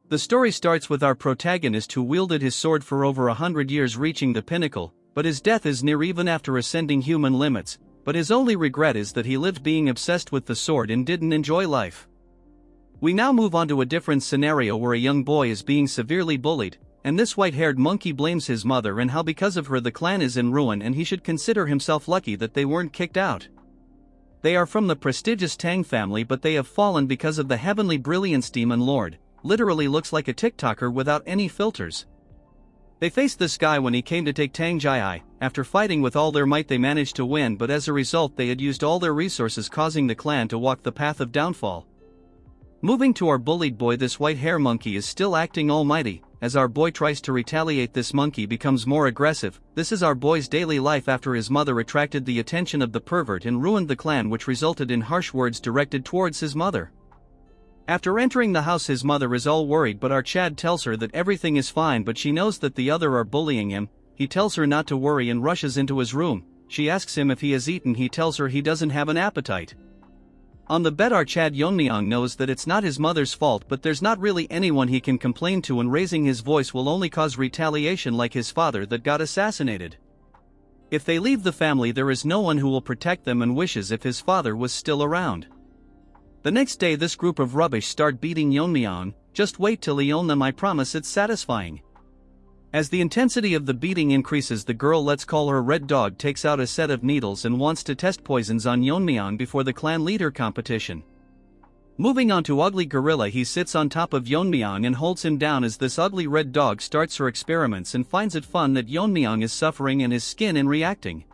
The story starts with our protagonist who wielded his sword for over 100 years, reaching the pinnacle, but his death is near even after ascending human limits, but his only regret is that he lived being obsessed with the sword and didn't enjoy life. We now move on to a different scenario where a young boy is being severely bullied, and this white-haired monkey blames his mother and how because of her the clan is in ruin and he should consider himself lucky that they weren't kicked out. They are from the prestigious Tang family, but they have fallen because of the heavenly brilliance demon lord. Literally looks like a TikToker without any filters. They faced this guy when he came to take Tang Jai. After fighting with all their might they managed to win, but as a result they had used all their resources, causing the clan to walk the path of downfall. Moving to our bullied boy, this white hair monkey is still acting almighty. As our boy tries to retaliate, this monkey becomes more aggressive. This is our boy's daily life after his mother attracted the attention of the pervert and ruined the clan, which resulted in harsh words directed towards his mother. After entering the house his mother is all worried, but our Chad tells her that everything is fine, but she knows that the other are bullying him. He tells her not to worry and rushes into his room. She asks him if he has eaten. He tells her he doesn't have an appetite. On the bed our Tang Yeon-myeong knows that it's not his mother's fault, but there's not really anyone he can complain to, and raising his voice will only cause retaliation like his father that got assassinated. If they leave the family there is no one who will protect them, and wishes if his father was still around. The next day this group of rubbish start beating Yeon-myeong. Just wait till he own them, I promise it's satisfying. As the intensity of the beating increases, the girl, let's call her Red Dog, takes out a set of needles and wants to test poisons on Yeon-myeong before the clan leader competition. Moving on to Ugly Gorilla, he sits on top of Yeon-myeong and holds him down as this ugly Red Dog starts her experiments and finds it fun that Yeon-myeong is suffering and his skin in reacting.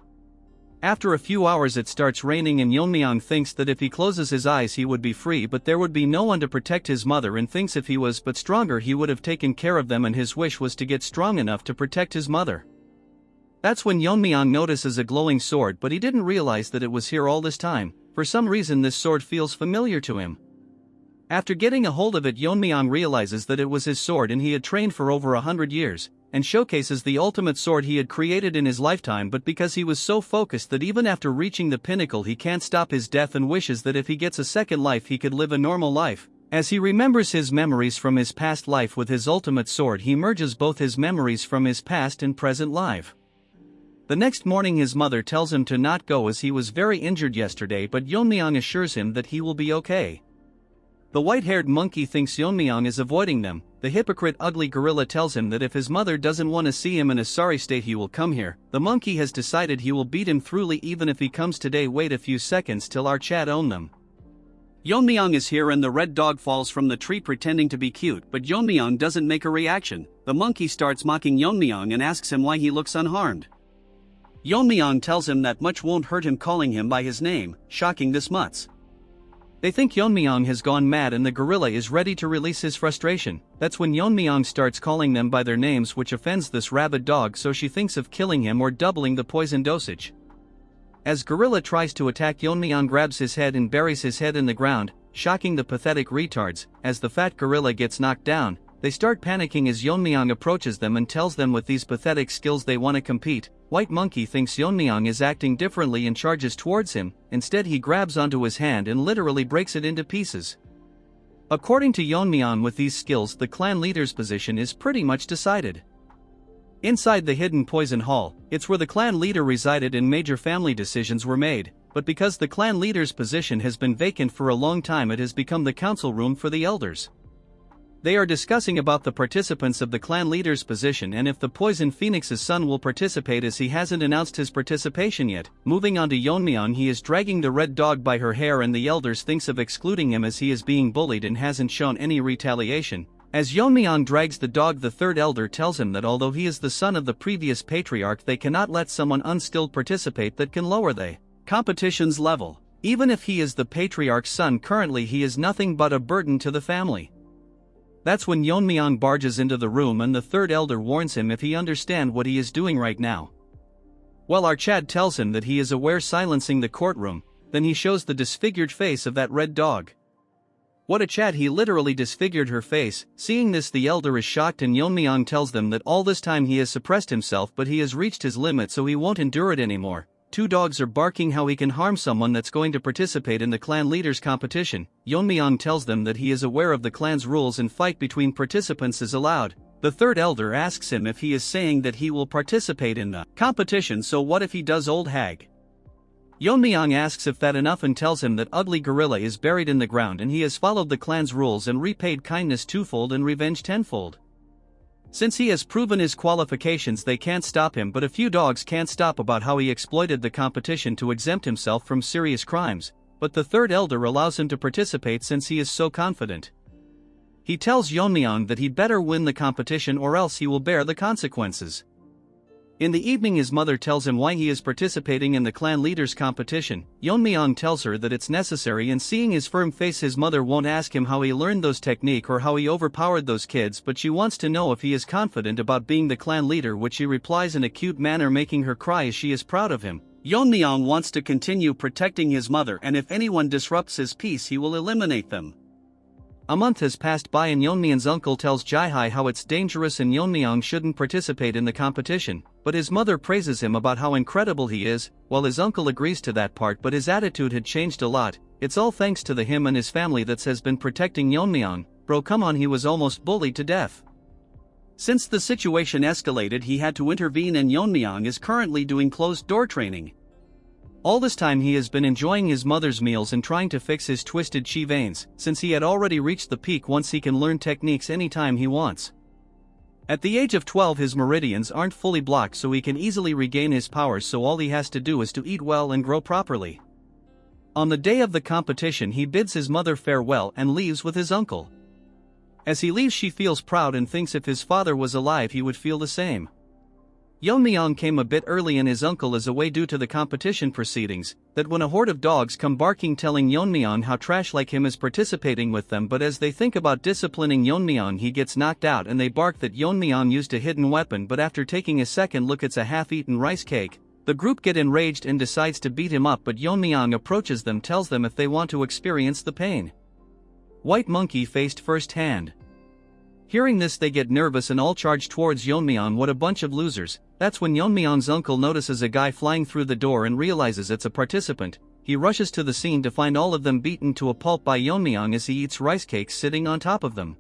After a few hours it starts raining and Yeon-myeong thinks that if he closes his eyes he would be free, but there would be no one to protect his mother, and thinks if he was but stronger he would have taken care of them, and his wish was to get strong enough to protect his mother. That's when Yeon-myeong notices a glowing sword, but he didn't realize that it was here all this time. For some reason this sword feels familiar to him. After getting a hold of it Yeon-myeong realizes that it was his sword and he had trained for over 100 years. And showcases the ultimate sword he had created in his lifetime, but because he was so focused that even after reaching the pinnacle he can't stop his death, and wishes that if he gets a second life he could live a normal life. As he remembers his memories from his past life with his ultimate sword, he merges both his memories from his past and present life. The next morning his mother tells him to not go as he was very injured yesterday, but Yeon-myeong assures him that he will be okay. The white-haired monkey thinks Yeon-myeong is avoiding them. The hypocrite Ugly Gorilla tells him that if his mother doesn't want to see him in a sorry state he will come here. The monkey has decided he will beat him thoroughly even if he comes today. Wait a few seconds till our Chad own them. Yeon-myeong is here and the Red Dog falls from the tree pretending to be cute, but Yeon-myeong doesn't make a reaction. The monkey starts mocking Yeon-myeong and asks him why he looks unharmed. Yeon-myeong tells him that much won't hurt him, calling him by his name, shocking this mutz. They think Yeon-myeong has gone mad and the gorilla is ready to release his frustration. That's when Yeon-myeong starts calling them by their names, which offends this rabid dog, so she thinks of killing him or doubling the poison dosage. As gorilla tries to attack, Yeon-myeong grabs his head and buries his head in the ground, shocking the pathetic retards. As the fat gorilla gets knocked down, they start panicking as Yeon-myeong approaches them and tells them with these pathetic skills they want to compete. White monkey thinks Yeon-myeong is acting differently and charges towards him. Instead he grabs onto his hand and literally breaks it into pieces. According to Yeon-myeong, with these skills the clan leader's position is pretty much decided. Inside the hidden poison hall, it's where the clan leader resided and major family decisions were made, but because the clan leader's position has been vacant for a long time it has become the council room for the elders. They are discussing about the participants of the clan leader's position and if the Poison Phoenix's son will participate, as he hasn't announced his participation yet. Moving on to Yeon-myeong, he is dragging the Red Dog by her hair and the elders thinks of excluding him as he is being bullied and hasn't shown any retaliation. As Yeon-myeong drags the dog, the third elder tells him that although he is the son of the previous patriarch they cannot let someone unskilled participate that can lower the competition's level. Even if he is the patriarch's son currently he is nothing but a burden to the family. That's when Yeon-myeong barges into the room and the third elder warns him if he understand what he is doing right now. Well, our Chad tells him that he is aware, silencing the courtroom. Then he shows the disfigured face of that Red Dog. What a Chad, he literally disfigured her face. Seeing this the elder is shocked and Yeon-myeong tells them that all this time he has suppressed himself but he has reached his limit so he won't endure it anymore. two dogs are barking how he can harm someone that's going to participate in the clan leaders competition. Yeon-myeong tells them that he is aware of the clan's rules and fight between participants is allowed. The third elder asks him if he is saying that he will participate in the competition, so what if he does, old hag? Yeon-myeong asks if that enough and tells him that ugly gorilla is buried in the ground and he has followed the clan's rules and repaid kindness twofold and revenge tenfold. Since he has proven his qualifications, they can't stop him, but a few dogs can't stop about how he exploited the competition to exempt himself from serious crimes, but the third elder allows him to participate since he is so confident. He tells Yeon-myeong that he'd better win the competition or else he will bear the consequences. In the evening his mother tells him why he is participating in the clan leaders competition. Yeon-myeong tells her that it's necessary, and seeing his firm face his mother won't ask him how he learned those technique or how he overpowered those kids, but she wants to know if he is confident about being the clan leader, which he replies in a cute manner, making her cry as she is proud of him. Yeon-myeong wants to continue protecting his mother, and if anyone disrupts his peace he will eliminate them. A month has passed by and Yeon-myeong's uncle tells Jae-hae how it's dangerous and Yeon-myeong shouldn't participate in the competition, but his mother praises him about how incredible he is, while his uncle agrees to that part, but his attitude had changed a lot. It's all thanks to him and his family that has been protecting Yeon-myeong. Bro, come on, he was almost bullied to death. Since the situation escalated he had to intervene, and Yeon-myeong is currently doing closed-door training. All this time he has been enjoying his mother's meals and trying to fix his twisted chi veins, since he had already reached the peak once he can learn techniques anytime he wants. At the age of 12 his meridians aren't fully blocked, so he can easily regain his powers, so all he has to do is to eat well and grow properly. On the day of the competition he bids his mother farewell and leaves with his uncle. As he leaves she feels proud and thinks if his father was alive he would feel the same. Yeon-myeong came a bit early and his uncle is away due to the competition proceedings, that when a horde of dogs come barking telling Yeon-myeong how trash like him is participating with them, but as they think about disciplining Yeon-myeong he gets knocked out and they bark that Yeon-myeong used a hidden weapon, but after taking a second look it's a half-eaten rice cake. The group get enraged and decides to beat him up, but Yeon-myeong approaches them, tells them if they want to experience the pain. White Monkey faced firsthand. Hearing this they get nervous and all charge towards Yeon-myeong. What a bunch of losers. That's when Yeon-myeong's uncle notices a guy flying through the door and realizes it's a participant. He rushes to the scene to find all of them beaten to a pulp by Yeon-myeong as he eats rice cakes sitting on top of them.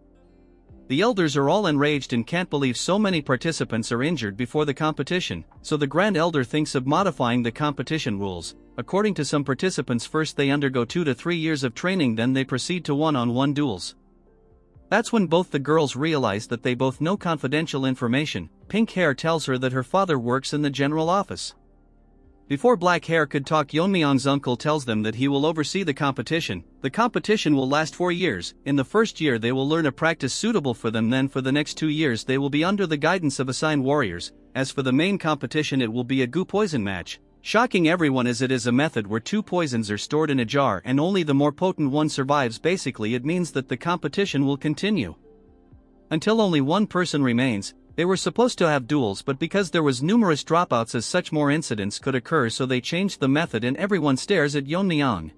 The elders are all enraged and can't believe so many participants are injured before the competition, so the Grand Elder thinks of modifying the competition rules. According to some participants, first they undergo 2 to 3 years of training, then they proceed to one-on-one duels. That's when both the girls realize that they both know confidential information. Pink Hair tells her that her father works in the general office. Before Black Hair could talk, Yeon-myeong's uncle tells them that he will oversee the competition. The competition will last 4 years. In the first year they will learn a practice suitable for them, then for the next 2 years they will be under the guidance of assigned warriors. As for the main competition, it will be a goo poison match. Shocking everyone as it is a method where 2 poisons are stored in a jar and only the more potent one survives. Basically it means that the competition will continue until only one person remains. They were supposed to have duels, but because there was numerous dropouts as such more incidents could occur, so they changed the method and everyone stares at Yeon-myeong.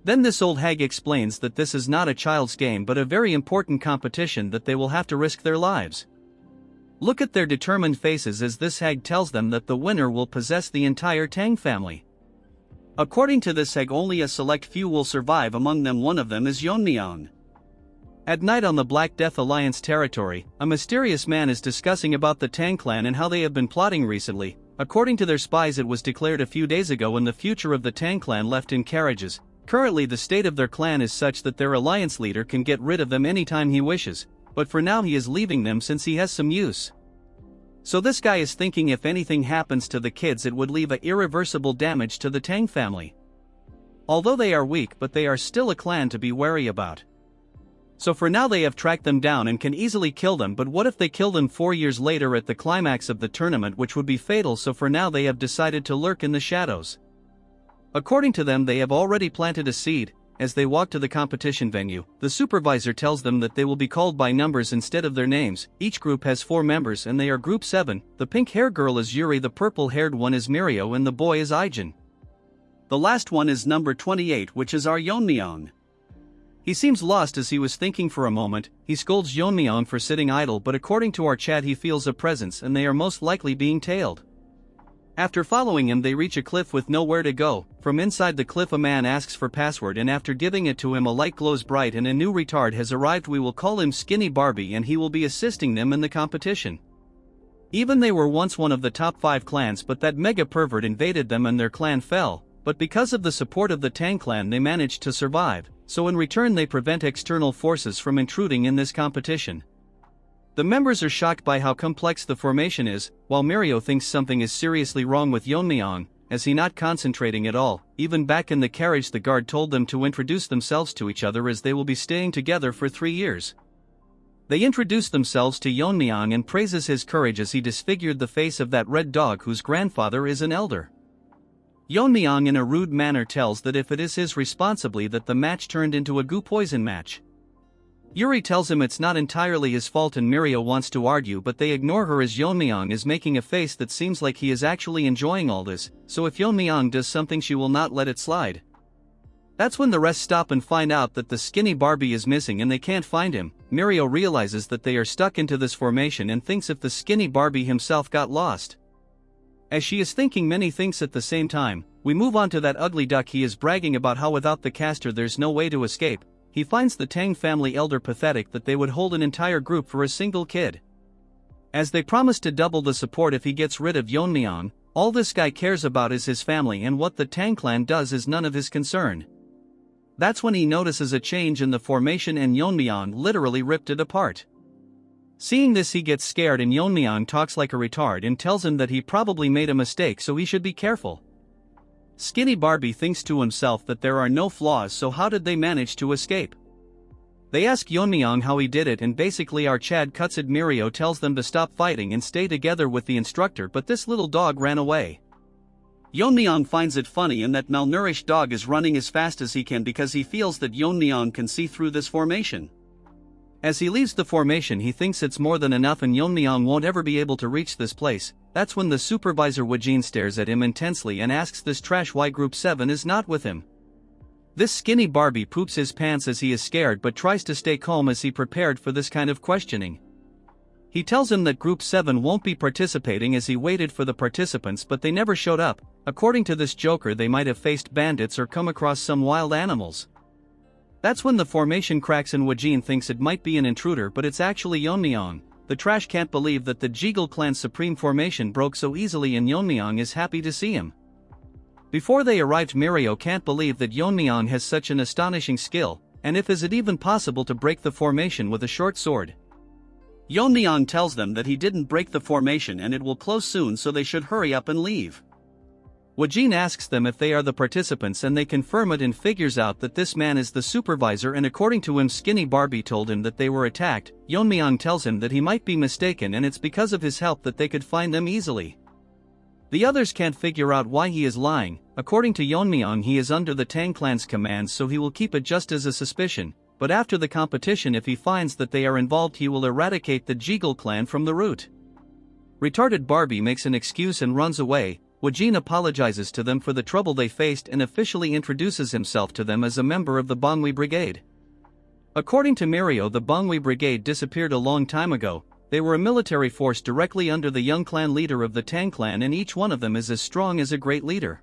Then this old hag explains that this is not a child's game but a very important competition, that they will have to risk their lives. Look at their determined faces as this hag tells them that the winner will possess the entire Tang family. According to this hag, only a select few will survive, among them one of them is Yeon-myeong. At night on the Black Death Alliance territory, a mysterious man is discussing about the Tang clan and how they have been plotting recently. According to their spies, it was declared a few days ago when the future of the Tang clan left in carriages. Currently the state of their clan is such that their alliance leader can get rid of them anytime he wishes, but for now he is leaving them since he has some use. So this guy is thinking if anything happens to the kids it would leave a irreversible damage to the Tang family. Although they are weak, but they are still a clan to be wary about. So for now they have tracked them down and can easily kill them, but what if they kill them 4 years later at the climax of the tournament, which would be fatal, so for now they have decided to lurk in the shadows. According to them they have already planted a seed. As they walk to the competition venue, the supervisor tells them that they will be called by numbers instead of their names. Each group has 4 members and they are Group 7, the pink-hair girl is Yuri, the purple-haired one is Mirio, and the boy is Aijin. The last one is number 28, which is our Yeon-myeong. He seems lost as he was thinking for a moment. He scolds Yeon-myeong for sitting idle, but according to our chat he feels a presence and they are most likely being tailed. After following him they reach a cliff with nowhere to go. From inside the cliff a man asks for password, and after giving it to him a light glows bright and a new retard has arrived. We will call him Skinny Barbie and he will be assisting them in the competition. Even they were once one of the top 5 clans, but that mega pervert invaded them and their clan fell, but because of the support of the Tang clan they managed to survive, so in return they prevent external forces from intruding in this competition. The members are shocked by how complex the formation is, while Mirio thinks something is seriously wrong with Yeon-myeong, as he not concentrating at all. Even back in the carriage the guard told them to introduce themselves to each other as they will be staying together for 3 years. They introduce themselves to Yeon-myeong and praises his courage as he disfigured the face of that red dog whose grandfather is an elder. Yeon-myeong in a rude manner tells that if it is his responsibility that the match turned into a goo poison match. Yuri tells him it's not entirely his fault and Mirio wants to argue, but they ignore her as Yeon-myeong is making a face that seems like he is actually enjoying all this, so if Yeon-myeong does something she will not let it slide. That's when the rest stop and find out that the Skinny Barbie is missing and they can't find him. Mirio realizes that they are stuck into this formation and thinks if the Skinny Barbie himself got lost. As she is thinking many things at the same time, we move on to that ugly duck. He is bragging about how without the caster there's no way to escape. He finds the Tang family elder pathetic that they would hold an entire group for a single kid. As they promise to double the support if he gets rid of Yeon-myeong, all this guy cares about is his family, and what the Tang clan does is none of his concern. That's when he notices a change in the formation and Yeon-myeong literally ripped it apart. Seeing this he gets scared and Yeon-myeong talks like a retard and tells him that he probably made a mistake so he should be careful. Skinny Barbie thinks to himself that there are no flaws, so how did they manage to escape? They ask Yeon-myeong how he did it and basically our Chad cuts it. Mirio tells them to stop fighting and stay together with the instructor, but this little dog ran away. Yeon-myeong finds it funny and that malnourished dog is running as fast as he can because he feels that Yeon-myeong can see through this formation. As he leaves the formation he thinks it's more than enough and Yeon-myeong won't ever be able to reach this place. That's when the supervisor Wojin stares at him intensely and asks this trash why Group 7 is not with him. This Skinny Barbie poops his pants as he is scared but tries to stay calm as he prepared for this kind of questioning. He tells him that Group 7 won't be participating as he waited for the participants but they never showed up. According to this joker they might have faced bandits or come across some wild animals. That's when the formation cracks and Wojin thinks it might be an intruder but it's actually Yeon-myeong. The trash can't believe that the Jegal clan's supreme formation broke so easily and Yeon-myeong is happy to see him. Before they arrived Mirio can't believe that Yeon-myeong has such an astonishing skill, and if is it even possible to break the formation with a short sword. Yeon-myeong tells them that he didn't break the formation and it will close soon so they should hurry up and leave. Wojin asks them if they are the participants and they confirm it and figures out that this man is the supervisor and according to him Skinny Barbie told him that they were attacked. Yeon-myeong tells him that he might be mistaken and it's because of his help that they could find them easily. The others can't figure out why he is lying. According to Yeon-myeong he is under the Tang clan's commands so he will keep it just as a suspicion, but after the competition if he finds that they are involved he will eradicate the Jegal clan from the root. Retarded Barbie makes an excuse and runs away. Wojin apologizes to them for the trouble they faced and officially introduces himself to them as a member of the Manhwa Brigade. According to Mirio the Manhwa Brigade disappeared a long time ago. They were a military force directly under the young clan leader of the Tang clan and each one of them is as strong as a great leader.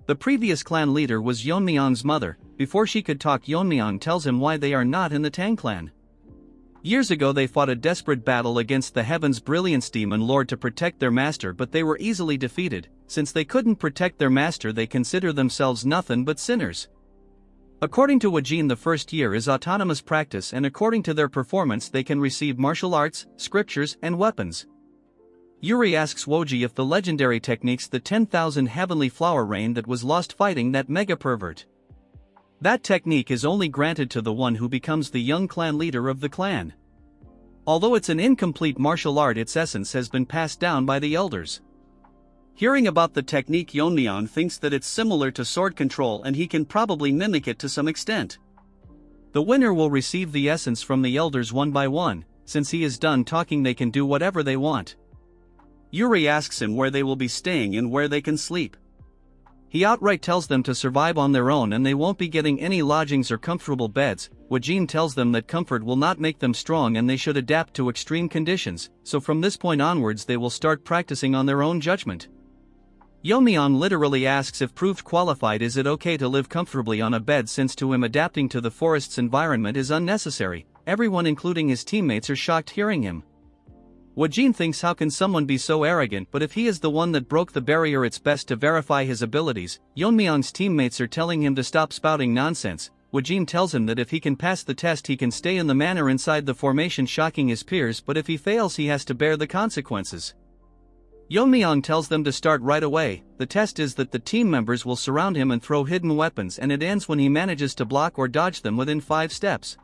The previous clan leader was Yeon-myeong's mother. Before she could talk Yeon-myeong tells him why they are not in the Tang clan. Years ago they fought a desperate battle against the Heaven's Brilliance Demon Lord to protect their master but they were easily defeated. Since they couldn't protect their master they consider themselves nothing but sinners. According to Wojin the first year is autonomous practice and according to their performance they can receive martial arts, scriptures and weapons. Yuri asks Woji if the legendary techniques the 10,000 heavenly flower rain that was lost fighting that mega pervert. That technique is only granted to the one who becomes the young clan leader of the clan. Although it's an incomplete martial art its essence has been passed down by the elders. Hearing about the technique Yeon-myeong thinks that it's similar to sword control and he can probably mimic it to some extent. The winner will receive the essence from the elders one by one. Since he is done talking they can do whatever they want. Yuri asks him where they will be staying and where they can sleep. He outright tells them to survive on their own and they won't be getting any lodgings or comfortable beds. Wojin tells them that comfort will not make them strong and they should adapt to extreme conditions, so from this point onwards they will start practicing on their own judgment. Yeon-myeong literally asks if proved qualified is it okay to live comfortably on a bed, since to him adapting to the forest's environment is unnecessary. Everyone including his teammates are shocked hearing him. Woo-jin thinks how can someone be so arrogant, but if he is the one that broke the barrier it's best to verify his abilities. Yeon-myeong's teammates are telling him to stop spouting nonsense. Woo-jin tells him that if he can pass the test he can stay in the manor inside the formation, shocking his peers, but if he fails he has to bear the consequences. Yeon-myeong tells them to start right away. The test is that the team members will surround him and throw hidden weapons, and it ends when he manages to block or dodge them within 5 steps.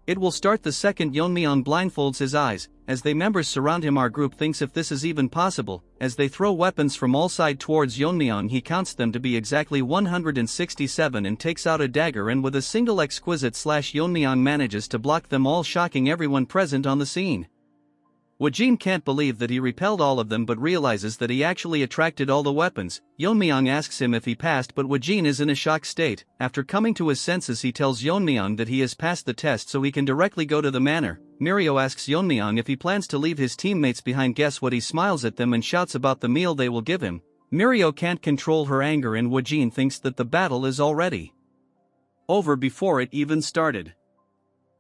It will start the second Yeon-myeong blindfolds his eyes. As the members surround him, our group thinks if this is even possible. As they throw weapons from all sides towards Yeon-myeong, he counts them to be exactly 167 and takes out a dagger, and with a single exquisite slash Yeon-myeong manages to block them all, shocking everyone present on the scene. Woo-jin can't believe that he repelled all of them but realizes that he actually attracted all the weapons. Yeon-myeong asks him if he passed, but Woo-jin is in a shocked state. After coming to his senses he tells Yeon-myeong that he has passed the test so he can directly go to the manor. Mirio asks Yeon-myeong if he plans to leave his teammates behind. Guess what, he smiles at them and shouts about the meal they will give him. Mirio can't control her anger and Woo-jin thinks that the battle is already over before it even started.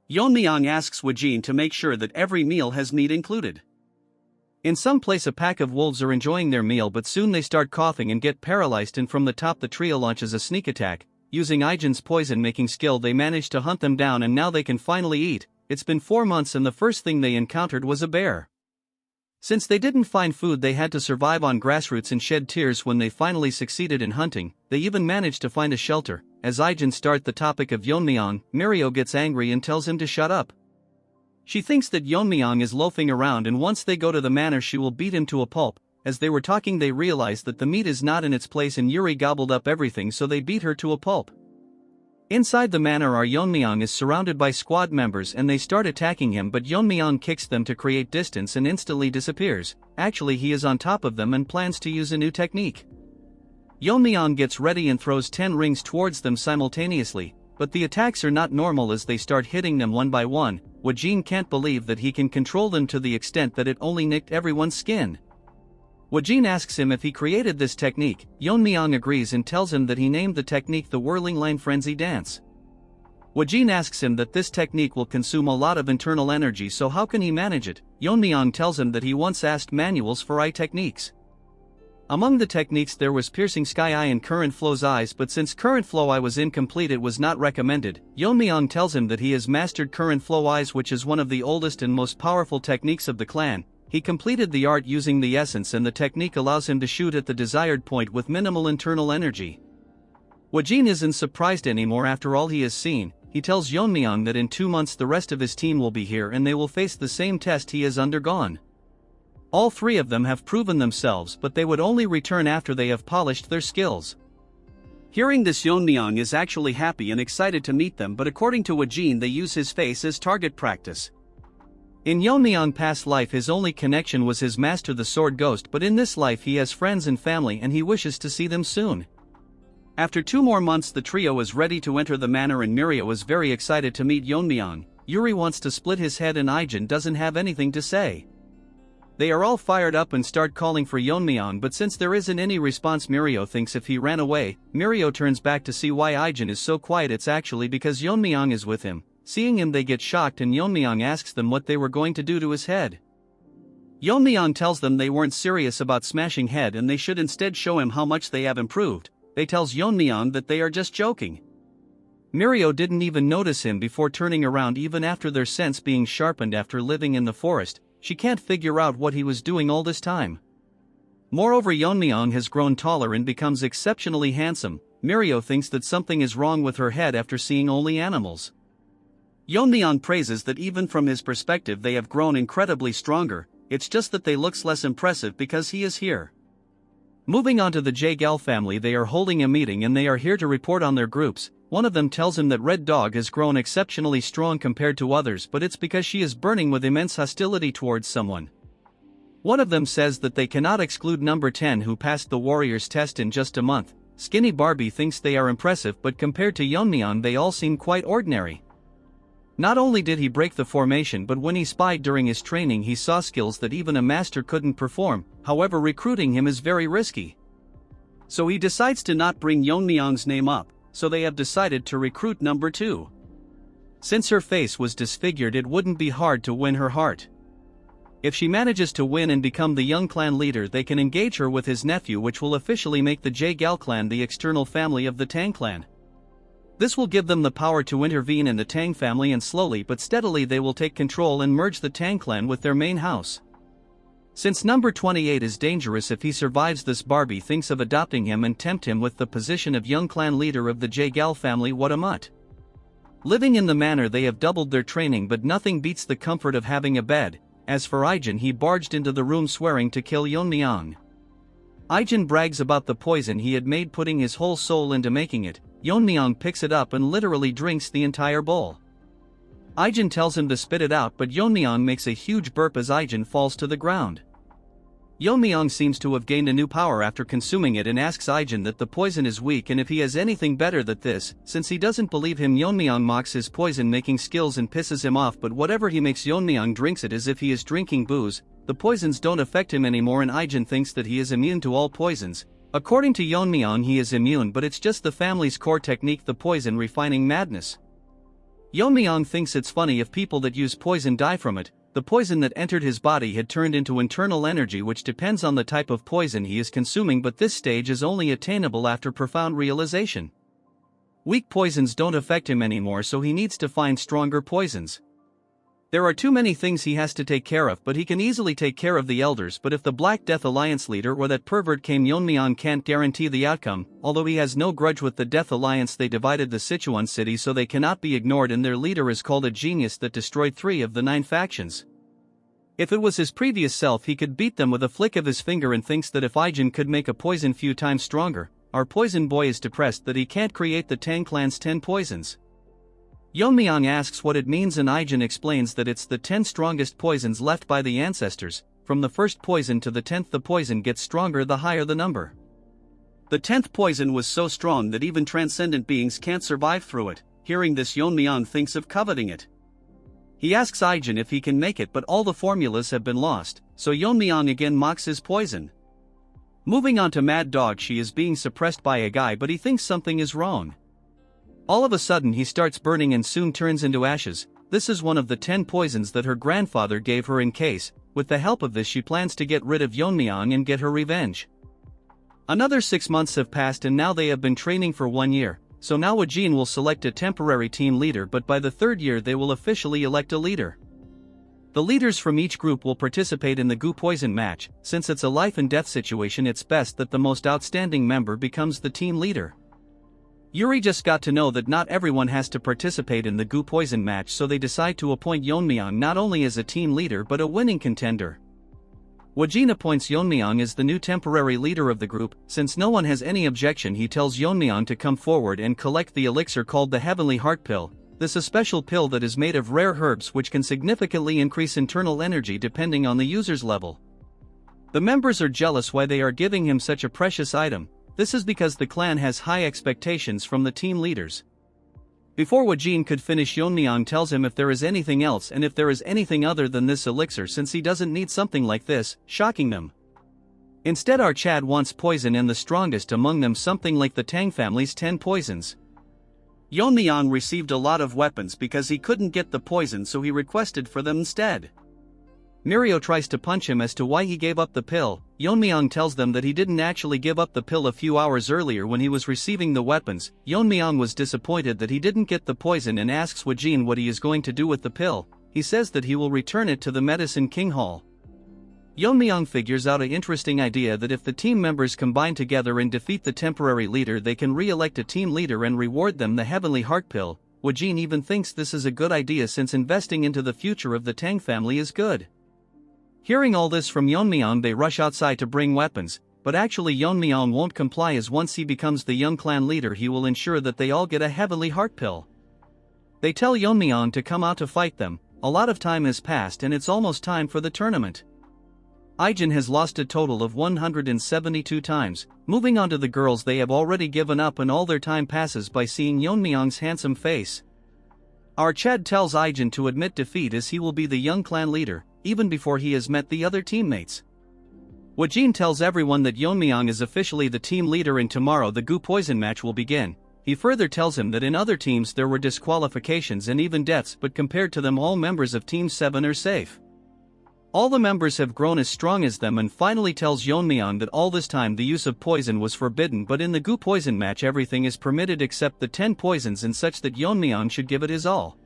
Yeon-myeong asks Woo-jin to make sure that every meal has meat included. In some place a pack of wolves are enjoying their meal, but soon they start coughing and get paralyzed, and from the top the trio launches a sneak attack. Using Ijin's poison-making skill they manage to hunt them down, and now they can finally eat. It's been 4 months and the first thing they encountered was a bear. Since they didn't find food they had to survive on grassroots and shed tears when they finally succeeded in hunting. They even managed to find a shelter. As Ijin start the topic of Yeon-myeong, Mirio gets angry and tells him to shut up. She thinks that Yeon-myeong is loafing around, and once they go to the manor she will beat him to a pulp. As they were talking they realize that the meat is not in its place and Yuri gobbled up everything, so they beat her to a pulp. Inside the manor our Yeon-myeong is surrounded by squad members and they start attacking him, but Yeon-myeong kicks them to create distance and instantly disappears. Actually he is on top of them and plans to use a new technique. Yeon-myeong gets ready and throws 10 rings towards them simultaneously, but the attacks are not normal as they start hitting them one by one. Woo-jin can't believe that he can control them to the extent that it only nicked everyone's skin. Woo-jin asks him if he created this technique. Yeon-myeong agrees and tells him that he named the technique the Whirling Line Frenzy Dance. Woo-jin asks him that this technique will consume a lot of internal energy, so how can he manage it? Yeon-myeong tells him that he once asked manuals for eye techniques. Among the techniques there was Piercing Sky Eye and Current Flow's Eyes, but since Current Flow Eye was incomplete it was not recommended. Yeon-myeong tells him that he has mastered Current Flow Eyes, which is one of the oldest and most powerful techniques of the clan. He completed the art using the essence, and the technique allows him to shoot at the desired point with minimal internal energy. Woo-jin isn't surprised anymore after all he has seen. He tells Yeon-myeong that in 2 months the rest of his team will be here and they will face the same test he has undergone. All 3 of them have proven themselves, but they would only return after they have polished their skills. Hearing this, Yeon-myeong is actually happy and excited to meet them, but according to Woo-jin they use his face as target practice. In Yeon-myeong's past life his only connection was his master the Sword Ghost, but in this life he has friends and family and he wishes to see them soon. After 2 more months the trio is ready to enter the manor and Mirio is very excited to meet Yeon-myeong. Yuri wants to split his head and Ijin doesn't have anything to say. They are all fired up and start calling for Yeon-myeong, but since there isn't any response Mirio thinks if he ran away. Mirio turns back to see why Ijin is so quiet. It's actually because Yeon-myeong is with him. Seeing him they get shocked and Yeon-myeong asks them what they were going to do to his head. Yeon-myeong tells them they weren't serious about smashing head and they should instead show him how much they have improved. They tells Yeon-myeong that they are just joking. Mirio didn't even notice him before turning around even after their sense being sharpened after living in the forest. She can't figure out what he was doing all this time. Moreover Yeon-myeong has grown taller and becomes exceptionally handsome. Mirio thinks that something is wrong with her head after seeing only animals. Yeon-myeong praises that even from his perspective they have grown incredibly stronger, it's just that they looks less impressive because he is here. Moving on to the Jaegel family, they are holding a meeting and they are here to report on their groups. One of them tells him that Red Dog has grown exceptionally strong compared to others, but it's because she is burning with immense hostility towards someone. One of them says that they cannot exclude number 10 who passed the warrior's test in just a month. Skinny Barbie thinks they are impressive, but compared to Yeon-myeong they all seem quite ordinary. Not only did he break the formation, but when he spied during his training he saw skills that even a master couldn't perform. However, recruiting him is very risky. So he decides to not bring Yeon-myeong's name up, so they have decided to recruit number 2. Since her face was disfigured, it wouldn't be hard to win her heart. If she manages to win and become the young clan leader, they can engage her with his nephew, which will officially make the Jae-gal clan the external family of the Tang clan. This will give them the power to intervene in the Tang family, and slowly but steadily they will take control and merge the Tang clan with their main house. Since number 28 is dangerous if he survives this, Barbie thinks of adopting him and tempt him with the position of young clan leader of the Jae-gal family. What a mutt. Living in the manor, they have doubled their training, but nothing beats the comfort of having a bed. As for Ijin, he barged into the room swearing to kill Yeon-myeong. Ijin brags about the poison he had made, putting his whole soul into making it. Yeon-myeong picks it up and literally drinks the entire bowl. Ijin tells him to spit it out, but Yeon-myeong makes a huge burp as Ijin falls to the ground. Yeon-myeong seems to have gained a new power after consuming it and asks Ijin that the poison is weak and if he has anything better than this. Since he doesn't believe him, Yeon-myeong mocks his poison-making skills and pisses him off, but whatever he makes, Yeon-myeong drinks it as if he is drinking booze. The poisons don't affect him anymore and Ijin thinks that he is immune to all poisons. According to Yeon-myeong, he is immune, but it's just the family's core technique, the poison refining madness. Yeon-myeong thinks it's funny if people that use poison die from it. The poison that entered his body had turned into internal energy, which depends on the type of poison he is consuming, but this stage is only attainable after profound realization. Weak poisons don't affect him anymore, so he needs to find stronger poisons. There are too many things he has to take care of, but he can easily take care of the elders. But if the Black Death Alliance leader or that pervert came, Yeon-myeong can't guarantee the outcome. Although he has no grudge with the Death Alliance, they divided the Sichuan city, so they cannot be ignored, and their leader is called a genius that destroyed 3 of the 9 factions. If it was his previous self, he could beat them with a flick of his finger, and thinks that if Ijin could make a poison few times stronger. Our poison boy is depressed that he can't create the Tang clan's 10 poisons. Yeon-myeong asks what it means, and Ijin explains that it's the 10 strongest poisons left by the ancestors. From the first poison to the 10th, the poison gets stronger the higher the number. The 10th poison was so strong that even transcendent beings can't survive through it. Hearing this, Yeon-myeong thinks of coveting it. He asks Ijin if he can make it, but all the formulas have been lost, so Yeon-myeong again mocks his poison. Moving on to Mad Dog, she is being suppressed by a guy, but he thinks something is wrong. All of a sudden he starts burning and soon turns into ashes. This is one of the 10 poisons that her grandfather gave her in case. With the help of this, she plans to get rid of Yeon-myeong and get her revenge. Another 6 months have passed and now they have been training for 1 year. So now Wajin will select a temporary team leader, but by the 3rd year they will officially elect a leader. The leaders from each group will participate in the Gu Poison match. Since it's a life and death situation, it's best that the most outstanding member becomes the team leader. Yuri just got to know that not everyone has to participate in the Gu Poison match, so they decide to appoint Yeon-myeong not only as a team leader but a winning contender. Wajin appoints Yeon-myeong as the new temporary leader of the group. Since no one has any objection, he tells Yeon-myeong to come forward and collect the elixir called the Heavenly Heart Pill. This is a special pill that is made of rare herbs which can significantly increase internal energy depending on the user's level. The members are jealous why they are giving him such a precious item. This is because the clan has high expectations from the team leaders. Before Wajin could finish, Yeon-myeong tells him if there is anything else and if there is anything other than this elixir, since he doesn't need something like this, shocking them. Instead, our Chad wants poison, and the strongest among them something like the Tang family's 10 poisons. Yeon-myeong received a lot of weapons because he couldn't get the poison, so he requested for them instead. Mirio tries to punch him as to why he gave up the pill. Yeon-myeong tells them that he didn't actually give up the pill a few hours earlier when he was receiving the weapons. Yeon-myeong was disappointed that he didn't get the poison and asks Wajin what he is going to do with the pill. He says that he will return it to the Medicine King Hall. Yeon-myeong figures out an interesting idea that if the team members combine together and defeat the temporary leader, they can re-elect a team leader and reward them the Heavenly Heart Pill. Wajin even thinks this is a good idea since investing into the future of the Tang family is good. Hearing all this from Yeon-myeong, they rush outside to bring weapons, but actually Yeon-myeong won't comply, as once he becomes the young clan leader he will ensure that they all get a Heavenly Heart Pill. They tell Yeon-myeong to come out to fight them. A lot of time has passed and it's almost time for the tournament. Ijin has lost a total of 172 times. Moving on to the girls, they have already given up and all their time passes by seeing Yeon-myeong's handsome face. Our Chad tells Ijin to admit defeat as he will be the young clan leader, even before he has met the other teammates. Yeon tells everyone that Yeon-myeong is officially the team leader and tomorrow the goo poison match will begin. He further tells him that in other teams there were disqualifications and even deaths, but compared to them all members of Team 7 are safe. All the members have grown as strong as them, and finally tells Yeon-myeong that all this time the use of poison was forbidden, but in the goo poison match everything is permitted except the 10 poisons and such that Yeon-myeong should give it his all.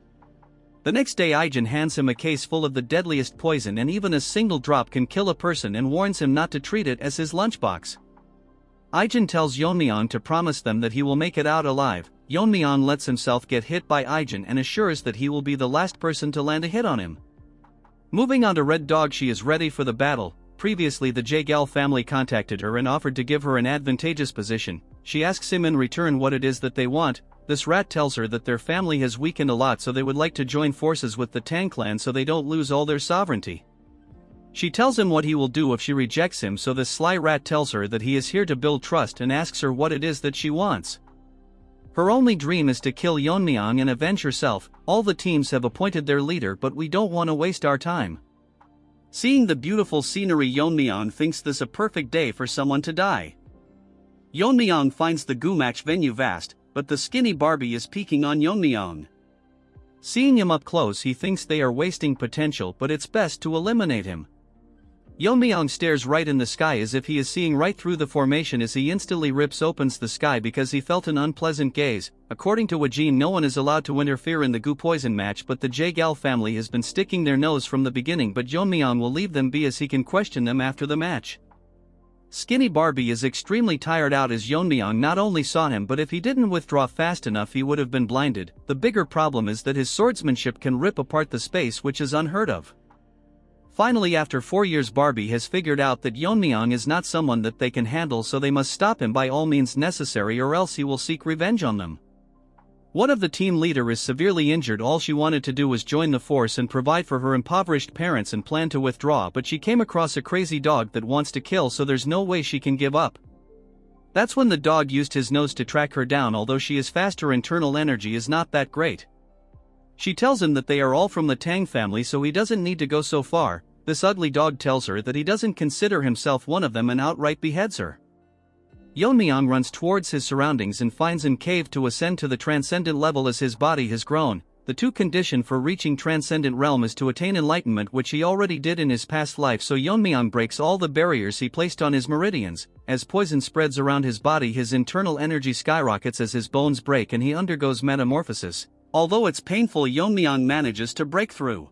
The next day Ijin hands him a case full of the deadliest poison, and even a single drop can kill a person, and warns him not to treat it as his lunchbox. Ijin tells Yeon-myeong to promise them that he will make it out alive. Yeon-myeong lets himself get hit by Ijin and assures that he will be the last person to land a hit on him. Moving on to Red Dog, she is ready for the battle. Previously the Jaegal family contacted her and offered to give her an advantageous position. She asks him in return what it is that they want. This rat tells her that their family has weakened a lot, so they would like to join forces with the Tang clan so they don't lose all their sovereignty. She tells him what he will do if she rejects him, so this sly rat tells her that he is here to build trust and asks her what it is that she wants. Her only dream is to kill Yeon-myeong and avenge herself. All the teams have appointed their leader, but we don't want to waste our time. Seeing the beautiful scenery, Yeon-myeong thinks this a perfect day for someone to die. Yeon-myeong finds the goo match venue vast, but the skinny Barbie is peeking on Yeon-myeong. Seeing him up close, he thinks they are wasting potential, but it's best to eliminate him. Yeon-myeong stares right in the sky as if he is seeing right through the formation as he instantly opens the sky because he felt an unpleasant gaze. According to Yeon, no one is allowed to interfere in the goo poison match, but the Jaegal family has been sticking their nose from the beginning, but Yeon-myeong will leave them be as he can question them after the match. Skinny Barbie is extremely tired out as Yeon-myeong not only saw him, but if he didn't withdraw fast enough he would have been blinded. The bigger problem is that his swordsmanship can rip apart the space, which is unheard of. Finally, after 4 years, Barbie has figured out that Yeon-myeong is not someone that they can handle, so they must stop him by all means necessary or else he will seek revenge on them. One of the team leader is severely injured. All she wanted to do was join the force and provide for her impoverished parents and plan to withdraw, but she came across a crazy dog that wants to kill, so there's no way she can give up. That's when the dog used his nose to track her down. Although she is fast, her internal energy is not that great. She tells him that they are all from the Tang family, so he doesn't need to go so far. This ugly dog tells her that he doesn't consider himself one of them and outright beheads her. Yeon-myeong runs towards his surroundings and finds an cave to ascend to the transcendent level as his body has grown. The two condition for reaching transcendent realm is to attain enlightenment, which he already did in his past life, so Yeon-myeong breaks all the barriers he placed on his meridians. As poison spreads around his body, his internal energy skyrockets as his bones break and he undergoes metamorphosis. Although it's painful, Yeon-myeong manages to break through.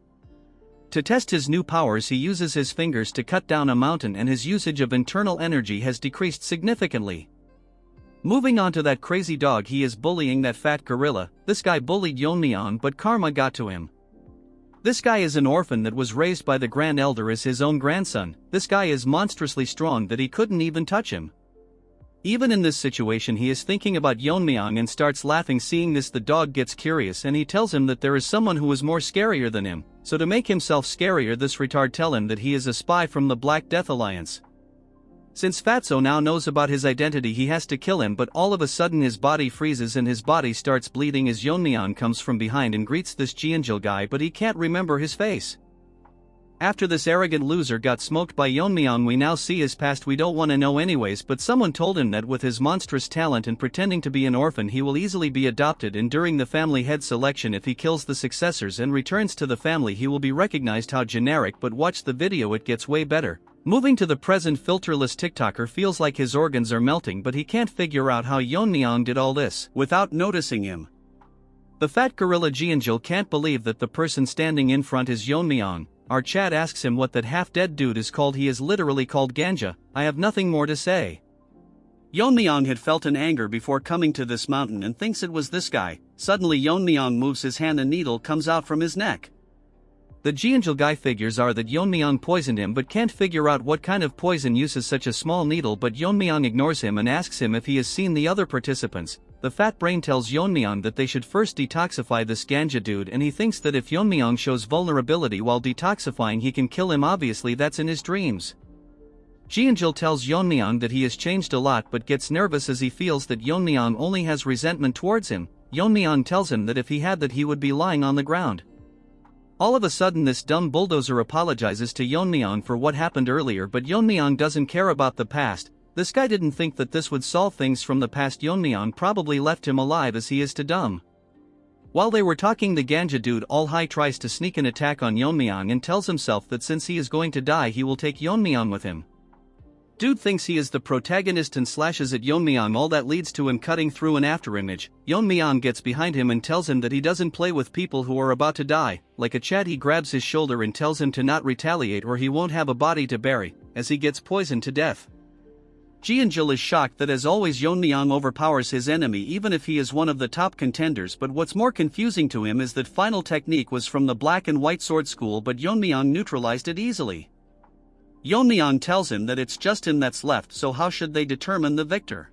To test his new powers, he uses his fingers to cut down a mountain, and his usage of internal energy has decreased significantly. Moving on to that crazy dog, he is bullying that fat gorilla. This guy bullied Yeon-myeong, but karma got to him. This guy is an orphan that was raised by the Grand Elder as his own grandson. This guy is monstrously strong that he couldn't even touch him. Even in this situation, he is thinking about Yeon-myeong and starts laughing. Seeing this, the dog gets curious and he tells him that there is someone who is more scarier than him. So to make himself scarier, this retard tell him that he is a spy from the Black Death Alliance. Since Fatso now knows about his identity, he has to kill him, but all of a sudden his body freezes and his body starts bleeding as Yeon-myeong comes from behind and greets this Jeonjil guy, but he can't remember his face. After this arrogant loser got smoked by Yeon-myeong, we now see his past. We don't want to know anyways, but someone told him that with his monstrous talent and pretending to be an orphan, he will easily be adopted, and during the family head selection, if he kills the successors and returns to the family, he will be recognized. How generic, but watch the video, it gets way better. Moving to the present, filterless TikToker feels like his organs are melting, but he can't figure out how Yeon-myeong did all this without noticing him. The fat gorilla Jeonjil can't believe that the person standing in front is Yeon-myeong. Our chat asks him what that half-dead dude is called. He is literally called Ganja. I have nothing more to say. Yeon-myeong had felt an anger before coming to this mountain and thinks it was this guy. Suddenly Yeon-myeong moves his hand, a needle comes out from his neck. The Jeonjil guy figures are that Yeon-myeong poisoned him, but can't figure out what kind of poison uses such a small needle, but Yeon-myeong ignores him and asks him if he has seen the other participants. The fat brain tells Yeon-myeong that they should first detoxify this Ganja dude, and he thinks that if Yeon-myeong shows vulnerability while detoxifying, he can kill him. Obviously that's in his dreams. Jeonjil tells Yeon-myeong that he has changed a lot, but gets nervous as he feels that Yeon-myeong only has resentment towards him. Yeon-myeong tells him that if he had that, he would be lying on the ground. All of a sudden this dumb bulldozer apologizes to Yeon-myeong for what happened earlier, but Yeon-myeong doesn't care about the past. This guy didn't think that this would solve things from the past. Yeon-myeong probably left him alive as he is to dumb. While they were talking, the ganja dude all high tries to sneak an attack on Yeon-myeong and tells himself that since he is going to die he will take Yeon-myeong with him. Dude thinks he is the protagonist and slashes at Yeon-myeong. All that leads to him cutting through an afterimage. Yeon-myeong gets behind him and tells him that he doesn't play with people who are about to die. Like a Chad, he grabs his shoulder and tells him to not retaliate or he won't have a body to bury, as he gets poisoned to death. Ji-eun-jul is shocked that as always Yeon-myeong overpowers his enemy even if he is one of the top contenders, but what's more confusing to him is that final technique was from the black and white sword school, but Yeon-myeong neutralized it easily. Yeon-myeong tells him that it's just him that's left, so how should they determine the victor?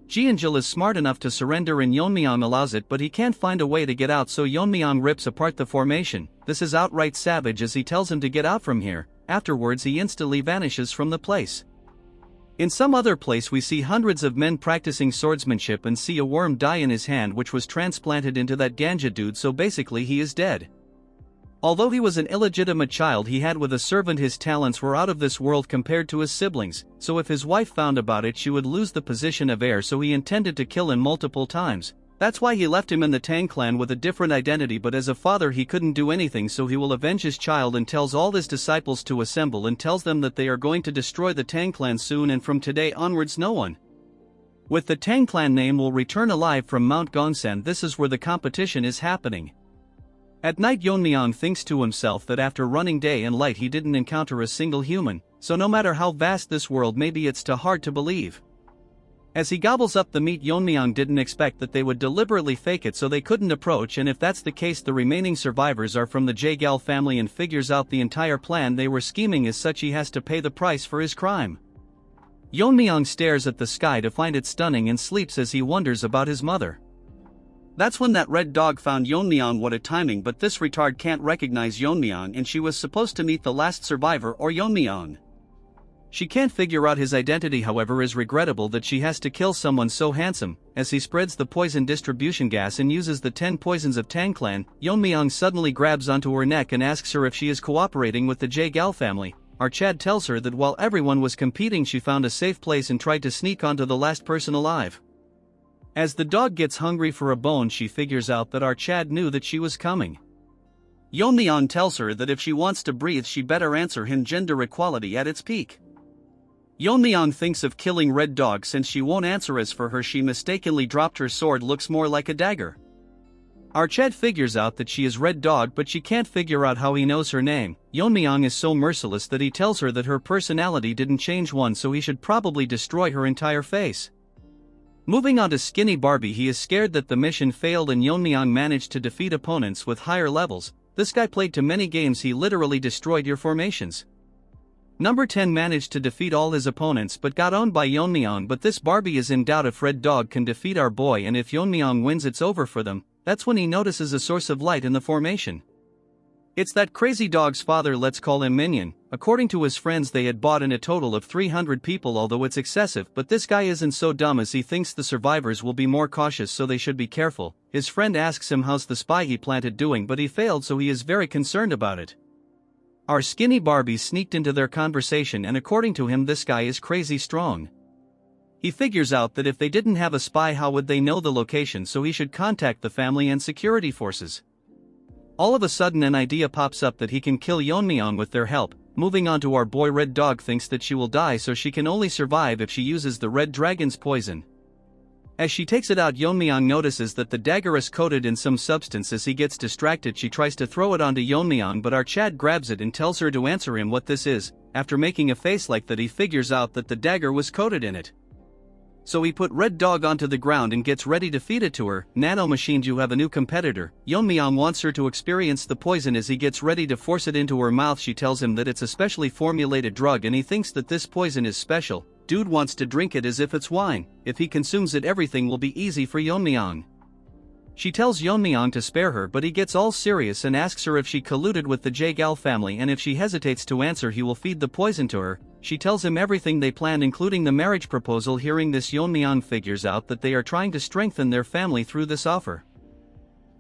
Ji-eun-jul is smart enough to surrender and Yeon-myeong allows it, but he can't find a way to get out, so Yeon-myeong rips apart the formation. This is outright savage as he tells him to get out from here. Afterwards he instantly vanishes from the place. In some other place we see hundreds of men practicing swordsmanship and see a worm die in his hand which was transplanted into that ganja dude, so basically he is dead. Although he was an illegitimate child he had with a servant, his talents were out of this world compared to his siblings, so if his wife found about it she would lose the position of heir, so he intended to kill him multiple times. That's why he left him in the Tang clan with a different identity, but as a father he couldn't do anything, so he will avenge his child and tells all his disciples to assemble and tells them that they are going to destroy the Tang clan soon, and from today onwards no one with the Tang clan name will return alive from Mount Gongsan. This is where the competition is happening. At night Yeon-myeong thinks to himself that after running day and light he didn't encounter a single human, so no matter how vast this world may be it's too hard to believe. As he gobbles up the meat, Yeon-myeong didn't expect that they would deliberately fake it so they couldn't approach, and if that's the case the remaining survivors are from the Jaegal family and figures out the entire plan they were scheming. As such he has to pay the price for his crime. Yeon-myeong stares at the sky to find it stunning and sleeps as he wonders about his mother. That's when that red dog found Yeon-myeong. What a timing, but this retard can't recognize Yeon-myeong and she was supposed to meet the last survivor or Yeon-myeong. She can't figure out his identity, however is regrettable that she has to kill someone so handsome. As he spreads the poison distribution gas and uses the 10 poisons of Tang clan, Yeon-myeong suddenly grabs onto her neck and asks her if she is cooperating with the Jaegal family. Our Chad tells her that while everyone was competing she found a safe place and tried to sneak onto the last person alive. As the dog gets hungry for a bone she figures out that our Chad knew that she was coming. Yeon-myeong tells her that if she wants to breathe she better answer him, gender equality at its peak. Yeon-myeong thinks of killing Red Dog since she won't answer. As for her, she mistakenly dropped her sword, looks more like a dagger. Our Chad figures out that she is Red Dog, but she can't figure out how he knows her name. Yeon-myeong is so merciless that he tells her that her personality didn't change one, so he should probably destroy her entire face. Moving on to Skinny Barbie, he is scared that the mission failed and Yeon-myeong managed to defeat opponents with higher levels. This guy played too many games, he literally destroyed your formations. Number 10 managed to defeat all his opponents but got owned by Yeon-myeong, but this Barbie is in doubt if Red Dog can defeat our boy, and if Yeon-myeong wins it's over for them. That's when he notices a source of light in the formation. It's that crazy dog's father, let's call him Minion. According to his friends they had bought in a total of 300 people, although it's excessive, but this guy isn't so dumb as he thinks the survivors will be more cautious, so they should be careful. His friend asks him how's the spy he planted doing, but he failed, so he is very concerned about it. Our Skinny Barbie sneaked into their conversation and according to him this guy is crazy strong. He figures out that if they didn't have a spy how would they know the location, so he should contact the family and security forces. All of a sudden an idea pops up that he can kill Yeon-myeong with their help. Moving on to our boy, Red Dog thinks that she will die, so she can only survive if she uses the Red Dragon's poison. As she takes it out, Yeon-myeong notices that the dagger is coated in some substance. As he gets distracted she tries to throw it onto Yeon-myeong, but our Chad grabs it and tells her to answer him what this is. After making a face like that he figures out that the dagger was coated in it. So he put Red Dog onto the ground and gets ready to feed it to her. Nanomachines, you have a new competitor. Yeon-myeong wants her to experience the poison. As he gets ready to force it into her mouth she tells him that it's a specially formulated drug and he thinks that this poison is special. Dude wants to drink it as if it's wine. If he consumes it everything will be easy for Yeon-myeong. She tells Yeon-myeong to spare her, but he gets all serious and asks her if she colluded with the Jaegal family, and if she hesitates to answer he will feed the poison to her. She tells him everything they planned including the marriage proposal. Hearing this Yeon-myeong figures out that they are trying to strengthen their family through this offer.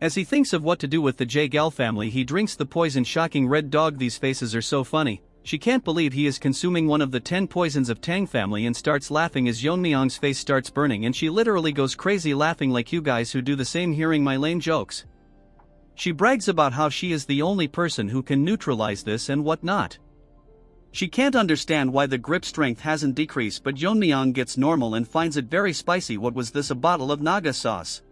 As he thinks of what to do with the Jagal family, he drinks the poison. Shocking red dog, these faces are so funny. She can't believe he is consuming one of the 10 poisons of Tang family and starts laughing as Yeon-myeong's face starts burning, and she literally goes crazy laughing like you guys who do the same hearing my lame jokes. She brags about how she is the only person who can neutralize this and whatnot. She can't understand why the grip strength hasn't decreased, but Yeon-myeong gets normal and finds it very spicy. What was this, a bottle of naga sauce?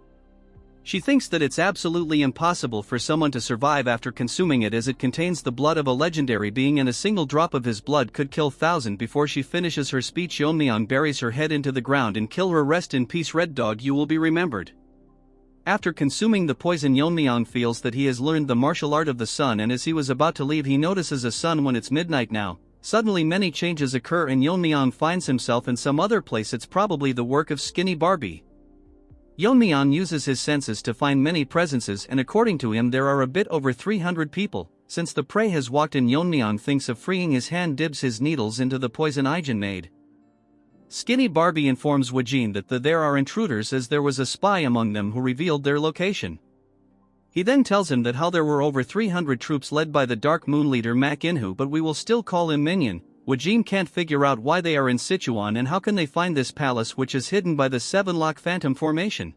She thinks that it's absolutely impossible for someone to survive after consuming it, as it contains the blood of a legendary being and a single drop of his blood could kill 1,000. Before she finishes her speech, Yeon-myeong buries her head into the ground and kill her. Rest in peace, red dog, you will be remembered. After consuming the poison, Yeon-myeong feels that he has learned the martial art of the sun, and as he was about to leave he notices a sun when it's midnight now. Suddenly many changes occur and Yeon-myeong finds himself in some other place. It's probably the work of Skinny Barbie. Yeon-myeong uses his senses to find many presences, and according to him there are a bit over 300 people. Since the prey has walked in, Yeon-myeong thinks of freeing his hand, dips his needles into the poison Ijin made. Skinny Barbie informs Wajin that there are intruders, as there was a spy among them who revealed their location. He then tells him that how there were over 300 troops led by the Dark Moon leader Mak Inhu, but we will still call him Minion. Wajin can't figure out why they are in Sichuan and how can they find this palace which is hidden by the 7-lock phantom formation.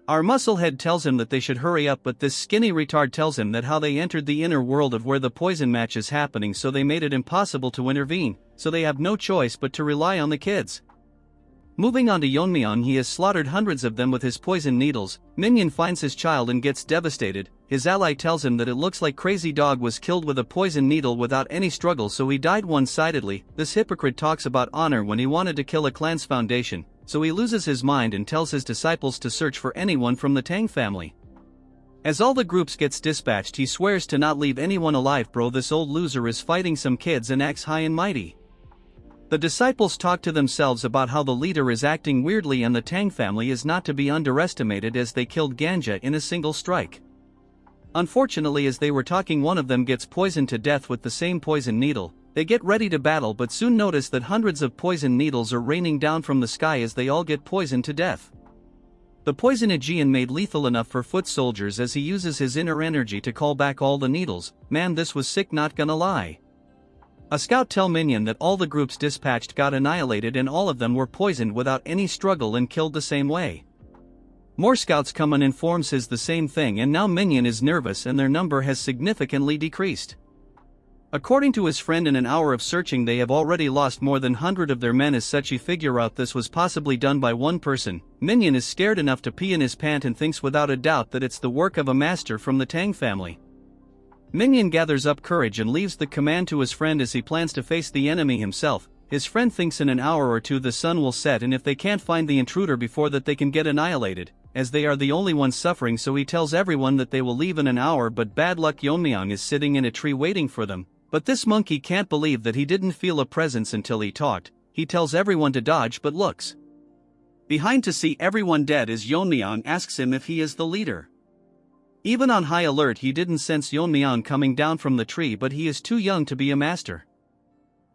Our musclehead tells him that they should hurry up, but this skinny retard tells him that how they entered the inner world of where the poison match is happening, so they made it impossible to intervene, so they have no choice but to rely on the kids. Moving on to Yeon-myeong, he has slaughtered hundreds of them with his poison needles. Minion finds his child and gets devastated. His ally tells him that it looks like Crazy Dog was killed with a poison needle without any struggle, so he died one-sidedly. This hypocrite talks about honor when he wanted to kill a clan's foundation, so he loses his mind and tells his disciples to search for anyone from the Tang family. As all the groups gets dispatched, he swears to not leave anyone alive. Bro, this old loser is fighting some kids and acts high and mighty. The disciples talk to themselves about how the leader is acting weirdly, and the Tang family is not to be underestimated as they killed Ganja in a single strike. Unfortunately, as they were talking, one of them gets poisoned to death with the same poison needle. They get ready to battle, but soon notice that hundreds of poison needles are raining down from the sky as they all get poisoned to death. The poison Aegean made lethal enough for foot soldiers, as he uses his inner energy to call back all the needles. Man, this was sick, not gonna lie. A scout tell Minion that all the groups dispatched got annihilated and all of them were poisoned without any struggle and killed the same way. More scouts come and informs his the same thing, and now Minion is nervous and their number has significantly decreased. According to his friend, in an hour of searching they have already lost more than 100 of their men. As such, he figure out this was possibly done by one person. Minion is scared enough to pee in his pant and thinks without a doubt that it's the work of a master from the Tang family. Minion gathers up courage and leaves the command to his friend as he plans to face the enemy himself. His friend thinks in an hour or two the sun will set, and if they can't find the intruder before that they can get annihilated, as they are the only ones suffering, so he tells everyone that they will leave in an hour. But bad luck, Yeon-myeong is sitting in a tree waiting for them. But this monkey can't believe that he didn't feel a presence until he talked. He tells everyone to dodge but looks behind to see everyone dead as Yeon-myeong asks him if he is the leader. Even on high alert, he didn't sense Yeon-myeong coming down from the tree, but he is too young to be a master.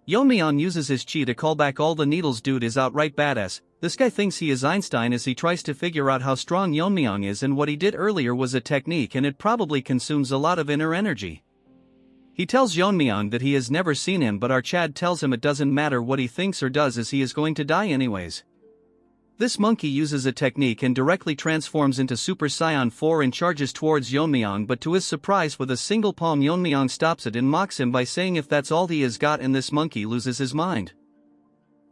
Yeon-myeong uses his chi to call back all the needles. Dude is outright badass. This guy thinks he is Einstein as he tries to figure out how strong Yeon-myeong is, and what he did earlier was a technique and it probably consumes a lot of inner energy. He tells Yeon-myeong that he has never seen him, but our Chad tells him it doesn't matter what he thinks or does as he is going to die anyways. This monkey uses a technique and directly transforms into Super Saiyan 4 and charges towards Yeon-myeong, but to his surprise with a single palm Yeon-myeong stops it and mocks him by saying if that's all he has got, and this monkey loses his mind.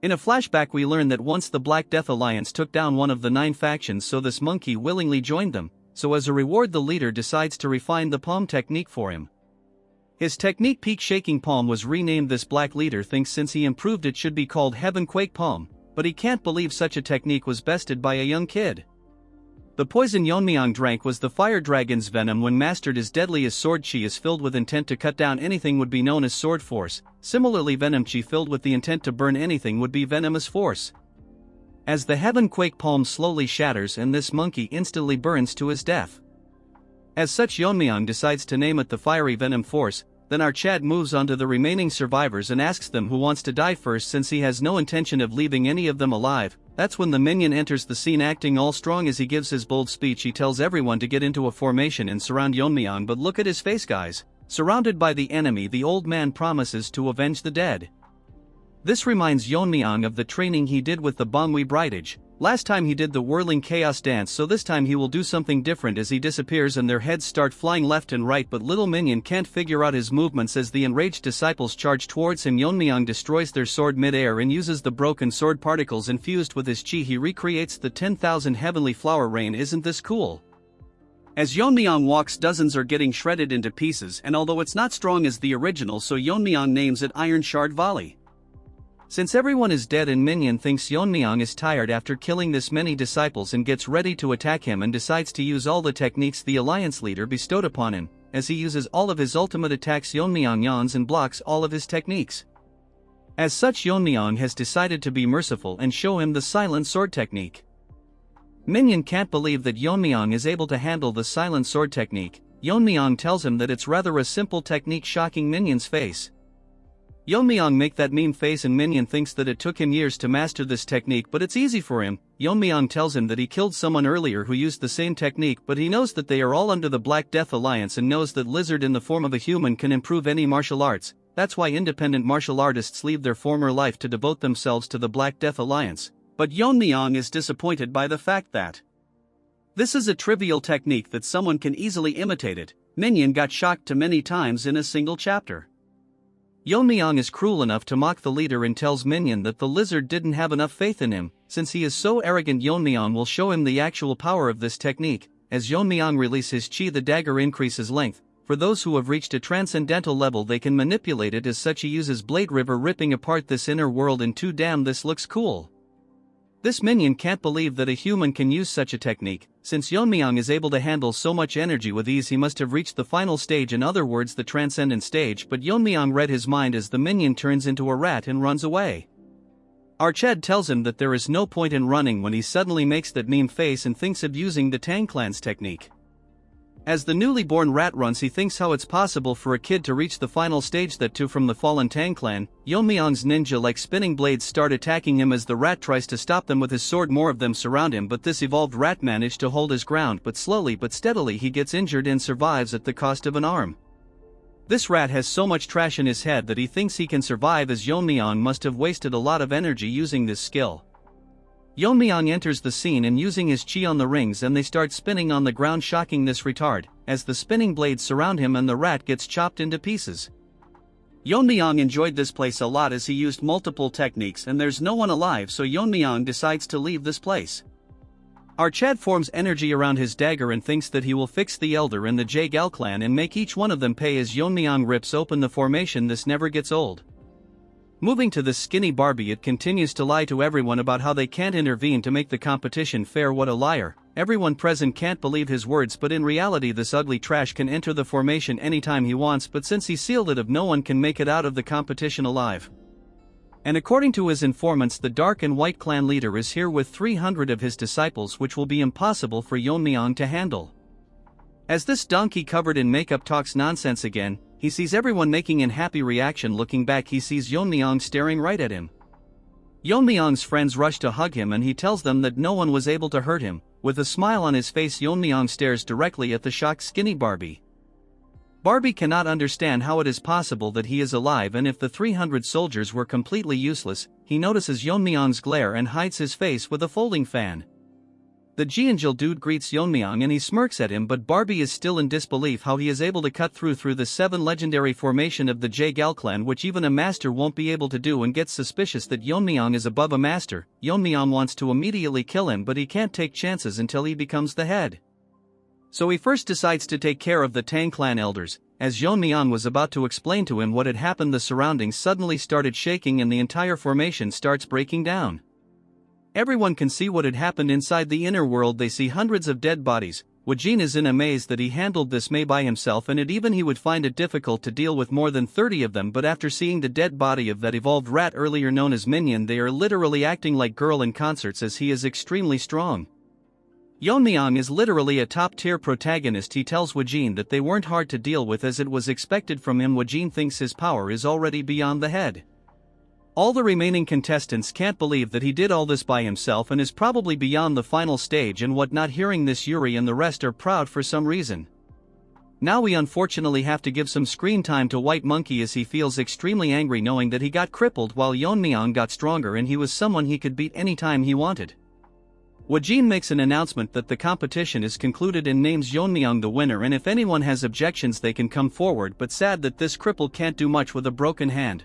In a flashback we learn that once the Black Death Alliance took down one of the 9 factions, so this monkey willingly joined them, so as a reward the leader decides to refine the palm technique for him. His technique, Peak Shaking Palm, was renamed. This black leader thinks since he improved it should be called Heaven Quake Palm, but he can't believe such a technique was bested by a young kid. The poison Yeon-myeong drank was the fire dragon's venom. When mastered, as deadly as sword chi is filled with intent to cut down anything would be known as sword force. Similarly, venom chi filled with the intent to burn anything would be venomous force. As the Heaven Quake Palm slowly shatters and this monkey instantly burns to his death. As such, Yeon-myeong decides to name it the Fiery Venom Force. Then our Chad moves on to the remaining survivors and asks them who wants to die first, since he has no intention of leaving any of them alive. That's when the minion enters the scene, acting all strong as he gives his bold speech. He tells everyone to get into a formation and surround Yeon-myeong, but look at his face, guys. Surrounded by the enemy, the old man promises to avenge the dead. This reminds Yeon-myeong of the training he did with the Bangui Brightage. Last time he did the whirling chaos dance, so this time he will do something different as he disappears and their heads start flying left and right, but little minion can't figure out his movements as the enraged disciples charge towards him. Yeon-myeong destroys their sword mid-air and uses the broken sword particles infused with his chi. He recreates the 10,000 heavenly flower rain. Isn't this cool? As Yeon-myeong walks, dozens are getting shredded into pieces, and although it's not strong as the original, so Yeon-myeong names it Iron Shard Volley. Since everyone is dead and minion thinks Yeon-myeong is tired after killing this many disciples and gets ready to attack him and decides to use all the techniques the alliance leader bestowed upon him. As he uses all of his ultimate attacks, Yeon-myeong yawns and blocks all of his techniques. As such, Yeon-myeong has decided to be merciful and show him the silent sword technique. Minion can't believe that Yeon-myeong is able to handle the silent sword technique. Yeon-myeong tells him that it's rather a simple technique, shocking Minion's face. Yeon-myeong make that meme face and Minion thinks that it took him years to master this technique, but it's easy for him. Yeon-myeong tells him that he killed someone earlier who used the same technique, but he knows that they are all under the Black Death Alliance and knows that Lizard in the form of a human can improve any martial arts. That's why independent martial artists leave their former life to devote themselves to the Black Death Alliance. But Yeon-myeong is disappointed by the fact that this is a trivial technique that someone can easily imitate it. Minion got shocked too many times in a single chapter. Yeon-myeong is cruel enough to mock the leader and tells Minion that the lizard didn't have enough faith in him. Since he is so arrogant, Yeon-myeong will show him the actual power of this technique. As Yeon-myeong releases his chi, the dagger increases length. For those who have reached a transcendental level, they can manipulate it. As such, he uses Blade River, ripping apart this inner world in two. Damn, this looks cool. This minion can't believe that a human can use such a technique. Since Yeon-myeong is able to handle so much energy with ease, he must have reached the final stage, in other words the transcendent stage, but Yeon-myeong read his mind as the minion turns into a rat and runs away. Arched tells him that there is no point in running when he suddenly makes that meme face and thinks of using the Tang clan's technique. As the newly born rat runs, he thinks how it's possible for a kid to reach the final stage, that too from the fallen Tang clan. Yeon-myeong's ninja-like spinning blades start attacking him as the rat tries to stop them with his sword. More of them surround him, but this evolved rat managed to hold his ground, but slowly but steadily he gets injured and survives at the cost of an arm. This rat has so much trash in his head that he thinks he can survive, as Yeon-myeong must have wasted a lot of energy using this skill. Yeon-myeong enters the scene and using his chi on the rings, and they start spinning on the ground, shocking this retard, as the spinning blades surround him and the rat gets chopped into pieces. Yeon-myeong enjoyed this place a lot as he used multiple techniques and there's no one alive, so Yeon-myeong decides to leave this place. Arched forms energy around his dagger and thinks that he will fix the Elder and the Jae-gal clan and make each one of them pay. As Yeon-myeong rips open the formation, this never gets old. Moving to this skinny Barbie, it continues to lie to everyone about how they can't intervene to make the competition fair. What a liar. Everyone present can't believe his words, but in reality this ugly trash can enter the formation anytime he wants, but since he sealed it, no one can make it out of the competition alive. And according to his informants, the Dark and White clan leader is here with 300 of his disciples, which will be impossible for Yeon-myeong to handle. As this donkey covered in makeup talks nonsense again, he sees everyone making an happy reaction. Looking back, he sees Yeon-myeong staring right at him. Yeon-myeong's friends rush to hug him and he tells them that no one was able to hurt him. With a smile on his face, Yeon-myeong stares directly at the shocked skinny Barbie. Barbie cannot understand how it is possible that he is alive, and if the 300 soldiers were completely useless, he notices Yeon-myeong's glare and hides his face with a folding fan. The Jeonjil dude greets Yeon-myeong and he smirks at him, but Barbie is still in disbelief how he is able to cut through the 7 legendary formation of the Jae-gal clan, which even a master won't be able to do, and gets suspicious that Yeon-myeong is above a master. Yeon-myeong wants to immediately kill him, but he can't take chances until he becomes the head. So he first decides to take care of the Tang clan elders. As Yeon-myeong was about to explain to him what had happened, the surroundings suddenly started shaking and the entire formation starts breaking down. Everyone can see what had happened inside the inner world. They see hundreds of dead bodies. Wajin is in amaze that he handled this May by himself, and he would find it difficult to deal with more than 30 of them, but after seeing the dead body of that evolved rat earlier known as Minion, they are literally acting like girl in concerts as he is extremely strong. Yeon-myeong is literally a top-tier protagonist. He tells Woo-jin that they weren't hard to deal with as it was expected from him. Woo-jin thinks his power is already beyond the head. All the remaining contestants can't believe that he did all this by himself and is probably beyond the final stage and whatnot. Hearing this, Yuri and the rest are proud for some reason. Now we unfortunately have to give some screen time to White Monkey as he feels extremely angry knowing that he got crippled while Yeon-myeong got stronger and he was someone he could beat anytime he wanted. Woo-jin makes an announcement that the competition is concluded and names Yeon-myeong the winner, and if anyone has objections they can come forward, but sad that this cripple can't do much with a broken hand.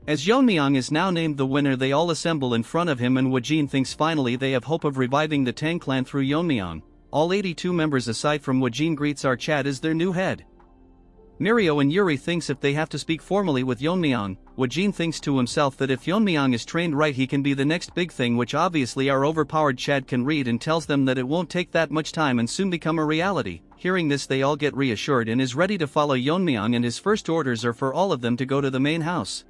As Yeon-myeong is now named the winner, they all assemble in front of him and Woo-jin thinks finally they have hope of reviving the Tang clan through Yeon-myeong. All 82 members aside from Woo-jin greets our Chad as their new head. Mirio and Yuri thinks if they have to speak formally with Yeon-myeong, Woo-jin thinks to himself that if Yeon-myeong is trained right he can be the next big thing, which obviously our overpowered Chad can read, and tells them that it won't take that much time and soon become a reality. Hearing this they all get reassured and is ready to follow Yeon-myeong, and his first orders are for all of them to go to the main house.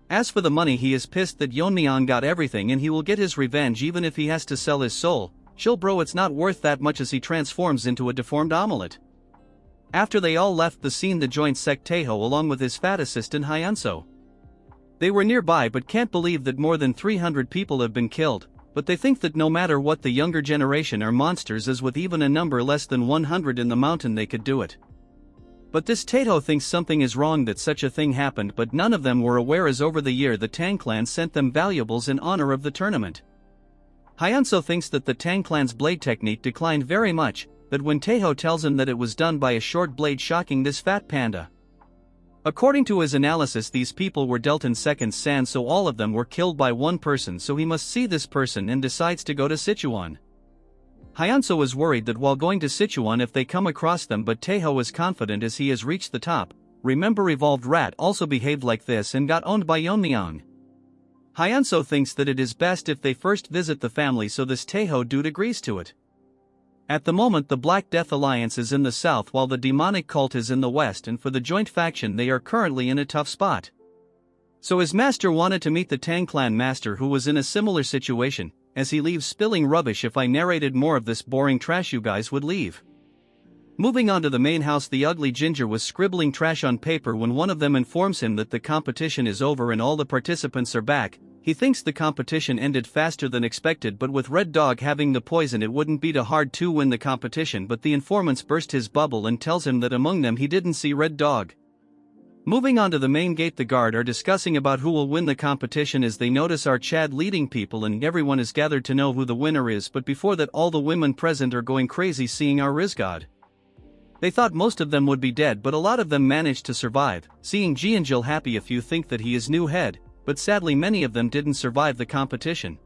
As for the money, he is pissed that Yeon-myeong got everything and he will get his revenge even if he has to sell his soul. Chill bro, it's not worth that much, as he transforms into a deformed omelet. After they all left the scene, the joint sect Taeho along with his fat assistant Hyunso. They were nearby but can't believe that more than 300 people have been killed, but they think that no matter what, the younger generation are monsters, as with even a number less than 100 in the mountain they could do it. But this Taeho thinks something is wrong that such a thing happened, but none of them were aware as over the year the Tang clan sent them valuables in honor of the tournament. Hyunso thinks that the Tang clan's blade technique declined very much, but when Taeho tells him that it was done by a short blade, shocking this fat panda. According to his analysis, these people were dealt in seconds sand, so all of them were killed by one person, so he must see this person and decides to go to Sichuan. Hyunso is worried that while going to Sichuan if they come across them, but Taeho is confident as he has reached the top. Remember, Evolved Rat also behaved like this and got owned by Yeon-myeong. Hyunso thinks that it is best if they first visit the family, so this Taeho dude agrees to it. At the moment the Black Death Alliance is in the south while the demonic cult is in the west, and for the joint faction they are currently in a tough spot. So his master wanted to meet the Tang clan master, who was in a similar situation. As he leaves spilling rubbish, if I narrated more of this boring trash you guys would leave. Moving on to the main house, the ugly ginger was scribbling trash on paper when one of them informs him that the competition is over and all the participants are back. He thinks the competition ended faster than expected, but with Red Dog having the poison it wouldn't be too hard to win the competition, but the informants burst his bubble and tells him that among them he didn't see Red Dog. Moving on to the main gate, the guard are discussing about who will win the competition as they notice our Chad leading people, and everyone is gathered to know who the winner is, but before that all the women present are going crazy seeing our Rizgod. They thought most of them would be dead, but a lot of them managed to survive. Seeing Jianjil happy, a few think that he is new head, but sadly many of them didn't survive the competition.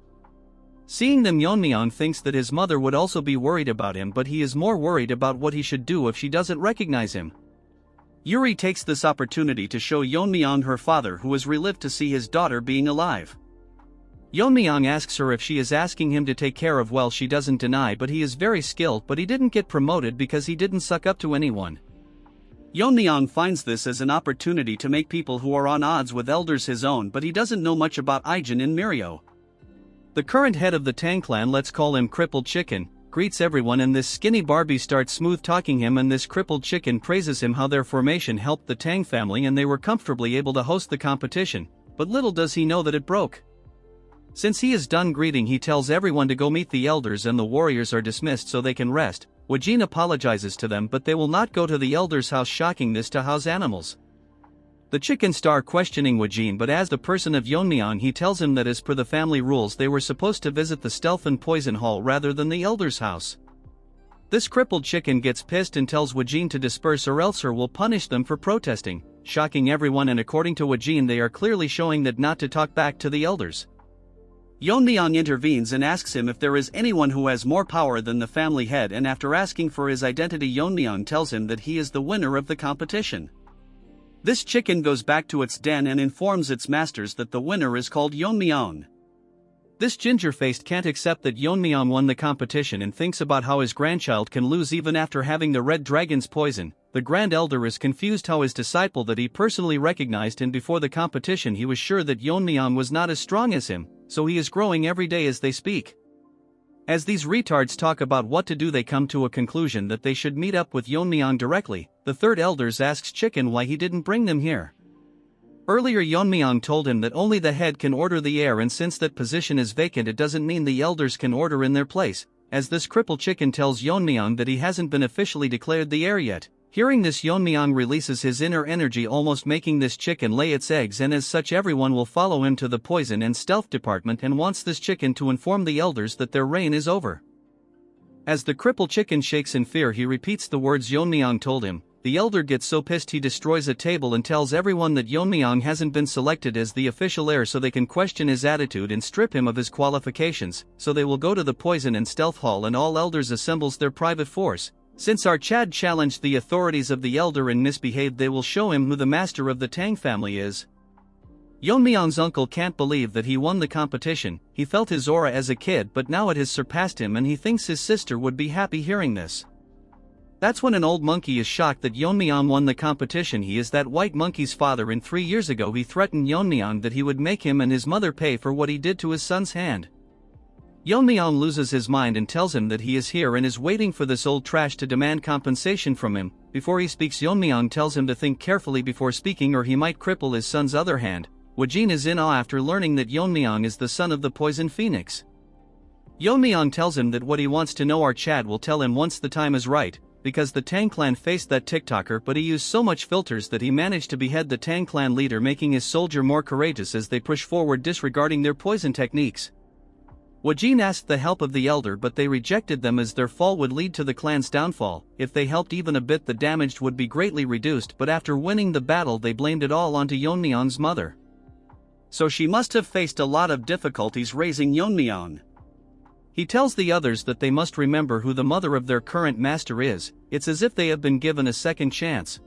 Seeing them, Yeon-myeong thinks that his mother would also be worried about him, but he is more worried about what he should do if she doesn't recognize him. Yuri takes this opportunity to show Yeon-myeong her father, who is relieved to see his daughter being alive. Yeon-myeong asks her if she is asking him to take care of, well, she doesn't deny, but he is very skilled, but he didn't get promoted because he didn't suck up to anyone. Yeon-myeong finds this as an opportunity to make people who are on odds with elders his own, but he doesn't know much about Aijin and Mirio. The current head of the Tang clan, let's call him Crippled Chicken, greets everyone, and this skinny Barbie starts smooth talking him, and this Crippled Chicken praises him how their formation helped the Tang family and they were comfortably able to host the competition, but little does he know that it broke. Since he is done greeting, he tells everyone to go meet the elders and the warriors are dismissed so they can rest. Woo-jin apologizes to them, but they will not go to the elders' house, shocking this to house animals. The chicken star questioning Woo-jin, but as the person of Yeon-myeong he tells him that as per the family rules they were supposed to visit the stealth and poison hall rather than the elders' house. This crippled chicken gets pissed and tells Woo-jin to disperse or else her will punish them for protesting, shocking everyone, and according to Woo-jin they are clearly showing that not to talk back to the elders. Yeon-myeong intervenes and asks him if there is anyone who has more power than the family head, and after asking for his identity Yeon-myeong tells him that he is the winner of the competition. This chicken goes back to its den and informs its masters that the winner is called Yeon-myeong. This ginger-faced can't accept that Yeon-myeong won the competition and thinks about how his grandchild can lose even after having the red dragon's poison. The Grand Elder is confused how his disciple that he personally recognized and before the competition he was sure that Yeon-myeong was not as strong as him, so he is growing every day as they speak. As these retards talk about what to do, they come to a conclusion that they should meet up with Yeon-myeong directly. The third elders asks Chicken why he didn't bring them here. Earlier Yeon-myeong told him that only the head can order the heir, and since that position is vacant it doesn't mean the elders can order in their place, as this crippled Chicken tells Yeon-myeong that he hasn't been officially declared the heir yet. Hearing this, Yeon-myeong releases his inner energy, almost making this chicken lay its eggs, and as such everyone will follow him to the poison and stealth department and wants this chicken to inform the elders that their reign is over. As the crippled chicken shakes in fear, he repeats the words Yeon-myeong told him. The elder gets so pissed he destroys a table and tells everyone that Yeon-myeong hasn't been selected as the official heir, so they can question his attitude and strip him of his qualifications, so they will go to the poison and stealth hall, and all elders assembles their private force. Since our Chad challenged the authorities of the elder and misbehaved, they will show him who the master of the Tang family is. Yeon-myeong's uncle can't believe that he won the competition. He felt his aura as a kid, but now it has surpassed him, and he thinks his sister would be happy hearing this. That's when an old monkey is shocked that Yeon-myeong won the competition. He is that white monkey's father, and 3 years ago he threatened Yeon-myeong that he would make him and his mother pay for what he did to his son's hand. Yeon-myeong loses his mind and tells him that he is here and is waiting for this old trash to demand compensation from him. Before he speaks, Yeon-myeong tells him to think carefully before speaking or he might cripple his son's other hand. Wajin is in awe after learning that Yeon-myeong is the son of the poison phoenix. Yeon-myeong tells him that what he wants to know our Chad will tell him once the time is right, because the Tang clan faced that TikToker, but he used so much filters that he managed to behead the Tang clan leader, making his soldier more courageous as they push forward disregarding their poison techniques. Wajin asked the help of the elder, but they rejected them as their fall would lead to the clan's downfall. If they helped even a bit, the damage would be greatly reduced, but after winning the battle they blamed it all onto Yeon-myeong's mother. So she must have faced a lot of difficulties raising Yeon-myeong. He tells the others that they must remember who the mother of their current master is. It's as if they have been given a second chance.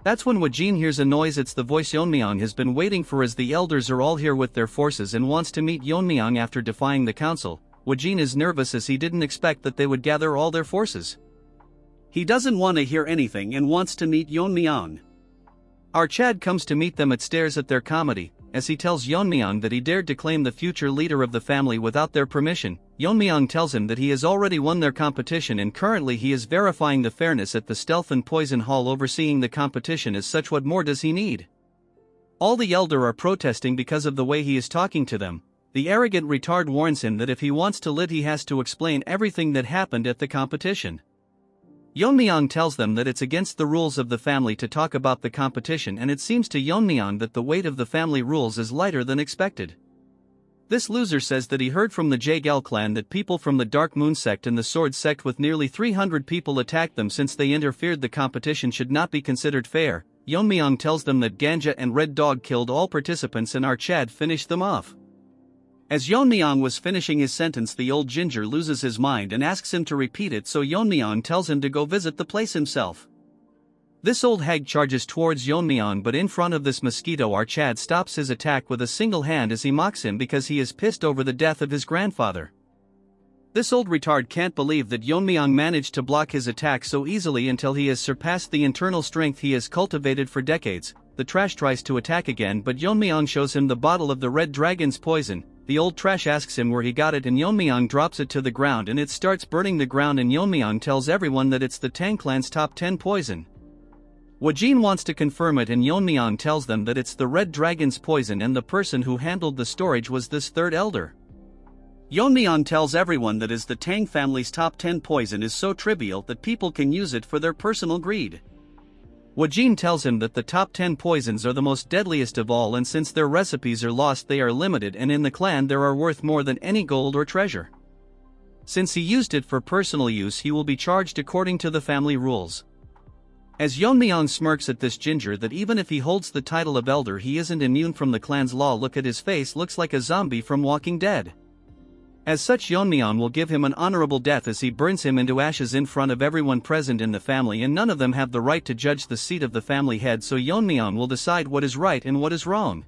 That's when Wajin hears a noise. It's the voice Yeon-myeong has been waiting for, as the elders are all here with their forces and wants to meet Yeon-myeong after defying the council. Wajin is nervous as he didn't expect that they would gather all their forces. He doesn't want to hear anything and wants to meet Yeon-myeong. Our Chad comes to meet them at stairs at their comedy, as he tells Yeon-myeong that he dared to claim the future leader of the family without their permission. Yeon-myeong tells him that he has already won their competition and currently he is verifying the fairness at the stealth and poison hall, overseeing the competition. As such, what more does he need? All the elder are protesting because of the way he is talking to them. The arrogant retard warns him that if he wants to lead he has to explain everything that happened at the competition. Yeon-myeong tells them that it's against the rules of the family to talk about the competition, and it seems to Yeon-myeong that the weight of the family rules is lighter than expected. This loser says that he heard from the Jaegel clan that people from the Dark Moon sect and the Sword sect with nearly 300 people attacked them since they interfered. The competition should not be considered fair. Yeon-myeong tells them that Ganja and Red Dog killed all participants and our Chad finished them off. As Yeon-myeong was finishing his sentence, the old ginger loses his mind and asks him to repeat it, so Yeon-myeong tells him to go visit the place himself. This old hag charges towards Yeon-myeong, but in front of this mosquito our Chad stops his attack with a single hand as he mocks him because he is pissed over the death of his grandfather. This old retard can't believe that Yeon-myeong managed to block his attack so easily until he has surpassed the internal strength he has cultivated for decades. The trash tries to attack again, but Yeon-myeong shows him the bottle of the red dragon's poison. The old trash asks him where he got it and Yeon-myeong drops it to the ground and it starts burning the ground, and Yeon-myeong tells everyone that it's the Tang clan's top 10 poison. Wajin wants to confirm it and Yeon-myeong tells them that it's the red dragon's poison and the person who handled the storage was this third elder. Yeon-myeong tells everyone that as the Tang family's top 10 poison is so trivial that people can use it for their personal greed. Wajin tells him that the top 10 poisons are the most deadliest of all, and since their recipes are lost they are limited, and in the clan there are worth more than any gold or treasure. Since he used it for personal use he will be charged according to the family rules. As Yeon-myeong smirks at this ginger that even if he holds the title of elder he isn't immune from the clan's law. Look at his face, looks like a zombie from Walking Dead. As such, Yeon-myeong will give him an honorable death as he burns him into ashes in front of everyone present in the family, and none of them have the right to judge the seat of the family head, so Yeon-myeong will decide what is right and what is wrong.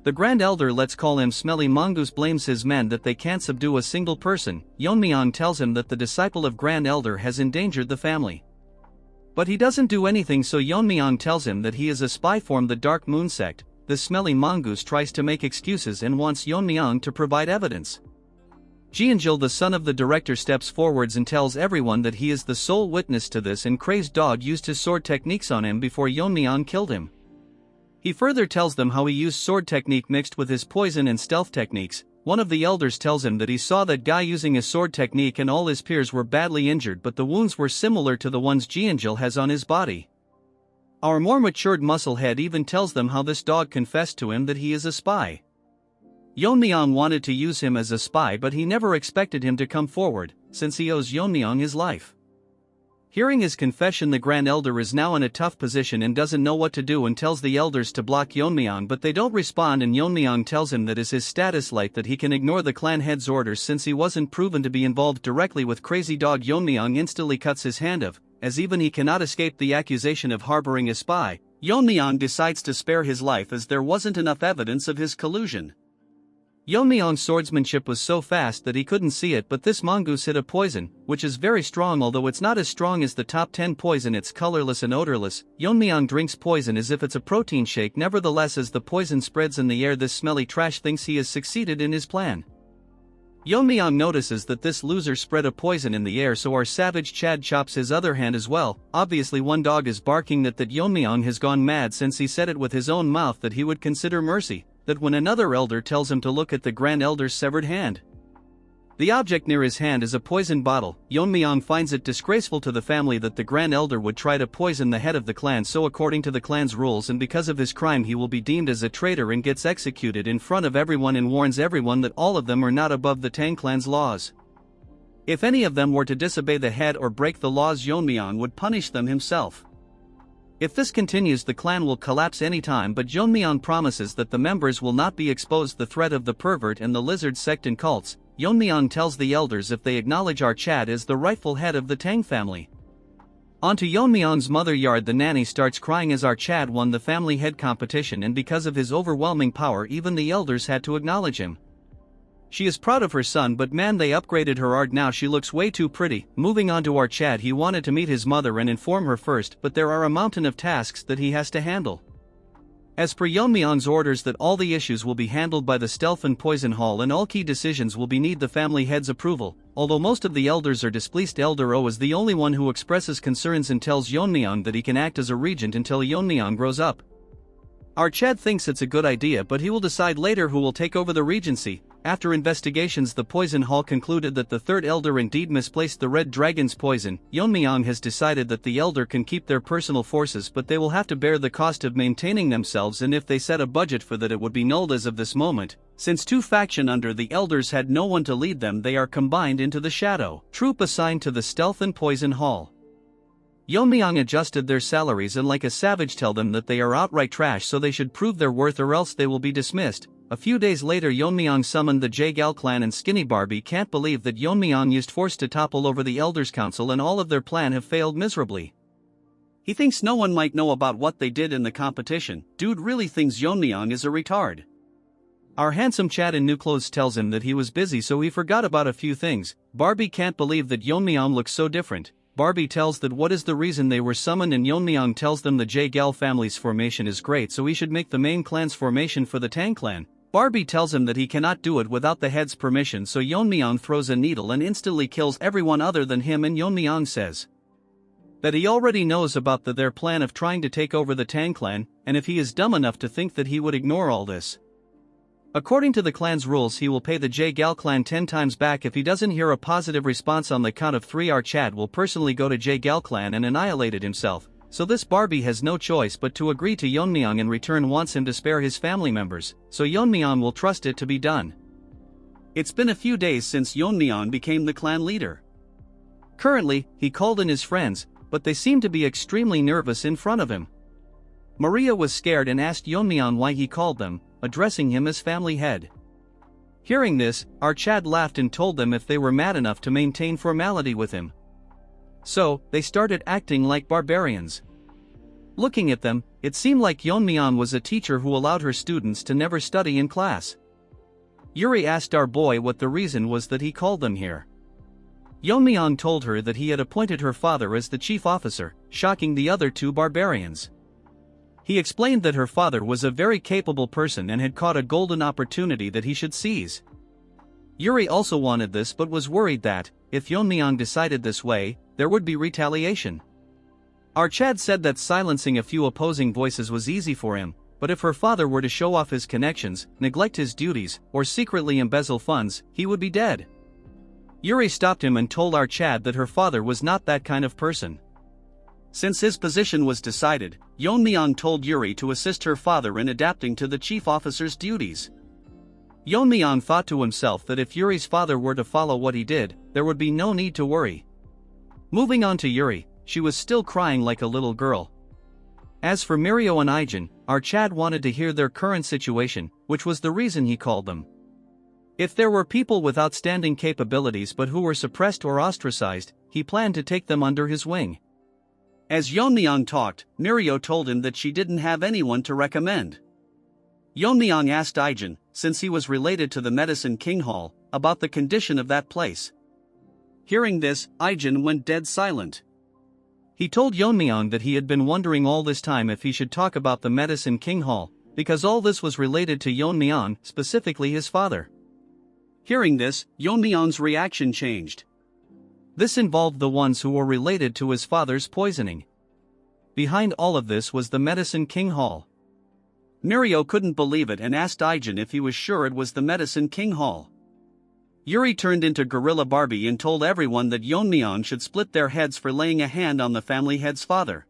The Grand Elder, let's call him Smelly Mongoose, blames his men that they can't subdue a single person. Yeon-myeong tells him that the disciple of Grand Elder has endangered the family. But he doesn't do anything, so Yeon-myeong tells him that he is a spy from the Dark Moon sect. The Smelly Mongoose tries to make excuses and wants Yeon-myeong to provide evidence. Jianjil, the son of the director, steps forwards and tells everyone that he is the sole witness to this, and crazed dog used his sword techniques on him before Yeon-myeong killed him. He further tells them how he used sword technique mixed with his poison and stealth techniques. One of the elders tells him that he saw that guy using his sword technique and all his peers were badly injured, but the wounds were similar to the ones Jianjil has on his body. Our more matured musclehead even tells them how this dog confessed to him that he is a spy. Yeon-myeong wanted to use him as a spy, but he never expected him to come forward, since he owes Yeon-myeong his life. Hearing his confession, the Grand Elder is now in a tough position and doesn't know what to do, and tells the elders to block Yeon-myeong, but they don't respond, and Yeon-myeong tells him that is his status light, that he can ignore the clan head's orders since he wasn't proven to be involved directly with crazy dog. Yeon-myeong instantly cuts his hand off, as even he cannot escape the accusation of harboring a spy. Yeon-myeong decides to spare his life as there wasn't enough evidence of his collusion. Yeon-myeong's swordsmanship was so fast that he couldn't see it, but this mongoose hit a poison, which is very strong, although it's not as strong as the top 10 poison. It's colorless and odorless. Yeon-myeong drinks poison as if it's a protein shake. Nevertheless, as the poison spreads in the air, this smelly trash thinks he has succeeded in his plan. Yeon-myeong notices that this loser spread a poison in the air, so our savage Chad chops his other hand as well. Obviously one dog is barking that Yeon-myeong has gone mad, since he said it with his own mouth that he would consider mercy. That when another elder tells him to look at the Grand Elder's severed hand. The object near his hand is a poison bottle. Yeon-myeong finds it disgraceful to the family that the Grand Elder would try to poison the head of the clan, so according to the clan's rules and because of his crime he will be deemed as a traitor and gets executed in front of everyone, and warns everyone that all of them are not above the Tang clan's laws. If any of them were to disobey the head or break the laws, Yeon-myeong would punish them himself. If this continues, the clan will collapse anytime, but Yeon-myeong promises that the members will not be exposed to the threat of the pervert and the lizard sect and cults. Yeon-myeong tells the elders if they acknowledge our Chad as the rightful head of the Tang family. Onto Yeon-myeong's mother yard, the nanny starts crying as our Chad won the family head competition, and because of his overwhelming power even the elders had to acknowledge him. She is proud of her son, but man, they upgraded her art, now she looks way too pretty. Moving on to our Chad, he wanted to meet his mother and inform her first, but there are a mountain of tasks that he has to handle. As per Yeon-myeong's orders that all the issues will be handled by the Stealth and Poison Hall, and all key decisions will need the family head's approval. Although most of the elders are displeased, Elder O is the only one who expresses concerns and tells Yeon-myeong that he can act as a regent until Yeon-myeong grows up. Our Chad thinks it's a good idea, but he will decide later who will take over the regency. After investigations, the Poison Hall concluded that the third elder indeed misplaced the Red Dragon's poison. Yeon-myeong has decided that the elder can keep their personal forces, but they will have to bear the cost of maintaining themselves, and if they set a budget for that it would be nulled as of this moment. Since two factions under the elders had no one to lead them, they are combined into the Shadow Troop assigned to the Stealth and Poison Hall. Yeon-myeong adjusted their salaries and like a savage tell them that they are outright trash, so they should prove their worth or else they will be dismissed. A few days later, Yeon-myeong summoned the Jaegal clan, and Skinny Barbie can't believe that Yeon-myeong used force to topple over the Elders' Council and all of their plan have failed miserably. He thinks no one might know about what they did in the competition. Dude really thinks Yeon-myeong is a retard. Our handsome Chad in new clothes tells him that he was busy so he forgot about a few things. Barbie can't believe that Yeon-myeong looks so different. Barbie tells that what is the reason they were summoned, and Yeon-myeong tells them the Jaegal family's formation is great, so he should make the main clan's formation for the Tang clan. Barbie tells him that he cannot do it without the head's permission, so Yeon-myeong throws a needle and instantly kills everyone other than him, and Yeon-myeong says that he already knows about their plan of trying to take over the Tang clan, and if he is dumb enough to think that he would ignore all this. According to the clan's rules, he will pay the Jaegal clan 10 times back if he doesn't hear a positive response on the count of 3. Our Chad will personally go to Jaegal clan and annihilate it himself, so this Barbie has no choice but to agree to Yeon-myeong. In return wants him to spare his family members, so Yeon-myeong will trust it to be done. It's been a few days since Yeon-myeong became the clan leader. Currently, he called in his friends, but they seem to be extremely nervous in front of him. Maria was scared and asked Yeon-myeong why he called them, addressing him as family head. Hearing this, our Chad laughed and told them if they were mad enough to maintain formality with him. So, they started acting like barbarians. Looking at them, it seemed like Yeon-myeong was a teacher who allowed her students to never study in class. Yuri asked our boy what the reason was that he called them here. Yeon-myeong told her that he had appointed her father as the chief officer, shocking the other two barbarians. He explained that her father was a very capable person and had caught a golden opportunity that he should seize. Yuri also wanted this but was worried that, if Yeon-myeong decided this way, there would be retaliation. Archad said that silencing a few opposing voices was easy for him, but if her father were to show off his connections, neglect his duties, or secretly embezzle funds, he would be dead. Yuri stopped him and told Archad that her father was not that kind of person. Since his position was decided, Yeon-myeong told Yuri to assist her father in adapting to the chief officer's duties. Yeon-myeong thought to himself that if Yuri's father were to follow what he did, there would be no need to worry. Moving on to Yuri, she was still crying like a little girl. As for Mirio and Ijin, Archad wanted to hear their current situation, which was the reason he called them. If there were people with outstanding capabilities but who were suppressed or ostracized, he planned to take them under his wing. As Yeon-myeong talked, Mirio told him that she didn't have anyone to recommend. Yeon-myeong asked Ijin, since he was related to the Medicine King Hall, about the condition of that place. Hearing this, Ijin went dead silent. He told Yeon-myeong that he had been wondering all this time if he should talk about the Medicine King Hall, because all this was related to Yeon-myeong, specifically his father. Hearing this, Yeon-myeong's reaction changed. This involved the ones who were related to his father's poisoning. Behind all of this was the Medicine King Hall. Mirio couldn't believe it and asked Ijin if he was sure it was the Medicine King Hall. Yuri turned into Gorilla Barbie and told everyone that Yeon-myeong should split their heads for laying a hand on the family head's father.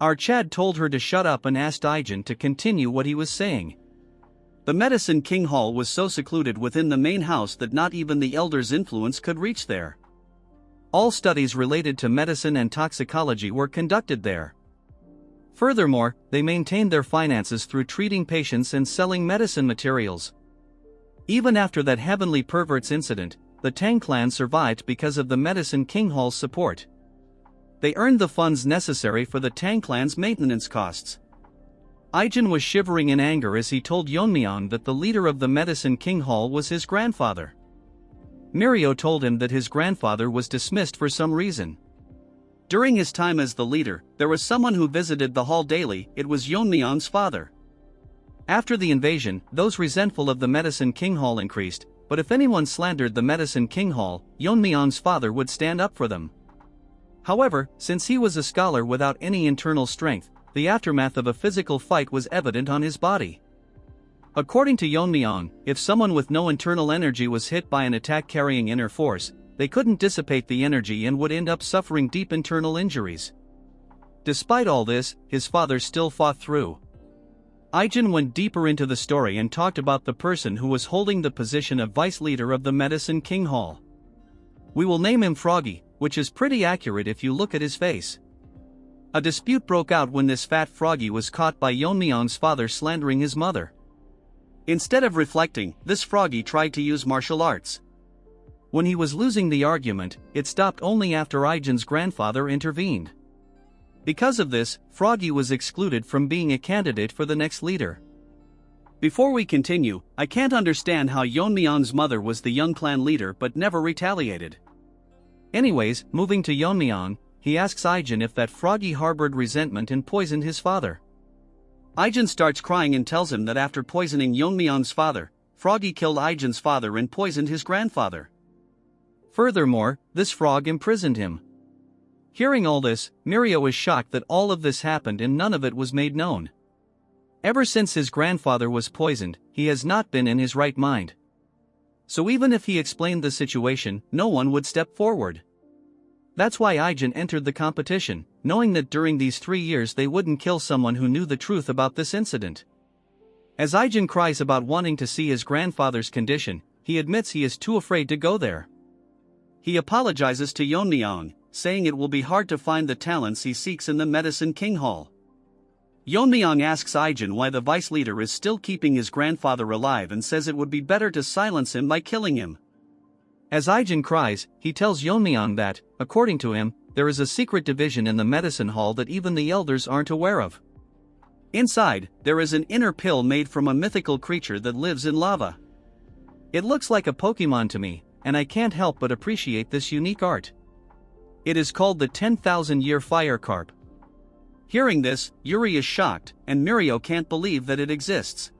Archad told her to shut up and asked Ijin to continue what he was saying. The Medicine King Hall was so secluded within the main house that not even the elders' influence could reach there. All studies related to medicine and toxicology were conducted there. Furthermore, they maintained their finances through treating patients and selling medicine materials. Even after that heavenly perverts incident, the Tang clan survived because of the Medicine King Hall's support. They earned the funds necessary for the Tang clan's maintenance costs. Ijin was shivering in anger as he told Yeon-myeong that the leader of the Medicine King Hall was his grandfather. Mirio told him that his grandfather was dismissed for some reason. During his time as the leader, there was someone who visited the hall daily. It was Yeon-myeong's father. After the invasion, those resentful of the Medicine King Hall increased, but if anyone slandered the Medicine King Hall, Yeon-myeong's father would stand up for them. However, since he was a scholar without any internal strength, the aftermath of a physical fight was evident on his body. According to Yeon-myeong, if someone with no internal energy was hit by an attack carrying inner force, they couldn't dissipate the energy and would end up suffering deep internal injuries. Despite all this, his father still fought through. Ijin went deeper into the story and talked about the person who was holding the position of vice leader of the Medicine King Hall. We will name him Froggy, which is pretty accurate if you look at his face. A dispute broke out when this fat Froggy was caught by Yeon-myeong's father slandering his mother. Instead of reflecting, this Froggy tried to use martial arts. When he was losing the argument, it stopped only after Ijin's grandfather intervened. Because of this, Froggy was excluded from being a candidate for the next leader. Before we continue, I can't understand how Yeon-myeong's mother was the young clan leader but never retaliated. Anyways, moving to Yeon-myeong, he asks Ijin if that Froggy harbored resentment and poisoned his father. Ijin starts crying and tells him that after poisoning Yeon-myeong's father, Froggy killed Ijin's father and poisoned his grandfather. Furthermore, this frog imprisoned him. Hearing all this, Mirio is shocked that all of this happened and none of it was made known. Ever since his grandfather was poisoned, he has not been in his right mind. So even if he explained the situation, no one would step forward. That's why Ijin entered the competition, knowing that during these 3 years they wouldn't kill someone who knew the truth about this incident. As Ijin cries about wanting to see his grandfather's condition, he admits he is too afraid to go there. He apologizes to Yeon-myeong, saying it will be hard to find the talents he seeks in the Medicine King Hall. Yeon-myeong asks Ijin why the vice leader is still keeping his grandfather alive and says it would be better to silence him by killing him. As Ijin cries, he tells Yeon-myeong that, according to him, there is a secret division in the medicine hall that even the elders aren't aware of. Inside, there is an inner pill made from a mythical creature that lives in lava. It looks like a Pokemon to me, and I can't help but appreciate this unique art. It is called the 10,000-year fire carp. Hearing this, Yuri is shocked, and Mirio can't believe that it exists.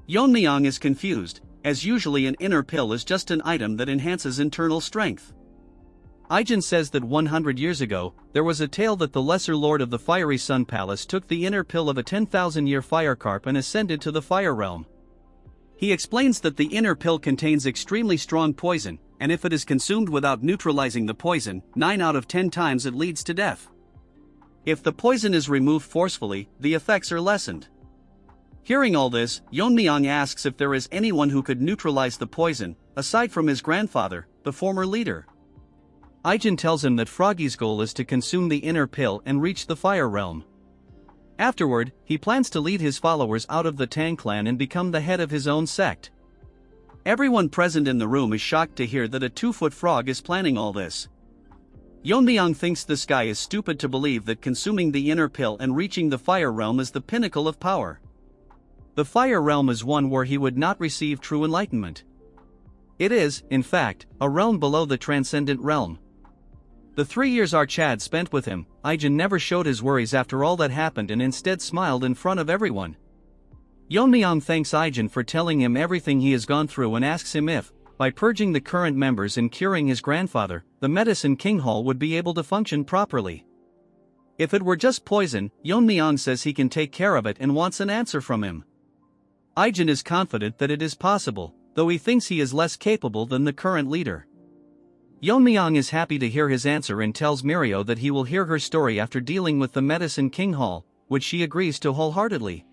Yeon-myeong is confused, as usually an inner pill is just an item that enhances internal strength. Aijin says that 100 years ago, there was a tale that the lesser lord of the fiery sun palace took the inner pill of a 10,000-year fire carp and ascended to the fire realm. He explains that the inner pill contains extremely strong poison, and if it is consumed without neutralizing the poison, 9 out of 10 times it leads to death. If the poison is removed forcefully, the effects are lessened. Hearing all this, Yeon-myeong asks if there is anyone who could neutralize the poison, aside from his grandfather, the former leader. Aijin tells him that Froggy's goal is to consume the inner pill and reach the fire realm. Afterward, he plans to lead his followers out of the Tang clan and become the head of his own sect. Everyone present in the room is shocked to hear that a 2-foot frog is planning all this. Yeon-myeong thinks this guy is stupid to believe that consuming the inner pill and reaching the fire realm is the pinnacle of power. The fire realm is one where he would not receive true enlightenment. It is, in fact, a realm below the transcendent realm. The 3 years Archad spent with him, Aijin never showed his worries after all that happened and instead smiled in front of everyone. Yeon-myeong thanks Aijin for telling him everything he has gone through and asks him if, by purging the current members and curing his grandfather, the Medicine King Hall would be able to function properly. If it were just poison, Yeon-myeong says he can take care of it and wants an answer from him. Aijin is confident that it is possible, though he thinks he is less capable than the current leader. Yeon-myeong is happy to hear his answer and tells Mirio that he will hear her story after dealing with the Medicine King Hall, which she agrees to wholeheartedly.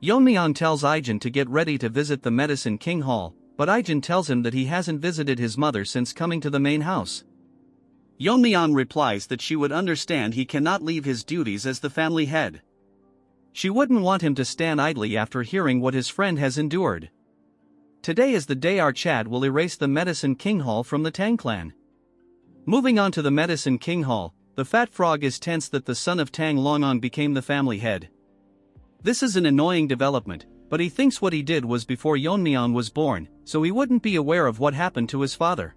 Yeon-myeong tells Aijin to get ready to visit the Medicine King Hall, but Aijin tells him that he hasn't visited his mother since coming to the main house. Yeon-myeong replies that she would understand he cannot leave his duties as the family head. She wouldn't want him to stand idly after hearing what his friend has endured. Today is the day Archad will erase the Medicine King Hall from the Tang clan. Moving on to the Medicine King Hall, the fat frog is tense that the son of Tang Yeon-myeong became the family head. This is an annoying development, but he thinks what he did was before Yeon-myeong was born, so he wouldn't be aware of what happened to his father.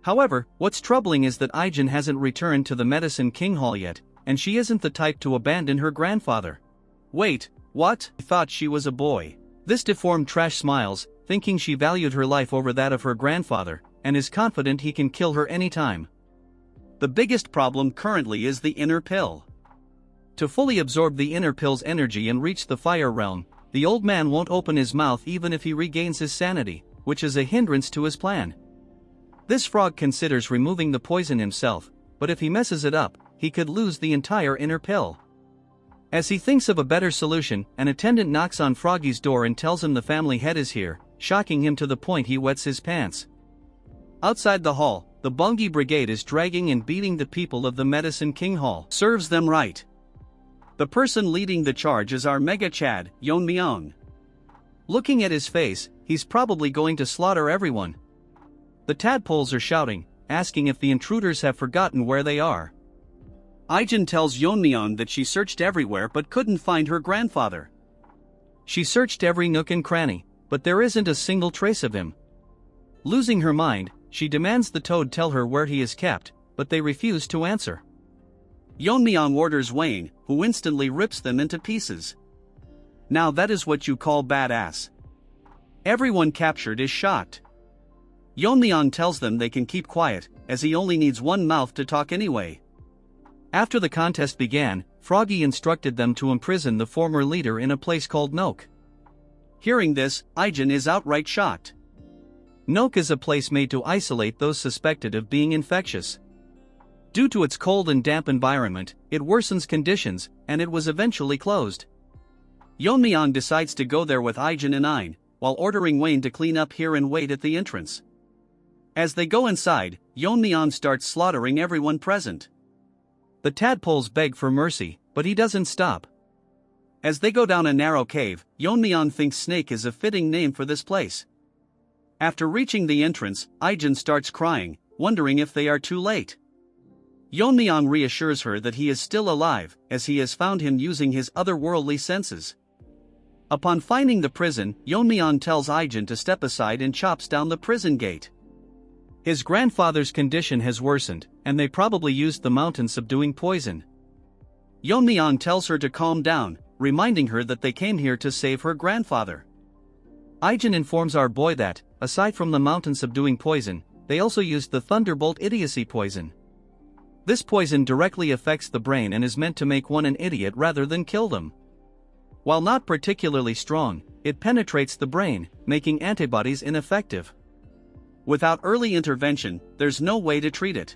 However, what's troubling is that Aijin hasn't returned to the Medicine King Hall yet, and she isn't the type to abandon her grandfather. Wait, what? I thought she was a boy. This deformed trash smiles, thinking she valued her life over that of her grandfather, and is confident he can kill her anytime. The biggest problem currently is the inner pill. To fully absorb the inner pill's energy and reach the fire realm, the old man won't open his mouth even if he regains his sanity, which is a hindrance to his plan. This frog considers removing the poison himself, but if he messes it up, he could lose the entire inner pill. As he thinks of a better solution, an attendant knocks on Froggy's door and tells him the family head is here, shocking him to the point he wets his pants. Outside the hall, the Bungi Brigade is dragging and beating the people of the Medicine King Hall. Serves them right. The person leading the charge is our mega Chad, Yeon-myeong. Looking at his face, he's probably going to slaughter everyone. The tadpoles are shouting, asking if the intruders have forgotten where they are. Aijin tells Yeon-myeong that she searched everywhere but couldn't find her grandfather. She searched every nook and cranny, but there isn't a single trace of him. Losing her mind, she demands the toad tell her where he is kept, but they refuse to answer. Yeon-myeong orders Wayne, who instantly rips them into pieces. Now that is what you call badass. Everyone captured is shocked. Yeon-myeong tells them they can keep quiet, as he only needs one mouth to talk anyway. After the contest began, Froggy instructed them to imprison the former leader in a place called Nook. Hearing this, Aijin is outright shocked. Nook is a place made to isolate those suspected of being infectious. Due to its cold and damp environment, it worsens conditions, and it was eventually closed. Yeon-myeong decides to go there with Aijin and Ain, while ordering Wayne to clean up here and wait at the entrance. As they go inside, Yeon-myeong starts slaughtering everyone present. The tadpoles beg for mercy, but he doesn't stop. As they go down a narrow cave, Yeon-myeong thinks Snake is a fitting name for this place. After reaching the entrance, Aijin starts crying, wondering if they are too late. Yeon-myeong reassures her that he is still alive, as he has found him using his otherworldly senses. Upon finding the prison, Yeon-myeong tells Aijin to step aside and chops down the prison gate. His grandfather's condition has worsened, and they probably used the mountain subduing poison. Yeon-myeong tells her to calm down, reminding her that they came here to save her grandfather. Aijin informs our boy that, aside from the mountain subduing poison, they also used the Thunderbolt idiocy poison. This poison directly affects the brain and is meant to make one an idiot rather than kill them. While not particularly strong, it penetrates the brain, making antibodies ineffective. Without early intervention, there's no way to treat it.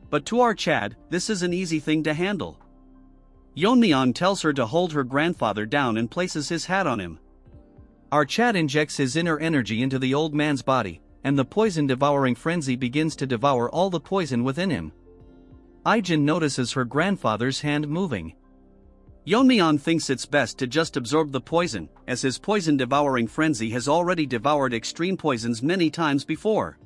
But to our Chad, this is an easy thing to handle. Yeon-myeong tells her to hold her grandfather down and places his hat on him. Our Chad injects his inner energy into the old man's body, and the poison-devouring frenzy begins to devour all the poison within him. Aijin notices her grandfather's hand moving. Yeon-myeong thinks it's best to just absorb the poison, as his poison-devouring frenzy has already devoured extreme poisons many times before.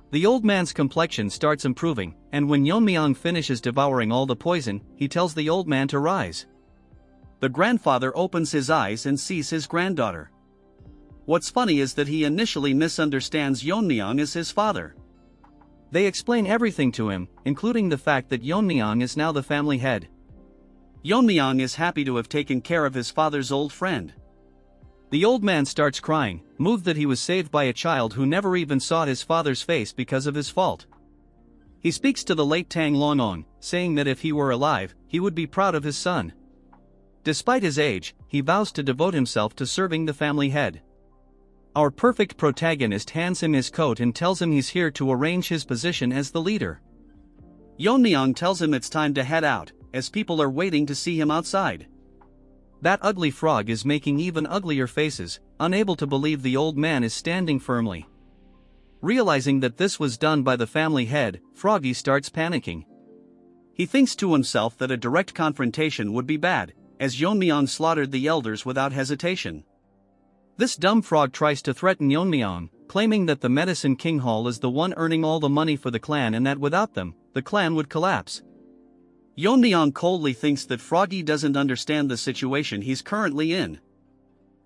The old man's complexion starts improving, and when Yeon-myeong finishes devouring all the poison, he tells the old man to rise. The grandfather opens his eyes and sees his granddaughter. What's funny is that he initially misunderstands Yeon-myeong as his father. They explain everything to him, including the fact that Yeon-myeong is now the family head. Yeon-myeong is happy to have taken care of his father's old friend. The old man starts crying, moved that he was saved by a child who never even saw his father's face because of his fault. He speaks to the late Tang Yeon-myeong, saying that if he were alive, he would be proud of his son. Despite his age, he vows to devote himself to serving the family head. Our perfect protagonist hands him his coat and tells him he's here to arrange his position as the leader. Yeon-myeong tells him it's time to head out, as people are waiting to see him outside. That ugly frog is making even uglier faces, unable to believe the old man is standing firmly. Realizing that this was done by the family head, Froggy starts panicking. He thinks to himself that a direct confrontation would be bad, as Yeon-myeong slaughtered the elders without hesitation. This dumb frog tries to threaten Yeon-myeong, claiming that the Medicine King Hall is the one earning all the money for the clan and that without them, the clan would collapse. Yeon-myeong coldly thinks that Froggy doesn't understand the situation he's currently in.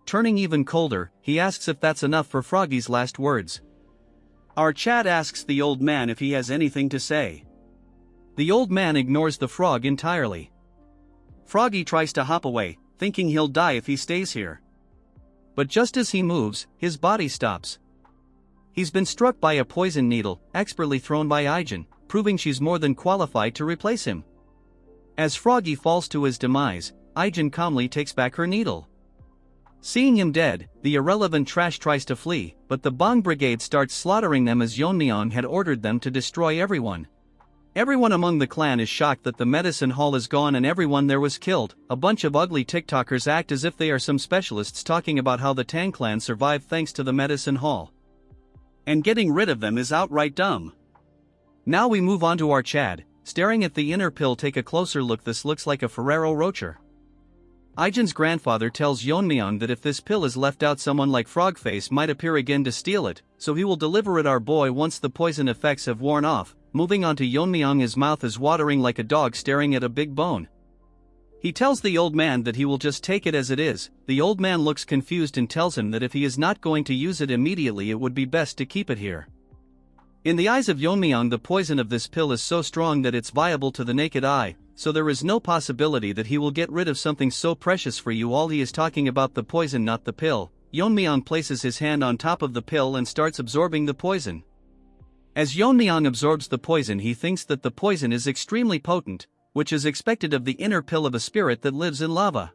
Turning even colder, he asks if that's enough for Froggy's last words. Our Chad asks the old man if he has anything to say. The old man ignores the frog entirely. Froggy tries to hop away, thinking he'll die if he stays here. But just as he moves, his body stops. He's been struck by a poison needle, expertly thrown by Aijin, proving she's more than qualified to replace him. As Froggy falls to his demise, Aijin calmly takes back her needle. Seeing him dead, the irrelevant trash tries to flee, but the Bong Brigade starts slaughtering them as Yeon-myeong had ordered them to destroy everyone. Everyone among the clan is shocked that the medicine hall is gone and everyone there was killed. A bunch of ugly TikTokers act as if they are some specialists talking about how the Tang clan survived thanks to the medicine hall. And getting rid of them is outright dumb. Now we move on to our Chad, staring at the inner pill. Take a closer look. This looks like a Ferrero Rocher. Aijin's grandfather tells Yeon-myeong that if this pill is left out, someone like Frogface might appear again to steal it, so he will deliver it our boy once the poison effects have worn off. Moving on to Yeon-myeong, his mouth is watering like a dog staring at a big bone. He tells the old man that he will just take it as it is. The old man looks confused and tells him that if he is not going to use it immediately, it would be best to keep it here. In the eyes of Yeon-myeong, the poison of this pill is so strong that it's viable to the naked eye, so there is no possibility that he will get rid of something so precious for you all. He is talking about the poison, not the pill. Yeon-myeong places his hand on top of the pill and starts absorbing the poison. As Yeon-myeong absorbs the poison, he thinks that the poison is extremely potent, which is expected of the inner pill of a spirit that lives in lava.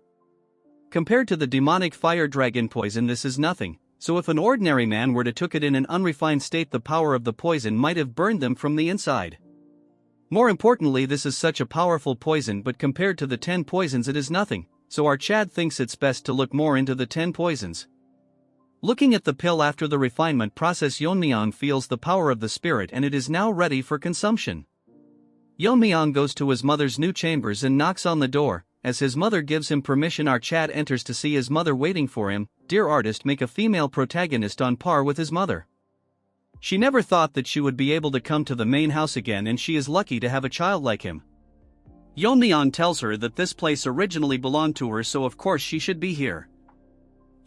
Compared to the demonic fire dragon poison, this is nothing, so if an ordinary man were to took it in an unrefined state, the power of the poison might have burned them from the inside. More importantly, this is such a powerful poison, but compared to the 10 poisons it is nothing, so our Chad thinks it's best to look more into the 10 poisons. Looking at the pill after the refinement process, Yeon-myeong feels the power of the spirit and it is now ready for consumption. Yeon-myeong goes to his mother's new chambers and knocks on the door. As his mother gives him permission, our Chad enters to see his mother waiting for him. Dear artist, make a female protagonist on par with his mother. She never thought that she would be able to come to the main house again, and she is lucky to have a child like him. Yeon-myeong tells her that this place originally belonged to her, so of course she should be here.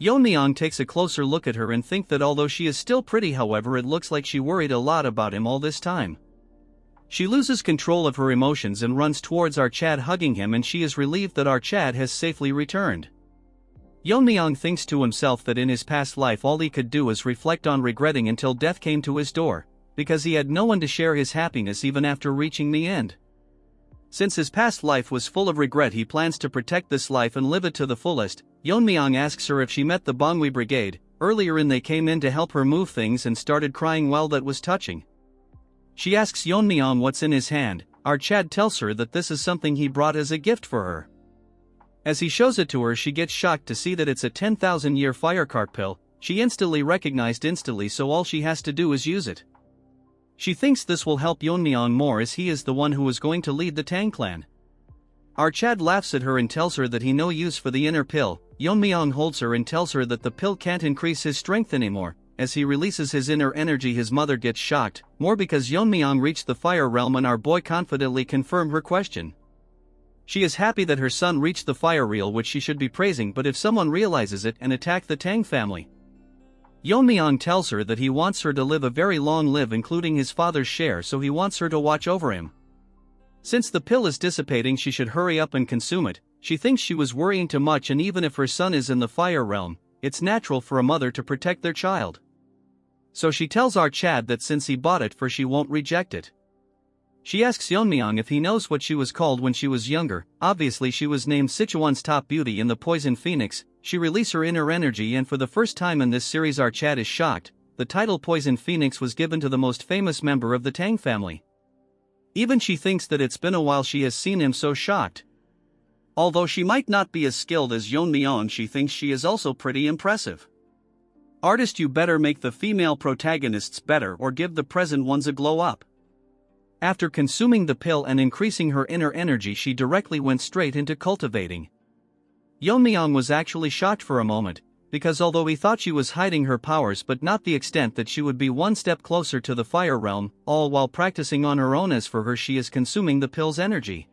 Yeon-myeong takes a closer look at her and thinks that although she is still pretty, however, it looks like she worried a lot about him all this time. She loses control of her emotions and runs towards our Chad, hugging him, and she is relieved that our Chad has safely returned. Yeon-myeong thinks to himself that in his past life all he could do is reflect on regretting until death came to his door, because he had no one to share his happiness even after reaching the end. Since his past life was full of regret, he plans to protect this life and live it to the fullest. Yeon-myeong asks her if she met the Bangwi Brigade. Earlier they came in to help her move things and started crying. Well, that was touching. She asks Yeon-myeong what's in his hand. Our Chad tells her that this is something he brought as a gift for her. As he shows it to her, she gets shocked to see that it's a 10,000-year firecart pill. She instantly recognized so all she has to do is use it. She thinks this will help Yeon-myeong more as he is the one who is going to lead the Tang clan. Our Chad laughs at her and tells her that he no use for the inner pill. Yeon-myeong holds her and tells her that the pill can't increase his strength anymore. As he releases his inner energy, his mother gets shocked, more because Yeon-myeong reached the fire realm and our boy confidently confirmed her question. She is happy that her son reached the fire realm, which she should be praising, but if someone realizes it and attack the Tang family. Yeon-myeong tells her that he wants her to live a very long life, including his father's share, so he wants her to watch over him. Since the pill is dissipating, she should hurry up and consume it. She thinks she was worrying too much, and even if her son is in the fire realm, it's natural for a mother to protect their child. So she tells our Chad that since he bought it for, she won't reject it. She asks Yeon-myeong if he knows what she was called when she was younger. Obviously she was named Sichuan's top beauty in the Poison Phoenix. She released her inner energy, and for the first time in this series our Chad is shocked. The title Poison Phoenix was given to the most famous member of the Tang family. Even she thinks that it's been a while she has seen him, so shocked. Although she might not be as skilled as Yeon-myeong, she thinks she is also pretty impressive. Artist, you better make the female protagonists better or give the present ones a glow up. After consuming the pill and increasing her inner energy, she directly went straight into cultivating. Yeon-myeong was actually shocked for a moment, because although he thought she was hiding her powers, but not the extent that she would be one step closer to the fire realm, all while practicing on her own. As for her, she is consuming the pill's energy.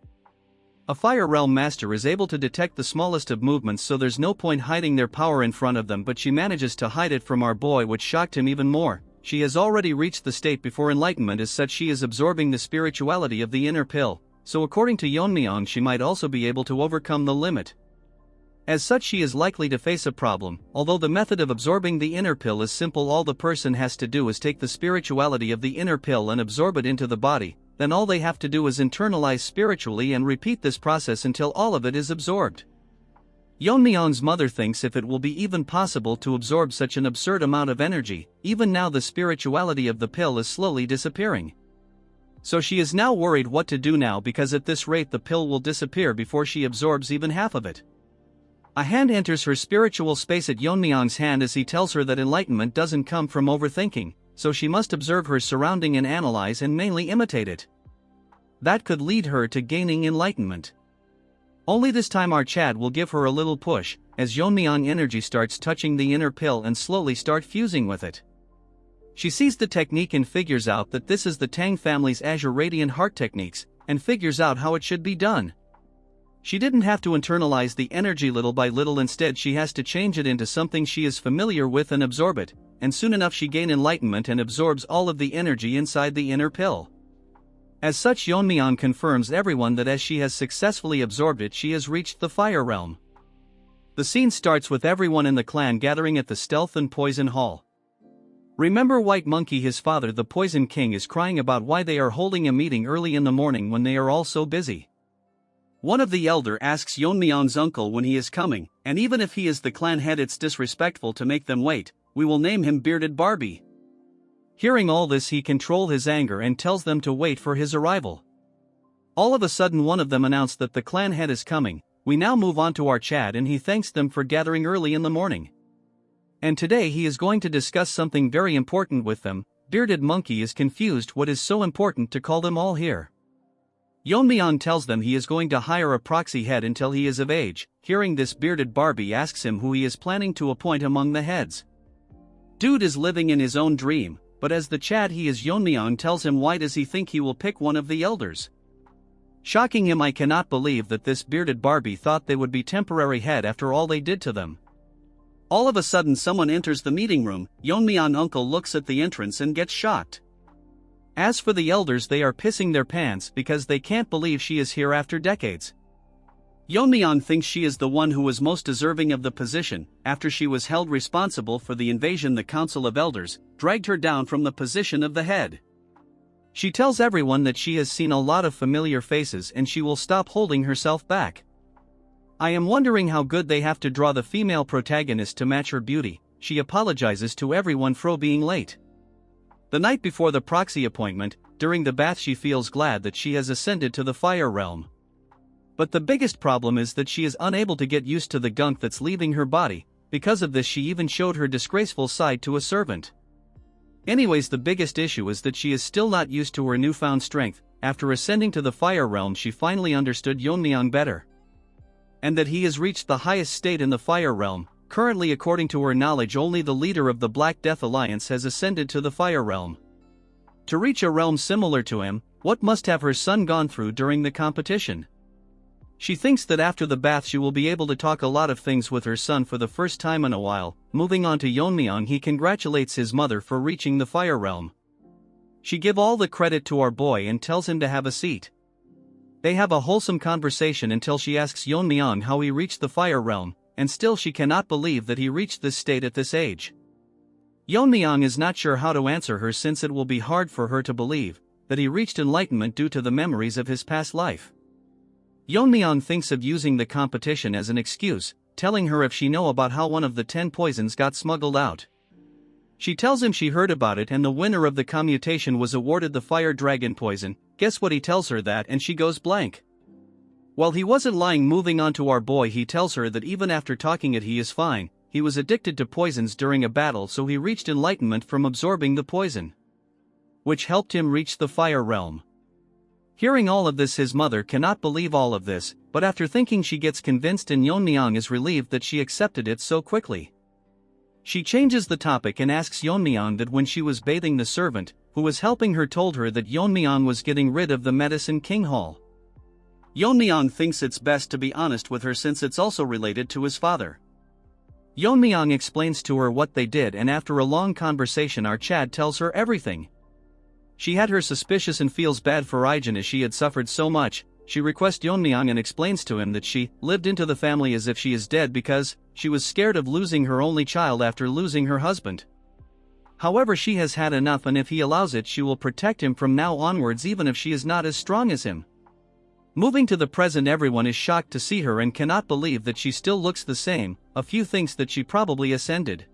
A fire realm master is able to detect the smallest of movements, so there's no point hiding their power in front of them, but she manages to hide it from our boy, which shocked him even more. She has already reached the state before enlightenment, as such she is absorbing the spirituality of the inner pill, so according to Yeon-myeong she might also be able to overcome the limit. As such she is likely to face a problem. Although the method of absorbing the inner pill is simple, all the person has to do is take the spirituality of the inner pill and absorb it into the body, then all they have to do is internalize spiritually and repeat this process until all of it is absorbed. Yeon-myeong's mother thinks if it will be even possible to absorb such an absurd amount of energy. Even now the spirituality of the pill is slowly disappearing. So she is now worried what to do now, because at this rate the pill will disappear before she absorbs even half of it. A hand enters her spiritual space at Yeon-myeong's hand as he tells her that enlightenment doesn't come from overthinking, so she must observe her surrounding and analyze and mainly imitate it. That could lead her to gaining enlightenment. Only this time our Chad will give her a little push, as Yeon-myeong energy starts touching the inner pill and slowly start fusing with it. She sees the technique and figures out that this is the Tang family's Azure Radiant Heart techniques, and figures out how it should be done. She didn't have to internalize the energy little by little, instead she has to change it into something she is familiar with and absorb it, and soon enough she gains enlightenment and absorbs all of the energy inside the inner pill. As such Yeon-myeong confirms everyone that as she has successfully absorbed it, she has reached the fire realm. The scene starts with everyone in the clan gathering at the Stealth and Poison Hall. Remember White Monkey, his father the Poison King, is crying about why they are holding a meeting early in the morning when they are all so busy. One of the elder asks Yeon-myeong's uncle when he is coming, and even if he is the clan head it's disrespectful to make them wait. We will name him Bearded Barbie. Hearing all this he controls his anger and tells them to wait for his arrival. All of a sudden one of them announced that the clan head is coming. We now move on to our Chad and he thanks them for gathering early in the morning. And today he is going to discuss something very important with them. Bearded Monkey is confused what is so important to call them all here. Yeon-myeong tells them he is going to hire a proxy head until he is of age. Hearing this, Bearded Barbie asks him who he is planning to appoint among the heads. Dude is living in his own dream, but as the Chad he is, Yeon-myeong tells him why does he think he will pick one of the elders. Shocking him, I cannot believe that this Bearded Barbie thought they would be temporary head after all they did to them. All of a sudden someone enters the meeting room. Yeon-myeong uncle looks at the entrance and gets shocked. As for the elders, they are pissing their pants because they can't believe she is here after decades. Yeon-myeong thinks she is the one who was most deserving of the position. After she was held responsible for the invasion, the Council of Elders dragged her down from the position of the head. She tells everyone that she has seen a lot of familiar faces and she will stop holding herself back. I am wondering how good they have to draw the female protagonist to match her beauty. She apologizes to everyone for being late. The night before the proxy appointment, during the bath, she feels glad that she has ascended to the fire realm. But the biggest problem is that she is unable to get used to the gunk that's leaving her body. Because of this, she even showed her disgraceful side to a servant. Anyways, the biggest issue is that she is still not used to her newfound strength. After ascending to the fire realm, she finally understood Yeon-myeong better, and that he has reached the highest state in the fire realm. Currently, according to her knowledge, only the leader of the Black Death Alliance has ascended to the fire realm. To reach a realm similar to him, what must have her son gone through during the competition? She thinks that after the bath she will be able to talk a lot of things with her son for the first time in a while. Moving on to Yeon-myeong, he congratulates his mother for reaching the fire realm. She gives all the credit to our boy and tells him to have a seat. They have a wholesome conversation until she asks Yeon-myeong how he reached the fire realm, and still she cannot believe that he reached this state at this age. Yeon-myeong is not sure how to answer her, since it will be hard for her to believe that he reached enlightenment due to the memories of his past life. Yeon-myeong thinks of using the competition as an excuse, telling her if she know about how one of the 10 poisons got smuggled out. She tells him she heard about it and the winner of the commutation was awarded the fire dragon poison. Guess what, he tells her that and she goes blank. While he wasn't lying. Moving on to our boy, he tells her that even after talking it he is fine. He was addicted to poisons during a battle, so he reached enlightenment from absorbing the poison, which helped him reach the fire realm. Hearing all of this, his mother cannot believe all of this, but after thinking she gets convinced, and Yeon-myeong is relieved that she accepted it so quickly. She changes the topic and asks Yeon-myeong that when she was bathing, the servant who was helping her told her that Yeon-myeong was getting rid of the Medicine King Hall. Yeon-myeong thinks it's best to be honest with her since it's also related to his father. Yeon-myeong explains to her what they did, and after a long conversation our Chad tells her everything. She had her suspicious and feels bad for Ijin as she had suffered so much. She requests Yeon-myeong and explains to him that she lived into the family as if she is dead because she was scared of losing her only child after losing her husband. However, she has had enough, and if he allows it she will protect him from now onwards, even if she is not as strong as him. Moving to the present, everyone is shocked to see her and cannot believe that she still looks the same. A few thinks that she probably ascended.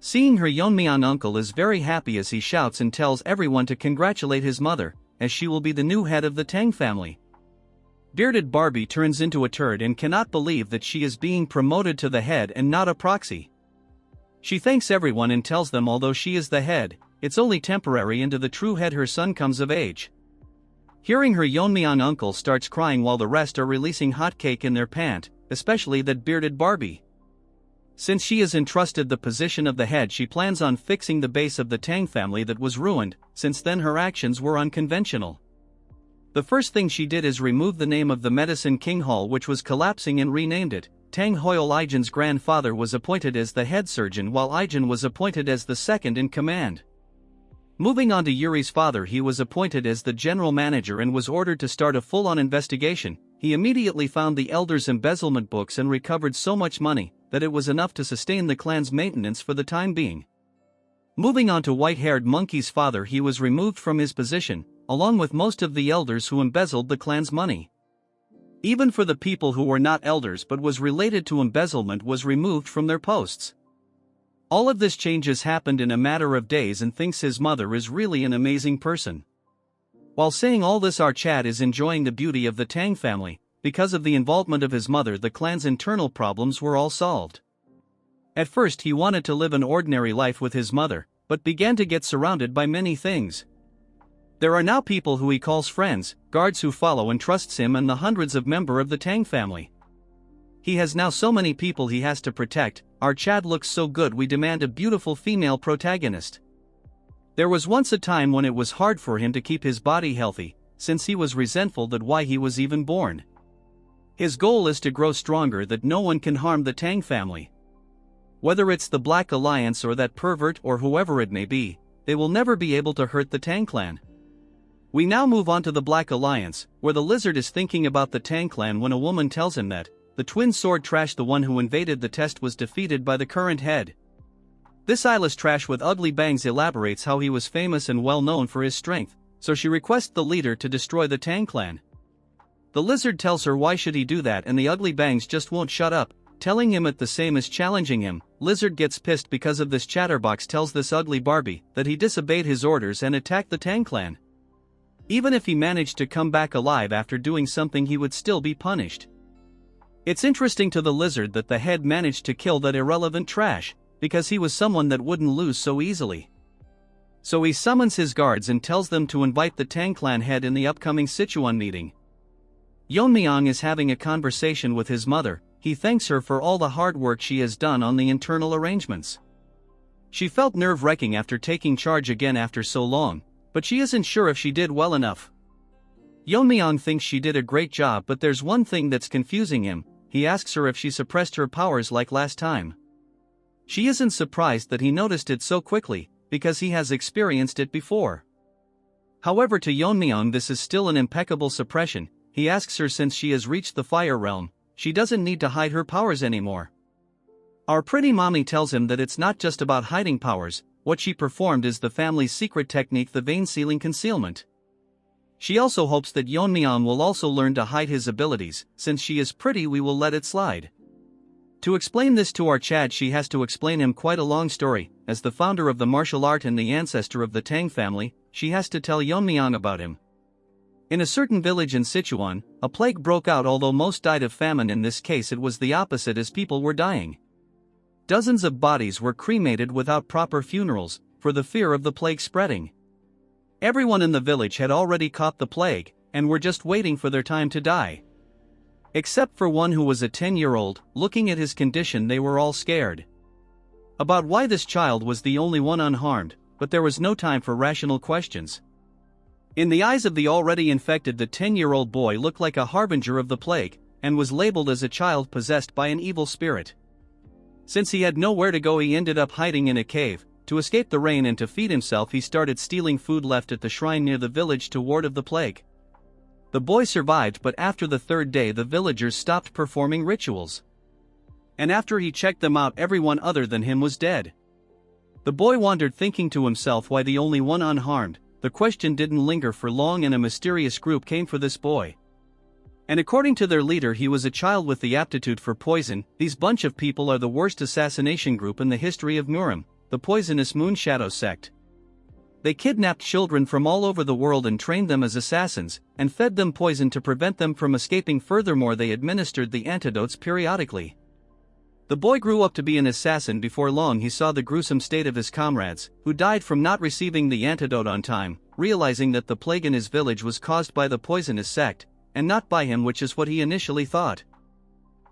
Seeing her, Yeon-myeong uncle is very happy as he shouts and tells everyone to congratulate his mother, as she will be the new head of the Tang family. Bearded Barbie turns into a turd and cannot believe that she is being promoted to the head and not a proxy. She thanks everyone and tells them although she is the head, it's only temporary until the true head, her son, comes of age. Hearing her, Yeon-myeong uncle starts crying while the rest are releasing hot cake in their pant, especially that bearded Barbie. Since she is entrusted the position of the head, she plans on fixing the base of the Tang family that was ruined. Since then her actions were unconventional. The first thing she did is remove the name of the Medicine King Hall, which was collapsing, and renamed it. Tang Hoil, Ijin's grandfather, was appointed as the head surgeon while Ijin was appointed as the second in command. Moving on to Yuri's father, he was appointed as the general manager and was ordered to start a full-on investigation. He immediately found the elders' embezzlement books and recovered so much money that it was enough to sustain the clan's maintenance for the time being. Moving on to white-haired Monkey's father, he was removed from his position, along with most of the elders who embezzled the clan's money. Even for the people who were not elders but was related to embezzlement was removed from their posts. All of this changes happened in a matter of days, and thinks his mother is really an amazing person. While saying all this, our Chad is enjoying the beauty of the Tang family. Because of the involvement of his mother, the clan's internal problems were all solved. At first he wanted to live an ordinary life with his mother, but began to get surrounded by many things. There are now people who he calls friends, guards who follow and trusts him, and the hundreds of members of the Tang family. He has now so many people he has to protect. Our Chad looks so good, we demand a beautiful female protagonist. There was once a time when it was hard for him to keep his body healthy, since he was resentful that why he was even born. His goal is to grow stronger, that no one can harm the Tang family. Whether it's the Black Alliance or that pervert or whoever it may be, they will never be able to hurt the Tang clan. We now move on to the Black Alliance, where the lizard is thinking about the Tang clan when a woman tells him that the twin sword trash, the one who invaded the test, was defeated by the current head. This eyeless trash with ugly bangs elaborates how he was famous and well known for his strength, so she requests the leader to destroy the Tang clan. The lizard tells her why should he do that, and the ugly bangs just won't shut up, telling him it the same as challenging him. Lizard gets pissed because of this. Chatterbox tells this ugly Barbie that he disobeyed his orders and attacked the Tang clan. Even if he managed to come back alive after doing something, he would still be punished. It's interesting to the lizard that the head managed to kill that irrelevant trash, because he was someone that wouldn't lose so easily. So he summons his guards and tells them to invite the Tang clan head in the upcoming Sichuan meeting. Yeon-myeong is having a conversation with his mother. He thanks her for all the hard work she has done on the internal arrangements. She felt nerve-wracking after taking charge again after so long, but she isn't sure if she did well enough. Yeon-myeong thinks she did a great job, but there's one thing that's confusing him. He asks her if she suppressed her powers like last time. She isn't surprised that he noticed it so quickly, because he has experienced it before. However, to Yeon-myeong this is still an impeccable suppression. He asks her since she has reached the fire realm, she doesn't need to hide her powers anymore. Our pretty mommy tells him that it's not just about hiding powers. What she performed is the family's secret technique, the vein sealing concealment. She also hopes that Yeon-myeong will also learn to hide his abilities. Since she is pretty, we will let it slide. To explain this to our Chad, she has to explain him quite a long story. As the founder of the martial art and the ancestor of the Tang family, she has to tell Yeon-myeong about him. In a certain village in Sichuan, a plague broke out. Although most died of famine, in this case it was the opposite, as people were dying. Dozens of bodies were cremated without proper funerals, for the fear of the plague spreading. Everyone in the village had already caught the plague, and were just waiting for their time to die. Except for one who was a 10-year-old. Looking at his condition, they were all scared about why this child was the only one unharmed, but there was no time for rational questions. In the eyes of the already infected, the 10-year-old boy looked like a harbinger of the plague, and was labeled as a child possessed by an evil spirit. Since he had nowhere to go, he ended up hiding in a cave. To escape the rain and to feed himself, he started stealing food left at the shrine near the village to ward off the plague. The boy survived, but after the third day the villagers stopped performing rituals. And after he checked them out, everyone other than him was dead. The boy wandered, thinking to himself why the only one unharmed. The question didn't linger for long, and a mysterious group came for this boy. And according to their leader, he was a child with the aptitude for poison. These bunch of people are the worst assassination group in the history of Murim, the poisonous Moon Shadow sect. They kidnapped children from all over the world and trained them as assassins, and fed them poison to prevent them from escaping. Furthermore, they administered the antidotes periodically. The boy grew up to be an assassin. Before long he saw the gruesome state of his comrades, who died from not receiving the antidote on time. Realizing that the plague in his village was caused by the poisonous sect, and not by him, which is what he initially thought.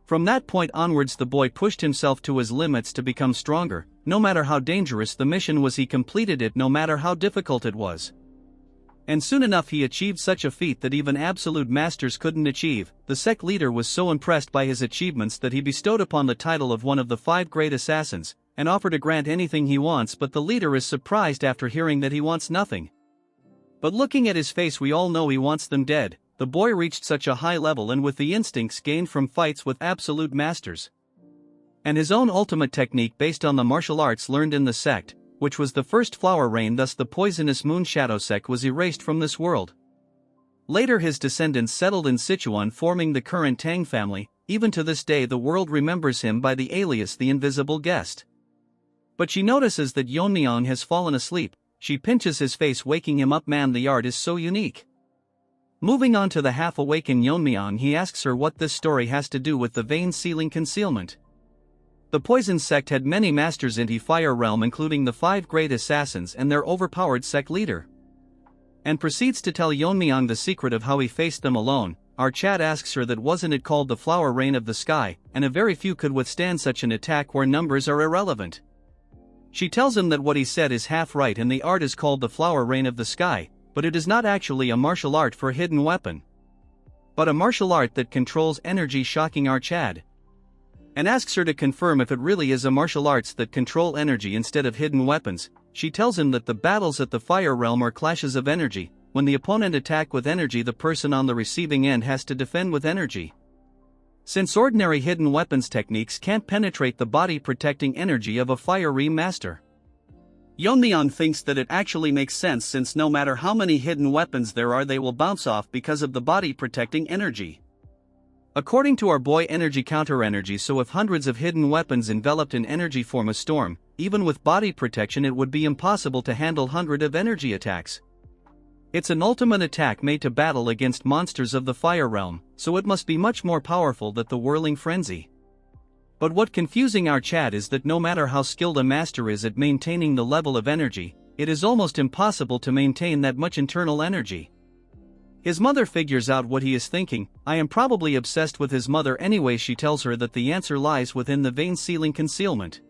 From that point onwards the boy pushed himself to his limits to become stronger. No matter how dangerous the mission was, he completed it no matter how difficult it was. And soon enough he achieved such a feat that even absolute masters couldn't achieve. The sect leader was so impressed by his achievements that he bestowed upon the title of one of the 5 great assassins, and offered to grant anything he wants. But the leader is surprised after hearing that he wants nothing. But looking at his face, we all know he wants them dead. The boy reached such a high level, and with the instincts gained from fights with absolute masters, and his own ultimate technique based on the martial arts learned in the sect, which was the first flower rain, thus the poisonous Moon Shadow sect was erased from this world. Later his descendants settled in Sichuan, forming the current Tang family. Even to this day the world remembers him by the alias the Invisible Guest. But she notices that Yeon-myeong has fallen asleep. She pinches his face, waking him up. Man, the art is so unique. Moving on to the half-awakened Yeon-myeong, he asks her what this story has to do with the vein sealing concealment. The poison sect had many masters in the fire realm, including the 5 great assassins and their overpowered sect leader, and proceeds to tell Yeon-myeong the secret of how he faced them alone. Our Chad asks her that wasn't it called the flower rain of the sky, and a very few could withstand such an attack where numbers are irrelevant. She tells him that what he said is half right, and the art is called the flower rain of the sky, but it is not actually a martial art for a hidden weapon, but a martial art that controls energy, shocking our Chad, and asks her to confirm if it really is a martial arts that control energy instead of hidden weapons. She tells him that the battles at the fire realm are clashes of energy, when the opponent attacks with energy, the person on the receiving end has to defend with energy. Since ordinary hidden weapons techniques can't penetrate the body protecting energy of a fiery master, Yeon-myeong thinks that it actually makes sense, since no matter how many hidden weapons there are, they will bounce off because of the body protecting energy. According to our boy energy counter energy, so if hundreds of hidden weapons enveloped in energy form a storm, even with body protection it would be impossible to handle hundreds of energy attacks. It's an ultimate attack made to battle against monsters of the fire realm, so it must be much more powerful than the whirling frenzy. But what confusing our Chad is that no matter how skilled a master is at maintaining the level of energy, it is almost impossible to maintain that much internal energy. His mother figures out what he is thinking. I am probably obsessed with his mother anyway. She tells her that the answer lies within the vein sealing concealment.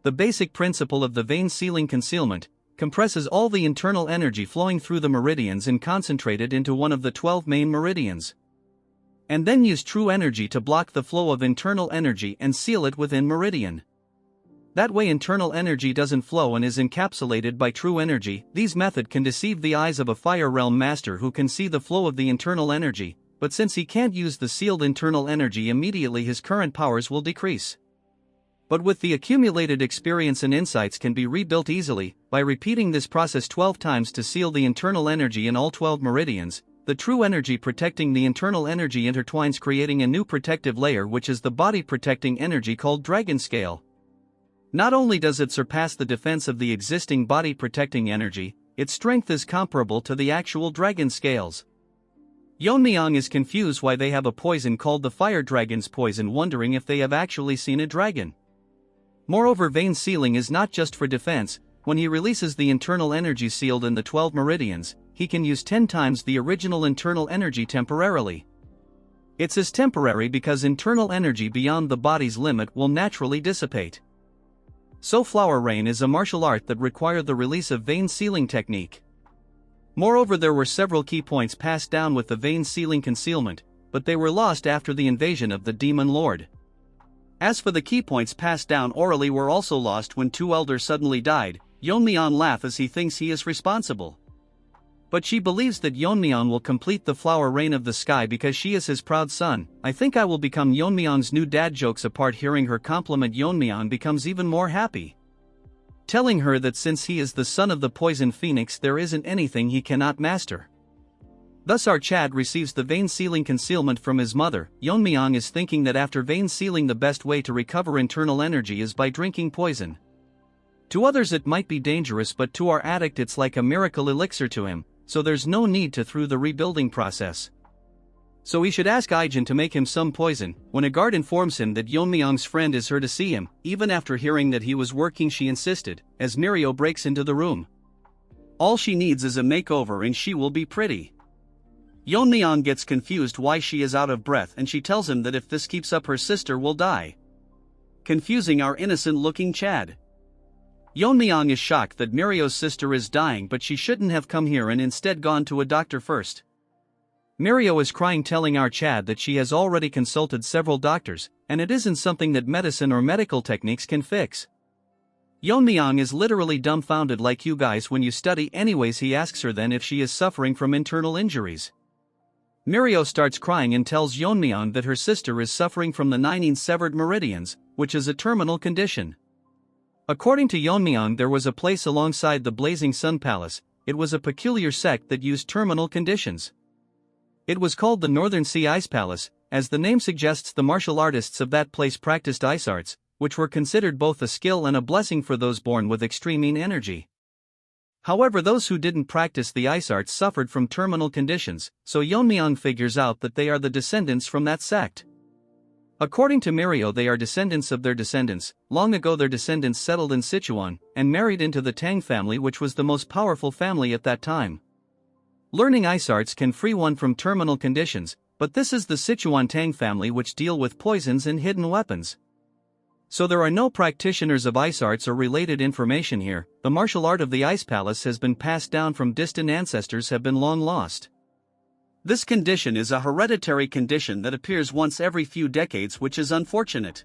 The basic principle of the vein sealing concealment compresses all the internal energy flowing through the meridians and concentrated into one of the 12 main meridians, and then use true energy to block the flow of internal energy and seal it within meridian. That way internal energy doesn't flow and is encapsulated by true energy. These method can deceive the eyes of a fire realm master who can see the flow of the internal energy, but since he can't use the sealed internal energy immediately, his current powers will decrease. But with the accumulated experience and insights can be rebuilt easily. By repeating this process 12 times to seal the internal energy in all 12 meridians, the true energy protecting the internal energy intertwines, creating a new protective layer, which is the body protecting energy called Dragon Scale. Not only does it surpass the defense of the existing body protecting energy, its strength is comparable to the actual dragon scales. Yeon-myeong is confused why they have a poison called the fire dragon's poison, wondering if they have actually seen a dragon. Moreover, vein sealing is not just for defense. When he releases the internal energy sealed in the 12 meridians, he can use 10 times the original internal energy temporarily. It's as temporary because internal energy beyond the body's limit will naturally dissipate. So flower rain is a martial art that requires the release of vein sealing technique. Moreover, there were several key points passed down with the vein sealing concealment, but they were lost after the invasion of the Demon Lord. As for the key points passed down orally, were also lost when two elders suddenly died. Yeon-myeong laughs as he thinks he is responsible. But she believes that Yeon-myeong will complete the flower rain of the sky because she is his proud son. I think I will become Yeon-myeong's new dad. Jokes apart, hearing her compliment, Yeon-myeong becomes even more happy, telling her that since he is the son of the poison phoenix, there isn't anything he cannot master. Thus our Chad receives the vein sealing concealment from his mother. Yeon-myeong is thinking that after vein sealing, the best way to recover internal energy is by drinking poison. To others it might be dangerous, but to our addict it's like a miracle elixir to him, so there's no need to through the rebuilding process. So he should ask Ijin to make him some poison. When a guard informs him that Yeon-myeong's friend is here to see him, even after hearing that he was working, she insisted, as Mirio breaks into the room. All she needs is a makeover and she will be pretty. Yeon-myeong gets confused why she is out of breath, and she tells him that if this keeps up her sister will die, confusing our innocent-looking Chad. Yeon-myeong is shocked that Mirio's sister is dying, but she shouldn't have come here and instead gone to a doctor first. Mirio is crying, telling our Chad that she has already consulted several doctors, and it isn't something that medicine or medical techniques can fix. Yeon-myeong is literally dumbfounded, like you guys when you study. Anyways, he asks her then if she is suffering from internal injuries. Mirio starts crying and tells Yeon-myeong that her sister is suffering from the 9 severed meridians, which is a terminal condition. According to Yeon-myeong, there was a place alongside the Blazing Sun Palace. It was a peculiar sect that used terminal conditions. It was called the Northern Sea Ice Palace. As the name suggests, the martial artists of that place practiced ice arts, which were considered both a skill and a blessing for those born with extreme energy. However, those who didn't practice the ice arts suffered from terminal conditions, so Yeon-myeong figures out that they are the descendants from that sect. According to Mirio, they are descendants of their descendants. Long ago their descendants settled in Sichuan, and married into the Tang family, which was the most powerful family at that time. Learning ice arts can free one from terminal conditions, but this is the Sichuan Tang family, which deal with poisons and hidden weapons. So there are no practitioners of ice arts or related information here. The martial art of the Ice Palace has been passed down from distant ancestors, have been long lost. This condition is a hereditary condition that appears once every few decades, which is unfortunate.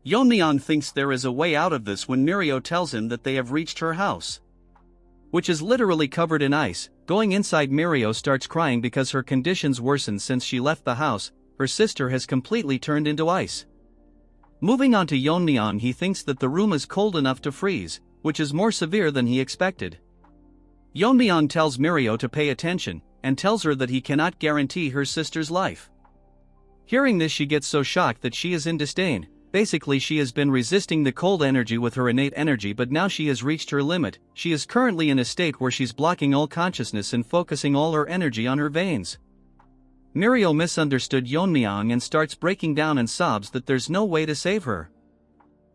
Yeon-myeong thinks there is a way out of this when Mirio tells him that they have reached her house, which is literally covered in ice. Going inside, Mirio starts crying because her conditions worsened since she left the house. Her sister has completely turned into ice. Moving on to Yeon-myeong, he thinks that the room is cold enough to freeze, which is more severe than he expected. Yeon-myeong tells Mirio to pay attention, and tells her that he cannot guarantee her sister's life. Hearing this, she gets so shocked that she is in disdain. Basically, she has been resisting the cold energy with her innate energy, but now she has reached her limit. She is currently in a state where she's blocking all consciousness and focusing all her energy on her veins. Mirio misunderstood Yeon-myeong and starts breaking down and sobs that there's no way to save her.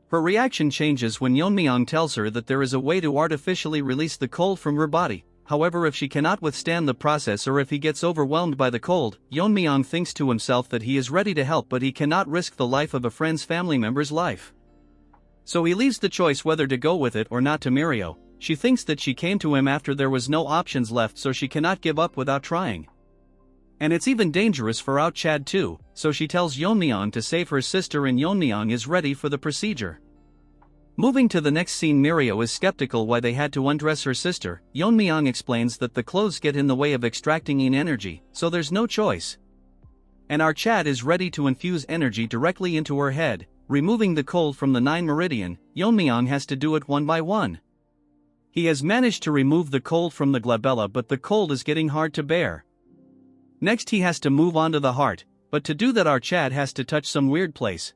Her reaction changes when Yeon-myeong tells her that there is a way to artificially release the cold from her body. However, if she cannot withstand the process or if he gets overwhelmed by the cold, Yeon-myeong thinks to himself that he is ready to help, but he cannot risk the life of a friend's family member's life. So he leaves the choice whether to go with it or not to Mirio. She thinks that she came to him after there was no options left, so she cannot give up without trying. And it's even dangerous for out Chad too, so she tells Yeon-myeong to save her sister, and Yeon-myeong is ready for the procedure. Moving to the next scene, Mirio is skeptical why they had to undress her sister. Yeon-myeong explains that the clothes get in the way of extracting yin energy, so there's no choice. And our Chad is ready to infuse energy directly into her head, removing the cold from the 9 meridian. Yeon-myeong has to do it one by one. He has managed to remove the cold from the glabella, but the cold is getting hard to bear. Next he has to move on to the heart, but to do that our Chad has to touch some weird place.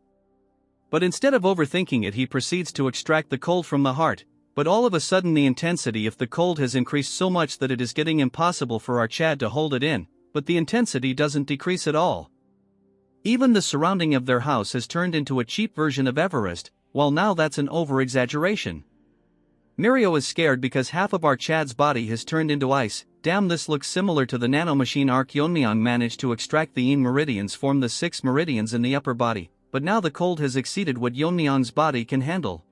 But instead of overthinking it, he proceeds to extract the cold from the heart, but all of a sudden the intensity of the cold has increased so much that it is getting impossible for our Chad to hold it in, but the intensity doesn't decrease at all. Even the surrounding of their house has turned into a cheap version of Everest, while now that's an over-exaggeration. Mirio is scared because half of our Chad's body has turned into ice. Damn, this looks similar to the nanomachine arc. Yeon-myeong managed to extract the yin meridians, form the 6 meridians in the upper body. But now the cold has exceeded what Yeon-myeong's body can handle.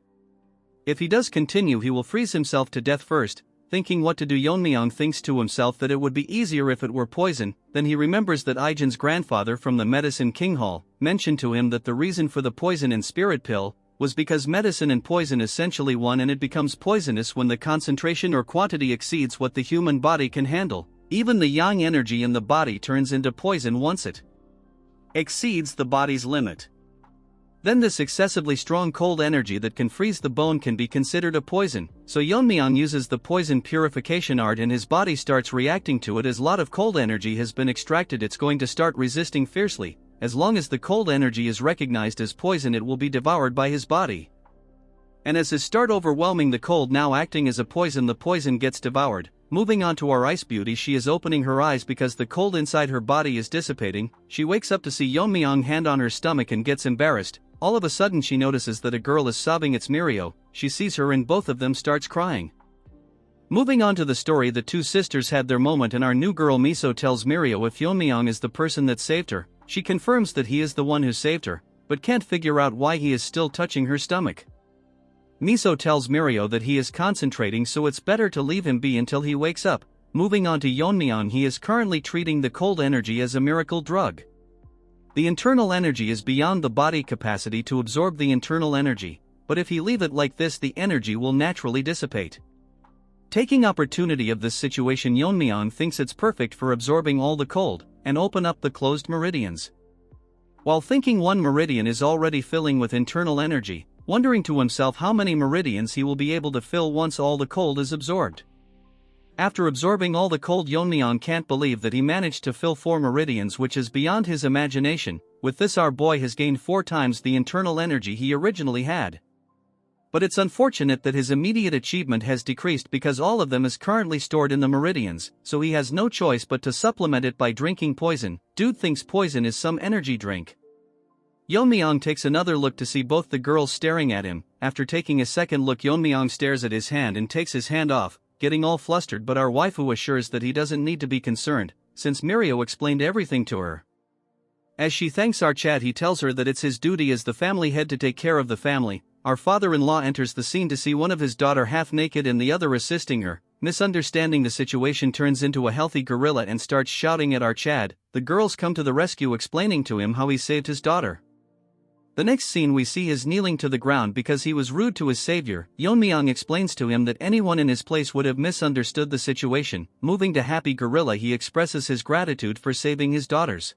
If he does continue, he will freeze himself to death first. Thinking what to do, Yeon-myeong thinks to himself that it would be easier if it were poison. Then he remembers that Ijin's grandfather from the Medicine King Hall mentioned to him that the reason for the poison in spirit pill was because medicine and poison essentially one, and it becomes poisonous when the concentration or quantity exceeds what the human body can handle. Even the yang energy in the body turns into poison once it exceeds the body's limit. Then this excessively strong cold energy that can freeze the bone can be considered a poison, so Yeon-myeong uses the poison purification art and his body starts reacting to it. As a lot of cold energy has been extracted, it's going to start resisting fiercely. As long as the cold energy is recognized as poison, it will be devoured by his body. And as his start overwhelming the cold, now acting as a poison, the poison gets devoured. Moving on to our ice beauty, she is opening her eyes because the cold inside her body is dissipating. She wakes up to see Yeon-myeong hand on her stomach and gets embarrassed. All of a sudden she notices that a girl is sobbing. It's Mirio. She sees her and both of them starts crying. Moving on to the story, the two sisters had their moment and our new girl Miso tells Mirio if Yeon-myeong is the person that saved her. She confirms that he is the one who saved her, but can't figure out why he is still touching her stomach. Miso tells Mirio that he is concentrating, so it's better to leave him be until he wakes up. Moving on to Yeon-myeong, he is currently treating the cold energy as a miracle drug. The internal energy is beyond the body capacity to absorb the internal energy, but if he leave it like this, the energy will naturally dissipate. Taking opportunity of this situation, Yeon-myeong thinks it's perfect for absorbing all the cold, and open up the closed meridians. While thinking one meridian is already filling with internal energy, wondering to himself how many meridians he will be able to fill once all the cold is absorbed. After absorbing all the cold, Yeon-myeong can't believe that he managed to fill 4 meridians, which is beyond his imagination. With this, our boy has gained 4 times the internal energy he originally had. But it's unfortunate that his immediate achievement has decreased because all of them is currently stored in the meridians, so he has no choice but to supplement it by drinking poison. Dude thinks poison is some energy drink. Yeon-myeong takes another look to see both the girls staring at him. After taking a second look, Yeon-myeong stares at his hand and takes his hand off, getting all flustered, but our waifu assures that he doesn't need to be concerned, since Mirio explained everything to her. As she thanks our Chad, he tells her that it's his duty as the family head to take care of the family. Our father-in-law enters the scene to see one of his daughter half naked and the other assisting her. Misunderstanding the situation, turns into a healthy gorilla and starts shouting at our Chad. The girls come to the rescue, explaining to him how he saved his daughter. The next scene we see is kneeling to the ground because he was rude to his savior. Yeon-myeong explains to him that anyone in his place would have misunderstood the situation. Moving to Happy Gorilla, he expresses his gratitude for saving his daughters.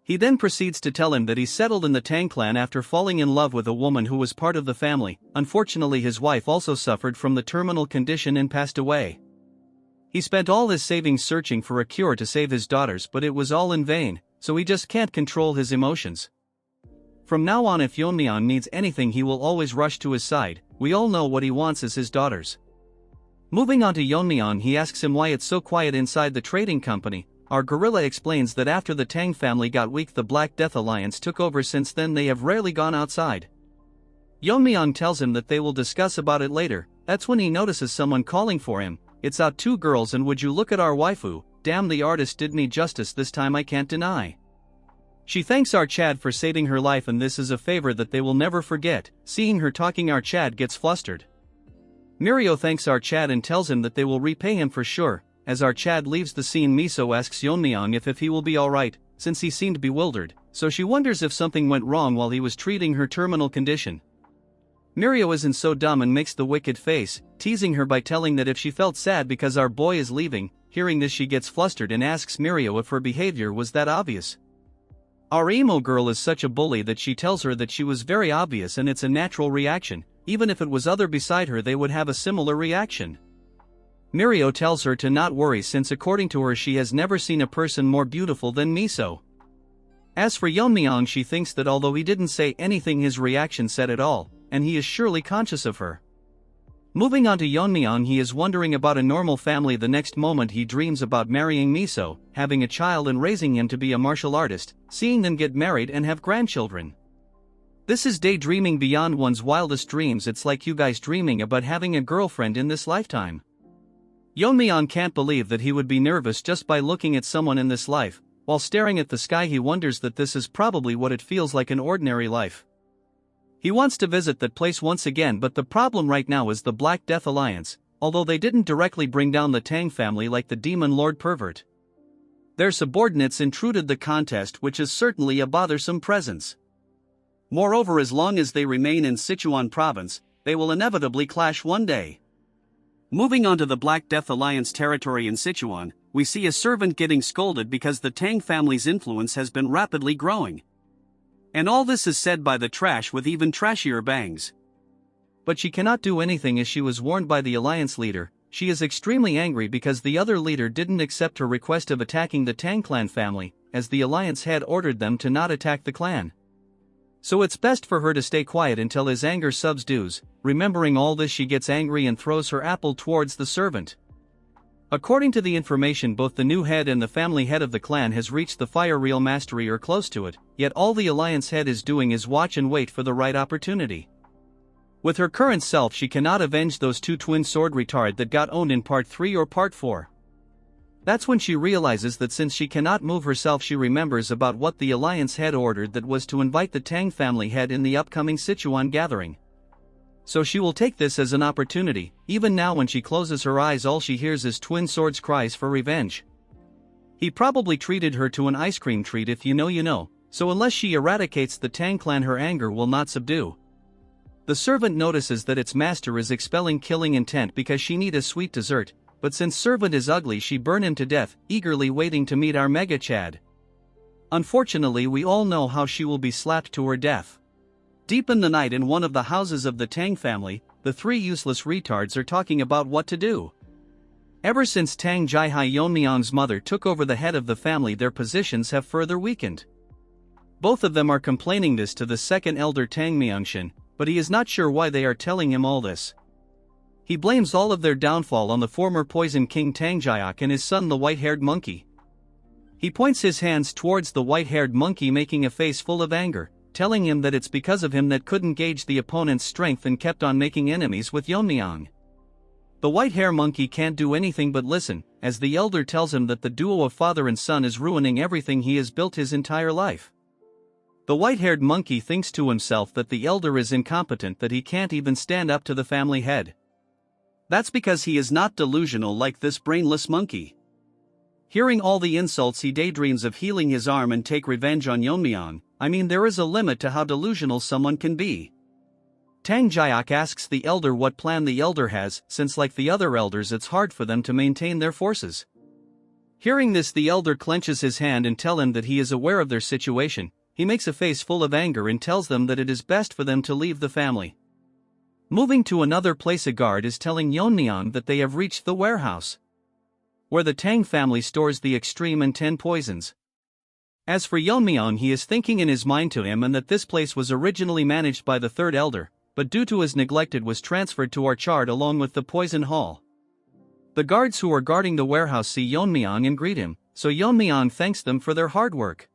He then proceeds to tell him that he settled in the Tang clan after falling in love with a woman who was part of the family. Unfortunately, his wife also suffered from the terminal condition and passed away. He spent all his savings searching for a cure to save his daughters, but it was all in vain, so he just can't control his emotions. From now on, if Yeon-myeong needs anything, he will always rush to his side. We all know what he wants is his daughters. Moving on to Yeon-myeong, he asks him why it's so quiet inside the trading company. Our gorilla explains that after the Tang family got weak, the Black Death Alliance took over. Since then they have rarely gone outside. Yeon-myeong tells him that they will discuss about it later. That's when he notices someone calling for him. It's out, two girls, and would you look at our waifu. Damn, the artist did me justice this time, I can't deny. She thanks our Chad for saving her life, and this is a favor that they will never forget. Seeing her talking, our Chad gets flustered. Mirio thanks our Chad and tells him that they will repay him for sure. As our Chad leaves the scene, Miso asks Yeon-myeong if he will be alright, since he seemed bewildered, so she wonders if something went wrong while he was treating her terminal condition. Mirio isn't so dumb and makes the wicked face, teasing her by telling that if she felt sad because our boy is leaving. Hearing this, she gets flustered and asks Mirio if her behavior was that obvious. Our emo girl is such a bully that she tells her that she was very obvious and it's a natural reaction. Even if it was other beside her, they would have a similar reaction. Mirio tells her to not worry, since according to her she has never seen a person more beautiful than Miso. As for Yeon-myeong, she thinks that although he didn't say anything, his reaction said it all, and he is surely conscious of her. Moving on to Yeon-myeong, he is wondering about a normal family. The next moment he dreams about marrying Miso, having a child and raising him to be a martial artist, seeing them get married and have grandchildren. This is daydreaming beyond one's wildest dreams. It's like you guys dreaming about having a girlfriend in this lifetime. Yeon-myeong can't believe that he would be nervous just by looking at someone in this life. While staring at the sky, he wonders that this is probably what it feels like in ordinary life. He wants to visit that place once again, but the problem right now is the Black Death Alliance, although they didn't directly bring down the Tang family like the Demon Lord pervert. Their subordinates intruded the contest, which is certainly a bothersome presence. Moreover, as long as they remain in Sichuan province, they will inevitably clash one day. Moving on to the Black Death Alliance territory in Sichuan, we see a servant getting scolded because the Tang family's influence has been rapidly growing. And all this is said by the trash with even trashier bangs. But she cannot do anything, as she was warned by the alliance leader. She is extremely angry because the other leader didn't accept her request of attacking the Tang clan family, as the alliance had ordered them to not attack the clan. So it's best for her to stay quiet until his anger subsides. Remembering all this, she gets angry and throws her apple towards the servant. According to the information, both the new head and the family head of the clan has reached the fire real mastery or close to it, yet all the alliance head is doing is watch and wait for the right opportunity. With her current self, she cannot avenge those two twin sword retard that got owned in part 3 or part 4. That's when she realizes that since she cannot move herself, she remembers about what the alliance head ordered, that was to invite the Tang family head in the upcoming Sichuan gathering. So she will take this as an opportunity. Even now, when she closes her eyes, all she hears is Twin Sword's cries for revenge. He probably treated her to an ice cream treat, if you know, so unless she eradicates the Tang clan, her anger will not subdue. The servant notices that its master is expelling killing intent because she need a sweet dessert, but since servant is ugly, she burn him to death, eagerly waiting to meet our Mega Chad. Unfortunately, we all know how she will be slapped to her death. Deep in the night, in one of the houses of the Tang family, the three useless retards are talking about what to do. Ever since Tang Jihai, Yeon-myeong's mother, took over the head of the family, their positions have further weakened. Both of them are complaining this to the second elder Tang Myeongshin, but he is not sure why they are telling him all this. He blames all of their downfall on the former Poison King Tang Jiak and his son, the white-haired monkey. He points his hands towards the white-haired monkey, making a face full of anger, telling him that it's because of him that couldn't gauge the opponent's strength and kept on making enemies with Yeon-myeong. The white-hair monkey can't do anything but listen, as the elder tells him that the duo of father and son is ruining everything he has built his entire life. The white-haired monkey thinks to himself that the elder is incompetent, that he can't even stand up to the family head. That's because he is not delusional like this brainless monkey. Hearing all the insults, he daydreams of healing his arm and take revenge on Yeon-myeong. I mean, there is a limit to how delusional someone can be. Tang Jiak asks the elder what plan the elder has, since like the other elders it's hard for them to maintain their forces. Hearing this, the elder clenches his hand and tells him that he is aware of their situation. He makes a face full of anger and tells them that it is best for them to leave the family. Moving to another place, a guard is telling Yeon-myeong that they have reached the warehouse where the Tang family stores the extreme and 10 poisons. As for Yeon-myeong, he is thinking in his mind to him and that this place was originally managed by the third elder, but due to his neglected was transferred to Orchard along with the poison hall. The guards who are guarding the warehouse see Yeon-myeong and greet him, so Yeon-myeong thanks them for their hard work.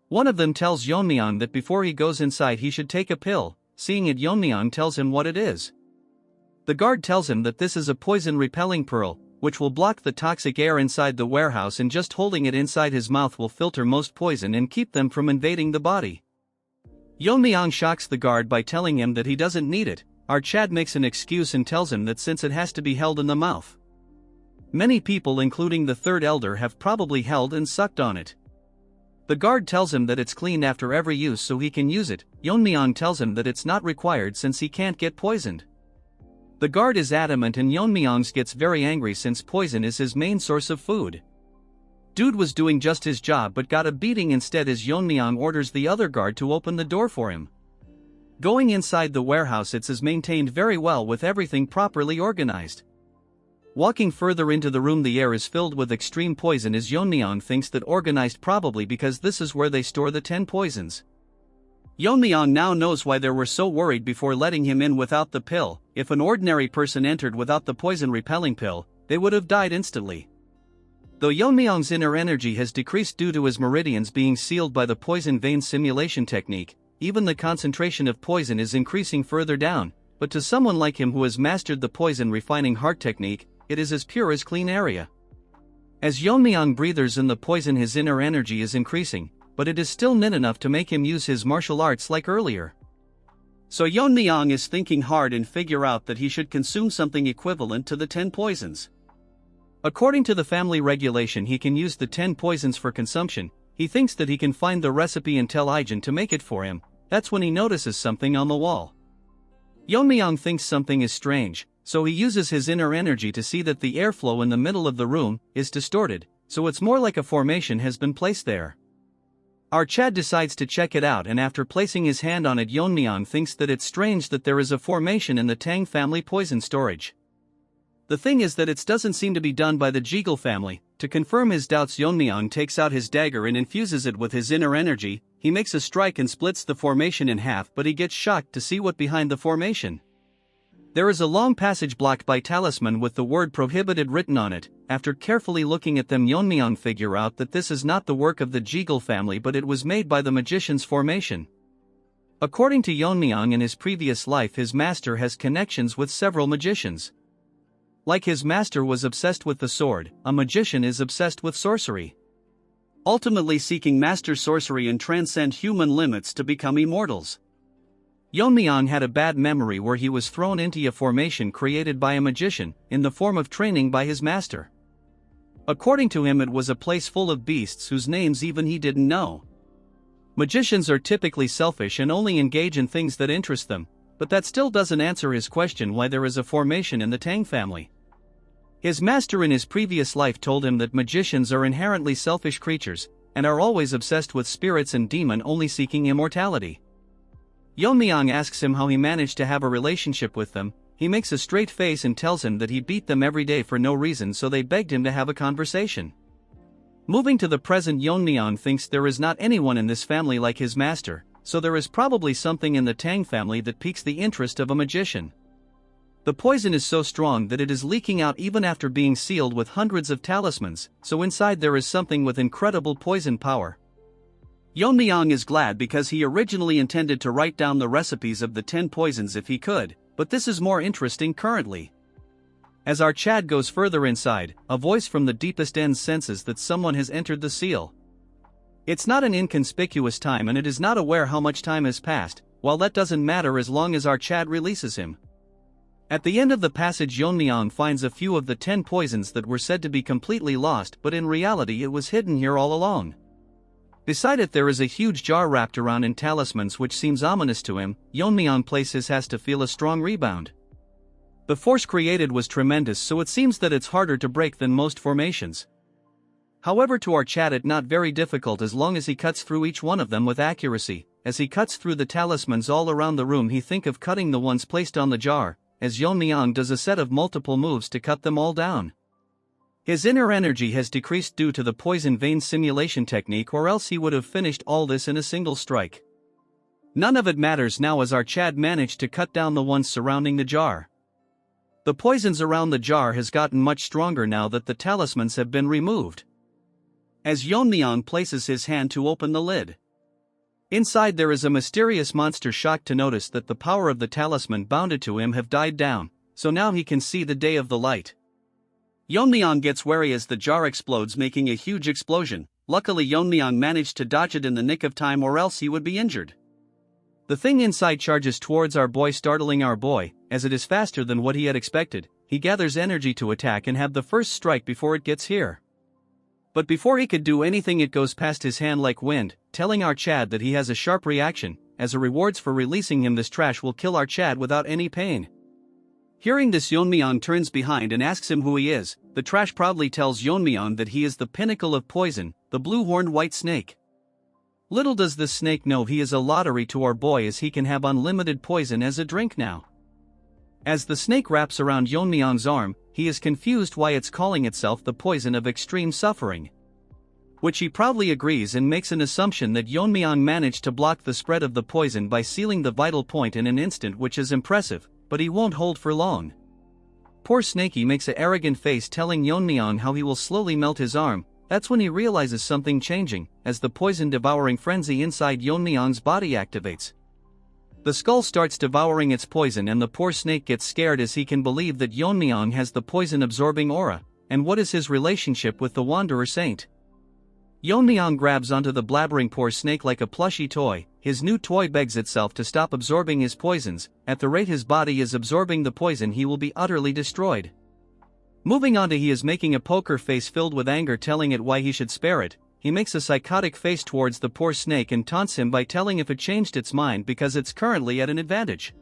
One of them tells Yeon-myeong that before he goes inside he should take a pill. Seeing it, Yeon-myeong tells him what it is. The guard tells him that this is a poison-repelling pearl, which will block the toxic air inside the warehouse, and just holding it inside his mouth will filter most poison and keep them from invading the body. Yeon-myeong shocks the guard by telling him that he doesn't need it. Our Chad makes an excuse and tells him that since it has to be held in the mouth, many people including the third elder have probably held and sucked on it. The guard tells him that it's cleaned after every use so he can use it. Yeon-myeong tells him that it's not required since he can't get poisoned. The guard is adamant and Yeon-myeong gets very angry since poison is his main source of food. Dude was doing just his job but got a beating instead as Yeon-myeong orders the other guard to open the door for him. Going inside the warehouse, it is maintained very well with everything properly organized. Walking further into the room, the air is filled with extreme poison as Yeon-myeong thinks that organized, probably because this is where they store the 10 poisons. Yeon-myeong now knows why they were so worried before letting him in without the pill. If an ordinary person entered without the poison-repelling pill, they would have died instantly. Though Yeon-myeong's inner energy has decreased due to his meridians being sealed by the poison vein simulation technique, even the concentration of poison is increasing further down, but to someone like him who has mastered the poison refining heart technique, it is as pure as clean area. As Yeon-myeong breathes in the poison, his inner energy is increasing, but it is still not enough to make him use his martial arts like earlier. So Yeon-myeong is thinking hard and figure out that he should consume something equivalent to the 10 poisons. According to the family regulation, he can use the 10 poisons for consumption. He thinks that he can find the recipe and tell Ijin to make it for him. That's when he notices something on the wall. Yeon-myeong thinks something is strange, so he uses his inner energy to see that the airflow in the middle of the room is distorted, so it's more like a formation has been placed there. Our Chad decides to check it out, and after placing his hand on it, Yeon-myeong thinks that it's strange that there is a formation in the Tang family poison storage. The thing is that it doesn't seem to be done by the Jeagle family. To confirm his doubts, Yeon-myeong takes out his dagger and infuses it with his inner energy. He makes a strike and splits the formation in half, but he gets shocked to see what behind the formation. There is a long passage blocked by talisman with the word prohibited written on it. After carefully looking at them, Yeon-myeong figure out that this is not the work of the Jeagle family, but it was made by the magician's formation. According to Yeon-myeong, in his previous life his master has connections with several magicians. Like his master was obsessed with the sword, a magician is obsessed with sorcery, ultimately seeking master sorcery and transcend human limits to become immortals. Yeon-myeong had a bad memory where he was thrown into a formation created by a magician, in the form of training by his master. According to him, it was a place full of beasts whose names even he didn't know. Magicians are typically selfish and only engage in things that interest them, but that still doesn't answer his question why there is a formation in the Tang family. His master in his previous life told him that magicians are inherently selfish creatures, and are always obsessed with spirits and demon, only seeking immortality. Yeon-myeong asks him how he managed to have a relationship with them. He makes a straight face and tells him that he beat them every day for no reason, so they begged him to have a conversation. Moving to the present, Yeon-myeong thinks there is not anyone in this family like his master, so there is probably something in the Tang family that piques the interest of a magician. The poison is so strong that it is leaking out even after being sealed with hundreds of talismans, so inside there is something with incredible poison power. Yeon-myeong is glad because he originally intended to write down the recipes of the 10 poisons if he could, but this is more interesting currently. As our Chad goes further inside, a voice from the deepest end senses that someone has entered the seal. It's not an inconspicuous time and it is not aware how much time has passed, while that doesn't matter as long as our Chad releases him. At the end of the passage, Yeon-myeong finds a few of the 10 poisons that were said to be completely lost, but in reality it was hidden here all along. Beside it there is a huge jar wrapped around in talismans which seems ominous to him. Yeon-myeong places has to feel a strong rebound. The force created was tremendous, so it seems that it's harder to break than most formations. However, to our Chad it not very difficult as long as he cuts through each one of them with accuracy. As he cuts through the talismans all around the room, he think of cutting the ones placed on the jar, as Yeon-myeong does a set of multiple moves to cut them all down. His inner energy has decreased due to the poison vein simulation technique, or else he would have finished all this in a single strike. None of it matters now as our Chad managed to cut down the ones surrounding the jar. The poisons around the jar has gotten much stronger now that the talismans have been removed. As Yeon-myeong places his hand to open the lid, inside there is a mysterious monster, shocked to notice that the power of the talisman bounded to him have died down, so now he can see the day of the light. Yeon-myeong gets wary as the jar explodes, making a huge explosion. Luckily Yeon-myeong managed to dodge it in the nick of time, or else he would be injured. The thing inside charges towards our boy, startling our boy, as it is faster than what he had expected. He gathers energy to attack and have the first strike before it gets here. But before he could do anything, it goes past his hand like wind, telling our Chad that he has a sharp reaction. As a rewards for releasing him, this trash will kill our Chad without any pain. Hearing this, Yeon-myeong turns behind and asks him who he is. The trash proudly tells Yeon-myeong that he is the pinnacle of poison, the blue-horned white snake. Little does this snake know he is a lottery to our boy, as he can have unlimited poison as a drink now. As the snake wraps around Yeon-myeong's arm, he is confused why it's calling itself the poison of extreme suffering, which he proudly agrees and makes an assumption that Yeon-myeong managed to block the spread of the poison by sealing the vital point in an instant, which is impressive, but he won't hold for long. Poor Snakey makes a arrogant face, telling Yeon-myeong how he will slowly melt his arm. That's when he realizes something changing, as the poison-devouring frenzy inside Yeon-myeong's body activates. The skull starts devouring its poison, and the poor snake gets scared as he can believe that Yeon-myeong has the poison-absorbing aura. And what is his relationship with the Wanderer Saint? Yeon-myeong grabs onto the blabbering poor snake like a plushy toy. His new toy begs itself to stop absorbing his poisons. At the rate his body is absorbing the poison, he will be utterly destroyed. Moving on to, he is making a poker face filled with anger, telling it why he should spare it. He makes a psychotic face towards the poor snake and taunts him by telling if it changed its mind because it's currently at an advantage.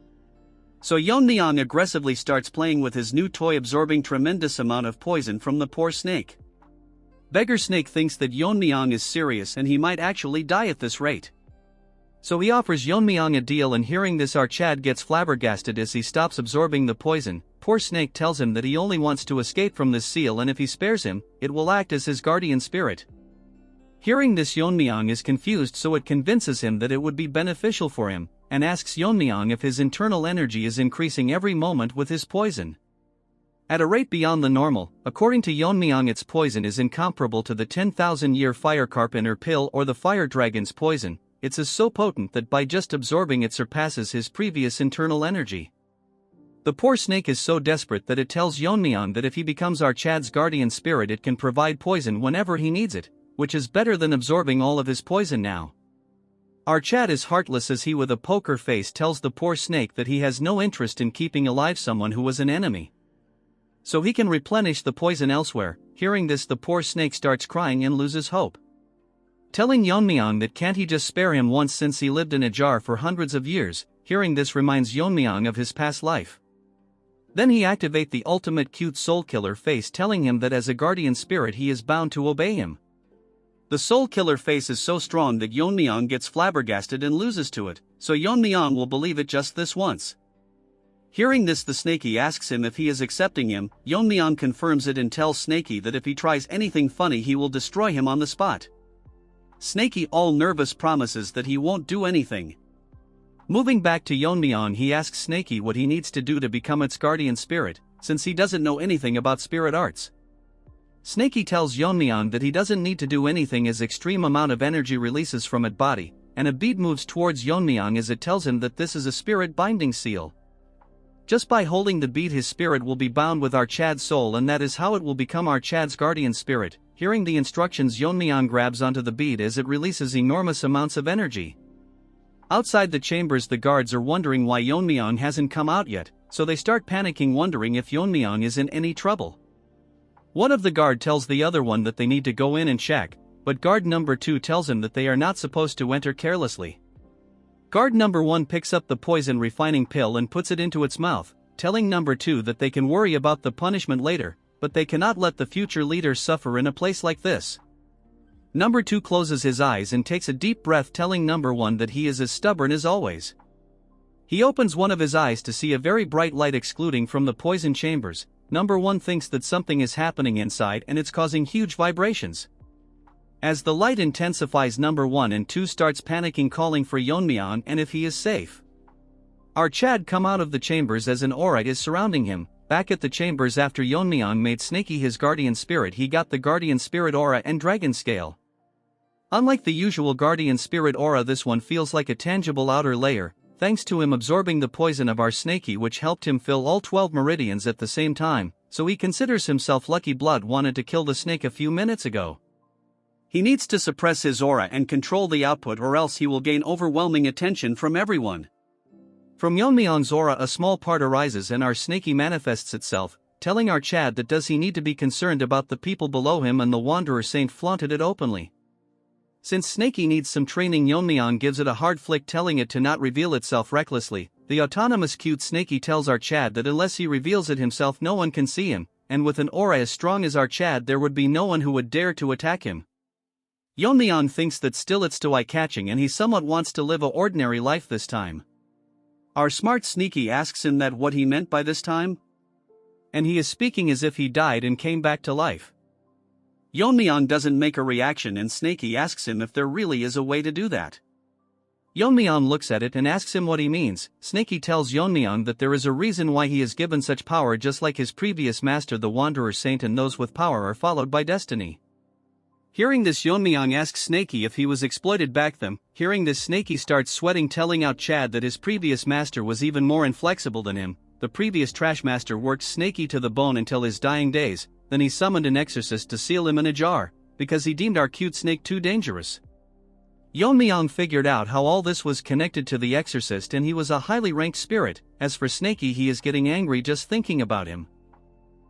So Yeon-myeong aggressively starts playing with his new toy, absorbing tremendous amount of poison from the poor snake. Beggar Snake thinks that Yeon-myeong is serious and he might actually die at this rate. So he offers Yeon-myeong a deal, and hearing this, our Chad gets flabbergasted as he stops absorbing the poison. Poor Snake tells him that he only wants to escape from this seal, and if he spares him, it will act as his guardian spirit. Hearing this, Yeon-myeong is confused, so it convinces him that it would be beneficial for him, and asks Yeon-myeong if his internal energy is increasing every moment with his poison. At a rate beyond the normal. According to Yeon-myeong, its poison is incomparable to the 10,000-year fire carpenter pill or the fire dragon's poison. It is so potent that by just absorbing it surpasses his previous internal energy. The poor snake is so desperate that it tells Yeon-myeong that if he becomes our Chad's guardian spirit, it can provide poison whenever he needs it, which is better than absorbing all of his poison now. Our Chad is heartless as he, with a poker face, tells the poor snake that he has no interest in keeping alive someone who was an enemy, so he can replenish the poison elsewhere. Hearing this, the poor snake starts crying and loses hope, telling Yeon-myeong that can't he just spare him once, since he lived in a jar for hundreds of years. Hearing this reminds Yeon-myeong of his past life. Then he activates the ultimate cute soul killer face, telling him that as a guardian spirit he is bound to obey him. The soul killer face is so strong that Yeon-myeong gets flabbergasted and loses to it, so Yeon-myeong will believe it just this once. Hearing this, the Snakey asks him if he is accepting him. Yeon-myeong confirms it and tells Snakey that if he tries anything funny he will destroy him on the spot. Snakey, all nervous, promises that he won't do anything. Moving back to Yeon-myeong, he asks Snakey what he needs to do to become its guardian spirit, since he doesn't know anything about spirit arts. Snakey tells Yeon-myeong that he doesn't need to do anything as extreme amount of energy releases from its body, and a bead moves towards Yeon-myeong as it tells him that this is a spirit binding seal. Just by holding the bead, his spirit will be bound with our Chad's soul, and that is how it will become our Chad's guardian spirit. Hearing the instructions, Yeon-myeong grabs onto the bead as it releases enormous amounts of energy. Outside the chambers, the guards are wondering why Yeon-myeong hasn't come out yet, so they start panicking, wondering if Yeon-myeong is in any trouble. One of the guard tells the other one that they need to go in and check, but guard number 2 tells him that they are not supposed to enter carelessly. Guard number 1 picks up the poison refining pill and puts it into its mouth, telling number 2 that they can worry about the punishment later, but they cannot let the future leaders suffer in a place like this. Number 2 closes his eyes and takes a deep breath, telling number 1 that he is as stubborn as always. He opens one of his eyes to see a very bright light exuding from the poison chambers. Number 1 thinks that something is happening inside and it's causing huge vibrations. As the light intensifies, number 1 and 2 starts panicking, calling for Yeon-myeong and if he is safe. Our Chad come out of the chambers as an aura is surrounding him. Back at the chambers, after Yeon-myeong made Snaky his guardian spirit, he got the guardian spirit aura and dragon scale. Unlike the usual guardian spirit aura, this one feels like a tangible outer layer, thanks to him absorbing the poison of our Snaky, which helped him fill all 12 meridians at the same time, so he considers himself lucky. Blood wanted to kill the snake a few minutes ago. He needs to suppress his aura and control the output, or else he will gain overwhelming attention from everyone. From Yeon-myeong's aura a small part arises and our Snaky manifests itself, telling our Chad that does he need to be concerned about the people below him, and the Wanderer Saint flaunted it openly. Since Snaky needs some training, Yeon-myeong gives it a hard flick, telling it to not reveal itself recklessly. The autonomous cute Snaky tells our Chad that unless he reveals it himself, no one can see him, and with an aura as strong as our Chad, there would be no one who would dare to attack him. Yeon-myeong thinks that still it's too eye-catching and he somewhat wants to live a ordinary life this time. Our smart Sneaky asks him that what he meant by this time? And he is speaking as if he died and came back to life. Yeon-myeong doesn't make a reaction and Snaky asks him if there really is a way to do that. Yeon-myeong looks at it and asks him what he means. Snaky tells Yeon-myeong that there is a reason why he is given such power, just like his previous master the Wanderer Saint, and those with power are followed by destiny. Hearing this, Yeon-myeong asks Snaky if he was exploited back then. Hearing this, Snaky starts sweating, telling out Chad that his previous master was even more inflexible than him. The previous trash master worked Snaky to the bone until his dying days, then he summoned an exorcist to seal him in a jar, because he deemed our cute snake too dangerous. Yeon-myeong figured out how all this was connected to the exorcist, and he was a highly ranked spirit. As for Snaky, he is getting angry just thinking about him.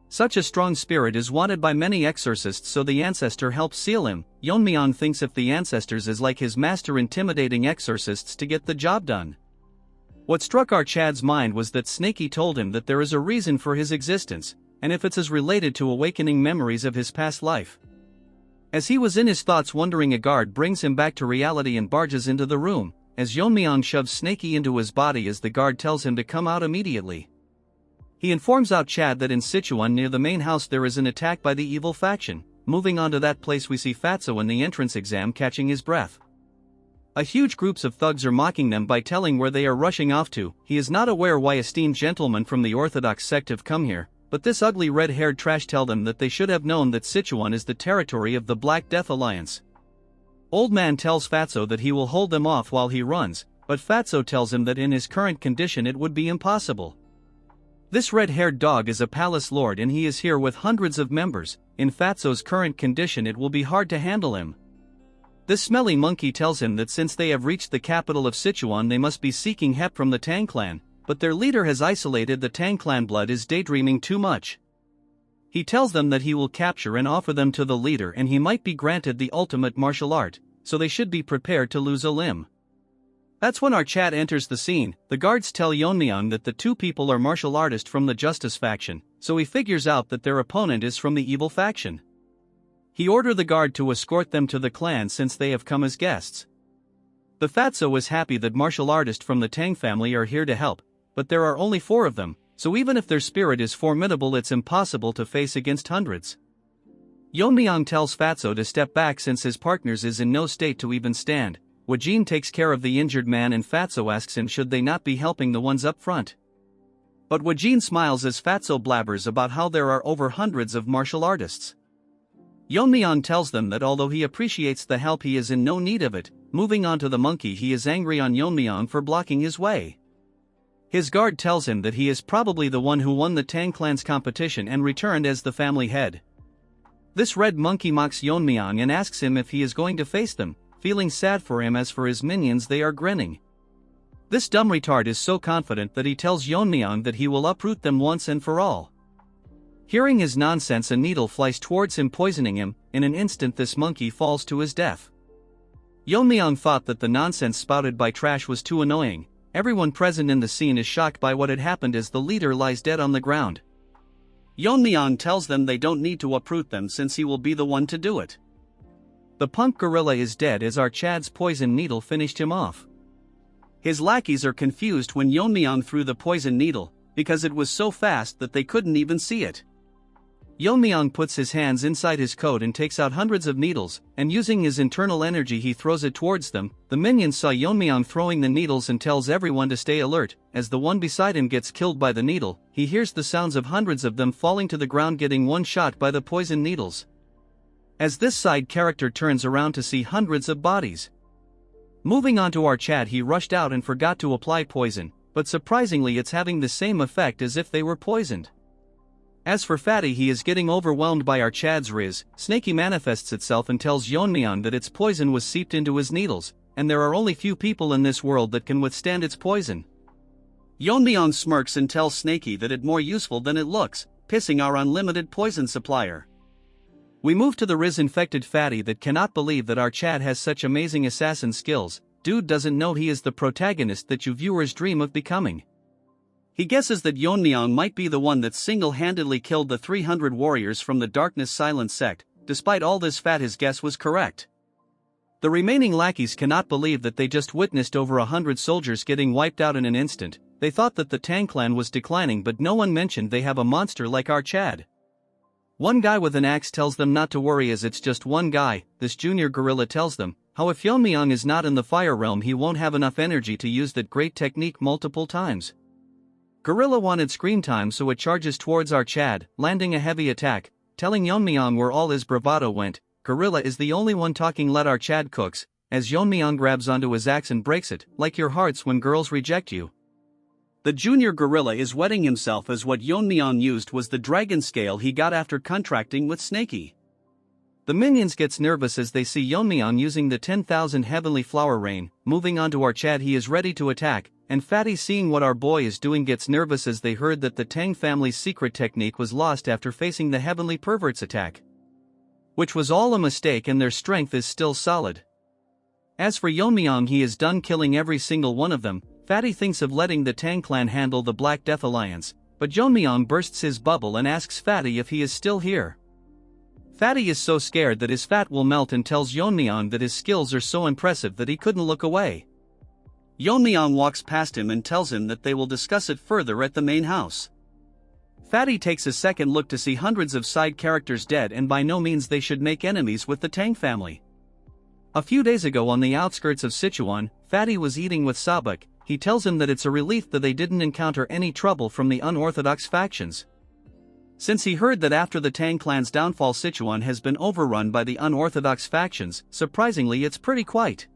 Such a strong spirit is wanted by many exorcists, so the ancestor helps seal him. Yeon-myeong thinks if the ancestors is like his master, intimidating exorcists to get the job done. What struck our Chad's mind was that Snaky told him that there is a reason for his existence, and if it's as related to awakening memories of his past life. As he was in his thoughts wondering, a guard brings him back to reality and barges into the room, as Yeon-myeong shoves Snaky into his body as the guard tells him to come out immediately. He informs out Chad that in Sichuan near the main house there is an attack by the evil faction. Moving on to that place, we see Fatso in the entrance exam catching his breath. A huge groups of thugs are mocking them by telling where they are rushing off to. He is not aware why esteemed gentlemen from the Orthodox sect have come here, but this ugly red-haired trash tell them that they should have known that Sichuan is the territory of the Black Death Alliance. Old man tells Fatso that he will hold them off while he runs, but Fatso tells him that in his current condition it would be impossible. This red-haired dog is a palace lord and he is here with hundreds of members. In Fatso's current condition it will be hard to handle him. This smelly monkey tells him that since they have reached the capital of Sichuan they must be seeking help from the Tang clan, but their leader has isolated the Tang clan. Blood is daydreaming too much. He tells them that he will capture and offer them to the leader and he might be granted the ultimate martial art, so they should be prepared to lose a limb. That's when our Chad enters the scene. The guards tell Yeon-myeong that the two people are martial artists from the Justice faction, so he figures out that their opponent is from the evil faction. He orders the guard to escort them to the clan since they have come as guests. The Fatso is happy that martial artists from the Tang family are here to help, but there are only 4 of them, so even if their spirit is formidable it's impossible to face against hundreds. Yeon-myeong tells Fatso to step back since his partners is in no state to even stand. Wajin takes care of the injured man and Fatso asks him should they not be helping the ones up front. But Wajin smiles as Fatso blabbers about how there are over hundreds of martial artists. Yeon-myeong tells them that although he appreciates the help he is in no need of it. Moving on to the monkey, he is angry on Yeon-myeong for blocking his way. His guard tells him that he is probably the one who won the Tang clan's competition and returned as the family head. This red monkey mocks Yeon-myeong and asks him if he is going to face them. Feeling sad for him. As for his minions, they are grinning. This dumb retard is so confident that he tells Yeon-myeong that he will uproot them once and for all. Hearing his nonsense, a needle flies towards him, poisoning him. In an instant this monkey falls to his death. Yeon-myeong thought that the nonsense spouted by Trash was too annoying. Everyone present in the scene is shocked by what had happened as the leader lies dead on the ground. Yeon-myeong tells them they don't need to uproot them since he will be the one to do it. The punk gorilla is dead as our Chad's poison needle finished him off. His lackeys are confused when Yeon-myeong threw the poison needle, because it was so fast that they couldn't even see it. Yeon-myeong puts his hands inside his coat and takes out hundreds of needles, and using his internal energy he throws it towards them. The minions saw Yeon-myeong throwing the needles and tells everyone to stay alert. As the one beside him gets killed by the needle, he hears the sounds of hundreds of them falling to the ground, getting one shot by the poison needles. As this side character turns around to see hundreds of bodies. Moving on to our Chad, he rushed out and forgot to apply poison, but surprisingly it's having the same effect as if they were poisoned. As for Fatty, he is getting overwhelmed by our Chad's riz. Snaky manifests itself and tells Yeon-myeong that its poison was seeped into his needles, and there are only few people in this world that can withstand its poison. Yeon-myeong smirks and tells Snaky that it's more useful than it looks, pissing our unlimited poison supplier. We move to the riz-infected Fatty that cannot believe that our Chad has such amazing assassin skills. Dude doesn't know he is the protagonist that you viewers dream of becoming. He guesses that Yeon-myeong might be the one that single-handedly killed the 300 warriors from the Darkness Silent sect. Despite all this fat, his guess was correct. The remaining lackeys cannot believe that they just witnessed over 100 soldiers getting wiped out in an instant. They thought that the Tang clan was declining, but no one mentioned they have a monster like our Chad. One guy with an axe tells them not to worry as it's just one guy. This junior gorilla tells them how if Yeon-myeong is not in the fire realm he won't have enough energy to use that great technique multiple times. Gorilla wanted screen time, so it charges towards our Chad, landing a heavy attack, telling Yeon-myeong where all his bravado went. Gorilla is the only one talking. Let our Chad cooks, as Yeon-myeong grabs onto his axe and breaks it, like your hearts when girls reject you. The junior gorilla is wetting himself as what Yeon-myeong used was the dragon scale he got after contracting with Snaky. The minions gets nervous as they see Yeon-myeong using the 10,000 heavenly flower rain. Moving on to our Chad, he is ready to attack, and Fatty, seeing what our boy is doing, gets nervous as they heard that the Tang family's secret technique was lost after facing the heavenly pervert's attack, which was all a mistake, and their strength is still solid. As for Yeon-myeong, he is done killing every single one of them. Fatty thinks of letting the Tang clan handle the Black Death Alliance, but Yeon-myeong bursts his bubble and asks Fatty if he is still here. Fatty is so scared that his fat will melt and tells Yeon-myeong that his skills are so impressive that he couldn't look away. Yeon-myeong walks past him and tells him that they will discuss it further at the main house. Fatty takes a second look to see hundreds of side characters dead, and by no means they should make enemies with the Tang family. A few days ago on the outskirts of Sichuan, Fatty was eating with Sabak. He tells him that it's a relief that they didn't encounter any trouble from the unorthodox factions, since he heard that after the Tang clan's downfall Sichuan has been overrun by the unorthodox factions. Surprisingly, it's pretty quiet.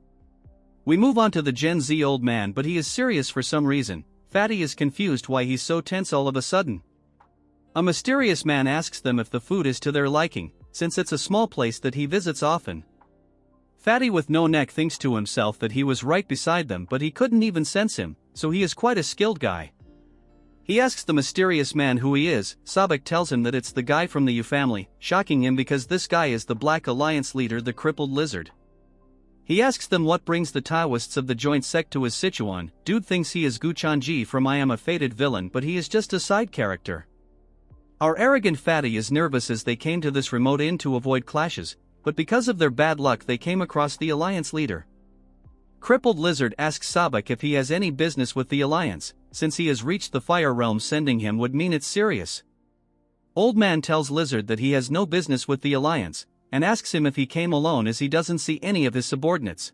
We move on to the Gen Z old man, but he is serious for some reason. Fatty is confused why he's so tense all of a sudden. A mysterious man asks them if the food is to their liking, since it's a small place that he visits often. Fatty with no neck thinks to himself that he was right beside them, but he couldn't even sense him, so he is quite a skilled guy. He asks the mysterious man who he is. Sabak tells him that it's the guy from the Yu family, shocking him because this guy is the Black Alliance leader, the crippled lizard. He asks them what brings the Taoists of the joint sect to his Sichuan. Dude thinks he is Gu Chanji from I Am a Fated Villain, but he is just a side character. Our arrogant Fatty is nervous as they came to this remote inn to avoid clashes, but because of their bad luck they came across the Alliance leader. Crippled Lizard asks Sabak if he has any business with the Alliance, since he has reached the Fire Realm. Sending him would mean it's serious. Old man tells Lizard that he has no business with the Alliance, and asks him if he came alone as he doesn't see any of his subordinates.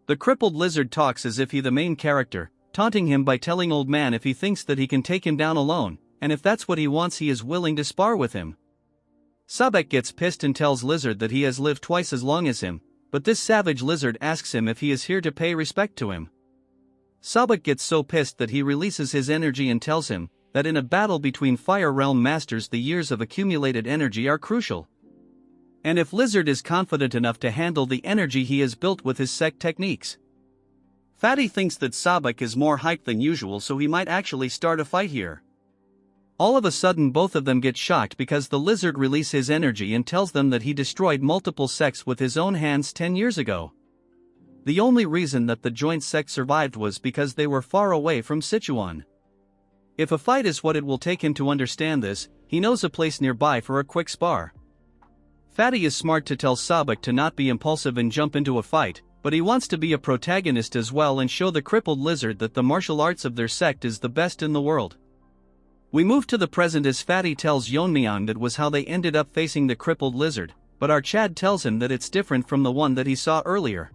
The crippled Lizard talks as if he the main character, taunting him by telling old man if he thinks that he can take him down alone, and if that's what he wants he is willing to spar with him. Sabak gets pissed and tells Lizard that he has lived twice as long as him, but this savage Lizard asks him if he is here to pay respect to him. Sabak gets so pissed that he releases his energy and tells him that in a battle between Fire Realm Masters the years of accumulated energy are crucial. And if Lizard is confident enough to handle the energy he has built with his sect techniques, Fatty thinks that Sabak is more hyped than usual, so he might actually start a fight here. All of a sudden both of them get shocked because the lizard releases his energy and tells them that he destroyed multiple sects with his own hands 10 years ago. The only reason that the joint sect survived was because they were far away from Sichuan. If a fight is what it will take him to understand this, he knows a place nearby for a quick spar. Fatty is smart to tell Sabak to not be impulsive and jump into a fight, but he wants to be a protagonist as well and show the crippled lizard that the martial arts of their sect is the best in the world. We move to the present as Fatty tells Yeon-myeong that was how they ended up facing the crippled lizard, but our Chad tells him that it's different from the one that he saw earlier.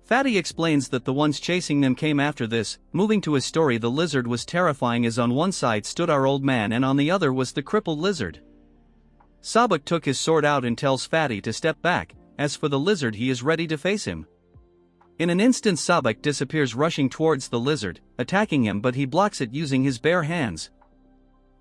Fatty explains that the ones chasing them came after this. Moving to his story, the lizard was terrifying as on one side stood our old man and on the other was the crippled lizard. Sabak took his sword out and tells Fatty to step back. As for the lizard, he is ready to face him. In an instant Sabak disappears rushing towards the lizard, attacking him, but he blocks it using his bare hands.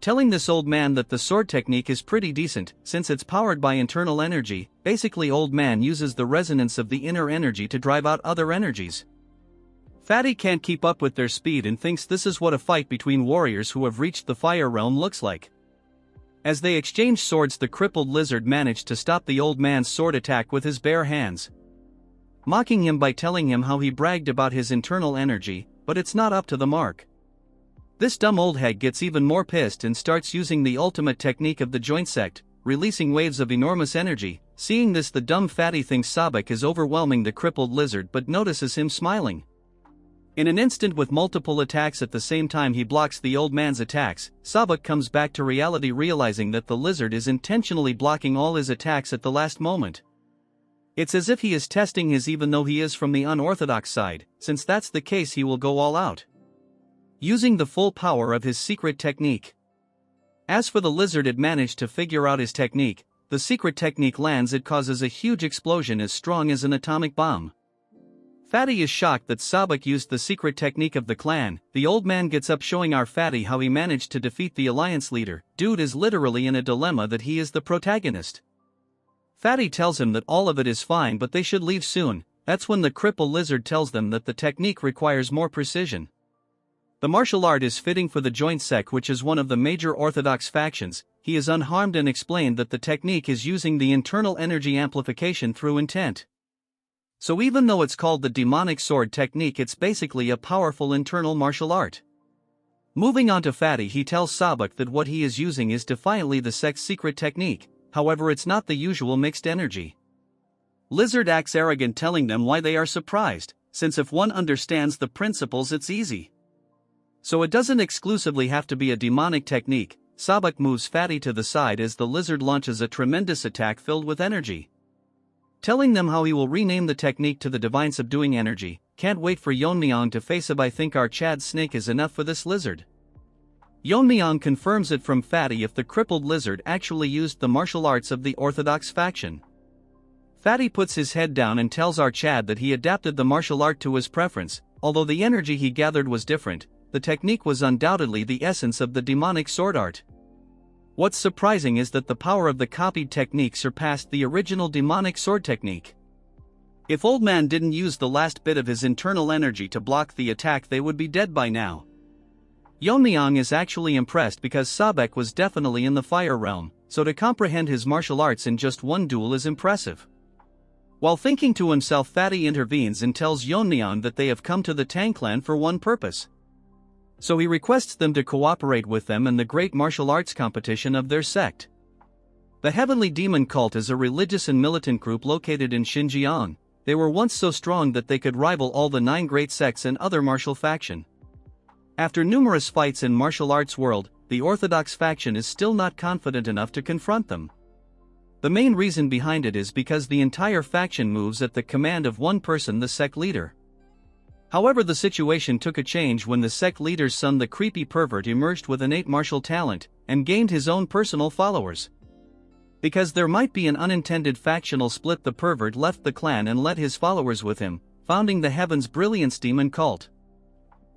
Telling this old man that the sword technique is pretty decent, since it's powered by internal energy. Basically old man uses the resonance of the inner energy to drive out other energies. Fatty can't keep up with their speed and thinks this is what a fight between warriors who have reached the fire realm looks like. As they exchange swords, the crippled lizard managed to stop the old man's sword attack with his bare hands, mocking him by telling him how he bragged about his internal energy, but it's not up to the mark. This dumb old hag gets even more pissed and starts using the ultimate technique of the joint sect, releasing waves of enormous energy. Seeing this, the dumb Fatty thinks Sabak is overwhelming the crippled lizard but notices him smiling. In an instant, with multiple attacks at the same time, he blocks the old man's attacks. Sabak comes back to reality, realizing that the lizard is intentionally blocking all his attacks at the last moment. It's as if he is testing his, even though he is from the unorthodox side. Since that's the case, he will go all out, using the full power of his secret technique. As for the lizard, it managed to figure out his technique. The secret technique lands, it causes a huge explosion as strong as an atomic bomb. Fatty is shocked that Sabak used the secret technique of the clan. The old man gets up, showing our Fatty how he managed to defeat the alliance leader. Dude is literally in a dilemma that he is the protagonist. Fatty tells him that all of it is fine but they should leave soon. That's when the crippled lizard tells them that the technique requires more precision. The martial art is fitting for the joint sect, which is one of the major orthodox factions. He is unharmed and explained that the technique is using the internal energy amplification through intent. So even though it's called the demonic sword technique, it's basically a powerful internal martial art. Moving on to Fatty, he tells Sabak that what he is using is defiantly the sect's secret technique, however it's not the usual mixed energy. Lizard acts arrogant, telling them why they are surprised, since if one understands the principles it's easy. So it doesn't exclusively have to be a demonic technique. Sabak moves Fatty to the side as the lizard launches a tremendous attack filled with energy, telling them how he will rename the technique to the divine subduing energy. Can't wait for Yeon-myeong to face him. I think our Chad snake is enough for this lizard. Yeon-myeong confirms it from Fatty if the crippled lizard actually used the martial arts of the orthodox faction. Fatty puts his head down and tells our Chad that he adapted the martial art to his preference. Although the energy he gathered was different, the technique was undoubtedly the essence of the demonic sword art. What's surprising is that the power of the copied technique surpassed the original demonic sword technique. If old man didn't use the last bit of his internal energy to block the attack, they would be dead by now. Yeon-myeong is actually impressed because Sabak was definitely in the fire realm, so to comprehend his martial arts in just one duel is impressive. While thinking to himself, Fatty intervenes and tells Yeon-myeong that they have come to the Tang clan for one purpose. So he requests them to cooperate with them in the great martial arts competition of their sect. The Heavenly Demon Cult is a religious and militant group located in Xinjiang. They were once so strong that they could rival all the 9 great sects and other martial faction. After numerous fights in martial arts world, the orthodox faction is still not confident enough to confront them. The main reason behind it is because the entire faction moves at the command of one person, the sect leader. However, the situation took a change when the sect leader's son, the creepy pervert, emerged with innate martial talent and gained his own personal followers. Because there might be an unintended factional split, the pervert left the clan and led his followers with him, founding the Heaven's Brilliance Demon Cult.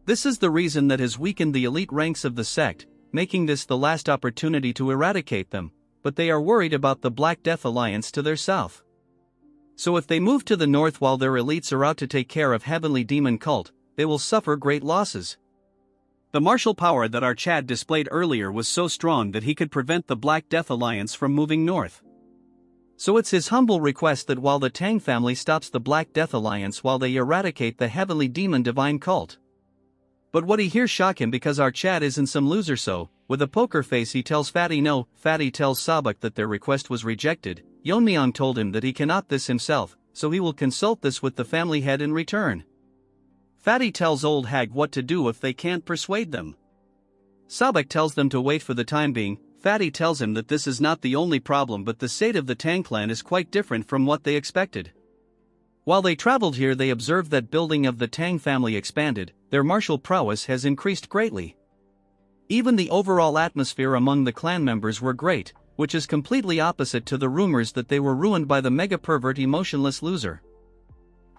This is the reason that has weakened the elite ranks of the sect, making this the last opportunity to eradicate them, but they are worried about the Black Death Alliance to their south. So if they move to the north while their elites are out to take care of heavenly demon cult, they will suffer great losses. The martial power that our Chad displayed earlier was so strong that he could prevent the Black Death Alliance from moving north. So it's his humble request that while the Tang family stops the Black Death Alliance while they eradicate the heavenly demon divine cult. But what he hears shock him because our Chad isn't some loser, so, with a poker face he tells Fatty no. Fatty tells Sabak that their request was rejected. Yeon-myeong told him that he cannot this himself, so he will consult this with the family head in return. Fatty tells Old Hag what to do if they can't persuade them. Sabak tells them to wait for the time being. Fatty tells him that this is not the only problem, but the state of the Tang clan is quite different from what they expected. While they traveled here, they observed that building of the Tang family expanded, their martial prowess has increased greatly. Even the overall atmosphere among the clan members were great, which is completely opposite to the rumors that they were ruined by the mega-pervert emotionless loser.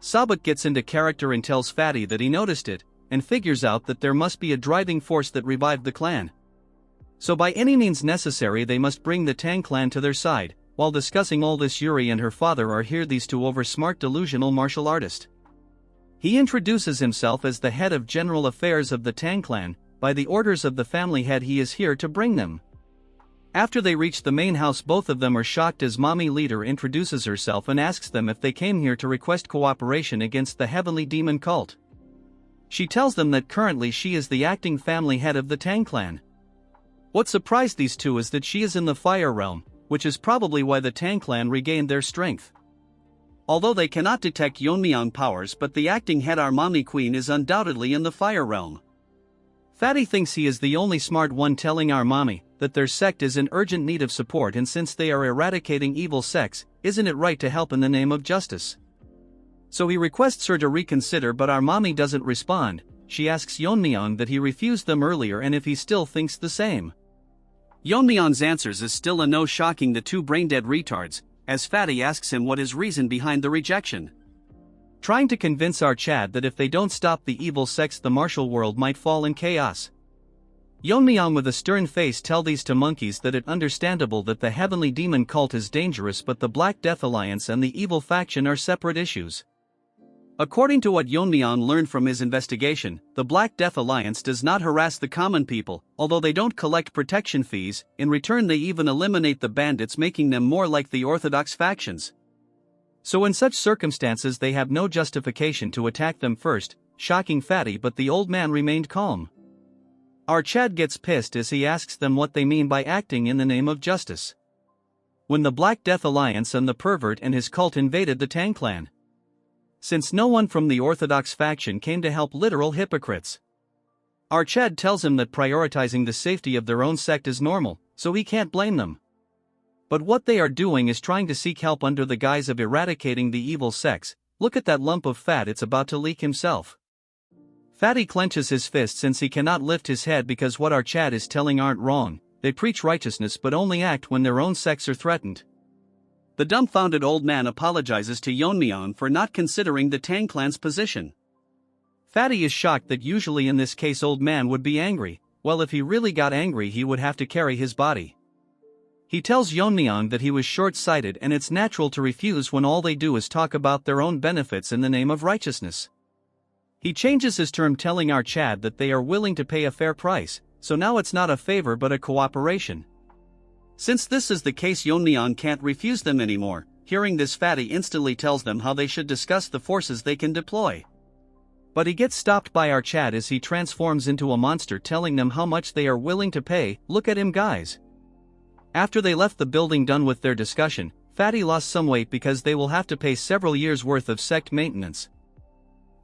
Sabak gets into character and tells Fatty that he noticed it, and figures out that there must be a driving force that revived the clan. So by any means necessary they must bring the Tang clan to their side. While discussing all this, Yuri and her father are here, these two over-smart delusional martial artist. He introduces himself as the head of general affairs of the Tang clan. By the orders of the family head he is here to bring them. After they reach the main house, both of them are shocked as mommy leader introduces herself and asks them if they came here to request cooperation against the heavenly demon cult. She tells them that currently she is the acting family head of the Tang clan. What surprised these two is that she is in the fire realm, which is probably why the Tang clan regained their strength. Although they cannot detect Yeon-myeong powers, but the acting head, our mommy queen, is undoubtedly in the fire realm. Fatty thinks he is the only smart one, telling our mommy that their sect is in urgent need of support, and since they are eradicating evil sects, isn't it right to help in the name of justice? So he requests her to reconsider, but our mommy doesn't respond. She asks Yeon-myeong that he refused them earlier and if he still thinks the same. Yeon-myeong's answers is still a no, shocking the two brain-dead retards, as Fatty asks him what his reason behind the rejection. Trying to convince our Chad that if they don't stop the evil sects the martial world might fall in chaos. Yeon-myeong with a stern face tell these two monkeys that it's understandable that the heavenly demon cult is dangerous, but the Black Death Alliance and the evil faction are separate issues. According to what Yeon-myeong learned from his investigation, the Black Death Alliance does not harass the common people, although they don't collect protection fees. In return they even eliminate the bandits, making them more like the orthodox factions. So in such circumstances they have no justification to attack them first, shocking Fatty, but the old man remained calm. Our Chad gets pissed as he asks them what they mean by acting in the name of justice. When the Black Death Alliance and the pervert and his cult invaded the Tang clan. Since no one from the orthodox faction came to help, literal hypocrites. Our Chad tells him that prioritizing the safety of their own sect is normal, so he can't blame them. But what they are doing is trying to seek help under the guise of eradicating the evil sects. Look at that lump of fat, it's about to leak himself. Fatty clenches his fist since he cannot lift his head because what our Chad is telling aren't wrong. They preach righteousness but only act when their own sects are threatened. The dumbfounded old man apologizes to Yeon-myeong for not considering the Tang clan's position. Fatty is shocked that usually in this case old man would be angry. Well, if he really got angry he would have to carry his body. He tells Yeon-myeong that he was short-sighted and it's natural to refuse when all they do is talk about their own benefits in the name of righteousness. He changes his term, telling our Chad that they are willing to pay a fair price, so now it's not a favor but a cooperation. Since this is the case, Yeon-myeong can't refuse them anymore. Hearing this, Fatty instantly tells them how they should discuss the forces they can deploy. But he gets stopped by our Chad as he transforms into a monster, telling them how much they are willing to pay. Look at him, guys. After they left the building done with their discussion, Fatty lost some weight because they will have to pay several years worth of sect maintenance.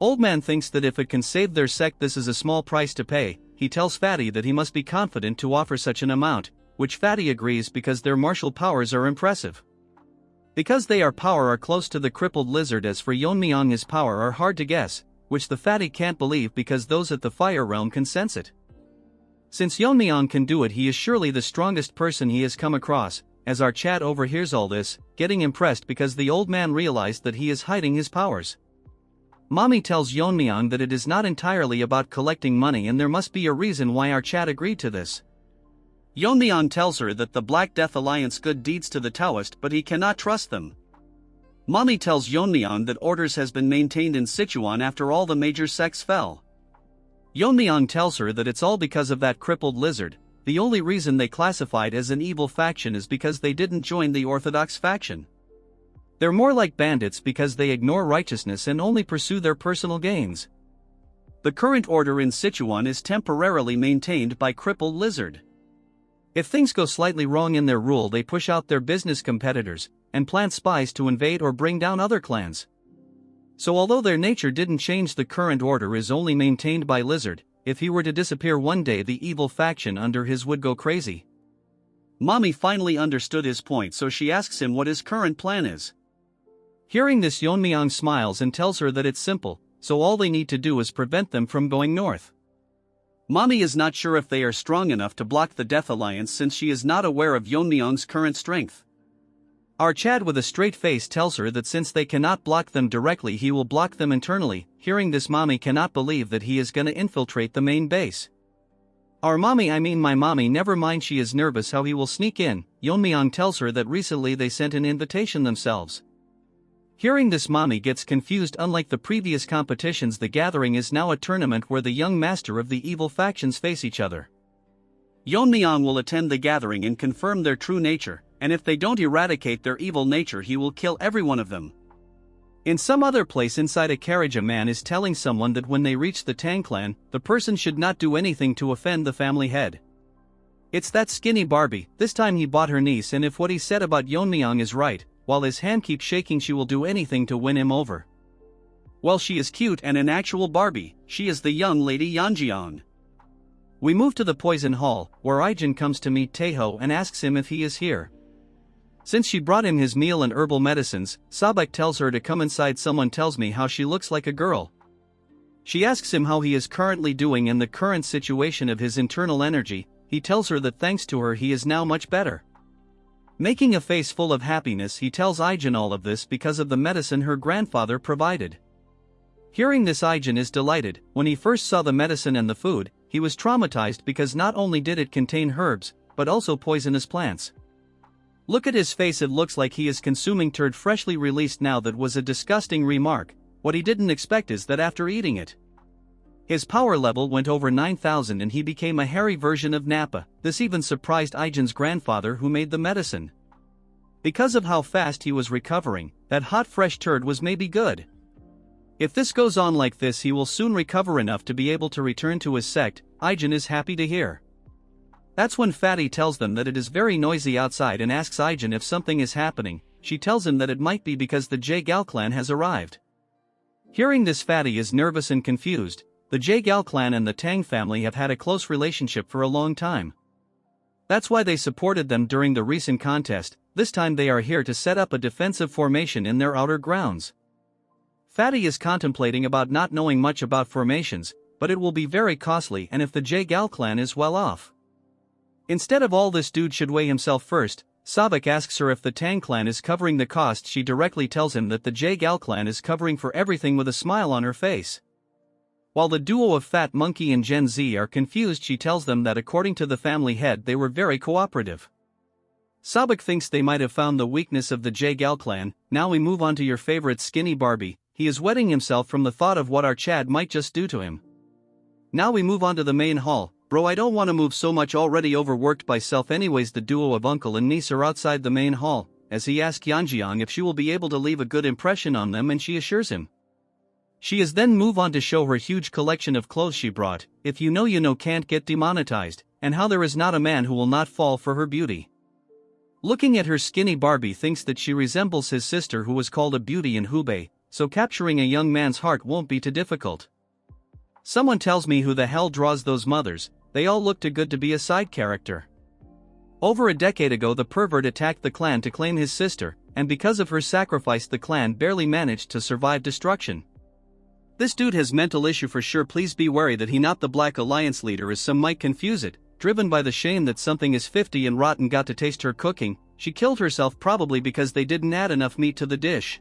Old man thinks that if it can save their sect this is a small price to pay. He tells Fatty that he must be confident to offer such an amount, which Fatty agrees because their martial powers are impressive. Because they are close to the crippled lizard. As for Yeon-myeong, his power are hard to guess, which the Fatty can't believe because those at the fire realm can sense it. Since Yeon-myeong can do it, he is surely the strongest person he has come across. As our Chad overhears all this, getting impressed because the old man realized that he is hiding his powers. Mommy tells Yeon-myeong that it is not entirely about collecting money and there must be a reason why our Chad agreed to this. Yeon-myeong tells her that the Black Death Alliance good deeds to the Taoist, but he cannot trust them. Mommy tells Yeon-myeong that orders has been maintained in Sichuan after all the major sects fell. Yeon-myeong tells her that it's all because of that crippled lizard. The only reason they classified as an evil faction is because they didn't join the orthodox faction. They're more like bandits because they ignore righteousness and only pursue their personal gains. The current order in Sichuan is temporarily maintained by crippled lizard. If things go slightly wrong in their rule, they push out their business competitors and plant spies to invade or bring down other clans. So although their nature didn't change, the current order is only maintained by lizard. If he were to disappear one day, the evil faction under his would go crazy. Mommy finally understood his point, so she asks him what his current plan is. Hearing this, Yeon-myeong smiles and tells her that it's simple, so all they need to do is prevent them from going north. Mommy is not sure if they are strong enough to block the Death Alliance since she is not aware of Yeon-myeong's current strength. Our Chad with a straight face tells her that since they cannot block them directly, he will block them internally. Hearing this, Mommy cannot believe that he is gonna infiltrate the main base. Our mommy, I mean my mommy, never mind, she is nervous how he will sneak in. Yeon-myeong tells her that recently they sent an invitation themselves. Hearing this, Mommy gets confused. Unlike the previous competitions, the gathering is now a tournament where the young master of the evil factions face each other. Yeon-myeong will attend the gathering and confirm their true nature, and if they don't eradicate their evil nature, he will kill every one of them. In some other place inside a carriage, a man is telling someone that when they reach the Tang clan, the person should not do anything to offend the family head. It's that skinny Barbie. This time he bought her niece, and if what he said about Yeon-myeong is right, while his hand keeps shaking, she will do anything to win him over. Well, she is cute and an actual Barbie. She is the young lady Yeon-myeong. We move to the poison hall, where Ijin comes to meet Taeho and asks him if he is here. Since she brought him his meal and herbal medicines, Sabek tells her to come inside. Someone tells me how she looks like a girl. She asks him how he is currently doing and the current situation of his internal energy. He tells her that thanks to her he is now much better. Making a face full of happiness, he tells Ijin all of this because of the medicine her grandfather provided. Hearing this, Ijin is delighted. When he first saw the medicine and the food, he was traumatized because not only did it contain herbs, but also poisonous plants. Look at his face, it looks like he is consuming turd freshly released. Now that was a disgusting remark. What he didn't expect is that after eating it, his power level went over 9,000 and he became a hairy version of Nappa. This even surprised Ijin's grandfather who made the medicine. Because of how fast he was recovering, that hot fresh turd was maybe good. If this goes on like this, he will soon recover enough to be able to return to his sect. Ijin is happy to hear. That's when Fatty tells them that it is very noisy outside and asks Ijin if something is happening. She tells him that it might be because the Jae-gal clan has arrived. Hearing this, Fatty is nervous and confused. The Jae-gal clan and the Tang family have had a close relationship for a long time. That's why they supported them during the recent contest. This time they are here to set up a defensive formation in their outer grounds. Fatty is contemplating about not knowing much about formations, but it will be very costly, and if the Jae-gal clan is well off. Instead of all this, dude should weigh himself first. Sabek asks her if the Tang clan is covering the cost. She directly tells him that the Jae-gal clan is covering for everything with a smile on her face. While the duo of Fat Monkey and Gen Z are confused, she tells them that according to the family head they were very cooperative. Sabek thinks they might have found the weakness of the Jae-gal clan. Now we move on to your favorite skinny Barbie. He is wetting himself from the thought of what our Chad might just do to him. Now we move on to the main hall. Bro, I don't want to move so much, already overworked by self. Anyways, the duo of uncle and niece are outside the main hall, as he asks Yeon-myeong if she will be able to leave a good impression on them, and she assures him. She is then move on to show her huge collection of clothes she brought. If you know can't get demonetized, and how there is not a man who will not fall for her beauty. Looking at her skinny, Barbie thinks that she resembles his sister who was called a beauty in Hubei, so capturing a young man's heart won't be too difficult. Someone tells me who the hell draws those mothers. They all look too good to be a side character. Over a decade ago, the pervert attacked the clan to claim his sister, and because of her sacrifice the clan barely managed to survive destruction. This dude has mental issue for sure. Please be wary that he not the Black Alliance leader, as some might confuse it. Driven by the shame that something is 50 and rotten got to taste her cooking, she killed herself probably because they didn't add enough meat to the dish.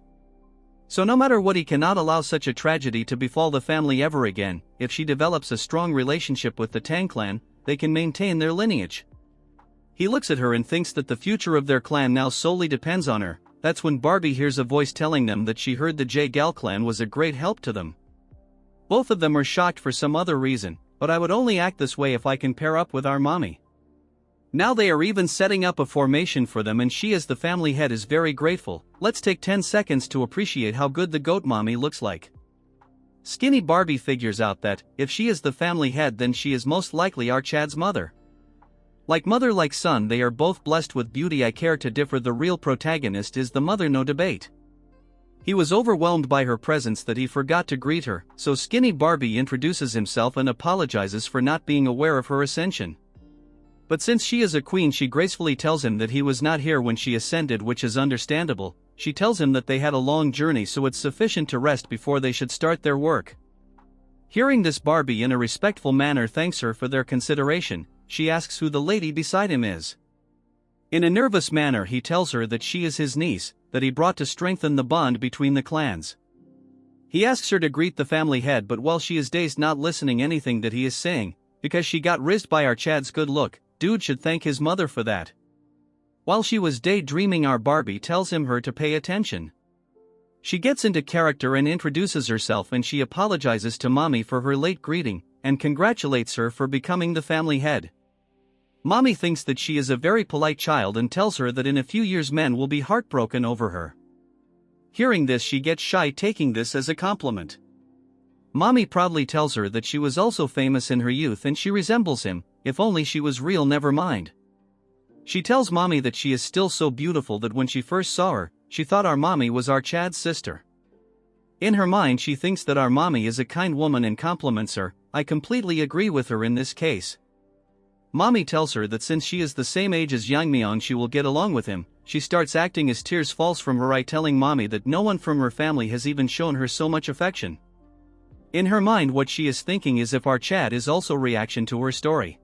So no matter what, he cannot allow such a tragedy to befall the family ever again. If she develops a strong relationship with the Tang clan, they can maintain their lineage. He looks at her and thinks that the future of their clan now solely depends on her. That's when Barbie hears a voice telling them that she heard the J-Gal clan was a great help to them. Both of them are shocked for some other reason, but I would only act this way if I can pair up with our mommy. Now they are even setting up a formation for them, and she as the family head is very grateful. Let's take 10 seconds to appreciate how good the goat mommy looks like. Skinny Barbie figures out that, if she is the family head, then she is most likely our Chad's mother. Like mother like son, they are both blessed with beauty. I care to differ. The real protagonist is the mother, no debate. He was overwhelmed by her presence that he forgot to greet her, so Skinny Barbie introduces himself and apologizes for not being aware of her ascension. But since she is a queen, she gracefully tells him that he was not here when she ascended, which is understandable. She tells him that they had a long journey, so it's sufficient to rest before they should start their work. Hearing this, Barbie in a respectful manner thanks her for their consideration. She asks who the lady beside him is. In a nervous manner he tells her that she is his niece, that he brought to strengthen the bond between the clans. He asks her to greet the family head, but while she is dazed, not listening anything that he is saying, because she got rizzed by our Chad's good look, dude should thank his mother for that. While she was daydreaming, our Barbie tells him her to pay attention. She gets into character and introduces herself, and she apologizes to Mommy for her late greeting, and congratulates her for becoming the family head. Mommy thinks that she is a very polite child and tells her that in a few years men will be heartbroken over her. Hearing this, she gets shy, taking this as a compliment. Mommy proudly tells her that she was also famous in her youth and she resembles him. If only she was real, never mind. She tells Mommy that she is still so beautiful that when she first saw her, she thought our Mommy was our Chad's sister. In her mind she thinks that our Mommy is a kind woman and compliments her. I completely agree with her in this case. Mommy tells her that since she is the same age as Yeon-myeong, she will get along with him. She starts acting as tears falls from her eye, telling Mommy that no one from her family has even shown her so much affection. In her mind, what she is thinking is if our Chad is also reaction to her story.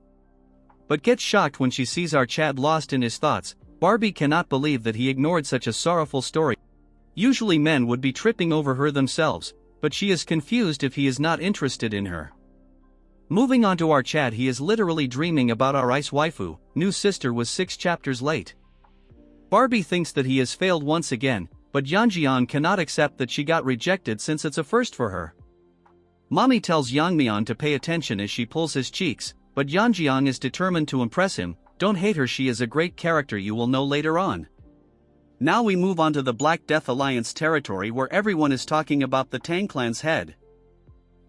But gets shocked when she sees our Chad lost in his thoughts. Barbie cannot believe that he ignored such a sorrowful story. Usually men would be tripping over her themselves, but she is confused if he is not interested in her. Moving on to our Chad, he is literally dreaming about our ice waifu. New sister was 6 chapters late. Barbie thinks that he has failed once again, but Yeon-myeong cannot accept that she got rejected since it's a first for her. Mommy tells Yeon-myeong to pay attention as she pulls his cheeks, but Yeon-myeong is determined to impress him. Don't hate her, she is a great character, you will know later on. Now we move on to the Black Death Alliance territory, where everyone is talking about the Tang clan's head.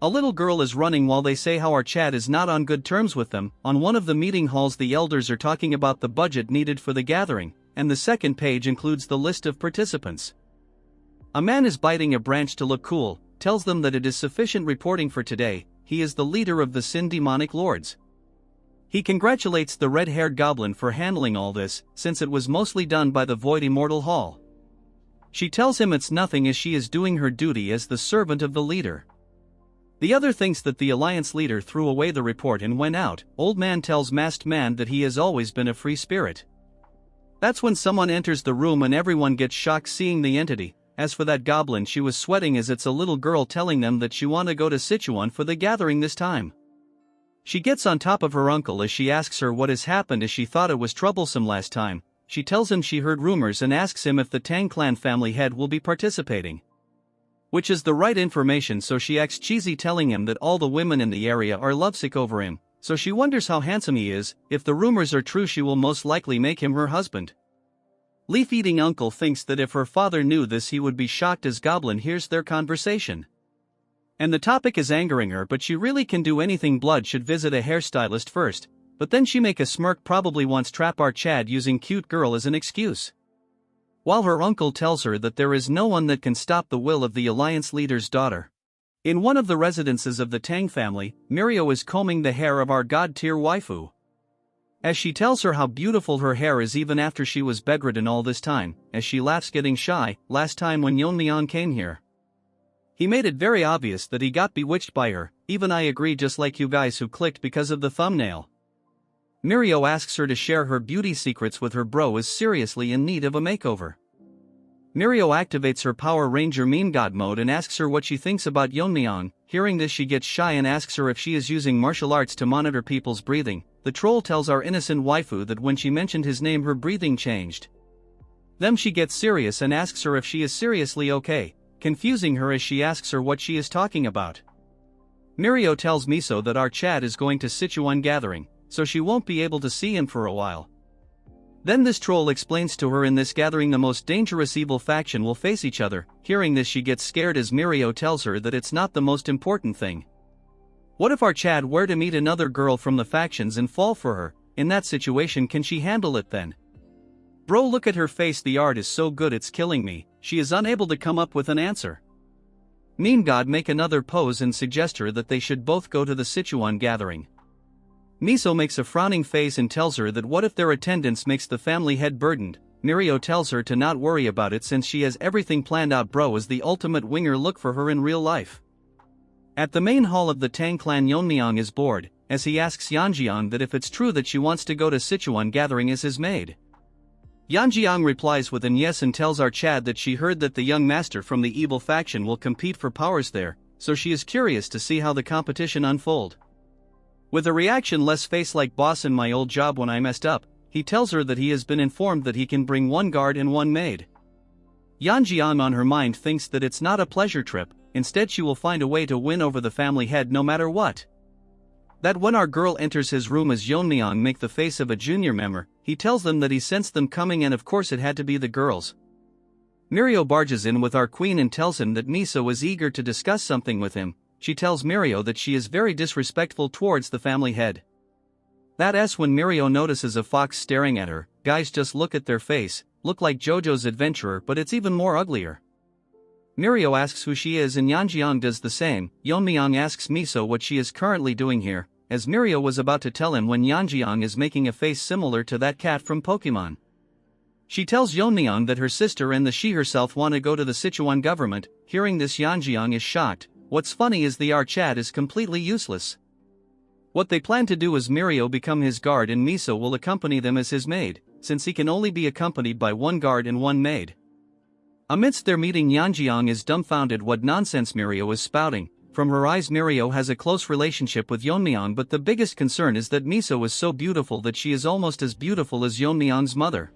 A little girl is running while they say how our Chad is not on good terms with them. On one of the meeting halls, the elders are talking about the budget needed for the gathering, and the second page includes the list of participants. A man is biting a branch to look cool, tells them that it is sufficient reporting for today. He is the leader of the Sin Demonic Lords. He congratulates the red-haired goblin for handling all this, since it was mostly done by the Void Immortal Hall. She tells him it's nothing, as she is doing her duty as the servant of the leader. The other thinks that the alliance leader threw away the report and went out. Old man tells Masked Man that he has always been a free spirit. That's when someone enters the room and everyone gets shocked seeing the entity. As for that goblin, she was sweating as it's a little girl telling them that she want to go to Sichuan for the gathering this time. She gets on top of her uncle as she asks her what has happened, as she thought it was troublesome last time. She tells him she heard rumors and asks him if the Tang clan family head will be participating. Which is the right information, so she acts cheesy, telling him that all the women in the area are lovesick over him, so she wonders how handsome he is. If the rumors are true, she will most likely make him her husband. Leaf-eating uncle thinks that if her father knew this he would be shocked, as goblin hears their conversation. And the topic is angering her, but she really can do anything. Blood should visit a hairstylist first, but then she make a smirk, probably wants trap our Chad using cute girl as an excuse. While her uncle tells her that there is no one that can stop the will of the alliance leader's daughter. In one of the residences of the Tang family, Mirio is combing the hair of our god-tier waifu. As she tells her how beautiful her hair is even after she was bedridden all this time, as she laughs, getting shy. Last time when Yeon-myeong came here, he made it very obvious that he got bewitched by her. Even I agree, just like you guys who clicked because of the thumbnail. Mirio asks her to share her beauty secrets with her bro, is seriously in need of a makeover. Mirio activates her Power Ranger meme god mode and asks her what she thinks about Yeon-myeong. Hearing this, she gets shy and asks her if she is using martial arts to monitor people's breathing. The troll tells our innocent waifu that when she mentioned his name her breathing changed. Then she gets serious and asks her if she is seriously okay, confusing her as she asks her what she is talking about. Mirio tells Miso that our Chad is going to Sichuan gathering, so she won't be able to see him for a while. Then this troll explains to her in this gathering the most dangerous evil faction will face each other. Hearing this she gets scared as Mirio tells her that it's not the most important thing. What if our Chad were to meet another girl from the factions and fall for her? In that situation, can she handle it then? Bro, look at her face, the art is so good it's killing me. She is unable to come up with an answer. Meme God make another pose and suggest her that they should both go to the Sichuan gathering. Miso makes a frowning face and tells her that what if their attendance makes the family head burdened. Mirio tells her to not worry about it since she has everything planned out. Bro is the ultimate winger, look for her in real life. At the main hall of the Tang clan, Yeon-myeong is bored, as he asks Yeon-myeong that if it's true that she wants to go to Sichuan gathering as his maid. Yeon-myeong replies with an yes and tells our Chad that she heard that the young master from the evil faction will compete for powers there, so she is curious to see how the competition unfold. With a reaction-less face like boss in my old job when I messed up, he tells her that he has been informed that he can bring one guard and one maid. Yeon-myeong on her mind thinks that it's not a pleasure trip, instead she will find a way to win over the family head no matter what. That when our girl enters his room as Yeon-myeong make the face of a junior member, he tells them that he sensed them coming and of course it had to be the girls. Mirio barges in with our queen and tells him that Miso is eager to discuss something with him. She tells Mirio that she is very disrespectful towards the family head. That's when Mirio notices a fox staring at her. Guys, just look at their face, look like JoJo's Adventurer, but it's even more uglier. Mirio asks who she is and Yeon-myeong does the same. Yeon-myeong asks Miso what she is currently doing here, as Mirio was about to tell him when Yeon-myeong is making a face similar to that cat from Pokemon. She tells Yeon-myeong that her sister and she herself want to go to the Sichuan government. Hearing this, Yeon-myeong is shocked. What's funny is the Chad is completely useless. What they plan to do is Mirio become his guard and Miso will accompany them as his maid, since he can only be accompanied by one guard and one maid. Amidst their meeting, Yeon-myeong is dumbfounded what nonsense Mirio is spouting. From her eyes, Mirio has a close relationship with Yeon-myeong, but the biggest concern is that Miso is so beautiful that she is almost as beautiful as Yeon-myeong's mother.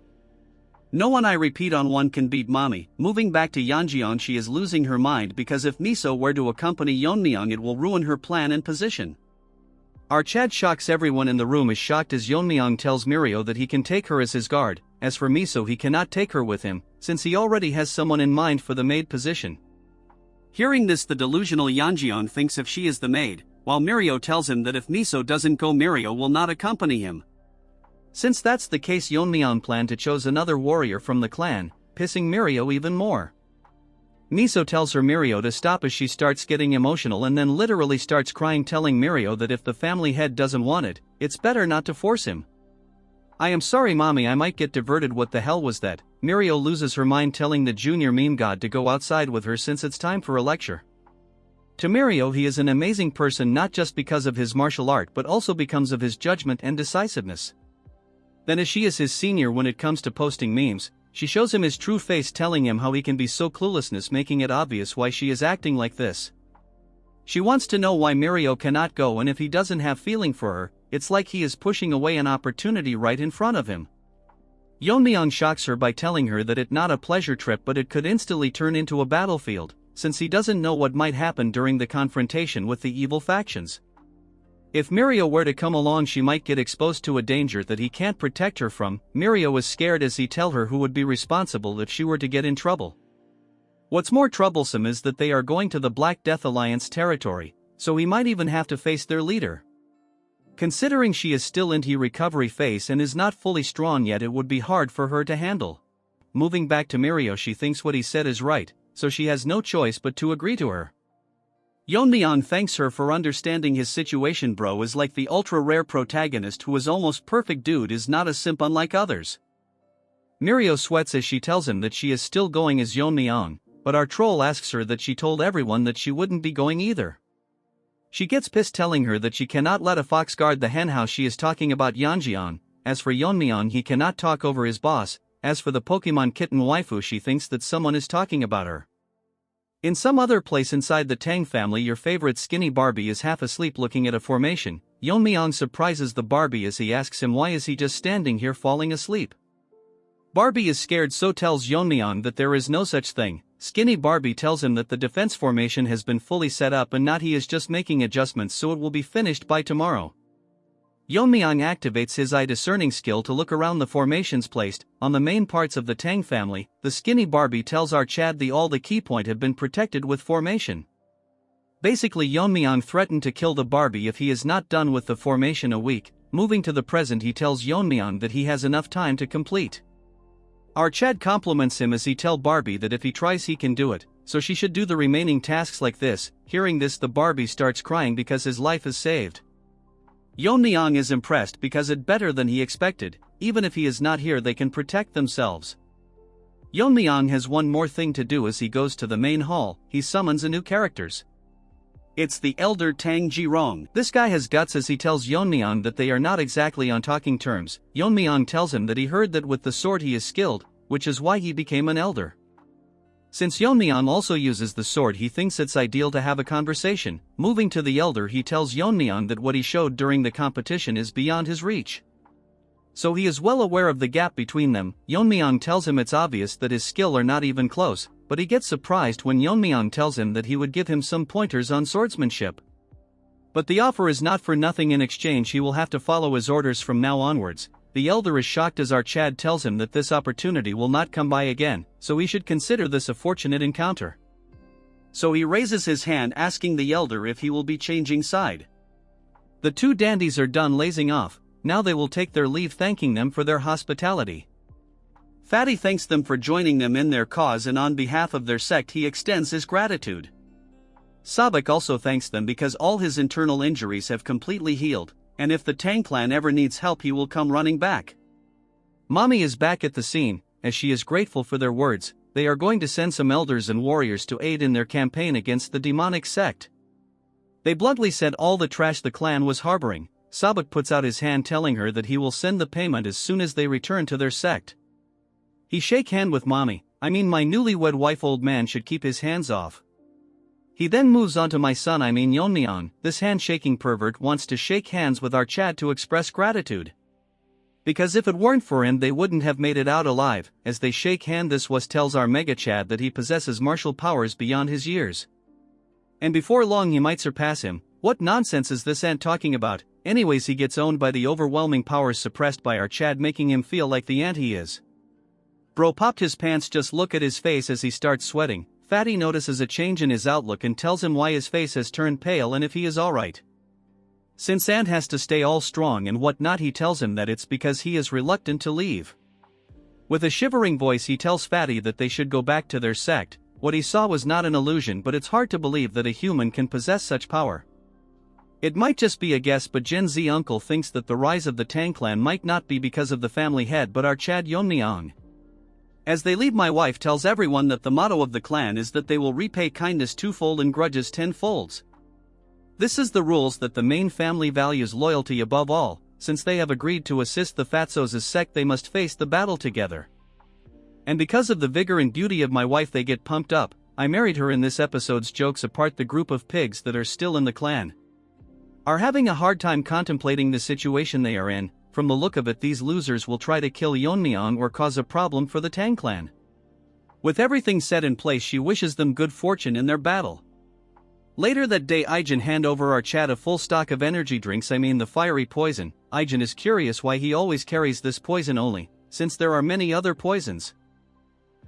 No one, I repeat, on one can beat mommy. Moving back to Yeon-myeong, she is losing her mind because if Miso were to accompany Yeon-myeong it will ruin her plan and position. Our Chad shocks everyone in the room, is shocked as Yeon-myeong tells Mirio that he can take her as his guard. As for Miso, he cannot take her with him, since he already has someone in mind for the maid position. Hearing this, the delusional Yeon-myeong thinks if she is the maid, while Mirio tells him that if Miso doesn't go, Mirio will not accompany him. Since that's the case, Yeon-myeong planned to choose another warrior from the clan, pissing Mirio even more. Miso tells her Mirio to stop as she starts getting emotional and then literally starts crying, telling Mirio that if the family head doesn't want it, it's better not to force him. I am sorry mommy, I might get diverted. What the hell was that? Mirio loses her mind, telling the junior meme god to go outside with her since it's time for a lecture. To Mirio, he is an amazing person not just because of his martial art but also because of his judgment and decisiveness. Then as she is his senior when it comes to posting memes, she shows him his true face, telling him how he can be so cluelessness, making it obvious why she is acting like this. She wants to know why Mirio cannot go, and if he doesn't have feeling for her, it's like he is pushing away an opportunity right in front of him. Yeon-myeong shocks her by telling her that it's not a pleasure trip but it could instantly turn into a battlefield, since he doesn't know what might happen during the confrontation with the evil factions. If Mirio were to come along, she might get exposed to a danger that he can't protect her from. Mirio is scared as he tells her who would be responsible if she were to get in trouble. What's more troublesome is that they are going to the Black Death Alliance territory, so he might even have to face their leader. Considering she is still in her recovery phase and is not fully strong yet, it would be hard for her to handle. Moving back to Mirio, she thinks what he said is right, so she has no choice but to agree to her. Yeon-myeong thanks her for understanding his situation. Bro is like the ultra-rare protagonist who is almost perfect. Dude is not a simp unlike others. Mirio sweats as she tells him that she is still going as Yeon-myeong, but our troll asks her that she told everyone that she wouldn't be going either. She gets pissed, telling her that she cannot let a fox guard the hen house. She is talking about Yeon-myeong. As for Yeon-myeong, he cannot talk over his boss. As for the Pokemon kitten waifu, she thinks that someone is talking about her. In some other place inside the Tang family, your favorite skinny Barbie is half asleep looking at a formation. Yeon-myeong surprises the Barbie as he asks him why is he just standing here falling asleep. Barbie is scared, so tells Yeon-myeong that there is no such thing. Skinny Barbie tells him that the defense formation has been fully set up and not he is just making adjustments so it will be finished by tomorrow. Yeon-myeong activates his eye discerning skill to look around the formations placed on the main parts of the Tang family. The skinny Barbie tells our Chad all the key point have been protected with formation. Basically, Yeon-myeong threatened to kill the Barbie if he is not done with the formation a week. Moving to the present, he tells Yeon-myeong that he has enough time to complete. Our Chad compliments him as he tells Barbie that if he tries he can do it, so she should do the remaining tasks like this. Hearing this, the Barbie starts crying because his life is saved. Yeon-myeong is impressed because it's better than he expected. Even if he is not here, they can protect themselves. Yeon-myeong has one more thing to do as he goes to the main hall. He summons a new characters. It's the elder Tang Yeon-myeong. This guy has guts as he tells Yeon-myeong that they are not exactly on talking terms. Yeon-myeong tells him that he heard that with the sword he is skilled, which is why he became an elder. Since Yeon-myeong also uses the sword, he thinks it's ideal to have a conversation. Moving to the elder, he tells Yeon-myeong that what he showed during the competition is beyond his reach. So he is well aware of the gap between them. Yeon-myeong tells him it's obvious that his skill are not even close, but he gets surprised when Yeon-myeong tells him that he would give him some pointers on swordsmanship. But the offer is not for nothing. In exchange, he will have to follow his orders from now onwards. The elder is shocked as our Chad tells him that this opportunity will not come by again, so he should consider this a fortunate encounter. So he raises his hand asking the elder if he will be changing side. The two dandies are done lazing off. Now they will take their leave, thanking them for their hospitality. Fatty thanks them for joining them in their cause, and on behalf of their sect he extends his gratitude. Sabak also thanks them because all his internal injuries have completely healed, and if the Tang clan ever needs help he will come running back. Mommy is back at the scene, as she is grateful for their words. They are going to send some elders and warriors to aid in their campaign against the demonic sect. They bluntly said all the trash the clan was harboring. Sabak puts out his hand telling her that he will send the payment as soon as they return to their sect. He shake hand with mommy. I mean my newlywed wife. Old man should keep his hands off. He then moves on to my son, I mean Yeon-myeong. This hand-shaking pervert wants to shake hands with our Chad to express gratitude. Because if it weren't for him they wouldn't have made it out alive. As they shake hand, this was tells our Mega Chad that he possesses martial powers beyond his years. And before long he might surpass him. What nonsense is this ant talking about? Anyways, he gets owned by the overwhelming powers suppressed by our Chad, making him feel like the ant he is. Bro popped his pants. Just look at his face as he starts sweating. Fatty notices a change in his outlook and tells him why his face has turned pale and if he is alright. Since Ant has to stay all strong and whatnot, he tells him that it's because he is reluctant to leave. With a shivering voice he tells Fatty that they should go back to their sect. What he saw was not an illusion, but it's hard to believe that a human can possess such power. It might just be a guess, but Gen Z uncle thinks that the rise of the Tang clan might not be because of the family head but our Chad Yeon-myeong. As they leave, my wife tells everyone that the motto of the clan is that they will repay kindness twofold and grudges tenfold. This is the rules that the main family values loyalty above all. Since they have agreed to assist the Fatsos' sect, they must face the battle together. And because of the vigor and beauty of my wife they get pumped up. I married her. In this episode's jokes apart, the group of pigs that are still in the clan are having a hard time contemplating the situation they are in. From the look of it, these losers will try to kill Yeon-myeong or cause a problem for the Tang clan. With everything set in place, she wishes them good fortune in their battle. Later that day, Ijin hand over our Chad a full stock of energy drinks, I mean the fiery poison. Ijin is curious why he always carries this poison only, since there are many other poisons.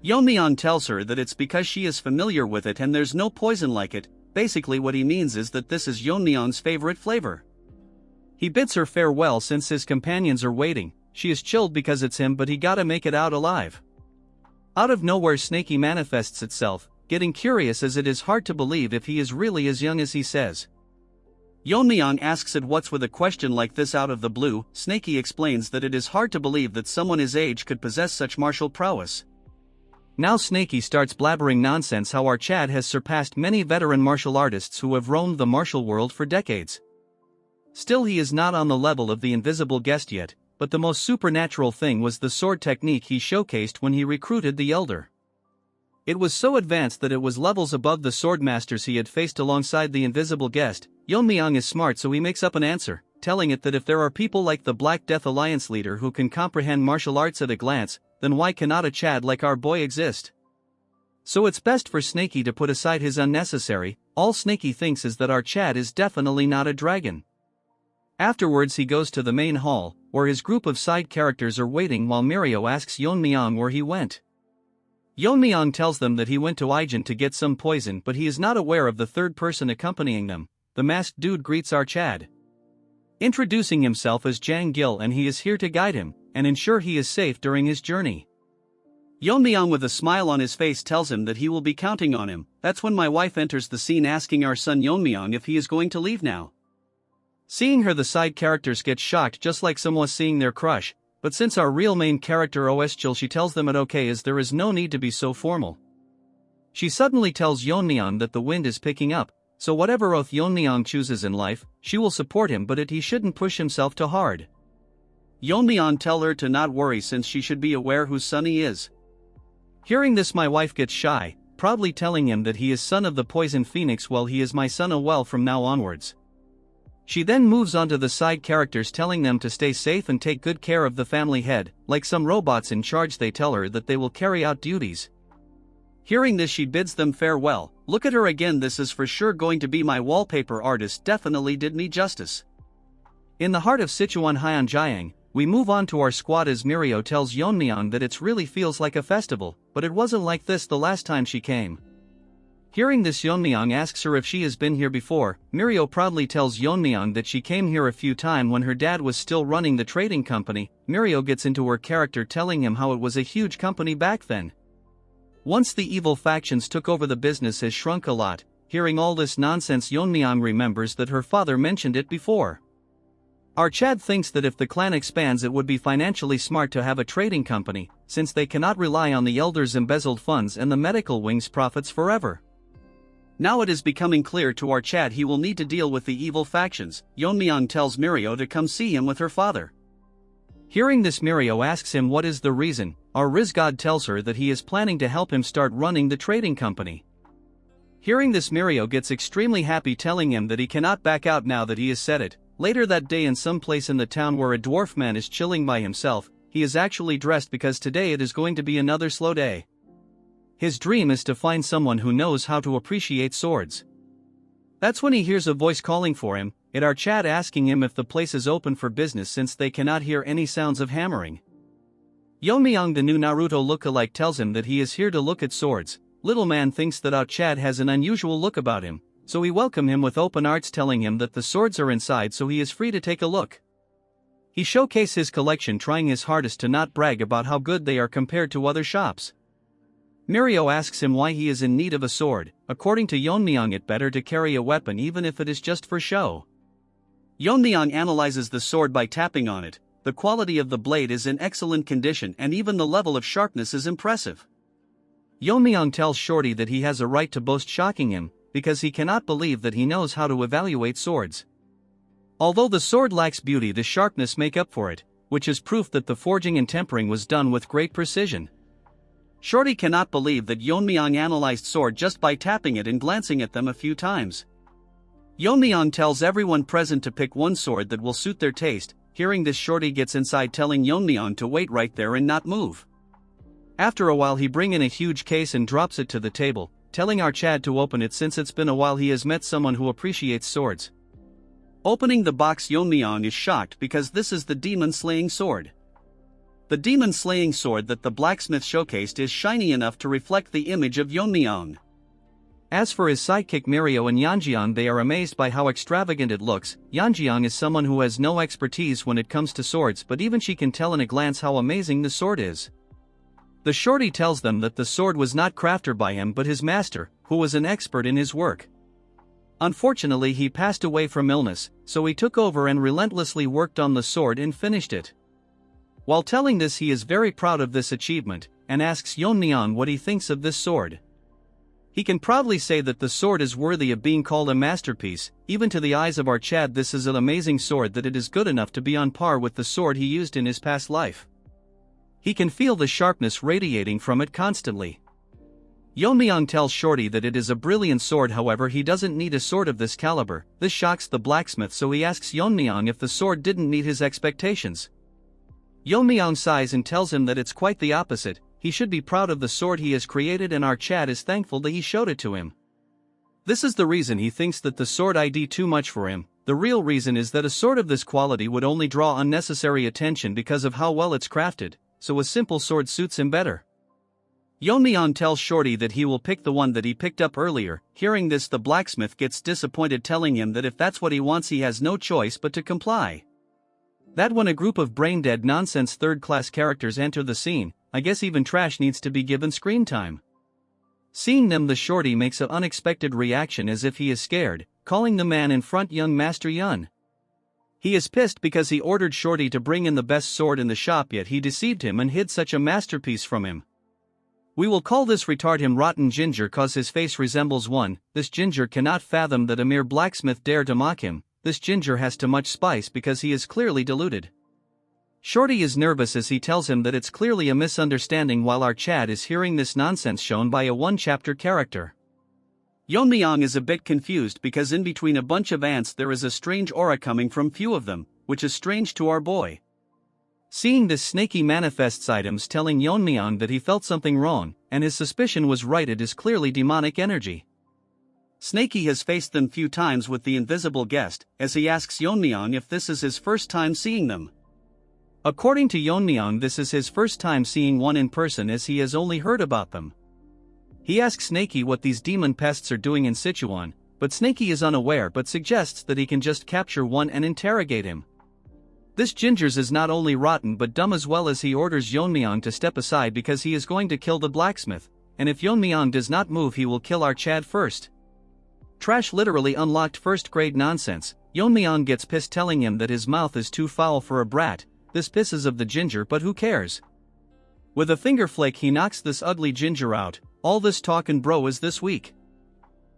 Yeon-myeong tells her that it's because she is familiar with it and there's no poison like it. Basically what he means is that this is Yeon-myeong's favorite flavor. He bids her farewell since his companions are waiting. She is chilled because it's him, but he gotta make it out alive. Out of nowhere, Snaky manifests itself, getting curious as it is hard to believe if he is really as young as he says. Yeon-myeong asks it what's with a question like this out of the blue. Snaky explains that it is hard to believe that someone his age could possess such martial prowess. Now Snaky starts blabbering nonsense how our Chad has surpassed many veteran martial artists who have roamed the martial world for decades. Still, he is not on the level of the invisible guest yet, but the most supernatural thing was the sword technique he showcased when he recruited the elder. It was so advanced that it was levels above the swordmasters he had faced alongside the invisible guest. Yeon-myeong is smart, so he makes up an answer, telling it that if there are people like the Black Death Alliance leader who can comprehend martial arts at a glance, then why cannot a Chad like our boy exist? So it's best for Snaky to put aside his unnecessary. All Snaky thinks is that our Chad is definitely not a dragon. Afterwards he goes to the main hall, where his group of side characters are waiting while Mirio asks Yeon-myeong where he went. Yeon-myeong tells them that he went to Ijen to get some poison, but he is not aware of the third person accompanying them. The masked dude greets our Chad, introducing himself as Jang Gil, and he is here to guide him and ensure he is safe during his journey. Yeon-myeong with a smile on his face tells him that he will be counting on him. That's when my wife enters the scene asking our son Yeon-myeong if he is going to leave now. Seeing her, the side characters get shocked just like Manhwa seeing their crush, but since our real main character OS chill, she tells them it okay as there is no need to be so formal. She suddenly tells Yeon-myeong that the wind is picking up, so whatever oath Yeon-myeong chooses in life, she will support him, but he shouldn't push himself too hard. Yeon-myeong tell her to not worry since she should be aware whose son he is. Hearing this, my wife gets shy, proudly telling him that he is son of the Poison Phoenix. Well, he is my son from now onwards. She then moves on to the side characters telling them to stay safe and take good care of the family head. Like some robots in charge, they tell her that they will carry out duties. Hearing this, she bids them farewell. Look at her again, this is for sure going to be my wallpaper artist, definitely did me justice. In the heart of Sichuan Tang, we move on to our squad as Mirio tells Yeon-myeong that it really feels like a festival, but it wasn't like this the last time she came. Hearing this, Yeon-myeong asks her if she has been here before. Mirio proudly tells Yeon-myeong that she came here a few times when her dad was still running the trading company. Mirio gets into her character telling him how it was a huge company back then. Once the evil factions took over, the business has shrunk a lot. Hearing all this nonsense, Yeon-myeong remembers that her father mentioned it before. Our Chad thinks that if the clan expands, it would be financially smart to have a trading company, since they cannot rely on the elders' embezzled funds and the medical wing's profits forever. Now it is becoming clear to our Chad he will need to deal with the evil factions. Yeon-myeong tells Mirio to come see him with her father. Hearing this, Mirio asks him what is the reason. Our Rizgod tells her that he is planning to help him start running the trading company. Hearing this, Mirio gets extremely happy, telling him that he cannot back out now that he has said it. Later that day, in some place in the town where a dwarf man is chilling by himself, he is actually dressed because today it is going to be another slow day. His dream is to find someone who knows how to appreciate swords. That's when he hears a voice calling for him, our Chad asking him if the place is open for business since they cannot hear any sounds of hammering. Yeon-myeong, the new Naruto lookalike, tells him that he is here to look at swords. Little man thinks that our Chad has an unusual look about him, so he welcomes him with open arms, telling him that the swords are inside so he is free to take a look. He showcases his collection, trying his hardest to not brag about how good they are compared to other shops. Mirio asks him why he is in need of a sword. According to Yeon-myeong, it better to carry a weapon even if it is just for show. Yeon-myeong analyzes the sword by tapping on it. The quality of the blade is in excellent condition and even the level of sharpness is impressive. Yeon-myeong tells Shorty that he has a right to boast, shocking him, because he cannot believe that he knows how to evaluate swords. Although the sword lacks beauty, the sharpness make up for it, which is proof that the forging and tempering was done with great precision. Shorty cannot believe that Yeon-myeong analyzed sword just by tapping it and glancing at them a few times. Yeon-myeong tells everyone present to pick one sword that will suit their taste. Hearing this, Shorty gets inside, telling Yeon-myeong to wait right there and not move. After a while, he brings in a huge case and drops it to the table, telling our Chad to open it since it's been a while he has met someone who appreciates swords. Opening the box, Yeon-myeong is shocked because this is the demon-slaying sword. The demon-slaying sword that the blacksmith showcased is shiny enough to reflect the image of Yeon-myeong. As for his sidekick Mirio and Yeonjiang, they are amazed by how extravagant it looks. Yeonjiang is someone who has no expertise when it comes to swords, but even she can tell in a glance how amazing the sword is. The Shorty tells them that the sword was not crafted by him but his master, who was an expert in his work. Unfortunately, he passed away from illness, so he took over and relentlessly worked on the sword and finished it. While telling this, he is very proud of this achievement, and asks Yeon-myeong what he thinks of this sword. He can proudly say that the sword is worthy of being called a masterpiece. Even to the eyes of our Chad, this is an amazing sword that it is good enough to be on par with the sword he used in his past life. He can feel the sharpness radiating from it constantly. Yeon-myeong tells Shorty that it is a brilliant sword, however he doesn't need a sword of this caliber. This shocks the blacksmith, so he asks Yeon-myeong if the sword didn't meet his expectations. Yeon-myeong sighs and tells him that it's quite the opposite. He should be proud of the sword he has created, and our Chad is thankful that he showed it to him. This is the reason he thinks that the sword ID too much for him. The real reason is that a sword of this quality would only draw unnecessary attention because of how well it's crafted, so a simple sword suits him better. Yeon-myeong tells Shorty that he will pick the one that he picked up earlier. Hearing this, the blacksmith gets disappointed, telling him that if that's what he wants he has no choice but to comply. That when a group of brain-dead nonsense third-class characters enter the scene, I guess even trash needs to be given screen time. Seeing them, the Shorty makes an unexpected reaction as if he is scared, calling the man in front young Master Yun. He is pissed because he ordered Shorty to bring in the best sword in the shop, yet he deceived him and hid such a masterpiece from him. We will call this retard him Rotten Ginger cause his face resembles one. This ginger cannot fathom that a mere blacksmith dare to mock him. This ginger has too much spice because he is clearly deluded. Shorty is nervous as he tells him that it's clearly a misunderstanding, while our Chad is hearing this nonsense shown by a one-chapter character. Yeon-myeong is a bit confused because in between a bunch of ants there is a strange aura coming from few of them, which is strange to our boy. Seeing this, Snaky manifests items telling Yeon-myeong that he felt something wrong, and his suspicion was right, it is clearly demonic energy. Snaky has faced them few times with the invisible guest, as he asks Yeon-myeong if this is his first time seeing them. According to Yeon-myeong, this is his first time seeing one in person, as he has only heard about them. He asks Snaky what these demon pests are doing in Sichuan, but Snaky is unaware but suggests that he can just capture one and interrogate him. This gingers is not only rotten but dumb as well, as he orders Yeon-myeong to step aside because he is going to kill the blacksmith, and if Yeon-myeong does not move he will kill our Chad first. Trash literally unlocked first-grade nonsense. Yeon-myeong gets pissed, telling him that his mouth is too foul for a brat. This pisses of the ginger, but who cares? With a finger flake he knocks this ugly ginger out. All this talk and bro is this week.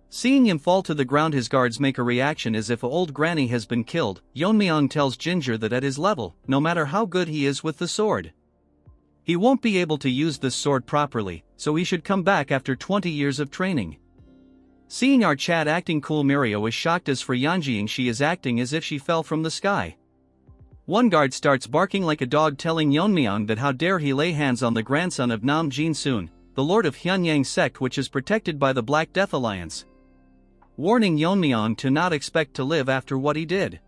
Seeing him fall to the ground, his guards make a reaction as if an old granny has been killed. Yeon-myeong tells Ginger that at his level, no matter how good he is with the sword, he won't be able to use this sword properly, so he should come back after 20 years of training. Seeing our Chad acting cool, Mirio is shocked, as for Yeonjing she is acting as if she fell from the sky. One guard starts barking like a dog, telling Yeon-myeong that how dare he lay hands on the grandson of Nam Jin-soon, the lord of Hyunyang sect, which is protected by the Black Death Alliance, warning Yeon-myeong to not expect to live after what he did.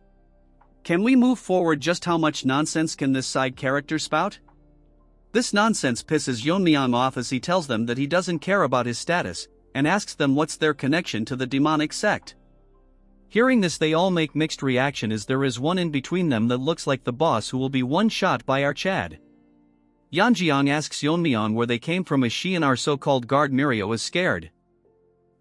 Can we move forward? Just how much nonsense can this side character spout? This nonsense pisses Yeon-myeong off as he tells them that he doesn't care about his status, and asks them what's their connection to the demonic sect. Hearing this, they all make mixed reaction, as there is one in between them that looks like the boss who will be one shot by our Chad. Yeonjing asks Yeon-myeong where they came from, as she and our so-called guard Mirio is scared.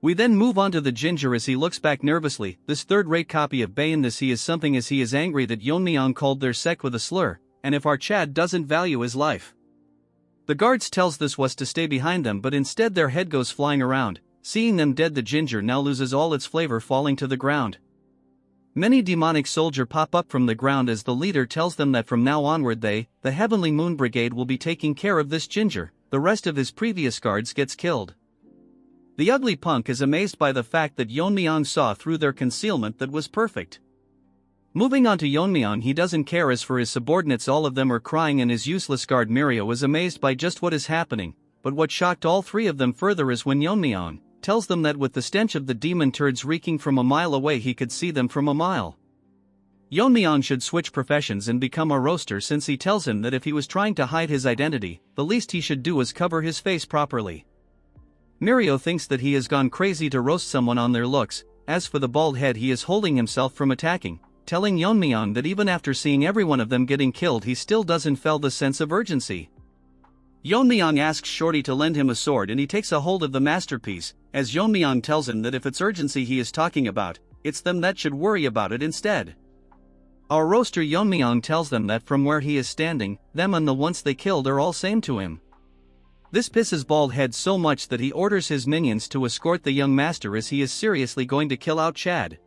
We then move on to the ginger as he looks back nervously. This third-rate copy of Bayan this he is something, as he is angry that Yeon-myeong called their sect with a slur, and if our Chad doesn't value his life. The guards tells this was to stay behind them, but instead their head goes flying around. Seeing them dead, the ginger now loses all its flavor, falling to the ground. Many demonic soldiers pop up from the ground as the leader tells them that from now onward they, the Heavenly Moon Brigade, will be taking care of this ginger. The rest of his previous guards gets killed. The ugly punk is amazed by the fact that Yeon-myeong saw through their concealment that was perfect. Moving on to Yeon-myeong, he doesn't care, as for his subordinates all of them are crying, and his useless guard Mirio is amazed by just what is happening, but what shocked all three of them further is when Yeon-myeong tells them that with the stench of the demon turds reeking from a mile away he could see them from a mile. Yeon-myeong should switch professions and become a roaster, since he tells him that if he was trying to hide his identity, the least he should do is cover his face properly. Mirio thinks that he has gone crazy to roast someone on their looks. As for the bald head, he is holding himself from attacking, telling Yeon-myeong that even after seeing every one of them getting killed he still doesn't feel the sense of urgency. Yeon-myeong asks Shorty to lend him a sword, and he takes a hold of the masterpiece, as Yeon-myeong tells him that if it's urgency he is talking about, it's them that should worry about it instead. Our roaster Yeon-myeong tells them that from where he is standing, them and the ones they killed are all same to him. This pisses Bald Head so much that he orders his minions to escort the young master, as he is seriously going to kill out Chad.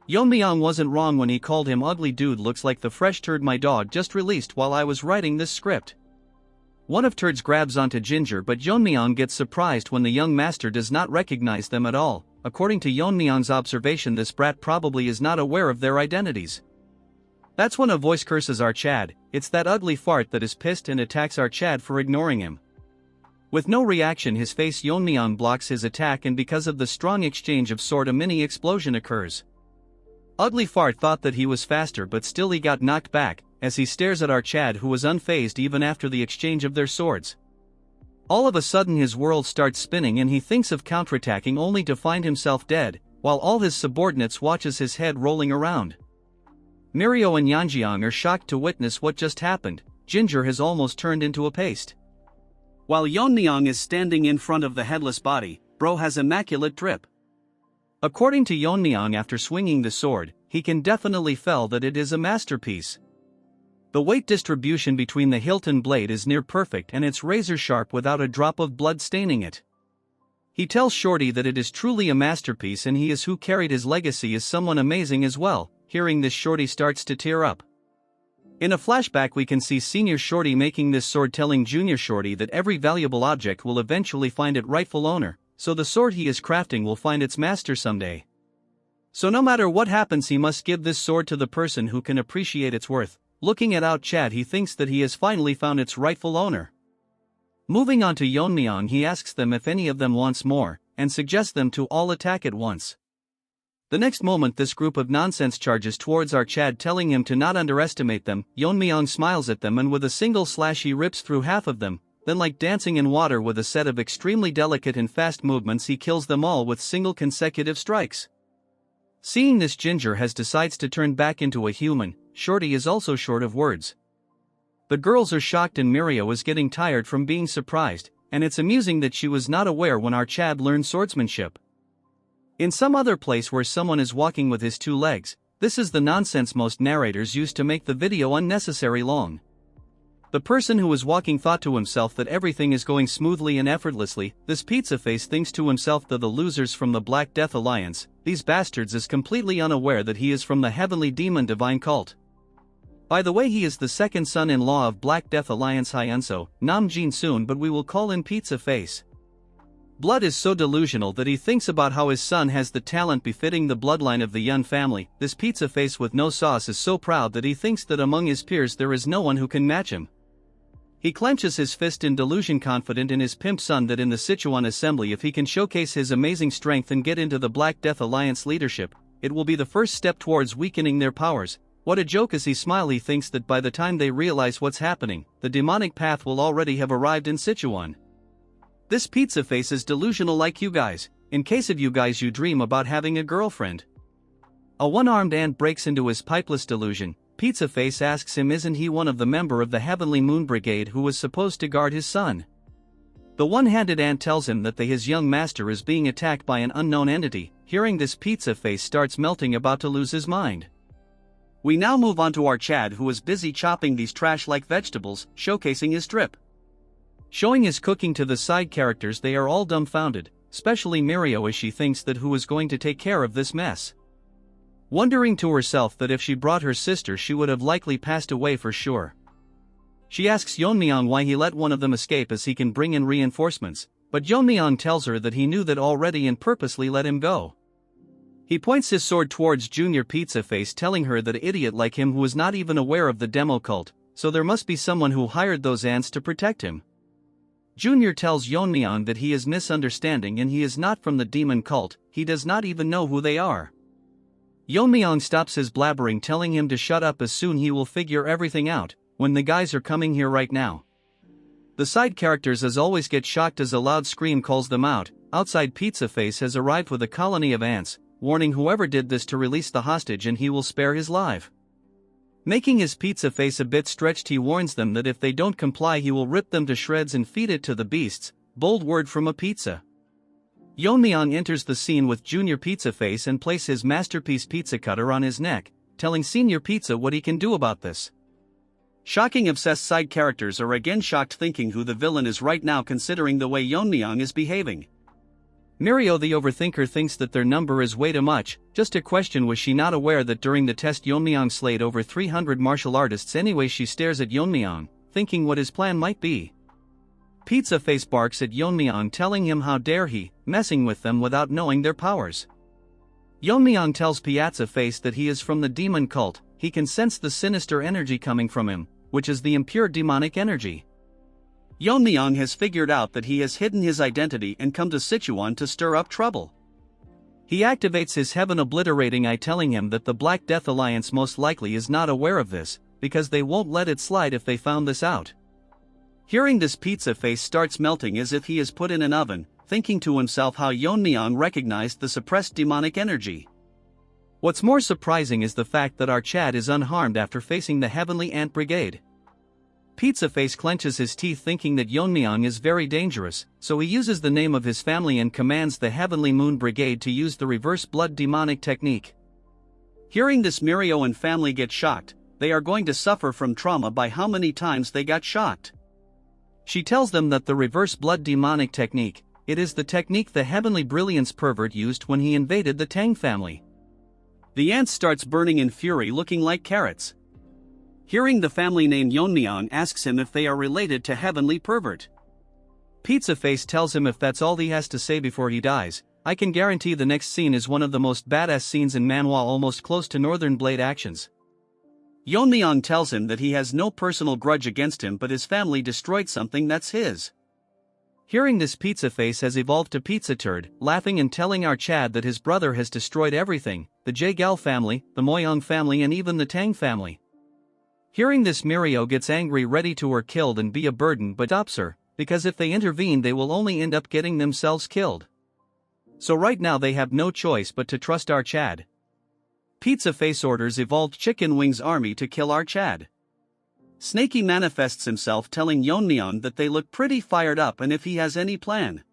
Yeon-myeong wasn't wrong when he called him ugly dude. Looks like the fresh turd my dog just released while I was writing this script. One of turds grabs onto Ginger, but Yeon-myeong gets surprised when the young master does not recognize them at all. According to Yeon-myeong's observation, this brat probably is not aware of their identities. That's when a voice curses our Chad. It's that ugly fart that is pissed and attacks our Chad for ignoring him. With no reaction, his face Yeon-myeong blocks his attack, and because of the strong exchange of sword a mini explosion occurs. Ugly fart thought that he was faster, but still he got knocked back, as he stares at our Chad, who was unfazed even after the exchange of their swords. All of a sudden his world starts spinning and he thinks of counterattacking, only to find himself dead, while all his subordinates watches his head rolling around. Mirio and Yeonjeong are shocked to witness what just happened. Ginger has almost turned into a paste. While Yeon-myeong is standing in front of the headless body, bro has immaculate drip. According to Yeon-myeong, after swinging the sword, he can definitely feel that it is a masterpiece. The weight distribution between the hilt and blade is near perfect, and it's razor sharp without a drop of blood staining it. He tells Shorty that it is truly a masterpiece, and he is who carried his legacy as someone amazing as well. Hearing this, Shorty starts to tear up. In a flashback we can see Senior Shorty making this sword, telling Junior Shorty that every valuable object will eventually find its rightful owner, so the sword he is crafting will find its master someday. So no matter what happens, he must give this sword to the person who can appreciate its worth. Looking at out Chad, he thinks that he has finally found its rightful owner. Moving on to Yeon-myeong, he asks them if any of them wants more, and suggests them to all attack at once. The next moment this group of nonsense charges towards our Chad, telling him to not underestimate them. Yeon-myeong smiles at them and with a single slash he rips through half of them, then like dancing in water with a set of extremely delicate and fast movements he kills them all with single consecutive strikes. Seeing this, Ginger has decides to turn back into a human. Shorty is also short of words. The girls are shocked and Mirio is getting tired from being surprised, and it's amusing that she was not aware when our Chad learned swordsmanship. In some other place where someone is walking with his two legs, this is the nonsense most narrators use to make the video unnecessary long. The person who is walking thought to himself that everything is going smoothly and effortlessly. This pizza face thinks to himself that the losers from the Black Death Alliance, these bastards, is completely unaware that he is from the heavenly demon divine cult. By the way, he is the second son-in-law of Black Death Alliance Hyunso, Nam Jin Soon, but we will call him Pizza Face. Blood is so delusional that he thinks about how his son has the talent befitting the bloodline of the Yun family. This Pizza Face with no sauce is so proud that he thinks that among his peers there is no one who can match him. He clenches his fist in delusion, confident in his pimp son that in the Sichuan assembly, if he can showcase his amazing strength and get into the Black Death Alliance leadership, it will be the first step towards weakening their powers. What a joke! As he smiles, he thinks that by the time they realize what's happening, the demonic path will already have arrived in Sichuan. This Pizza Face is delusional like you guys. In case of you guys you dream about having a girlfriend. A one-armed ant breaks into his pipeless delusion. Pizza Face asks him isn't he one of the member of the Heavenly Moon Brigade who was supposed to guard his son. The one-handed ant tells him that his young master is being attacked by an unknown entity. Hearing this, Pizza Face starts melting, about to lose his mind. We now move on to our Chad, who is busy chopping these trash-like vegetables, showcasing his drip. Showing his cooking to the side characters, they are all dumbfounded, especially Mirio, as she thinks that who is going to take care of this mess. Wondering to herself that if she brought her sister she would have likely passed away for sure. She asks Yeon-myeong why he let one of them escape as he can bring in reinforcements, but Yeon-myeong tells her that he knew that already and purposely let him go. He points his sword towards Junior Pizza Face, telling her that an idiot like him who was not even aware of the demo cult, so there must be someone who hired those ants to protect him. Junior tells Yeon-myeong that he is misunderstanding and he is not from the demon cult, he does not even know who they are. Yeon-myeong stops his blabbering, telling him to shut up as soon he will figure everything out, when the guys are coming here right now. The side characters as always get shocked as a loud scream calls them out. Outside, Pizza Face has arrived with a colony of ants, warning whoever did this to release the hostage and he will spare his life. Making his Pizza Face a bit stretched, he warns them that if they don't comply he will rip them to shreds and feed it to the beasts. Bold word from a pizza. Yeon-myeong enters the scene with Junior Pizza Face and places his masterpiece pizza cutter on his neck, telling Senior Pizza what he can do about this. Shocking obsessed side characters are again shocked, thinking who the villain is right now, considering the way Yeon-myeong is behaving. Mirio the overthinker thinks that their number is way too much. Just a question, was she not aware that during the test Yeon-myeong slayed over 300 martial artists? Anyway, she stares at Yeon-myeong, thinking what his plan might be. Pizza Face barks at Yeon-myeong, telling him how dare he, messing with them without knowing their powers. Yeon-myeong tells Pizza Face that he is from the demon cult, he can sense the sinister energy coming from him, which is the impure demonic energy. Yeon-myeong has figured out that he has hidden his identity and come to Sichuan to stir up trouble. He activates his heaven-obliterating eye, telling him that the Black Death Alliance most likely is not aware of this, because they won't let it slide if they found this out. Hearing this, Pizza Face starts melting as if he is put in an oven, thinking to himself how Yeon-myeong recognized the suppressed demonic energy. What's more surprising is the fact that our Chad is unharmed after facing the Heavenly Ant Brigade. Pizza Face clenches his teeth, thinking that Yeon-myeong is very dangerous, so he uses the name of his family and commands the Heavenly Moon Brigade to use the reverse blood demonic technique. Hearing this, Mirio and family get shocked. They are going to suffer from trauma by how many times they got shocked. She tells them that the reverse blood demonic technique, it is the technique the Heavenly Brilliance pervert used when he invaded the Tang family. The ant starts burning in fury, looking like carrots. Hearing the family name, Yeon-myeong asks him if they are related to Heavenly Pervert. Pizza Face tells him if that's all he has to say before he dies, I can guarantee the next scene is one of the most badass scenes in Manhwa, almost close to Northern Blade actions. Yeon-myeong tells him that he has no personal grudge against him, but his family destroyed something that's his. Hearing this, Pizza Face has evolved to Pizza Turd, laughing and telling our Chad that his brother has destroyed everything, the Jae-gal family, the Myeong family and even the Tang family. Hearing this, Mirio gets angry, ready to her killed and be a burden, but stops her, because if they intervene they will only end up getting themselves killed. So right now they have no choice but to trust our Chad. Pizza Face orders evolved Chicken Wings army to kill our Chad. Snaky manifests himself, telling Yeon-myeong that they look pretty fired up and if he has any plan.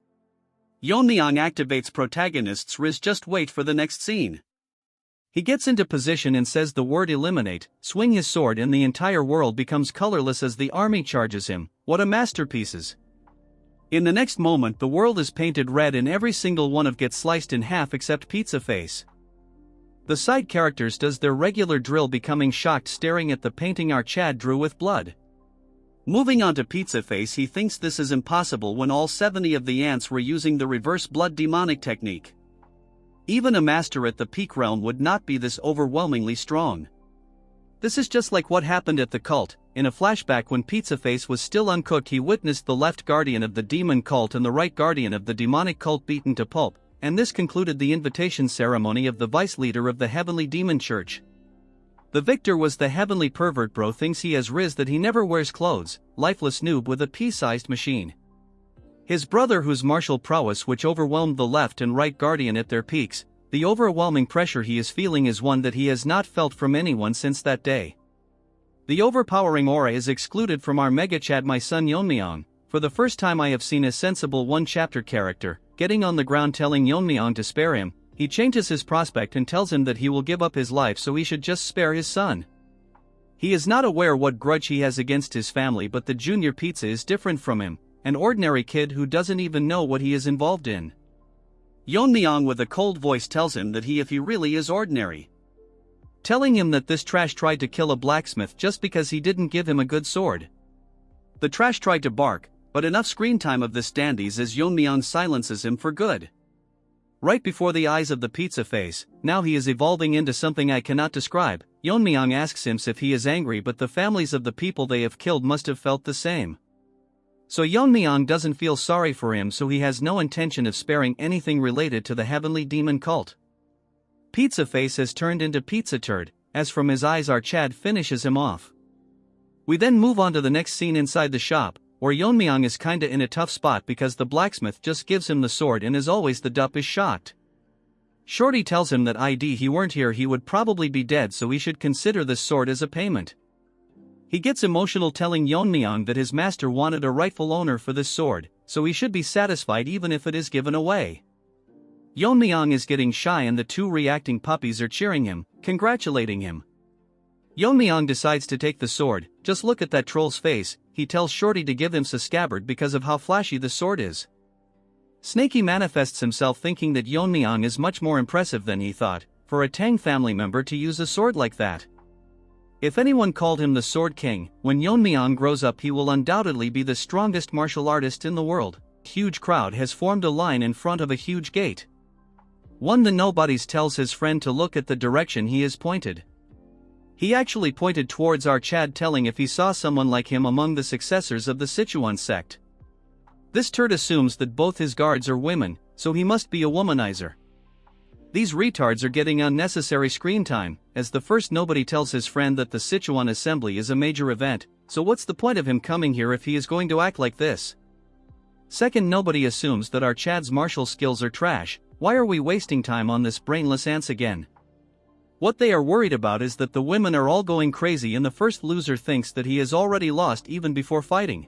Yeon-myeong activates protagonist's Riz. Just wait for the next scene. He gets into position and says the word eliminate, swing his sword and the entire world becomes colorless as the army charges him. What a masterpieces. In the next moment the world is painted red and every single one of gets sliced in half except Pizza Face. The side characters does their regular drill, becoming shocked, staring at the painting our Chad drew with blood. Moving on to Pizza Face, he thinks this is impossible when all 70 of the ants were using the reverse blood demonic technique. Even a master at the peak realm would not be this overwhelmingly strong. This is just like what happened at the cult. In a flashback, when Pizza Face was still uncooked, he witnessed the left guardian of the demon cult and the right guardian of the demonic cult beaten to pulp, and this concluded the invitation ceremony of the vice leader of the Heavenly Demon Church. The victor was the Heavenly Pervert. Bro thinks he has Riz that he never wears clothes, lifeless noob with a pea-sized machine. His brother, whose martial prowess which overwhelmed the left and right guardian at their peaks, the overwhelming pressure he is feeling is one that he has not felt from anyone since that day. The overpowering aura is excluded from our Mega Chad, my son Yeon-myeong. For the first time I have seen a sensible one-chapter character, getting on the ground telling Yeon-myeong to spare him. He changes his prospect and tells him that he will give up his life so he should just spare his son. He is not aware what grudge he has against his family, but the junior Pizza is different from him, an ordinary kid who doesn't even know what he is involved in. Yeon-myeong with a cold voice tells him that if he really is ordinary. Telling him that this trash tried to kill a blacksmith just because he didn't give him a good sword. The trash tried to bark, but enough screen time of this dandies as Yeon-myeong silences him for good. Right before the eyes of the Pizza Face, now he is evolving into something I cannot describe. Yeon-myeong asks him if he is angry, but the families of the people they have killed must have felt the same. So Yeon-myeong doesn't feel sorry for him, so he has no intention of sparing anything related to the Heavenly Demon Cult. Pizza Face has turned into Pizza Turd, as from his eyes our Chad finishes him off. We then move on to the next scene inside the shop, where Yeon-myeong is kinda in a tough spot because the blacksmith just gives him the sword, and as always the dup is shocked. Shorty tells him that he weren't here, he would probably be dead, so he should consider this sword as a payment. He gets emotional, telling Yeon-myeong that his master wanted a rightful owner for this sword, so he should be satisfied even if it is given away. Yeon-myeong is getting shy and the two reacting puppies are cheering him, congratulating him. Yeon-myeong decides to take the sword. Just look at that troll's face, he tells Shorty to give him a scabbard because of how flashy the sword is. Snaky manifests himself, thinking that Yeon-myeong is much more impressive than he thought, for a Tang family member to use a sword like that. If anyone called him the Sword King, when Yeon-myeong grows up he will undoubtedly be the strongest martial artist in the world. Huge crowd has formed a line in front of a huge gate. One the nobodies tells his friend to look at the direction he is pointed. He actually pointed towards our Chad, telling if he saw someone like him among the successors of the Sichuan sect. This turd assumes that both his guards are women, so he must be a womanizer. These retards are getting unnecessary screen time, as the first nobody tells his friend that the Sichuan assembly is a major event, so what's the point of him coming here if he is going to act like this? Second, nobody assumes that our Chad's martial skills are trash. Why are we wasting time on this brainless ants again? What they are worried about is that the women are all going crazy and the first loser thinks that he has already lost even before fighting.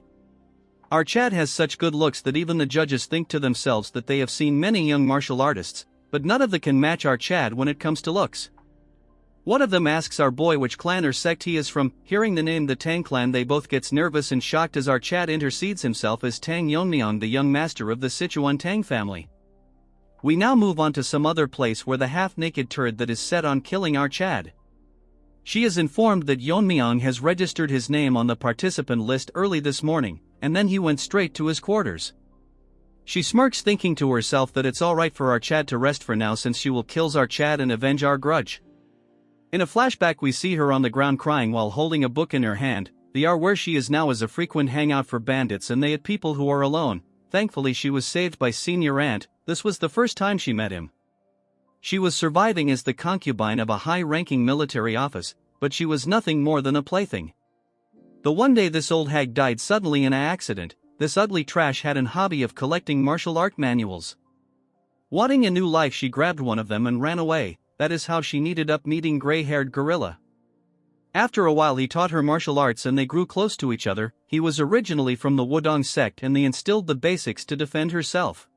Our Chad has such good looks that even the judges think to themselves that they have seen many young martial artists, but none of them can match our Chad when it comes to looks. One of them asks our boy which clan or sect he is from. Hearing the name the Tang clan, they both gets nervous and shocked as our Chad intercedes himself as Tang Yeon-myeong, the young master of the Sichuan Tang family. We now move on to some other place where the half-naked turd that is set on killing our Chad. She is informed that Yeon-myeong has registered his name on the participant list early this morning, and then he went straight to his quarters. She smirks, thinking to herself that it's alright for our Chad to rest for now since she will kill our Chad and avenge our grudge. In a flashback we see her on the ground crying while holding a book in her hand. Where she is now is a frequent hangout for bandits and they at people who are alone. Thankfully she was saved by senior aunt. This was the first time she met him. She was surviving as the concubine of a high-ranking military office, but she was nothing more than a plaything. The one day this old hag died suddenly in an accident, this ugly trash had an hobby of collecting martial art manuals. Wanting a new life, she grabbed one of them and ran away. That is how she ended up meeting gray-haired gorilla. After a while he taught her martial arts and they grew close to each other. He was originally from the Wudong sect and they instilled the basics to defend herself.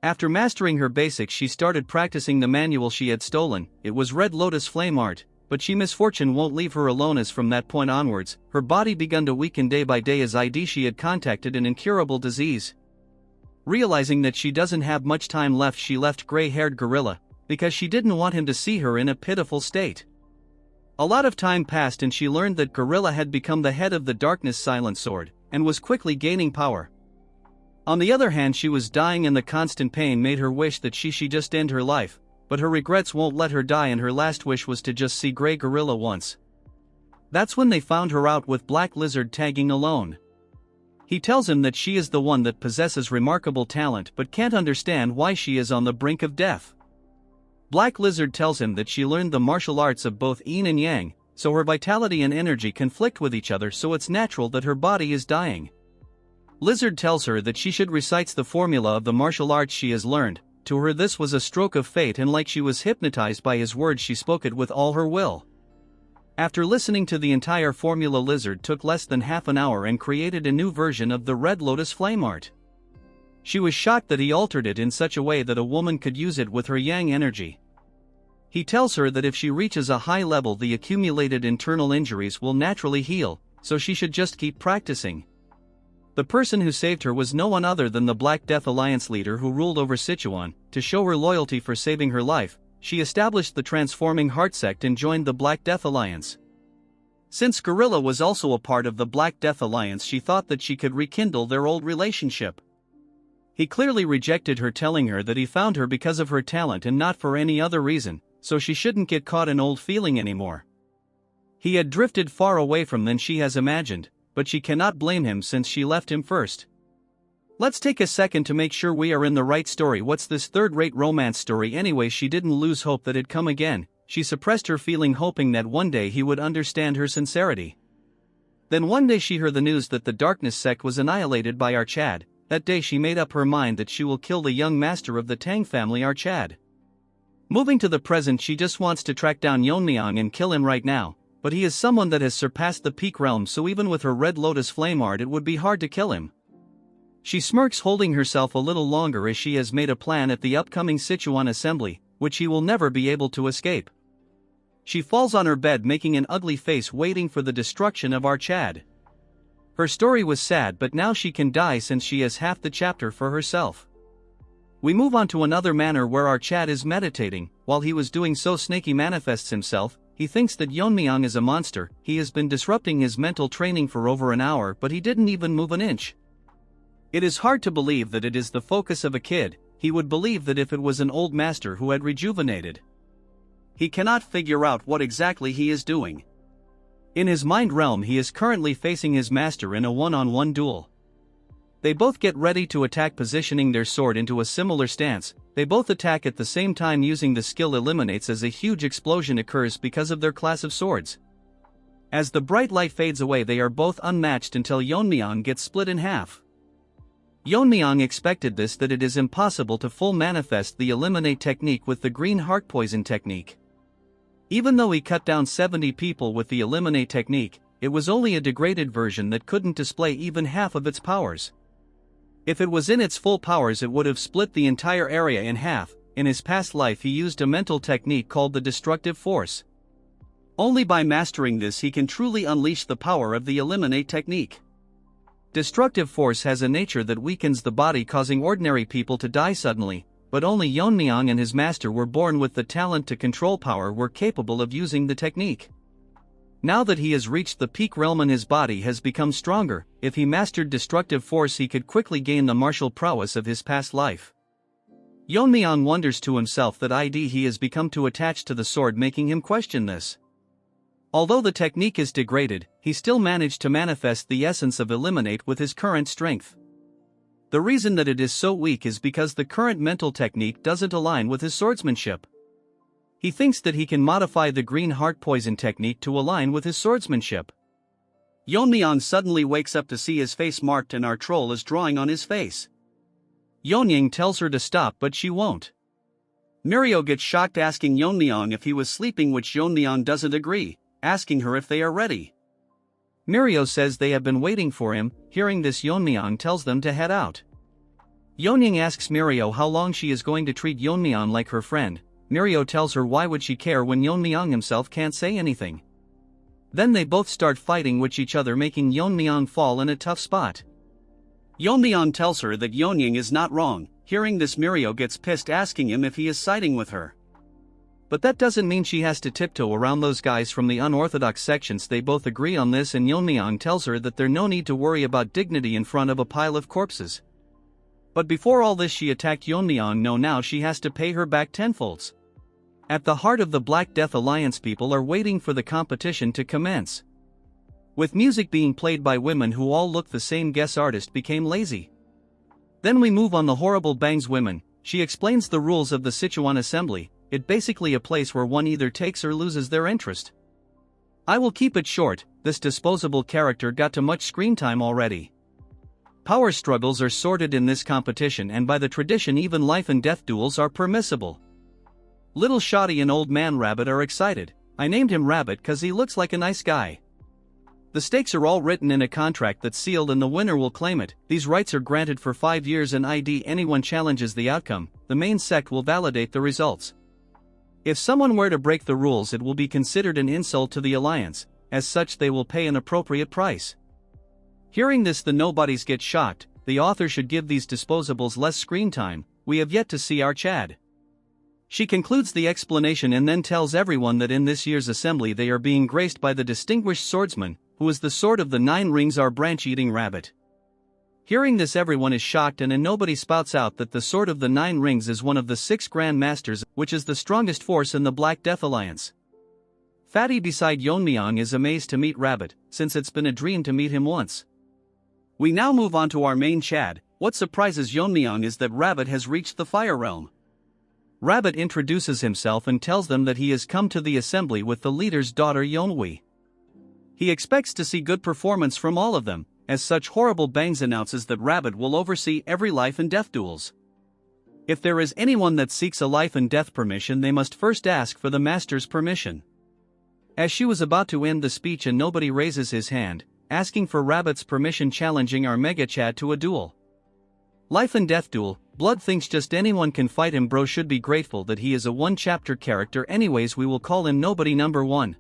After mastering her basics she started practicing the manual she had stolen. It was Red Lotus Flame Art, but misfortune won't leave her alone as from that point onwards, her body began to weaken day by day as she had contacted an incurable disease. Realizing that she doesn't have much time left, she left gray-haired gorilla, because she didn't want him to see her in a pitiful state. A lot of time passed and she learned that gorilla had become the head of the Darkness Silent Sword, and was quickly gaining power. On the other hand, she was dying and the constant pain made her wish that she just end her life, but her regrets won't let her die and her last wish was to just see Grey Gorilla once. That's when they found her out with Black Lizard tagging alone. He tells him that she is the one that possesses remarkable talent but can't understand why she is on the brink of death. Black Lizard tells him that she learned the martial arts of both yin and yang, so her vitality and energy conflict with each other, so it's natural that her body is dying. Lizard tells her that she should recite the formula of the martial arts she has learned. To her this was a stroke of fate, and like she was hypnotized by his words she spoke it with all her will. After listening to the entire formula, Lizard took less than half an hour and created a new version of the Red Lotus Flame Art. She was shocked that he altered it in such a way that a woman could use it with her yang energy. He tells her that if she reaches a high level the accumulated internal injuries will naturally heal, so she should just keep practicing. The person who saved her was no one other than the Black Death Alliance leader who ruled over Sichuan. To show her loyalty for saving her life, she established the Transforming Heart sect and joined the Black Death Alliance. Since Gorilla was also a part of the Black Death Alliance, she thought that she could rekindle their old relationship. He clearly rejected her, telling her that he found her because of her talent and not for any other reason, so she shouldn't get caught in old feeling anymore. He had drifted far away from than she has imagined, but she cannot blame him since she left him first. Let's take a second to make sure we are in the right story. What's this third-rate romance story anyway? She didn't lose hope that it'd come again. She suppressed her feeling, hoping that one day he would understand her sincerity. Then one day she heard the news that the Darkness sect was annihilated by our Chad. That day she made up her mind that she will kill the young master of the Tang family, our Chad. Moving to the present, she just wants to track down Yeon-myeong and kill him right now, but he is someone that has surpassed the peak realm, so even with her Red Lotus Flame Art it would be hard to kill him. She smirks, holding herself a little longer as she has made a plan at the upcoming Sichuan assembly, which he will never be able to escape. She falls on her bed making an ugly face, waiting for the destruction of our Chad. Her story was sad, but now she can die since she has half the chapter for herself. We move on to another manner where our Chad is meditating. While he was doing so, Snaky manifests himself. He thinks that Yeon-myeong is a monster. He has been disrupting his mental training for over an hour, but he didn't even move an inch. It is hard to believe that it is the focus of a kid. He would believe that if it was an old master who had rejuvenated. he cannot figure out what exactly he is doing. In his mind realm he is currently facing his master in a one-on-one duel. They both get ready to attack, positioning their sword into a similar stance. They both attack at the same time using the skill eliminates as a huge explosion occurs because of their class of swords. As the bright light fades away they are both unmatched until Yeon-myeong gets split in half. Yeon-myeong expected this, that it is impossible to full manifest the eliminate technique with the green heart poison technique. Even though he cut down 70 people with the eliminate technique, it was only a degraded version that couldn't display even half of its powers. If it was in its full powers it would have split the entire area in half. In his past life he used a mental technique called the destructive force. Only by mastering this he can truly unleash the power of the eliminate technique. Destructive force has a nature that weakens the body, causing ordinary people to die suddenly, but only Yeon-myeong and his master were born with the talent to control power, were capable of using the technique. Now that he has reached the peak realm and his body has become stronger, if he mastered destructive force he could quickly gain the martial prowess of his past life. Yeon-myeong wonders to himself that he has become too attached to the sword, making him question this. Although the technique is degraded, he still managed to manifest the essence of eliminate with his current strength. The reason that it is so weak is because the current mental technique doesn't align with his swordsmanship. He thinks that he can modify the green heart poison technique to align with his swordsmanship. Yeon-myeong suddenly wakes up to see his face marked and our troll is drawing on his face. Yeon-myeong tells her to stop but she won't. Mirio gets shocked, asking Yeon-myeong if he was sleeping, which Yeon-myeong doesn't agree, asking her if they are ready. Mirio says they have been waiting for him. Hearing this, Yeon-myeong tells them to head out. Yeon-myeong asks Mirio how long she is going to treat Yeon-myeong like her friend. Mirio tells her why would she care when Yeon-myeong himself can't say anything. Then they both start fighting with each other, making Yeon-myeong fall in a tough spot. Yeon-myeong tells her that Yeon-myeong is not wrong. Hearing this, Mirio gets pissed, asking him if he is siding with her. But that doesn't mean she has to tiptoe around those guys from the unorthodox sections. They both agree on this and Yeon-myeong tells her that there's no need to worry about dignity in front of a pile of corpses. But before all this she attacked Yeon-myeong. No, now she has to pay her back tenfolds. At the heart of the Black Death Alliance, people are waiting for the competition to commence. With music being played by women who all look the same, guest artist became lazy. Then we move on the horrible bangs women. She explains the rules of the Sichuan assembly. It's basically a place where one either takes or loses their interest. I will keep it short. This disposable character got too much screen time already. Power struggles are sorted in this competition, and by the tradition even life and death duels are permissible. Little Shoddy and Old Man Rabbit are excited. I named him Rabbit cause he looks like a nice guy. The stakes are all written in a contract that's sealed and the winner will claim it. These rights are granted for 5 years and anyone challenges the outcome, the main sect will validate the results. If someone were to break the rules it will be considered an insult to the alliance, as such they will pay an appropriate price. Hearing this, the nobodies get shocked. The author should give these disposables less screen time. We have yet to see our Chad. She concludes the explanation and then tells everyone that in this year's assembly they are being graced by the distinguished swordsman, who is the sword of the 9 rings, our branch-eating rabbit. Hearing this, everyone is shocked and nobody spouts out that the sword of the 9 rings is one of the 6 Grand Masters, which is the strongest force in the Black Death Alliance. Fatty beside Yeon-myeong is amazed to meet Rabbit, since it's been a dream to meet him once. We now move on to our main Chad. What surprises Yeon-myeong is that Rabbit has reached the Fire Realm. Rabbit introduces himself and tells them that he has come to the assembly with the leader's daughter Yeon-hui. He expects to see good performance from all of them. As such, Horrible Bangs announces that Rabbit will oversee every life and death duels. If there is anyone that seeks a life and death permission, they must first ask for the master's permission. As she was about to end the speech and nobody raises his hand, asking for Rabbit's permission, challenging our Mega Chad to a duel. Life and death duel. Blood thinks just anyone can fight him. Bro should be grateful that he is a one-chapter character. Anyways, we will call him Nobody Number 1.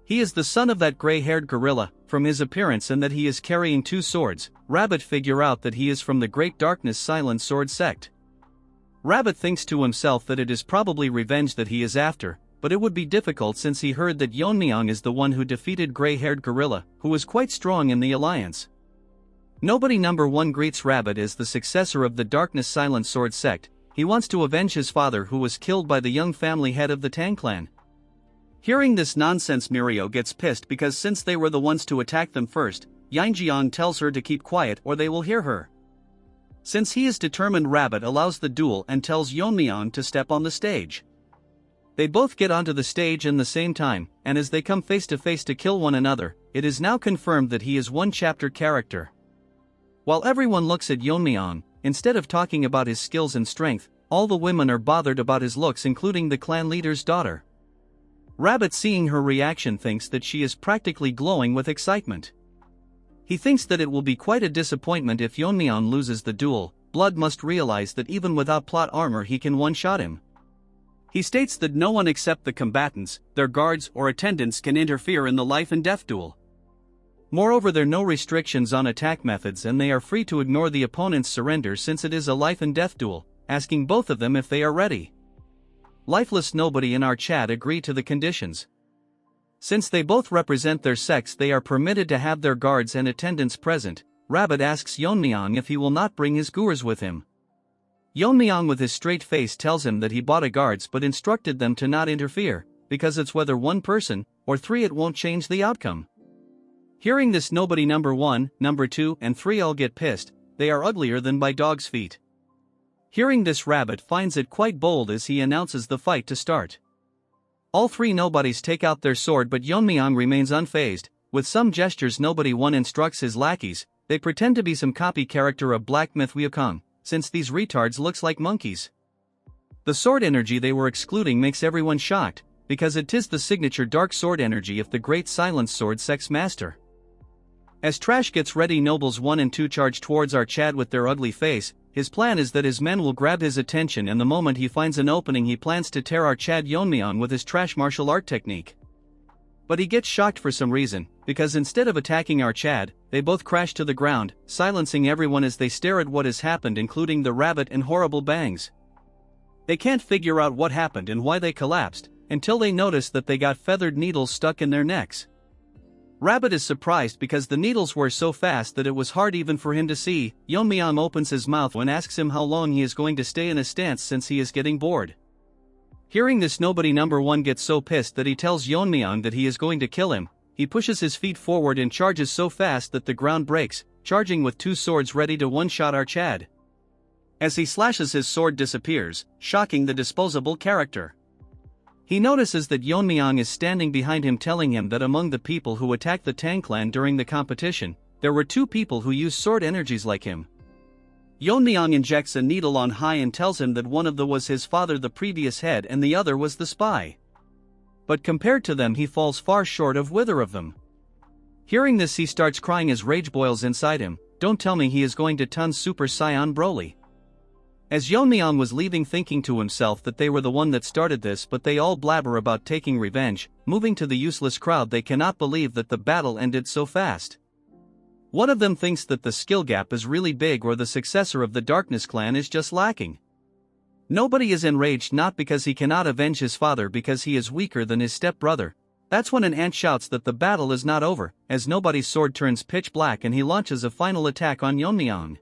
He is the son of that gray-haired gorilla. From his appearance and that he is carrying 2 swords, Rabbit figure out that he is from the Great Darkness Silent Sword sect. Rabbit thinks to himself that it is probably revenge that he is after, but it would be difficult since he heard that Yeon-myeong is the one who defeated gray-haired gorilla, who was quite strong in the alliance. Nobody Number 1 greets Rabbit as the successor of the Darkness Silent Sword sect. he wants to avenge his father who was killed by the young family head of the Tang clan. Hearing this nonsense, Mirio gets pissed because since they were the ones to attack them first, Yanjiang tells her to keep quiet or they will hear her. Since he is determined, Rabbit allows the duel and tells Yeon-myeong to step on the stage. They both get onto the stage in the same time, and as they come face to face to kill one another, it is now confirmed that he is one chapter character. While everyone looks at Yeon-myeong, instead of talking about his skills and strength, all the women are bothered about his looks, including the clan leader's daughter. Rabbit, seeing her reaction, thinks that she is practically glowing with excitement. He thinks that it will be quite a disappointment if Yeon-myeong loses the duel. Blood must realize that even without plot armor he can one-shot him. He states that no one except the combatants, their guards or attendants, can interfere in the life and death duel. Moreover, there are no restrictions on attack methods and they are free to ignore the opponent's surrender since it is a life and death duel, asking both of them if they are ready. Lifeless nobody in our chat agree to the conditions. Since they both represent their sex, they are permitted to have their guards and attendants present. Rabbit asks Yeon-myeong if he will not bring his guards with him. Yeon-myeong with his straight face tells him that he bought a guards but instructed them to not interfere, because it's whether one person or three, it won't change the outcome. Hearing this, nobody number 1, number 2 and 3 all get pissed. They are uglier than by dog's feet. Hearing this, Rabbit finds it quite bold as he announces the fight to start. All three nobodies take out their sword but Yeon-myeong remains unfazed. With some gestures, nobody 1 instructs his lackeys. They pretend to be some copy character of Black Myth Wukong, since these retards looks like monkeys. The sword energy they were excluding makes everyone shocked, because it is the signature dark sword energy of the great silence sword sex master. As Trash gets ready, nobles 1 and 2 charge towards our Chad with their ugly face. His plan is that his men will grab his attention, and the moment he finds an opening he plans to tear our Chad Yeon-myeong with his trash martial art technique. But he gets shocked for some reason, because instead of attacking our Chad, they both crash to the ground, silencing everyone as they stare at what has happened, including the Rabbit and horrible bangs. They can't figure out what happened and why they collapsed, until they notice that they got feathered needles stuck in their necks. Rabbit is surprised because the needles were so fast that it was hard even for him to see. Yeon-myeong opens his mouth and asks him how long he is going to stay in a stance since he is getting bored. Hearing this, nobody number 1 gets so pissed that he tells Yeon-myeong that he is going to kill him. He pushes his feet forward and charges so fast that the ground breaks, charging with 2 swords ready to one-shot our Chad. As he slashes, his sword disappears, shocking the disposable character. He notices that Yeon-myeong is standing behind him, telling him that among the people who attacked the Tang clan during the competition, there were 2 people who used sword energies like him. Yeon-myeong injects a needle on high and tells him that one of them was his father, the previous head, and the other was the spy. But compared to them, he falls far short of either of them. Hearing this, he starts crying as rage boils inside him. Don't tell me he is going to turn Super Saiyan Broly. As Yeon-myeong was leaving, thinking to himself that they were the one that started this, but they all blabber about taking revenge. Moving to the useless crowd, they cannot believe that the battle ended so fast. One of them thinks that the skill gap is really big, or the successor of the Darkness clan is just lacking. Nobody is enraged, not because he cannot avenge his father, because he is weaker than his stepbrother. That's when an ant shouts that the battle is not over, as nobody's sword turns pitch black and he launches a final attack on Yeon-myeong.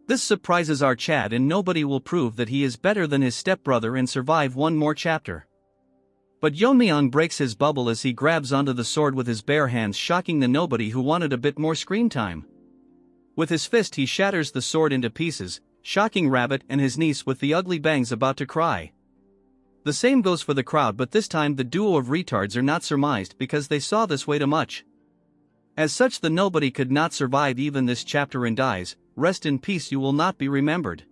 This surprises our Chad, and nobody will prove that he is better than his stepbrother and survive one more chapter. But Yeon-myeong breaks his bubble as he grabs onto the sword with his bare hands, shocking the nobody who wanted a bit more screen time. With his fist he shatters the sword into pieces, shocking Rabbit and his niece with the ugly bangs about to cry. The same goes for the crowd, but this time the duo of retards are not surmised because they saw this way too much. As such, the nobody could not survive even this chapter and dies. Rest in peace, you will not be remembered.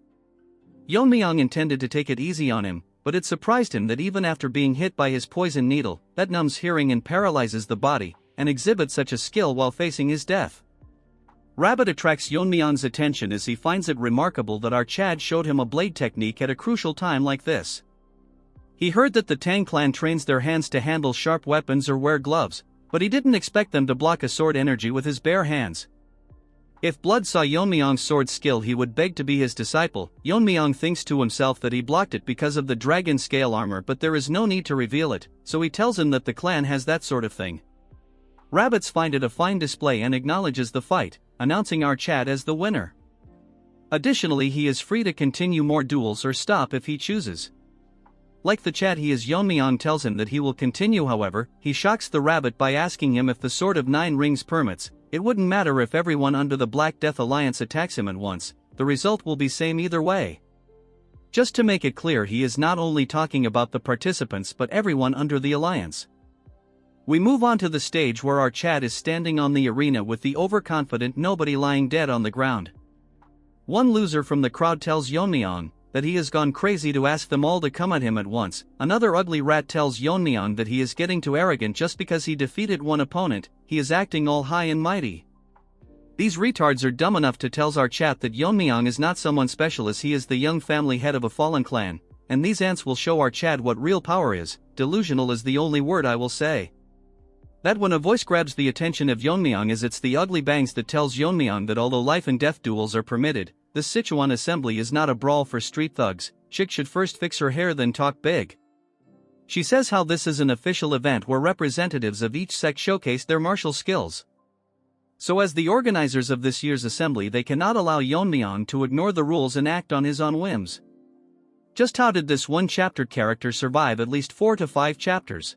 Yeon-myeong intended to take it easy on him, but it surprised him that even after being hit by his poison needle, that numbs hearing and paralyzes the body, and exhibits such a skill while facing his death. Rabbit attracts Yeon-myeong's attention as he finds it remarkable that our Chad showed him a blade technique at a crucial time like this. He heard that the Tang clan trains their hands to handle sharp weapons or wear gloves, but he didn't expect them to block a sword energy with his bare hands. If Blood saw Yeon-myeong's sword skill, he would beg to be his disciple. Yeon-myeong thinks to himself that he blocked it because of the dragon scale armor, but there is no need to reveal it, so he tells him that the clan has that sort of thing. Rabbits find it a fine display and acknowledges the fight, announcing our Chad as the winner. Additionally, he is free to continue more duels or stop if he chooses. Like the chat, Yeon-myeong tells him that he will continue. However, he shocks the rabbit by asking him if the Sword of Nine Rings permits. It wouldn't matter if everyone under the Black Death Alliance attacks him at once, the result will be same either way. Just to make it clear, he is not only talking about the participants but everyone under the alliance. We move on to the stage where our Chad is standing on the arena with the overconfident nobody lying dead on the ground. One loser from the crowd tells Yeon-myeong that he has gone crazy to ask them all to come at him at once. Another ugly rat tells Yeon-myeong that he is getting too arrogant just because he defeated one opponent, he is acting all high and mighty. These retards are dumb enough to tell our chat that Yeon-myeong is not someone special, as he is the young family head of a fallen clan, and these ants will show our Chad what real power is. Delusional is the only word I will say. That when a voice grabs the attention of Yeon-myeong, as it's the ugly bangs that tells Yeon-myeong that although life and death duels are permitted, the Sichuan assembly is not a brawl for street thugs. Chick should first fix her hair then talk big. She says how this is an official event where representatives of each sect showcase their martial skills. So as the organizers of this year's assembly, they cannot allow Yeon-myeong to ignore the rules and act on his own whims. Just how did this one chapter character survive at least 4 to 5 chapters?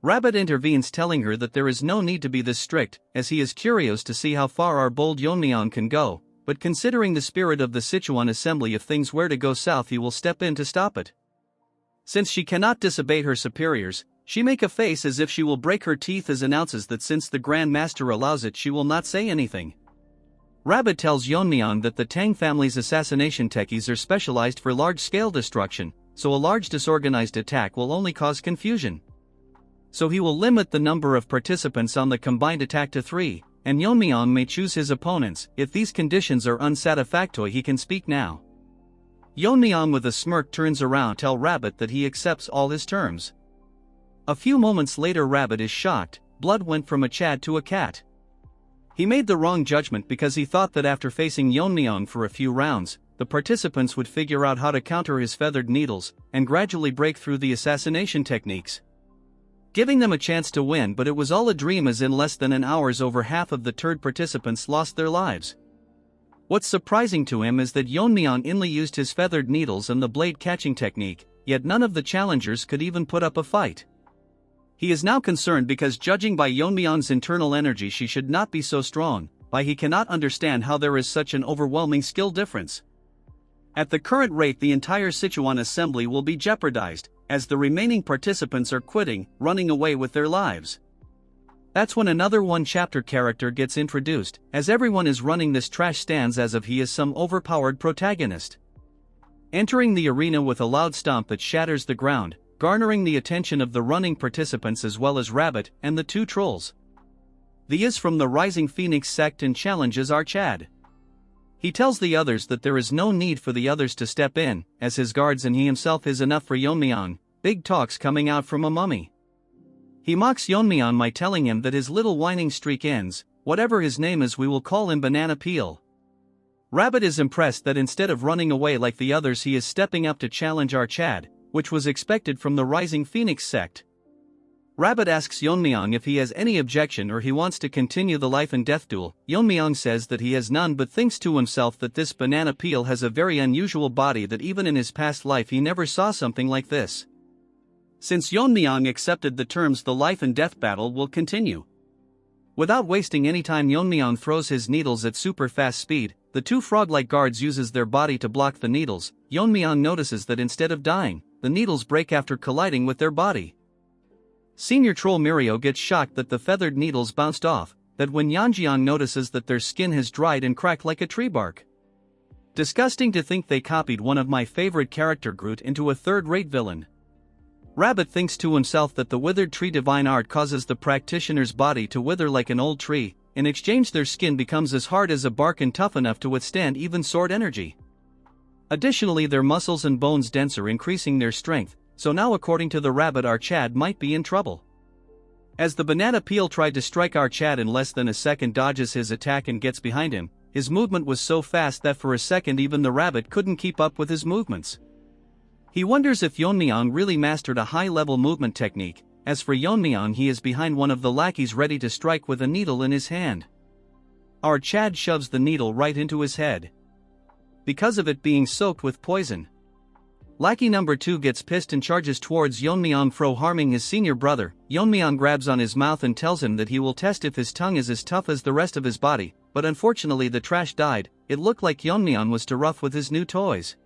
Rabbit intervenes, telling her that there is no need to be this strict, as he is curious to see how far our bold Yeon-myeong can go, but considering the spirit of the Sichuan assembly, if things were to go south he will step in to stop it. Since she cannot disobey her superiors, she make a face as if she will break her teeth, as announces that since the Grand Master allows it she will not say anything. Rabbit tells Yeon-myeong that the Tang family's assassination techies are specialized for large-scale destruction, so a large disorganized attack will only cause confusion. So he will limit the number of participants on the combined attack to 3, and Yeon-myeong may choose his opponents. If these conditions are unsatisfactory he can speak now. Yeon-myeong with a smirk turns around to tell Rabbit that he accepts all his terms. A few moments later Rabbit is shocked, blood went from a Chad to a cat. He made the wrong judgment because he thought that after facing Yeon-myeong for a few rounds, the participants would figure out how to counter his feathered needles, and gradually break through the assassination techniques, giving them a chance to win. But it was all a dream, as in less than an hour over half of the third participants lost their lives. What's surprising to him is that Yeon-myeong only used his feathered needles and the blade catching technique, yet none of the challengers could even put up a fight. He is now concerned because, judging by Yeon-myeong's internal energy, she should not be so strong, but he cannot understand how there is such an overwhelming skill difference. At the current rate the entire Sichuan assembly will be jeopardized, as the remaining participants are quitting, running away with their lives. That's when another one-chapter character gets introduced, as everyone is running this trash stands as if he is some overpowered protagonist. Entering the arena with a loud stomp that shatters the ground, garnering the attention of the running participants as well as Rabbit and the 2 trolls. The is from the Rising Phoenix sect and challenges our Chad. He tells the others that there is no need for the others to step in, as his guards and he himself is enough for Yeon-myeong. Big talks coming out from a mummy. He mocks Yeon-myeong by telling him that his little whining streak ends. Whatever his name is, we will call him Banana Peel. Rabbit is impressed that instead of running away like the others he is stepping up to challenge our Chad, which was expected from the Rising Phoenix sect. Rabbit asks Yeon-myeong if he has any objection or he wants to continue the life and death duel. Yeon-myeong says that he has none, but thinks to himself that this Banana Peel has a very unusual body, that even in his past life he never saw something like this. Since Yeon-myeong accepted the terms, the life and death battle will continue. Without wasting any time, Yeon-myeong throws his needles at super fast speed. The 2 frog-like guards uses their body to block the needles. Yeon-myeong notices that instead of dying, the needles break after colliding with their body. Senior troll Mirio gets shocked that the feathered needles bounced off, that when Yeon-myeong notices that their skin has dried and cracked like a tree bark. Disgusting to think they copied one of my favorite character Groot into a third-rate villain. Rabbit thinks to himself that the withered tree divine art causes the practitioner's body to wither like an old tree. In exchange their skin becomes as hard as a bark and tough enough to withstand even sword energy. Additionally, their muscles and bones denser, increasing their strength. So now, according to the Rabbit, our Chad might be in trouble. As the Banana Peel tried to strike our Chad, in less than a second dodges his attack and gets behind him. His movement was so fast that for a second even the Rabbit couldn't keep up with his movements. He wonders if Yeon-myeong really mastered a high-level movement technique. As for Yeon-myeong, he is behind one of the lackeys ready to strike with a needle in his hand. Our Chad shoves the needle right into his head. because of it being soaked with poison. Lackey number 2 gets pissed and charges towards Yeon-myeong for harming his senior brother. Yeon-myeong grabs on his mouth and tells him that he will test if his tongue is as tough as the rest of his body, but unfortunately the trash died. It looked like Yeon-myeong was too rough with his new toys.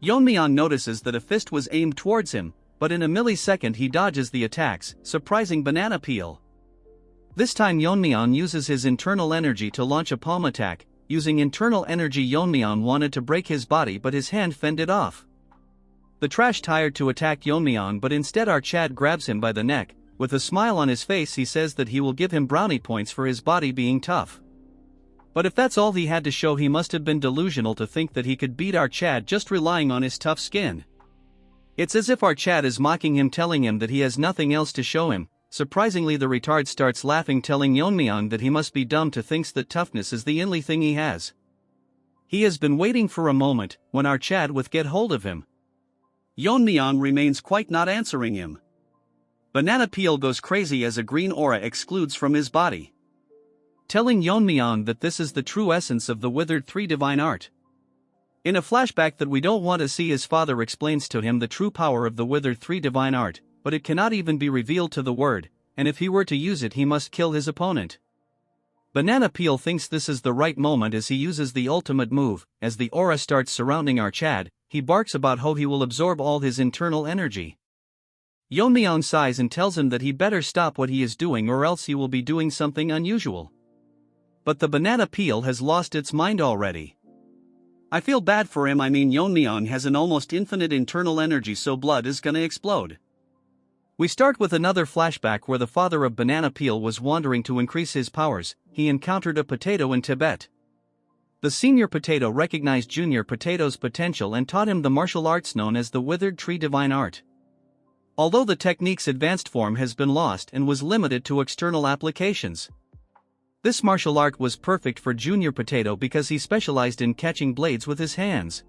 Yeon-myeong notices that a fist was aimed towards him, but in a millisecond he dodges the attacks, surprising Banana Peel. This time Yeon-myeong uses his internal energy to launch a palm attack. Using internal energy, Yeon-myeong wanted to break his body but his hand fended off. The trash tired to attack Yeon-myeong, but instead our Chad grabs him by the neck. With a smile on his face he says that he will give him brownie points for his body being tough. But if that's all he had to show, he must have been delusional to think that he could beat our Chad just relying on his tough skin. It's as if our Chad is mocking him, telling him that he has nothing else to show him. Surprisingly the retard starts laughing, telling Yeon-myeong that he must be dumb to think that toughness is the only thing he has. He has been waiting for a moment, when our Chad would get hold of him. Yeon-myeong remains quiet, not answering him. Banana Peel goes crazy as a green aura excludes from his body, telling Yeon-myeong that this is the true essence of the Withered 3 divine art. In a flashback that we don't want to see, his father explains to him the true power of the Withered 3 divine art, but it cannot even be revealed to the word, and if he were to use it he must kill his opponent. Banana Peel thinks this is the right moment as he uses the ultimate move. As the aura starts surrounding our Chad, he barks about how he will absorb all his internal energy. Yeon-myeong sighs and tells him that he better stop what he is doing or else he will be doing something unusual. But the Banana Peel has lost its mind already. I feel bad for him. I mean, Yeon-myeong has an almost infinite internal energy, so blood is gonna explode. We start with another flashback where the father of Banana Peel was wandering to increase his powers. He encountered a potato in Tibet. The senior potato recognized junior potato's potential and taught him the martial arts known as the Withered Tree Divine Art. Although the technique's advanced form has been lost and was limited to external applications, this martial art was perfect for junior potato because he specialized in catching blades with his hands.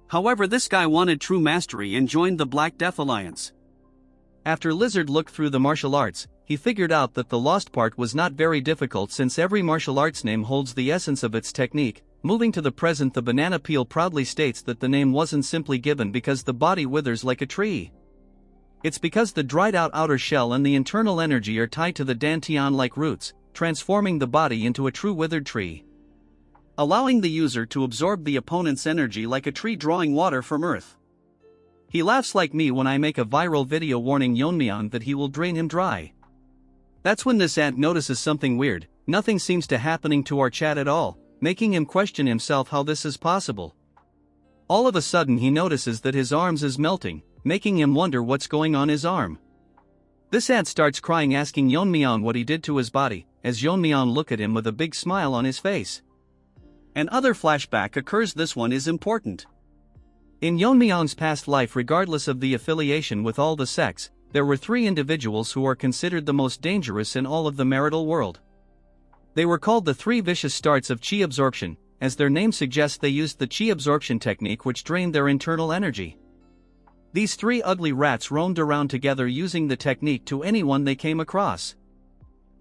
However, this guy wanted true mastery and joined the Black Death Alliance. After Lizard looked through the martial arts, he figured out that the lost part was not very difficult since every martial arts name holds the essence of its technique. Moving to the present, the Banana Peel proudly states that the name wasn't simply given because the body withers like a tree. It's because the dried out outer shell and the internal energy are tied to the dantian-like roots, transforming the body into a true withered tree, allowing the user to absorb the opponent's energy like a tree drawing water from earth. He laughs like me when I make a viral video warning Yeon-myeong that he will drain him dry. That's when this ant notices something weird. Nothing seems to happening to our Chad at all, making him question himself how this is possible. All of a sudden he notices that his arms is melting, making him wonder what's going on his arm. This ant starts crying, asking Yeon-myeong what he did to his body, as Yeon-myeong look at him with a big smile on his face. Another flashback occurs. This one is important. In Yeon-myeong's past life, regardless of the affiliation with all the sects, there were 3 individuals who are considered the most dangerous in all of the marital world. They were called the 3 vicious starts of chi absorption. As their name suggests, they used the chi absorption technique which drained their internal energy. These 3 ugly rats roamed around together using the technique to anyone they came across.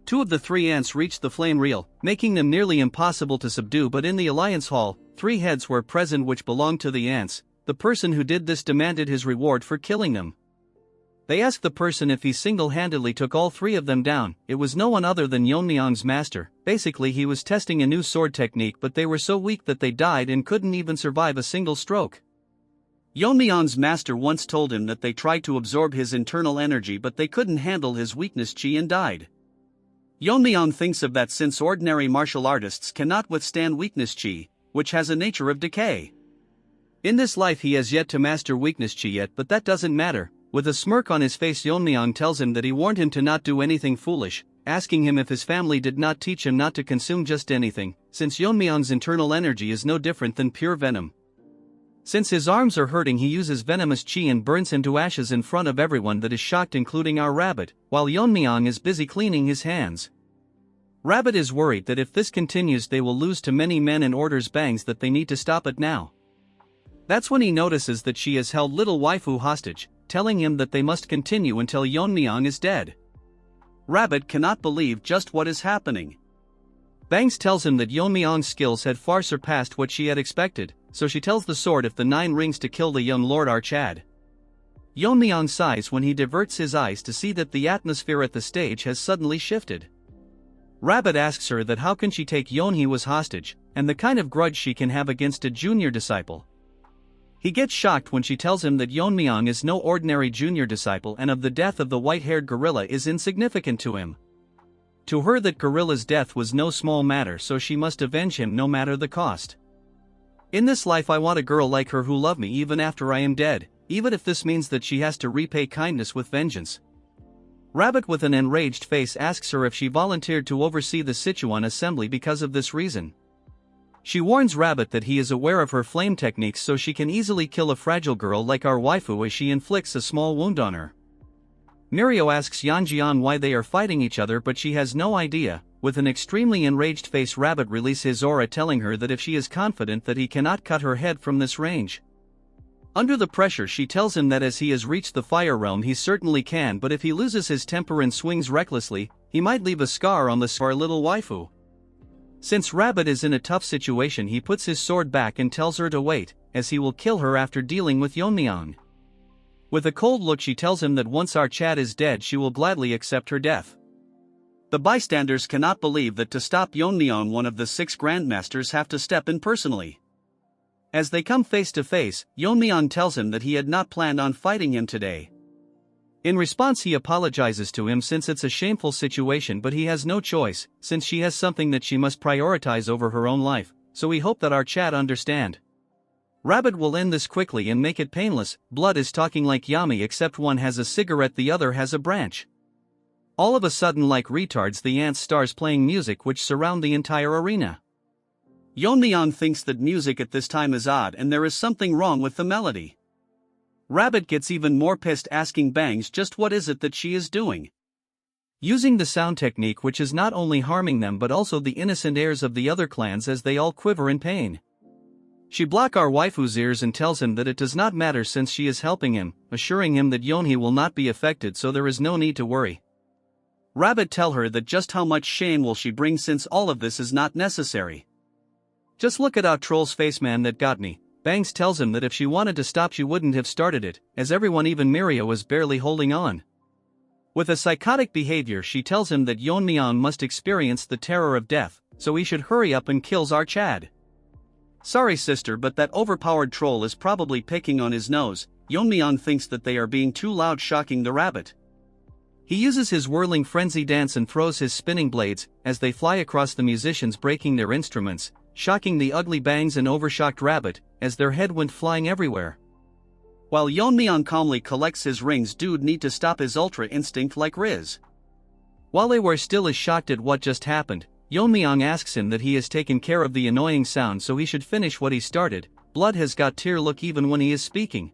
2 of the 3 ants reached the flame reel, making them nearly impossible to subdue, but in the Alliance Hall, 3 heads were present which belonged to the ants. The person who did this demanded his reward for killing them. They asked the person if he single-handedly took all 3 of them down. It was no one other than Yeon-myeong's master. Basically, he was testing a new sword technique, but they were so weak that they died and couldn't even survive a single stroke. Yeon-myeong's master once told him that they tried to absorb his internal energy but they couldn't handle his weakness chi and died. Yeon-myeong thinks of that since ordinary martial artists cannot withstand weakness chi, which has a nature of decay. In this life he has yet to master weakness chi yet, but that doesn't matter. With a smirk on his face, Yeon-myeong tells him that he warned him to not do anything foolish, asking him if his family did not teach him not to consume just anything, since Yeon-myeong's internal energy is no different than pure venom. Since his arms are hurting, he uses venomous chi and burns him to ashes in front of everyone that is shocked, including our rabbit, while Yeon-myeong is busy cleaning his hands. Rabbit is worried that if this continues they will lose to many men and orders Bangs that they need to stop it now. That's when he notices that she has held little waifu hostage, telling him that they must continue until Yeon-myeong is dead. Rabbit cannot believe just what is happening. Bangs tells him that Yeon-myeong's skills had far surpassed what she had expected. so she tells the sword if the 9 rings to kill the young Lord Archad. Yeon-myeong sighs when he diverts his eyes to see that the atmosphere at the stage has suddenly shifted. Rabbit asks her that how can she take Yeon-hee as hostage, and the kind of grudge she can have against a junior disciple. He gets shocked when she tells him that Yeon-myeong is no ordinary junior disciple and of the death of the white-haired gorilla is insignificant to him. To her that gorilla's death was no small matter, so she must avenge him no matter the cost. In this life I want a girl like her who love me even after I am dead, even if this means that she has to repay kindness with vengeance. Rabbit with an enraged face asks her if she volunteered to oversee the Sichuan assembly because of this reason. She warns Rabbit that he is aware of her flame techniques so she can easily kill a fragile girl like our waifu as she inflicts a small wound on her. Mirio asks Yeonjian why they are fighting each other but she has no idea. With an extremely enraged face Rabbit releases his aura telling her that if she is confident that he cannot cut her head from this range. Under the pressure she tells him that as he has reached the fire realm he certainly can, but if he loses his temper and swings recklessly, he might leave a scar on the our little waifu. Since Rabbit is in a tough situation he puts his sword back and tells her to wait, as he will kill her after dealing with Yeon-myeong. With a cold look she tells him that once Archad is dead she will gladly accept her death. The bystanders cannot believe that to stop Yeon-myeong one of the 6 grandmasters have to step in personally. As they come face to face, Yeon-myeong tells him that he had not planned on fighting him today. In response he apologizes to him since it's a shameful situation, but he has no choice, since she has something that she must prioritize over her own life, so we hope that Archad understand. Rabbit will end this quickly and make it painless. Blood is talking like Yami except one has a cigarette, the other has a branch. All of a sudden like retards the ants stars playing music which surround the entire arena. Yeon-myeong thinks that music at this time is odd and there is something wrong with the melody. Rabbit gets even more pissed asking Bangs just what is it that she is doing. Using the sound technique which is not only harming them but also the innocent heirs of the other clans as they all quiver in pain. She blocks our waifu's ears and tells him that it does not matter since she is helping him, assuring him that Yeon-hee will not be affected so there is no need to worry. Rabbit tell her that just how much shame will she bring since all of this is not necessary. Just look at our troll's face, man, that got me. Bangs tells him that if she wanted to stop she wouldn't have started it, as everyone even Mirio was barely holding on. With a psychotic behavior she tells him that Yeon-myeong must experience the terror of death, so he should hurry up and kills Archad. Sorry sister, but that overpowered troll is probably picking on his nose. Yeon-myeong thinks that they are being too loud, shocking the rabbit. He uses his whirling frenzy dance and throws his spinning blades, as they fly across the musicians breaking their instruments, shocking the ugly Bangs and overshocked Rabbit, as their head went flying everywhere. While Yeon-myeong calmly collects his rings, dude need to stop his ultra instinct like Riz. While they were still as shocked at what just happened, Yeon-myeong asks him that he has taken care of the annoying sound so he should finish what he started. Blood has got tear look even when he is speaking.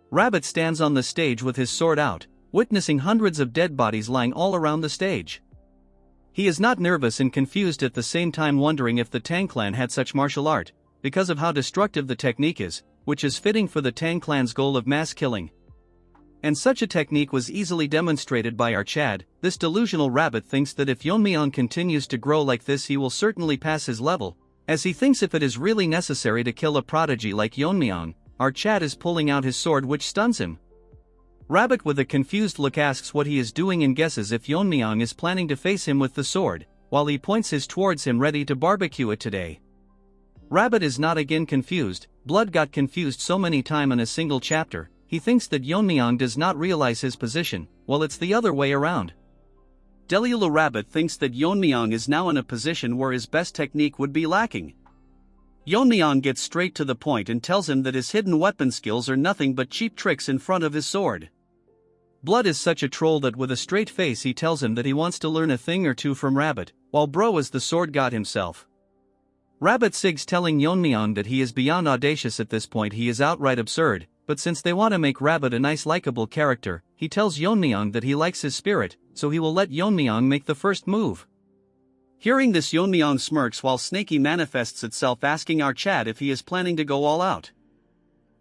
Rabbit stands on the stage with his sword out, witnessing hundreds of dead bodies lying all around the stage. He is not nervous and confused at the same time, wondering if the Tang clan had such martial art, because of how destructive the technique is, which is fitting for the Tang clan's goal of mass killing. And such a technique was easily demonstrated by Archad. This delusional Rabbit thinks that if Yeon-myeong continues to grow like this he will certainly pass his level, as he thinks if it is really necessary to kill a prodigy like Yeon-myeong, Archad is pulling out his sword which stuns him. Rabbit with a confused look asks what he is doing and guesses if Yeon-myeong is planning to face him with the sword, while he points his towards him ready to barbecue it today. Rabbit is not again confused. Blood got confused so many times in a single chapter, he thinks that Yeon-myeong does not realize his position, while it's the other way around. Delulu Rabbit thinks that Yeon-myeong is now in a position where his best technique would be lacking. Yeon-myeong gets straight to the point and tells him that his hidden weapon skills are nothing but cheap tricks in front of his sword. Blood is such a troll that with a straight face he tells him that he wants to learn a thing or two from Rabbit, while bro is the sword god himself. Rabbit sigs telling Yeon-myeong that he is beyond audacious at this point, he is outright absurd, but since they want to make Rabbit a nice likable character, he tells Yeon-myeong that he likes his spirit, so he will let Yeon-myeong make the first move. Hearing this, Yeon-myeong smirks while Snaky manifests itself asking Archad if he is planning to go all out.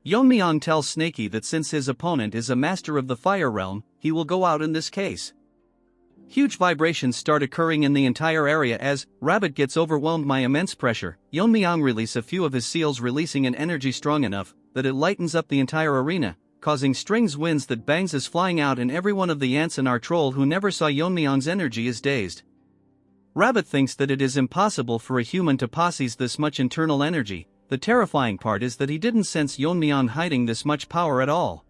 Yeon-myeong tells Snaky that since his opponent is a master of the fire realm, he will go out in this case. Huge vibrations start occurring in the entire area as Rabbit gets overwhelmed by immense pressure. Yeon-myeong release a few of his seals, releasing an energy strong enough that it lightens up the entire arena, causing strings winds that bangs is flying out, and every one of the ants and our troll who never saw Yeon-myeong's energy is dazed. Rabbit thinks that it is impossible for a human to possess this much internal energy. The terrifying part is that he didn't sense Yeon-myeong hiding this much power at all.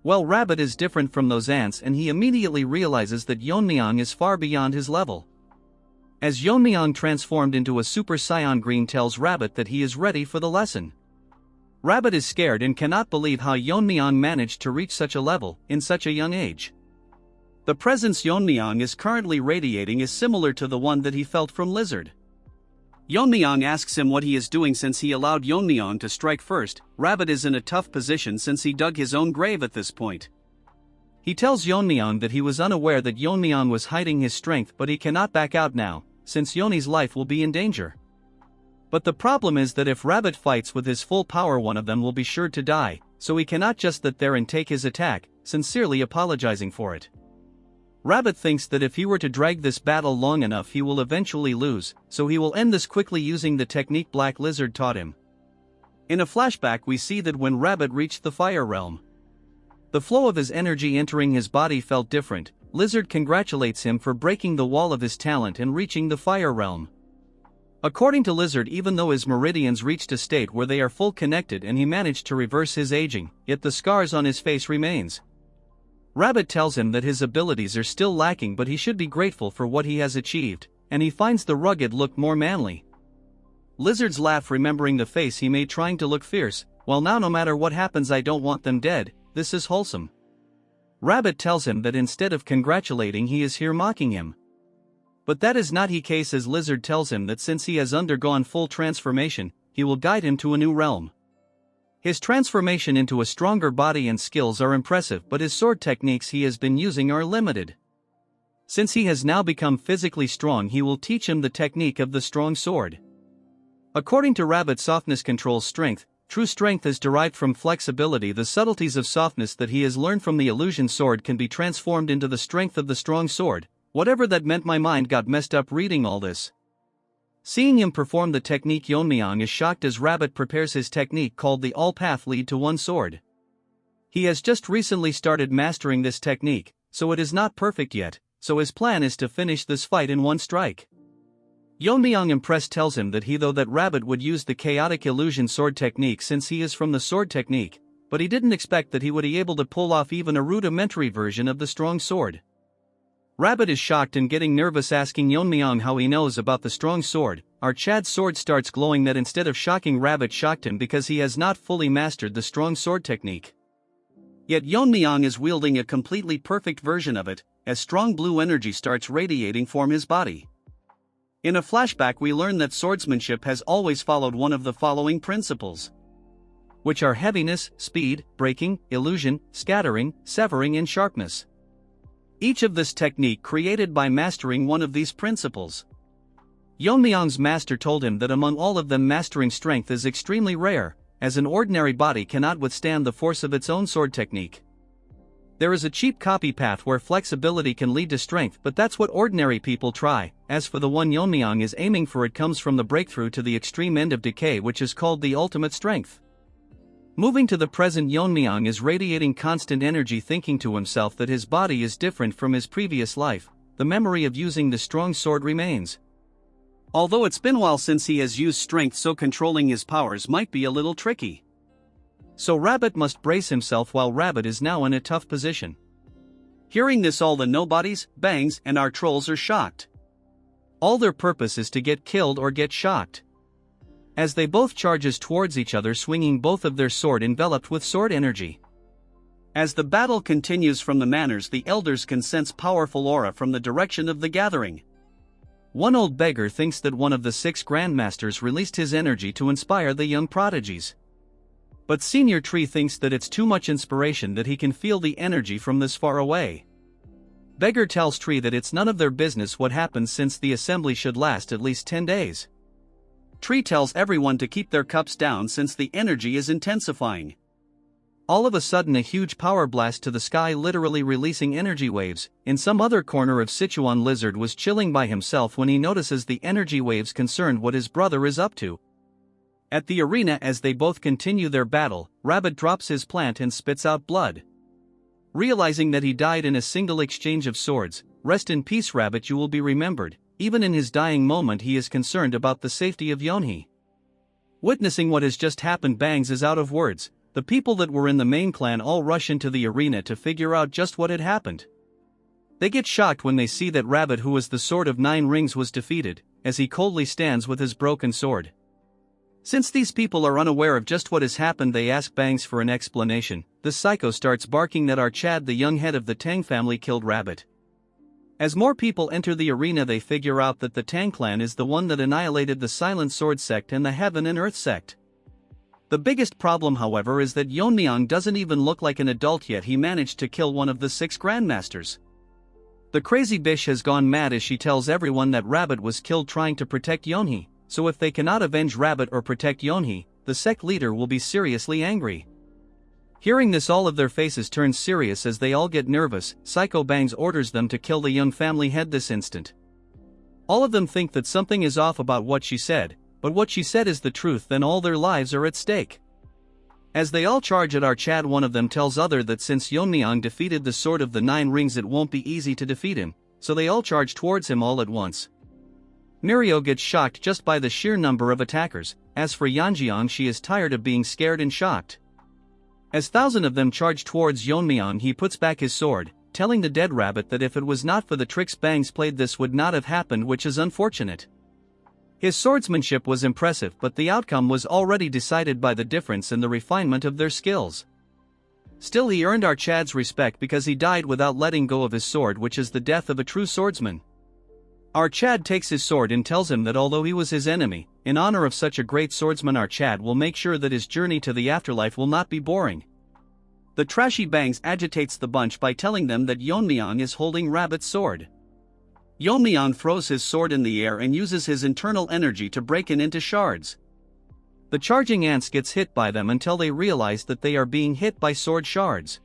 Well, Rabbit is different from those ants, and he immediately realizes that Yeon-myeong is far beyond his level. As Yeon-myeong transformed into a Super Saiyan Green tells Rabbit that he is ready for the lesson. Rabbit is scared and cannot believe how Yeon-myeong managed to reach such a level in such a young age. The presence Yeon-myeong is currently radiating is similar to the one that he felt from Lizard. Yeon-myeong asks him what he is doing since he allowed Yeon-myeong to strike first. Rabbit is in a tough position since he dug his own grave at this point. He tells Yeon-myeong that he was unaware that Yeon-myeong was hiding his strength, but he cannot back out now, since Yeoni's life will be in danger. But the problem is that if Rabbit fights with his full power, one of them will be sure to die, so he cannot just sit there and take his attack, sincerely apologizing for it. Rabbit thinks that if he were to drag this battle long enough he will eventually lose, so he will end this quickly using the technique Black Lizard taught him. In a flashback we see that when Rabbit reached the Fire Realm, the flow of his energy entering his body felt different. Lizard congratulates him for breaking the wall of his talent and reaching the Fire Realm. According to Lizard, even though his meridians reached a state where they are full connected and he managed to reverse his aging, yet the scars on his face remains. Rabbit tells him that his abilities are still lacking, but he should be grateful for what he has achieved, and he finds the rugged look more manly. Lizard's laugh, remembering the face he made trying to look fierce. Well, now no matter what happens I don't want them dead, this is wholesome. Rabbit tells him that instead of congratulating he is here mocking him. But that is not the case, as Lizard tells him that since he has undergone full transformation, he will guide him to a new realm. His transformation into a stronger body and skills are impressive, but his sword techniques he has been using are limited. Since he has now become physically strong, he will teach him the technique of the strong sword. According to Rabbit, softness controls strength. True strength is derived from flexibility. The subtleties of softness that he has learned from the illusion sword can be transformed into the strength of the strong sword. Whatever that meant, my mind got messed up reading all this. Seeing him perform the technique, Yeon-myeong is shocked as Rabbit prepares his technique called the All Path Lead to One Sword. He has just recently started mastering this technique, so it is not perfect yet, so his plan is to finish this fight in one strike. Yeon-myeong, impressed, tells him that that Rabbit would use the chaotic illusion sword technique since he is from the sword technique, but he didn't expect that he would be able to pull off even a rudimentary version of the strong sword. Rabbit is shocked and getting nervous, asking Yeon-myeong how he knows about the strong sword. Our Chad's sword starts glowing. That instead of shocking Rabbit, shocked him because he has not fully mastered the strong sword technique. Yet Yeon-myeong is wielding a completely perfect version of it, as strong blue energy starts radiating from his body. In a flashback we learn that swordsmanship has always followed one of the following principles, which are heaviness, speed, breaking, illusion, scattering, severing and sharpness. Each of this technique created by mastering one of these principles. Yeon-myeong's master told him that among all of them mastering strength is extremely rare, as an ordinary body cannot withstand the force of its own sword technique. There is a cheap copy path where flexibility can lead to strength, but that's what ordinary people try. As for the one Yeon-myeong is aiming for, it comes from the breakthrough to the extreme end of decay, which is called the ultimate strength. Moving to the present, Yeon-myeong is radiating constant energy, thinking to himself that his body is different from his previous life. The memory of using the strong sword remains. Although it's been a while since he has used strength, so controlling his powers might be a little tricky. So Rabbit must brace himself, while Rabbit is now in a tough position. Hearing this, all the nobodies, bangs, and our trolls are shocked. All their purpose is to get killed or get shocked. As they both charges towards each other, swinging both of their sword enveloped with sword energy. As the battle continues from the manors, the elders can sense powerful aura from the direction of the gathering. One old beggar thinks that one of the 6 grandmasters released his energy to inspire the young prodigies. But Senior Tree thinks that it's too much inspiration, that he can feel the energy from this far away. Beggar tells Tree that it's none of their business what happens, since the assembly should last at least 10 days. Tree tells everyone to keep their cups down since the energy is intensifying. All of a sudden a huge power blast to the sky, literally releasing energy waves. In some other corner of Sichuan, Lizard was chilling by himself when he notices the energy waves concerned what his brother is up to. At the arena, as they both continue their battle, Rabbit drops his plant and spits out blood. Realizing that he died in a single exchange of swords, rest in peace Rabbit, you will be remembered. Even in his dying moment he is concerned about the safety of Yeon-hee. Witnessing what has just happened, Bangs is out of words. The people that were in the main clan all rush into the arena to figure out just what had happened. They get shocked when they see that Rabbit, who was the Sword of 9 Rings, was defeated, as he coldly stands with his broken sword. Since these people are unaware of just what has happened, they ask Bangs for an explanation. The psycho starts barking that our Chad, the young head of the Tang family, killed Rabbit. As more people enter the arena, they figure out that the Tang clan is the one that annihilated the Silent Sword sect and the Heaven and Earth sect. The biggest problem, however, is that Yeon-myeong doesn't even look like an adult yet. He managed to kill one of the 6 grandmasters. The crazy bitch has gone mad as she tells everyone that Rabbit was killed trying to protect Yeon-hee, so if they cannot avenge Rabbit or protect Yeon-hee, the sect leader will be seriously angry. Hearing this, all of their faces turn serious as they all get nervous. Psycho Bangs orders them to kill the young family head this instant. All of them think that something is off about what she said, but what she said is the truth, then all their lives are at stake. As they all charge at our Chad, one of them tells other that since Yeon-myeong defeated the Sword of the 9 Rings, it won't be easy to defeat him, so they all charge towards him all at once. Mirio gets shocked just by the sheer number of attackers. As for Yeon-myeong, she is tired of being scared and shocked. As thousands of them charge towards Yeon-myeong, he puts back his sword, telling the dead Rabbit that if it was not for the tricks Bangs played, this would not have happened, which is unfortunate. His swordsmanship was impressive, but the outcome was already decided by the difference in the refinement of their skills. Still, he earned our Chad's respect because he died without letting go of his sword, which is the death of a true swordsman. Our Chad takes his sword and tells him that although he was his enemy, in honor of such a great swordsman, our Chad will make sure that his journey to the afterlife will not be boring. The trashy Bangs agitates the bunch by telling them that Yeon-myeong is holding Rabbit's sword. Yeon-myeong throws his sword in the air and uses his internal energy to break it into shards. The charging ants gets hit by them until they realize that they are being hit by sword shards.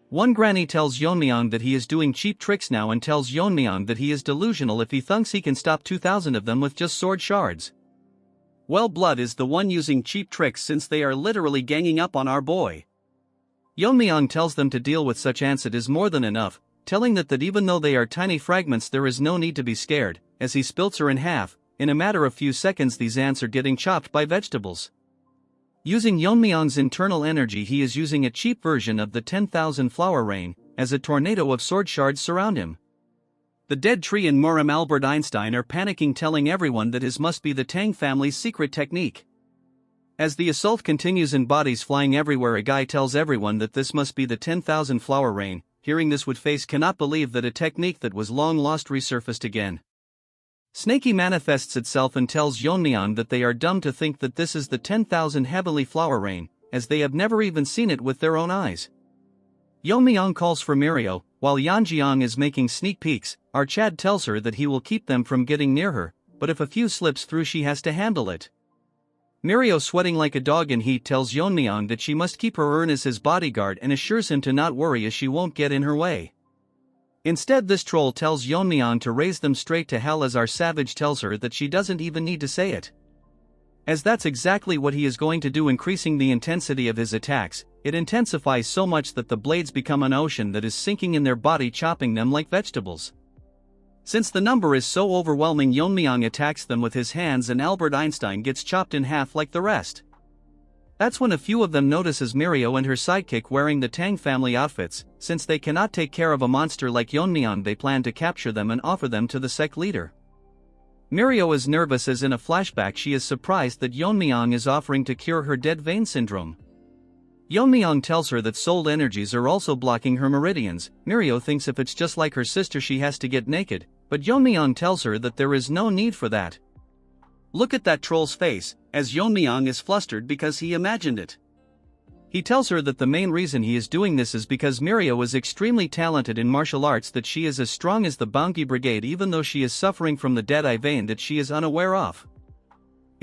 One granny tells Yeon-myeong that he is doing cheap tricks now and tells Yeon-myeong that he is delusional if he thinks he can stop 2,000 of them with just sword shards. Well, Blood is the one using cheap tricks since they are literally ganging up on our boy. Yeon-myeong tells them to deal with such ants, it is more than enough, telling that even though they are tiny fragments there is no need to be scared. As he splits her in half, in a matter of few seconds these ants are getting chopped by vegetables. Using Yeon-myeong's internal energy, he is using a cheap version of the 10,000 flower rain, as a tornado of sword shards surround him. The dead tree and Murram Albert Einstein are panicking, telling everyone that his must be the Tang family's secret technique. As the assault continues and bodies flying everywhere, a guy tells everyone that this must be the 10,000 flower rain. Hearing this, Woodface cannot believe that a technique that was long lost resurfaced again. Snakey manifests itself and tells Yeon-myeong that they are dumb to think that this is the 10,000 heavenly flower rain, as they have never even seen it with their own eyes. Yeon-myeong calls for Mirio, while Yeon-myeong is making sneak peeks. Our Chad tells her that he will keep them from getting near her, but if a few slips through she has to handle it. Mirio, sweating like a dog in heat, tells Yeon-myeong that she must keep her urn as his bodyguard and assures him to not worry as she won't get in her way. Instead, this troll tells Yeon-myeong to raise them straight to hell, as our savage tells her that she doesn't even need to say it, as that's exactly what he is going to do, increasing the intensity of his attacks. It intensifies so much that the blades become an ocean that is sinking in their body, chopping them like vegetables. Since the number is so overwhelming, Yeon-myeong attacks them with his hands and Albert Einstein gets chopped in half like the rest. That's when a few of them notices Mirio and her sidekick wearing the Tang family outfits. Since they cannot take care of a monster like Yeon-myeong, they plan to capture them and offer them to the sect leader. Mirio is nervous as in a flashback she is surprised that Yeon-myeong is offering to cure her dead vein syndrome. Yeon-myeong tells her that soul energies are also blocking her meridians. Mirio thinks if it's just like her sister she has to get naked, but Yeon-myeong tells her that there is no need for that. Look at that troll's face, as Yeon-myeong is flustered because he imagined it. He tells her that the main reason he is doing this is because Mirio is extremely talented in martial arts, that she is as strong as the Baungi Brigade even though she is suffering from the dead-eye vein that she is unaware of.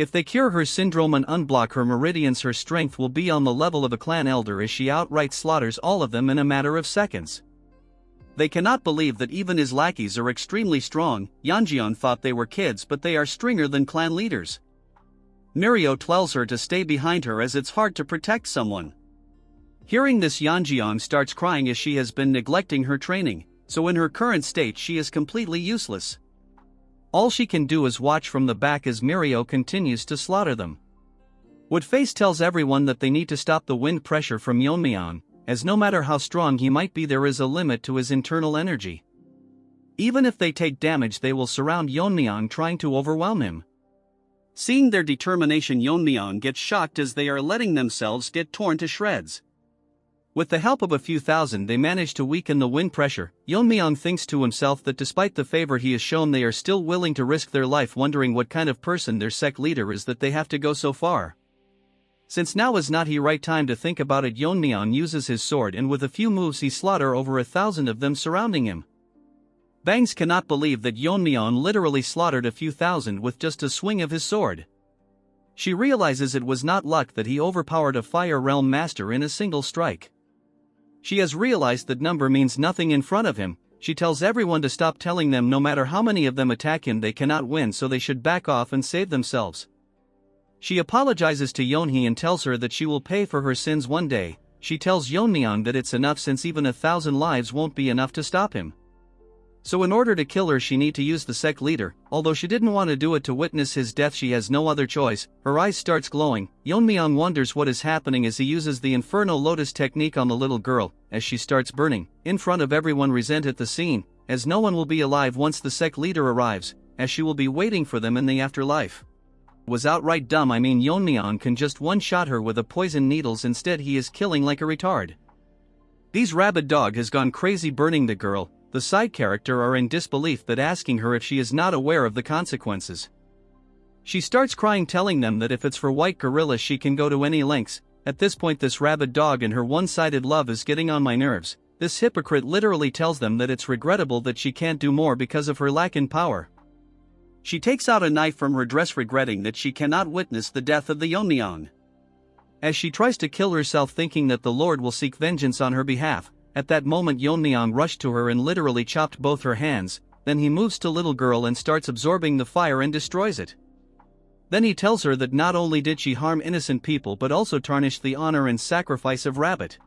If they cure her syndrome and unblock her meridians, her strength will be on the level of a clan elder, as she outright slaughters all of them in a matter of seconds. They cannot believe that even his lackeys are extremely strong. Yeon-myeong thought they were kids, but they are stronger than clan leaders. Mirio tells her to stay behind her as it's hard to protect someone. Hearing this, Yeon-myeong starts crying as she has been neglecting her training, so in her current state she is completely useless. All she can do is watch from the back as Mirio continues to slaughter them. Woodface tells everyone that they need to stop the wind pressure from Yeon-myeong, as no matter how strong he might be, there is a limit to his internal energy. Even if they take damage, they will surround Yeon-myeong, trying to overwhelm him. Seeing their determination, Yeon-myeong gets shocked as they are letting themselves get torn to shreds. With the help of a few thousand, they manage to weaken the wind pressure. Yeon-myeong thinks to himself that despite the favor he has shown, they are still willing to risk their life, wondering what kind of person their sect leader is that they have to go so far. Since now is not the right time to think about it, Yeon-myeong uses his sword, and with a few moves he slaughter over 1,000 of them surrounding him. Bangs cannot believe that Yeon-myeong literally slaughtered a few thousand with just a swing of his sword. She realizes it was not luck that he overpowered a Fire Realm Master in a single strike. She has realized that number means nothing in front of him. She tells everyone to stop telling them no matter how many of them attack him they cannot win, so they should back off and save themselves. She apologizes to Yeonhee and tells her that she will pay for her sins one day. She tells Yeon-myeong that it's enough since even 1,000 lives won't be enough to stop him. So in order to kill her she need to use the sect leader. Although she didn't want to do it to witness his death, she has no other choice. Her eyes starts glowing. Yeon-myeong wonders what is happening as he uses the Inferno Lotus technique on the little girl, as she starts burning. In front of everyone, resent at the scene, as no one will be alive once the sect leader arrives, as she will be waiting for them in the afterlife. Was outright dumb. I mean, Yeon-myeong can just one-shot her with a poison needles, instead he is killing like a retard. These rabid dog has gone crazy burning the girl. The side character are in disbelief but asking her if she is not aware of the consequences. She starts crying, telling them that if it's for white gorilla she can go to any lengths. At this point, this rabid dog and her one-sided love is getting on my nerves. This hypocrite literally tells them that it's regrettable that she can't do more because of her lack in power. She takes out a knife from her dress, regretting that she cannot witness the death of the Yeon-myeong. As she tries to kill herself, thinking that the Lord will seek vengeance on her behalf. At that moment, Yeon-myeong rushed to her and literally chopped both her hands. Then he moves to little girl and starts absorbing the fire and destroys it. Then he tells her that not only did she harm innocent people but also tarnish the honor and sacrifice of Rabbit.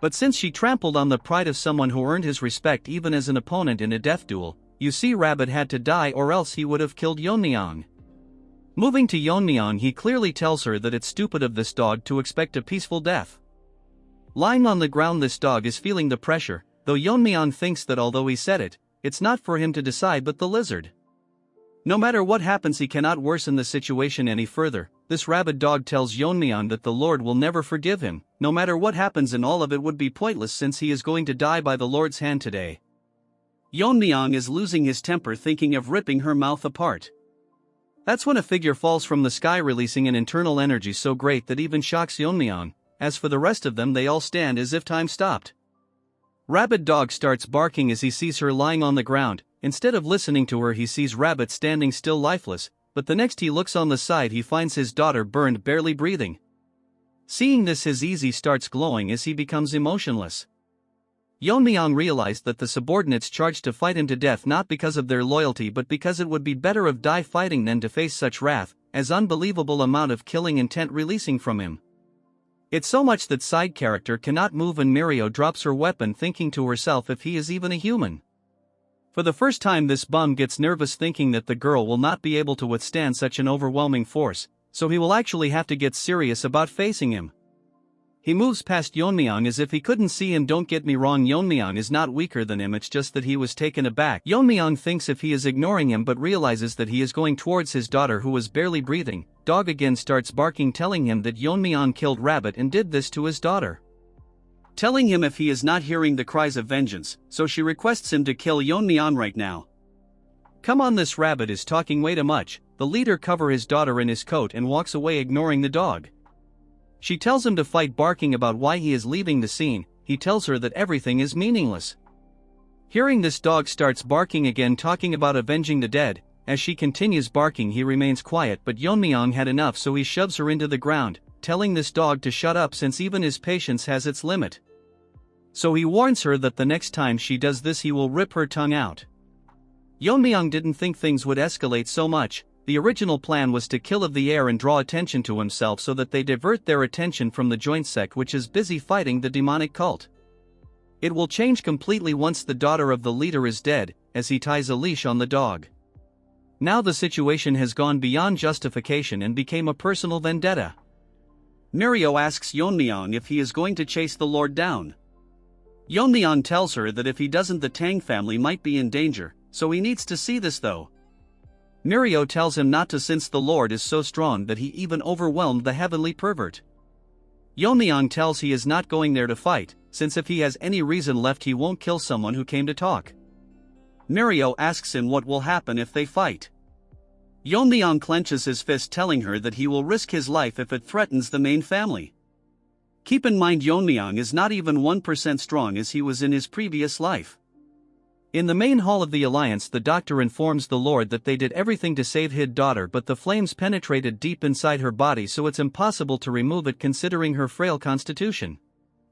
But since she trampled on the pride of someone who earned his respect even as an opponent in a death duel, you see, Rabbit had to die or else he would have killed Yeon-myeong. Moving to Yeon-myeong, he clearly tells her that it's stupid of this dog to expect a peaceful death. Lying on the ground, this dog is feeling the pressure, though Yeon-myeong thinks that although he said it, it's not for him to decide but the lizard. No matter what happens, he cannot worsen the situation any further. This rabid dog tells Yeon-myeong that the Lord will never forgive him. No matter what happens, and all of it would be pointless since he is going to die by the Lord's hand today. Yeon-myeong is losing his temper, thinking of ripping her mouth apart. That's when a figure falls from the sky, releasing an internal energy so great that even shocks Yeon-myeong. As for the rest of them, they all stand as if time stopped. Rabid dog starts barking as he sees her lying on the ground. Instead of listening to her, he sees Rabbit standing still lifeless, but the next he looks on the side he finds his daughter burned, barely breathing. Seeing this, his easy starts glowing as he becomes emotionless. Yeon-myeong realized that the subordinates charged to fight him to death not because of their loyalty but because it would be better of die fighting than to face such wrath, as unbelievable amount of killing intent releasing from him. It's so much that side character cannot move and Mirio drops her weapon, thinking to herself if he is even a human. For the first time, this bum gets nervous, thinking that the girl will not be able to withstand such an overwhelming force, so he will actually have to get serious about facing him. He moves past Yeon-myeong as if he couldn't see him. Don't get me wrong, Yeon-myeong is not weaker than him, it's just that he was taken aback. Yeon-myeong thinks if he is ignoring him but realizes that he is going towards his daughter who was barely breathing. Dog again starts barking, telling him that Yeon-myeong killed Rabbit and did this to his daughter. Telling him if he is not hearing the cries of vengeance, so she requests him to kill Yeon-myeong right now. Come on, this Rabbit is talking way too much. The leader covers his daughter in his coat and walks away, ignoring the dog. She tells him to fight, barking about why he is leaving the scene. He tells her that everything is meaningless. Hearing this, dog starts barking again, talking about avenging the dead, As she continues barking, he remains quiet, but Yeon-myeong had enough, so he shoves her into the ground, telling this dog to shut up since even his patience has its limit. So he warns her that the next time she does this he will rip her tongue out. Yeon-myeong didn't think things would escalate so much. The original plan was to kill of the air and draw attention to himself so that they divert their attention from the joint sect, which is busy fighting the demonic cult. It will change completely once the daughter of the leader is dead, as he ties a leash on the dog. Now the situation has gone beyond justification and became a personal vendetta. Mirio asks Yeon-myeong if he is going to chase the Lord down. Yeon-myeong tells her that if he doesn't, the Tang family might be in danger, so he needs to see this though. Mirio tells him not to since the Lord is so strong that he even overwhelmed the heavenly pervert. Yeon-myeong tells he is not going there to fight, since if he has any reason left he won't kill someone who came to talk. Mirio asks him what will happen if they fight. Yeon-myeong clenches his fist, telling her that he will risk his life if it threatens the main family. Keep in mind, Yeon-myeong is not even 1% strong as he was in his previous life. In the main hall of the Alliance, the doctor informs the Lord that they did everything to save his daughter, but the flames penetrated deep inside her body, so it's impossible to remove it considering her frail constitution.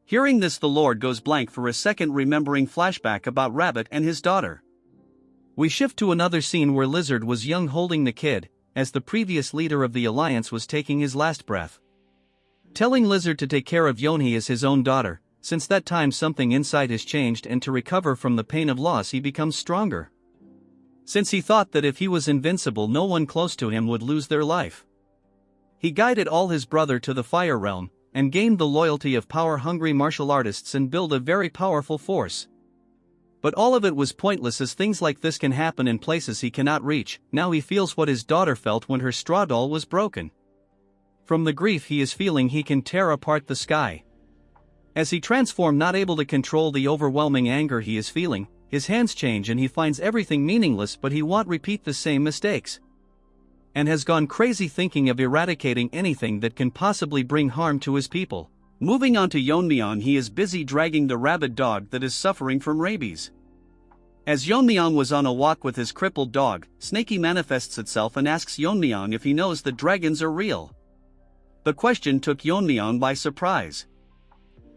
Hearing this, the Lord goes blank for a second, remembering flashback about Rabbit and his daughter. We shift to another scene where Lizard was young, holding the kid, as the previous leader of the Alliance was taking his last breath. Telling Lizard to take care of Yeonhee as his own daughter. Since that time something inside has changed, and to recover from the pain of loss he becomes stronger. Since he thought that if he was invincible no one close to him would lose their life. He guided all his brother to the fire realm, and gained the loyalty of power-hungry martial artists and build a very powerful force. But all of it was pointless, as things like this can happen in places he cannot reach. Now he feels what his daughter felt when her straw doll was broken. From the grief he is feeling he can tear apart the sky. As he transforms, not able to control the overwhelming anger he is feeling, his hands change and he finds everything meaningless, but he won't repeat the same mistakes. And has gone crazy thinking of eradicating anything that can possibly bring harm to his people. Moving on to Yeon-myeong, he is busy dragging the rabid dog that is suffering from rabies. As Yeon-myeong was on a walk with his crippled dog, Snakey manifests itself and asks Yeon-myeong if he knows that dragons are real. The question took Yeon-myeong by surprise.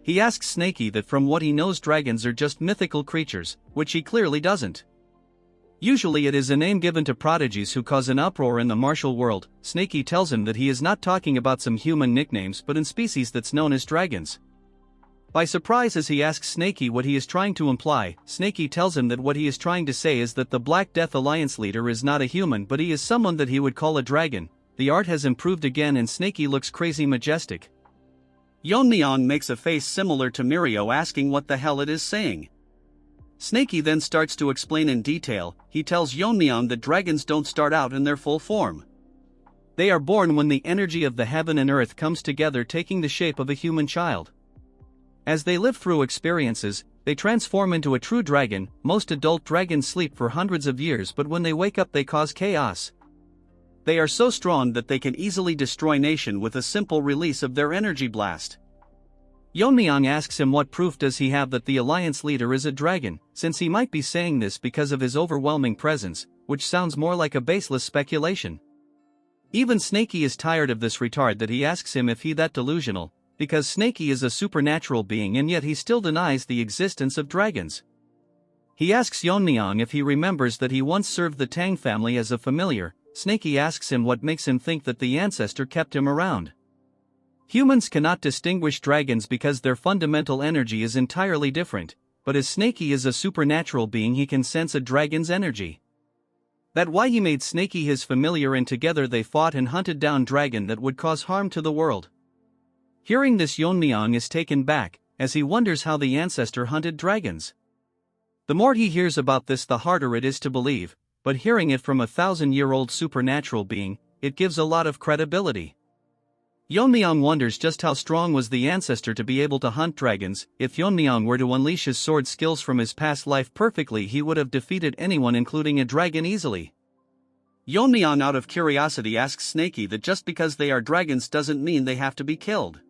He asks Snakey that from what he knows dragons are just mythical creatures, which he clearly doesn't. Usually it is a name given to prodigies who cause an uproar in the martial world. Snakey tells him that he is not talking about some human nicknames but in species that's known as dragons. By surprise, as he asks Snakey what he is trying to imply, Snakey tells him that what he is trying to say is that the Black Death Alliance leader is not a human but he is someone that he would call a dragon. The art has improved again and Snakey looks crazy majestic. Yeon-myeong makes a face similar to Mirio, asking what the hell it is saying. Snakey then starts to explain in detail. He tells Yeon-myeong that dragons don't start out in their full form. They are born when the energy of the heaven and earth comes together, taking the shape of a human child. As they live through experiences, they transform into a true dragon. Most adult dragons sleep for hundreds of years, but when they wake up they cause chaos. They are so strong that they can easily destroy nation with a simple release of their energy blast. Yeon-myeong asks him what proof does he have that the Alliance leader is a dragon, since he might be saying this because of his overwhelming presence, which sounds more like a baseless speculation. Even Snakey is tired of this retard that he asks him if he that delusional, because Snakey is a supernatural being and yet he still denies the existence of dragons. He asks Yeon-myeong if he remembers that he once served the Tang family as a familiar. Snakey asks him what makes him think that the ancestor kept him around. Humans cannot distinguish dragons because their fundamental energy is entirely different, but as Snakey is a supernatural being he can sense a dragon's energy. That's why he made Snakey his familiar and together they fought and hunted down dragon that would cause harm to the world. Hearing this, Yeon-myeong is taken back, as he wonders how the ancestor hunted dragons. The more he hears about this the harder it is to believe, but hearing it from a 1,000-year-old supernatural being, it gives a lot of credibility. Yeon-myeong wonders just how strong was the ancestor to be able to hunt dragons. If Yeon-myeong were to unleash his sword skills from his past life perfectly, he would have defeated anyone including a dragon easily. Yeon-myeong out of curiosity asks Snakey that just because they are dragons doesn't mean they have to be killed.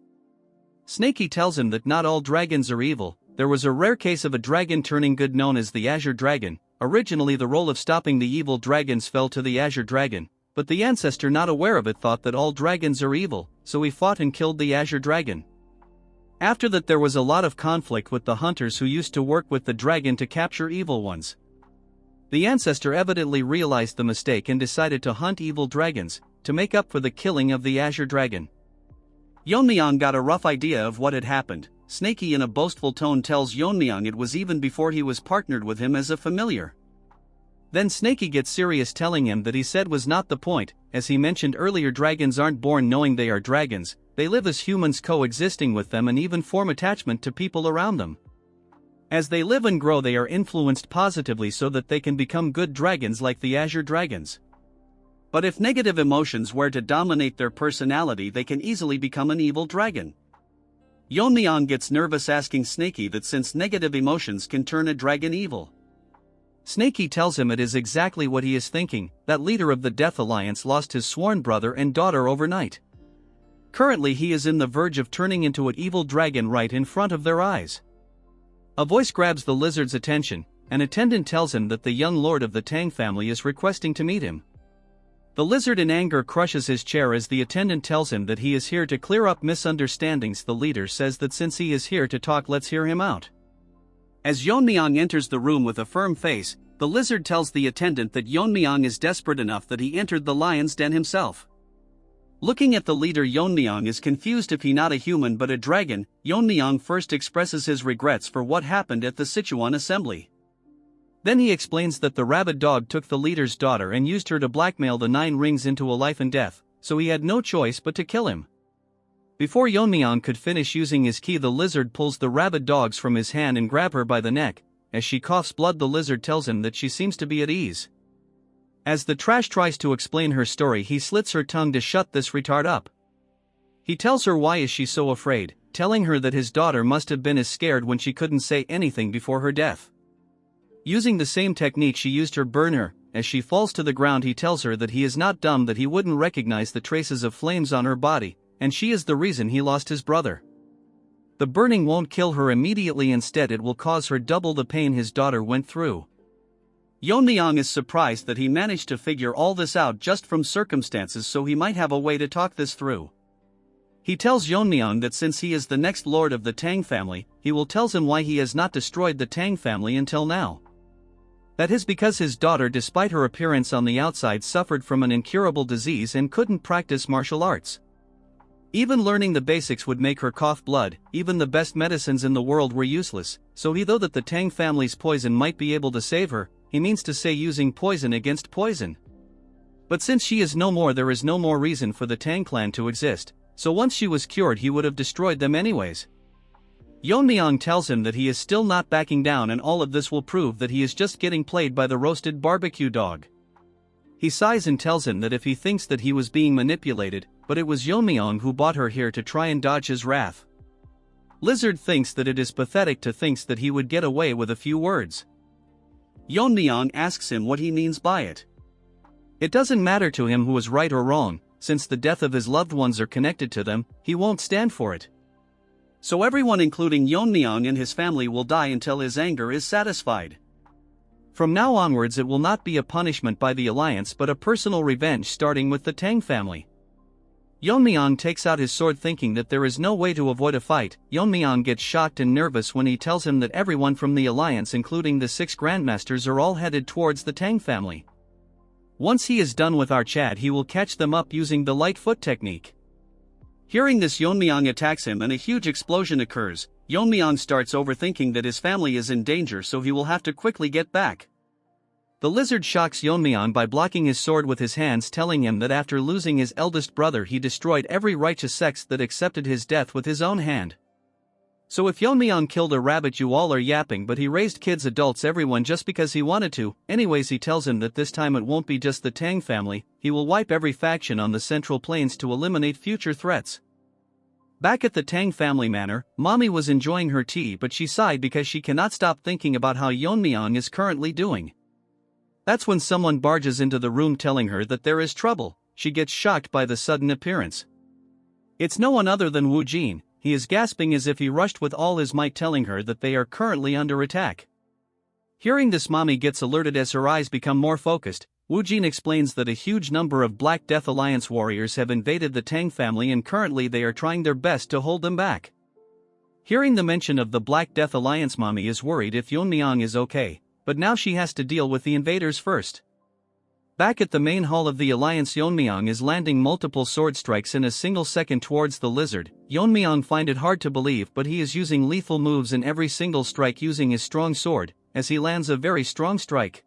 Snakey tells him that not all dragons are evil. There was a rare case of a dragon turning good known as the Azure Dragon, Originally the role of stopping the evil dragons fell to the Azure Dragon, but the ancestor not aware of it thought that all dragons are evil, so he fought and killed the Azure Dragon. After that there was a lot of conflict with the hunters who used to work with the dragon to capture evil ones. The ancestor evidently realized the mistake and decided to hunt evil dragons, to make up for the killing of the Azure Dragon. Yeon-myeong got a rough idea of what had happened. Snaky in a boastful tone tells Yeon-myeong it was even before he was partnered with him as a familiar. Then Snaky gets serious, telling him that he said was not the point. As he mentioned earlier, dragons aren't born knowing they are dragons, they live as humans coexisting with them and even form attachment to people around them. As they live and grow they are influenced positively so that they can become good dragons like the Azure Dragons. But if negative emotions were to dominate their personality they can easily become an evil dragon. Yeon-myeong gets nervous, asking Snaky that since negative emotions can turn a dragon evil. Snaky tells him it is exactly what he is thinking, that leader of the Death Alliance lost his sworn brother and daughter overnight. Currently he is in the verge of turning into an evil dragon right in front of their eyes. A voice grabs the lizard's attention, an attendant tells him that the young lord of the Tang family is requesting to meet him. The lizard in anger crushes his chair as the attendant tells him that he is here to clear up misunderstandings. The leader says that since he is here to talk, let's hear him out. As Yeon-myeong enters the room with a firm face, the lizard tells the attendant that Yeon-myeong is desperate enough that he entered the lion's den himself. Looking at the leader, Yeon-myeong is confused if he not a human but a dragon. Yeon-myeong first expresses his regrets for what happened at the Sichuan assembly. Then he explains that the rabid dog took the leader's daughter and used her to blackmail the 9 rings into a life and death, so he had no choice but to kill him. Before Yeon-myeong could finish using his ki, the lizard pulls the rabid dogs from his hand and grab her by the neck. As she coughs blood, the lizard tells him that she seems to be at ease. As the trash tries to explain her story, he slits her tongue to shut this retard up. He tells her why is she so afraid, telling her that his daughter must have been as scared when she couldn't say anything before her death. Using the same technique she used her burn her. As she falls to the ground, he tells her that he is not dumb, that he wouldn't recognize the traces of flames on her body, and she is the reason he lost his brother. The burning won't kill her immediately, instead it will cause her double the pain his daughter went through. Yeon-myeong is surprised that he managed to figure all this out just from circumstances, so he might have a way to talk this through. He tells Yeon-myeong that since he is the next lord of the Tang family, he will tell him why he has not destroyed the Tang family until now. That is because his daughter, despite her appearance on the outside, suffered from an incurable disease and couldn't practice martial arts. Even learning the basics would make her cough blood. Even the best medicines in the world were useless, so he, though that the Tang family's poison might be able to save her, he means to say using poison against poison. But since she is no more, there is no more reason for the Tang clan to exist, so once she was cured he would have destroyed them anyways. Yeon-myeong tells him that he is still not backing down, and all of this will prove that he is just getting played by the roasted barbecue dog. He sighs and tells him that if he thinks that he was being manipulated, but it was Yeon-myeong who brought her here to try and dodge his wrath. Lizard thinks that it is pathetic to think that he would get away with a few words. Yeon-myeong asks him what he means by it. It doesn't matter to him who is right or wrong, since the death of his loved ones are connected to them, he won't stand for it. So everyone including Yeon-myeong and his family will die until his anger is satisfied. From now onwards it will not be a punishment by the alliance but a personal revenge, starting with the Tang family. Yeon-myeong takes out his sword thinking that there is no way to avoid a fight. Yeon-myeong gets shocked and nervous when he tells him that everyone from the alliance, including the 6 grandmasters, are all headed towards the Tang family. Once he is done with our chat he will catch them up using the light foot technique. Hearing this, Yeon-myeong attacks him and a huge explosion occurs. Yeon-myeong starts overthinking that his family is in danger, so he will have to quickly get back. The lizard shocks Yeon-myeong by blocking his sword with his hands, telling him that after losing his eldest brother he destroyed every righteous sect that accepted his death with his own hand. So if Yeon-myeong killed a rabbit, you all are yapping, but he raised kids, adults, everyone just because he wanted to. Anyways, he tells him that this time it won't be just the Tang family, he will wipe every faction on the Central Plains to eliminate future threats. Back at the Tang family manor, Mommy was enjoying her tea, but she sighed because she cannot stop thinking about how Yeon-myeong is currently doing. That's when someone barges into the room telling her that there is trouble. She gets shocked by the sudden appearance. It's no one other than Woo Jin. He is gasping as if he rushed with all his might, telling her that they are currently under attack. Hearing this, Mommy gets alerted as her eyes become more focused. Wu Jin explains that a huge number of Black Death Alliance warriors have invaded the Tang family and currently they are trying their best to hold them back. Hearing the mention of the Black Death Alliance, Mommy is worried if Yeon-myeong is okay, but now she has to deal with the invaders first. Back at the main hall of the Alliance, Yeon-myeong is landing multiple sword strikes in a single second towards the lizard. Yeon-myeong finds it hard to believe, but he is using lethal moves in every single strike using his strong sword, as he lands a very strong strike.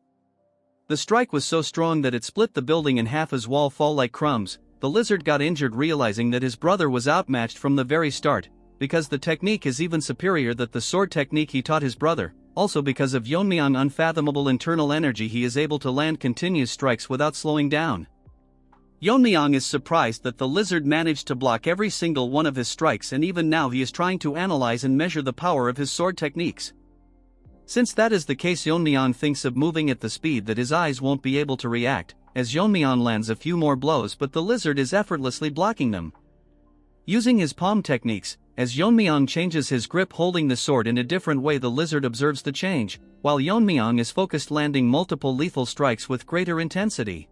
The strike was so strong that it split the building in half as wall fall like crumbs. The lizard got injured realizing that his brother was outmatched from the very start, because the technique is even superior than the sword technique he taught his brother. Also because of Yeon-myeong's unfathomable internal energy, he is able to land continuous strikes without slowing down. Yeon-myeong is surprised that the lizard managed to block every single one of his strikes, and even now he is trying to analyze and measure the power of his sword techniques. Since that is the case, Yeon-myeong thinks of moving at the speed that his eyes won't be able to react, as Yeon-myeong lands a few more blows, but the lizard is effortlessly blocking them. Using his palm techniques, as Yeon-myeong changes his grip holding the sword in a different way, the lizard observes the change, while Yeon-myeong is focused landing multiple lethal strikes with greater intensity.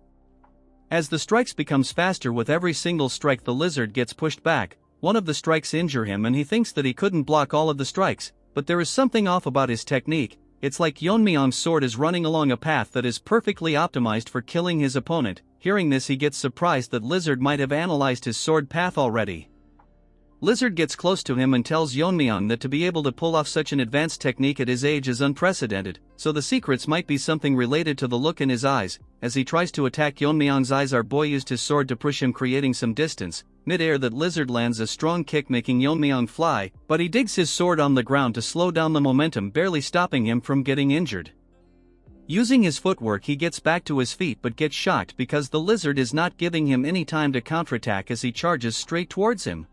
As the strikes becomes faster with every single strike, the lizard gets pushed back. One of the strikes injure him and he thinks that he couldn't block all of the strikes, but there is something off about his technique. It's like Yeon-myeong's sword is running along a path that is perfectly optimized for killing his opponent. Hearing this, he gets surprised that lizard might have analyzed his sword path already. Lizard gets close to him and tells Yeon-myeong that to be able to pull off such an advanced technique at his age is unprecedented, so the secrets might be something related to the look in his eyes. As he tries to attack Yeon-myeong's eyes, our boy used his sword to push him, creating some distance. Mid-air, that lizard lands a strong kick making Yeon-myeong fly, but he digs his sword on the ground to slow down the momentum, barely stopping him from getting injured. Using his footwork, he gets back to his feet but gets shocked because the lizard is not giving him any time to counterattack as he charges straight towards him.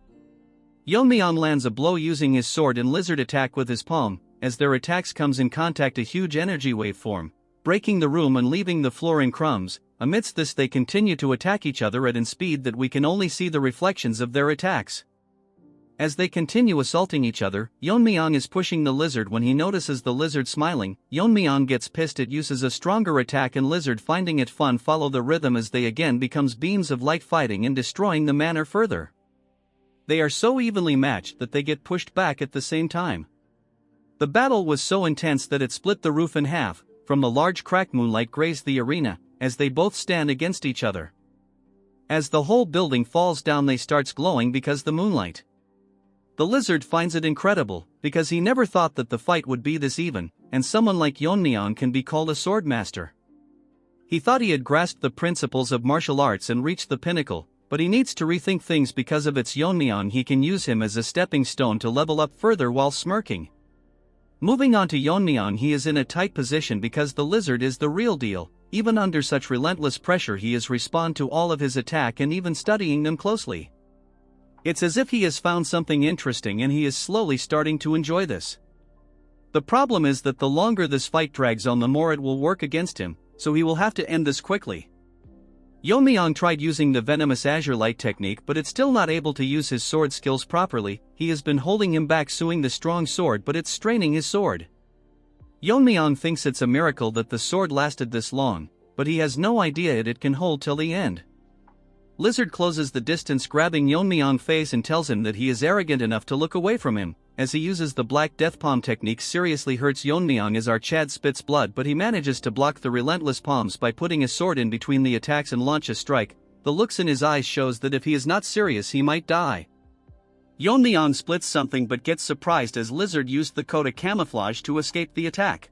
Yeon-myeong lands a blow using his sword and lizard attack with his palm. As their attacks comes in contact, a huge energy wave form, breaking the room and leaving the floor in crumbs. Amidst this, they continue to attack each other at a speed that we can only see the reflections of their attacks. As they continue assaulting each other, Yeon-myeong is pushing the lizard. When he notices the lizard smiling, Yeon-myeong gets pissed. It uses a stronger attack and lizard, finding it fun, follow the rhythm as they again becomes beams of light fighting and destroying the manor further. They are so evenly matched that they get pushed back at the same time. The battle was so intense that it split the roof in half. From the large crack, moonlight grazed the arena, as they both stand against each other. As the whole building falls down, they starts glowing because the moonlight. The lizard finds it incredible, because he never thought that the fight would be this even, and someone like Yeon-myeong can be called a swordmaster. He thought he had grasped the principles of martial arts and reached the pinnacle, but he needs to rethink things because of its Yeon-myeong. He can use him as a stepping stone to level up further while smirking. Moving on to Yeon-myeong, he is in a tight position because the lizard is the real deal. Even under such relentless pressure, he is respond to all of his attack and even studying them closely. It's as if he has found something interesting and he is slowly starting to enjoy this. The problem is that the longer this fight drags on, the more it will work against him, so he will have to end this quickly. Yeon-myeong tried using the venomous azure light technique, but it's still not able to use his sword skills properly. He has been holding him back, suing the strong sword, but it's straining his sword. Yeon-myeong thinks it's a miracle that the sword lasted this long, but he has no idea it can hold till the end. Lizard closes the distance, grabbing Yeon-myeong's face and tells him that he is arrogant enough to look away from him. As he uses the Black Death Palm technique, seriously hurts Yeon-myeong as our Chad spits blood, but he manages to block the relentless palms by putting his sword in between the attacks and launch a strike. The looks in his eyes shows that if he is not serious, he might die. Yeon-myeong splits something but gets surprised as Lizard used the coat of camouflage to escape the attack.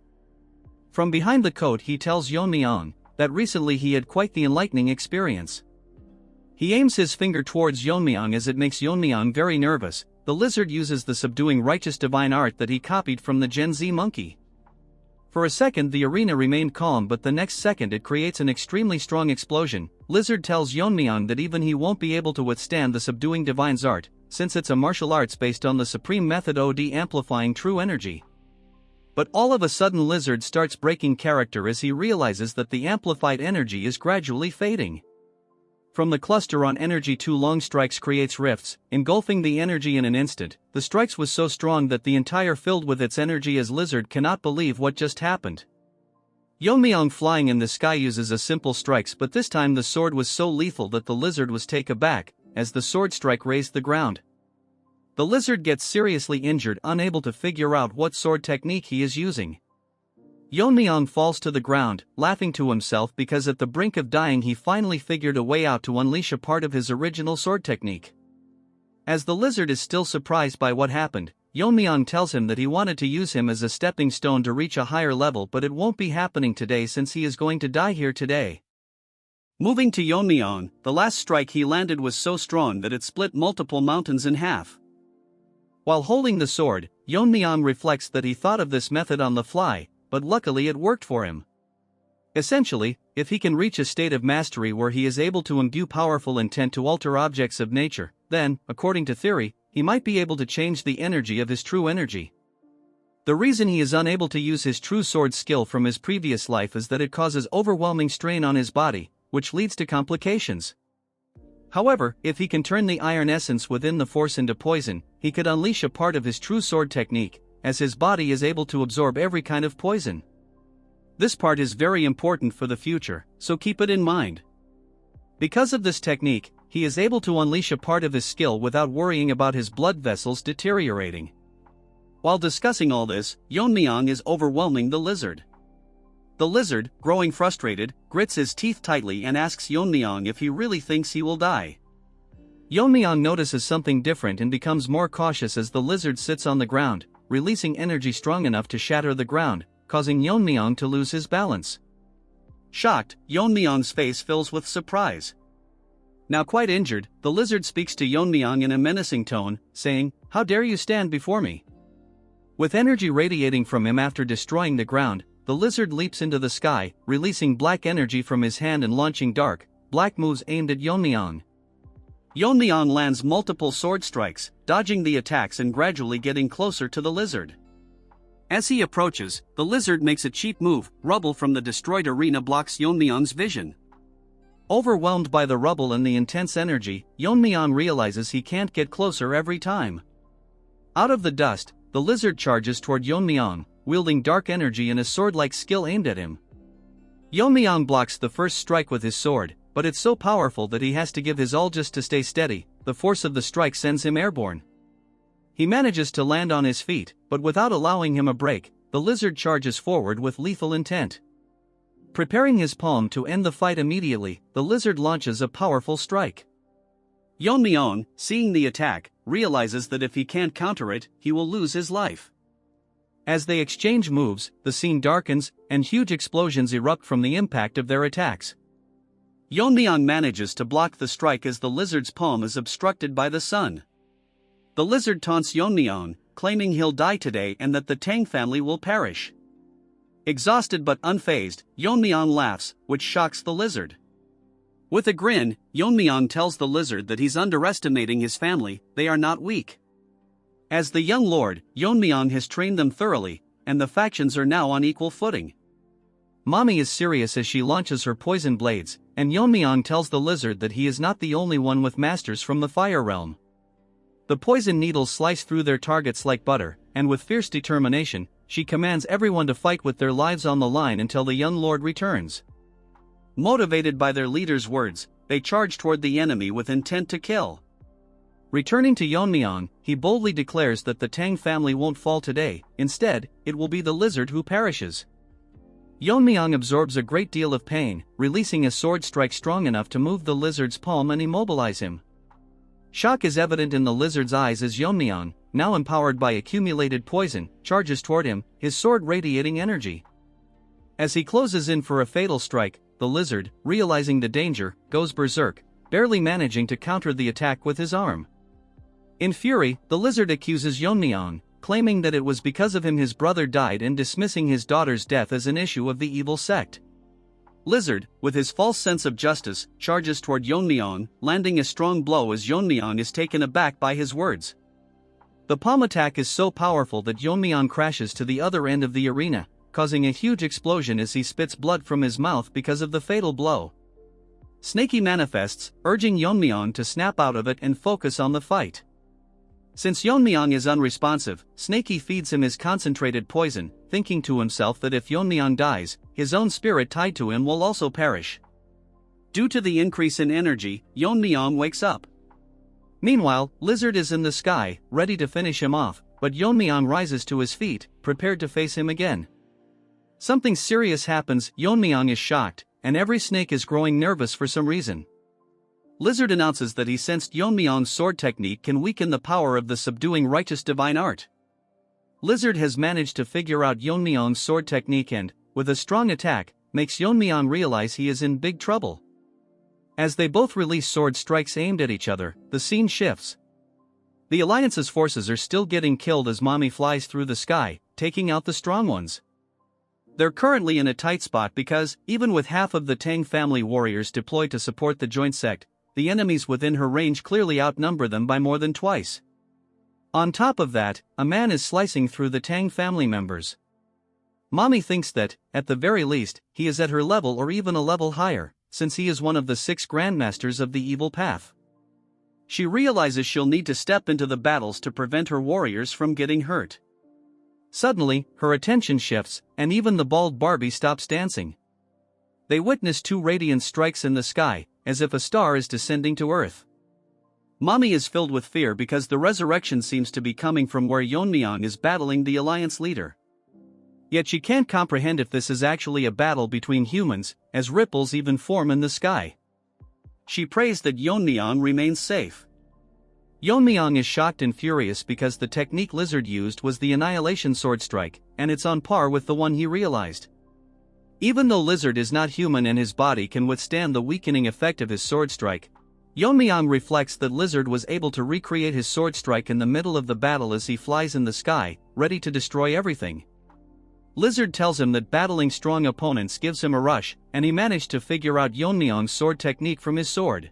From behind the coat, he tells Yeon-myeong that recently he had quite the enlightening experience. He aims his finger towards Yeon-myeong as it makes Yeon-myeong very nervous. The lizard uses the subduing righteous divine art that he copied from the Gen Z monkey. For a second the arena remained calm, but the next second it creates an extremely strong explosion. Lizard tells Yeon-myeong that even he won't be able to withstand the subduing divine's art, since it's a martial arts based on the supreme method of amplifying true energy. But all of a sudden Lizard starts breaking character as he realizes that the amplified energy is gradually fading. From the cluster on energy, 2 long strikes creates rifts, engulfing the energy in an instant. The strikes was so strong that the entire filled with its energy as Lizard cannot believe what just happened. Yeon-myeong flying in the sky uses a simple strikes, but this time the sword was so lethal that the lizard was taken aback as the sword strike razed the ground. The lizard gets seriously injured, unable to figure out what sword technique he is using. Yeon-myeong falls to the ground, laughing to himself because at the brink of dying he finally figured a way out to unleash a part of his original sword technique. As the lizard is still surprised by what happened, Yeon-myeong tells him that he wanted to use him as a stepping stone to reach a higher level, but it won't be happening today since he is going to die here today. Moving to Yeon-myeong, the last strike he landed was so strong that it split multiple mountains in half. While holding the sword, Yeon-myeong reflects that he thought of this method on the fly, but luckily it worked for him. Essentially, if he can reach a state of mastery where he is able to imbue powerful intent to alter objects of nature, then, according to theory, he might be able to change the energy of his true energy. The reason he is unable to use his true sword skill from his previous life is that it causes overwhelming strain on his body, which leads to complications. However, if he can turn the iron essence within the force into poison, he could unleash a part of his true sword technique, as his body is able to absorb every kind of poison. This part is very important for the future, so keep it in mind. Because of this technique, he is able to unleash a part of his skill without worrying about his blood vessels deteriorating. While discussing all this, Yeon-myeong is overwhelming the lizard. The lizard, growing frustrated, grits his teeth tightly and asks Yeon-myeong if he really thinks he will die. Yeon-myeong notices something different and becomes more cautious as the lizard sits on the ground, releasing energy strong enough to shatter the ground, causing Yeon-myeong to lose his balance. Shocked, Yeon-myeong's face fills with surprise. Now quite injured, the lizard speaks to Yeon-myeong in a menacing tone, saying, "How dare you stand before me?" With energy radiating from him after destroying the ground, the lizard leaps into the sky, releasing black energy from his hand and launching dark, black moves aimed at Yeon-myeong. Yeon-myeong lands multiple sword strikes, dodging the attacks and gradually getting closer to the lizard. As he approaches, the lizard makes a cheap move. Rubble from the destroyed arena blocks Yeon-myeong's vision. Overwhelmed by the rubble and the intense energy, Yeon-myeong realizes he can't get closer every time. Out of the dust, the lizard charges toward Yeon-myeong, wielding dark energy and a sword-like skill aimed at him. Yeon-myeong blocks the first strike with his sword, but it's so powerful that he has to give his all just to stay steady. The force of the strike sends him airborne. He manages to land on his feet, but without allowing him a break, the lizard charges forward with lethal intent. Preparing his palm to end the fight immediately, the lizard launches a powerful strike. Yeon-myeong, seeing the attack, realizes that if he can't counter it, he will lose his life. As they exchange moves, the scene darkens, and huge explosions erupt from the impact of their attacks. Yeon-myeong manages to block the strike as the lizard's palm is obstructed by the sun. The lizard taunts Yeon-myeong, claiming he'll die today and that the Tang family will perish. Exhausted but unfazed, Yeon-myeong laughs, which shocks the lizard. With a grin, Yeon-myeong tells the lizard that he's underestimating his family. They are not weak. As the young lord, Yeon-myeong has trained them thoroughly, and the factions are now on equal footing. Mommy is serious as she launches her poison blades, and Yeon-myeong tells the lizard that he is not the only one with masters from the fire realm. The poison needles slice through their targets like butter, and with fierce determination, she commands everyone to fight with their lives on the line until the young lord returns. Motivated by their leader's words, they charge toward the enemy with intent to kill. Returning to Yeon-myeong, he boldly declares that the Tang family won't fall today. Instead, it will be the lizard who perishes. Yeon-myeong absorbs a great deal of pain, releasing a sword strike strong enough to move the lizard's palm and immobilize him. Shock is evident in the lizard's eyes as Yeon-myeong, now empowered by accumulated poison, charges toward him, his sword radiating energy. As he closes in for a fatal strike, the lizard, realizing the danger, goes berserk, barely managing to counter the attack with his arm. In fury, the lizard accuses Yeon-myeong, claiming that it was because of him his brother died and dismissing his daughter's death as an issue of the evil sect. Lizard, with his false sense of justice, charges toward Yeon-myeong, landing a strong blow as Yeon-myeong is taken aback by his words. The palm attack is so powerful that Yeon-myeong crashes to the other end of the arena, causing a huge explosion as he spits blood from his mouth because of the fatal blow. Snaky manifests, urging Yeon-myeong to snap out of it and focus on the fight. Since Yeon-myeong is unresponsive, Snakey feeds him his concentrated poison, thinking to himself that if Yeon-myeong dies, his own spirit tied to him will also perish. Due to the increase in energy, Yeon-myeong wakes up. Meanwhile, Lizard is in the sky, ready to finish him off, but Yeon-myeong rises to his feet, prepared to face him again. Something serious happens. Yeon-myeong is shocked, and every snake is growing nervous for some reason. Lizard announces that he sensed Yeon-myeong's sword technique can weaken the power of the subduing righteous divine art. Lizard has managed to figure out Yeon-myeong's sword technique and, with a strong attack, makes Yeon-myeong realize he is in big trouble. As they both release sword strikes aimed at each other, the scene shifts. The Alliance's forces are still getting killed as Mommy flies through the sky, taking out the strong ones. They're currently in a tight spot because, even with half of the Tang family warriors deployed to support the joint sect, the enemies within her range clearly outnumber them by more than twice. On top of that, a man is slicing through the Tang family members. Mommy thinks that, at the very least, he is at her level or even a level higher, since he is one of the 6 grandmasters of the evil path. She realizes she'll need to step into the battles to prevent her warriors from getting hurt. Suddenly, her attention shifts, and even the bald Barbie stops dancing. They witness 2 radiant strikes in the sky, as if a star is descending to Earth. Mommy is filled with fear because the resurrection seems to be coming from where Yeon-myeong is battling the Alliance leader. Yet she can't comprehend if this is actually a battle between humans, as ripples even form in the sky. She prays that Yeon-myeong remains safe. Yeon-myeong is shocked and furious because the technique Lizard used was the Annihilation Sword Strike, and it's on par with the one he realized. Even though Lizard is not human and his body can withstand the weakening effect of his sword strike, Yeon-myeong reflects that Lizard was able to recreate his sword strike in the middle of the battle as he flies in the sky, ready to destroy everything. Lizard tells him that battling strong opponents gives him a rush, and he managed to figure out Yeon-myeong's sword technique from his sword.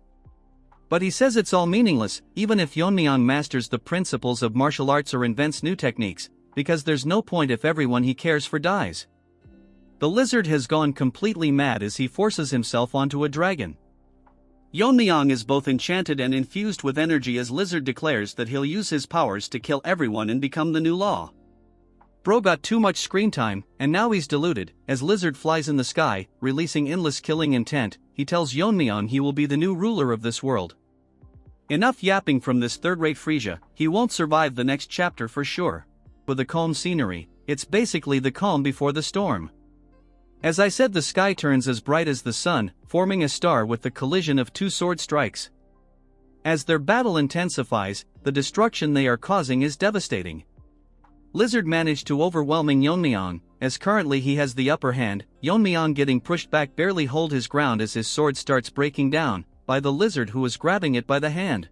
But he says it's all meaningless, even if Yeon-myeong masters the principles of martial arts or invents new techniques, because there's no point if everyone he cares for dies. The Lizard has gone completely mad as he forces himself onto a dragon. Yeon-myeong is both enchanted and infused with energy as Lizard declares that he'll use his powers to kill everyone and become the new law. Bro got too much screen time, and now he's deluded. As Lizard flies in the sky, releasing endless killing intent, he tells Yeon-myeong he will be the new ruler of this world. Enough yapping from this third-rate Frisia, he won't survive the next chapter for sure. With the calm scenery, it's basically the calm before the storm. As I said, the sky turns as bright as the sun, forming a star with the collision of 2 sword strikes. As their battle intensifies, the destruction they are causing is devastating. Lizard managed to overwhelming Yeon-myeong, as currently he has the upper hand. Yeon-myeong getting pushed back barely hold his ground as his sword starts breaking down, by the Lizard who is grabbing it by the hand.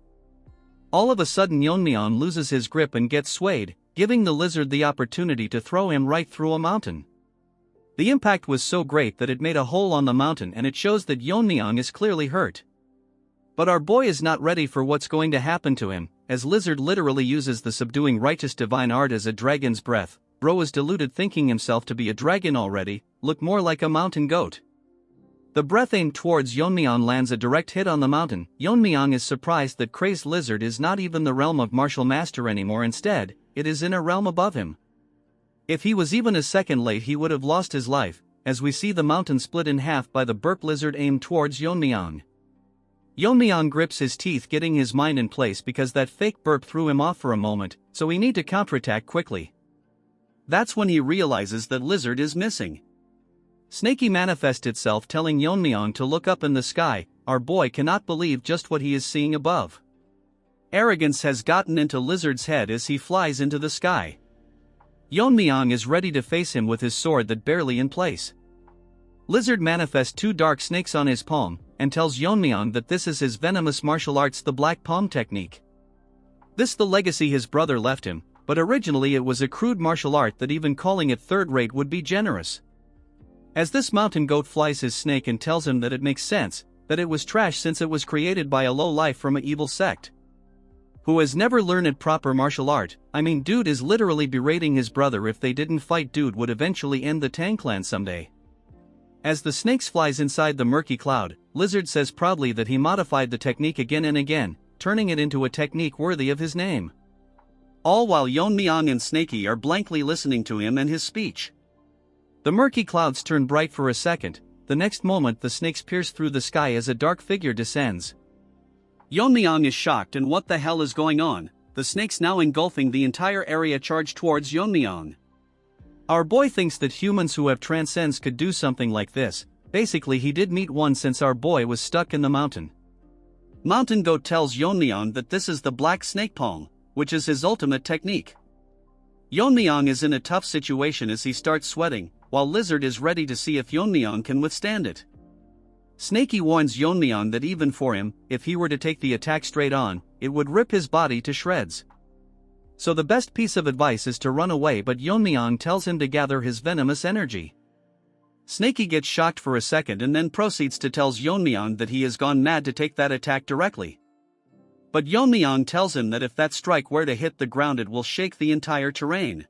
All of a sudden Yeon-myeong loses his grip and gets swayed, giving the Lizard the opportunity to throw him right through a mountain. The impact was so great that it made a hole on the mountain, and it shows that Yeon-myeong is clearly hurt. But our boy is not ready for what's going to happen to him, as Lizard literally uses the subduing righteous divine art as a dragon's breath. Bro is deluded thinking himself to be a dragon already, look more like a mountain goat. The breath aimed towards Yeon-myeong lands a direct hit on the mountain. Yeon-myeong is surprised that crazed Lizard is not even the realm of martial master anymore, instead, it is in a realm above him. If he was even a second late he would have lost his life, as we see the mountain split in half by the burp Lizard aimed towards Yeon-myeong. Yeon-myeong grips his teeth, getting his mind in place because that fake burp threw him off for a moment, so he need to counterattack quickly. That's when he realizes that Lizard is missing. Snakey manifests itself telling Yeon-myeong to look up in the sky. Our boy cannot believe just what he is seeing above. Arrogance has gotten into Lizard's head as he flies into the sky. Yeon-myeong is ready to face him with his sword that barely in place. Lizard manifests 2 dark snakes on his palm, and tells Yeon-myeong that this is his venomous martial arts, the Black Palm technique. This the legacy his brother left him, but originally it was a crude martial art that even calling it third-rate would be generous. As this mountain goat flies his snake and tells him that it makes sense, that it was trash since it was created by a low life from an evil sect. Who has never learned proper martial art. I mean, dude is literally berating his brother. If they didn't fight, dude would eventually end the Tang clan someday. As the snakes flies inside the murky cloud, Lizard says proudly that he modified the technique again and again, turning it into a technique worthy of his name. all while Yeon-myeong and Snakey are blankly listening to him and his speech. The murky clouds turn bright for a second, the next moment the snakes pierce through the sky as a dark figure descends. Yeon-myeong is shocked and what the hell is going on, the snakes now engulfing the entire area charge towards Yeon-myeong. Our boy thinks that humans who have transcends could do something like this. Basically he did meet one since our boy was stuck in the mountain. Mountain Goat tells Yeon-myeong that this is the Black Snake Palm, which is his ultimate technique. Yeon-myeong is in a tough situation as he starts sweating, while Lizard is ready to see if Yeon-myeong can withstand it. Snakey warns Yeon-myeong that even for him, if he were to take the attack straight on, it would rip his body to shreds. So the best piece of advice is to run away, but Yeon-myeong tells him to gather his venomous energy. Snakey gets shocked for a second and then proceeds to tell Yeon-myeong that he has gone mad to take that attack directly. But Yeon-myeong tells him that if that strike were to hit the ground it will shake the entire terrain.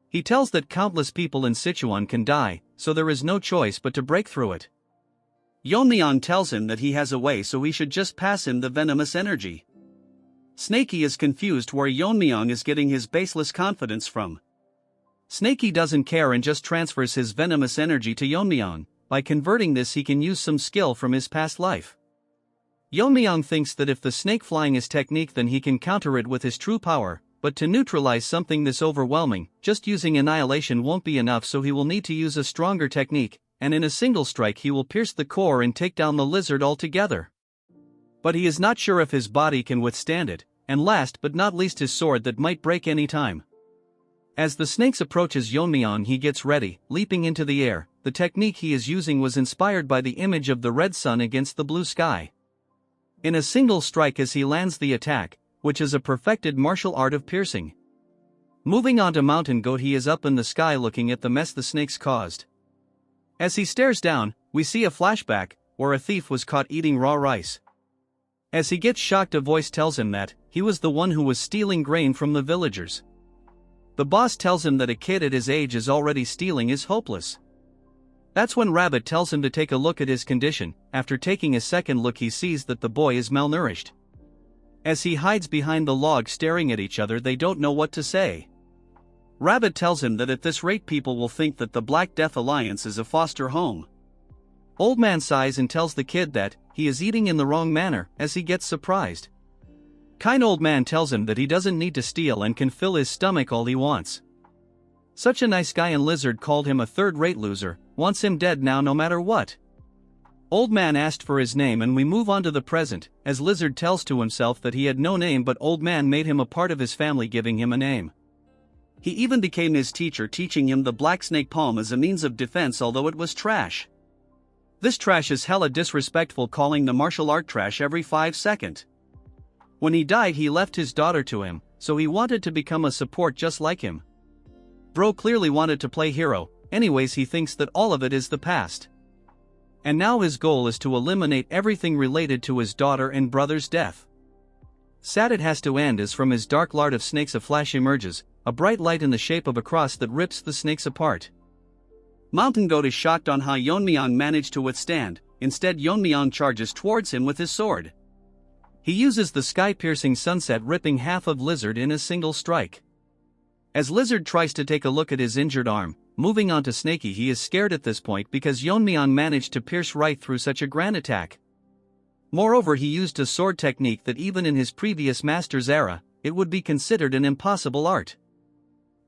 He tells that countless people in Sichuan can die, so there is no choice but to break through it. Yeon-myeong tells him that he has a way, so he should just pass him the venomous energy. Snakey is confused where Yeon-myeong is getting his baseless confidence from. Snakey doesn't care and just transfers his venomous energy to Yeon-myeong. By converting this he can use some skill from his past life. Yeon-myeong thinks that if the snake flying is technique then he can counter it with his true power, but to neutralize something this overwhelming, just using annihilation won't be enough, so he will need to use a stronger technique, and in a single strike he will pierce the core and take down the lizard altogether. But he is not sure if his body can withstand it, and last but not least his sword that might break any time. As the snakes approaches Yeon-myeong he gets ready, leaping into the air. The technique he is using was inspired by the image of the red sun against the blue sky. In a single strike as he lands the attack, which is a perfected martial art of piercing. Moving on to Mountain Goat, he is up in the sky looking at the mess the snakes caused. As he stares down, we see a flashback, where a thief was caught eating raw rice. As he gets shocked a voice tells him that he was the one who was stealing grain from the villagers. The boss tells him that a kid at his age is already stealing is hopeless. That's when Rabbit tells him to take a look at his condition. After taking a second look he sees that the boy is malnourished. As he hides behind the log staring at each other they don't know what to say. Rabbit tells him that at this rate people will think that the Black Death Alliance is a foster home. Old Man sighs and tells the kid that he is eating in the wrong manner as he gets surprised. Kind Old Man tells him that he doesn't need to steal and can fill his stomach all he wants. Such a nice guy, and Lizard called him a third-rate loser, wants him dead now no matter what. Old Man asked for his name and we move on to the present, as Lizard tells to himself that he had no name, but Old Man made him a part of his family, giving him a name. He even became his teacher, teaching him the Black Snake Palm as a means of defense, although it was trash. This trash is hella disrespectful, calling the martial art trash every 5 seconds. When he died he left his daughter to him, so he wanted to become a support just like him. Bro clearly wanted to play hero, anyways he thinks that all of it is the past. And now his goal is to eliminate everything related to his daughter and brother's death. Sad it has to end as from his dark lard of snakes a flash emerges, a bright light in the shape of a cross that rips the snakes apart. Mountain Goat is shocked on how Yeon-myeong managed to withstand. Instead Yeon-myeong charges towards him with his sword. He uses the sky-piercing sunset, ripping half of Lizard in a single strike. As Lizard tries to take a look at his injured arm, moving on to Snakey, he is scared at this point because Yeon-myeong managed to pierce right through such a grand attack. Moreover, he used a sword technique that even in his previous master's era, it would be considered an impossible art.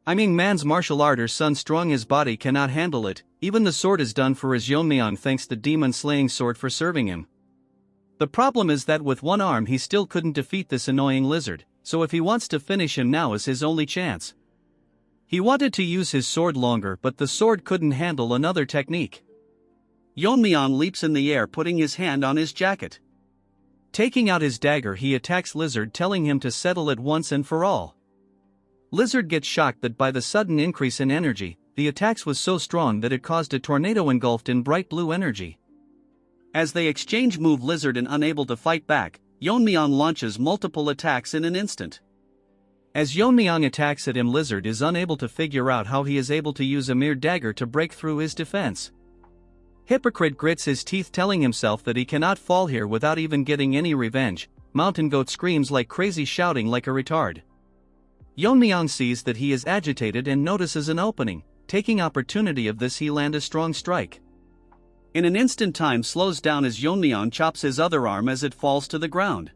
I mean, man's martial art or son strong, his body cannot handle it. Even the sword is done for his Yeon-myeong thanks the demon slaying sword for serving him. The problem is that with one arm he still couldn't defeat this annoying Lizard, so if he wants to finish him, now is his only chance. He wanted to use his sword longer, but the sword couldn't handle another technique. Yeon-myeong leaps in the air, putting his hand on his jacket. Taking out his dagger he attacks Lizard, telling him to settle it once and for all. Lizard gets shocked that by the sudden increase in energy, the attacks was so strong that it caused a tornado engulfed in bright blue energy. As they exchange move, Lizard and unable to fight back, Yeon-myeong launches multiple attacks in an instant. As Yeon-myeong attacks at him, Lizard is unable to figure out how he is able to use a mere dagger to break through his defense. Hypocrite grits his teeth, telling himself that he cannot fall here without even getting any revenge. Mountain Goat screams like crazy, shouting like a retard. Yeon-myeong sees that he is agitated and notices an opening. Taking opportunity of this, he lands a strong strike. In an instant, time slows down as Yeon-myeong chops his other arm as it falls to the ground.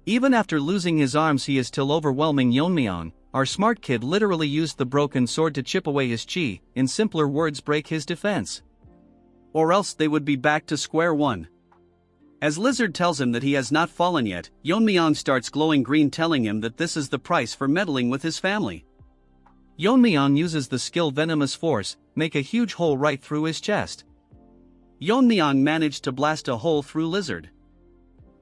Even after losing his arms, he is still overwhelming Yeon-myeong. Our smart kid literally used the broken sword to chip away his chi, in simpler words, break his defense. Or else they would be back to square one. As Lizard tells him that he has not fallen yet, Yeon-myeong starts glowing green, telling him that this is the price for meddling with his family. Yeon-myeong uses the skill Venomous Force, make a huge hole right through his chest. Yeon-myeong managed to blast a hole through Lizard.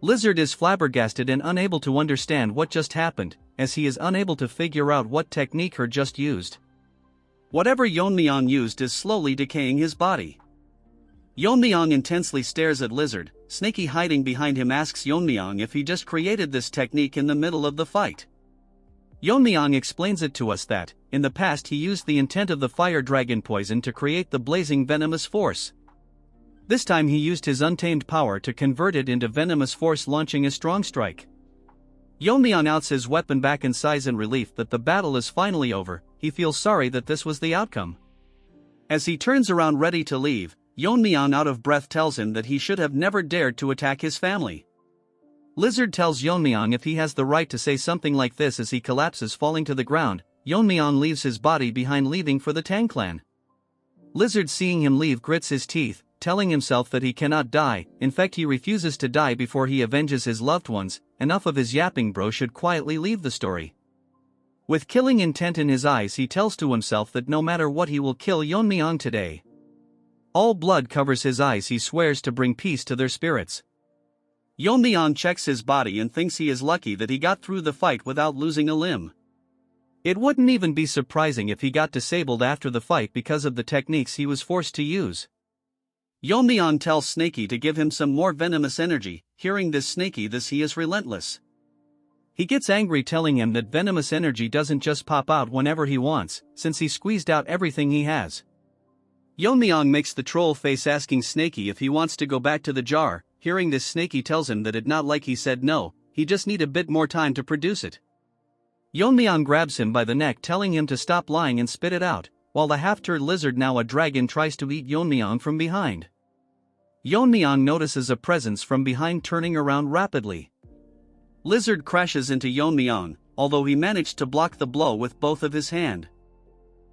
Lizard is flabbergasted and unable to understand what just happened, as he is unable to figure out what technique her just used. Whatever Yeon-myeong used is slowly decaying his body. Yeon-myeong intensely stares at Lizard. Snaky, hiding behind him, asks Yeon-myeong if he just created this technique in the middle of the fight. Yeon-myeong explains it to us that, in the past, he used the intent of the fire dragon poison to create the blazing Venomous Force. This time he used his untamed power to convert it into Venomous Force, launching a strong strike. Yeon-myeong outs his weapon back in size in relief that the battle is finally over. He feels sorry that this was the outcome. As he turns around ready to leave, Yeon-myeong, out of breath, tells him that he should have never dared to attack his family. Lizard tells Yeon-myeong if he has the right to say something like this as he collapses, falling to the ground. Yeon-myeong leaves his body behind, leaving for the Tang clan. Lizard, seeing him leave, grits his teeth, telling himself that he cannot die. In fact, he refuses to die before he avenges his loved ones. Enough of his yapping, bro should quietly leave the story. With killing intent in his eyes, he tells to himself that no matter what, he will kill Yeon-myeong today. All blood covers his eyes. He swears to bring peace to their spirits. Yeon-myeong checks his body and thinks he is lucky that he got through the fight without losing a limb. It wouldn't even be surprising if he got disabled after the fight because of the techniques he was forced to use. Yeon-myeong tells Snaky to give him some more venomous energy. Hearing this, Snaky this he is relentless. He gets angry, telling him that venomous energy doesn't just pop out whenever he wants, since he squeezed out everything he has. Yeon-myeong makes the troll face, asking Snaky if he wants to go back to the jar. Hearing this, Snaky tells him that it not like he said no, he just need a bit more time to produce it. Yeon-myeong grabs him by the neck, telling him to stop lying and spit it out, while the half-turd lizard, now a dragon, tries to eat Yeon-myeong from behind. Yeon-myeong notices a presence from behind, turning around rapidly. Lizard crashes into Yeon-myeong, although he managed to block the blow with both of his hand.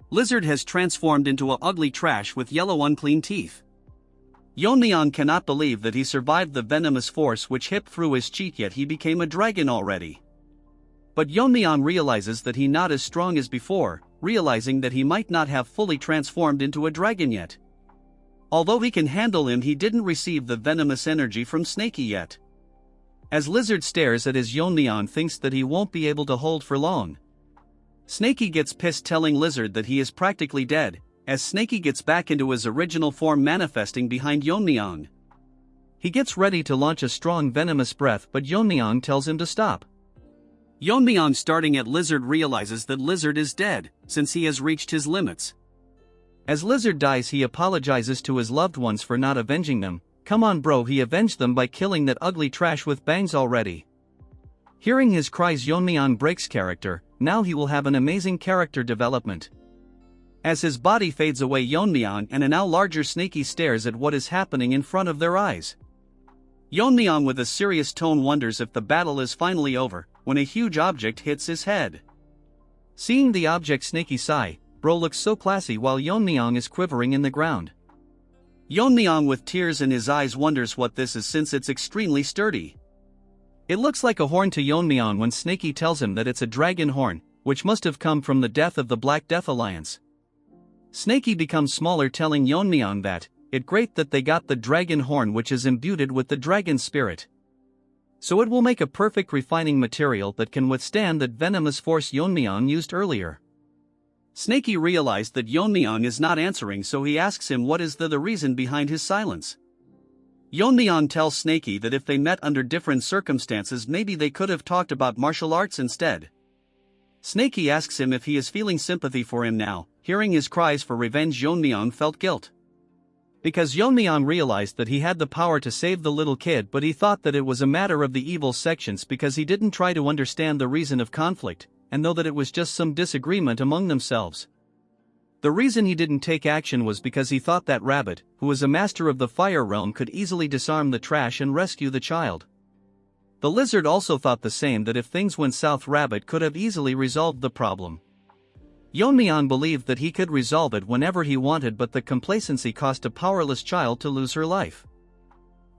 Lizard has transformed into a ugly trash with yellow unclean teeth. Yeon-myeong cannot believe that he survived the venomous force which hit through his cheek, yet he became a dragon already. But Yeon-myeong realizes that he not as strong as before, realizing that he might not have fully transformed into a dragon yet. Although he can handle him, he didn't receive the venomous energy from Snaky yet. As Lizard stares at his, Yeon-myeong thinks that he won't be able to hold for long. Snaky gets pissed, telling Lizard that he is practically dead, as Snaky gets back into his original form, manifesting behind Yeon-myeong. He gets ready to launch a strong venomous breath, but Yeon-myeong tells him to stop. Yeon-myeong, starting at Lizard, realizes that Lizard is dead, since he has reached his limits. As Lizard dies, he apologizes to his loved ones for not avenging them. Come on bro, he avenged them by killing that ugly trash with bangs already. Hearing his cries, Yeon-myeong breaks character. Now he will have an amazing character development. As his body fades away, Yeon-myeong and a now larger Snaky stares at what is happening in front of their eyes. Yeon-myeong, with a serious tone, wonders if the battle is finally over, when a huge object hits his head. Seeing the object, Snaky sigh. Bro looks so classy while Yeon-myeong is quivering in the ground. Yeon-myeong, with tears in his eyes, wonders what this is, since it's extremely sturdy. It looks like a horn to Yeon-myeong when Snaky tells him that it's a dragon horn, which must have come from the death of the Black Death Alliance. Snaky becomes smaller, telling Yeon-myeong that it's great that they got the dragon horn, which is imbued with the dragon spirit. So it will make a perfect refining material that can withstand that venomous force Yeon-myeong used earlier. Snaky realized that Yeon-myeong is not answering, so he asks him what is the reason behind his silence. Yeon-myeong tells Snaky that if they met under different circumstances, maybe they could have talked about martial arts instead. Snaky asks him if he is feeling sympathy for him now. Hearing his cries for revenge, Yeon-myeong felt guilt. Because Yeon-myeong realized that he had the power to save the little kid, but he thought that it was a matter of the evil sections because he didn't try to understand the reason of conflict, and know that it was just some disagreement among themselves. The reason he didn't take action was because he thought that Rabbit, who was a master of the fire realm, could easily disarm the trash and rescue the child. The lizard also thought the same, that if things went south, Rabbit could have easily resolved the problem. Yeon-myeong believed that he could resolve it whenever he wanted, but the complacency caused a powerless child to lose her life.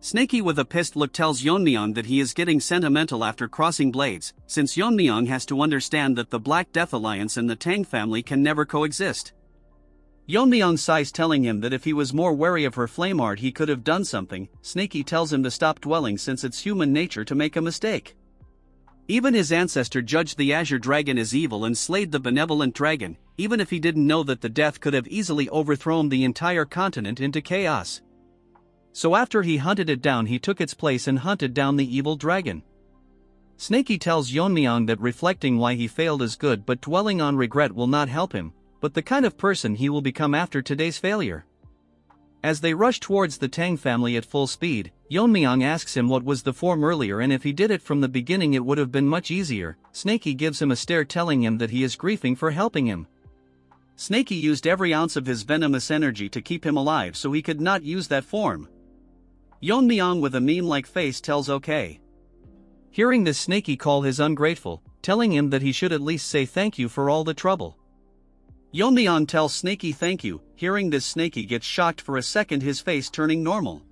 Snaky with a pissed look tells Yeon-myeong that he is getting sentimental after crossing blades, since Yeon-myeong has to understand that the Black Death Alliance and the Tang family can never coexist. Yeon-myeong sighs, telling him that if he was more wary of her flame art he could have done something. Snaky tells him to stop dwelling, since it's human nature to make a mistake. Even his ancestor judged the Azure Dragon as evil and slayed the benevolent dragon, even if he didn't know that the death could have easily overthrown the entire continent into chaos. So after he hunted it down, he took its place and hunted down the evil dragon. Snaky tells Yeon-myeong that reflecting why he failed is good, but dwelling on regret will not help him, but the kind of person he will become after today's failure. As they rush towards the Tang family at full speed, Yeon-myeong asks him what was the form earlier, and if he did it from the beginning it would have been much easier. Snaky gives him a stare, telling him that he is grieving for helping him. Snaky used every ounce of his venomous energy to keep him alive, so he could not use that form. Yeon-myeong with a meme-like face tells okay. Hearing this, Snaky call his ungrateful, telling him that he should at least say thank you for all the trouble. Yeon-myeong tells Snaky thank you. Hearing this, Snaky gets shocked for a second, his face turning normal.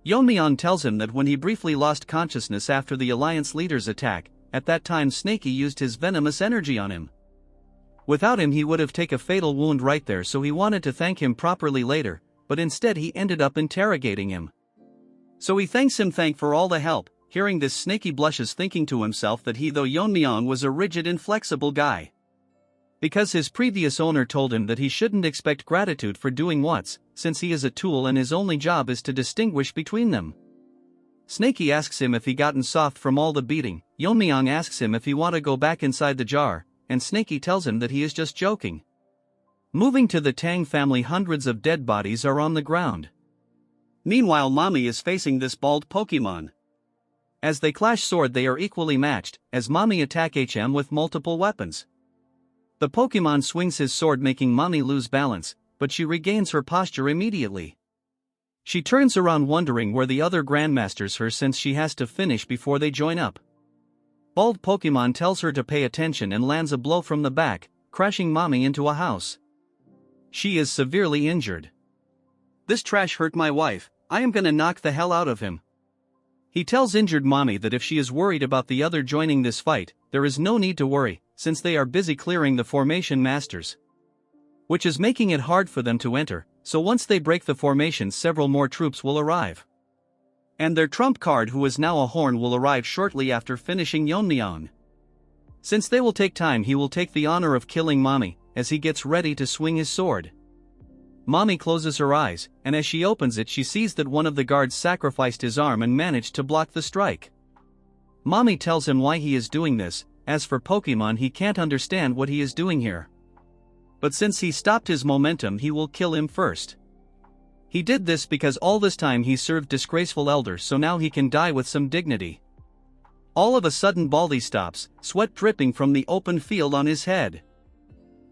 Yeon-myeong tells him that when he briefly lost consciousness after the Alliance leader's attack, at that time Snaky used his venomous energy on him. Without him he would have taken a fatal wound right there, so he wanted to thank him properly later, but instead he ended up interrogating him. So he thanks him for all the help. Hearing this, Snaky blushes, thinking to himself that though Yeon-myeong was a rigid, inflexible guy, because his previous owner told him that he shouldn't expect gratitude for doing what's, since he is a tool and his only job is to distinguish between them. Snaky asks him if he gotten soft from all the beating. Yeon-myeong asks him if he want to go back inside the jar, and Snaky tells him that he is just joking. Moving to the Tang family, hundreds of dead bodies are on the ground. Meanwhile, Mommy is facing this bald Pokemon. As they clash sword, they are equally matched, as Mommy attack HM with multiple weapons. The Pokemon swings his sword, making Mommy lose balance, but she regains her posture immediately. She turns around wondering where the other Grandmasters are, since she has to finish before they join up. Bald Pokemon tells her to pay attention and lands a blow from the back, crashing Mommy into a house. She is severely injured. "This trash hurt my wife, I am gonna knock the hell out of him." He tells injured Mommy that if she is worried about the other joining this fight, there is no need to worry, since they are busy clearing the formation masters, which is making it hard for them to enter, so once they break the formation several more troops will arrive. And their trump card, who is now a horn, will arrive shortly after finishing Yeon-myeong. Since they will take time, he will take the honor of killing Mommy, as he gets ready to swing his sword. Mommy closes her eyes, and as she opens it she sees that one of the guards sacrificed his arm and managed to block the strike. Mommy tells him why he is doing this. As for Pokemon, he can't understand what he is doing here. But since he stopped his momentum, he will kill him first. He did this because all this time he served disgraceful elders, so now he can die with some dignity. All of a sudden Baldy stops, sweat dripping from the open field on his head.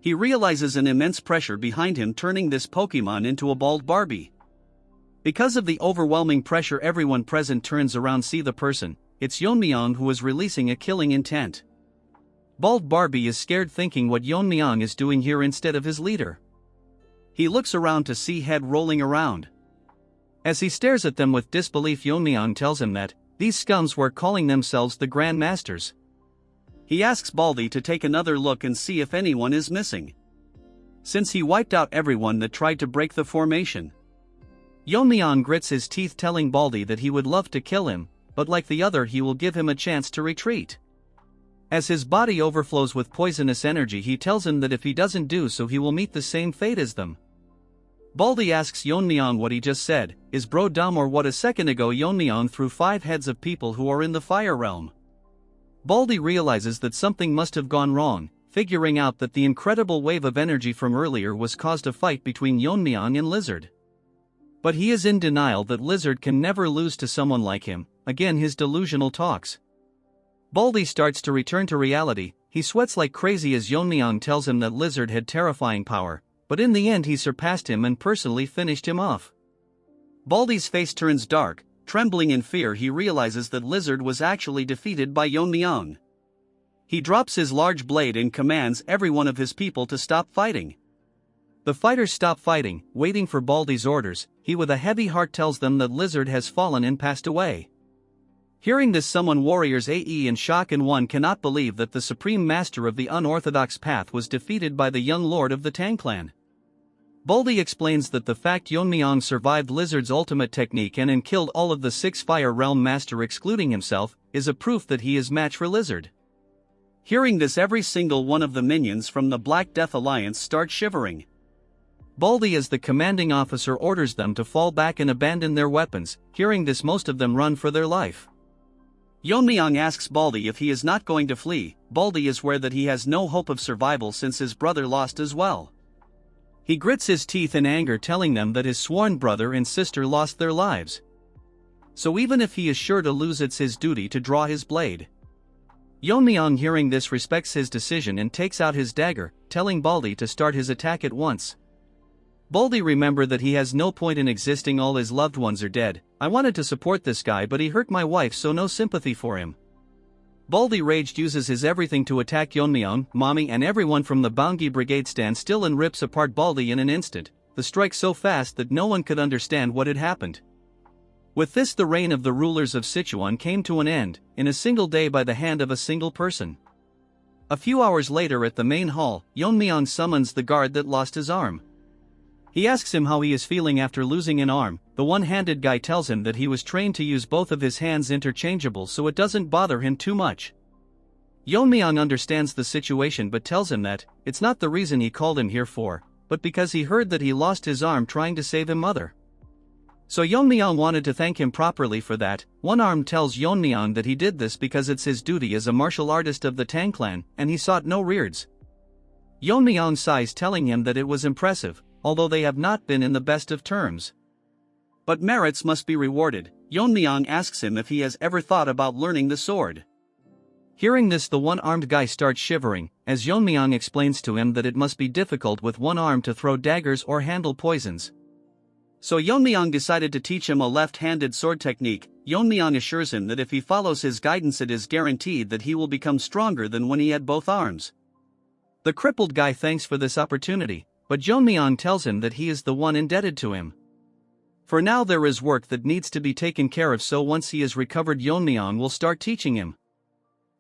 He realizes an immense pressure behind him, turning this Pokemon into a bald Barbie. Because of the overwhelming pressure, everyone present turns around, see the person. It's Yeon-myeong, who is releasing a killing intent. Bald Barbie is scared, thinking what Yeon-myeong is doing here instead of his leader. He looks around to see head rolling around. As he stares at them with disbelief, Yeon-myeong tells him that these scums were calling themselves the Grand Masters. He asks Baldy to take another look and see if anyone is missing, since he wiped out everyone that tried to break the formation. Yeon-myeong grits his teeth, telling Baldy that he would love to kill him, but like the other he will give him a chance to retreat. As his body overflows with poisonous energy, he tells him that if he doesn't do so he will meet the same fate as them. Baldy asks Yeon-myeong what he just said, is bro dumb or what? A second ago Yeon-myeong threw 5 heads of people who are in the fire realm. Baldy realizes that something must have gone wrong, figuring out that the incredible wave of energy from earlier was caused a fight between Yeon-myeong and Lizard. But he is in denial that Lizard can never lose to someone like him. Again his delusional talks. Baldy starts to return to reality. He sweats like crazy as Yeon-myeong tells him that Lizard had terrifying power, but in the end he surpassed him and personally finished him off. Baldy's face turns dark. Trembling in fear, he realizes that Lizard was actually defeated by Yeon-myeong. He drops his large blade and commands every one of his people to stop fighting. The fighters stop fighting, waiting for Baldy's orders. He with a heavy heart tells them that Lizard has fallen and passed away. Hearing this, summon warriors AE in shock, and one cannot believe that the supreme master of the unorthodox path was defeated by the young lord of the Tang clan. Baldy explains that the fact Yeon-myeong survived Lizard's ultimate technique and killed all of the 6 Fire Realm Master excluding himself, is a proof that he is match for Lizard. Hearing this, every single one of the minions from the Black Death Alliance start shivering. Baldy as the commanding officer orders them to fall back and abandon their weapons. Hearing this, most of them run for their life. Yeon-myeong asks Baldy if he is not going to flee. Baldy is aware that he has no hope of survival since his brother lost as well. He grits his teeth in anger, telling them that his sworn brother and sister lost their lives. So even if he is sure to lose, it's his duty to draw his blade. Yeon-myeong hearing this respects his decision and takes out his dagger, telling Baldy to start his attack at once. Baldy remember that he has no point in existing, all his loved ones are dead. I wanted to support this guy but he hurt my wife, so no sympathy for him. Baldy raged uses his everything to attack Yeon-myeong, Mommy and everyone from the Baongi brigade stand still and rips apart Baldy in an instant, the strike so fast that no one could understand what had happened. With this, the reign of the rulers of Sichuan came to an end, in a single day by the hand of a single person. A few hours later at the main hall, Yeon-myeong summons the guard that lost his arm. He asks him how he is feeling after losing an arm. The one-handed guy tells him that he was trained to use both of his hands interchangeable, so it doesn't bother him too much. Yeon-myeong understands the situation but tells him that it's not the reason he called him here for, but because he heard that he lost his arm trying to save his mother. So Yeon-myeong wanted to thank him properly for that. One arm tells Yeon-myeong that he did this because it's his duty as a martial artist of the Tang clan, and he sought no rewards. Yeon-myeong sighs, telling him that it was impressive, although they have not been in the best of terms. But merits must be rewarded. Yeon-myeong asks him if he has ever thought about learning the sword. Hearing this, the one-armed guy starts shivering, as Yeon-myeong explains to him that it must be difficult with one arm to throw daggers or handle poisons. So Yeon-myeong decided to teach him a left-handed sword technique. Yeon-myeong assures him that if he follows his guidance, it is guaranteed that he will become stronger than when he had both arms. The crippled guy thanks for this opportunity, but Yeon-myeong tells him that he is the one indebted to him. For now there is work that needs to be taken care of, so once he is recovered Yeon-myeong will start teaching him.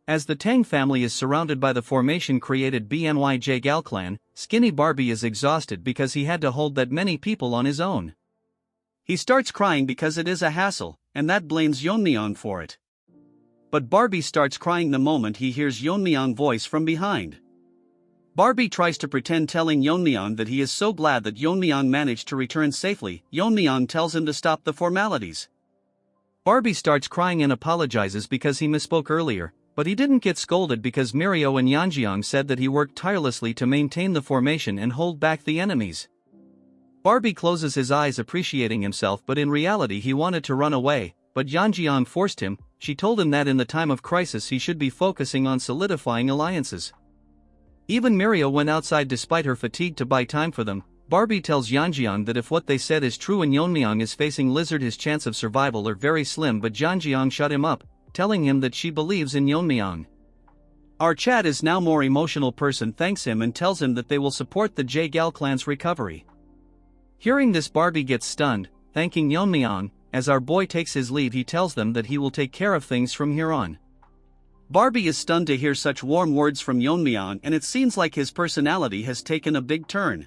As the Tang family is surrounded by the formation created Manhwa Gal clan, Skinny Barbie is exhausted because he had to hold that many people on his own. He starts crying because it is a hassle, and that blames Yeon-myeong for it. But Barbie starts crying the moment he hears Yeon-myeong's voice from behind. Barbie tries to pretend, telling Yeon-myeong that he is so glad that Yeon-myeong managed to return safely. Yeon-myeong tells him to stop the formalities. Barbie starts crying and apologizes because he misspoke earlier, but he didn't get scolded because Mirio and Yeonjeong said that he worked tirelessly to maintain the formation and hold back the enemies. Barbie closes his eyes appreciating himself, but in reality he wanted to run away, but Yeonjeong forced him. She told him that in the time of crisis he should be focusing on solidifying alliances. Even Mirio went outside despite her fatigue to buy time for them. Barbie tells Yeonjeong that if what they said is true and Yeon-myeong is facing Lizard, his chance of survival are very slim, but Yeonjeong shut him up, telling him that she believes in Yeon-myeong. Our Chad is now more emotional person thanks him and tells him that they will support the Gal clan's recovery. Hearing this, Barbie gets stunned, thanking Yeon-myeong. As our boy takes his leave, he tells them that he will take care of things from here on. Barbie is stunned to hear such warm words from Yeon-myeong, and it seems like his personality has taken a big turn.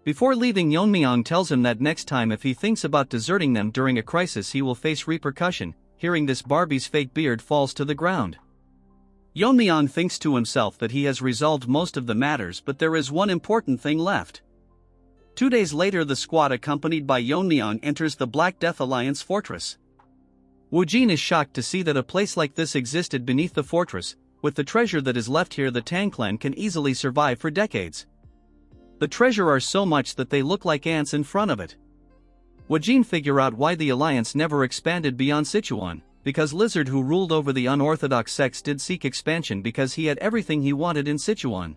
Before leaving, Yeon-myeong tells him that next time if he thinks about deserting them during a crisis he will face repercussion. Hearing this, Barbie's fake beard falls to the ground. Yeon-myeong thinks to himself that he has resolved most of the matters, but there is one important thing left. 2 days later, the squad accompanied by Yeon-myeong enters the Black Death Alliance fortress. Woojin is shocked to see that a place like this existed beneath the fortress. With the treasure that is left here, the Tang clan can easily survive for decades. The treasure are so much that they look like ants in front of it. Woojin figure out why the alliance never expanded beyond Sichuan. because Lizard, who ruled over the unorthodox sects, did seek expansion because he had everything he wanted in Sichuan.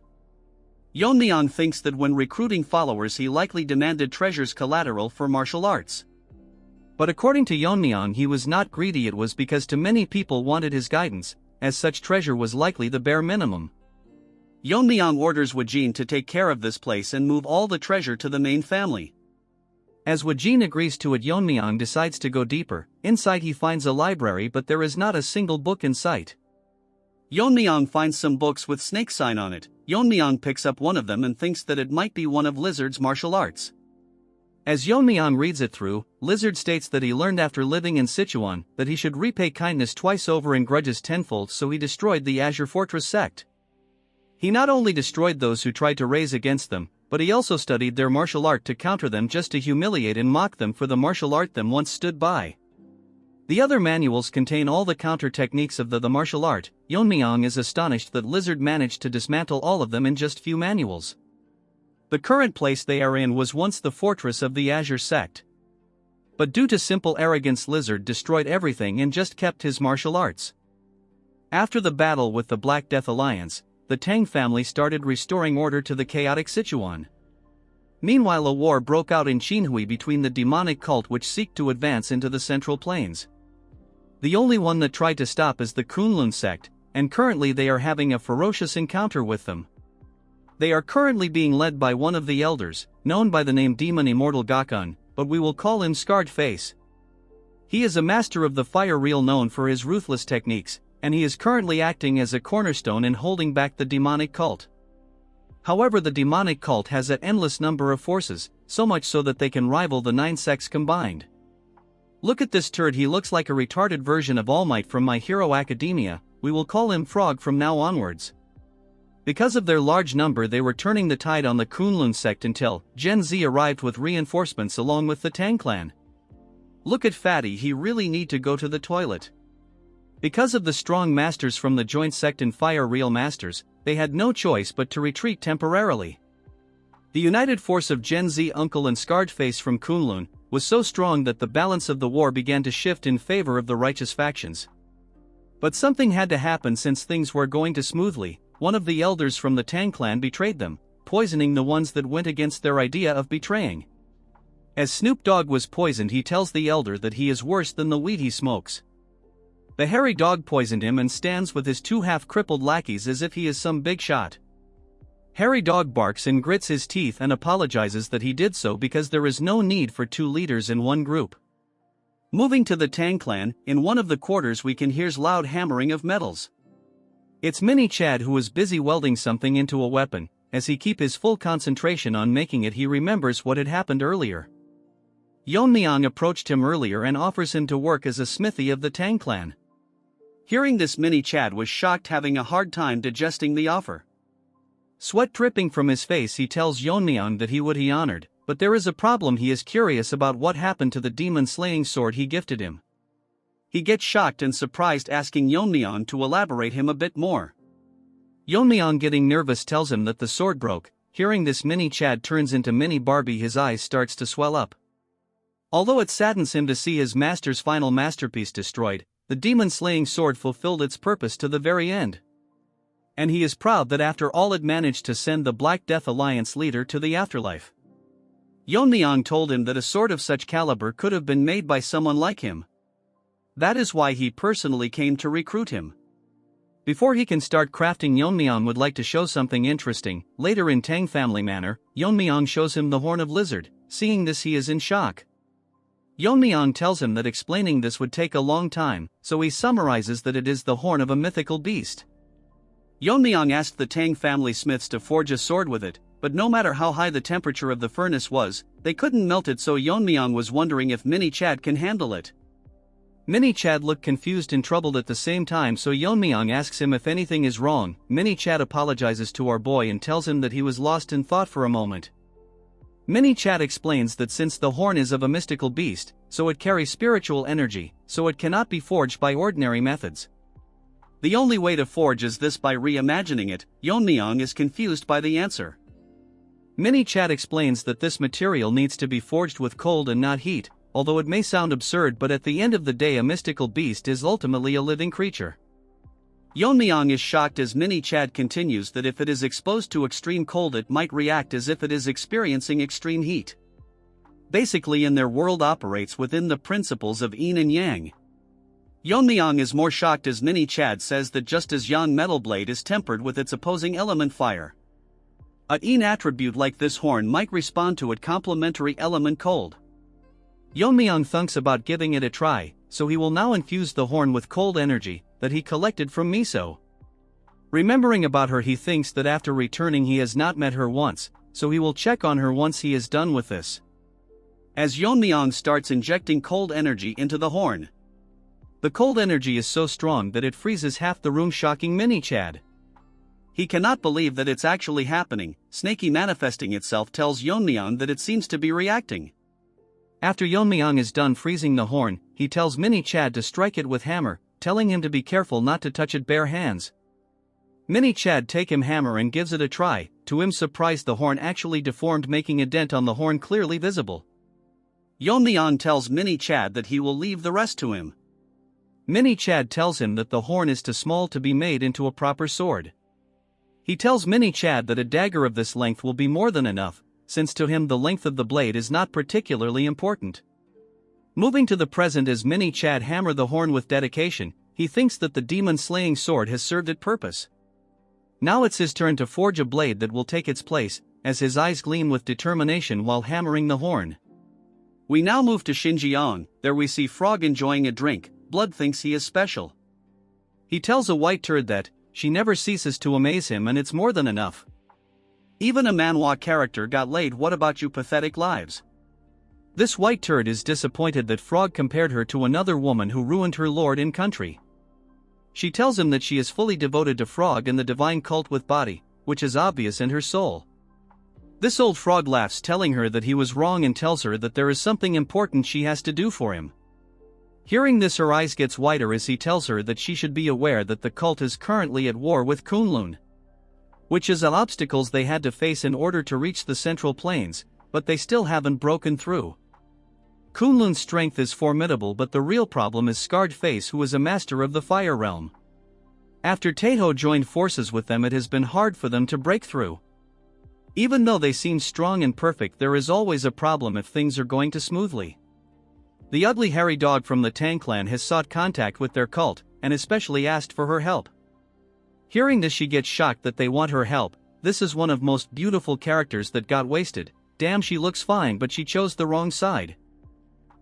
Yeon-myeong thinks that when recruiting followers he likely demanded treasures collateral for martial arts. But according to Yeon-myeong, he was not greedy. It was because too many people wanted his guidance, as such treasure was likely the bare minimum. Yeon-myeong orders Wajin to take care of this place and move all the treasure to the main family. As Wajin agrees to it, Yeon-myeong decides to go deeper. Inside he finds a library, but there is not a single book in sight. Yeon-myeong finds some books with snake sign on it. Yeon-myeong picks up one of them and thinks that it might be one of Lizard's martial arts. As Yeon-myeong reads it through, Lizard states that he learned after living in Sichuan that he should repay kindness twice over and grudges tenfold, so he destroyed the Azure Fortress sect. He not only destroyed those who tried to raise against them, but he also studied their martial art to counter them, just to humiliate and mock them for the martial art them once stood by. The other manuals contain all the counter techniques of the martial art. Yeon-myeong is astonished that Lizard managed to dismantle all of them in just few manuals. The current place they are in was once the fortress of the Azure sect. But due to simple arrogance, Lizard destroyed everything and just kept his martial arts. After the battle with the Black Death Alliance, the Tang family started restoring order to the chaotic Sichuan. Meanwhile, a war broke out in Qinhui between the demonic cult which seek to advance into the Central Plains. The only one that tried to stop is the Kunlun sect, and currently they are having a ferocious encounter with them. They are currently being led by one of the elders, known by the name Demon Immortal Gakun, but we will call him Scarred Face. He is a master of the fire reel, known for his ruthless techniques, and he is currently acting as a cornerstone in holding back the demonic cult. However, the demonic cult has an endless number of forces, so much so that they can rival the 9 sects combined. Look at this turd, he looks like a retarded version of All Might from My Hero Academia. We will call him Frog from now onwards. Because of their large number, they were turning the tide on the Kunlun sect until Gen Z arrived with reinforcements along with the Tang clan. Look at Fatty, he really need to go to the toilet. Because of the strong masters from the joint sect and fire reel masters, they had no choice but to retreat temporarily. The united force of Gen Z, Uncle and Scarred Face from Kunlun was so strong that the balance of the war began to shift in favor of the righteous factions. But something had to happen. Since things were going too smoothly, one of the elders from the Tang clan betrayed them, poisoning the ones that went against their idea of betraying. As Snoop Dogg was poisoned, he tells the elder that he is worse than the weed he smokes. The hairy dog poisoned him and stands with his 2 half-crippled lackeys as if he is some big shot. Hairy Dog barks and grits his teeth and apologizes that he did so because there is no need for 2 leaders in one group. Moving to the Tang clan, in one of the quarters we can hear loud hammering of metals. It's Mini Chad, who is busy welding something into a weapon. As he keeps his full concentration on making it, he remembers what had happened earlier. Yeon-myeong approached him earlier and offers him to work as a smithy of the Tang clan. Hearing this, Mini Chad was shocked, having a hard time digesting the offer. Sweat dripping from his face, he tells Yeon-myeong that he would be honored, but there is a problem. He is curious about what happened to the demon-slaying sword he gifted him. He gets shocked and surprised, asking Yeon-myeong to elaborate him a bit more. Yeon-myeong, getting nervous, tells him that the sword broke. Hearing this, Mini Chad turns into Mini Barbie. His eyes starts to swell up. Although it saddens him to see his master's final masterpiece destroyed, the demon-slaying sword fulfilled its purpose to the very end. And he is proud that after all it managed to send the Black Death Alliance leader to the afterlife. Yeon-myeong told him that a sword of such caliber could have been made by someone like him. That is why he personally came to recruit him. Before he can start crafting, Yeon-myeong would like to show something interesting. Later, in Tang family manner, Yeon-myeong shows him the horn of Lizard. Seeing this, he is in shock. Yeon-myeong tells him that explaining this would take a long time, so he summarizes that it is the horn of a mythical beast. Yeon-myeong asked the Tang family smiths to forge a sword with it, but no matter how high the temperature of the furnace was, they couldn't melt it, so Yeon-myeong was wondering if Mini Chad can handle it. Mini Chad looked confused and troubled at the same time, so Yeon-myeong asks him if anything is wrong. Mini Chad apologizes to our boy and tells him that he was lost in thought for a moment. Mini Chad explains that since the horn is of a mystical beast, so it carries spiritual energy, so it cannot be forged by ordinary methods. The only way to forge is this, by reimagining it. Yeon-myeong is confused by the answer. Mini Chad explains that this material needs to be forged with cold and not heat, although it may sound absurd, but at the end of the day a mystical beast is ultimately a living creature. Yeon-myeong is shocked as Mini Chad continues that if it is exposed to extreme cold it might react as if it is experiencing extreme heat. Basically in their world operates within the principles of yin and yang. Yeon-myeong is more shocked as Mini Chad says that just as Yan Metal Blade is tempered with its opposing element fire, a yin attribute like this horn might respond to its complementary element cold. Yeon-myeong thinks about giving it a try, so he will now infuse the horn with cold energy that he collected from Miso. Remembering about her, he thinks that after returning he has not met her once, so he will check on her once he is done with this. As Yeon-myeong starts injecting cold energy into the horn, the cold energy is so strong that it freezes half the room, shocking Mini Chad. He cannot believe that it's actually happening. Snaky manifesting itself tells Yeon-myeong that it seems to be reacting. After Yeon-myeong is done freezing the horn, he tells Mini Chad to strike it with hammer, telling him to be careful not to touch it bare hands. Mini Chad take him hammer and gives it a try. To him surprise, the horn actually deformed, making a dent on the horn clearly visible. Yeon-myeong tells Mini Chad that he will leave the rest to him. Mini Chad tells him that the horn is too small to be made into a proper sword. He tells Mini Chad that a dagger of this length will be more than enough, since to him the length of the blade is not particularly important. Moving to the present as Mini Chad hammer the horn with dedication, he thinks that the demon-slaying sword has served its purpose. Now it's his turn to forge a blade that will take its place, as his eyes gleam with determination while hammering the horn. We now move to Xinjiang. There we see Frog enjoying a drink. Blood thinks he is special. He tells a white turd that she never ceases to amaze him and it's more than enough. Even a Manhwa character got laid. What about you pathetic lives? This white turd is disappointed that Frog compared her to another woman who ruined her lord and country. She tells him that she is fully devoted to Frog and the divine cult with body, which is obvious in her soul. This old frog laughs, telling her that he was wrong and tells her that there is something important she has to do for him. Hearing this, her eyes gets wider as he tells her that she should be aware that the cult is currently at war with Kunlun, which is the obstacles they had to face in order to reach the Central Plains, but they still haven't broken through. Kunlun's strength is formidable, but the real problem is Scarred Face, who is a master of the Fire Realm. After Taeho joined forces with them, it has been hard for them to break through. Even though they seem strong and perfect, there is always a problem if things are going too smoothly. The ugly hairy dog from the Tang clan has sought contact with their cult, and especially asked for her help. Hearing this, she gets shocked that they want her help. This is one of most beautiful characters that got wasted. Damn, she looks fine, but she chose the wrong side.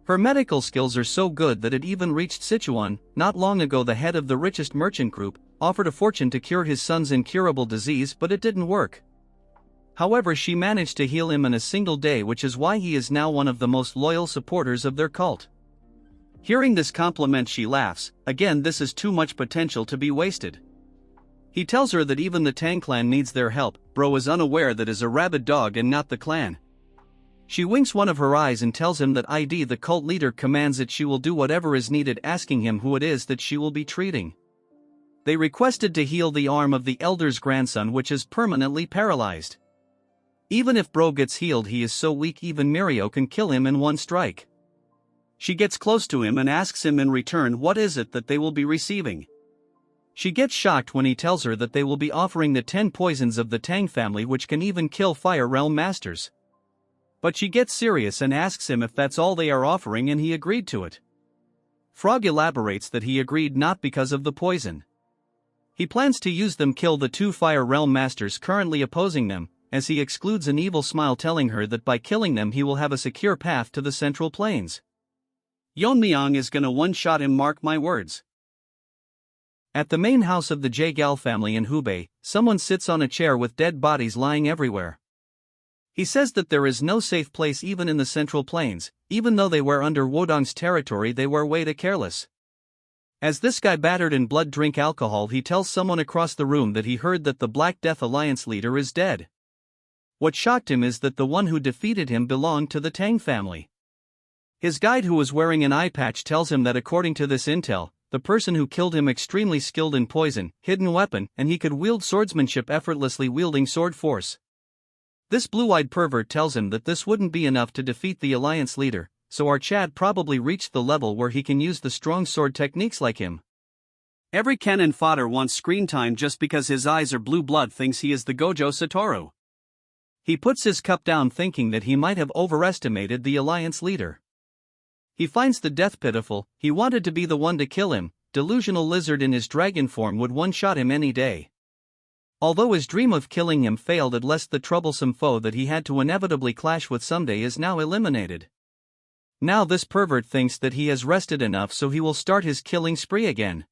Her medical skills are so good that it even reached Sichuan. Not long ago, the head of the richest merchant group offered a fortune to cure his son's incurable disease, but it didn't work. However, she managed to heal him in a single day, which is why he is now one of the most loyal supporters of their cult. Hearing this compliment, she laughs. Again, this is too much potential to be wasted. He tells her that even the Tang clan needs their help. Bro is unaware that is a rabid dog and not the clan. She winks one of her eyes and tells him that the cult leader commands that she will do whatever is needed, asking him who it is that she will be treating. They requested to heal the arm of the elder's grandson, which is permanently paralyzed. Even if Bro gets healed, he is so weak even Mirio can kill him in one strike. She gets close to him and asks him in return what is it that they will be receiving. She gets shocked when he tells her that they will be offering the 10 poisons of the Tang family, which can even kill Fire Realm masters. But she gets serious and asks him if that's all they are offering, and he agreed to it. Frog elaborates that he agreed not because of the poison. He plans to use them kill the 2 Fire Realm masters currently opposing them, as he excludes an evil smile, telling her that by killing them he will have a secure path to the Central Plains. Yeon-myeong is gonna one-shot him, mark my words. At the main house of the Jaegal family in Hubei, someone sits on a chair with dead bodies lying everywhere. He says that there is no safe place even in the Central Plains. Even though they were under Wodong's territory, they were way too careless. As this guy battered and blood drink alcohol, he tells someone across the room that he heard that the Black Death Alliance leader is dead. What shocked him is that the one who defeated him belonged to the Tang family. His guide, who was wearing an eye patch, tells him that according to this intel, the person who killed him extremely skilled in poison, hidden weapon, and he could wield swordsmanship effortlessly, wielding sword force. This blue-eyed pervert tells him that this wouldn't be enough to defeat the alliance leader, so our Chad probably reached the level where he can use the strong sword techniques like him. Every cannon fodder wants screen time just because his eyes are blue blood thinks he is the Gojo Satoru. He puts his cup down thinking that he might have overestimated the alliance leader. He finds the death pitiful, he wanted to be the one to kill him, delusional lizard in his dragon form would one-shot him any day. Although his dream of killing him failed, at least the troublesome foe that he had to inevitably clash with someday is now eliminated. Now this pervert thinks that he has rested enough, so he will start his killing spree again.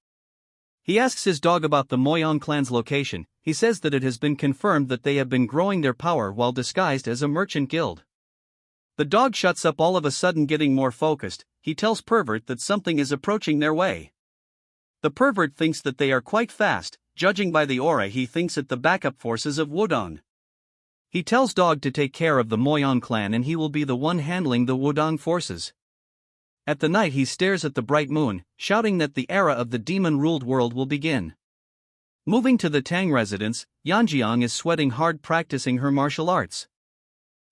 He asks his dog about the Myeong clan's location. He says that it has been confirmed that they have been growing their power while disguised as a merchant guild. The dog shuts up all of a sudden, getting more focused. He tells Pervert that something is approaching their way. The pervert thinks that they are quite fast. Judging by the aura, he thinks it the backup forces of Wudong. He tells Dog to take care of the Myeong clan and he will be the one handling the Wudong forces. At the night he stares at the bright moon, shouting that the era of the demon-ruled world will begin. Moving to the Tang residence, Yeon-myeong is sweating hard practicing her martial arts.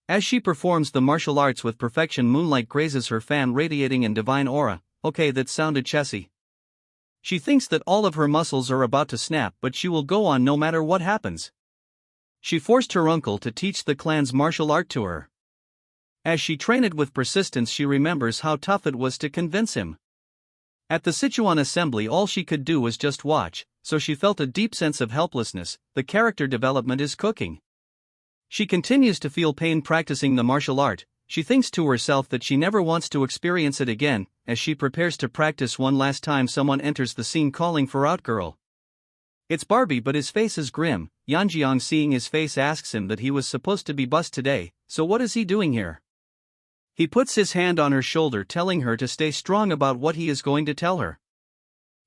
As she performs the martial arts with perfection, moonlight grazes her fan, radiating in divine aura. Okay, that sounded chessy. She thinks that all of her muscles are about to snap, but she will go on no matter what happens. She forced her uncle to teach the clan's martial art to her. As she trained it with persistence, she remembers how tough it was to convince him. At the Sichuan assembly, all she could do was just watch, so she felt a deep sense of helplessness. The character development is cooking. She continues to feel pain practicing the martial art. She thinks to herself that she never wants to experience it again. As she prepares to practice one last time, someone enters the scene calling for Outgirl. It's Barbie, but his face is grim. Yeon-myeong, seeing his face, asks him that he was supposed to be bussed today, so what is he doing here? He puts his hand on her shoulder, telling her to stay strong about what he is going to tell her.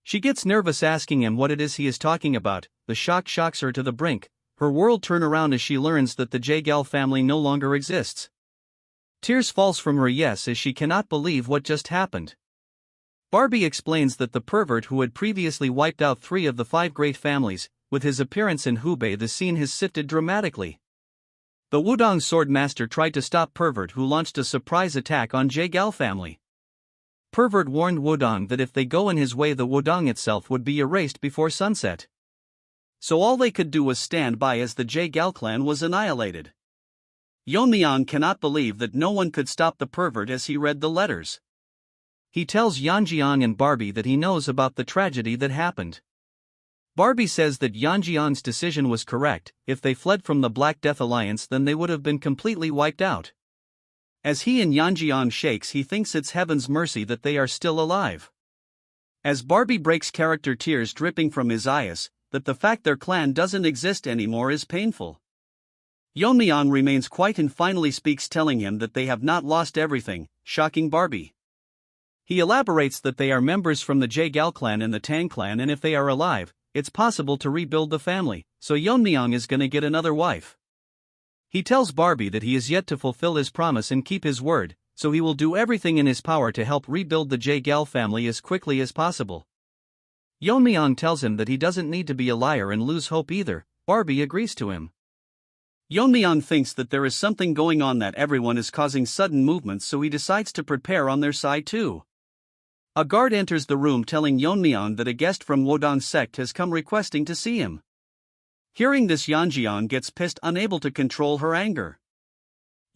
She gets nervous, asking him what it is he is talking about. The shock shocks her to the brink. Her world turns around as she learns that the Jaegal family no longer exists. Tears falls from her eyes as she cannot believe what just happened. Barbie explains that the pervert who had previously wiped out 3 of the 5 great families, with his appearance in Hubei, the scene has shifted dramatically. The Wudong Swordmaster tried to stop Pervert, who launched a surprise attack on Jaegal family. Pervert warned Wudong that if they go in his way, the Wudong itself would be erased before sunset. So all they could do was stand by as the Jaegal clan was annihilated. Yeon-myeong cannot believe that no one could stop the pervert as he read the letters. He tells Yeon-myeong and Barbie that he knows about the tragedy that happened. Barbie says that Yeon-myeong's decision was correct. If they fled from the Black Death Alliance, then they would have been completely wiped out. As he and Yeon-myeong shakes, he thinks it's heaven's mercy that they are still alive. As Barbie breaks character, tears dripping from his eyes, that the fact their clan doesn't exist anymore is painful. Yeon-myeong remains quiet and finally speaks, telling him that they have not lost everything, shocking Barbie. He elaborates that they are members from the Jaegal clan and the Tang clan, and if they are alive, it's possible to rebuild the family, so Yeon-myeong is gonna get another wife. He tells Barbie that he is yet to fulfill his promise and keep his word, so he will do everything in his power to help rebuild the Jaegal family as quickly as possible. Yeon-myeong tells him that he doesn't need to be a liar and lose hope either. Barbie agrees to him. Yeon-myeong thinks that there is something going on, that everyone is causing sudden movements, so he decides to prepare on their side too. A guard enters the room, telling Yeon-myeong that a guest from Wudong sect has come requesting to see him. Hearing this, Yeon-myeong gets pissed, unable to control her anger.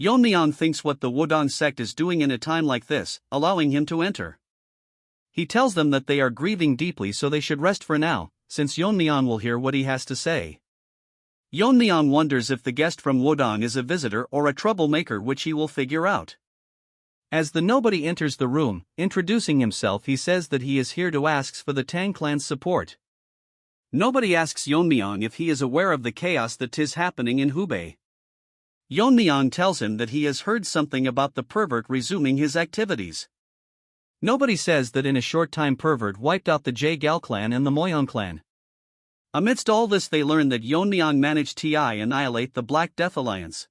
Yeon-myeong thinks what the Wudong sect is doing in a time like this, allowing him to enter. He tells them that they are grieving deeply, so they should rest for now, since Yeon-myeong will hear what he has to say. Yeon-myeong wonders if the guest from Wudong is a visitor or a troublemaker, which he will figure out. As the nobody enters the room, introducing himself, he says that he is here to ask for the Tang clan's support. Nobody asks Yeon-myeong if he is aware of the chaos that is happening in Hubei. Yeon-myeong tells him that he has heard something about the pervert resuming his activities. Nobody says that in a short time pervert wiped out the Jaegal clan and the Myeong clan. Amidst all this, they learn that Yeon-myeong managed to annihilate the Black Death Alliance.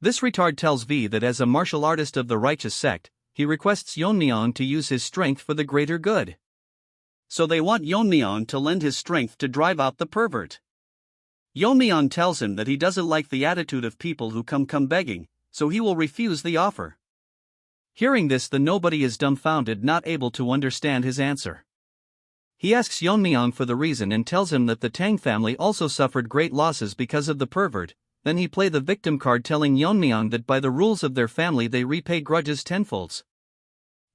This retard tells V that as a martial artist of the righteous sect, he requests Yeon-myeong to use his strength for the greater good. So they want Yeon-myeong to lend his strength to drive out the pervert. Yeon-myeong tells him that he doesn't like the attitude of people who come begging, so he will refuse the offer. Hearing this, the nobody is dumbfounded, not able to understand his answer. He asks Yeon-myeong for the reason and tells him that the Tang family also suffered great losses because of the pervert. Then he play the victim card, telling Yeon-myeong that by the rules of their family they repay grudges tenfolds.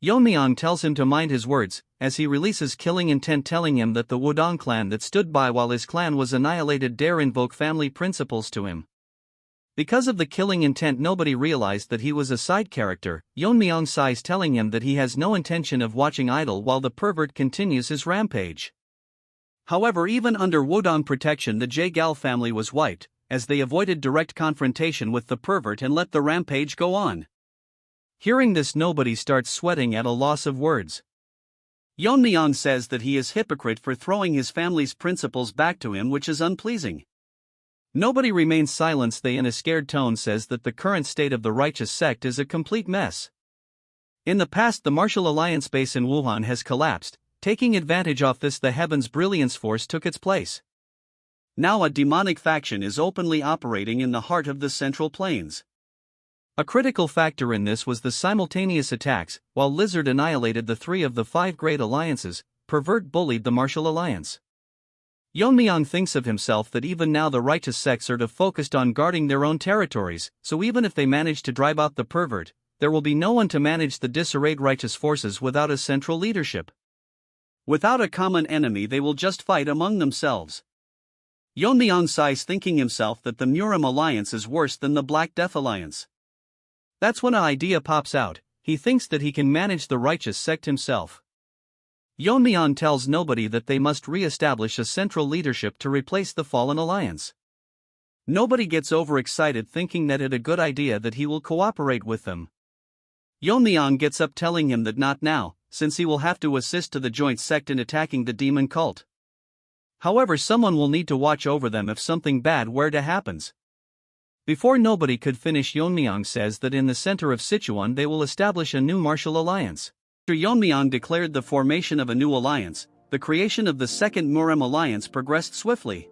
Yeon-myeong tells him to mind his words, as he releases killing intent, telling him that the Wudong clan that stood by while his clan was annihilated dare invoke family principles to him. Because of the killing intent, nobody realized that he was a side character. Yeon-myeong sighs, telling him that he has no intention of watching idle while the pervert continues his rampage. However, even under Wudong protection, the Jae-gal family was wiped, as they avoided direct confrontation with the pervert and let the rampage go on. Hearing this, nobody starts sweating at a loss of words. Yeon-myeong says that he is hypocrite for throwing his family's principles back to him, which is unpleasing. Nobody remains silent. They, in a scared tone, says that the current state of the righteous sect is a complete mess. In the past, the martial alliance base in Wuhan has collapsed. Taking advantage of this, the Heaven's Brilliance Force took its place. Now a demonic faction is openly operating in the heart of the Central Plains. A critical factor in this was the simultaneous attacks. While Lizard annihilated the 3 of the 5 great alliances, Pervert bullied the Martial Alliance. Yeon-myeong thinks of himself that even now the righteous sects are focused on guarding their own territories, so even if they manage to drive out the pervert, there will be no one to manage the disarrayed righteous forces without a central leadership. Without a common enemy, they will just fight among themselves. Yeon-myeong sighs, thinking himself that the Murim Alliance is worse than the Black Death Alliance. That's when an idea pops out. He thinks that he can manage the righteous sect himself. Yeon-myeong tells nobody that they must re-establish a central leadership to replace the fallen alliance. Nobody gets overexcited, thinking that it's a good idea that he will cooperate with them. Yeon-myeong gets up, telling him that not now, since he will have to assist to the joint sect in attacking the demon cult. However, someone will need to watch over them if something bad were to happen. Before nobody could finish, Yeon-myeong says that in the center of Sichuan they will establish a new martial alliance. After Yeon-myeong declared the formation of a new alliance, the creation of the second Murim alliance progressed swiftly.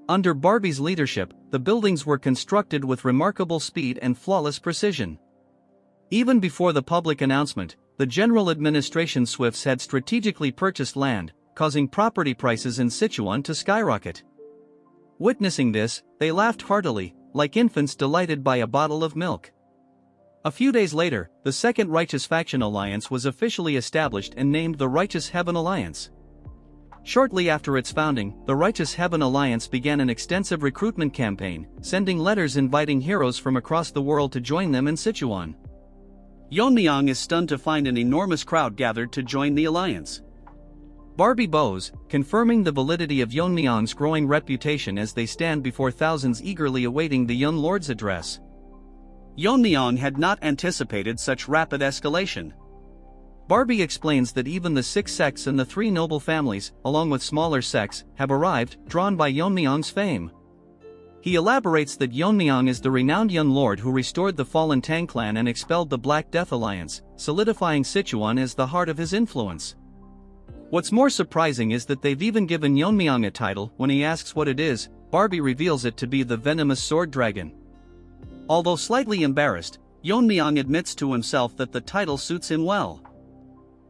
Under Barbie's leadership, the buildings were constructed with remarkable speed and flawless precision. Even before the public announcement, the general administration Swifts had strategically purchased land, causing property prices in Sichuan to skyrocket. Witnessing this, they laughed heartily, like infants delighted by a bottle of milk. A few days later, the Second Righteous Faction Alliance was officially established and named the Righteous Heaven Alliance. Shortly after its founding, the Righteous Heaven Alliance began an extensive recruitment campaign, sending letters inviting heroes from across the world to join them in Sichuan. Yeon-myeong is stunned to find an enormous crowd gathered to join the alliance. Barbie bows, confirming the validity of Yeon-myeong's growing reputation as they stand before thousands eagerly awaiting the young lord's address. Yeon-myeong had not anticipated such rapid escalation. Barbie explains that even the 6 sects and the 3 noble families, along with smaller sects, have arrived, drawn by Yeon-myeong's fame. He elaborates that Yeon-myeong is the renowned young lord who restored the fallen Tang clan and expelled the Black Death Alliance, solidifying Sichuan as the heart of his influence. What's more surprising is that they've even given Yeon-myeong a title. When he asks what it is, Barbie reveals it to be the Venomous Sword Dragon. Although slightly embarrassed, Yeon-myeong admits to himself that the title suits him well.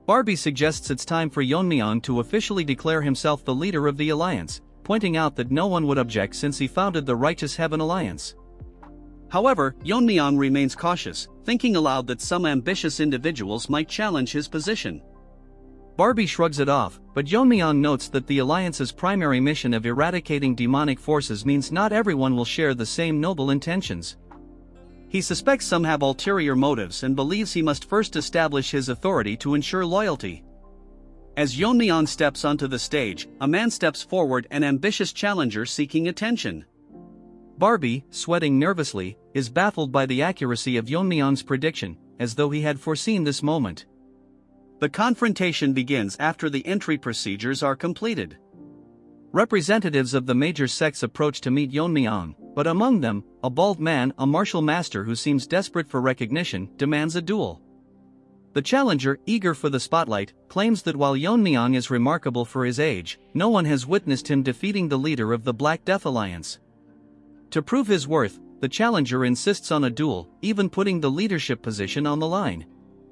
Barbie suggests it's time for Yeon-myeong to officially declare himself the leader of the alliance, pointing out that no one would object since he founded the Righteous Heaven Alliance. However, Yeon-myeong remains cautious, thinking aloud that some ambitious individuals might challenge his position. Barbie shrugs it off, but Yeon-myeong notes that the alliance's primary mission of eradicating demonic forces means not everyone will share the same noble intentions. He suspects some have ulterior motives and believes he must first establish his authority to ensure loyalty. As Yeon-myeong steps onto the stage, a man steps forward, an ambitious challenger seeking attention. Barbie, sweating nervously, is baffled by the accuracy of Yeon-myeong's prediction, as though he had foreseen this moment. The confrontation begins after the entry procedures are completed. Representatives of the major sects approach to meet Yeon-myeong, but among them, a bald man, a martial master who seems desperate for recognition, demands a duel. The challenger, eager for the spotlight, claims that while Yeon-myeong is remarkable for his age, no one has witnessed him defeating the leader of the Black Death Alliance. To prove his worth, the challenger insists on a duel, even putting the leadership position on the line.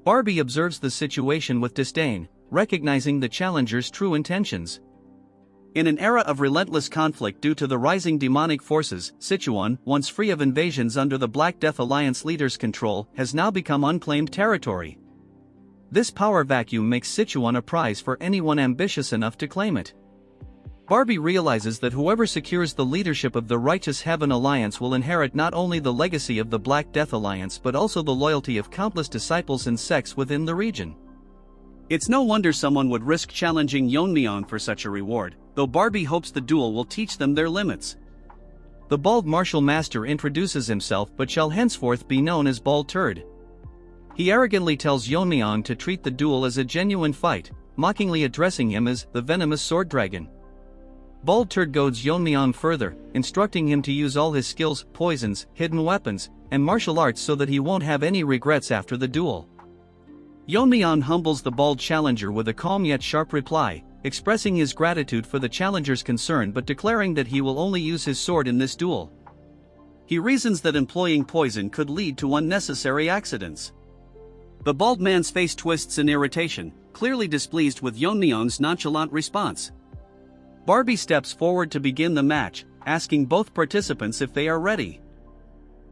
Barbie observes the situation with disdain, recognizing the challenger's true intentions. In an era of relentless conflict due to the rising demonic forces, Sichuan, once free of invasions under the Black Death Alliance leader's control, has now become unclaimed territory. This power vacuum makes Sichuan a prize for anyone ambitious enough to claim it. Barbie realizes that whoever secures the leadership of the Righteous Heaven Alliance will inherit not only the legacy of the Black Death Alliance but also the loyalty of countless disciples and sects within the region. It's no wonder someone would risk challenging Yeon-myeong for such a reward, though Barbie hopes the duel will teach them their limits. The bald martial master introduces himself but shall henceforth be known as Bald Turd. He arrogantly tells Yeon-myeong to treat the duel as a genuine fight, mockingly addressing him as the venomous sword dragon. Bald Turd goads Yeon-myeong further, instructing him to use all his skills, poisons, hidden weapons, and martial arts so that he won't have any regrets after the duel. Yeon-myeong humbles the bald challenger with a calm yet sharp reply, expressing his gratitude for the challenger's concern but declaring that he will only use his sword in this duel. He reasons that employing poison could lead to unnecessary accidents. The bald man's face twists in irritation, clearly displeased with Yeon-myeong's nonchalant response. Barbie steps forward to begin the match, asking both participants if they are ready.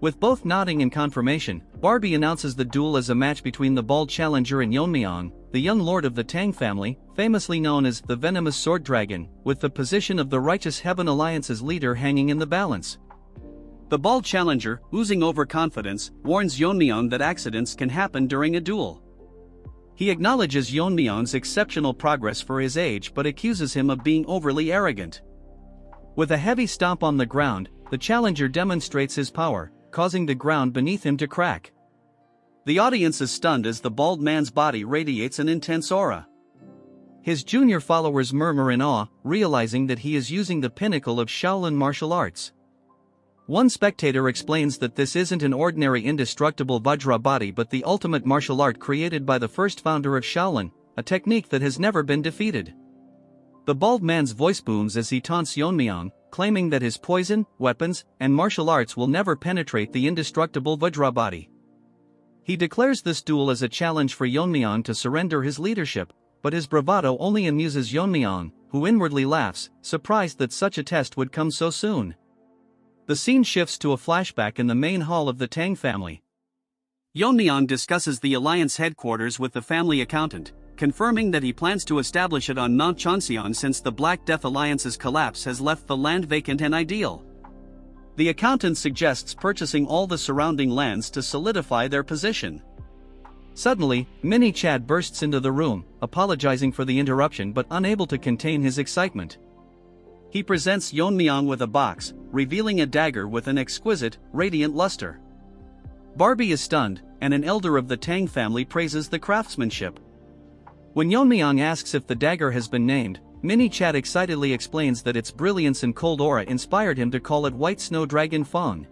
With both nodding in confirmation, Barbie announces the duel as a match between the bald challenger and Yeon-myeong, the young lord of the Tang family, famously known as the venomous sword dragon, with the position of the Righteous Heaven Alliance's leader hanging in the balance. The bald challenger, oozing overconfidence, warns Yeon-myeong that accidents can happen during a duel. He acknowledges Yeon-myeong's exceptional progress for his age but accuses him of being overly arrogant. With a heavy stomp on the ground, the challenger demonstrates his power, causing the ground beneath him to crack. The audience is stunned as the bald man's body radiates an intense aura. His junior followers murmur in awe, realizing that he is using the pinnacle of Shaolin martial arts. One spectator explains that this isn't an ordinary indestructible Vajra body but the ultimate martial art created by the first founder of Shaolin, a technique that has never been defeated. The bald man's voice booms as he taunts Yeon-myeong, claiming that his poison, weapons, and martial arts will never penetrate the indestructible Vajra body. He declares this duel as a challenge for Yeon-myeong to surrender his leadership, but his bravado only amuses Yeon-myeong, who inwardly laughs, surprised that such a test would come so soon. The scene shifts to a flashback in the main hall of the Tang family. Yeon-myeong discusses the alliance headquarters with the family accountant, confirming that he plans to establish it on Mount Chonseon since the Black Death Alliance's collapse has left the land vacant and ideal. The accountant suggests purchasing all the surrounding lands to solidify their position. Suddenly, Mini Chad bursts into the room, apologizing for the interruption but unable to contain his excitement. He presents Yeon-myeong with a box, revealing a dagger with an exquisite, radiant luster. Barbie is stunned, and an elder of the Tang family praises the craftsmanship. When Yeon-myeong asks if the dagger has been named, Mini Chad excitedly explains that its brilliance and cold aura inspired him to call it White Snow Dragon Fong.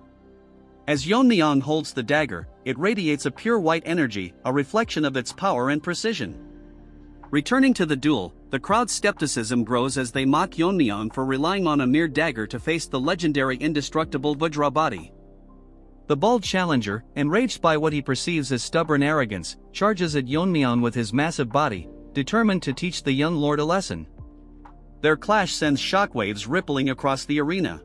As Yeon-myeong holds the dagger, it radiates a pure white energy, a reflection of its power and precision. Returning to the duel, the crowd's skepticism grows as they mock Yeon-myeong for relying on a mere dagger to face the legendary indestructible Vajra body. The bald challenger, enraged by what he perceives as stubborn arrogance, charges at Yeon-myeong with his massive body, determined to teach the young lord a lesson. Their clash sends shockwaves rippling across the arena.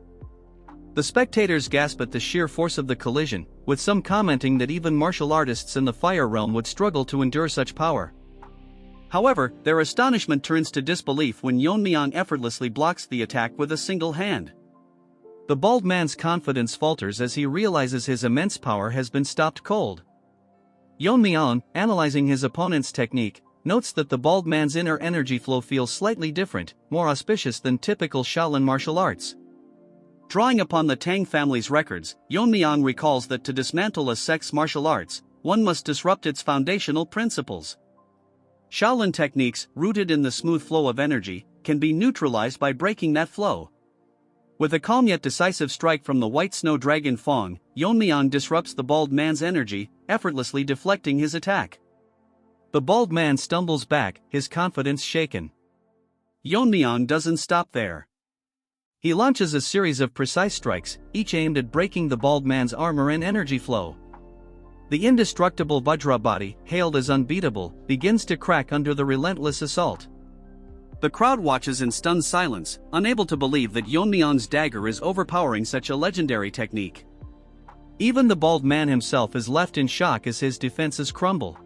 The spectators gasp at the sheer force of the collision, with some commenting that even martial artists in the fire realm would struggle to endure such power. However, their astonishment turns to disbelief when Yeon-myeong effortlessly blocks the attack with a single hand. The bald man's confidence falters as he realizes his immense power has been stopped cold. Yeon-myeong, analyzing his opponent's technique, notes that the bald man's inner energy flow feels slightly different, more auspicious than typical Shaolin martial arts. Drawing upon the Tang family's records, Yeon-myeong recalls that to dismantle a sect's martial arts, one must disrupt its foundational principles. Shaolin techniques, rooted in the smooth flow of energy, can be neutralized by breaking that flow. With a calm yet decisive strike from the White Snow Dragon Fong, Yeon-myeong disrupts the bald man's energy, effortlessly deflecting his attack. The bald man stumbles back, his confidence shaken. Yeon-myeong doesn't stop there. He launches a series of precise strikes, each aimed at breaking the bald man's armor and energy flow. The indestructible Vajra body, hailed as unbeatable, begins to crack under the relentless assault. The crowd watches in stunned silence, unable to believe that Yeon-myeong's dagger is overpowering such a legendary technique. Even the bald man himself is left in shock as his defenses crumble.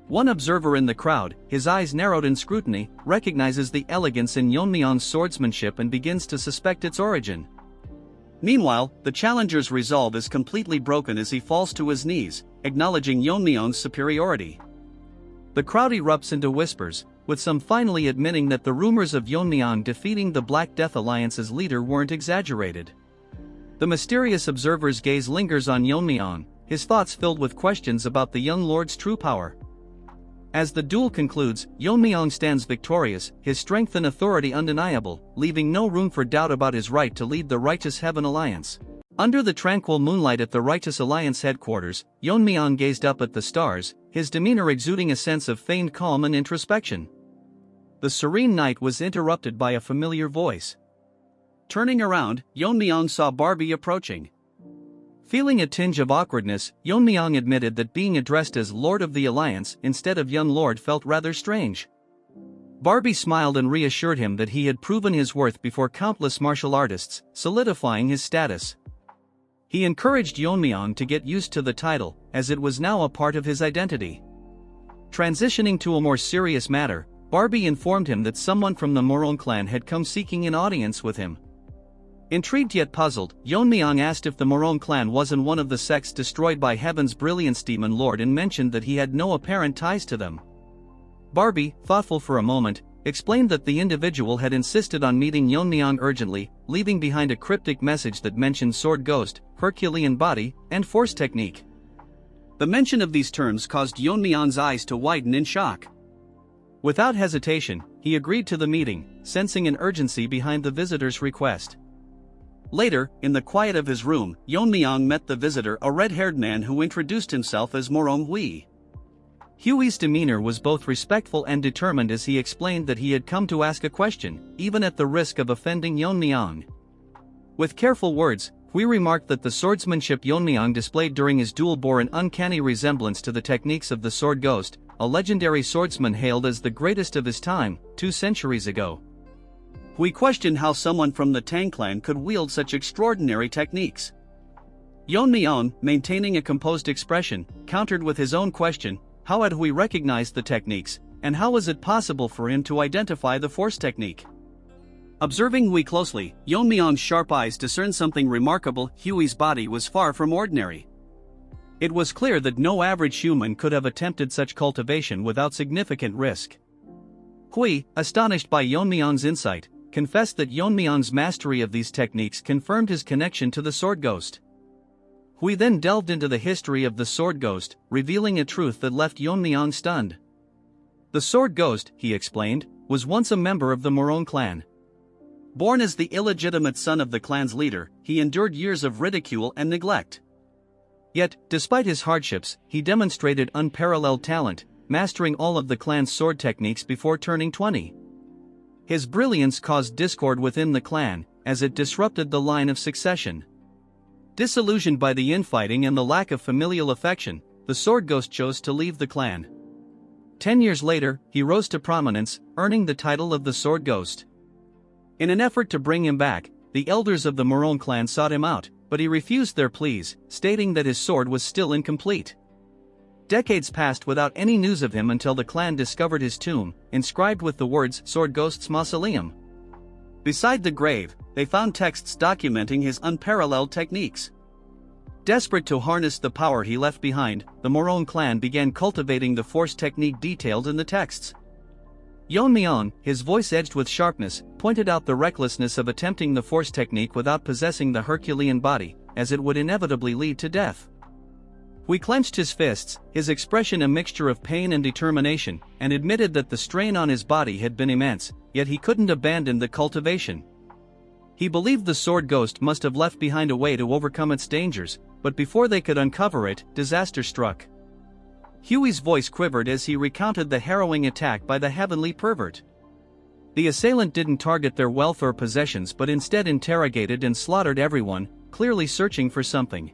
One observer in the crowd, his eyes narrowed in scrutiny, recognizes the elegance in Yeon-myeong's swordsmanship and begins to suspect its origin. Meanwhile, the challenger's resolve is completely broken as he falls to his knees, acknowledging Yeon-myeong's superiority. The crowd erupts into whispers, with some finally admitting that the rumors of Yeon-myeong defeating the Black Death Alliance's leader weren't exaggerated. The mysterious observer's gaze lingers on Yeon-myeong, his thoughts filled with questions about the young lord's true power. As the duel concludes, Yeon-myeong stands victorious, his strength and authority undeniable, leaving no room for doubt about his right to lead the Righteous Heaven Alliance. Under the tranquil moonlight at the Righteous Alliance headquarters, Yeon-myeong gazed up at the stars, his demeanor exuding a sense of feigned calm and introspection. The serene night was interrupted by a familiar voice. Turning around, Yeon-myeong saw Barbie approaching. Feeling a tinge of awkwardness, Yeon-myeong admitted that being addressed as Lord of the Alliance instead of Young Lord felt rather strange. Barbie smiled and reassured him that he had proven his worth before countless martial artists, solidifying his status. He encouraged Yeon-myeong to get used to the title, as it was now a part of his identity. Transitioning to a more serious matter, Barbie informed him that someone from the Morong clan had come seeking an audience with him. Intrigued yet puzzled, Yeon-myeong asked if the Morong clan wasn't one of the sects destroyed by Heaven's Brilliance Demon Lord and mentioned that he had no apparent ties to them. Barbie, thoughtful for a moment, explained that the individual had insisted on meeting Yeon-myeong urgently, leaving behind a cryptic message that mentioned sword ghost, Herculean body, and force technique. The mention of these terms caused Yeon-myeong's eyes to widen in shock. Without hesitation, he agreed to the meeting, sensing an urgency behind the visitor's request. Later, in the quiet of his room, Yeon-myeong met the visitor, a red-haired man who introduced himself as Morong Hui. Hui's demeanor was both respectful and determined as he explained that he had come to ask a question, even at the risk of offending Yeon-myeong. With careful words, Hui remarked that the swordsmanship Yeon-myeong displayed during his duel bore an uncanny resemblance to the techniques of the sword ghost, a legendary swordsman hailed as the greatest of his time, 2 centuries ago. We questioned how someone from the Tang clan could wield such extraordinary techniques. Yeon-myeong, maintaining a composed expression, countered with his own question: how had Hui recognized the techniques, and how was it possible for him to identify the force technique? Observing Hui closely, Yeon-myeong's sharp eyes discerned something remarkable. Hui's body was far from ordinary. It was clear that no average human could have attempted such cultivation without significant risk. Hui, astonished by Yeon-myeong's insight, confessed that Yeon-myeong's mastery of these techniques confirmed his connection to the sword ghost. Hui then delved into the history of the sword ghost, revealing a truth that left Yeon-myeong stunned. The sword ghost, he explained, was once a member of the Morong clan. Born as the illegitimate son of the clan's leader, he endured years of ridicule and neglect. Yet, despite his hardships, he demonstrated unparalleled talent, mastering all of the clan's sword techniques before turning 20. His brilliance caused discord within the clan, as it disrupted the line of succession. Disillusioned by the infighting and the lack of familial affection, the sword ghost chose to leave the clan. 10 years later, he rose to prominence, earning the title of the sword ghost. In an effort to bring him back, the elders of the Morong clan sought him out, but he refused their pleas, stating that his sword was still incomplete. Decades passed without any news of him until the clan discovered his tomb, inscribed with the words "Sword Ghost's Mausoleum." Beside the grave, they found texts documenting his unparalleled techniques. Desperate to harness the power he left behind, the Morong clan began cultivating the force technique detailed in the texts. Yeon-myeong, his voice edged with sharpness, pointed out the recklessness of attempting the force technique without possessing the Herculean body, as it would inevitably lead to death. Hui clenched his fists, his expression a mixture of pain and determination, and admitted that the strain on his body had been immense, yet he couldn't abandon the cultivation. He believed the sword ghost must have left behind a way to overcome its dangers, but before they could uncover it, disaster struck. Hui's voice quivered as he recounted the harrowing attack by the heavenly pervert. The assailant didn't target their wealth or possessions but instead interrogated and slaughtered everyone, clearly searching for something.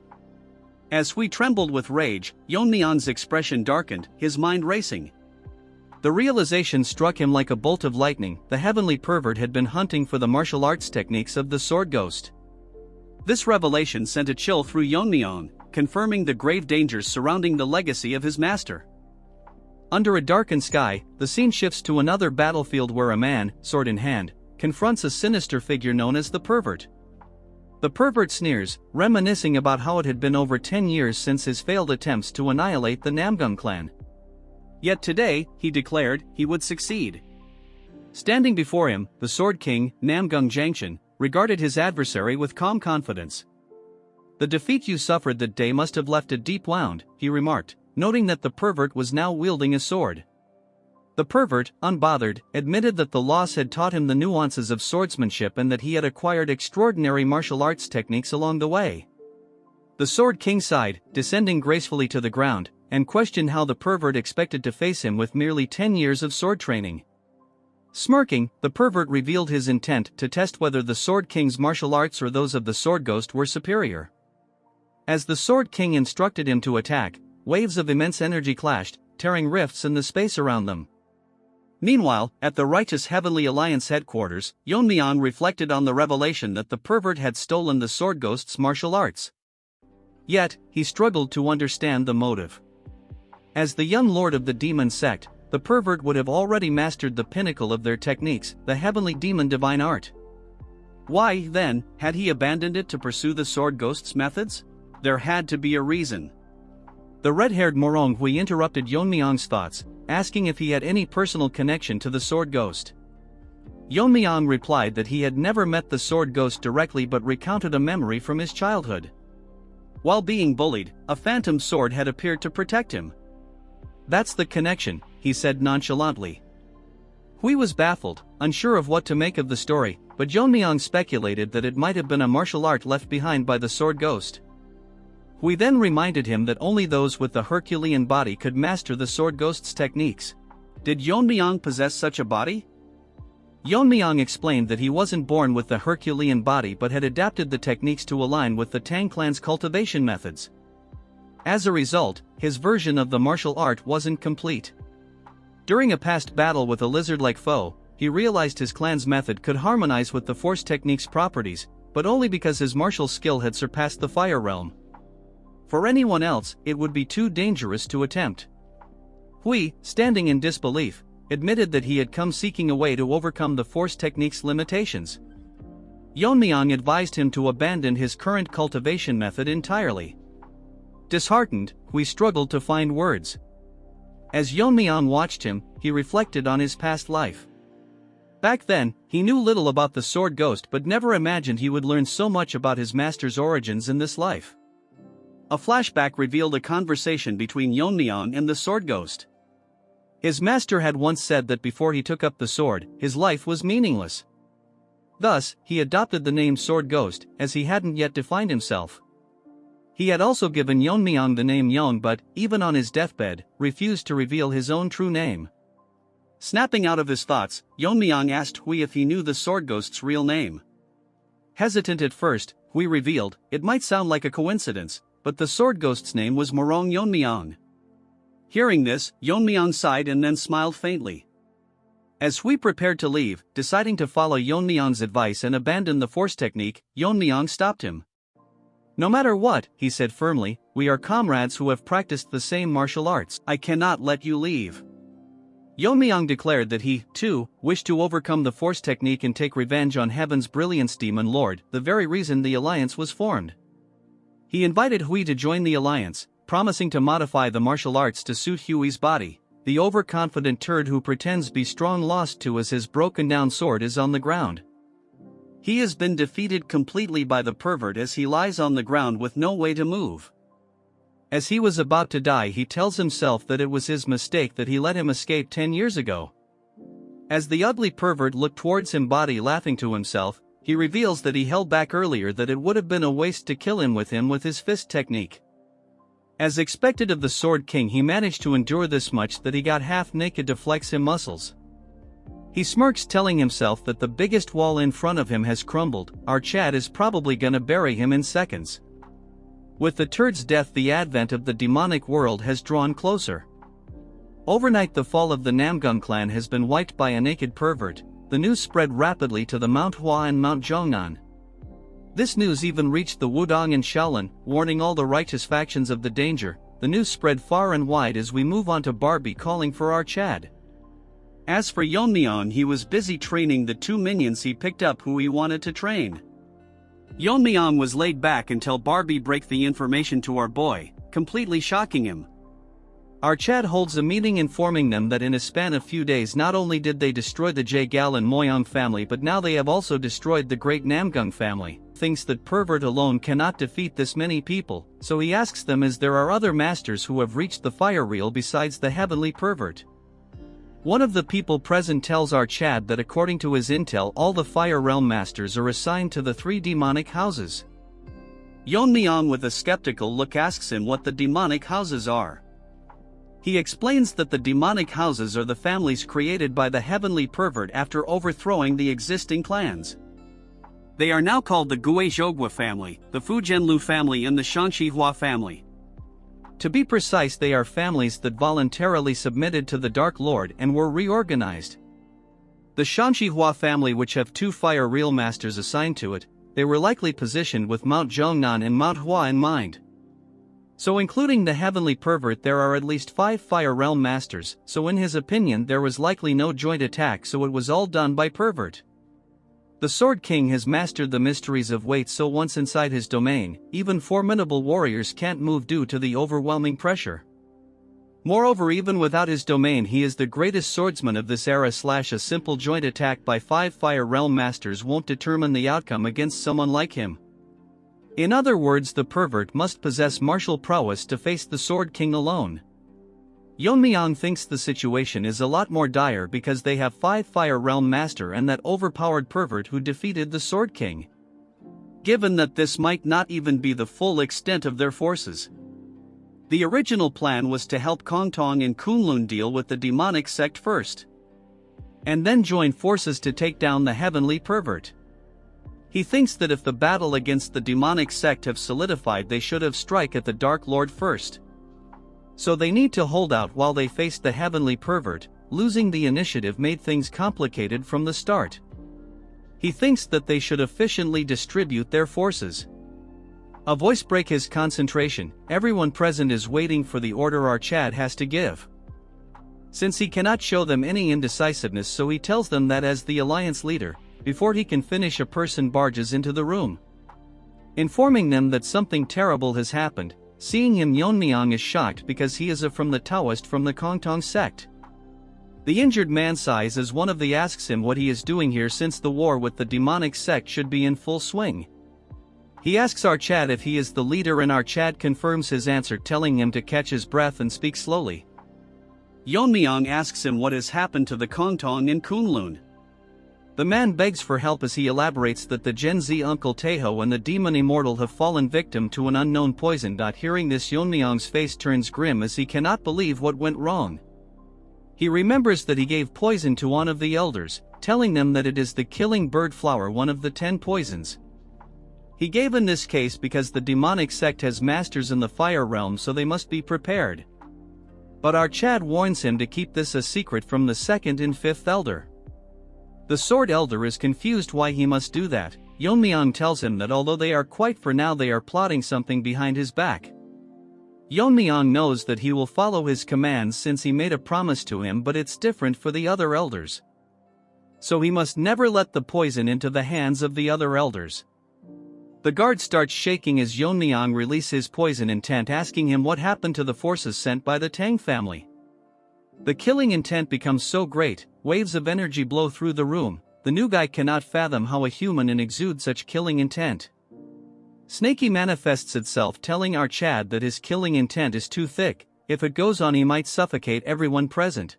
As Hui trembled with rage, Yeon-myeong's expression darkened, his mind racing. The realization struck him like a bolt of lightning: the heavenly pervert had been hunting for the martial arts techniques of the sword ghost. This revelation sent a chill through Yeon-myeong, confirming the grave dangers surrounding the legacy of his master. Under a darkened sky, the scene shifts to another battlefield where a man, sword in hand, confronts a sinister figure known as the pervert. The pervert sneers, reminiscing about how it had been over 10 years since his failed attempts to annihilate the Namgung clan. Yet today, he declared, he would succeed. Standing before him, the Sword King, Namgung Jangshan, regarded his adversary with calm confidence. "The defeat you suffered that day must have left a deep wound," he remarked, noting that the pervert was now wielding a sword. The pervert, unbothered, admitted that the loss had taught him the nuances of swordsmanship and that he had acquired extraordinary martial arts techniques along the way. The Sword King sighed, descending gracefully to the ground, and questioned how the pervert expected to face him with merely 10 years of sword training. Smirking, the pervert revealed his intent to test whether the Sword King's martial arts or those of the Sword Ghost were superior. As the Sword King instructed him to attack, waves of immense energy clashed, tearing rifts in the space around them. Meanwhile, at the Righteous Heavenly Alliance headquarters, Yeon-myeong reflected on the revelation that the pervert had stolen the Sword Ghost's martial arts. Yet, he struggled to understand the motive. As the young lord of the demon sect, the pervert would have already mastered the pinnacle of their techniques, the heavenly demon divine art. Why, then, had he abandoned it to pursue the Sword Ghost's methods? There had to be a reason. The red-haired Morong Hui interrupted Yeon-myeong's thoughts, asking if he had any personal connection to the Sword Ghost. Yeon-myeong replied that he had never met the Sword Ghost directly but recounted a memory from his childhood. While being bullied, a phantom sword had appeared to protect him. "That's the connection," he said nonchalantly. Hui was baffled, unsure of what to make of the story, but Yeon-myeong speculated that it might have been a martial art left behind by the Sword Ghost. Hui then reminded him that only those with the Herculean body could master the Sword Ghost's techniques. Did Yeon-myeong possess such a body? Yeon-myeong explained that he wasn't born with the Herculean body but had adapted the techniques to align with the Tang clan's cultivation methods. As a result, his version of the martial art wasn't complete. During a past battle with a lizard-like foe, he realized his clan's method could harmonize with the Force technique's properties, but only because his martial skill had surpassed the Fire realm. For anyone else, it would be too dangerous to attempt. Hui, standing in disbelief, admitted that he had come seeking a way to overcome the Force technique's limitations. Yeon-myeong advised him to abandon his current cultivation method entirely. Disheartened, Hui struggled to find words. As Yeon-myeong watched him, he reflected on his past life. Back then, he knew little about the Sword Ghost but never imagined he would learn so much about his master's origins in this life. A flashback revealed a conversation between Yeon-myeong and the Sword Ghost. His master had once said that before he took up the sword, his life was meaningless. Thus, he adopted the name Sword Ghost, as he hadn't yet defined himself. He had also given Yeon-myeong the name Yeong but, even on his deathbed, refused to reveal his own true name. Snapping out of his thoughts, Yeon-myeong asked Hui if he knew the Sword Ghost's real name. Hesitant at first, Hui revealed, it might sound like a coincidence, but the Sword Ghost's name was Morong Yeon-myeong. Hearing this, Yeon-myeong sighed and then smiled faintly. As Hui prepared to leave, deciding to follow Yeon-myeong's advice and abandon the Force technique, Yeon-myeong stopped him. "No matter what," he said firmly, "we are comrades who have practiced the same martial arts. I cannot let you leave." Yeon-myeong declared that he, too, wished to overcome the Force technique and take revenge on Heaven's Brilliance Demon Lord, the very reason the alliance was formed. He invited Hui to join the alliance, promising to modify the martial arts to suit Hui's body. The overconfident turd who pretends be strong lost to as his broken-down sword is on the ground. He has been defeated completely by the pervert as he lies on the ground with no way to move. As he was about to die, he tells himself that it was his mistake that he let him escape 10 years ago. As the ugly pervert looked towards him, body laughing to himself, he reveals that he held back earlier, that it would have been a waste to kill him with his fist technique. As expected of the Sword King, he managed to endure this much that he got half naked to flex his muscles. He smirks, telling himself that the biggest wall in front of him has crumbled. Our Chad is probably gonna bury him in seconds. With the Turd's death, the advent of the demonic world has drawn closer. Overnight, the fall of the Namgung clan has been wiped by a naked pervert. The news spread rapidly to the Manhwa and Mount Zhongnan. This news even reached the Wudong and Shaolin, warning all the righteous factions of the danger. The news spread far and wide as we move on to Barbie calling for our Chad. As for Yeon-myeong, he was busy training the 2 minions he picked up who he wanted to train. Yeon-myeong was laid back until Barbie break the information to our boy, completely shocking him. Our Chad holds a meeting informing them that in a span of few days not only did they destroy the Yeon-myeong family, but now they have also destroyed the great Namgung family. Thinks that pervert alone cannot defeat this many people, so he asks them as there are other masters who have reached the fire reel besides the heavenly pervert. One of the people present tells our Chad that according to his intel, all the Fire Realm Masters are assigned to the 3 demonic houses. Yeon-myeong with a skeptical look asks him what the demonic houses are. He explains that the demonic houses are the families created by the heavenly pervert after overthrowing the existing clans. They are now called the Guizhogwa family, the Fujianlu family and the Shanxihua family. To be precise, they are families that voluntarily submitted to the Dark Lord and were reorganized. The Shanxihua family, which have 2 Fire Real Masters assigned to it, they were likely positioned with Mount Zhongnan and Manhwa in mind. So including the heavenly pervert, there are at least 5 Fire Realm Masters, so in his opinion there was likely no joint attack, so it was all done by pervert. The Sword King has mastered the mysteries of weight, so once inside his domain, even formidable warriors can't move due to the overwhelming pressure. Moreover, even without his domain, he is the greatest swordsman of this era. A simple joint attack by 5 Fire Realm Masters won't determine the outcome against someone like him. In other words, the pervert must possess martial prowess to face the Sword King alone. Yeon-myeong thinks the situation is a lot more dire because they have 5 Fire Realm Master and that overpowered pervert who defeated the Sword King. Given that this might not even be the full extent of their forces. The original plan was to help Kongtong and Kunlun deal with the demonic sect first, and then join forces to take down the heavenly pervert. He thinks that if the battle against the demonic sect have solidified, they should have strike at the Dark Lord first. So they need to hold out while they faced the heavenly pervert. Losing the initiative made things complicated from the start. He thinks that they should efficiently distribute their forces. A voice breaks his concentration. Everyone present is waiting for the order our Chad has to give. Since he cannot show them any indecisiveness, so he tells them that as the alliance leader, before he can finish, a person barges into the room, informing them that something terrible has happened. Seeing him, Yeon-myeong is shocked because he is from the Taoist from the Kongtong sect. The injured man sighs as one of the asks him what he is doing here since the war with the demonic sect should be in full swing. He asks our Chad if he is the leader, and our Chad confirms his answer, telling him to catch his breath and speak slowly. Yeon-myeong asks him what has happened to the Kongtong and Kunlun. The man begs for help as he elaborates that the Gen Z Uncle Taeho and the demon immortal have fallen victim to an unknown poison. Hearing this, Yeon-myeong's face turns grim as he cannot believe what went wrong. He remembers that he gave poison to one of the elders, telling them that it is the killing bird flower, one of the 10 poisons. He gave in this case because the demonic sect has masters in the fire realm, so they must be prepared. But our Chad warns him to keep this a secret from the 2nd and 5th elder. The Sword Elder is confused why he must do that. Yeon-myeong tells him that although they are quiet for now, they are plotting something behind his back. Yeon-myeong knows that he will follow his commands since he made a promise to him, but it's different for the other elders. So he must never let the poison into the hands of the other elders. The guard starts shaking as Yeon-myeong releases his poison intent, asking him what happened to the forces sent by the Tang family. The killing intent becomes so great, waves of energy blow through the room. The new guy cannot fathom how a human can exude such killing intent. Snaky manifests itself, telling our Chad that his killing intent is too thick. If it goes on, he might suffocate everyone present.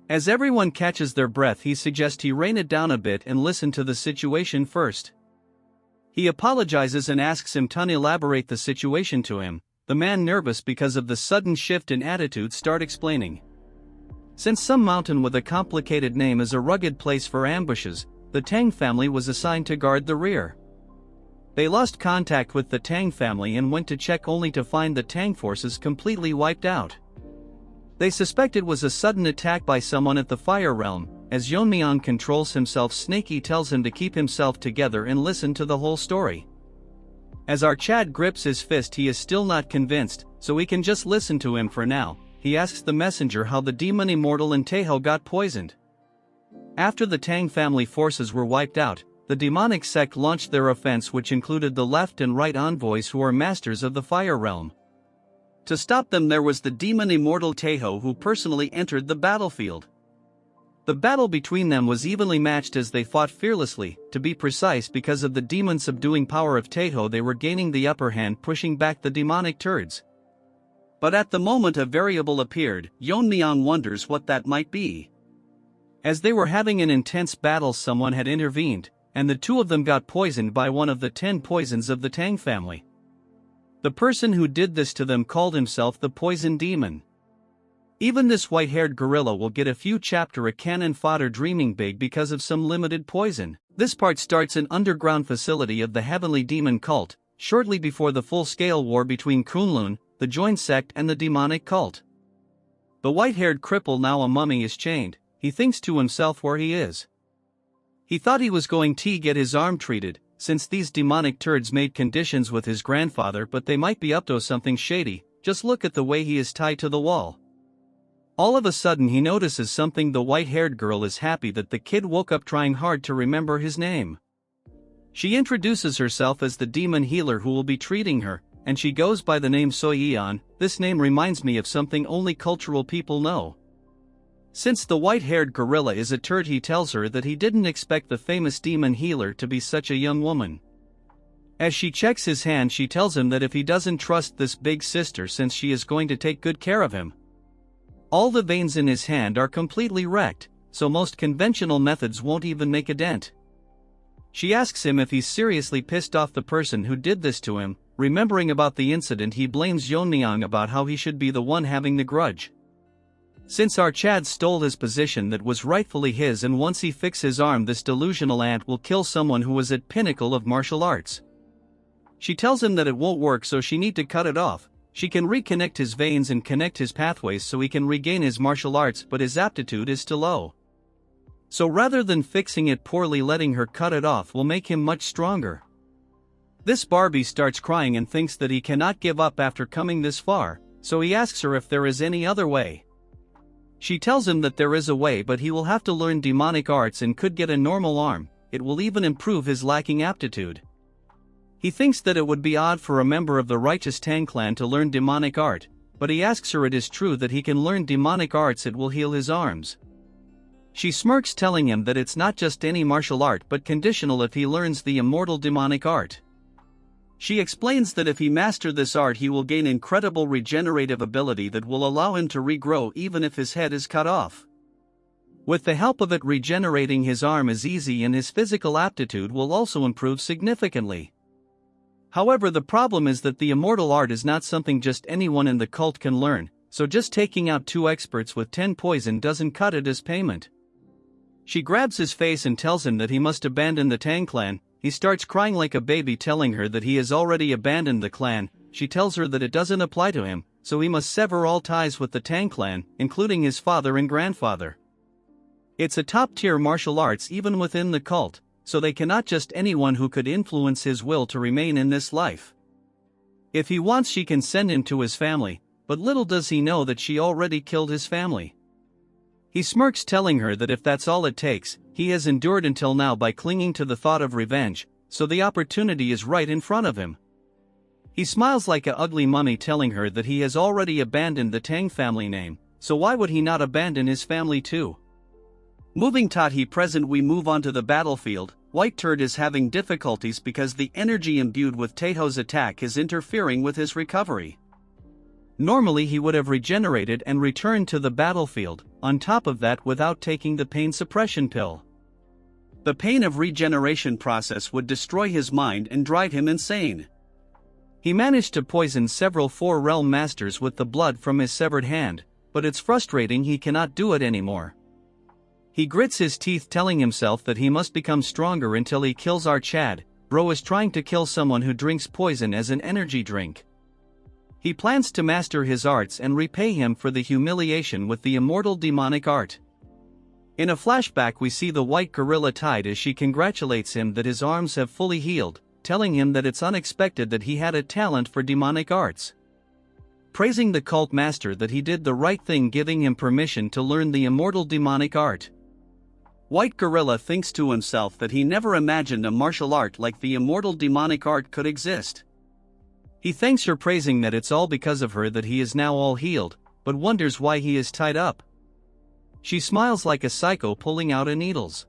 As everyone catches their breath, he suggests he rein it down a bit and listen to the situation first. He apologizes and asks him to elaborate the situation to him. The man, nervous because of the sudden shift in attitude, starts explaining. Since some mountain with a complicated name is a rugged place for ambushes, the Tang family was assigned to guard the rear. They lost contact with the Tang family and went to check only to find the Tang forces completely wiped out. They suspect it was a sudden attack by someone at the Fire Realm. As Yeon-myeong controls himself, Snaky tells him to keep himself together and listen to the whole story. As our Chad grips his fist, he is still not convinced, so we can just listen to him for now. He asks the messenger how the demon immortal and Taeho got poisoned. After the Tang family forces were wiped out, the demonic sect launched their offense, which included the left and right envoys who are masters of the Fire Realm. To stop them, there was the demon immortal Taeho, who personally entered the battlefield. The battle between them was evenly matched as they fought fearlessly. To be precise, because of the demon subduing power of Taeho, they were gaining the upper hand, pushing back the demonic turds. But at the moment a variable appeared. Yeon-myeong wonders what that might be. As they were having an intense battle, someone had intervened, and the two of them got poisoned by one of the 10 poisons of the Tang family. The person who did this to them called himself the Poison Demon. Even this white-haired gorilla will get a few chapter a cannon fodder dreaming big because of some limited poison. This part starts an underground facility of the Heavenly Demon cult, shortly before the full-scale war between Kunlun, the joined sect, and the demonic cult. The white-haired cripple, now a mummy, is chained. He thinks to himself where he is. He thought he was going to get his arm treated, since these demonic turds made conditions with his grandfather, but they might be up to something shady. Just look at the way he is tied to the wall. All of a sudden he notices something. The white-haired girl is happy that the kid woke up, trying hard to remember his name. She introduces herself as the demon healer who will be treating her, and she goes by the name Soyeon. This name reminds me of something only cultural people know. Since the white-haired gorilla is a turd, he tells her that he didn't expect the famous demon healer to be such a young woman. As she checks his hand, she tells him that if he doesn't trust this big sister, since she is going to take good care of him. All the veins in his hand are completely wrecked, so most conventional methods won't even make a dent. She asks him if he's seriously pissed off the person who did this to him. Remembering about the incident, he blames Yeon-myeong about how he should be the one having the grudge. Since our Chad stole his position that was rightfully his, and once he fixes his arm, this delusional ant will kill someone who was at pinnacle of martial arts. She tells him that it won't work, so she need to cut it off. She can reconnect his veins and connect his pathways so he can regain his martial arts, but his aptitude is too low. So rather than fixing it poorly, letting her cut it off will make him much stronger. This Barbie starts crying and thinks that he cannot give up after coming this far, so he asks her if there is any other way. She tells him that there is a way, but he will have to learn demonic arts and could get a normal arm. It will even improve his lacking aptitude. He thinks that it would be odd for a member of the righteous Tang clan to learn demonic art, but he asks her it is true that he can learn demonic arts, it will heal his arms. She smirks, telling him that it's not just any martial art but conditional if he learns the immortal demonic art. She explains that if he masters this art, he will gain incredible regenerative ability that will allow him to regrow even if his head is cut off. With the help of it, regenerating his arm is easy, and his physical aptitude will also improve significantly. However, the problem is that the immortal art is not something just anyone in the cult can learn, so just taking out 2 experts with 10 poison doesn't cut it as payment. She grabs his face and tells him that he must abandon the Tang clan. He starts crying like a baby, telling her that he has already abandoned the clan. She tells her that it doesn't apply to him, so he must sever all ties with the Tang clan, including his father and grandfather. It's a top-tier martial arts even within the cult, so they cannot just anyone who could influence his will to remain in this life. If he wants, she can send him to his family, but little does he know that she already killed his family. He smirks, telling her that if that's all it takes, he has endured until now by clinging to the thought of revenge, so the opportunity is right in front of him. He smiles like a ugly mummy, telling her that he has already abandoned the Tang family name, so why would he not abandon his family too? Moving Tati present, we move on to the battlefield. White Turd is having difficulties because the energy imbued with Taeho's attack is interfering with his recovery. Normally he would have regenerated and returned to the battlefield, on top of that without taking the pain suppression pill. The pain of regeneration process would destroy his mind and drive him insane. He managed to poison several 4 realm masters with the blood from his severed hand, but it's frustrating he cannot do it anymore. He grits his teeth, telling himself that he must become stronger until he kills our Chad, bro is trying to kill someone who drinks poison as an energy drink. He plans to master his arts and repay him for the humiliation with the immortal demonic art. In a flashback we see the white gorilla tied as she congratulates him that his arms have fully healed, telling him that it's unexpected that he had a talent for demonic arts. Praising the cult master that he did the right thing giving him permission to learn the immortal demonic art. White gorilla thinks to himself that he never imagined a martial art like the immortal demonic art could exist. He thanks her praising that it's all because of her that he is now all healed, but wonders why he is tied up. She smiles like a psycho pulling out her needles.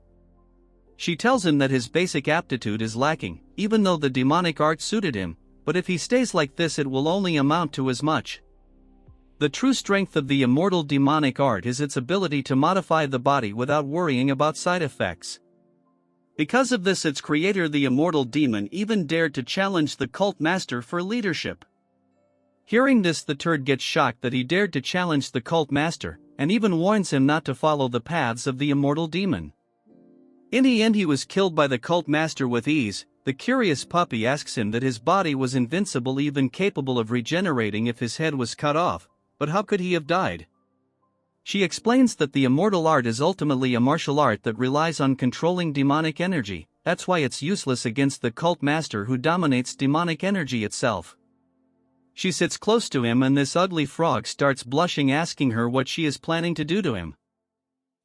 She tells him that his basic aptitude is lacking, even though the demonic art suited him, but if he stays like this it will only amount to as much. The true strength of the immortal demonic art is its ability to modify the body without worrying about side effects. Because of this its creator the immortal demon even dared to challenge the cult master for leadership. Hearing this the turd gets shocked that he dared to challenge the cult master, and even warns him not to follow the paths of the immortal demon. In the end he was killed by the cult master with ease. The curious puppy asks him that his body was invincible even capable of regenerating if his head was cut off. But how could he have died? She explains that the immortal art is ultimately a martial art that relies on controlling demonic energy, that's why it's useless against the cult master who dominates demonic energy itself. She sits close to him and this ugly frog starts blushing asking her what she is planning to do to him.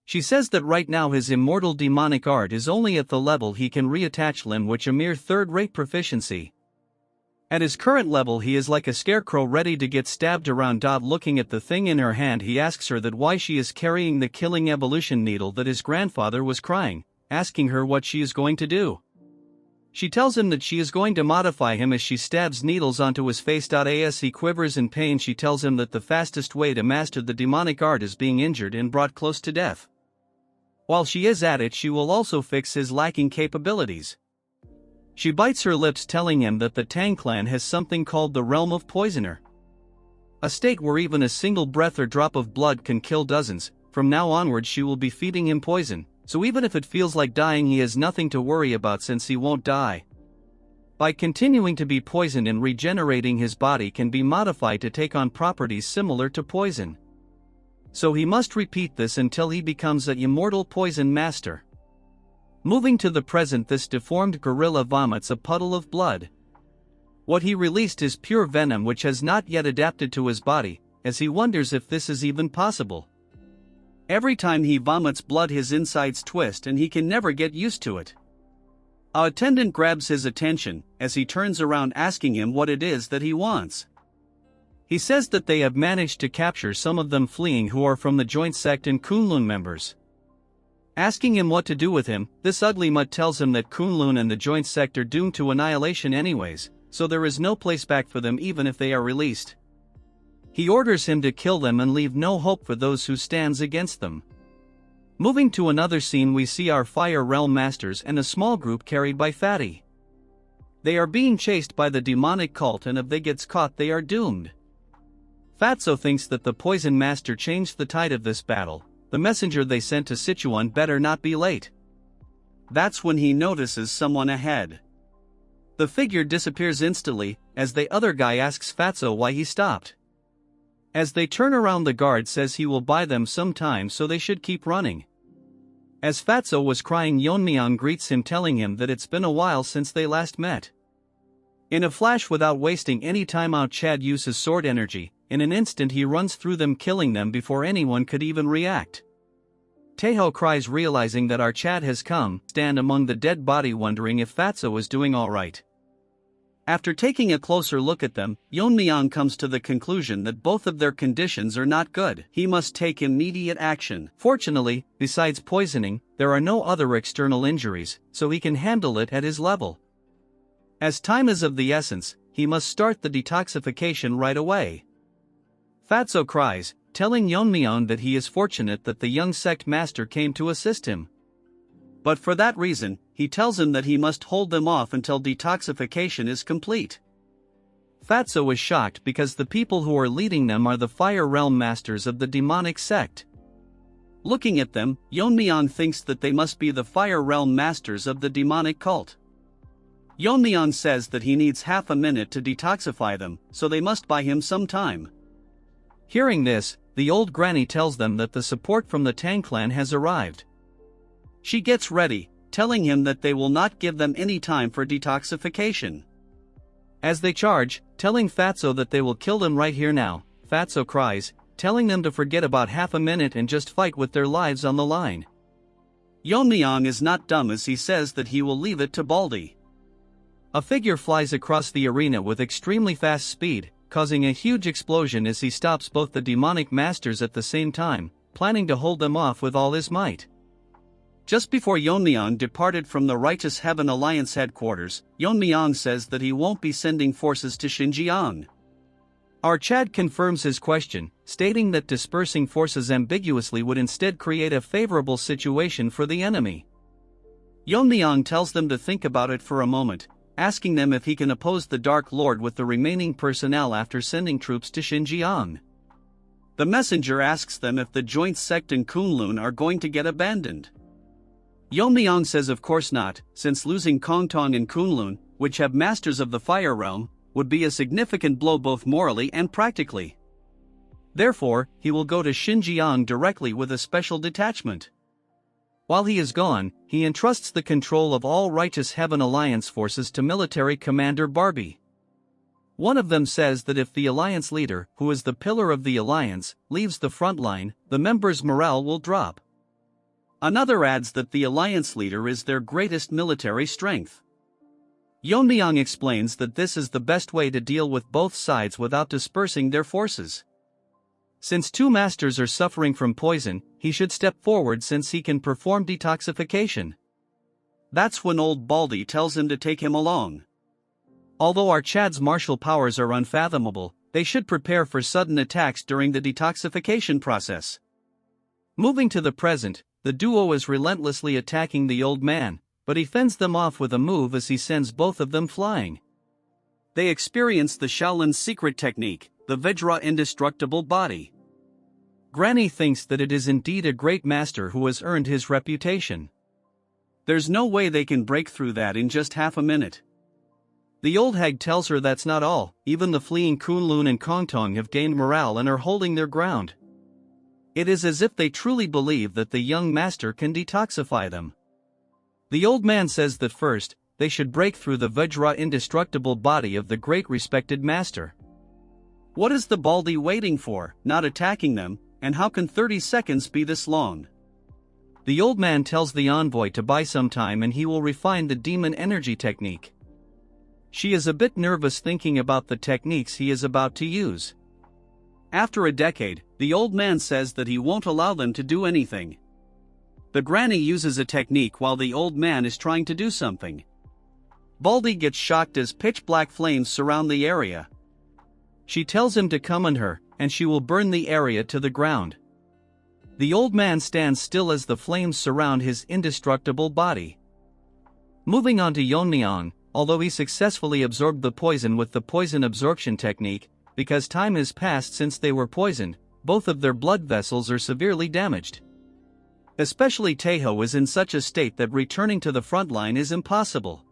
She says that right now his immortal demonic art is only at the level he can reattach limb which a mere third-rate proficiency. At his current level he is like a scarecrow ready to get stabbed around. Looking at the thing in her hand he asks her that why she is carrying the killing evolution needle that his grandfather was crying, asking her what she is going to do. She tells him that she is going to modify him as she stabs needles onto his face. As he quivers in pain she tells him that the fastest way to master the demonic art is being injured and brought close to death. While she is at it she will also fix his lacking capabilities. She bites her lips telling him that the Tang clan has something called the Realm of Poisoner. A state where even a single breath or drop of blood can kill dozens. From now onward she will be feeding him poison, so even if it feels like dying he has nothing to worry about since he won't die. By continuing to be poisoned and regenerating his body can be modified to take on properties similar to poison. So he must repeat this until he becomes an immortal poison master. Moving to the present this deformed gorilla vomits a puddle of blood. What he released is pure venom which has not yet adapted to his body, as he wonders if this is even possible. Every time he vomits blood his insides twist and he can never get used to it. A attendant grabs his attention, as he turns around asking him what it is that he wants. He says that they have managed to capture some of them fleeing who are from the joint sect and Kunlun members. Asking him what to do with him, this ugly mutt tells him that Kunlun and the joint sect are doomed to annihilation anyways, so there is no place back for them even if they are released. He orders him to kill them and leave no hope for those who stands against them. Moving to another scene we see our Fire Realm Masters and a small group carried by Fatty. They are being chased by the demonic cult and if they gets caught they are doomed. Fatso thinks that the Poison Master changed the tide of this battle. The messenger they sent to Sichuan better not be late. That's when he notices someone ahead. The figure disappears instantly, as the other guy asks Fatso why he stopped. As they turn around the guard says he will buy them some time so they should keep running. As Fatso was crying Yeon-myeong greets him telling him that it's been a while since they last met. In a flash without wasting any time out Chad uses sword energy. In an instant he runs through them killing them before anyone could even react. Taeho cries realizing that our Chad has come, stand among the dead body wondering if Fatso is doing alright. After taking a closer look at them, Yeon-myeong comes to the conclusion that both of their conditions are not good. He must take immediate action. Fortunately, besides poisoning, there are no other external injuries, so he can handle it at his level. As time is of the essence, he must start the detoxification right away. Fatso cries, telling Yeon-myeong that he is fortunate that the young sect master came to assist him. But for that reason, he tells him that he must hold them off until detoxification is complete. Fatso is shocked because the people who are leading them are the Fire Realm Masters of the demonic sect. Looking at them, Yeon-myeong thinks that they must be the Fire Realm Masters of the demonic cult. Yeon-myeong says that he needs half a minute to detoxify them, so they must buy him some time. Hearing this, the old granny tells them that the support from the Tang clan has arrived. She gets ready, telling him that they will not give them any time for detoxification. As they charge, telling Fatso that they will kill them right here now, Fatso cries, telling them to forget about half a minute and just fight with their lives on the line. Yeon-myeong is not dumb as he says that he will leave it to Baldy. A figure flies across the arena with extremely fast speed, causing a huge explosion as he stops both the demonic masters at the same time, planning to hold them off with all his might. Just before Yeon-myeong departed from the Righteous Heaven Alliance headquarters, Yeon-myeong says that he won't be sending forces to Xinjiang. Our Chad confirms his question, stating that dispersing forces ambiguously would instead create a favorable situation for the enemy. Yeon-myeong tells them to think about it for a moment, asking them if he can oppose the Dark Lord with the remaining personnel after sending troops to Xinjiang. The messenger asks them if the joint sect and Kunlun are going to get abandoned. Yeon-myeong says of course not, since losing Kongtong and Kunlun, which have masters of the Fire Realm, would be a significant blow both morally and practically. Therefore, he will go to Xinjiang directly with a special detachment. While he is gone, he entrusts the control of all Righteous Heaven Alliance forces to military commander Barbie. One of them says that if the Alliance leader, who is the pillar of the Alliance, leaves the front line, the members' morale will drop. Another adds that the Alliance leader is their greatest military strength. Yeon-myeong explains that this is the best way to deal with both sides without dispersing their forces. Since two masters are suffering from poison, he should step forward since he can perform detoxification. That's when old Baldy tells him to take him along. Although our Chad's martial powers are unfathomable, they should prepare for sudden attacks during the detoxification process. Moving to the present, the duo is relentlessly attacking the old man, but he fends them off with a move as he sends both of them flying. They experience the Shaolin's secret technique, the Vajra indestructible body. Granny thinks that it is indeed a great master who has earned his reputation. There's no way they can break through that in just half a minute. The old hag tells her that's not all, even the fleeing Kunlun and Kongtong have gained morale and are holding their ground. It is as if they truly believe that the young master can detoxify them. The old man says that first, they should break through the Vajra indestructible body of the great respected master. What is the Baldy waiting for, not attacking them, and how can 30 seconds be this long? The old man tells the envoy to buy some time and he will refine the demon energy technique. She is a bit nervous thinking about the techniques he is about to use. After a decade, the old man says that he won't allow them to do anything. The granny uses a technique while the old man is trying to do something. Baldy gets shocked as pitch-black flames surround the area. She tells him to come on her, and she will burn the area to the ground. The old man stands still as the flames surround his indestructible body. Moving on to Yeon-myeong, although he successfully absorbed the poison with the poison absorption technique, because time has passed since they were poisoned, both of their blood vessels are severely damaged. Especially Taeho is in such a state that returning to the front line is impossible.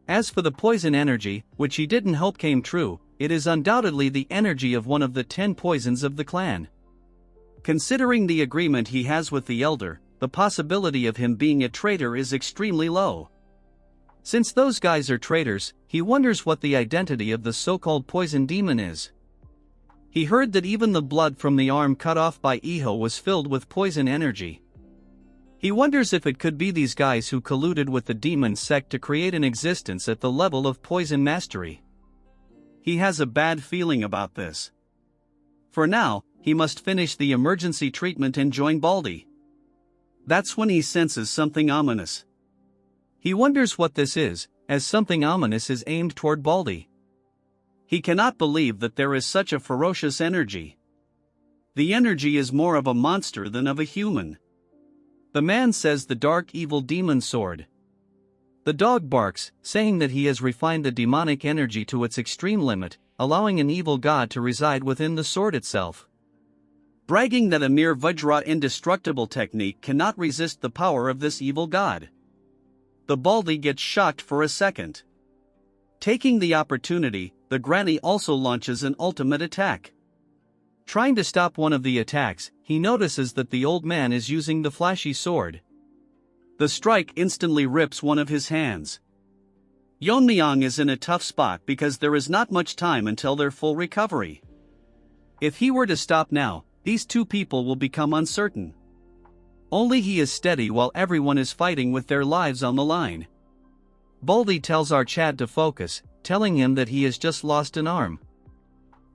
As for the poison energy, which he didn't hope came true, it is undoubtedly the energy of one of the 10 poisons of the clan. Considering the agreement he has with the elder, the possibility of him being a traitor is extremely low. Since those guys are traitors, he wonders what the identity of the so-called poison demon is. He heard that even the blood from the arm cut off by Iho was filled with poison energy. He wonders if it could be these guys who colluded with the demon sect to create an existence at the level of poison mastery. He has a bad feeling about this. For now, he must finish the emergency treatment and join Baldy. That's when he senses something ominous. He wonders what this is, as something ominous is aimed toward Baldy. He cannot believe that there is such a ferocious energy. The energy is more of a monster than of a human. The man says the dark evil demon sword. The dog barks, saying that he has refined the demonic energy to its extreme limit, allowing an evil god to reside within the sword itself. Bragging that a mere Vajra indestructible technique cannot resist the power of this evil god. The Baldy gets shocked for a second. Taking the opportunity, the granny also launches an ultimate attack. Trying to stop one of the attacks, he notices that the old man is using the flashy sword. The strike instantly rips one of his hands. Yeon-myeong is in a tough spot because there is not much time until their full recovery. If he were to stop now, these two people will become uncertain. Only he is steady while everyone is fighting with their lives on the line. Baldy tells our Chad to focus, telling him that he has just lost an arm.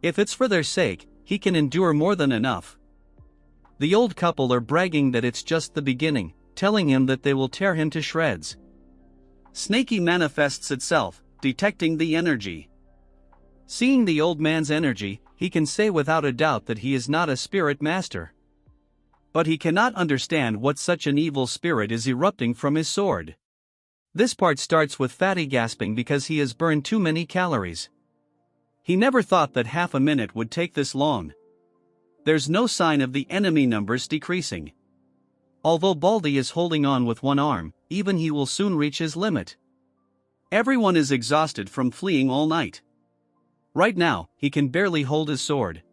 If it's for their sake, he can endure more than enough. The old couple are bragging that it's just the beginning, telling him that they will tear him to shreds. Snaky manifests itself, detecting the energy. Seeing the old man's energy, he can say without a doubt that he is not a spirit master. But he cannot understand what such an evil spirit is erupting from his sword. This part starts with Fatty gasping because he has burned too many calories. He never thought that half a minute would take this long. There's no sign of the enemy numbers decreasing. Although Baldy is holding on with one arm, even he will soon reach his limit. Everyone is exhausted from fleeing all night. Right now, he can barely hold his sword.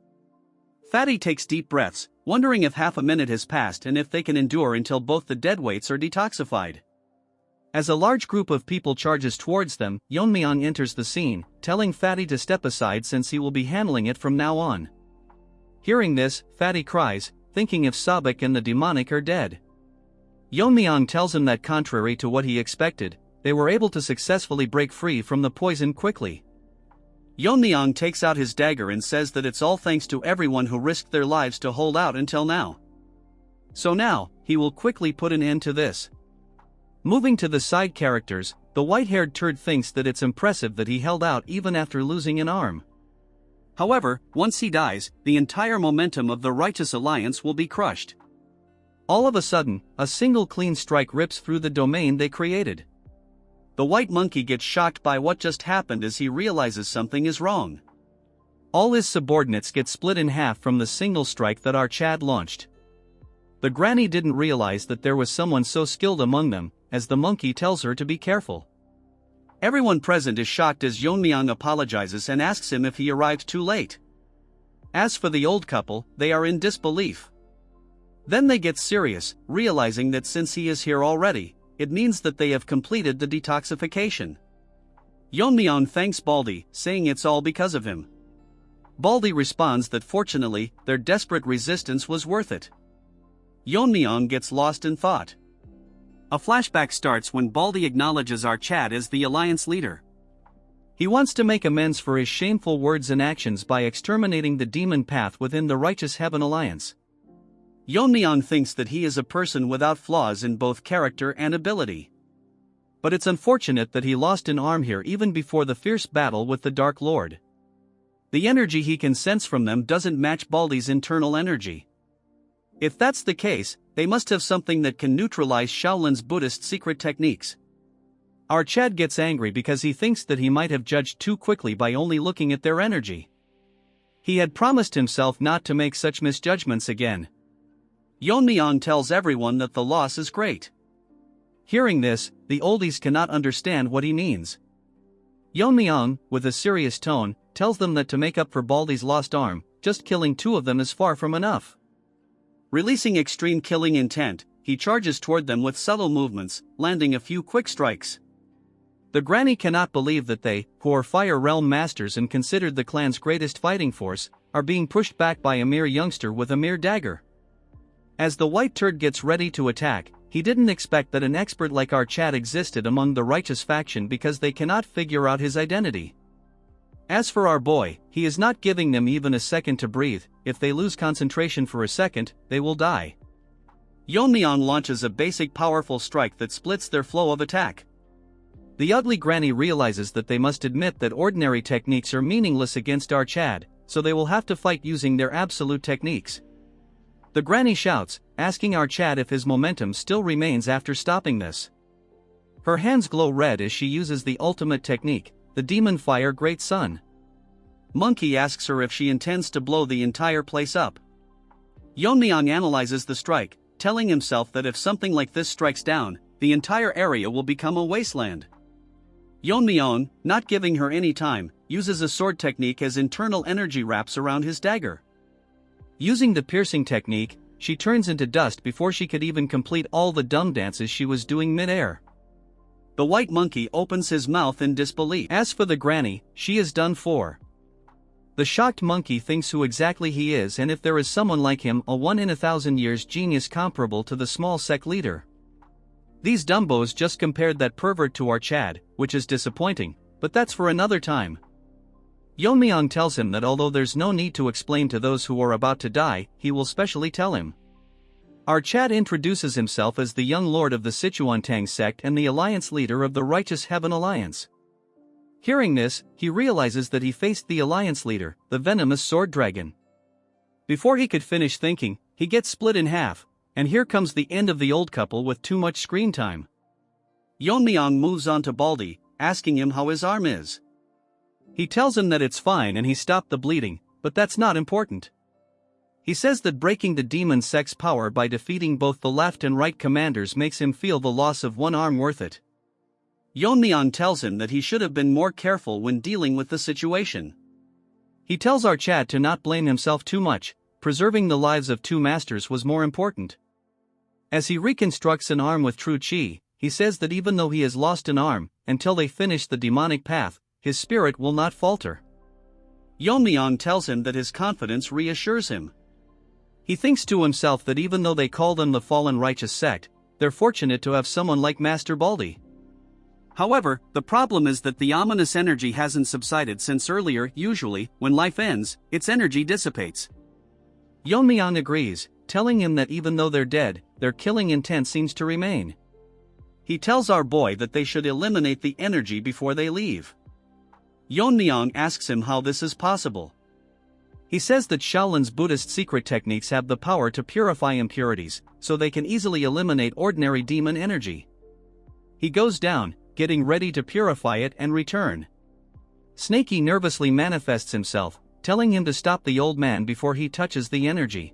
Fatty takes deep breaths, wondering if half a minute has passed and if they can endure until both the deadweights are detoxified. As a large group of people charges towards them, Yeon-myeong enters the scene, telling Fatty to step aside since he will be handling it from now on. Hearing this, Fatty cries, thinking if Sabak and the demonic are dead. Yeon-myeong tells him that contrary to what he expected, they were able to successfully break free from the poison quickly. Yeon-myeong takes out his dagger and says that it's all thanks to everyone who risked their lives to hold out until now. So now, he will quickly put an end to this. Moving to the side characters, the white-haired turd thinks that it's impressive that he held out even after losing an arm. However, once he dies, the entire momentum of the Righteous Alliance will be crushed. All of a sudden, a single clean strike rips through the domain they created. The white monkey gets shocked by what just happened as he realizes something is wrong. All his subordinates get split in half from the single strike that our Chad launched. The granny didn't realize that there was someone so skilled among them, as the monkey tells her to be careful. Everyone present is shocked as Yeon-myeong apologizes and asks him if he arrived too late. As for the old couple, they are in disbelief. Then they get serious, realizing that since he is here already, it means that they have completed the detoxification. Yeon-myeong thanks Baldy, saying it's all because of him. Baldy responds that fortunately, their desperate resistance was worth it. Yeon-myeong gets lost in thought. A flashback starts when Baldy acknowledges our Chad as the alliance leader. He wants to make amends for his shameful words and actions by exterminating the demon path within the Righteous Heaven Alliance. Yeon-myeong thinks that he is a person without flaws in both character and ability. But it's unfortunate that he lost an arm here even before the fierce battle with the Dark Lord. The energy he can sense from them doesn't match Baldy's internal energy. If that's the case, they must have something that can neutralize Shaolin's Buddhist secret techniques. Our Chad gets angry because he thinks that he might have judged too quickly by only looking at their energy. He had promised himself not to make such misjudgments again. Yeon-myeong tells everyone that the loss is great. Hearing this, the oldies cannot understand what he means. Yeon-myeong, with a serious tone, tells them that to make up for Baldy's lost arm, just killing two of them is far from enough. Releasing extreme killing intent, he charges toward them with subtle movements, landing a few quick strikes. The granny cannot believe that they, who are Fire Realm masters and considered the clan's greatest fighting force, are being pushed back by a mere youngster with a mere dagger. As the white turd gets ready to attack, he didn't expect that an expert like our Chad existed among the righteous faction because they cannot figure out his identity. As for our boy, he is not giving them even a second to breathe. If they lose concentration for a second, they will die. Yeon-myeong launches a basic powerful strike that splits their flow of attack. The ugly granny realizes that they must admit that ordinary techniques are meaningless against our Chad, so they will have to fight using their absolute techniques. The granny shouts, asking our Chad if his momentum still remains after stopping this. Her hands glow red as she uses the ultimate technique, the Demon Fire Great Sun. Monkey asks her if she intends to blow the entire place up. Yeon-myeong analyzes the strike, telling himself that if something like this strikes down, the entire area will become a wasteland. Yeon-myeong, not giving her any time, uses a sword technique as internal energy wraps around his dagger. Using the piercing technique, she turns into dust before she could even complete all the dumb dances she was doing mid-air. The white monkey opens his mouth in disbelief. As for the granny, she is done for. The shocked monkey thinks who exactly he is and if there is someone like him, a 1 in 1,000 years genius comparable to the small sect leader. These dumbos just compared that pervert to our Chad, which is disappointing, but that's for another time. Yeon-myeong tells him that although there's no need to explain to those who are about to die, he will specially tell him. Our Chad introduces himself as the young lord of the Sichuan Tang sect and the alliance leader of the Righteous Heaven Alliance. Hearing this, he realizes that he faced the alliance leader, the venomous sword dragon. Before he could finish thinking, he gets split in half, and here comes the end of the old couple with too much screen time. Yeon-myeong moves on to Baldy, asking him how his arm is. He tells him that it's fine and he stopped the bleeding, but that's not important. He says that breaking the demon sect's power by defeating both the left and right commanders makes him feel the loss of one arm worth it. Yeon-myeong tells him that he should have been more careful when dealing with the situation. He tells our Chad to not blame himself too much, preserving the lives of two masters was more important. As he reconstructs an arm with true chi, he says that even though he has lost an arm, until they finish the demonic path, his spirit will not falter. Yeon-myeong tells him that his confidence reassures him. He thinks to himself that even though they call them the fallen righteous sect, they're fortunate to have someone like Master Baldy. However, the problem is that the ominous energy hasn't subsided since earlier. Usually, when life ends, its energy dissipates. Yeon-myeong agrees, telling him that even though they're dead, their killing intent seems to remain. He tells our boy that they should eliminate the energy before they leave. Yeon-myeong asks him how this is possible. He says that Shaolin's Buddhist secret techniques have the power to purify impurities, so they can easily eliminate ordinary demon energy. He goes down, getting ready to purify it and return. Snakey nervously manifests himself, telling him to stop the old man before he touches the energy.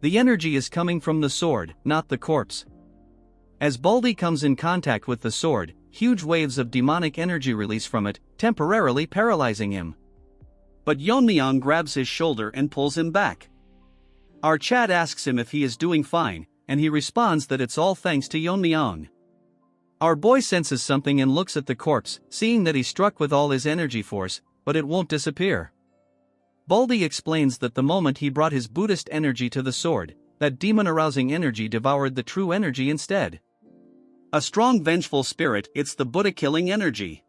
The energy is coming from the sword, not the corpse. As Baldy comes in contact with the sword, huge waves of demonic energy release from it, temporarily paralyzing him. But Yeon-myeong grabs his shoulder and pulls him back. Our Chad asks him if he is doing fine, and he responds that it's all thanks to Yeon-myeong. Our boy senses something and looks at the corpse, seeing that he's struck with all his energy force, but it won't disappear. Baldy explains that the moment he brought his Buddhist energy to the sword, that demon-arousing energy devoured the true energy instead. A strong vengeful spirit, it's the Buddha-killing energy.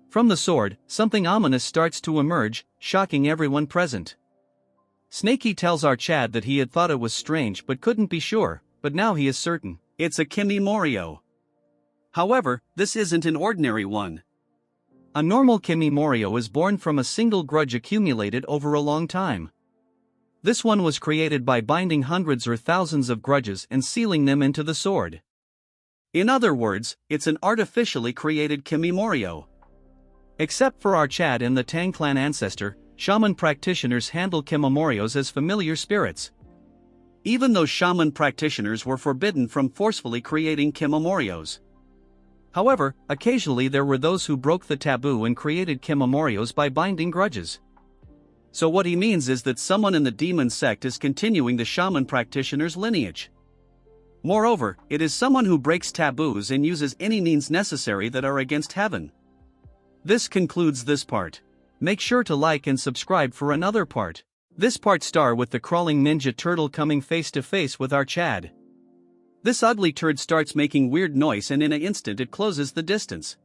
From the sword, something ominous starts to emerge, shocking everyone present. Snakey tells our Chad that he had thought it was strange but couldn't be sure, but now he is certain. It's a Kimimoryo. However, this isn't an ordinary one. A normal Kimimoryo is born from a single grudge accumulated over a long time. This one was created by binding hundreds or thousands of grudges and sealing them into the sword. In other words, it's an artificially created Kimimoryo. Except for our Chad and the Tang clan ancestor, shaman practitioners handle Kimimoryos as familiar spirits. Even though shaman practitioners were forbidden from forcefully creating Kimimoryos. However, occasionally there were those who broke the taboo and created Kimimoryos by binding grudges. So what he means is that someone in the demon sect is continuing the shaman practitioner's lineage. Moreover, it is someone who breaks taboos and uses any means necessary that are against heaven. This concludes this part. Make sure to like and subscribe for another part. This part starts with the crawling ninja turtle coming face to face with our Chad. This ugly turd starts making weird noise and in an instant it closes the distance,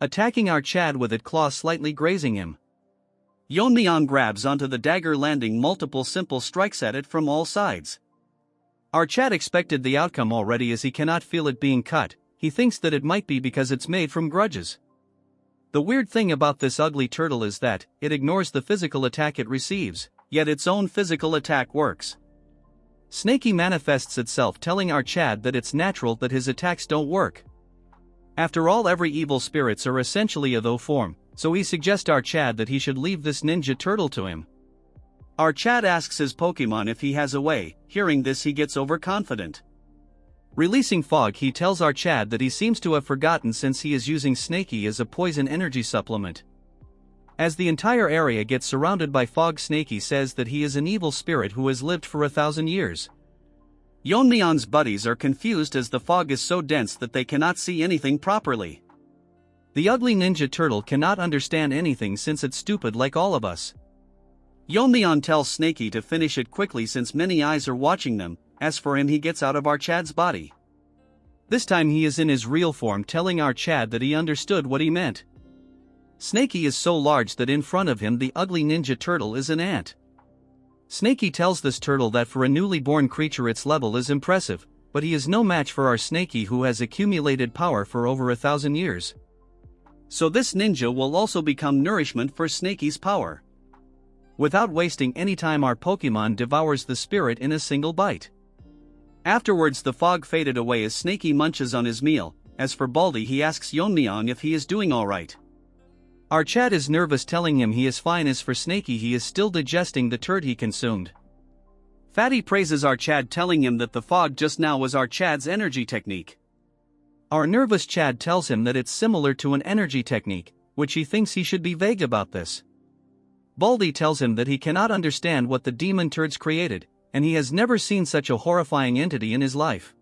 attacking our Chad with its claws slightly grazing him. Yeon-myeong grabs onto the dagger, landing multiple simple strikes at it from all sides. Our Chad expected the outcome already as he cannot feel it being cut. He thinks that it might be because it's made from grudges. The weird thing about this ugly turtle is that it ignores the physical attack it receives, yet its own physical attack works. Snakey manifests itself, telling our Chad that it's natural that his attacks don't work. After all, every evil spirits are essentially a though form, so he suggests our Chad that he should leave this ninja turtle to him. Our Chad asks his Pokemon if he has a way. Hearing this, he gets overconfident. Releasing fog, he tells our Chad that he seems to have forgotten since he is using Snakey as a poison energy supplement. As the entire area gets surrounded by fog, Snakey says that he is an evil spirit who has lived for 1,000 years. Yeon-myeong's buddies are confused as the fog is so dense that they cannot see anything properly. The ugly ninja turtle cannot understand anything since it's stupid like all of us. Yeon-myeong tells Snakey to finish it quickly since many eyes are watching them. As for him, he gets out of our Chad's body. This time he is in his real form, telling our Chad that he understood what he meant. Snakey is so large that in front of him the ugly ninja turtle is an ant. Snakey tells this turtle that for a newly born creature its level is impressive, but he is no match for our Snakey who has accumulated power for over 1,000 years. So this ninja will also become nourishment for Snakey's power. Without wasting any time, our Pokemon devours the spirit in a single bite. Afterwards the fog faded away as Snakey munches on his meal. As for Baldy, he asks Yeon-myeong if he is doing alright. Our Chad is nervous, telling him he is fine. As for Snakey, he is still digesting the turd he consumed. Fatty praises our Chad, telling him that the fog just now was our Chad's energy technique. Our nervous Chad tells him that it's similar to an energy technique, which he thinks he should be vague about this. Baldy tells him that he cannot understand what the demon turds created, and he has never seen such a horrifying entity in his life.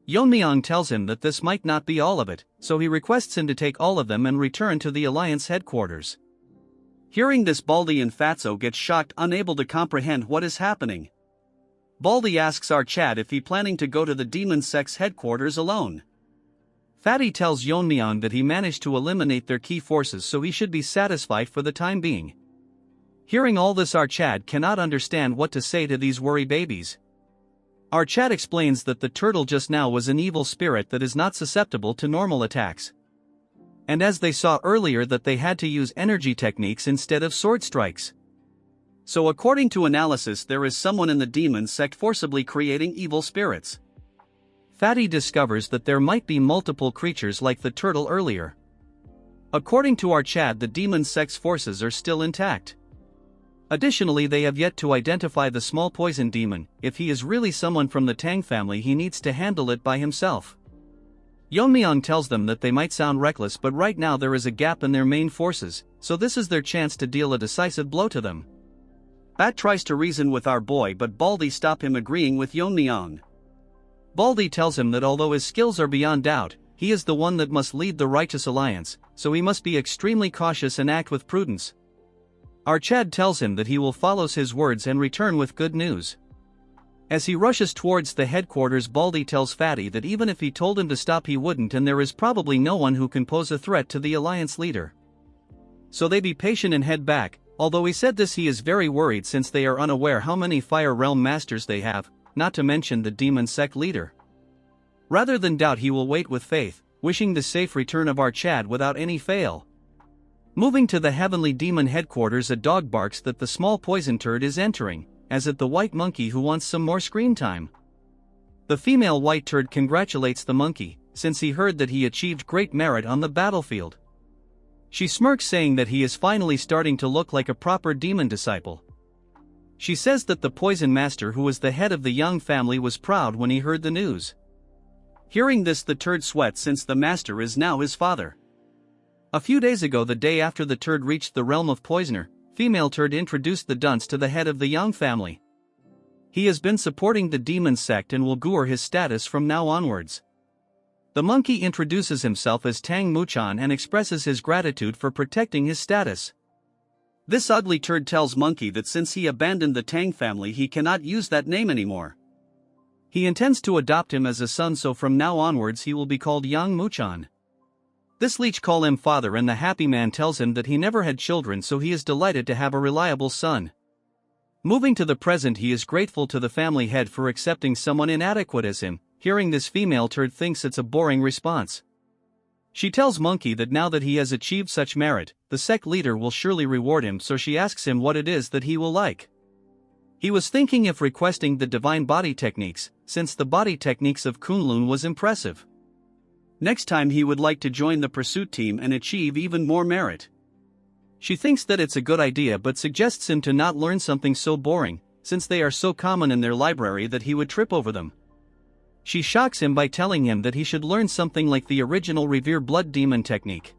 Yeon-myeong tells him that this might not be all of it, so he requests him to take all of them and return to the Alliance headquarters. Hearing this, Baldy and Fatso get shocked, unable to comprehend what is happening. Baldy asks our Chad if he planning to go to the demon sect's headquarters alone. Fatty tells Yeon-myeong that he managed to eliminate their key forces, so he should be satisfied for the time being. Hearing all this, our Chad cannot understand what to say to these worry babies. Our Chad explains that the turtle just now was an evil spirit that is not susceptible to normal attacks. And as they saw earlier, that they had to use energy techniques instead of sword strikes. So according to analysis, there is someone in the demon sect forcibly creating evil spirits. Fatty discovers that there might be multiple creatures like the turtle earlier. According to our Chad, the demon sect's forces are still intact. Additionally, they have yet to identify the small poison demon. If he is really someone from the Tang family, he needs to handle it by himself. Yeon-myeong tells them that they might sound reckless, but right now there is a gap in their main forces, so this is their chance to deal a decisive blow to them. Bat tries to reason with our boy, but Baldy stops him, agreeing with Yeon-myeong. Baldy tells him that although his skills are beyond doubt, he is the one that must lead the righteous alliance, so he must be extremely cautious and act with prudence. Our Chad tells him that he will follow his words and return with good news. As he rushes towards the headquarters, Baldy tells Fatty that even if he told him to stop, he wouldn't, and there is probably no one who can pose a threat to the alliance leader. So they be patient and head back. Although he said this, he is very worried since they are unaware how many Fire Realm Masters they have, not to mention the demon sect leader. Rather than doubt, he will wait with faith, wishing the safe return of our Chad without any fail. Moving to the heavenly demon headquarters, a dog barks that the small poison turd is entering, as at the white monkey who wants some more screen time. The female white turd congratulates the monkey, since he heard that he achieved great merit on the battlefield. She smirks, saying that he is finally starting to look like a proper demon disciple. She says that the poison master, who was the head of the Young family, was proud when he heard the news. Hearing this, the turd sweats since the master is now his father. A few days ago, the day after the turd reached the realm of Poisoner, female turd introduced the dunce to the head of the Young family. He has been supporting the demon sect and will goor his status from now onwards. The monkey introduces himself as Tang Muchan and expresses his gratitude for protecting his status. This ugly turd tells monkey that since he abandoned the Tang family, he cannot use that name anymore. He intends to adopt him as a son, so from now onwards he will be called Yang Muchan. This leech call him father, and the happy man tells him that he never had children, so he is delighted to have a reliable son. Moving to the present, he is grateful to the family head for accepting someone inadequate as him. Hearing this, female turd thinks it's a boring response. She tells monkey that now that he has achieved such merit, the sect leader will surely reward him, so she asks him what it is that he will like. He was thinking of requesting the divine body techniques, since the body techniques of Kunlun was impressive. Next time he would like to join the pursuit team and achieve even more merit. She thinks that it's a good idea, but suggests him to not learn something so boring, since they are so common in their library that he would trip over them. She shocks him by telling him that he should learn something like the original Revere Blood Demon technique.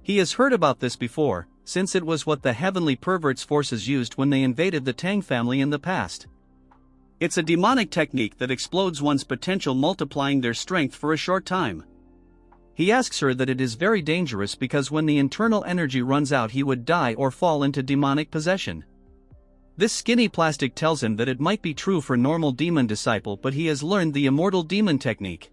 He has heard about this before, since it was what the Heavenly Perverts forces used when they invaded the Tang family in the past. It's a demonic technique that explodes one's potential, multiplying their strength for a short time. He asks her that it is very dangerous because when the internal energy runs out he would die or fall into demonic possession. This skinny plastic tells him that it might be true for normal demon disciple, but he has learned the immortal demon technique.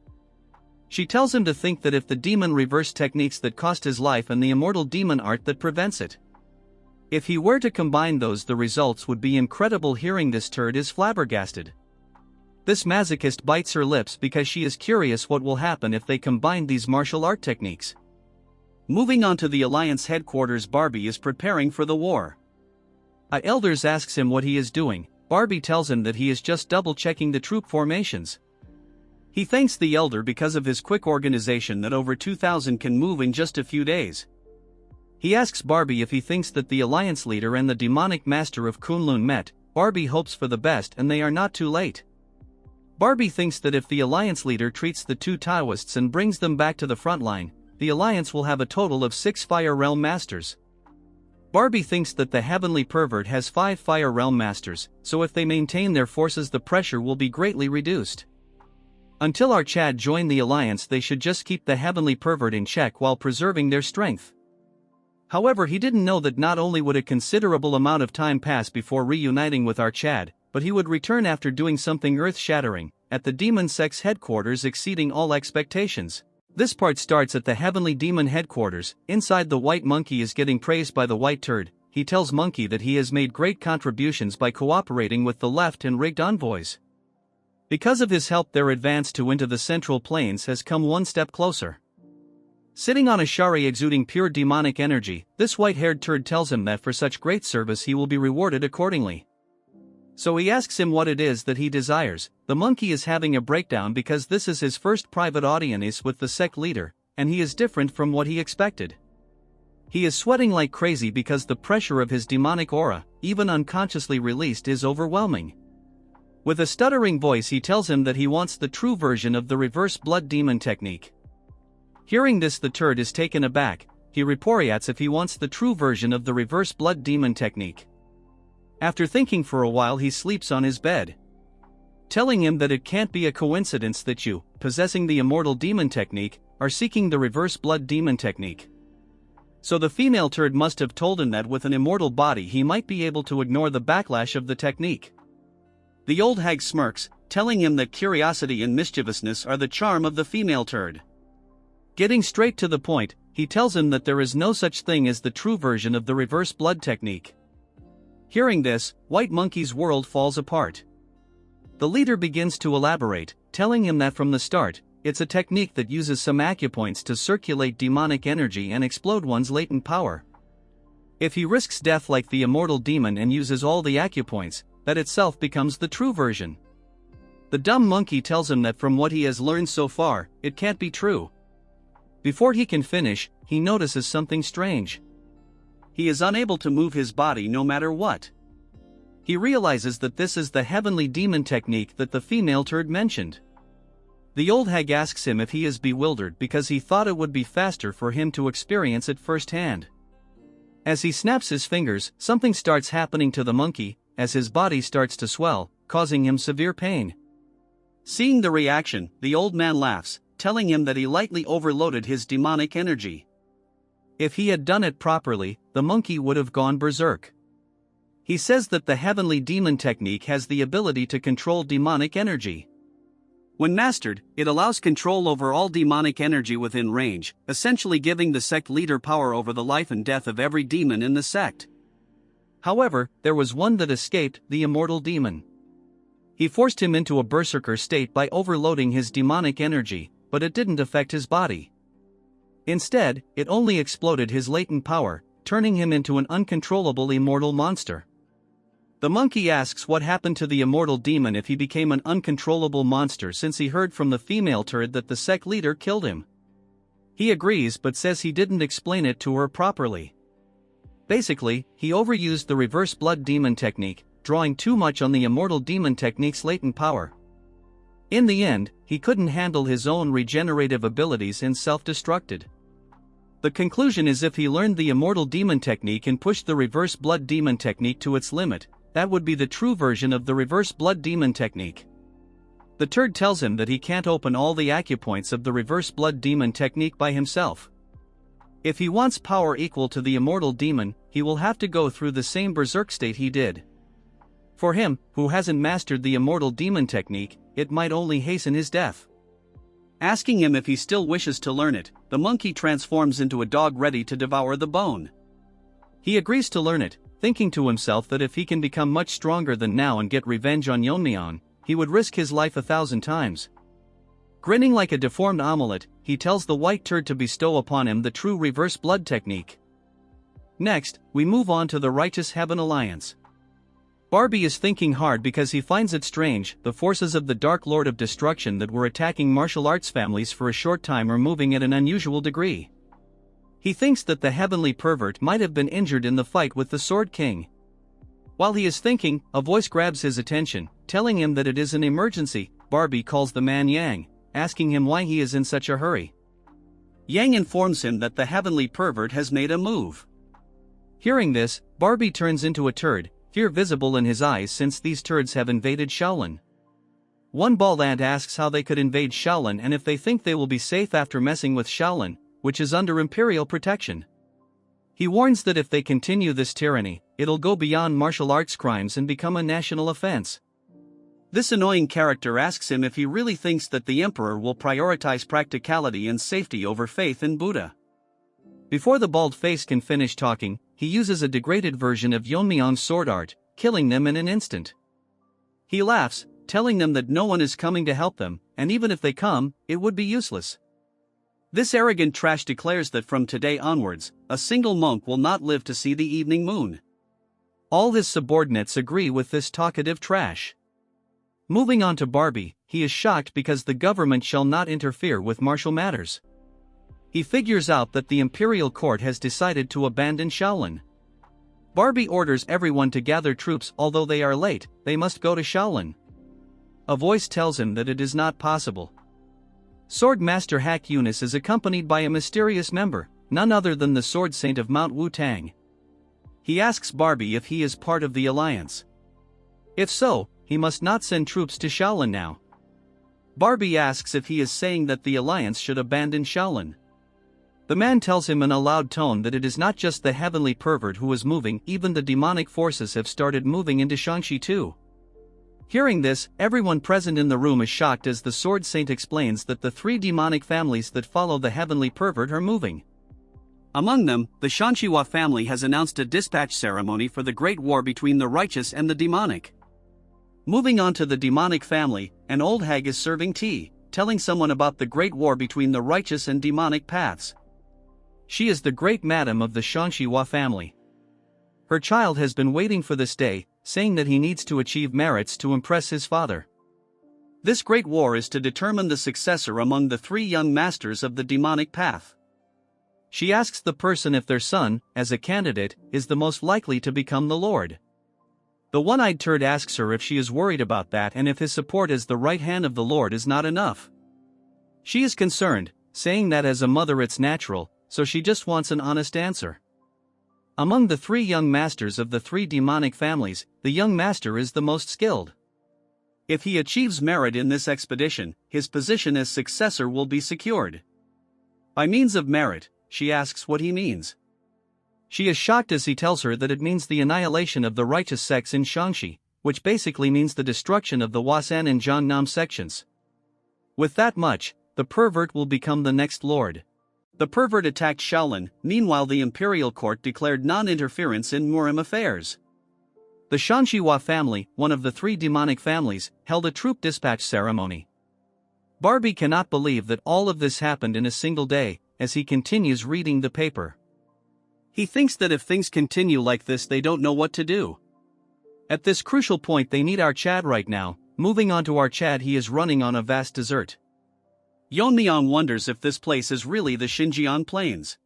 She tells him to think that if the demon reverse techniques that cost his life and the immortal demon art that prevents it. If he were to combine those, the results would be incredible. Hearing this, Turd is flabbergasted. This masochist bites her lips because she is curious what will happen if they combine these martial art techniques. Moving on to the Alliance headquarters, Barbie is preparing for the war. A elders asks him what he is doing. Barbie tells him that he is just double-checking the troop formations. He thanks the elder because of his quick organization that over 2,000 can move in just a few days. He asks Barbie if he thinks that the Alliance leader and the demonic master of Kunlun met. Barbie hopes for the best and they are not too late. Barbie thinks that if the Alliance leader treats the two Taoists and brings them back to the front line, the Alliance will have a total of 6 Fire Realm Masters. Barbie thinks that the Heavenly Pervert has 5 Fire Realm Masters, so if they maintain their forces the pressure will be greatly reduced. Until our Chad join the Alliance, they should just keep the Heavenly Pervert in check while preserving their strength. However, he didn't know that not only would a considerable amount of time pass before reuniting with our Chad, but he would return after doing something earth-shattering, at the Demon Sect's headquarters, exceeding all expectations. This part starts at the Heavenly Demon headquarters. Inside, the White Monkey is getting praised by the White Turd. He tells Monkey that he has made great contributions by cooperating with the left and rigged envoys. Because of his help, their advance into the Central Plains has come one step closer. Sitting on a shari exuding pure demonic energy, this white-haired turd tells him that for such great service he will be rewarded accordingly. So he asks him what it is that he desires. The monkey is having a breakdown because this is his first private audience with the sect leader, and he is different from what he expected. He is sweating like crazy because the pressure of his demonic aura, even unconsciously released, is overwhelming. With a stuttering voice he tells him that he wants the true version of the reverse blood demon technique. Hearing this, the turd is taken aback. He reports if he wants the true version of the reverse blood demon technique. After thinking for a while, he sleeps on his bed, telling him that it can't be a coincidence that you, possessing the immortal demon technique, are seeking the reverse blood demon technique. So the female turd must have told him that with an immortal body he might be able to ignore the backlash of the technique. The old hag smirks, telling him that curiosity and mischievousness are the charm of the female turd. Getting straight to the point, he tells him that there is no such thing as the true version of the reverse blood technique. Hearing this, White Monkey's world falls apart. The leader begins to elaborate, telling him that from the start, it's a technique that uses some acupoints to circulate demonic energy and explode one's latent power. If he risks death like the immortal demon and uses all the acupoints, that itself becomes the true version. The dumb monkey tells him that from what he has learned so far, it can't be true. Before he can finish, he notices something strange. He is unable to move his body no matter what. He realizes that this is the heavenly demon technique that the female turd mentioned. The old hag asks him if he is bewildered because he thought it would be faster for him to experience it firsthand. As he snaps his fingers, something starts happening to the monkey, as his body starts to swell, causing him severe pain. Seeing the reaction, the old man laughs, telling him that he lightly overloaded his demonic energy. If he had done it properly, the monkey would have gone berserk. He says that the heavenly demon technique has the ability to control demonic energy. When mastered, it allows control over all demonic energy within range, essentially giving the sect leader power over the life and death of every demon in the sect. However, there was one that escaped, the immortal demon. He forced him into a berserker state by overloading his demonic energy, but it didn't affect his body. Instead, it only exploded his latent power, turning him into an uncontrollable immortal monster. The monkey asks what happened to the immortal demon if he became an uncontrollable monster, since he heard from the female turd that the sect leader killed him. He agrees but says he didn't explain it to her properly. Basically, he overused the reverse blood demon technique, drawing too much on the immortal demon technique's latent power. In the end, he couldn't handle his own regenerative abilities and self-destructed. The conclusion is if he learned the immortal demon technique and pushed the reverse blood demon technique to its limit, that would be the true version of the reverse blood demon technique. The turd tells him that he can't open all the acupoints of the reverse blood demon technique by himself. If he wants power equal to the immortal demon, he will have to go through the same berserk state he did. For him, who hasn't mastered the immortal demon technique, it might only hasten his death. Asking him if he still wishes to learn it, the monkey transforms into a dog ready to devour the bone. He agrees to learn it, thinking to himself that if he can become much stronger than now and get revenge on Yeon-myeong, he would risk his life 1,000 times. Grinning like a deformed omelet, he tells the white turd to bestow upon him the true reverse blood technique. Next, we move on to the Righteous Heaven Alliance. Barbie is thinking hard because he finds it strange, the forces of the Dark Lord of Destruction that were attacking martial arts families for a short time are moving at an unusual degree. He thinks that the heavenly pervert might have been injured in the fight with the Sword King. While he is thinking, a voice grabs his attention, telling him that it is an emergency. Barbie calls the man Yang, asking him why he is in such a hurry. Yang informs him that the heavenly pervert has made a move. Hearing this, Barbie turns into a turd, fear visible in his eyes since these turds have invaded Shaolin. One bald ant asks how they could invade Shaolin and if they think they will be safe after messing with Shaolin, which is under imperial protection. He warns that if they continue this tyranny, it'll go beyond martial arts crimes and become a national offense. This annoying character asks him if he really thinks that the emperor will prioritize practicality and safety over faith in Buddha. Before the bald face can finish talking, he uses a degraded version of Yeon-myeong's sword art, killing them in an instant. He laughs, telling them that no one is coming to help them, and even if they come, it would be useless. This arrogant trash declares that from today onwards, a single monk will not live to see the evening moon. All his subordinates agree with this talkative trash. Moving on to Barbie, he is shocked because the government shall not interfere with martial matters. He figures out that the imperial court has decided to abandon Shaolin. Barbie orders everyone to gather troops. Although they are late, they must go to Shaolin. A voice tells him that it is not possible. Swordmaster Hak Eunice is accompanied by a mysterious member, none other than the Sword Saint of Mount Wu-Tang. He asks Barbie if he is part of the alliance. If so, he must not send troops to Shaolin now. Barbie asks if he is saying that the alliance should abandon Shaolin. The man tells him in a loud tone that it is not just the heavenly pervert who is moving, even the demonic forces have started moving into Shaanxi too. Hearing this, everyone present in the room is shocked as the Sword Saint explains that the 3 demonic families that follow the heavenly pervert are moving. Among them, the Manhwa family has announced a dispatch ceremony for the great war between the righteous and the demonic. Moving on to the demonic family, an old hag is serving tea, telling someone about the great war between the righteous and demonic paths. She is the great madam of the Manhwa family. Her child has been waiting for this day, saying that he needs to achieve merits to impress his father. This great war is to determine the successor among the 3 young masters of the demonic path. She asks the person if their son, as a candidate, is the most likely to become the Lord. The one-eyed turd asks her if she is worried about that and if his support as the right hand of the Lord is not enough. She is concerned, saying that as a mother it's natural, so she just wants an honest answer. Among the 3 young masters of the 3 demonic families, the young master is the most skilled. If he achieves merit in this expedition, his position as successor will be secured. By means of merit, she asks what he means. She is shocked as he tells her that it means the annihilation of the righteous sects in Shaanxi, which basically means the destruction of the Wasan and Jiangnam sections. With that much, the pervert will become the next lord. The pervert attacked Shaolin. Meanwhile, the imperial court declared non-interference in Murim affairs. The Manhwa family, one of the 3 demonic families, held a troop dispatch ceremony. Barbie cannot believe that all of this happened in a single day, as he continues reading the paper. He thinks that if things continue like this they don't know what to do. At this crucial point they need our Chad right now. Moving on to our Chad, he is running on a vast desert. Yeon-myeong wonders if this place is really the Xinjiang Plains.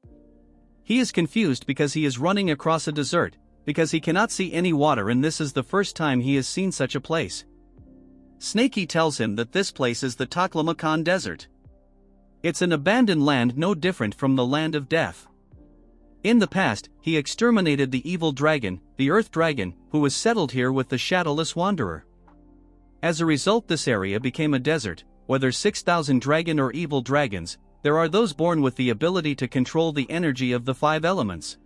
He is confused because he is running across a desert, because he cannot see any water and this is the first time he has seen such a place. Snakey tells him that this place is the Taklamakan Desert. It's an abandoned land no different from the land of death. In the past, he exterminated the evil dragon, the Earth Dragon, who was settled here with the shadowless wanderer. As a result, this area became a desert. Whether 6,000 dragon or evil dragons, there are those born with the ability to control the energy of the 5 elements.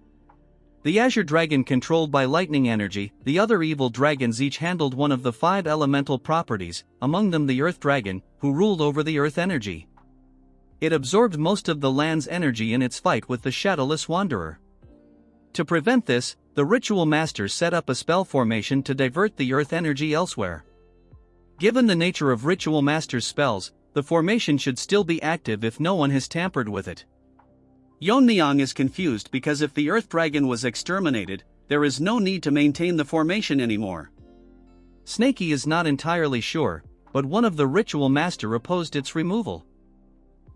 The Azure Dragon controlled by lightning energy, the other evil dragons each handled one of the 5 elemental properties, among them the Earth Dragon, who ruled over the earth energy. It absorbed most of the land's energy in its fight with the shadowless wanderer. To prevent this, the ritual master set up a spell formation to divert the earth energy elsewhere. Given the nature of ritual master's spells, the formation should still be active if no one has tampered with it. Yeon-myeong is confused because if the Earth Dragon was exterminated, there is no need to maintain the formation anymore. Snakey is not entirely sure, but one of the ritual master opposed its removal.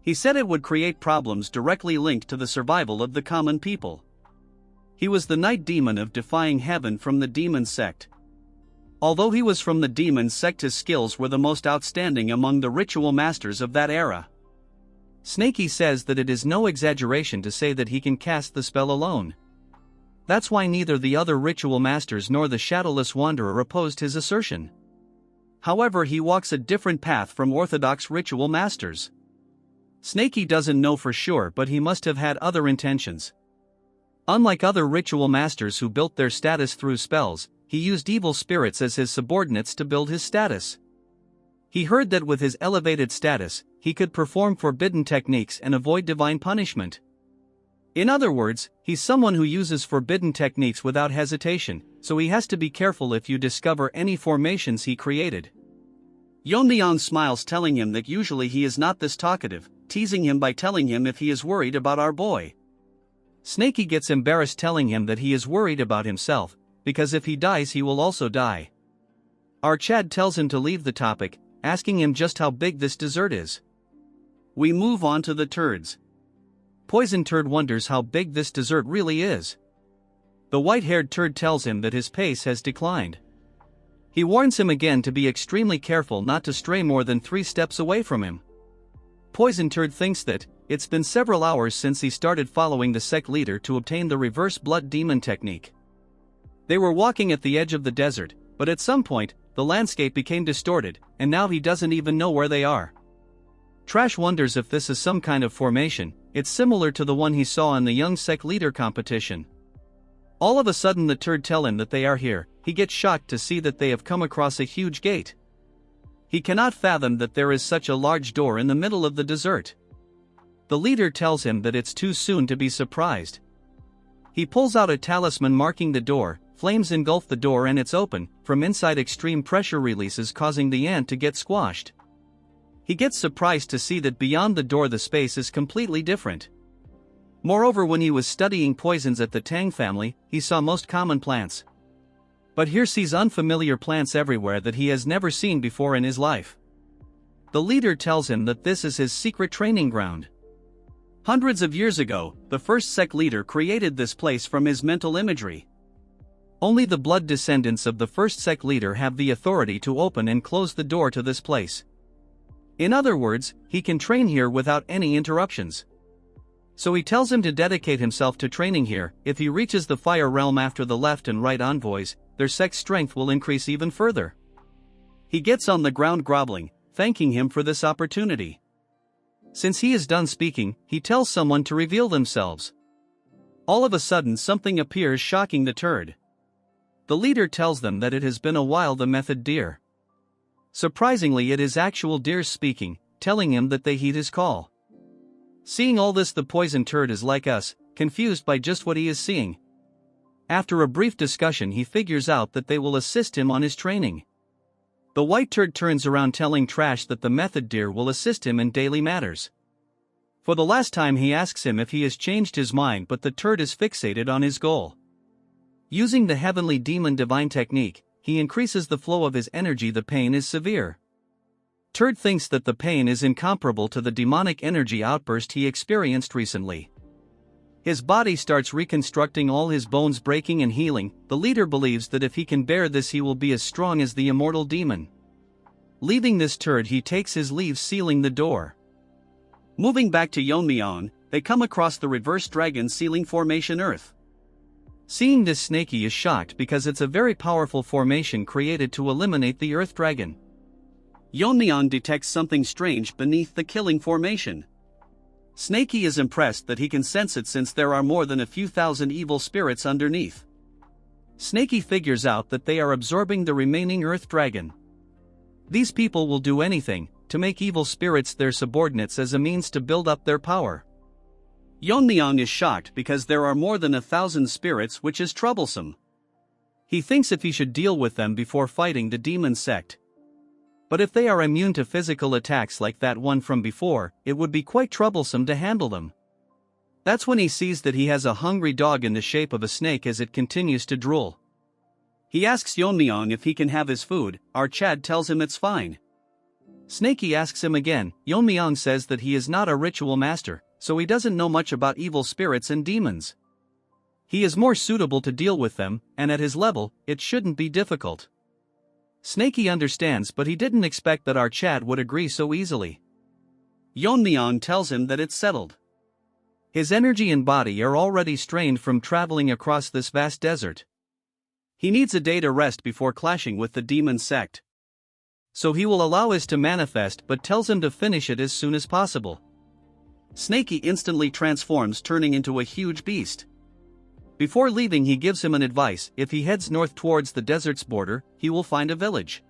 He said it would create problems directly linked to the survival of the common people. He was the night demon of defying heaven from the demon sect. Although he was from the demon sect, his skills were the most outstanding among the ritual masters of that era. Snakey says that it is no exaggeration to say that he can cast the spell alone. That's why neither the other ritual masters nor the shadowless wanderer opposed his assertion. However, he walks a different path from orthodox ritual masters. Snakey doesn't know for sure, but he must have had other intentions. Unlike other ritual masters who built their status through spells, he used evil spirits as his subordinates to build his status. He heard that with his elevated status, he could perform forbidden techniques and avoid divine punishment. In other words, he's someone who uses forbidden techniques without hesitation, so he has to be careful if you discover any formations he created. Yeon-myeong smiles, telling him that usually he is not this talkative, teasing him by telling him if he is worried about our boy. Snakey gets embarrassed, telling him that he is worried about himself, because if he dies he will also die. Our Chad tells him to leave the topic, asking him just how big this dessert is. We move on to the turds. Poison Turd wonders how big this dessert really is. The white-haired turd tells him that his pace has declined. He warns him again to be extremely careful not to stray more than 3 steps away from him. Poison Turd thinks that it's been several hours since he started following the sect leader to obtain the reverse blood demon technique. They were walking at the edge of the desert, but at some point, the landscape became distorted, and now he doesn't even know where they are. Trash wonders if this is some kind of formation. It's similar to the one he saw in the young sect leader competition. All of a sudden the turd tell him that they are here. He gets shocked to see that they have come across a huge gate. He cannot fathom that there is such a large door in the middle of the desert. The leader tells him that it's too soon to be surprised. He pulls out a talisman marking the door, flames engulf the door and it's open. From inside, extreme pressure releases, causing the ant to get squashed. He gets surprised to see that beyond the door the space is completely different. Moreover, when he was studying poisons at the Tang family, he saw most common plants. But here sees unfamiliar plants everywhere that he has never seen before in his life. The leader tells him that this is his secret training ground. Hundreds of years ago, the first sect leader created this place from his mental imagery. Only the blood descendants of the first sect leader have the authority to open and close the door to this place. In other words, he can train here without any interruptions. So he tells him to dedicate himself to training here. If he reaches the fire realm after the left and right envoys, their sect's strength will increase even further. He gets on the ground groveling, thanking him for this opportunity. Since he is done speaking, he tells someone to reveal themselves. All of a sudden something appears, shocking the turd. The leader tells them that it has been a while. The method deer. Surprisingly, it is actual deers speaking, telling him that they heed his call. Seeing all this, the poison turd is like us, confused by just what he is seeing. After a brief discussion, he figures out that they will assist him on his training. The white turd turns around, telling Trash that the method deer will assist him in daily matters. For the last time he asks him if he has changed his mind, but the turd is fixated on his goal. Using the heavenly demon divine technique, he increases the flow of his energy. The pain is severe. Turd thinks that the pain is incomparable to the demonic energy outburst he experienced recently. His body starts reconstructing, all his bones breaking and healing. The leader believes that if he can bear this, he will be as strong as the immortal demon. Leaving this turd, he takes his leave, sealing the door. Moving back to Yeon-myeong, they come across the reverse dragon sealing formation Earth. Seeing this, Snakey is shocked because it's a very powerful formation created to eliminate the Earth Dragon. Yeon-myeong detects something strange beneath the killing formation. Snakey is impressed that he can sense it since there are more than a few thousand evil spirits underneath. Snakey figures out that they are absorbing the remaining Earth Dragon. These people will do anything to make evil spirits their subordinates as a means to build up their power. Yeon-myeong is shocked because there are more than 1,000 spirits, which is troublesome. He thinks if he should deal with them before fighting the demon sect. But if they are immune to physical attacks like that one from before, it would be quite troublesome to handle them. That's when he sees that he has a hungry dog in the shape of a snake as it continues to drool. He asks Yeon-myeong if he can have his food. Chad tells him it's fine. Snakey asks him again. Yeon-myeong says that he is not a ritual master, so he doesn't know much about evil spirits and demons. He is more suitable to deal with them, and at his level, it shouldn't be difficult. Snakey understands, but he didn't expect that Chad would agree so easily. Yeon-myeong tells him that it's settled. His energy and body are already strained from traveling across this vast desert. He needs a day to rest before clashing with the demon sect. So he will allow his to manifest, but tells him to finish it as soon as possible. Snakey instantly transforms, turning into a huge beast. Before leaving, he gives him an advice: if he heads north towards the desert's border, he will find a village.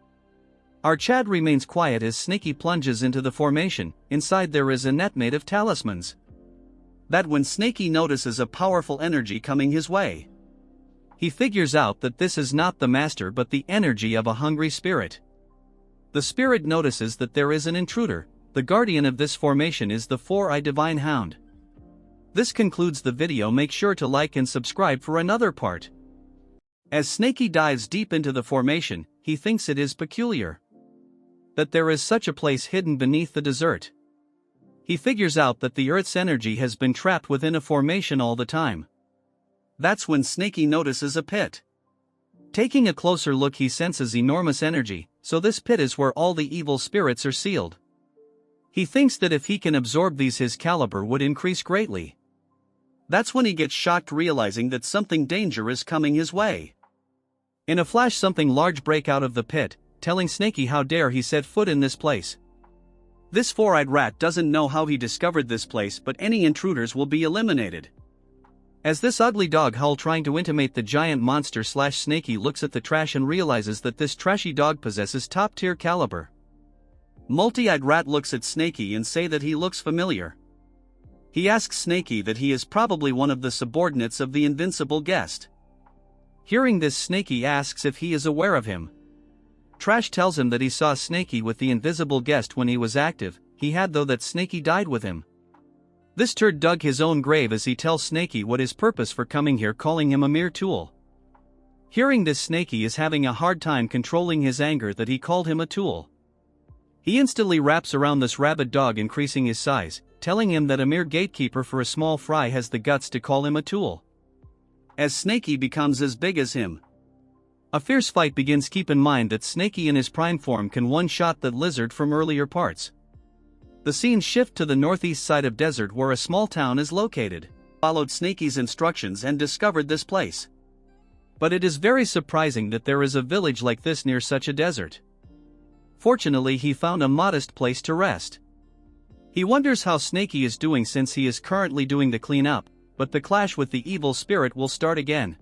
Chad remains quiet as Snakey plunges into the formation. Inside there is a net made of talismans. That when Snakey notices a powerful energy coming his way. He figures out that this is not the master but the energy of a hungry spirit. The spirit notices that there is an intruder. The guardian of this formation is the four-eyed divine hound. This concludes the video. Make sure to like and subscribe for another part. As Snakey dives deep into the formation, he thinks it is peculiar that there is such a place hidden beneath the desert. He figures out that the Earth's energy has been trapped within a formation all the time. That's when Snakey notices a pit. Taking a closer look, he senses enormous energy, so this pit is where all the evil spirits are sealed. He thinks that if he can absorb these, his caliber would increase greatly. That's when he gets shocked, realizing that something dangerous is coming his way. In a flash, something large break out of the pit, telling Snakey how dare he set foot in this place. This four-eyed rat doesn't know how he discovered this place, but any intruders will be eliminated. As this ugly dog howl trying to intimate the giant monster, Snakey looks at the trash and realizes that this trashy dog possesses top-tier caliber. Multi-eyed rat looks at Snakey and say that he looks familiar. He asks Snakey that he is probably one of the subordinates of the invincible guest. Hearing this, Snakey asks if he is aware of him. Trash tells him that he saw Snakey with the invisible guest when he was active. He had, though, that Snakey died with him. This turd dug his own grave as he tells Snakey what his purpose for coming here, calling him a mere tool. Hearing this, Snakey is having a hard time controlling his anger that he called him a tool. He instantly wraps around this rabid dog, increasing his size, telling him that a mere gatekeeper for a small fry has the guts to call him a tool. As Snakey becomes as big as him, a fierce fight begins. Keep in mind that Snakey in his prime form can one-shot that lizard from earlier parts. The scene shift to the northeast side of desert where a small town is located. Followed Snakey's instructions and discovered this place. But it is very surprising that there is a village like this near such a desert. Fortunately, he found a modest place to rest. He wonders how Snakey is doing since he is currently doing the cleanup, but the clash with the evil spirit will start again.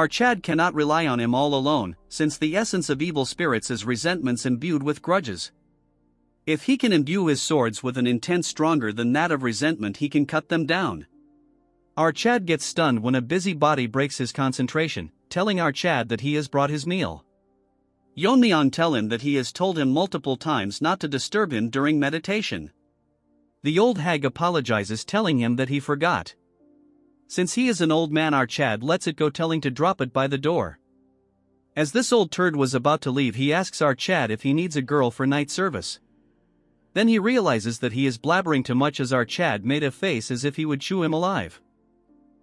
Chad cannot rely on him all alone, since the essence of evil spirits is resentments imbued with grudges. If he can imbue his swords with an intent stronger than that of resentment, he can cut them down. Chad gets stunned when a busybody breaks his concentration, telling Chad that he has brought his meal. Yeon-myeong tell him that he has told him multiple times not to disturb him during meditation. The old hag apologizes, telling him that he forgot. Since he is an old man, Chad lets it go, telling to drop it by the door. As this old turd was about to leave, he asks Chad if he needs a girl for night service. Then he realizes that he is blabbering too much as Chad made a face as if he would chew him alive.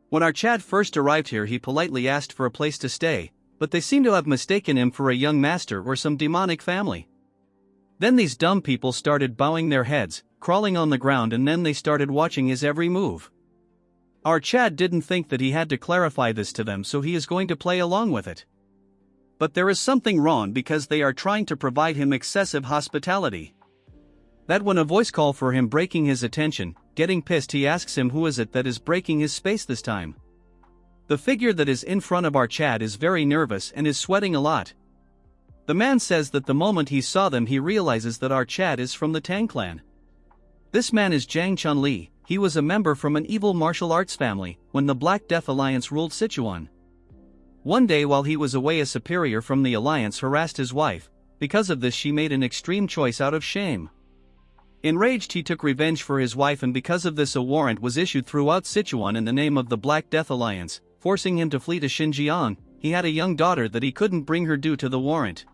When Chad first arrived here, he politely asked for a place to stay, but they seem to have mistaken him for a young master or some demonic family. Then these dumb people started bowing their heads, crawling on the ground, and then they started watching his every move. Our Chad didn't think that he had to clarify this to them, so he is going to play along with it. But there is something wrong because they are trying to provide him excessive hospitality. That when a voice call for him breaking his attention, getting pissed, he asks him who is it that is breaking his space this time. The figure that is in front of our Chad is very nervous and is sweating a lot. The man says that the moment he saw them he realizes that our Chad is from the Tang clan. This man is Jiang Chunli. He was a member from an evil martial arts family when the Black Death Alliance ruled Sichuan. One day while he was away, a superior from the alliance harassed his wife. Because of this she made an extreme choice out of shame. Enraged, he took revenge for his wife, and because of this a warrant was issued throughout Sichuan in the name of the Black Death Alliance, forcing him to flee to Xinjiang. He had a young daughter that he couldn't bring her due to the warrant.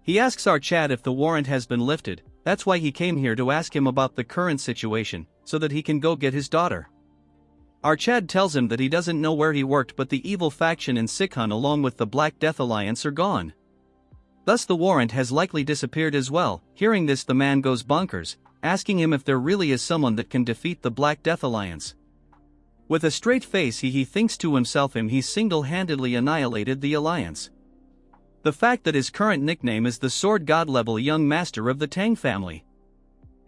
He asks our Chad if the warrant has been lifted. That's why he came here, to ask him about the current situation, so that he can go get his daughter. Our Chad tells him that he doesn't know where he worked, but the evil faction in Sichuan along with the Black Death Alliance are gone. Thus the warrant has likely disappeared as well. Hearing this, the man goes bonkers, asking him if there really is someone that can defeat the Black Death Alliance. With a straight face he thinks to himself he single-handedly annihilated the alliance. The fact that his current nickname is the Sword God level young master of the Tang family.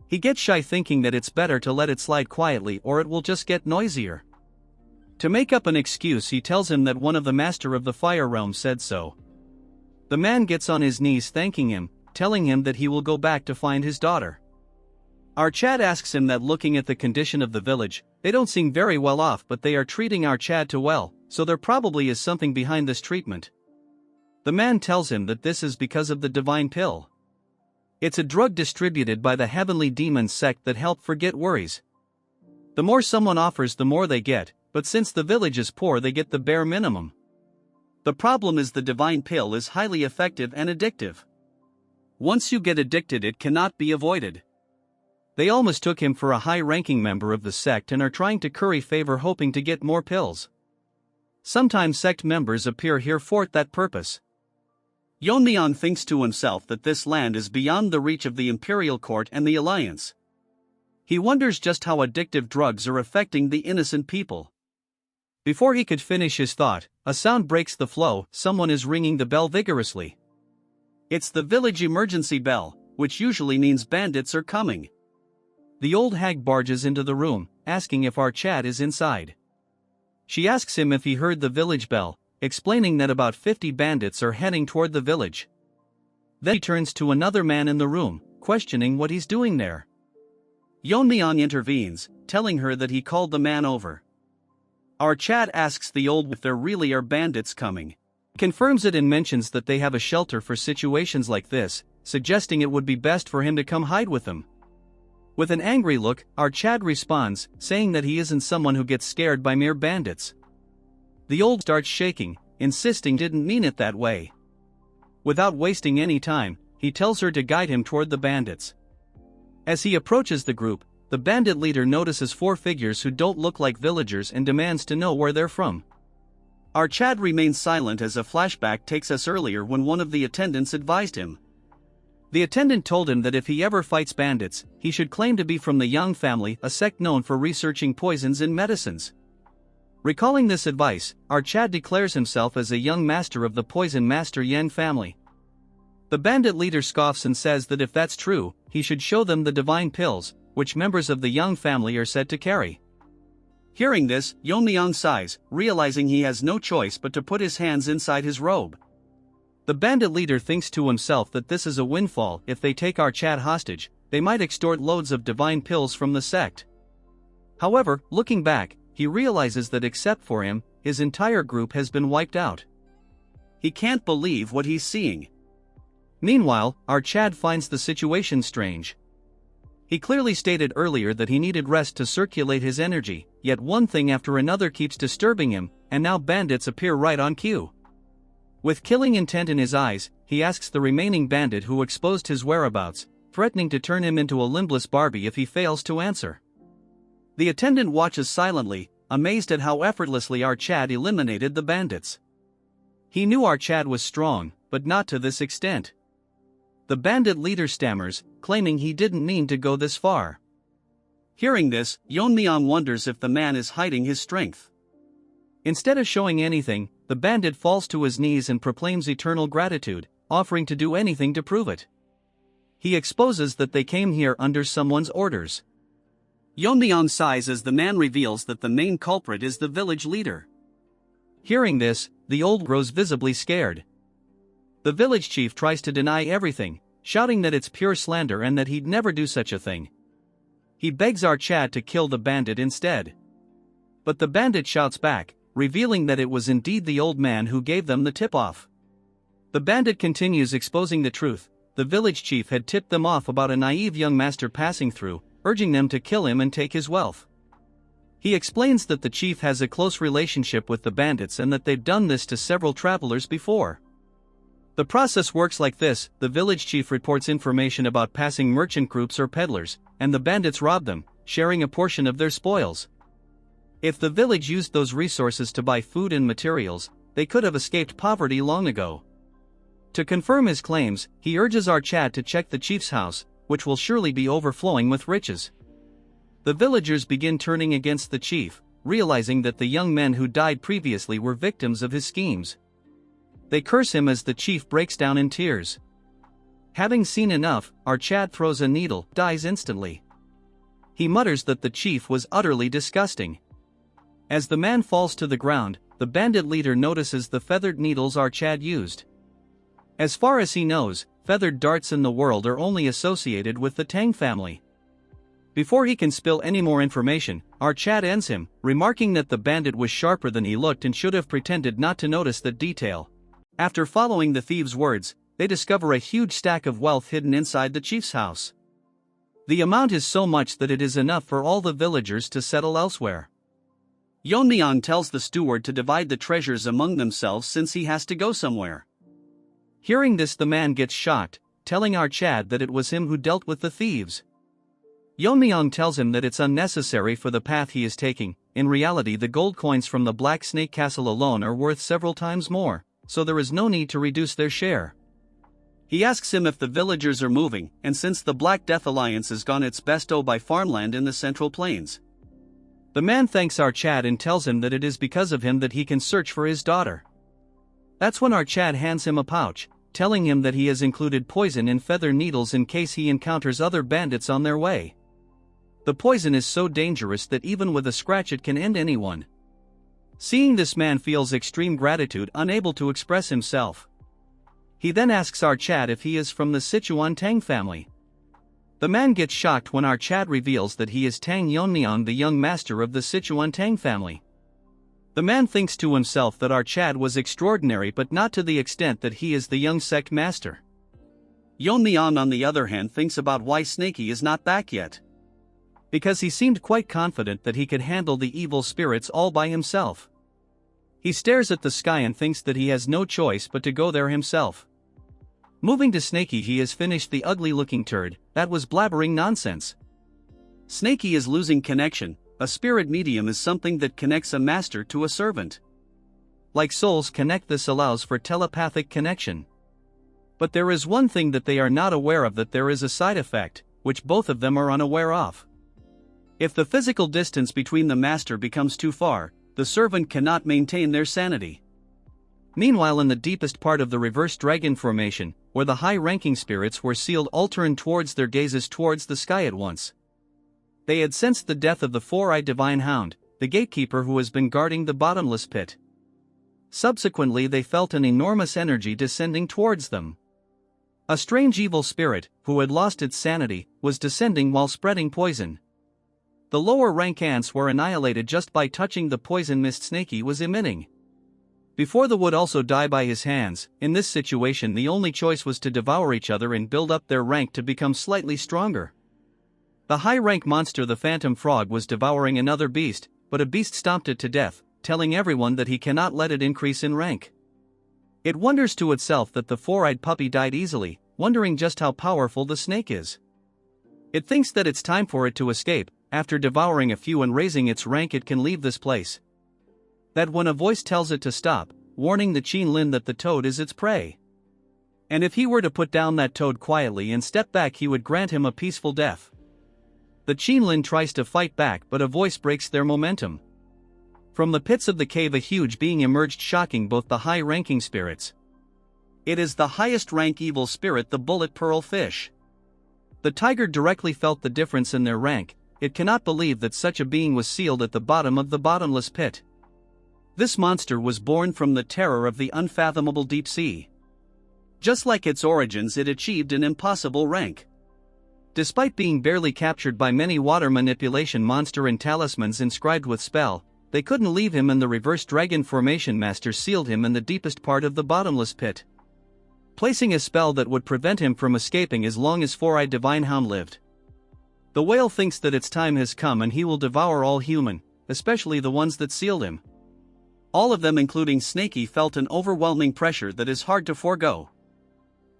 He gets shy, thinking that it's better to let it slide quietly or it will just get noisier. To make up an excuse, he tells him that one of the master of the fire realm said so. The man gets on his knees thanking him, telling him that he will go back to find his daughter. Our Chad asks him that looking at the condition of the village, they don't seem very well off, but they are treating our Chad too well, so there probably is something behind this treatment. The man tells him that this is because of the divine pill. It's a drug distributed by the heavenly demon sect that help forget worries. The more someone offers, the more they get, but since the village is poor they get the bare minimum. The problem is the divine pill is highly effective and addictive. Once you get addicted it cannot be avoided. They all mistook him for a high-ranking member of the sect and are trying to curry favor, hoping to get more pills. Sometimes sect members appear here for that purpose. Yeon-myeong thinks to himself that this land is beyond the reach of the Imperial Court and the Alliance. He wonders just how addictive drugs are affecting the innocent people. Before he could finish his thought, a sound breaks the flow. Someone is ringing the bell vigorously. It's the village emergency bell, which usually means bandits are coming. The old hag barges into the room, asking if our Chad is inside. She asks him if he heard the village bell, explaining that about 50 bandits are heading toward the village. Then he turns to another man in the room, questioning what he's doing there. Yeon-myeong intervenes, telling her that he called the man over. Our Chad asks the old if there really are bandits coming. He confirms it and mentions that they have a shelter for situations like this, suggesting it would be best for him to come hide with them. With an angry look, our Chad responds, saying that he isn't someone who gets scared by mere bandits. The old starts shaking, insisting didn't mean it that way. Without wasting any time, he tells her to guide him toward the bandits. As he approaches the group, the bandit leader notices 4 figures who don't look like villagers and demands to know where they're from. Our Chad remains silent as a flashback takes us earlier when one of the attendants advised him. The attendant told him that if he ever fights bandits, he should claim to be from the Yang family, a sect known for researching poisons in medicines. Recalling this advice, our Chad declares himself as a young master of the poison master Yang family. The bandit leader scoffs and says that if that's true, he should show them the divine pills, which members of the Yang family are said to carry. Hearing this, Yeon-myeong sighs, realizing he has no choice but to put his hands inside his robe. The bandit leader thinks to himself that this is a windfall. If they take our Chad hostage, they might extort loads of divine pills from the sect. However, looking back, he realizes that except for him, his entire group has been wiped out. He can't believe what he's seeing. Meanwhile, our Chad finds the situation strange. He clearly stated earlier that he needed rest to circulate his energy, yet one thing after another keeps disturbing him, and now bandits appear right on cue. With killing intent in his eyes, he asks the remaining bandit who exposed his whereabouts, threatening to turn him into a limbless Barbie if he fails to answer. The attendant watches silently, amazed at how effortlessly our Chad eliminated the bandits. He knew our Chad was strong, but not to this extent. The bandit leader stammers, claiming he didn't mean to go this far. Hearing this, Yeon-myeong wonders if the man is hiding his strength. Instead of showing anything, the bandit falls to his knees and proclaims eternal gratitude, offering to do anything to prove it. He exposes that they came here under someone's orders. Yeon-myeong sighs as the man reveals that the main culprit is the village leader. Hearing this, the old grows visibly scared. The village chief tries to deny everything, shouting that it's pure slander and that he'd never do such a thing. He begs our Chad to kill the bandit instead. But the bandit shouts back, revealing that it was indeed the old man who gave them the tip-off. The bandit continues exposing the truth. The village chief had tipped them off about a naive young master passing through, urging them to kill him and take his wealth. He explains that the chief has a close relationship with the bandits and that they've done this to several travelers before. The process works like this: the village chief reports information about passing merchant groups or peddlers, and the bandits rob them, sharing a portion of their spoils. If the village used those resources to buy food and materials, they could have escaped poverty long ago. To confirm his claims, he urges our Chad to check the chief's house, which will surely be overflowing with riches. The villagers begin turning against the chief, realizing that the young men who died previously were victims of his schemes. They curse him as the chief breaks down in tears. Having seen enough, our Chad throws a needle, dies instantly. He mutters that the chief was utterly disgusting. As the man falls to the ground, the bandit leader notices the feathered needles our Chad used. As far as he knows, feathered darts in the world are only associated with the Tang family. Before he can spill any more information, our Chad ends him, remarking that the bandit was sharper than he looked and should have pretended not to notice that detail. After following the thieves' words, they discover a huge stack of wealth hidden inside the chief's house. The amount is so much that it is enough for all the villagers to settle elsewhere. Yeon-myeong tells the steward to divide the treasures among themselves since he has to go somewhere. Hearing this, the man gets shocked, telling our Chad that it was him who dealt with the thieves. Yeon-myeong tells him that it's unnecessary for the path he is taking. In reality, the gold coins from the Black Snake Castle alone are worth several times more, so there is no need to reduce their share. He asks him if the villagers are moving, and since the Black Death Alliance has gone its best to buy farmland in the Central Plains. The man thanks our Chad and tells him that it is because of him that he can search for his daughter. That's when our Chad hands him a pouch, telling him that he has included poison in feather needles in case he encounters other bandits on their way. The poison is so dangerous that even with a scratch it can end anyone. Seeing this, man feels extreme gratitude, unable to express himself. He then asks our Chad if he is from the Sichuan Tang Family. The man gets shocked when our Chad reveals that he is Tang Yeon-myeong, the young master of the Sichuan Tang Family. The man thinks to himself that our Chad was extraordinary, but not to the extent that he is the young sect master. Yeon-myeong, on the other hand, thinks about why Snakey is not back yet. Because he seemed quite confident that he could handle the evil spirits all by himself. He stares at the sky and thinks that he has no choice but to go there himself. Moving to Snakey, he has finished the ugly-looking turd that was blabbering nonsense. Snakey is losing connection. A spirit medium is something that connects a master to a servant. Like souls connect, this allows for telepathic connection. But there is one thing that they are not aware of, that there is a side effect, which both of them are unaware of. If the physical distance between the master becomes too far, the servant cannot maintain their sanity. Meanwhile, in the deepest part of the reverse dragon formation, where the high-ranking spirits were sealed, all turned towards their gazes towards the sky at once. They had sensed the death of the four-eyed divine hound, the gatekeeper who has been guarding the bottomless pit. Subsequently, they felt an enormous energy descending towards them. A strange evil spirit, who had lost its sanity, was descending while spreading poison. The lower rank ants were annihilated just by touching the poison mist Snakey was emitting. Before the would also die by his hands. In this situation, the only choice was to devour each other and build up their rank to become slightly stronger. The high-rank monster, the phantom frog, was devouring another beast, but a beast stomped it to death, telling everyone that he cannot let it increase in rank. It wonders to itself that the four-eyed puppy died easily, wondering just how powerful the snake is. It thinks that it's time for it to escape. After devouring a few and raising its rank, it can leave this place. That when a voice tells it to stop, warning the Qin Lin that the toad is its prey. And if he were to put down that toad quietly and step back, he would grant him a peaceful death. The Qinlin tries to fight back, but a voice breaks their momentum. From the pits of the cave a huge being emerged, shocking both the high-ranking spirits. It is the highest-rank evil spirit, the bullet pearl fish. The tiger directly felt the difference in their rank. It cannot believe that such a being was sealed at the bottom of the bottomless pit. This monster was born from the terror of the unfathomable deep sea. Just like its origins, it achieved an impossible rank. Despite being barely captured by many water manipulation monster and talismans inscribed with spell, they couldn't leave him, and the reverse dragon formation master sealed him in the deepest part of the bottomless pit, placing a spell that would prevent him from escaping as long as Four-Eyed Divine Hound lived. The whale thinks that its time has come and he will devour all human, especially the ones that sealed him. All of them, including Snaky, felt an overwhelming pressure that is hard to forego.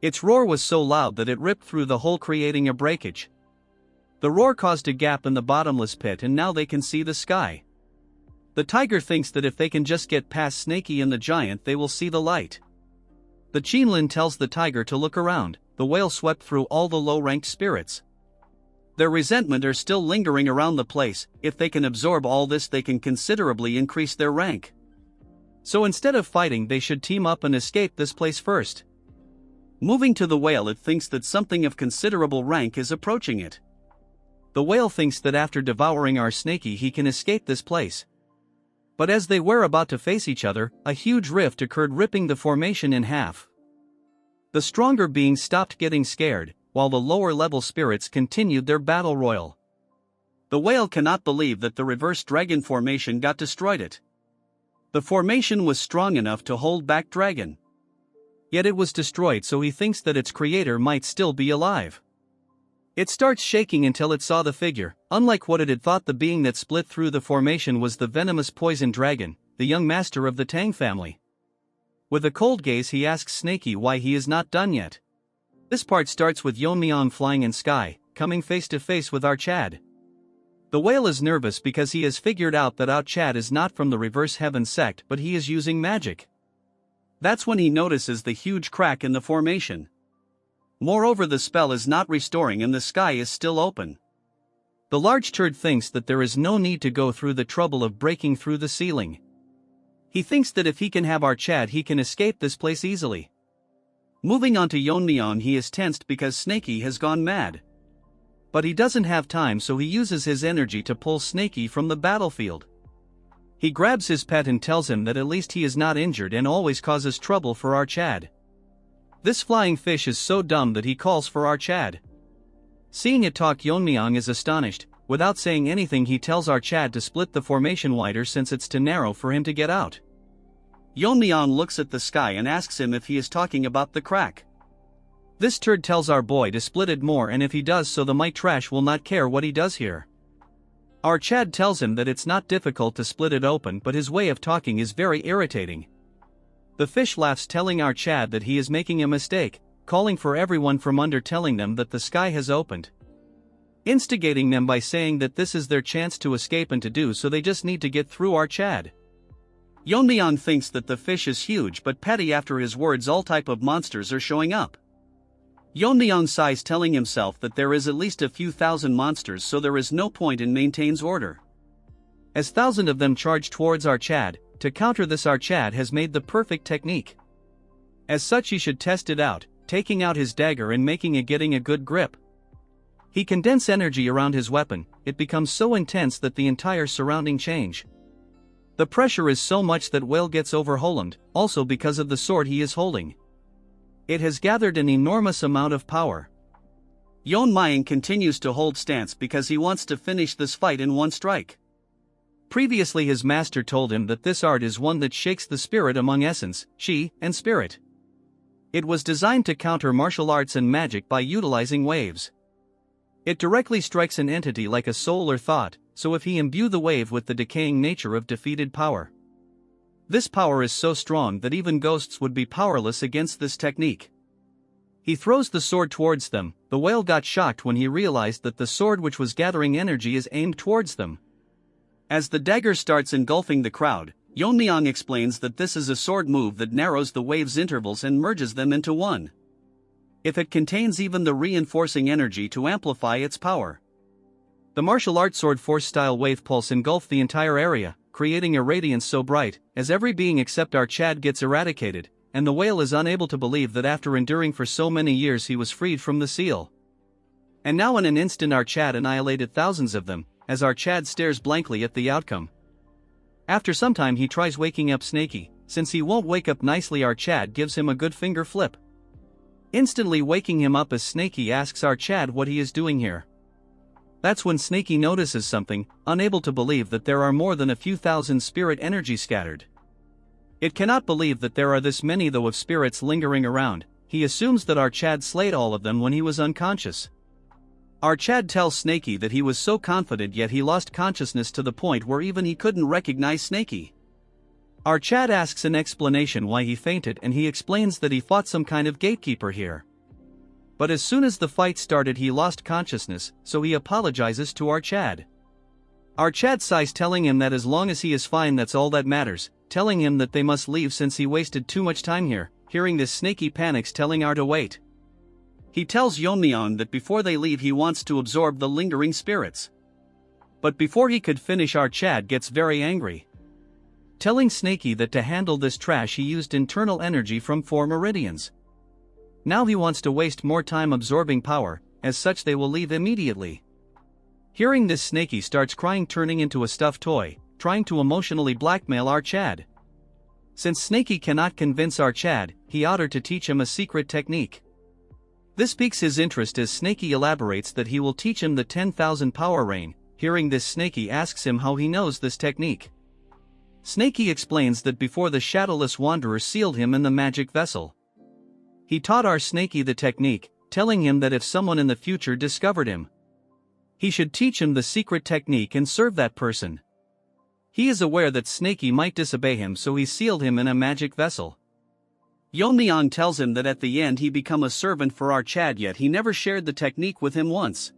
Its roar was so loud that it ripped through the hole, creating a breakage. The roar caused a gap in the bottomless pit, and now they can see the sky. The tiger thinks that if they can just get past Snaky and the giant, they will see the light. The Qinlin tells the tiger to look around. The whale swept through all the low-ranked spirits. Their resentment are still lingering around the place. If they can absorb all this, they can considerably increase their rank. So instead of fighting, they should team up and escape this place first. Moving to the whale, it thinks that something of considerable rank is approaching it. The whale thinks that after devouring our Snaky, he can escape this place. But as they were about to face each other, a huge rift occurred, ripping the formation in half. The stronger beings stopped getting scared, while the lower-level spirits continued their battle royal. The whale cannot believe that the reverse dragon formation got destroyed. The formation was strong enough to hold back dragon. Yet it was destroyed, so he thinks that its creator might still be alive. It starts shaking until it saw the figure. Unlike what it had thought, the being that split through the formation was the venomous poison dragon, the young master of the Tang family. With a cold gaze, he asks Snaky why he is not done yet. This part starts with Yeon-myeong flying in sky, coming face to face with our Chad. The whale is nervous because he has figured out that our Chad is not from the reverse heaven sect, but he is using magic. That's when he notices the huge crack in the formation. Moreover, the spell is not restoring and the sky is still open. The large turd thinks that there is no need to go through the trouble of breaking through the ceiling. He thinks that if he can have our Chad, he can escape this place easily. Moving on to Yeon-myeong, he is tensed because Snaky has gone mad. But he doesn't have time, so he uses his energy to pull Snaky from the battlefield. He grabs his pet and tells him that at least he is not injured and always causes trouble for our Chad. This flying fish is so dumb that he calls for our Chad. Seeing it talk, Yeon-myeong is astonished. Without saying anything, he tells our Chad to split the formation wider since it's too narrow for him to get out. Yeon-myeong looks at the sky and asks him if he is talking about the crack. This turd tells our boy to split it more, and if he does so, the might trash will not care what he does here. Our Chad tells him that it's not difficult to split it open, but his way of talking is very irritating. The fish laughs, telling our Chad that he is making a mistake, calling for everyone from under, telling them that the sky has opened, instigating them by saying that this is their chance to escape, and to do so they just need to get through our Chad. Yeon-myeong thinks that the fish is huge but petty. After his words, all type of monsters are showing up. Yeon-myeong sighs, telling himself that there is at least a few thousand monsters, so there is no point in maintains order. As thousands of them charge towards our Chad, to counter this, our Chad has made the perfect technique. As such, he should test it out, taking out his dagger and making it, getting a good grip. He condenses energy around his weapon. It becomes so intense that the entire surrounding change. The pressure is so much that whale gets overwhelmed, also because of the sword he is holding. It has gathered an enormous amount of power. Yeon-myeong continues to hold stance because he wants to finish this fight in one strike. Previously, his master told him that this art is one that shakes the spirit among essence, chi, and spirit. It was designed to counter martial arts and magic by utilizing waves. It directly strikes an entity like a soul or thought, so if he imbue the wave with the decaying nature of defeated power, this power is so strong that even ghosts would be powerless against this technique. He throws the sword towards them. The whale got shocked when he realized that the sword, which was gathering energy, is aimed towards them. As the dagger starts engulfing the crowd, Yeon-myeong explains that this is a sword move that narrows the wave's intervals and merges them into one. if it contains even the reinforcing energy to amplify its power. The martial art sword force-style wave pulse engulfed the entire area, creating a radiance so bright, as every being except our Chad gets eradicated, and the whale is unable to believe that after enduring for so many years he was freed from the seal. And now in an instant our Chad annihilated thousands of them, as our Chad stares blankly at the outcome. After some time he tries waking up Snaky. Since he won't wake up nicely, our Chad gives him a good finger flip, instantly waking him up as Snaky asks our Chad what he is doing here. That's when Snaky notices something, unable to believe that there are more than a few thousand spirit energy scattered. It cannot believe that there are this many though of spirits lingering around. He assumes that our Chad slayed all of them when he was unconscious. Our Chad tells Snaky that he was so confident yet he lost consciousness to the point where even he couldn't recognize Snaky. Our Chad asks an explanation why he fainted and he explains that he fought some kind of gatekeeper here. But as soon as the fight started he lost consciousness, so he apologizes to our Chad. Our Chad sighs, telling him that as long as he is fine that's all that matters, telling him that they must leave since he wasted too much time here. Hearing this, Snaky panics, telling our to wait. He tells Yeon-myeong that before they leave he wants to absorb the lingering spirits. But before he could finish our Chad gets very angry, telling Snaky that to handle this trash he used internal energy from 4 meridians. Now he wants to waste more time absorbing power, as such they will leave immediately. Hearing this, Snaky starts crying, turning into a stuffed toy, trying to emotionally blackmail our Chad. Since Snaky cannot convince our Chad, he ordered to teach him a secret technique. This piques his interest as Snaky elaborates that he will teach him the 10,000 power rain. Hearing this, Snaky asks him how he knows this technique. Snaky explains that before the shadowless wanderer sealed him in the magic vessel, he taught our Snaky the technique, telling him that if someone in the future discovered him, he should teach him the secret technique and serve that person. He is aware that Snaky might disobey him, so he sealed him in a magic vessel. Yeon-myeong tells him that at the end he become a servant for our Chad, yet he never shared the technique with him once.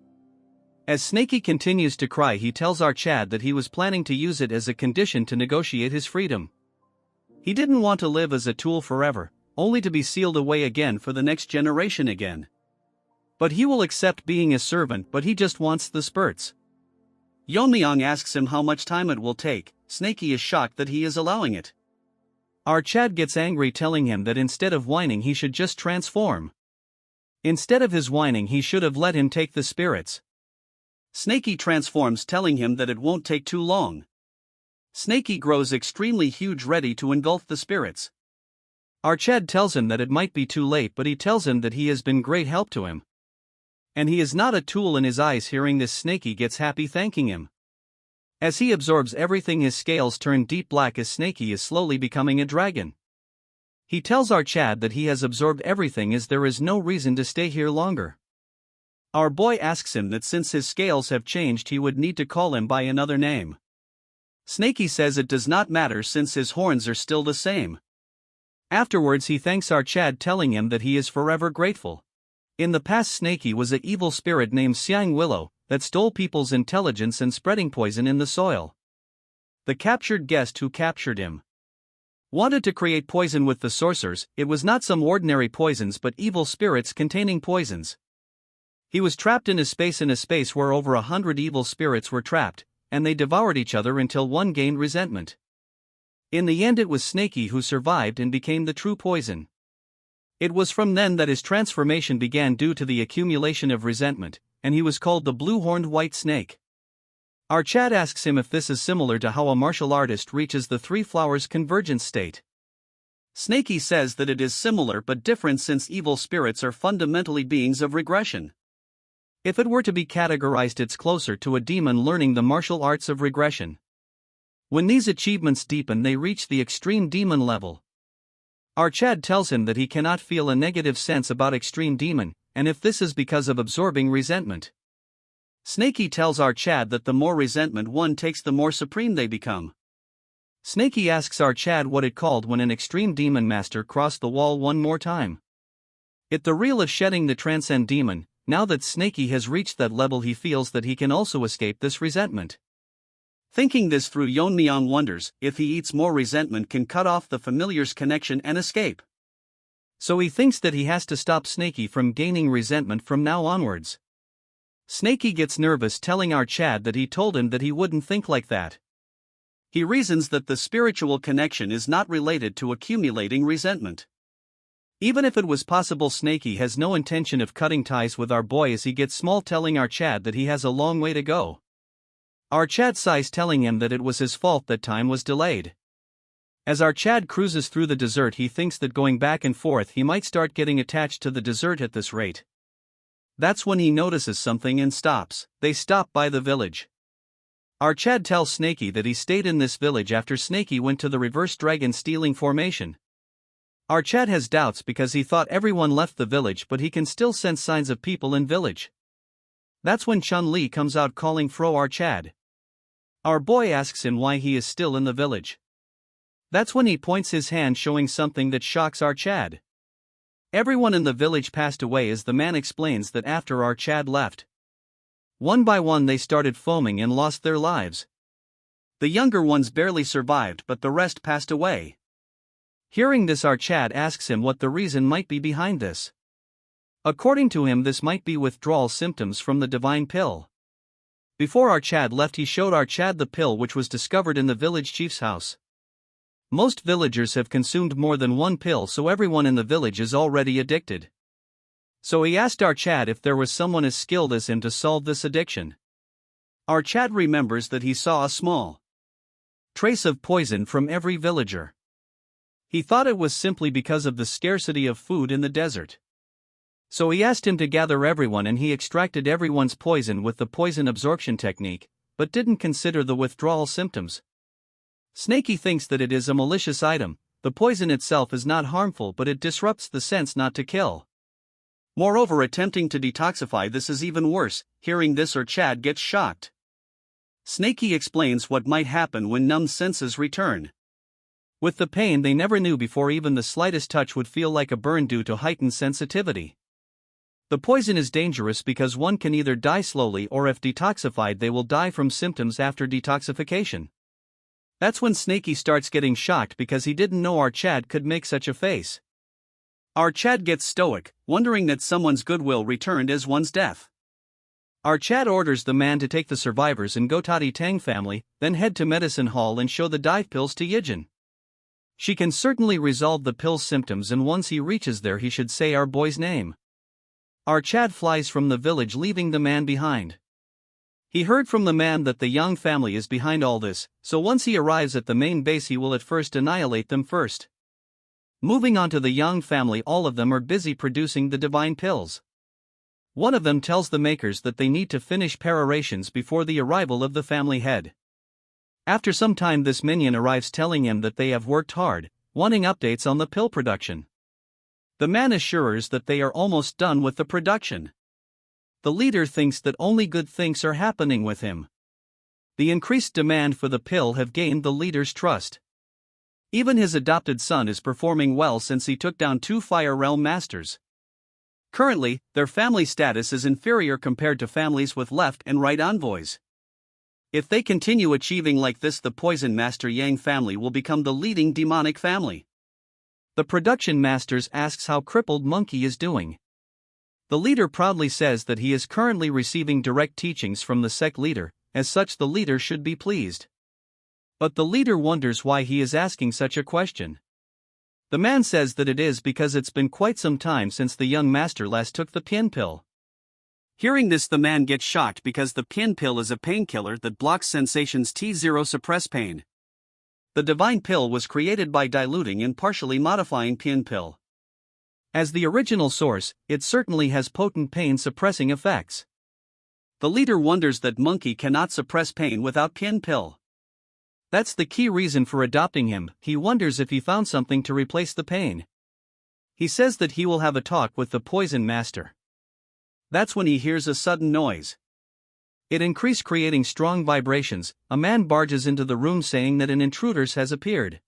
As Snaky continues to cry, he tells our Chad that he was planning to use it as a condition to negotiate his freedom. He didn't want to live as a tool forever, only to be sealed away again for the next generation again. But he will accept being a servant, but he just wants the spurts. Yeon-myeong asks him how much time it will take. Snaky is shocked that he is allowing it. Our Chad gets angry, telling him that instead of whining he should just transform. Instead of his whining he should have let him take the spirits. Snaky transforms, telling him that it won't take too long. Snaky grows extremely huge, ready to engulf the spirits. Our Chad tells him that it might be too late, but he tells him that he has been great help to him, and he is not a tool in his eyes. Hearing this, Snaky gets happy, thanking him. As he absorbs everything his scales turn deep black as Snaky is slowly becoming a dragon. He tells our Chad that he has absorbed everything as there is no reason to stay here longer. Our boy asks him that since his scales have changed he would need to call him by another name. Snaky says it does not matter since his horns are still the same. Afterwards he thanks our Chad, telling him that he is forever grateful. In the past, Snaky was an evil spirit named Siang Willow that stole people's intelligence and spreading poison in the soil. The captured guest who captured him wanted to create poison with the sorcerers. It was not some ordinary poisons but evil spirits containing poisons. He was trapped in a space where over 100 evil spirits were trapped, and they devoured each other until one gained resentment. In the end it was Snaky who survived and became the true poison. It was from then that his transformation began due to the accumulation of resentment, and he was called the blue-horned white snake. Our Chad asks him if this is similar to how a martial artist reaches the 3 flowers convergence state. Snaky says that it is similar but different since evil spirits are fundamentally beings of regression. If it were to be categorized, it's closer to a demon learning the martial arts of regression. When these achievements deepen they reach the extreme demon level. Our Chad tells him that he cannot feel a negative sense about extreme demon, and if this is because of absorbing resentment. Snaky tells our Chad that the more resentment one takes the more supreme they become. Snaky asks our Chad what it called when an extreme demon master crossed the wall one more time. It the real of shedding the transcend demon. Now that Snaky has reached that level he feels that he can also escape this resentment. Thinking this through, Yeon-myeong wonders if he eats more resentment can cut off the familiar's connection and escape. So he thinks that he has to stop Snaky from gaining resentment from now onwards. Snaky gets nervous, telling our Chad that he told him that he wouldn't think like that. He reasons that the spiritual connection is not related to accumulating resentment. Even if it was possible, Snaky has no intention of cutting ties with our boy as he gets small, telling our Chad that he has a long way to go. Our Chad sighs, telling him that it was his fault that time was delayed. As our Chad cruises through the desert, he thinks that going back and forth he might start getting attached to the desert at this rate. That's when he notices something and stops. They stop by the village. Our Chad tells Snaky that he stayed in this village after Snaky went to the reverse dragon stealing formation. Our Chad has doubts because he thought everyone left the village, but he can still sense signs of people in village. That's when Chun-Li comes out calling Fro our Chad. Our boy asks him why he is still in the village. That's when he points his hand, showing something that shocks our Chad. Everyone in the village passed away, as the man explains that after our Chad left, one by one they started foaming and lost their lives. The younger ones barely survived, but the rest passed away. Hearing this, our Chad asks him what the reason might be behind this. According to him, this might be withdrawal symptoms from the divine pill. Before our Chad left, he showed our Chad the pill, which was discovered in the village chief's house. Most villagers have consumed more than one pill, so everyone in the village is already addicted. So he asked our Chad if there was someone as skilled as him to solve this addiction. Our Chad remembers that he saw a small trace of poison from every villager. He thought it was simply because of the scarcity of food in the desert. So he asked him to gather everyone, and he extracted everyone's poison with the poison absorption technique, but didn't consider the withdrawal symptoms. Snaky thinks that it is a malicious item. The poison itself is not harmful, but it disrupts the sense not to kill. Moreover, attempting to detoxify this is even worse. Hearing this, our Chad gets shocked. Snaky explains what might happen when numb senses return. With the pain they never knew before, even the slightest touch would feel like a burn due to heightened sensitivity. The poison is dangerous because one can either die slowly, or if detoxified they will die from symptoms after detoxification. That's when Snaky starts getting shocked because he didn't know our Chad could make such a face. Our Chad gets stoic, wondering that someone's goodwill returned as one's death. Our Chad orders the man to take the survivors and go to the Tang family, then head to medicine hall and show the dive pills to Yijin. She can certainly resolve the pill's symptoms, and once he reaches there he should say our boy's name. Our Chad flies from the village, leaving the man behind. He heard from the man that the Yang family is behind all this, so once he arrives at the main base he will at first annihilate them first. Moving on to the Yang family, all of them are busy producing the divine pills. One of them tells the makers that they need to finish preparations before the arrival of the family head. After some time this minion arrives, telling him that they have worked hard, wanting updates on the pill production. The man assures that they are almost done with the production. The leader thinks that only good things are happening with him. The increased demand for the pill have gained the leader's trust. Even his adopted son is performing well since he took down 2 Fire Realm Masters. Currently, their family status is inferior compared to families with left and right envoys. If they continue achieving like this, the Poison Master Yang family will become the leading demonic family. The production masters asks how crippled Monkey is doing. The leader proudly says that he is currently receiving direct teachings from the sect leader, as such the leader should be pleased. But the leader wonders why he is asking such a question. The man says that it is because it's been quite some time since the young master last took the Pian pill. Hearing this, the man gets shocked because the Pian pill is a painkiller that blocks sensations. T0 suppress pain. The divine pill was created by diluting and partially modifying Pian pill. As the original source, it certainly has potent pain-suppressing effects. The leader wonders that Monkey cannot suppress pain without Pian pill. That's the key reason for adopting him. He wonders if he found something to replace the pain. He says that he will have a talk with the Poison Master. That's when he hears a sudden noise. It increased, creating strong vibrations. A man barges into the room saying that an intruder has appeared.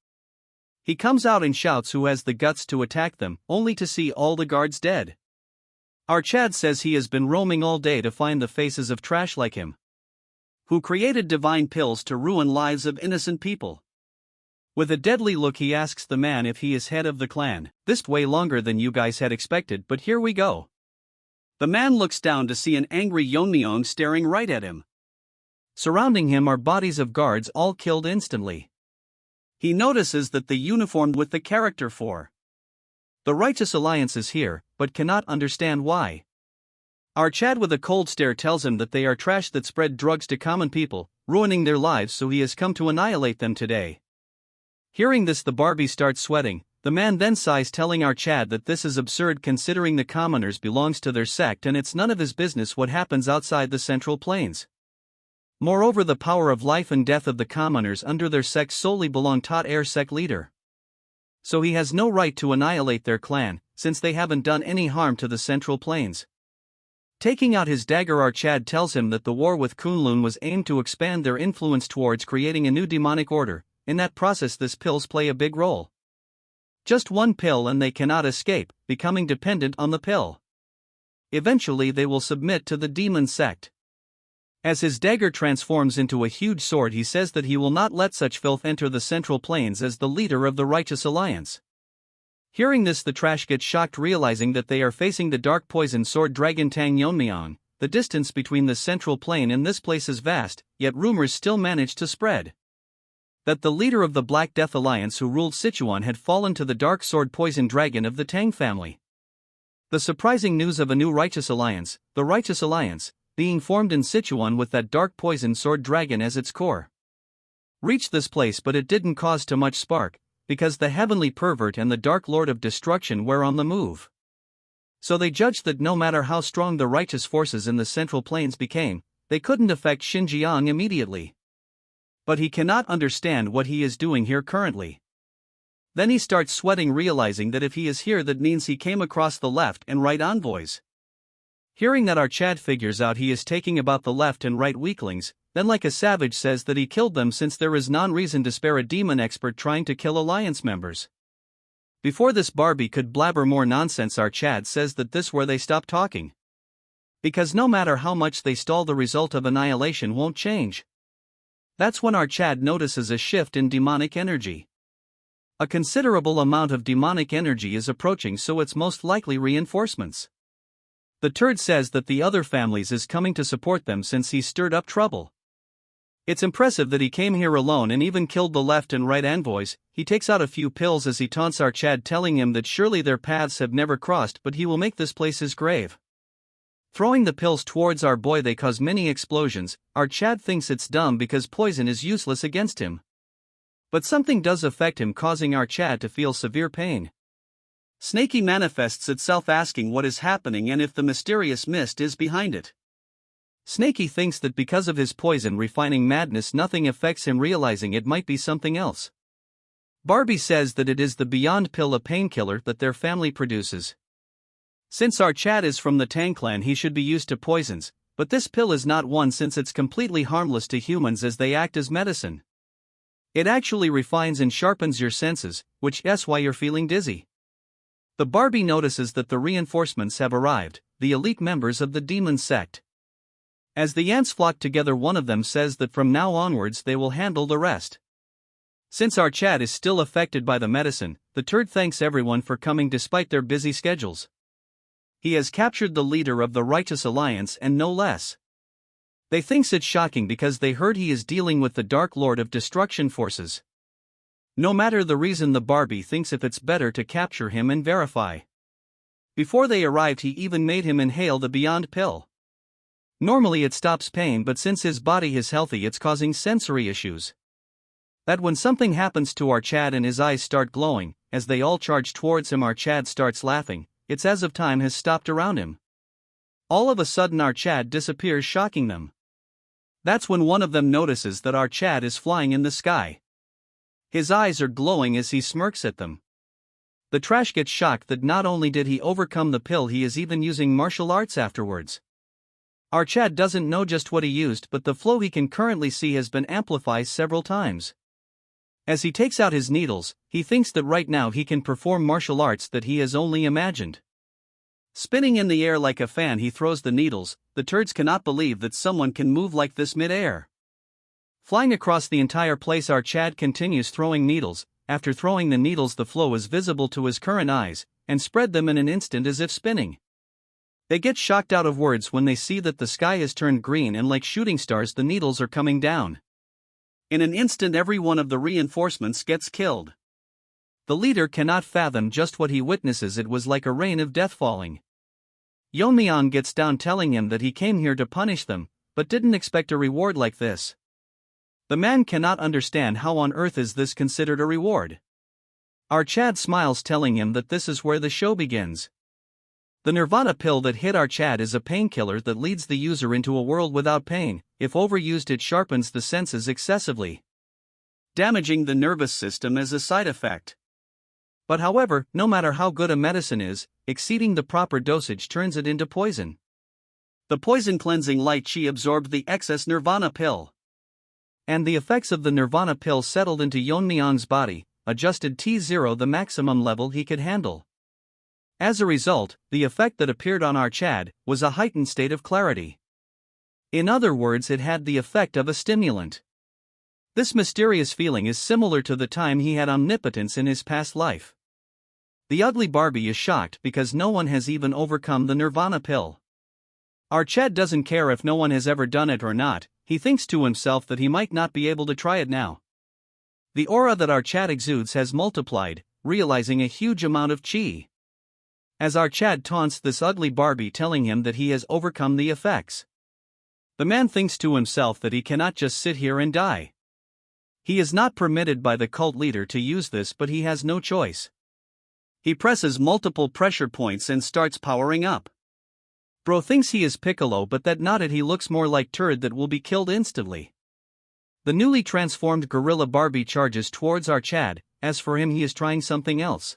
He comes out and shouts who has the guts to attack them, only to see all the guards dead. Our Chad says he has been roaming all day to find the faces of trash like him, who created divine pills to ruin lives of innocent people. With a deadly look he asks the man if he is head of the clan. This way longer than you guys had expected, but here we go. The man looks down to see an angry Yeon-myeong staring right at him. Surrounding him are bodies of guards all killed instantly. He notices that the uniform with the character for the Righteous Alliance is here, but cannot understand why. Our Chad with a cold stare tells him that they are trash that spread drugs to common people, ruining their lives, so he has come to annihilate them today. Hearing this, the Barbie starts sweating. The man then sighs, telling our Chad that this is absurd considering the commoners belongs to their sect and it's none of his business what happens outside the Central Plains. Moreover, the power of life and death of the commoners under their sect solely belong to their sect leader. So he has no right to annihilate their clan, since they haven't done any harm to the Central Plains. Taking out his dagger, our Chad tells him that the war with Kunlun was aimed to expand their influence towards creating a new demonic order. In that process these pills play a big role. Just one pill and they cannot escape, becoming dependent on the pill. Eventually they will submit to the demon sect. As his dagger transforms into a huge sword, he says that he will not let such filth enter the Central Plains as the leader of the Righteous Alliance. Hearing this, the trash gets shocked, realizing that they are facing the dark poison sword dragon Tang Yeon-myeong. The distance between the Central Plain and this place is vast, yet rumors still manage to spread that the leader of the Black Death Alliance who ruled Sichuan had fallen to the dark sword poison dragon of the Tang family. The surprising news of a new Righteous Alliance, the Righteous Alliance, being formed in Sichuan with that dark poison sword dragon as its core, reached this place, but it didn't cause too much spark, because the heavenly pervert and the dark lord of destruction were on the move. So they judged that no matter how strong the righteous forces in the Central Plains became, they couldn't affect Xinjiang immediately. But he cannot understand what he is doing here currently. Then he starts sweating, realizing that if he is here, that means he came across the left and right envoys. Hearing that, our Chad figures out he is taking about the left and right weaklings, then like a savage says that he killed them since there is none reason to spare a demon expert trying to kill alliance members. Before this Barbie could blabber more nonsense, our Chad says that this where they stop talking. Because no matter how much they stall, the result of annihilation won't change. That's when our Chad notices a shift in demonic energy. A considerable amount of demonic energy is approaching, so it's most likely reinforcements. The turd says that the other families is coming to support them since he stirred up trouble. It's impressive that he came here alone and even killed the left and right envoys. He takes out a few pills as he taunts our Chad, telling him that surely their paths have never crossed, but he will make this place his grave. Throwing the pills towards our boy, they cause many explosions. Our Chad thinks it's dumb because poison is useless against him. But something does affect him, causing our Chad to feel severe pain. Snaky manifests itself, asking what is happening and if the mysterious mist is behind it. Snaky thinks that because of his poison refining madness nothing affects him, realizing it might be something else. Barbie says that it is the Beyond Pill, a painkiller that their family produces. Since our Chad is from the Tang clan, he should be used to poisons, but this pill is not one, since it's completely harmless to humans as they act as medicine. It actually refines and sharpens your senses, which is why you're feeling dizzy. The Barbie notices that the reinforcements have arrived, the elite members of the demon sect. As the ants flock together, one of them says that from now onwards they will handle the rest. Since our Chad is still affected by the medicine, the turd thanks everyone for coming despite their busy schedules. He has captured the leader of the Righteous Alliance and no less. They thinks it shocking because they heard he is dealing with the Dark Lord of Destruction forces. No matter the reason, the Barbie thinks if it's better to capture him and verify. Before they arrived, he even made him inhale the Beyond Pill. Normally it stops pain, but since his body is healthy it's causing sensory issues. That when something happens to our Chad and his eyes start glowing, as they all charge towards him, our Chad starts laughing. It's as if time has stopped around him. All of a sudden our Chad disappears, shocking them. That's when one of them notices that our Chad is flying in the sky. His eyes are glowing as he smirks at them. The trash gets shocked that not only did he overcome the pill, he is even using martial arts afterwards. Our Chad doesn't know just what he used, but the flow he can currently see has been amplified several times. As he takes out his needles, he thinks that right now he can perform martial arts that he has only imagined. Spinning in the air like a fan, he throws the needles. The turds cannot believe that someone can move like this mid-air. Flying across the entire place, our Chad continues throwing needles. After throwing the needles, the flow is visible to his current eyes, and spread them in an instant as if spinning. They get shocked out of words when they see that the sky has turned green and like shooting stars the needles are coming down. In an instant every one of the reinforcements gets killed. The leader cannot fathom just what he witnesses. It was like a rain of death falling. Yeon-myeong gets down telling him that he came here to punish them, but didn't expect a reward like this. The man cannot understand how on earth is this considered a reward. Our Chad smiles telling him that this is where the show begins. The Nirvana pill that hit our Chad is a painkiller that leads the user into a world without pain. If overused it sharpens the senses excessively, damaging the nervous system as a side effect. But however, no matter how good a medicine is, exceeding the proper dosage turns it into poison. The poison cleansing light chi absorbed the excess Nirvana pill, and the effects of the Nirvana pill settled into Yeon-myeong's body, adjusted T0 the maximum level he could handle. As a result, the effect that appeared on our Chad was a heightened state of clarity. In other words, it had the effect of a stimulant. This mysterious feeling is similar to the time he had omnipotence in his past life. The ugly Barbie is shocked because no one has even overcome the Nirvana pill. Our Chad doesn't care if no one has ever done it or not. He thinks to himself that he might not be able to try it now. The aura that our Chad exudes has multiplied, realizing a huge amount of chi. As our Chad taunts this ugly Barbie telling him that he has overcome the effects, the man thinks to himself that he cannot just sit here and die. He is not permitted by the cult leader to use this, but he has no choice. He presses multiple pressure points and starts powering up. Bro thinks he is Piccolo, but that not it, he looks more like turd that will be killed instantly. The newly transformed gorilla Barbie charges towards our Chad. As for him, he is trying something else.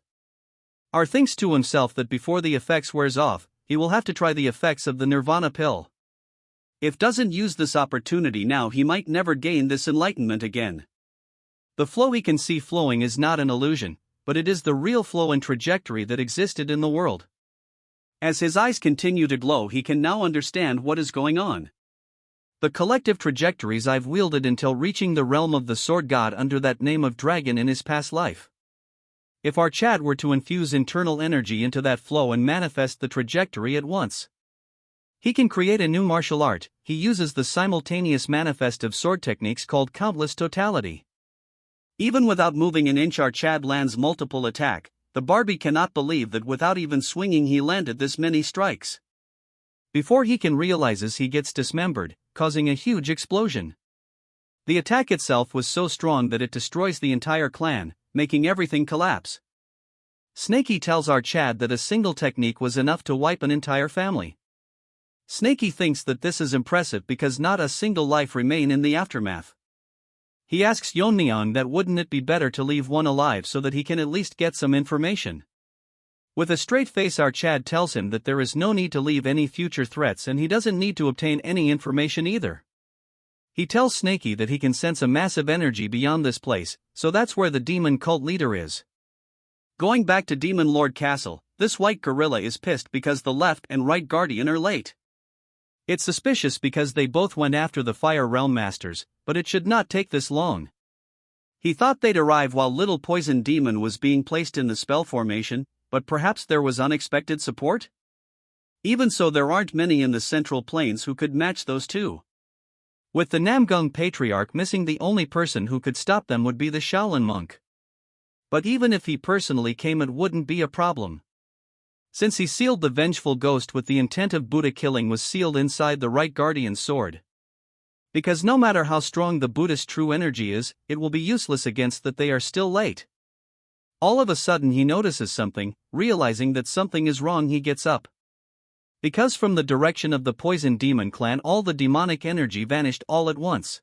R thinks to himself that before the effects wears off, he will have to try the effects of the Nirvana pill. If doesn't use this opportunity now, he might never gain this enlightenment again. The flow he can see flowing is not an illusion, but it is the real flow and trajectory that existed in the world. As his eyes continue to glow, he can now understand what is going on. The collective trajectories I've wielded until reaching the realm of the sword god under that name of dragon in his past life. If our Chad were to infuse internal energy into that flow and manifest the trajectory at once, he can create a new martial art. He uses the simultaneous manifest of sword techniques called countless totality. Even without moving an inch, our Chad lands multiple attack. The Barbie cannot believe that without even swinging he landed this many strikes. Before he can realizes, he gets dismembered, causing a huge explosion. The attack itself was so strong that it destroys the entire clan, making everything collapse. Snakey tells our Chad that a single technique was enough to wipe an entire family. Snakey thinks that this is impressive because not a single life remained in the aftermath. He asks Yeon-myeong that wouldn't it be better to leave one alive so that he can at least get some information. With a straight face, our Chad tells him that there is no need to leave any future threats and he doesn't need to obtain any information either. He tells Snakey that he can sense a massive energy beyond this place, so that's where the demon cult leader is. Going back to Demon Lord Castle, this white gorilla is pissed because the left and right guardian are late. It's suspicious because they both went after the Fire Realm Masters, but it should not take this long. He thought they'd arrive while Little Poison Demon was being placed in the spell formation, but perhaps there was unexpected support? Even so, there aren't many in the Central Plains who could match those two. With the Namgung Patriarch missing, the only person who could stop them would be the Shaolin monk. But even if he personally came, it wouldn't be a problem. Since he sealed the vengeful ghost with the intent of Buddha killing was sealed inside the right guardian's sword. Because no matter how strong the Buddhist true energy is, it will be useless against that. They are still late. All of a sudden he notices something. Realizing that something is wrong, he gets up. Because from the direction of the Poison Demon clan all the demonic energy vanished all at once.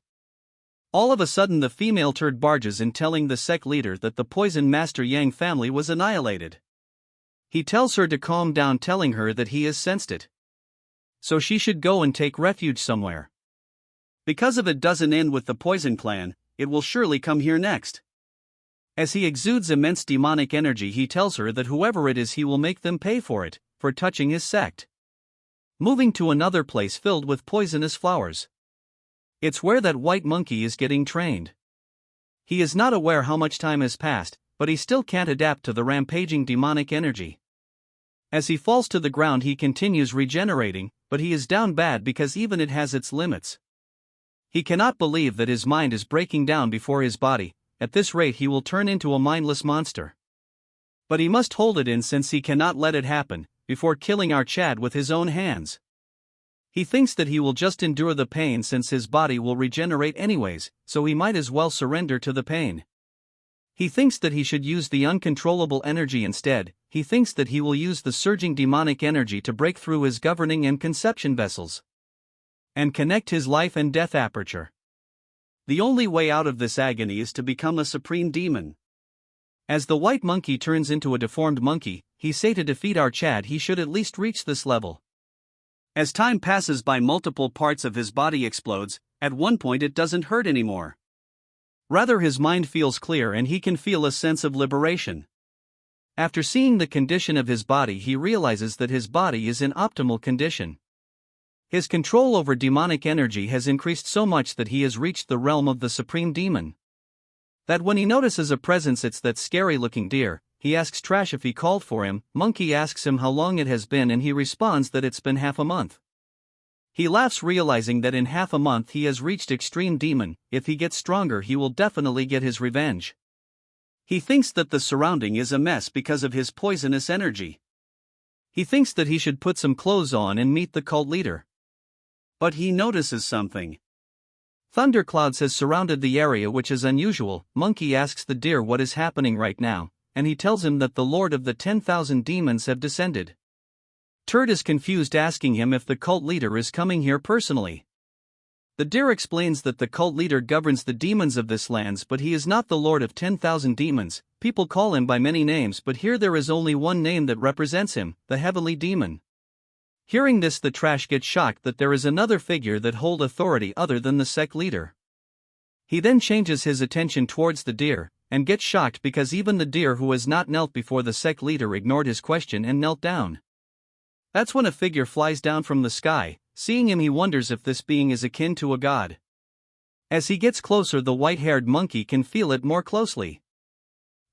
All of a sudden the female turd barges in, telling the sect leader that the Poison Master Yang family was annihilated. He tells her to calm down, telling her that he has sensed it, so she should go and take refuge somewhere. Because if it doesn't end with the Poison Clan, it will surely come here next. As he exudes immense demonic energy, he tells her that whoever it is, he will make them pay for it, for touching his sect. Moving to another place filled with poisonous flowers. It's where that white monkey is getting trained. He is not aware how much time has passed, but he still can't adapt to the rampaging demonic energy. As he falls to the ground, he continues regenerating, but he is down bad because even it has its limits. He cannot believe that his mind is breaking down before his body. At this rate he will turn into a mindless monster. But he must hold it in since he cannot let it happen, before killing our Chad with his own hands. He thinks that he will just endure the pain since his body will regenerate anyways, so he might as well surrender to the pain. He thinks that he should use the uncontrollable energy instead. He thinks that he will use the surging demonic energy to break through his governing and conception vessels and connect his life and death aperture. The only way out of this agony is to become a supreme demon. As the white monkey turns into a deformed monkey, he say to defeat our Chad he should at least reach this level. As time passes by, multiple parts of his body explodes. At one point it doesn't hurt anymore. Rather, his mind feels clear and he can feel a sense of liberation. After seeing the condition of his body, he realizes that his body is in optimal condition. His control over demonic energy has increased so much that he has reached the realm of the supreme demon. That when he notices a presence, it's that scary-looking deer, he asks Trash if he called for him. Monkey asks him how long it has been and he responds that it's been half a month. He laughs, realizing that in half a month he has reached extreme demon. If he gets stronger he will definitely get his revenge. He thinks that the surrounding is a mess because of his poisonous energy. He thinks that he should put some clothes on and meet the cult leader. But he notices something. Thunderclouds has surrounded the area, which is unusual. Monkey asks the deer what is happening right now, and he tells him that the Lord of the 10,000 demons have descended. Turd is confused, asking him if the cult leader is coming here personally. The deer explains that the cult leader governs the demons of this lands, but he is not the Lord of 10,000 demons. People call him by many names, but here there is only one name that represents him, the Heavenly Demon. Hearing this, the Trash gets shocked that there is another figure that hold authority other than the sect leader. He then changes his attention towards the deer, and gets shocked because even the deer who has not knelt before the sect leader ignored his question and knelt down. That's when a figure flies down from the sky. Seeing him, he wonders if this being is akin to a god. As he gets closer, the white-haired monkey can feel it more closely.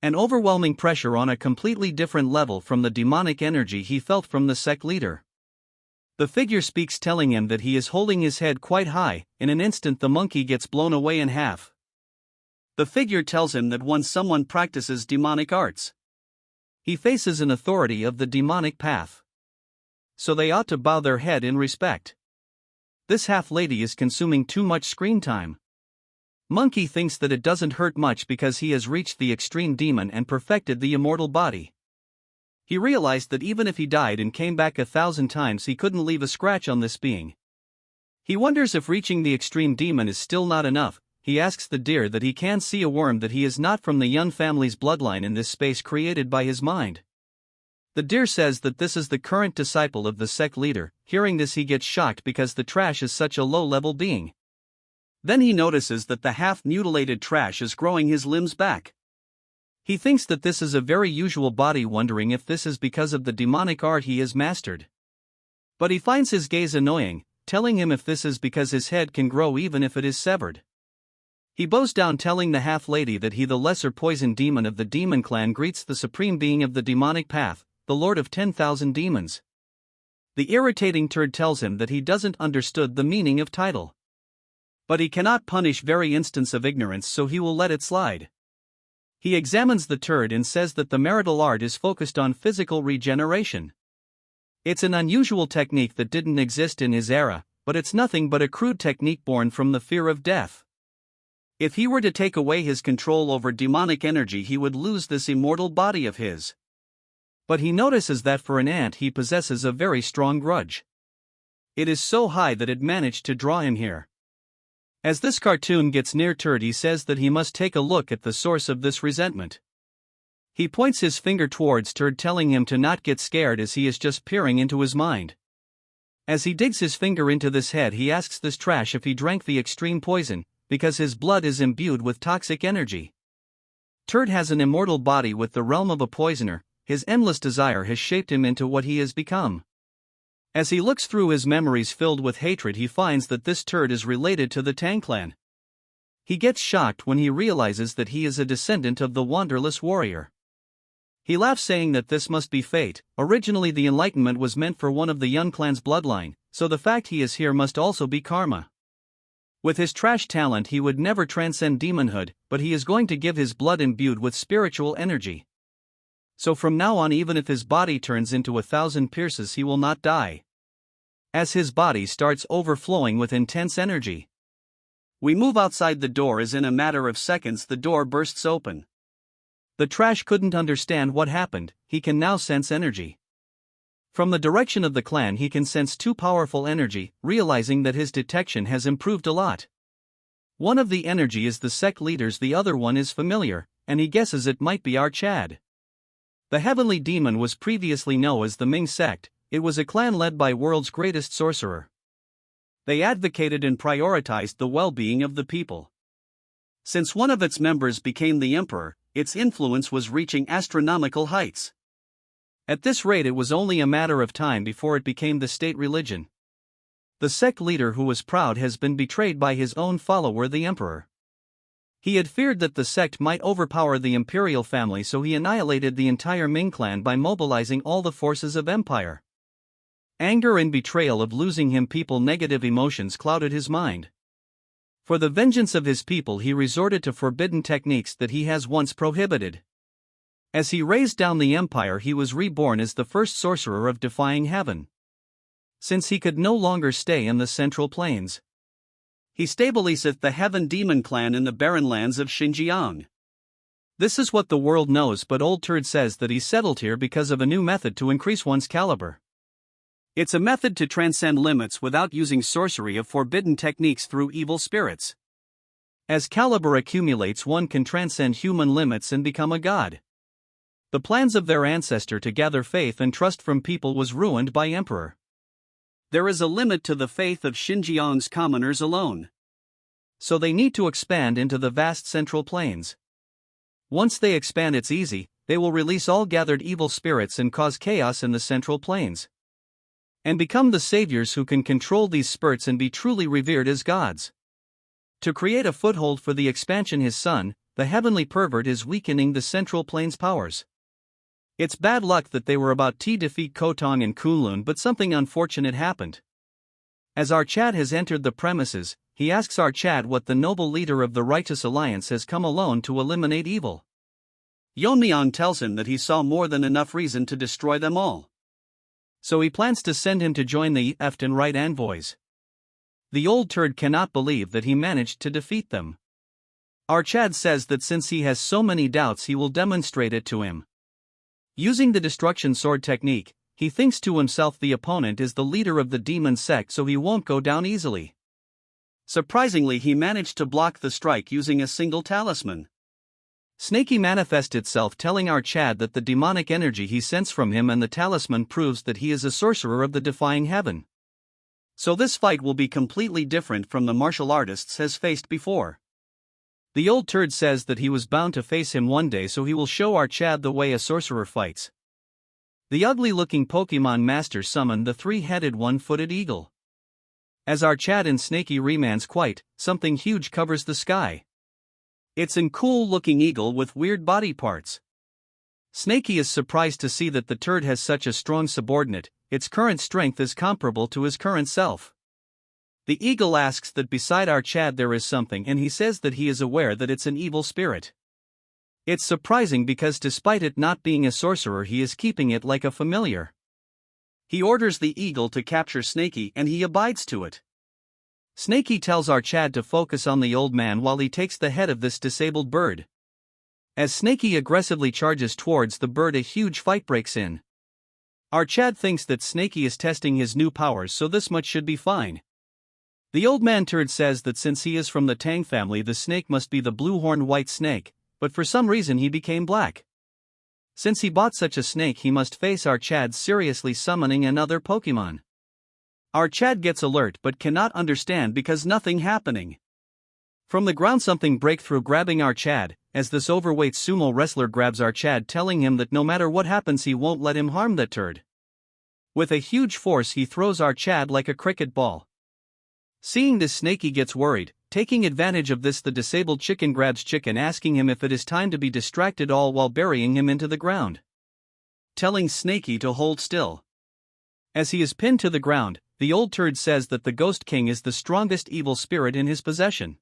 An overwhelming pressure on a completely different level from the demonic energy he felt from the sect leader. The figure speaks, telling him that he is holding his head quite high. In an instant the monkey gets blown away in half. The figure tells him that once someone practices demonic arts, he faces an authority of the demonic path, so they ought to bow their head in respect. This half-lady is consuming too much screen time. Monkey thinks that it doesn't hurt much because he has reached the extreme demon and perfected the immortal body. He realized that even if he died and came back 1,000 times, he couldn't leave a scratch on this being. He wonders if reaching the extreme demon is still not enough. He asks the deer that he can see a worm, that he is not from the Yun family's bloodline in this space created by his mind. The deer says that this is the current disciple of the sect leader. Hearing this, he gets shocked because the Trash is such a low-level being. Then he notices that the half-mutilated Trash is growing his limbs back. He thinks that this is a very usual body, wondering if this is because of the demonic art he has mastered. But he finds his gaze annoying, telling him if this is because his head can grow even if it is severed. He bows down, telling the half-lady that he, the lesser poison demon of the demon clan, greets the supreme being of the demonic path, the Lord of 10,000 demons. The irritating Turd tells him that he doesn't understood the meaning of title. But he cannot punish very instance of ignorance, so he will let it slide. He examines the Turd and says that the marital art is focused on physical regeneration. It's an unusual technique that didn't exist in his era, but it's nothing but a crude technique born from the fear of death. If he were to take away his control over demonic energy, he would lose this immortal body of his. But he notices that for an ant he possesses a very strong grudge. It is so high that it managed to draw him here. As this cartoon gets near Turd, he says that he must take a look at the source of this resentment. He points his finger towards Turd, telling him to not get scared as he is just peering into his mind. As he digs his finger into this head, he asks this Trash if he drank the extreme poison, because his blood is imbued with toxic energy. Turd has an immortal body with the realm of a poisoner. His endless desire has shaped him into what he has become. As he looks through his memories filled with hatred, he finds that this turd is related to the Tang clan. He gets shocked when he realizes that he is a descendant of the wanderless warrior. He laughs, saying that this must be fate. Originally the enlightenment was meant for one of the Yun clan's bloodline, so the fact he is here must also be karma. With his trash talent he would never transcend demonhood, but he is going to give his blood imbued with spiritual energy. So from now on, even if his body turns into 1,000 pierces, he will not die. As his body starts overflowing with intense energy, we move outside the door as in a matter of seconds the door bursts open. The trash couldn't understand what happened, he can now sense energy. From the direction of the clan he can sense too powerful energy, realizing that his detection has improved a lot. One of the energy is the sect leader's, the other one is familiar, and he guesses it might be our Chad. The heavenly demon was previously known as the Ming sect. It was a clan led by world's greatest sorcerer. They advocated and prioritized the well-being of the people. Since one of its members became the emperor, its influence was reaching astronomical heights. At this rate it was only a matter of time before it became the state religion. The sect leader, who was proud, has been betrayed by his own follower, the emperor. He had feared that the sect might overpower the imperial family, so he annihilated the entire Ming clan by mobilizing all the forces of empire. Anger and betrayal of losing him people, negative emotions clouded his mind. For the vengeance of his people he resorted to forbidden techniques that he has once prohibited. As he raised down the empire he was reborn as the first sorcerer of defying heaven. Since he could no longer stay in the central plains, he stabilized the Heaven Demon clan in the barren lands of Xinjiang. This is what the world knows, but Old Turd says that he settled here because of a new method to increase one's caliber. It's a method to transcend limits without using sorcery of forbidden techniques through evil spirits. As caliber accumulates, one can transcend human limits and become a god. The plans of their ancestor to gather faith and trust from people was ruined by emperor. There is a limit to the faith of Xinjiang's commoners alone. So they need to expand into the vast central plains. Once they expand, it's easy, they will release all gathered evil spirits and cause chaos in the central plains. And become the saviors who can control these spirits and be truly revered as gods. To create a foothold for the expansion, his son, the heavenly pervert, is weakening the central plains powers. It's bad luck that they were about to defeat Kotong and Kunlun, but something unfortunate happened. As our Chad has entered the premises, he asks our Chad what the noble leader of the Righteous Alliance has come alone to eliminate evil. Yeon-myeong tells him that he saw more than enough reason to destroy them all. So he plans to send him to join the left and right envoys. The Old Turd cannot believe that he managed to defeat them. Our Chad says that since he has so many doubts he will demonstrate it to him. Using the destruction sword technique, he thinks to himself the opponent is the leader of the demon sect, so he won't go down easily. Surprisingly, he managed to block the strike using a single talisman. Snaky manifests itself, telling our Chad that the demonic energy he sensed from him and the talisman proves that he is a sorcerer of the defying heaven. So this fight will be completely different from the martial artists has faced before. The Old Turd says that he was bound to face him one day, so he will show our Chad the way a sorcerer fights. The ugly-looking Pokemon Master summoned the three-headed one-footed eagle. As our Chad and Snaky remands quite, something huge covers the sky. It's an cool-looking eagle with weird body parts. Snaky is surprised to see that the turd has such a strong subordinate. Its current strength is comparable to his current self. The eagle asks that beside our Chad there is something, and he says that he is aware that it's an evil spirit. It's surprising because despite it not being a sorcerer, he is keeping it like a familiar. He orders the eagle to capture Snaky and he abides to it. Snaky tells our Chad to focus on the old man while he takes the head of this disabled bird. As Snaky aggressively charges towards the bird, a huge fight breaks in. Our Chad thinks that Snaky is testing his new powers, so this much should be fine. The old man turd says that since he is from the Tang family, the snake must be the blue-horned white snake, but for some reason he became black. Since he bought such a snake, he must face our Chad seriously summoning another Pokemon. Our Chad gets alert but cannot understand because nothing happening. From the ground something break through, grabbing our Chad, as this overweight sumo wrestler grabs our Chad, telling him that no matter what happens he won't let him harm that turd. With a huge force he throws our Chad like a cricket ball. Seeing this, Snaky gets worried. Taking advantage of this, the disabled chicken grabs Chicken, asking him if it is time to be distracted, all while burying him into the ground, telling Snaky to hold still. As he is pinned to the ground, the old turd says that the Ghost King is the strongest evil spirit in his possession.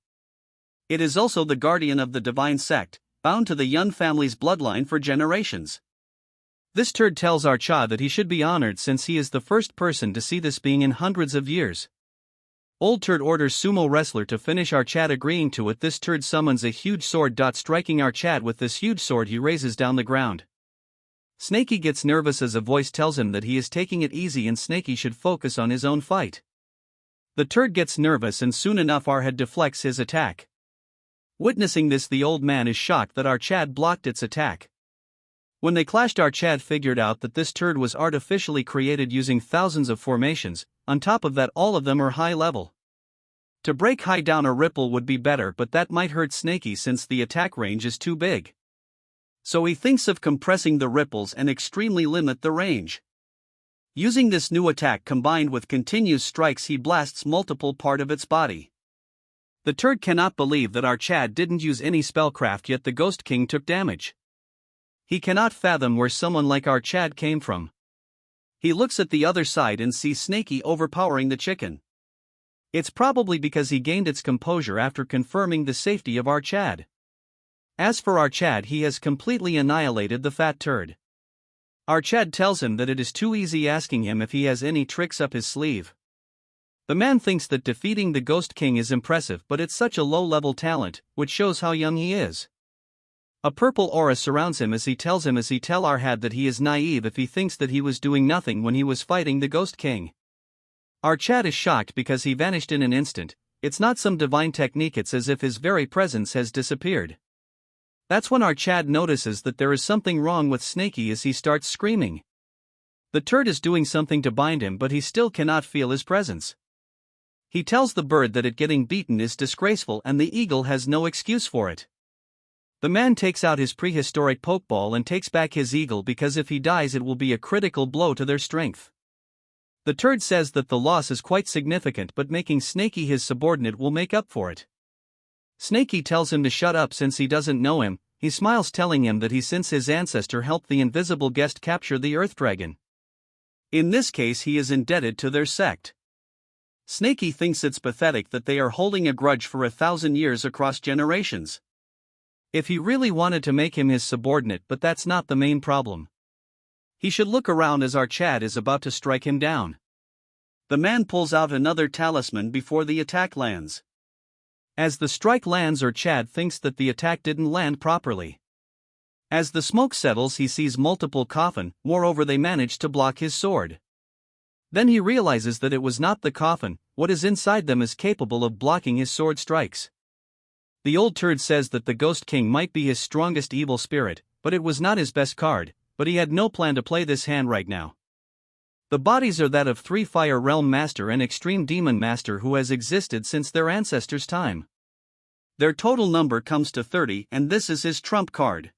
It is also the guardian of the divine sect, bound to the Yun family's bloodline for generations. This turd tells our Cha that he should be honored since he is the first person to see this being in hundreds of years. Old turd orders sumo wrestler to finish our Chad, agreeing to it. This turd summons a huge sword, striking our Chad with this huge sword he raises down the ground. Snaky gets nervous as a voice tells him that he is taking it easy and Snaky should focus on his own fight. The turd gets nervous and soon enough our head deflects his attack. Witnessing this, the old man is shocked that our Chad blocked its attack. When they clashed, our Chad figured out that this turd was artificially created using thousands of formations. On top of that, all of them are high level. To break high down a ripple would be better, but that might hurt Snaky since the attack range is too big. So he thinks of compressing the ripples and extremely limit the range. Using this new attack combined with continuous strikes, he blasts multiple part of its body. The turd cannot believe that our Chad didn't use any spellcraft, yet the Ghost King took damage. He cannot fathom where someone like our Chad came from. He looks at the other side and sees Snaky overpowering the chicken. It's probably because he gained its composure after confirming the safety of our Chad. As for our Chad, he has completely annihilated the fat turd. Our Chad tells him that it is too easy, asking him if he has any tricks up his sleeve. The man thinks that defeating the Ghost King is impressive, but it's such a low-level talent, which shows how young he is. A purple aura surrounds him as he tell our Had that he is naive if he thinks that he was doing nothing when he was fighting the Ghost King. Our Chad is shocked because he vanished in an instant. It's not some divine technique, it's as if his very presence has disappeared. That's when our Chad notices that there is something wrong with Snaky as he starts screaming. The turd is doing something to bind him, but he still cannot feel his presence. He tells the bird that it getting beaten is disgraceful and the eagle has no excuse for it. The man takes out his prehistoric pokeball and takes back his eagle because if he dies it will be a critical blow to their strength. The turd says that the loss is quite significant, but making Snaky his subordinate will make up for it. Snaky tells him to shut up since he doesn't know him. He smiles, telling him that since his ancestor helped the invisible guest capture the Earth Dragon. In this case he is indebted to their sect. Snaky thinks it's pathetic that they are holding a grudge for 1,000 years across generations. If he really wanted to make him his subordinate, but that's not the main problem. He should look around as our Chad is about to strike him down. The man pulls out another talisman before the attack lands. As the strike lands, our Chad thinks that the attack didn't land properly. As the smoke settles, he sees multiple coffin, moreover they managed to block his sword. Then he realizes that it was not the coffin, what is inside them is capable of blocking his sword strikes. The old turd says that the Ghost King might be his strongest evil spirit, but it was not his best card, but he had no plan to play this hand right now. The bodies are that of 3 Fire Realm Master and Extreme Demon Master who has existed since their ancestors' time. Their total number comes to 30 and this is his trump card.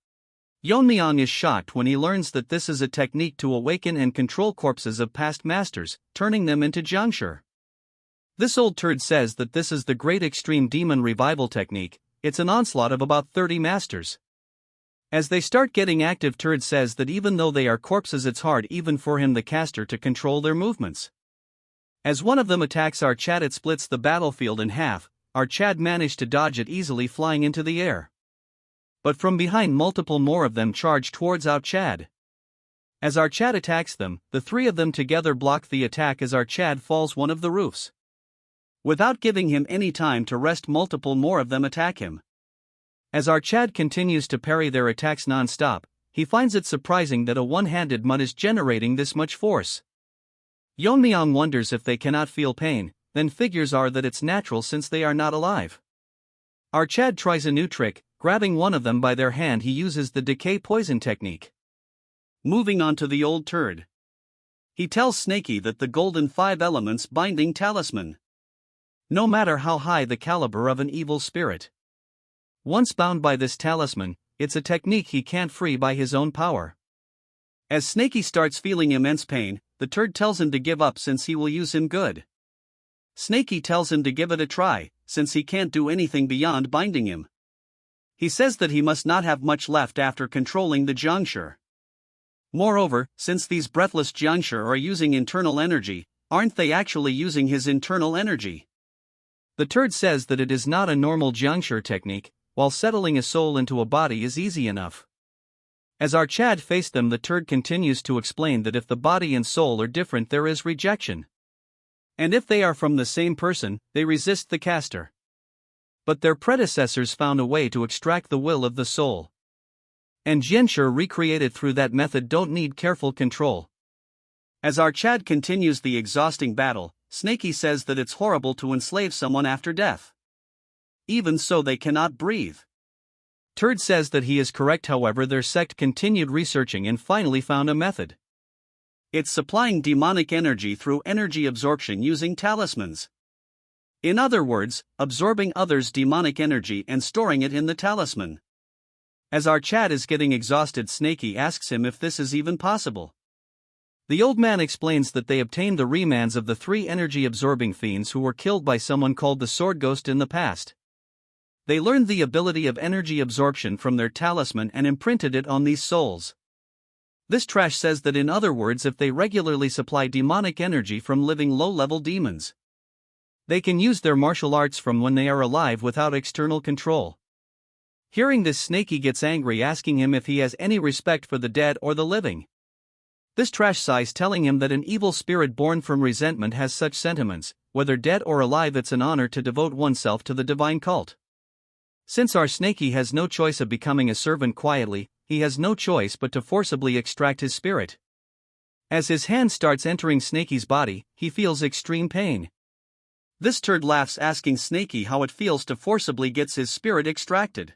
Yeon-myeong is shocked when he learns that this is a technique to awaken and control corpses of past masters, turning them into Jiangshi. This old turd says that this is the Great Extreme Demon Revival technique. It's an onslaught of about 30 masters. As they start getting active, turd says that even though they are corpses it's hard even for him the caster to control their movements. As one of them attacks our Chad it splits the battlefield in half. Our Chad managed to dodge it easily, flying into the air. But from behind multiple more of them charge towards our Chad. As our Chad attacks them, the 3 of them together block the attack as our Chad falls one of the roofs. Without giving him any time to rest, multiple more of them attack him. As our Chad continues to parry their attacks non-stop, he finds it surprising that a one-handed mud is generating this much force. Yeon-myeong wonders if they cannot feel pain, then figures are that it's natural since they are not alive. Our Chad tries a new trick, grabbing one of them by their hand he uses the decay poison technique. Moving on to the old turd. He tells Snaky that the golden 5 elements binding talisman. No matter how high the caliber of an evil spirit, once bound by this talisman, it's a technique he can't free by his own power. As Snaky starts feeling immense pain, the turd tells him to give up since he will use him good. Snaky tells him to give it a try, since he can't do anything beyond binding him. He says that he must not have much left after controlling the jiangshi. Moreover, since these breathless jiangshi are using internal energy, aren't they actually using his internal energy? The turd says that it is not a normal jiangshi technique, while settling a soul into a body is easy enough. As our Chad faced them, the turd continues to explain that if the body and soul are different, there is rejection. And if they are from the same person, they resist the caster. But their predecessors found a way to extract the will of the soul. And jianshi recreated through that method don't need careful control. As our Chad continues the exhausting battle, Snaky says that it's horrible to enslave someone after death. Even so, they cannot breathe. Turd says that he is correct, however, their sect continued researching and finally found a method. It's supplying demonic energy through energy absorption using talismans. In other words, absorbing others' demonic energy and storing it in the talisman. As our Chad is getting exhausted, Snaky asks him if this is even possible. The old man explains that they obtained the remans of the 3 energy-absorbing fiends who were killed by someone called the Sword Ghost in the past. They learned the ability of energy absorption from their talisman and imprinted it on these souls. This trash says that, in other words, if they regularly supply demonic energy from living low-level demons, they can use their martial arts from when they are alive without external control. Hearing this, Snaky gets angry, asking him if he has any respect for the dead or the living. This trash sighs, telling him that an evil spirit born from resentment has such sentiments. Whether dead or alive, it's an honor to devote oneself to the divine cult. Since our Snaky has no choice of becoming a servant quietly, he has no choice but to forcibly extract his spirit. As his hand starts entering Snaky's body, he feels extreme pain. This turd laughs, asking Snaky how it feels to forcibly get his spirit extracted.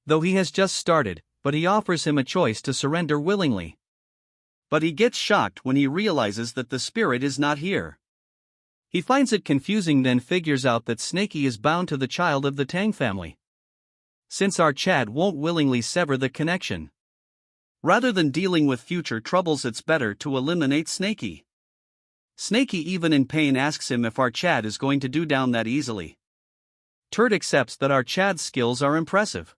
Though he has just started, but he offers him a choice to surrender willingly. But he gets shocked when he realizes that the spirit is not here. He finds it confusing, then figures out that Snaky is bound to the child of the Tang family. Since our Chad won't willingly sever the connection. Rather than dealing with future troubles, it's better to eliminate Snaky. Snaky, even in pain, asks him if our Chad is going to do down that easily. Turd accepts that our Chad's skills are impressive.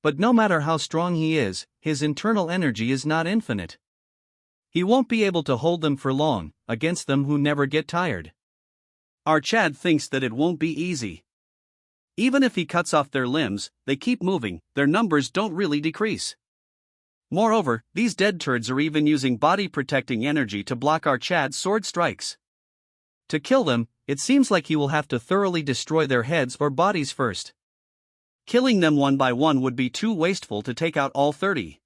But no matter how strong he is, his internal energy is not infinite. He won't be able to hold them for long, against them who never get tired. Our Chad thinks that it won't be easy. Even if he cuts off their limbs, they keep moving, their numbers don't really decrease. Moreover, these dead turds are even using body-protecting energy to block our Chad's sword strikes. To kill them, it seems like he will have to thoroughly destroy their heads or bodies first. Killing them one by one would be too wasteful to take out all 30.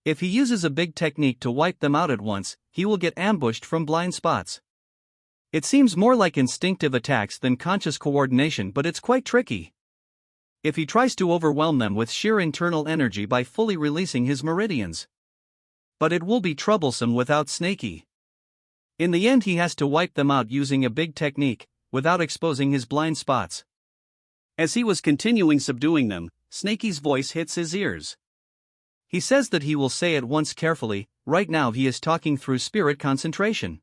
If he uses a big technique to wipe them out at once, he will get ambushed from blind spots. It seems more like instinctive attacks than conscious coordination, but it's quite tricky. If he tries to overwhelm them with sheer internal energy by fully releasing his meridians. But it will be troublesome without Snaky. In the end, he has to wipe them out using a big technique, without exposing his blind spots. As he was continuing subduing them, Snaky's voice hits his ears. He says that he will say it once carefully. Right now he is talking through spirit concentration.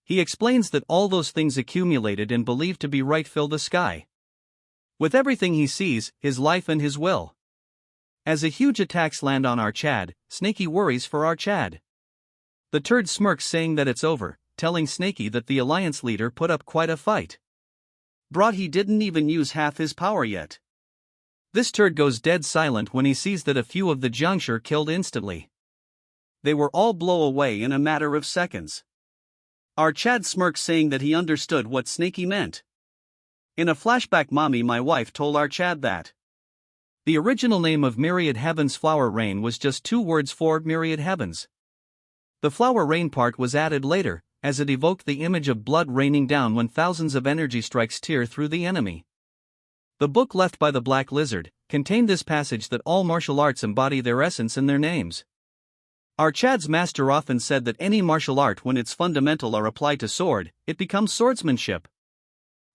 He explains that all those things accumulated and believed to be right fill the sky. With everything he sees, his life and his will. As a huge attacks land on our Chad, Snaky worries for our Chad. The turd smirks, saying that it's over, telling Snaky that the alliance leader put up quite a fight. He didn't even use half his power yet. This turd goes dead silent when he sees that a few of the jiangshi killed instantly. They were all blow away in a matter of seconds. Our Chad smirks, saying that he understood what Snaky meant. In a flashback, Mommy, my wife, told our Chad that the original name of Myriad Heavens Flower Rain was just 2 words for Myriad Heavens. The flower rain part was added later, as it evoked the image of blood raining down when thousands of energy strikes tear through the enemy. The book left by the Black Lizard contained this passage that all martial arts embody their essence in their names. Our Chad's master often said that any martial art, when its fundamental are applied to sword, it becomes swordsmanship.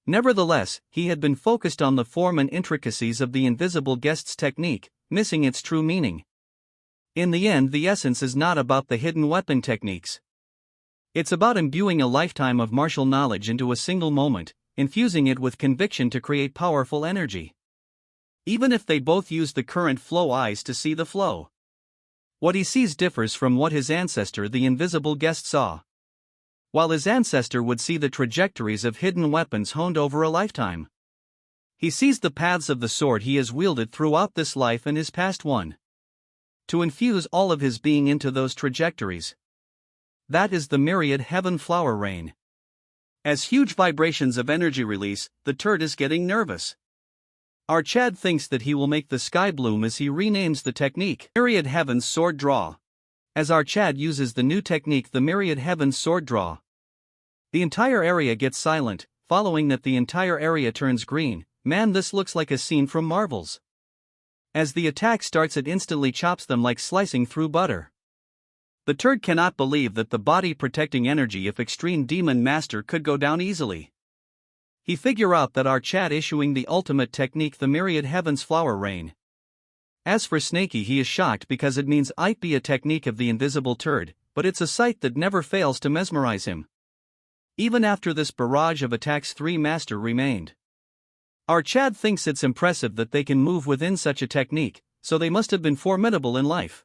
Nevertheless, he had been focused on the form and intricacies of the invisible guest's technique, missing its true meaning. In the end, the essence is not about the hidden weapon techniques. It's about imbuing a lifetime of martial knowledge into a single moment, infusing it with conviction to create powerful energy. Even if they both use the current flow eyes to see the flow. What he sees differs from what his ancestor, the invisible guest, saw. While his ancestor would see the trajectories of hidden weapons honed over a lifetime, he sees the paths of the sword he has wielded throughout this life and his past one. To infuse all of his being into those trajectories. That is the myriad heaven flower rain. As huge vibrations of energy release, the turd is getting nervous. Our Chad thinks that he will make the sky bloom as he renames the technique Myriad Heaven's Sword Draw. As our Chad uses the new technique, the Myriad Heaven's Sword Draw, the entire area gets silent. Following that, the entire area turns green. Man, this looks like a scene from Marvel's. As the attack starts, it instantly chops them like slicing through butter. The turd cannot believe that the body protecting energy of Extreme Demon Master could go down easily. He figure out that our Chad issuing the ultimate technique, the Myriad Heaven's Flower Rain. As for Snaky, he is shocked because it means it be a technique of the invisible turd, but it's a sight that never fails to mesmerize him. Even after this barrage of attacks, 3 master remained. Our Chad thinks it's impressive that they can move within such a technique, so they must have been formidable in life.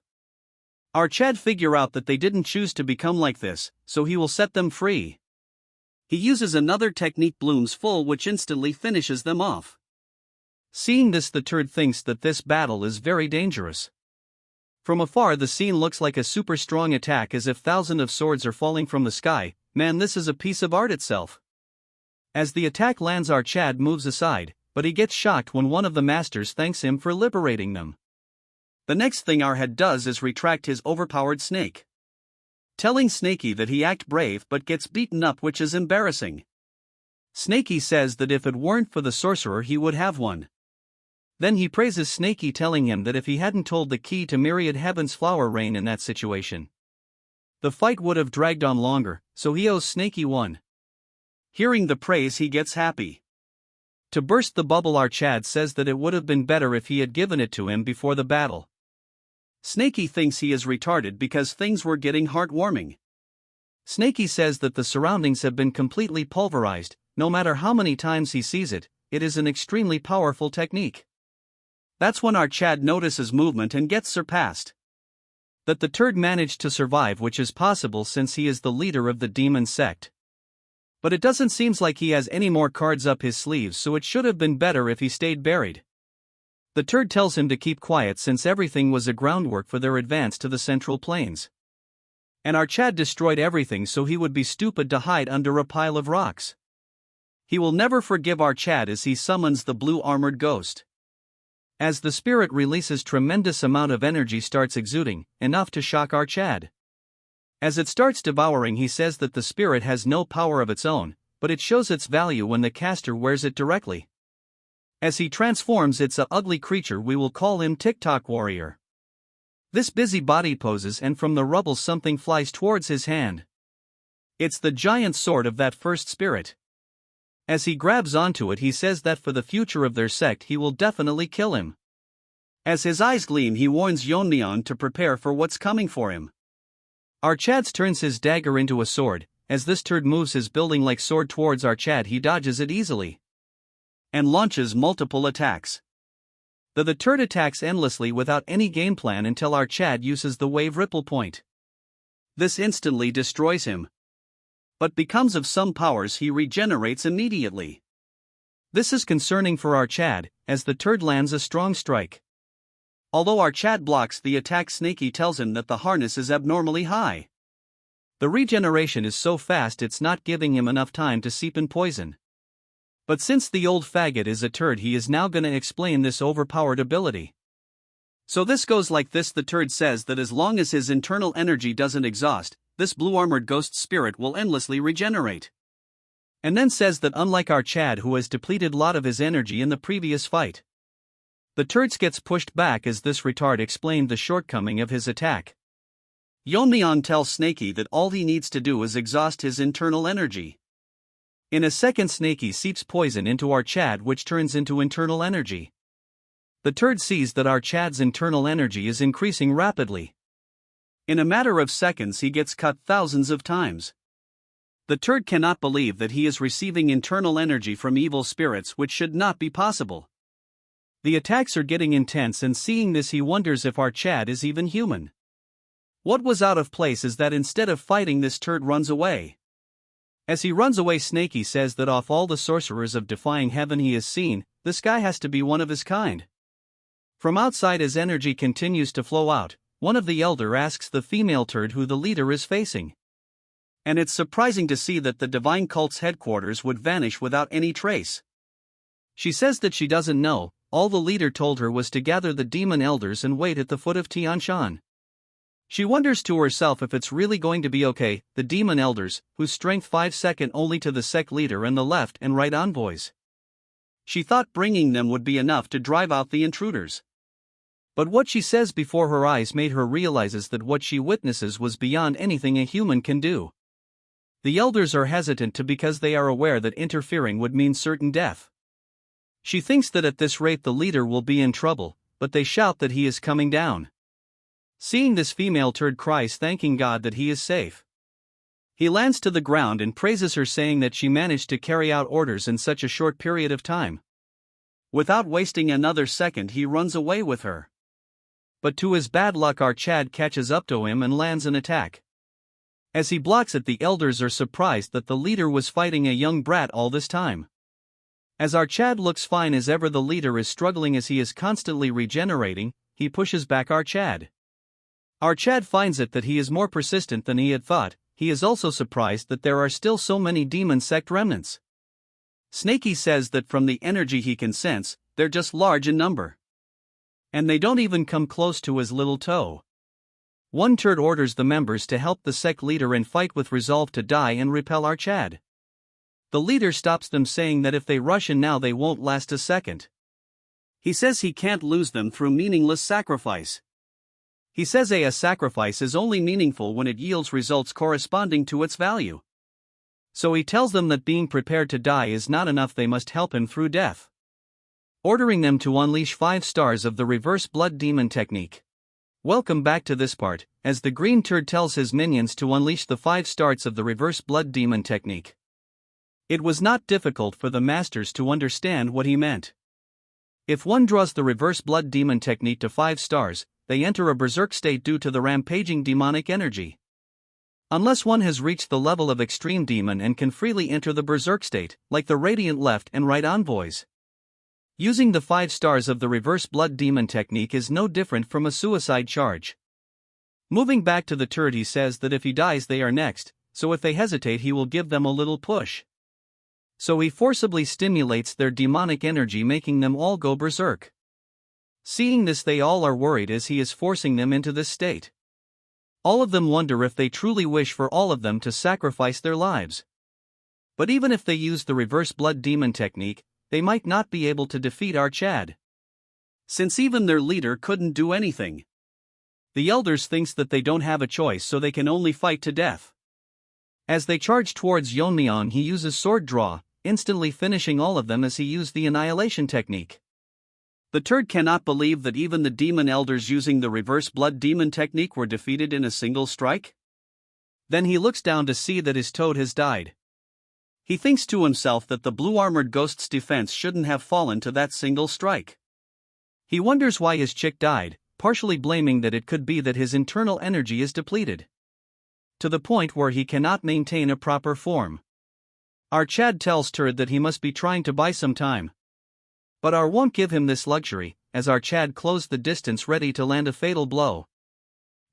Our Chad figure out that they didn't choose to become like this, so he will set them free. He uses another technique, Bloom's Full, which instantly finishes them off. Seeing this, the turd thinks that this battle is very dangerous. From afar, the scene looks like a super strong attack, as if thousands of swords are falling from the sky. Man, this is a piece of art itself. As the attack lands, our Chad moves aside, but he gets shocked when one of the masters thanks him for liberating them. The next thing our head does is retract his overpowered snake, telling Snaky that he act brave but gets beaten up, which is embarrassing. Snaky says that if it weren't for the sorcerer he would have won. Then he praises Snaky, telling him that if he hadn't told the key to Myriad Heaven's Flower Rain in that situation, the fight would have dragged on longer, so he owes Snaky one. Hearing the praise, he gets happy. To burst the bubble, our Chad says that it would have been better if he had given it to him before the battle. Snaky thinks he is retarded because things were getting heartwarming. Snaky says that the surroundings have been completely pulverized. No matter how many times he sees it, it is an extremely powerful technique. That's when our Chad notices movement and gets surpassed. That the turd managed to survive, which is possible since he is the leader of the demon sect. But it doesn't seem like he has any more cards up his sleeves, so it should have been better if he stayed buried. The turd tells him to keep quiet since everything was a groundwork for their advance to the Central Plains. And our Chad destroyed everything, so he would be stupid to hide under a pile of rocks. He will never forgive our Chad as he summons the blue armored ghost. As the spirit releases, tremendous amount of energy starts exuding, enough to shock our Chad. As it starts devouring, he says that the spirit has no power of its own, but it shows its value when the caster wears it directly. As he transforms, it's a ugly creature. We will call him TikTok Warrior. This busy body poses, and from the rubble something flies towards his hand. It's the giant sword of that first spirit. As he grabs onto it, he says that for the future of their sect he will definitely kill him. As his eyes gleam, he warns Yeon-myeong to prepare for what's coming for him. Our Chad turns his dagger into a sword. As this turd moves his building-like sword towards our Chad, he dodges it easily and launches multiple attacks. The turd attacks endlessly without any game plan until our Chad uses the wave ripple point. This instantly destroys him. But because of some powers, he regenerates immediately. This is concerning for our Chad, as the turd lands a strong strike. Although our Chad blocks the attack, Snaky tells him that the harness is abnormally high. The regeneration is so fast it's not giving him enough time to seep in poison. But since the old faggot is a turd, he is now gonna explain this overpowered ability. So this goes like this: the turd says that as long as his internal energy doesn't exhaust, this blue armored ghost spirit will endlessly regenerate. And then says that unlike our Chad, who has depleted a lot of his energy in the previous fight, the turd gets pushed back as this retard explained the shortcoming of his attack. Yeon-myeong tells Snaky that all he needs to do is exhaust his internal energy. In a second, Snaky seeps poison into our Chad, which turns into internal energy. The turd sees that our Chad's internal energy is increasing rapidly. In a matter of seconds, he gets cut thousands of times. The turd cannot believe that he is receiving internal energy from evil spirits, which should not be possible. The attacks are getting intense, and seeing this he wonders if our Chad is even human. What was out of place is that instead of fighting, this turd runs away. As he runs away, Snaky says that of all the sorcerers of defying heaven he has seen, this guy has to be one of his kind. From outside, as energy continues to flow out, one of the elder asks the female turd who the leader is facing. And it's surprising to see that the divine cult's headquarters would vanish without any trace. She says that she doesn't know, all the leader told her was to gather the demon elders and wait at the foot of Tian Shan. She wonders to herself if it's really going to be okay, the demon elders, whose strength 5 second only to the sect leader and the left and right envoys. She thought bringing them would be enough to drive out the intruders. But what she says before her eyes made her realizes that what she witnesses was beyond anything a human can do. The elders are hesitant because they are aware that interfering would mean certain death. She thinks that at this rate the leader will be in trouble, but they shout that he is coming down. Seeing this, female turd cries, thanking God that he is safe. He lands to the ground and praises her, saying that she managed to carry out orders in such a short period of time. Without wasting another second, he runs away with her. But to his bad luck, our Chad catches up to him and lands an attack. As he blocks it, the elders are surprised that the leader was fighting a young brat all this time. As our Chad looks fine as ever, the leader is struggling as he is constantly regenerating. He pushes back our Chad. Our Chad finds it that he is more persistent than he had thought. He is also surprised that there are still so many demon sect remnants. Snaky says that from the energy he can sense, they're just large in number. And they don't even come close to his little toe. One turd orders the members to help the sect leader and fight with resolve to die and repel our Chad. The leader stops them, saying that if they rush in now they won't last a second. He says he can't lose them through meaningless sacrifice. He says a sacrifice is only meaningful when it yields results corresponding to its value. So he tells them that being prepared to die is not enough, they must help him through death. Ordering them to unleash 5 stars of the reverse blood demon technique. Welcome back to this part, as the green turd tells his minions to unleash the 5 stars of the reverse blood demon technique. It was not difficult for the masters to understand what he meant. If one draws the reverse blood demon technique to 5 stars, they enter a berserk state due to the rampaging demonic energy. Unless one has reached the level of extreme demon and can freely enter the berserk state, like the radiant left and right envoys. Using the 5 stars of the reverse blood demon technique is no different from a suicide charge. Moving back to the turd, he says that if he dies they are next, so if they hesitate he will give them a little push. So he forcibly stimulates their demonic energy, making them all go berserk. Seeing this, they all are worried as he is forcing them into this state. All of them wonder if they truly wish for all of them to sacrifice their lives. But even if they use the reverse blood demon technique, they might not be able to defeat our Chad, since even their leader couldn't do anything. The elders thinks that they don't have a choice, so they can only fight to death. As they charge towards Yeon-myeong, he uses sword draw, instantly finishing all of them as he used the annihilation technique. The turd cannot believe that even the demon elders using the reverse blood demon technique were defeated in a single strike. Then he looks down to see that his toad has died. He thinks to himself that the blue-armored ghost's defense shouldn't have fallen to that single strike. He wonders why his chick died, partially blaming that it could be that his internal energy is depleted, to the point where he cannot maintain a proper form. Our Chad tells Turd that he must be trying to buy some time. But our won't give him this luxury, as our Chad closed the distance ready to land a fatal blow.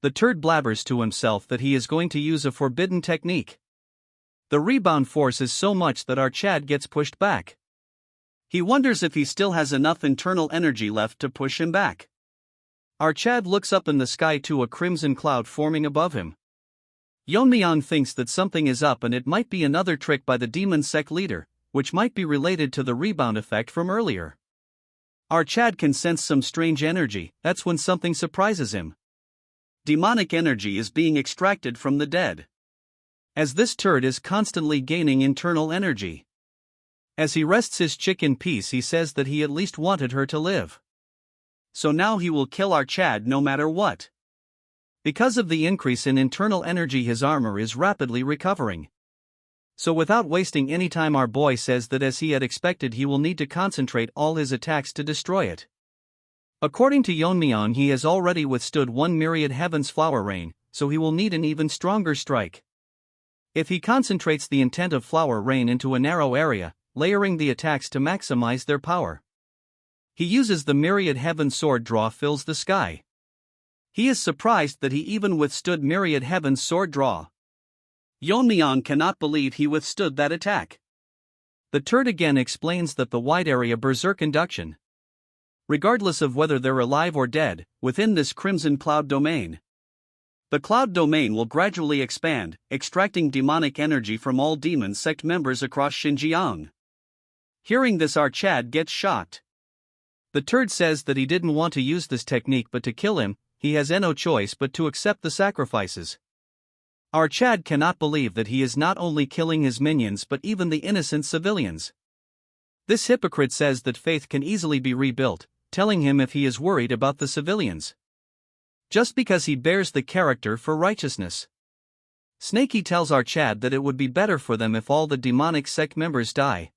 The Turd blabbers to himself that he is going to use a forbidden technique. The rebound force is so much that our Chad gets pushed back. He wonders if he still has enough internal energy left to push him back. Our Chad looks up in the sky to a crimson cloud forming above him. Yeon-myeong thinks that something is up and it might be another trick by the demon sect leader, which might be related to the rebound effect from earlier. Our Chad can sense some strange energy. That's when something surprises him. Demonic energy is being extracted from the dead, as this turd is constantly gaining internal energy. As he rests his chick in peace, he says that he at least wanted her to live. So now he will kill our Chad no matter what. Because of the increase in internal energy, his armor is rapidly recovering. So without wasting any time, our boy says that as he had expected, he will need to concentrate all his attacks to destroy it. According to Yeon-myeong, he has already withstood 1 myriad heaven's flower rain, so he will need an even stronger strike. If he concentrates the intent of flower rain into a narrow area, layering the attacks to maximize their power. He uses the myriad heaven sword draw fills the sky. He is surprised that he even withstood myriad heaven's sword draw. Yeon-myeong cannot believe he withstood that attack. The turd again explains that the wide area berserk induction. Regardless of whether they're alive or dead, within this crimson cloud domain, the cloud domain will gradually expand, extracting demonic energy from all demon sect members across Xinjiang. Hearing this, our Chad gets shocked. The turd says that he didn't want to use this technique but to kill him, he has no choice but to accept the sacrifices. Our Chad cannot believe that he is not only killing his minions but even the innocent civilians. This hypocrite says that faith can easily be rebuilt, telling him if he is worried about the civilians, just because he bears the character for righteousness. Snakey tells our Chad that it would be better for them if all the demonic sect members die.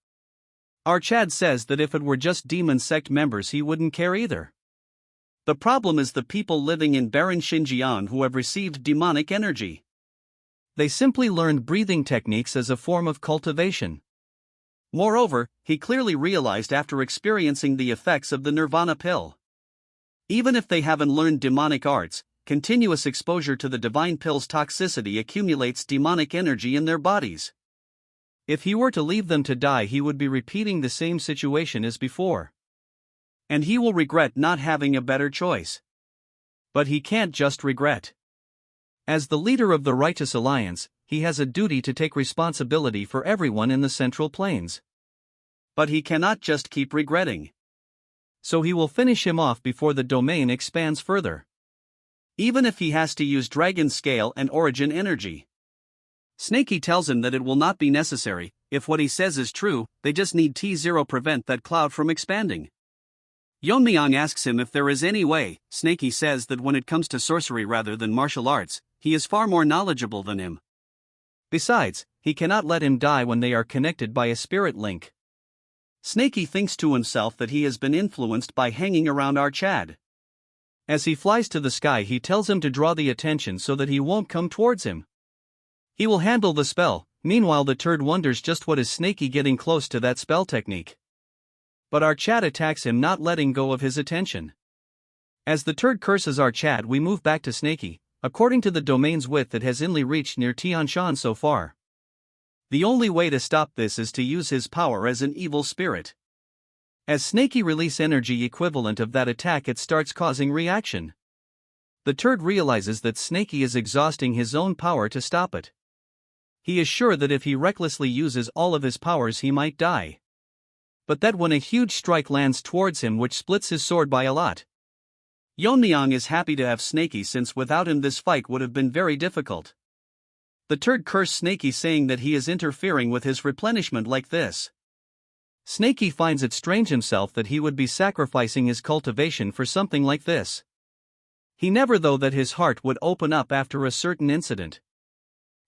Our Chad says that if it were just demon sect members he wouldn't care either. The problem is the people living in barren Xinjiang who have received demonic energy. They simply learned breathing techniques as a form of cultivation. Moreover, he clearly realized after experiencing the effects of the Nirvana pill. Even if they haven't learned demonic arts, continuous exposure to the divine pill's toxicity accumulates demonic energy in their bodies. If he were to leave them to die, he would be repeating the same situation as before. And he will regret not having a better choice. But he can't just regret. As the leader of the Righteous Alliance, he has a duty to take responsibility for everyone in the Central Plains. But he cannot just keep regretting. So he will finish him off before the domain expands further. Even if he has to use dragon scale and origin energy. Snakey tells him that it will not be necessary. If what he says is true, they just need T0 prevent that cloud from expanding. Yeon-myeong asks him if there is any way. Snakey says that when it comes to sorcery rather than martial arts, he is far more knowledgeable than him. Besides, he cannot let him die when they are connected by a spirit link. Snakey thinks to himself that he has been influenced by hanging around our Chad. As he flies to the sky, he tells him to draw the attention so that he won't come towards him. He will handle the spell. Meanwhile, the turd wonders just what is Snakey getting close to that spell technique. But our Chad attacks him, not letting go of his attention. As the turd curses our Chad, we move back to Snakey. According to the domain's width, it has only reached near Tianshan so far. The only way to stop this is to use his power as an evil spirit. As Snakey release energy equivalent of that attack, it starts causing reaction. The turd realizes that Snakey is exhausting his own power to stop it. He is sure that if he recklessly uses all of his powers he might die. But that when a huge strike lands towards him which splits his sword by a lot. Yeon-myeong is happy to have Snakey, since without him this fight would have been very difficult. The turd cursed Snakey, saying that he is interfering with his replenishment like this. Snakey finds it strange himself that he would be sacrificing his cultivation for something like this. He never thought that his heart would open up after a certain incident.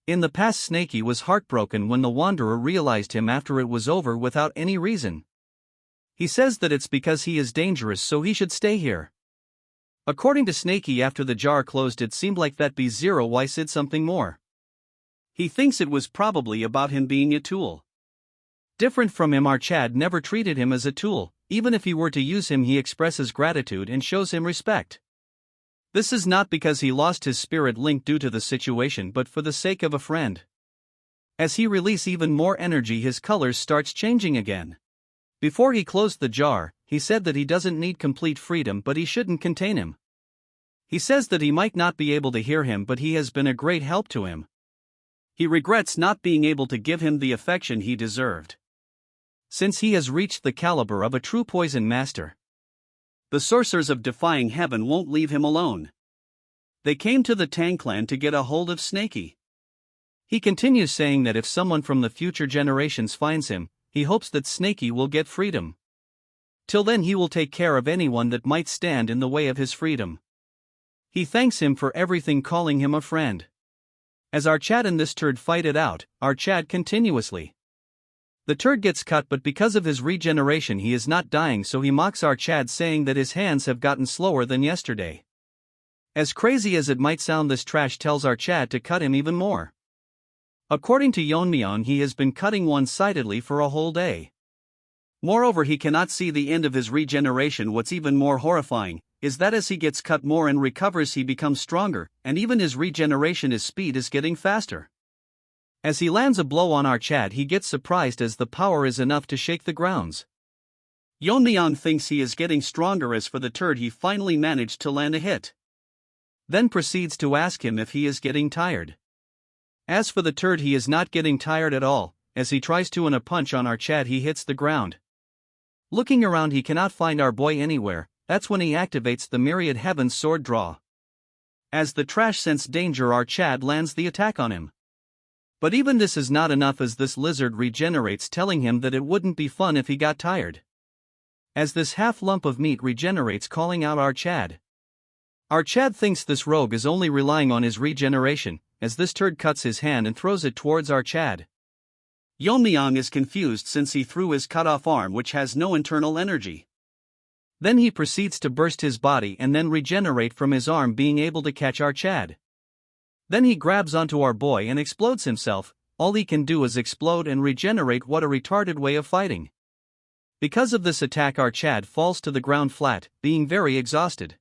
In the past, Snakey was heartbroken when the Wanderer realized him after it was over without any reason. He says that it's because he is dangerous, so he should stay here. According to Snakey, after the jar closed, it seemed like that B0Y said something more. He thinks it was probably about him being a tool. Different from him, our Chad never treated him as a tool. Even if he were to use him, he expresses gratitude and shows him respect. This is not because he lost his spirit link due to the situation, but for the sake of a friend. As he releases even more energy, his colors starts changing again. Before he closed the jar, he said that he doesn't need complete freedom, but he shouldn't contain him. He says that he might not be able to hear him, but he has been a great help to him. He regrets not being able to give him the affection he deserved, since he has reached the caliber of a true poison master. The sorcerers of Defying Heaven won't leave him alone. They came to the Tang clan to get a hold of Snakey. He continues saying that if someone from the future generations finds him, he hopes that Snakey will get freedom. Till then, he will take care of anyone that might stand in the way of his freedom. He thanks him for everything, calling him a friend. As our Chad and this turd fight it out, our Chad continuously. The turd gets cut, but because of his regeneration he is not dying, so he mocks our Chad, saying that his hands have gotten slower than yesterday. As crazy as it might sound, this trash tells our Chad to cut him even more. According to Yeon-myeong, he has been cutting one-sidedly for a whole day. Moreover, he cannot see the end of his regeneration. What's even more horrifying is that as he gets cut more and recovers, he becomes stronger, and even his regeneration, his speed is getting faster. As he lands a blow on our Chad, he gets surprised as the power is enough to shake the grounds. Yeon-myeong thinks he is getting stronger. As for the turd, he finally managed to land a hit. Then proceeds to ask him if he is getting tired. As for the turd, he is not getting tired at all. As he tries to a punch on our Chad, he hits the ground. Looking around, he cannot find our boy anywhere. That's when he activates the Myriad Heaven's sword draw. As the trash sense danger, our Chad lands the attack on him. But even this is not enough, as this lizard regenerates, telling him that it wouldn't be fun if he got tired. As this half lump of meat regenerates, calling out our Chad. Our Chad thinks this rogue is only relying on his regeneration, as this turd cuts his hand and throws it towards our Chad. Yeon-myeong is confused since he threw his cut-off arm, which has no internal energy. Then he proceeds to burst his body and then regenerate from his arm, being able to catch our Chad. Then he grabs onto our boy and explodes himself. All he can do is explode and regenerate. What a retarded way of fighting. Because of this attack, our Chad falls to the ground flat, being very exhausted.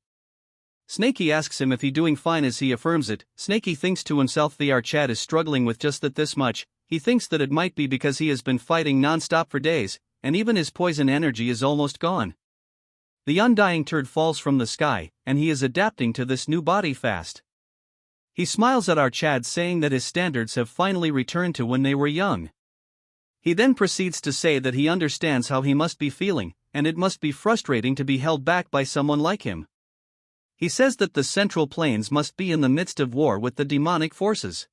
Snakey asks him if he doing fine, as he affirms it. Snakey thinks to himself the our Chad is struggling with just this much. He thinks that it might be because he has been fighting non-stop for days, and even his poison energy is almost gone. The undying turd falls from the sky, and he is adapting to this new body fast. He smiles at our Chad, saying that his standards have finally returned to when they were young. He then proceeds to say that he understands how he must be feeling, and it must be frustrating to be held back by someone like him. He says that the Central Plains must be in the midst of war with the demonic forces.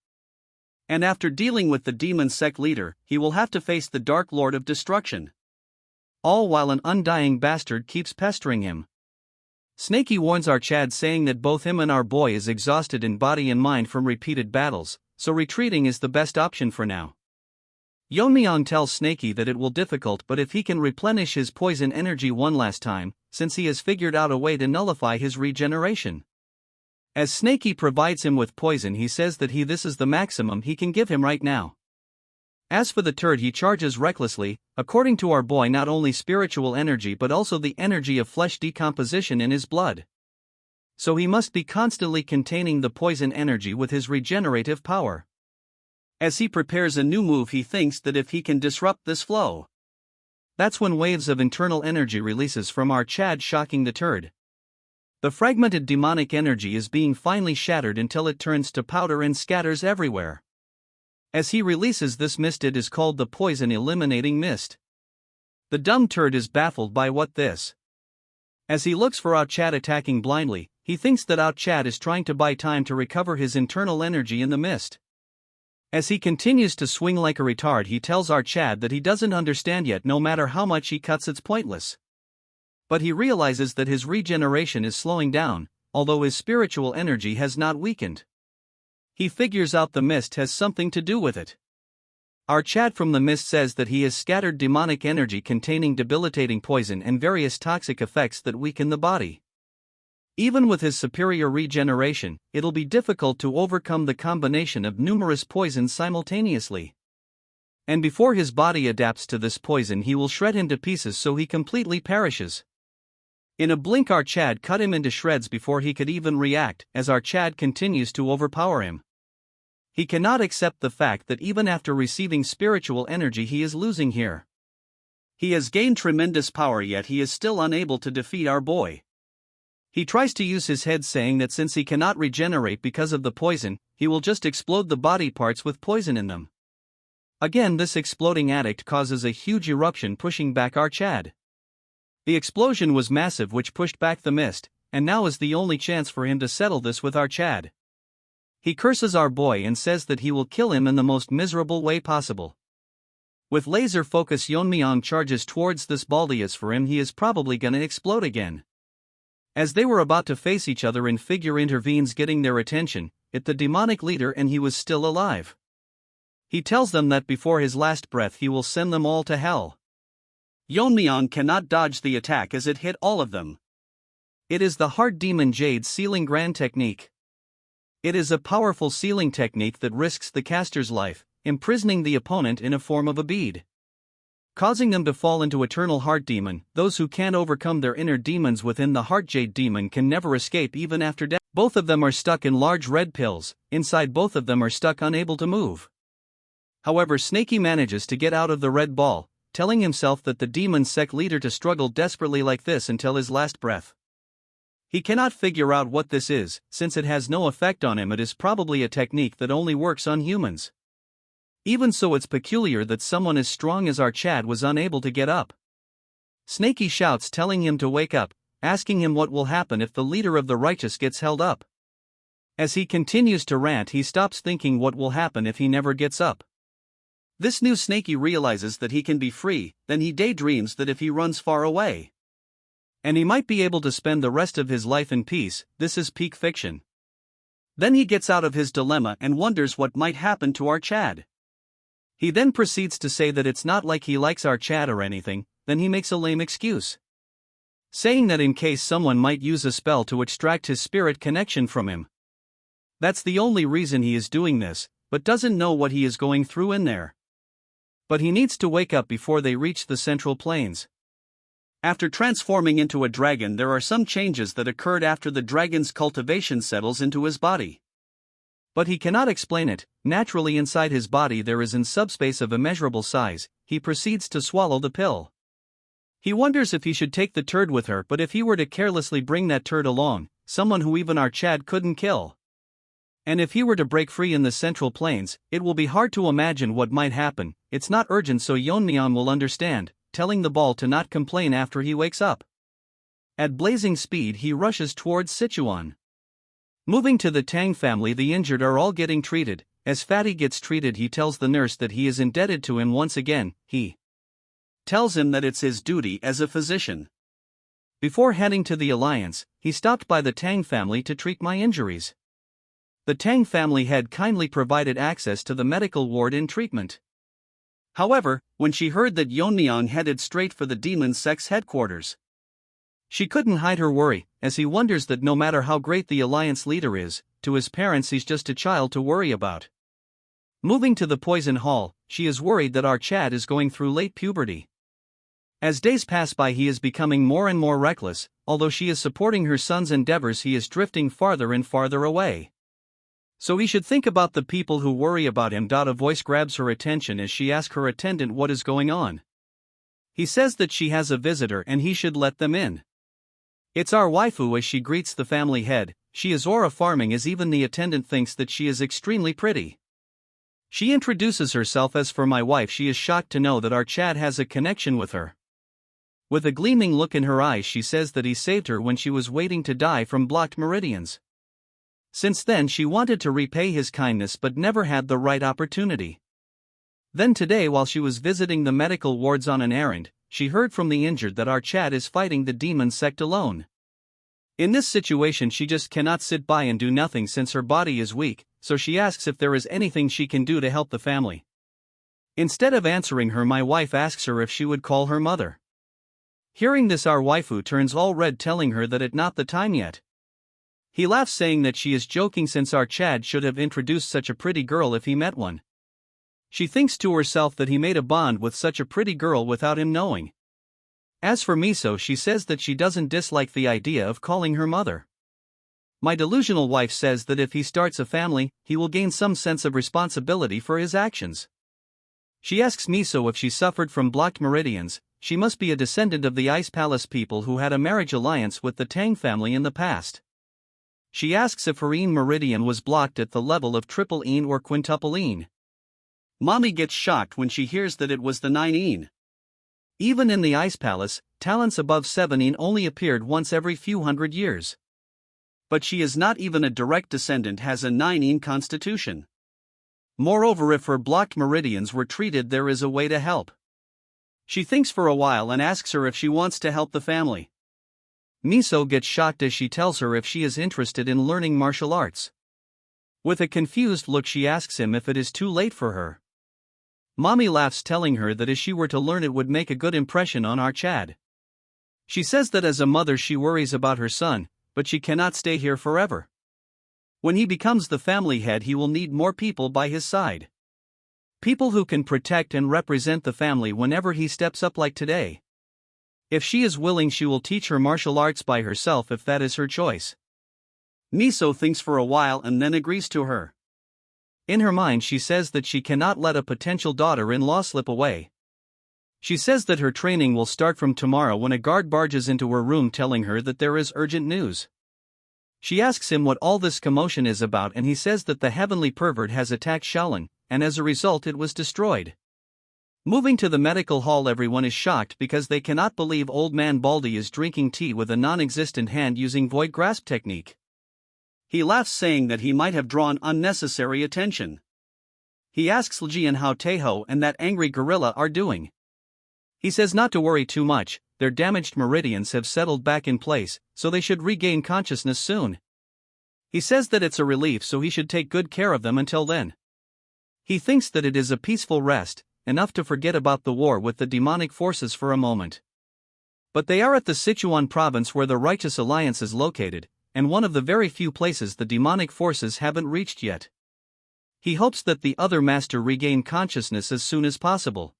And after dealing with the demon sect leader, he will have to face the Dark Lord of Destruction. All while an undying bastard keeps pestering him. Snakey warns our Chad, saying that both him and our boy is exhausted in body and mind from repeated battles, so retreating is the best option for now. Yeon-myeong tells Snakey that it will be difficult, but if he can replenish his poison energy one last time, since he has figured out a way to nullify his regeneration. As Snakey provides him with poison, he says that this is the maximum he can give him right now. As for the turd, he charges recklessly. According to our boy, not only spiritual energy but also the energy of flesh decomposition in his blood. So he must be constantly containing the poison energy with his regenerative power. As he prepares a new move, he thinks that if he can disrupt this flow, that's when waves of internal energy releases from our Chad, shocking the turd. The fragmented demonic energy is being finally shattered until it turns to powder and scatters everywhere. As he releases this mist, it is called the poison eliminating mist. The dumb turd is baffled by what this. As he looks for our Chad attacking blindly, he thinks that our Chad is trying to buy time to recover his internal energy in the mist. As he continues to swing like a retard, he tells our Chad that he doesn't understand yet. No matter how much he cuts, it's pointless. But he realizes that his regeneration is slowing down, although his spiritual energy has not weakened. He figures out the mist has something to do with it. Our Chad from the mist says that he has scattered demonic energy containing debilitating poison and various toxic effects that weaken the body. Even with his superior regeneration, it'll be difficult to overcome the combination of numerous poisons simultaneously. And before his body adapts to this poison, he will shred him to pieces so he completely perishes. In a blink, our Chad cut him into shreds before he could even react, as our Chad continues to overpower him. He cannot accept the fact that even after receiving spiritual energy, he is losing here. He has gained tremendous power, yet he is still unable to defeat our boy. He tries to use his head, saying that since he cannot regenerate because of the poison, he will just explode the body parts with poison in them. Again, this exploding addict causes a huge eruption, pushing back our Chad. The explosion was massive, which pushed back the mist, and now is the only chance for him to settle this with our Chad. He curses our boy and says that he will kill him in the most miserable way possible. With laser focus, Yeon-myeong charges towards this baldy, as for him he is probably gonna explode again. As they were about to face each other, and Figure intervenes, getting their attention. it the demonic leader and he was still alive. He tells them that before his last breath he will send them all to hell. Yeon-myeong cannot dodge the attack as it hit all of them. It is the Heart Demon Jade Sealing Grand Technique. It is a powerful sealing technique that risks the caster's life, imprisoning the opponent in a form of a bead, causing them to fall into eternal heart demon. Those who can't overcome their inner demons within the heart jade demon can never escape even after death. Both of them are stuck in large red pills, inside both of them are stuck unable to move. However, Snaky manages to get out of the red ball, telling himself that the demon sect leader to struggle desperately like this until his last breath. He cannot figure out what this is, since it has no effect on him. It is probably a technique that only works on humans. Even so, it's peculiar that someone as strong as our Chad was unable to get up. Snaky shouts telling him to wake up, asking him what will happen if the leader of the righteous gets held up. As he continues to rant, he stops thinking what will happen if he never gets up. This new Snaky realizes that he can be free, then he daydreams that if he runs far away, and he might be able to spend the rest of his life in peace. This is peak fiction. Then he gets out of his dilemma and wonders what might happen to our Chad. He then proceeds to say that it's not like he likes our Chad or anything. Then he makes a lame excuse, saying that in case someone might use a spell to extract his spirit connection from him. That's the only reason he is doing this, but doesn't know what he is going through in there. But he needs to wake up before they reach the central plains. After transforming into a dragon, there are some changes that occurred after the dragon's cultivation settles into his body. But he cannot explain it. Naturally, inside his body there is an subspace of immeasurable size. He proceeds to swallow the pill. He wonders if he should take the turd with her, but if he were to carelessly bring that turd along, someone who even our Chad couldn't kill, and if he were to break free in the central plains, it will be hard to imagine what might happen. It's not urgent, so Yeon-myeong will understand, telling the ball to not complain after he wakes up. At blazing speed he rushes towards Sichuan. Moving to the Tang family, the injured are all getting treated. As Fatty gets treated, he tells the nurse that he is indebted to him once again. He tells him that it's his duty as a physician. Before heading to the Alliance, he stopped by the Tang family to treat my injuries. The Tang family had kindly provided access to the medical ward in treatment. However, when she heard that Yeon-myeong headed straight for the demon sect's headquarters, she couldn't hide her worry, as he wonders that no matter how great the Alliance leader is, to his parents he's just a child to worry about. Moving to the poison hall, she is worried that our Chad is going through late puberty. As days pass by, he is becoming more and more reckless. Although she is supporting her son's endeavors, he is drifting farther and farther away. So he should think about the people who worry about him. A voice grabs her attention as she asks her attendant what is going on. He says that she has a visitor and he should let them in. It's our waifu as she greets the family head. She is aura farming, as even the attendant thinks that she is extremely pretty. She introduces herself as for my wife. She is shocked to know that our Chad has a connection with her. With a gleaming look in her eyes, she says that he saved her when she was waiting to die from blocked meridians. Since then she wanted to repay his kindness but never had the right opportunity. Then today, while she was visiting the medical wards on an errand, she heard from the injured that our Chad is fighting the demon sect alone. In this situation she just cannot sit by and do nothing since her body is weak, so she asks if there is anything she can do to help the family. Instead of answering her, my wife asks her if she would call her mother. Hearing this, our waifu turns all red, telling her that it's not the time yet. He laughs, saying that she is joking since our Chad should have introduced such a pretty girl if he met one. She thinks to herself that he made a bond with such a pretty girl without him knowing. As for Miso, she says that she doesn't dislike the idea of calling her mother. My delusional wife says that if he starts a family, he will gain some sense of responsibility for his actions. She asks Miso if she suffered from blocked meridians. She must be a descendant of the Ice Palace people who had a marriage alliance with the Tang family in the past. She asks if her meridian was blocked at the level of triple or quintuple. Mommy gets shocked when she hears that it was the 9. Even in the Ice Palace, talents above 7 only appeared once every few hundred years. But she is not even a direct descendant, has a 9 constitution. Moreover, if her blocked meridians were treated, there is a way to help. She thinks for a while and asks her if she wants to help the family. Miso gets shocked as she tells her if she is interested in learning martial arts. With a confused look she asks him if it is too late for her. Mommy laughs, telling her that if she were to learn it would make a good impression on our Chad. She says that as a mother she worries about her son, but she cannot stay here forever. When he becomes the family head he will need more people by his side. People who can protect and represent the family whenever he steps up like today. If she is willing she will teach her martial arts by herself if that is her choice. Miso thinks for a while and then agrees to her. In her mind she says that she cannot let a potential daughter-in-law slip away. She says that her training will start from tomorrow when a guard barges into her room telling her that there is urgent news. She asks him what all this commotion is about and he says that the heavenly pervert has attacked Shaolin, and as a result it was destroyed. Moving to the medical hall, everyone is shocked because they cannot believe old man Baldy is drinking tea with a non-existent hand using void grasp technique. He laughs, saying that he might have drawn unnecessary attention. He asks Ljian how Taeho and that angry gorilla are doing. He says not to worry too much, their damaged meridians have settled back in place, so they should regain consciousness soon. He says that it's a relief, so he should take good care of them until then. He thinks that it is a peaceful rest, enough to forget about the war with the demonic forces for a moment. But they are at the Sichuan province where the Righteous Alliance is located, and one of the very few places the demonic forces haven't reached yet. He hopes that the other master regain consciousness as soon as possible,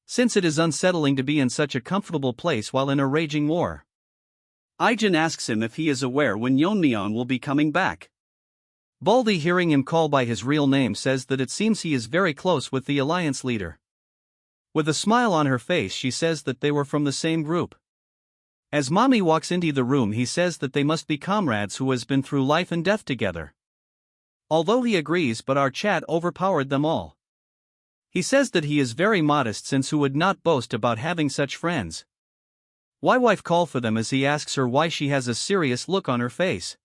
since it is unsettling to be in such a comfortable place while in a raging war. Aijin asks him if he is aware when Yeon-myeong will be coming back. Baldy, hearing him call by his real name, says that it seems he is very close with the alliance leader. With a smile on her face she says that they were from the same group. As mommy walks into the room he says that they must be comrades who has been through life and death together. Although he agrees, but our Chad overpowered them all. He says that he is very modest since who would not boast about having such friends. Why wife call for them as he asks her why she has a serious look on her face.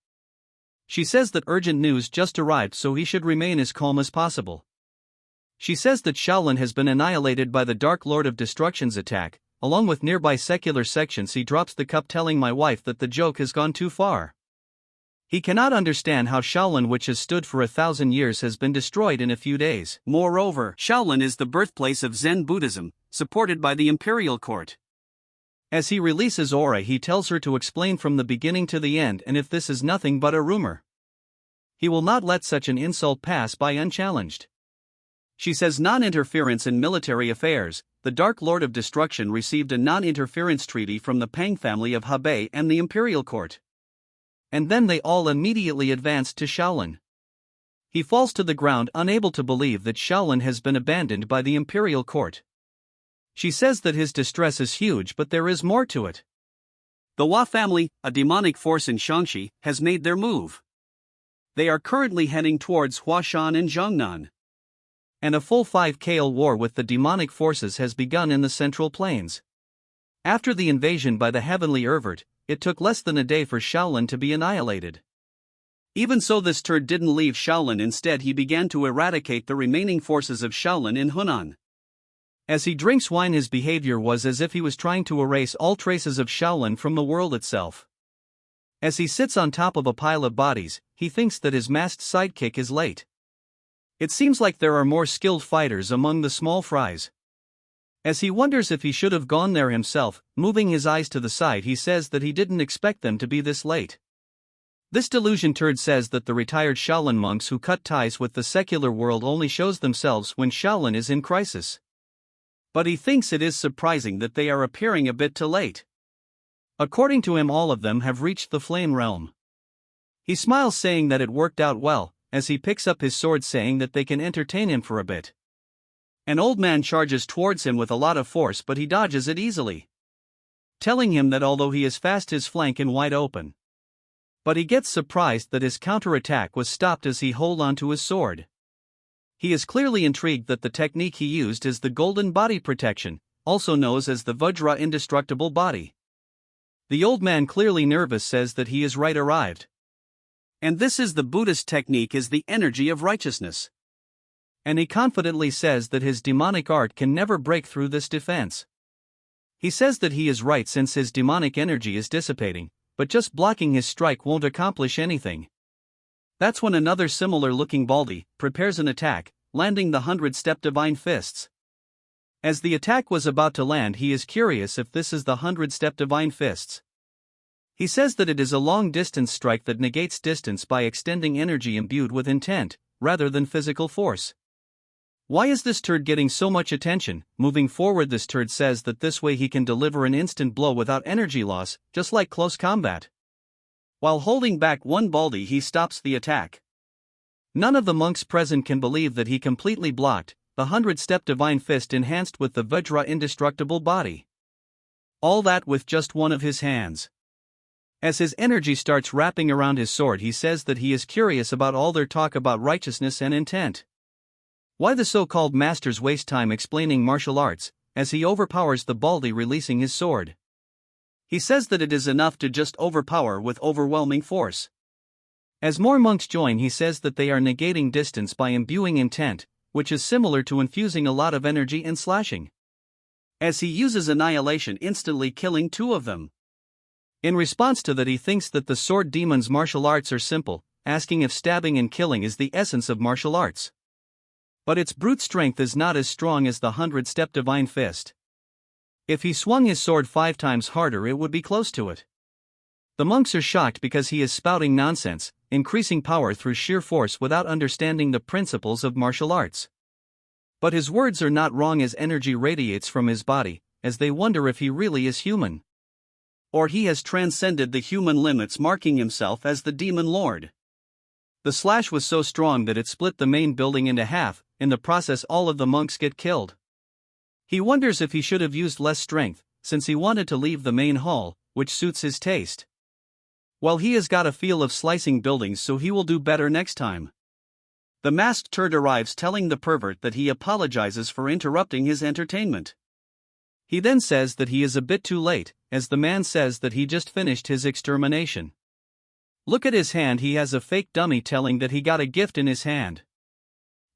She says that urgent news just arrived so he should remain as calm as possible. She says that Shaolin has been annihilated by the Dark Lord of Destruction's attack, along with nearby secular sections. He drops the cup, telling my wife that the joke has gone too far. He cannot understand how Shaolin, which has stood for 1,000 years, has been destroyed in a few days. Moreover, Shaolin is the birthplace of Zen Buddhism, supported by the imperial court. As he releases aura he tells her to explain from the beginning to the end, and if this is nothing but a rumor, he will not let such an insult pass by unchallenged. She says non-interference in military affairs. The Dark Lord of Destruction received a non-interference treaty from the Pang family of Hebei and the imperial court. And then they all immediately advanced to Shaolin. He falls to the ground, unable to believe that Shaolin has been abandoned by the imperial court. She says that his distress is huge, but there is more to it. The Hua family, a demonic force in Shaanxi, has made their move. They are currently heading towards Huashan and Zhongnan. And a full 5-KL war with the demonic forces has begun in the Central Plains. After the invasion by the Heavenly Ervert, it took less than a day for Shaolin to be annihilated. Even so, this turd didn't leave Shaolin. Instead, he began to eradicate the remaining forces of Shaolin in Hunan. As he drinks wine, his behavior was as if he was trying to erase all traces of Shaolin from the world itself. As he sits on top of a pile of bodies, he thinks that his masked sidekick is late. It seems like there are more skilled fighters among the small fries. As he wonders if he should have gone there himself, moving his eyes to the side, he says that he didn't expect them to be this late. This delusion turd says that the retired Shaolin monks who cut ties with the secular world only shows themselves when Shaolin is in crisis. But he thinks it is surprising that they are appearing a bit too late. According to him, all of them have reached the flame realm. He smiles, saying that it worked out well, as he picks up his sword, saying that they can entertain him for a bit. An old man charges towards him with a lot of force, but he dodges it easily, telling him that although he is fast, his flank and wide open. But he gets surprised that his counterattack was stopped as he holds onto his sword. He is clearly intrigued that the technique he used is the golden body protection, also known as the Vajra indestructible body. The old man, clearly nervous, says that he is right arrived. And this is the Buddhist technique, is the energy of righteousness. And he confidently says that his demonic art can never break through this defense. He says that he is right since his demonic energy is dissipating, but just blocking his strike won't accomplish anything. That's when another similar-looking baldy prepares an attack, landing the 100-step divine fists. As the attack was about to land, he is curious if this is the 100-step divine fists. He says that it is a long-distance strike that negates distance by extending energy imbued with intent, rather than physical force. Why is this turd getting so much attention? Moving forward, this turd says that this way he can deliver an instant blow without energy loss, just like close combat. While holding back one baldy, he stops the attack. None of the monks present can believe that he completely blocked the 100-step divine fist enhanced with the Vajra indestructible body. All that with just one of his hands. As his energy starts wrapping around his sword, he says that he is curious about all their talk about righteousness and intent. Why the so-called masters waste time explaining martial arts, as he overpowers the baldy, releasing his sword. He says that it is enough to just overpower with overwhelming force. As more monks join, he says that they are negating distance by imbuing intent, which is similar to infusing a lot of energy and slashing. As he uses annihilation, instantly killing two of them. In response to that, he thinks that the sword demon's martial arts are simple, asking if stabbing and killing is the essence of martial arts. But its brute strength is not as strong as the 100-step divine fist. If he swung his sword 5 times harder, it would be close to it. The monks are shocked because he is spouting nonsense, increasing power through sheer force without understanding the principles of martial arts. But his words are not wrong, as energy radiates from his body, as they wonder if he really is human. Or he has transcended the human limits, marking himself as the demon lord. The slash was so strong that it split the main building into half. In the process, all of the monks get killed. He wonders if he should have used less strength, since he wanted to leave the main hall, which suits his taste. Well, he has got a feel of slicing buildings, so he will do better next time. The masked turd arrives, telling the pervert that he apologizes for interrupting his entertainment. He then says that he is a bit too late, as the man says that he just finished his extermination. Look at his hand, he has a fake dummy telling that he got a gift in his hand.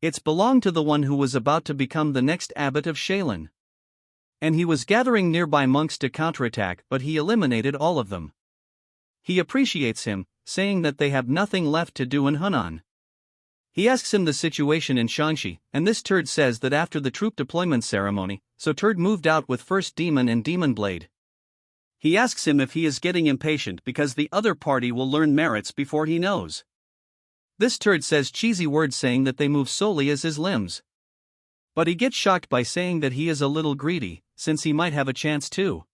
It's belonged to the one who was about to become the next abbot of Shaolin. And he was gathering nearby monks to counterattack, but he eliminated all of them. He appreciates him, saying that they have nothing left to do in Hunan. He asks him the situation in Shaanxi, and this turd says that after the troop deployment ceremony, so turd moved out with First Demon and Demon Blade. He asks him if he is getting impatient because the other party will learn merits before he knows. This turd says cheesy words saying that they move solely as his limbs. But he gets shocked by saying that he is a little greedy, since he might have a chance too.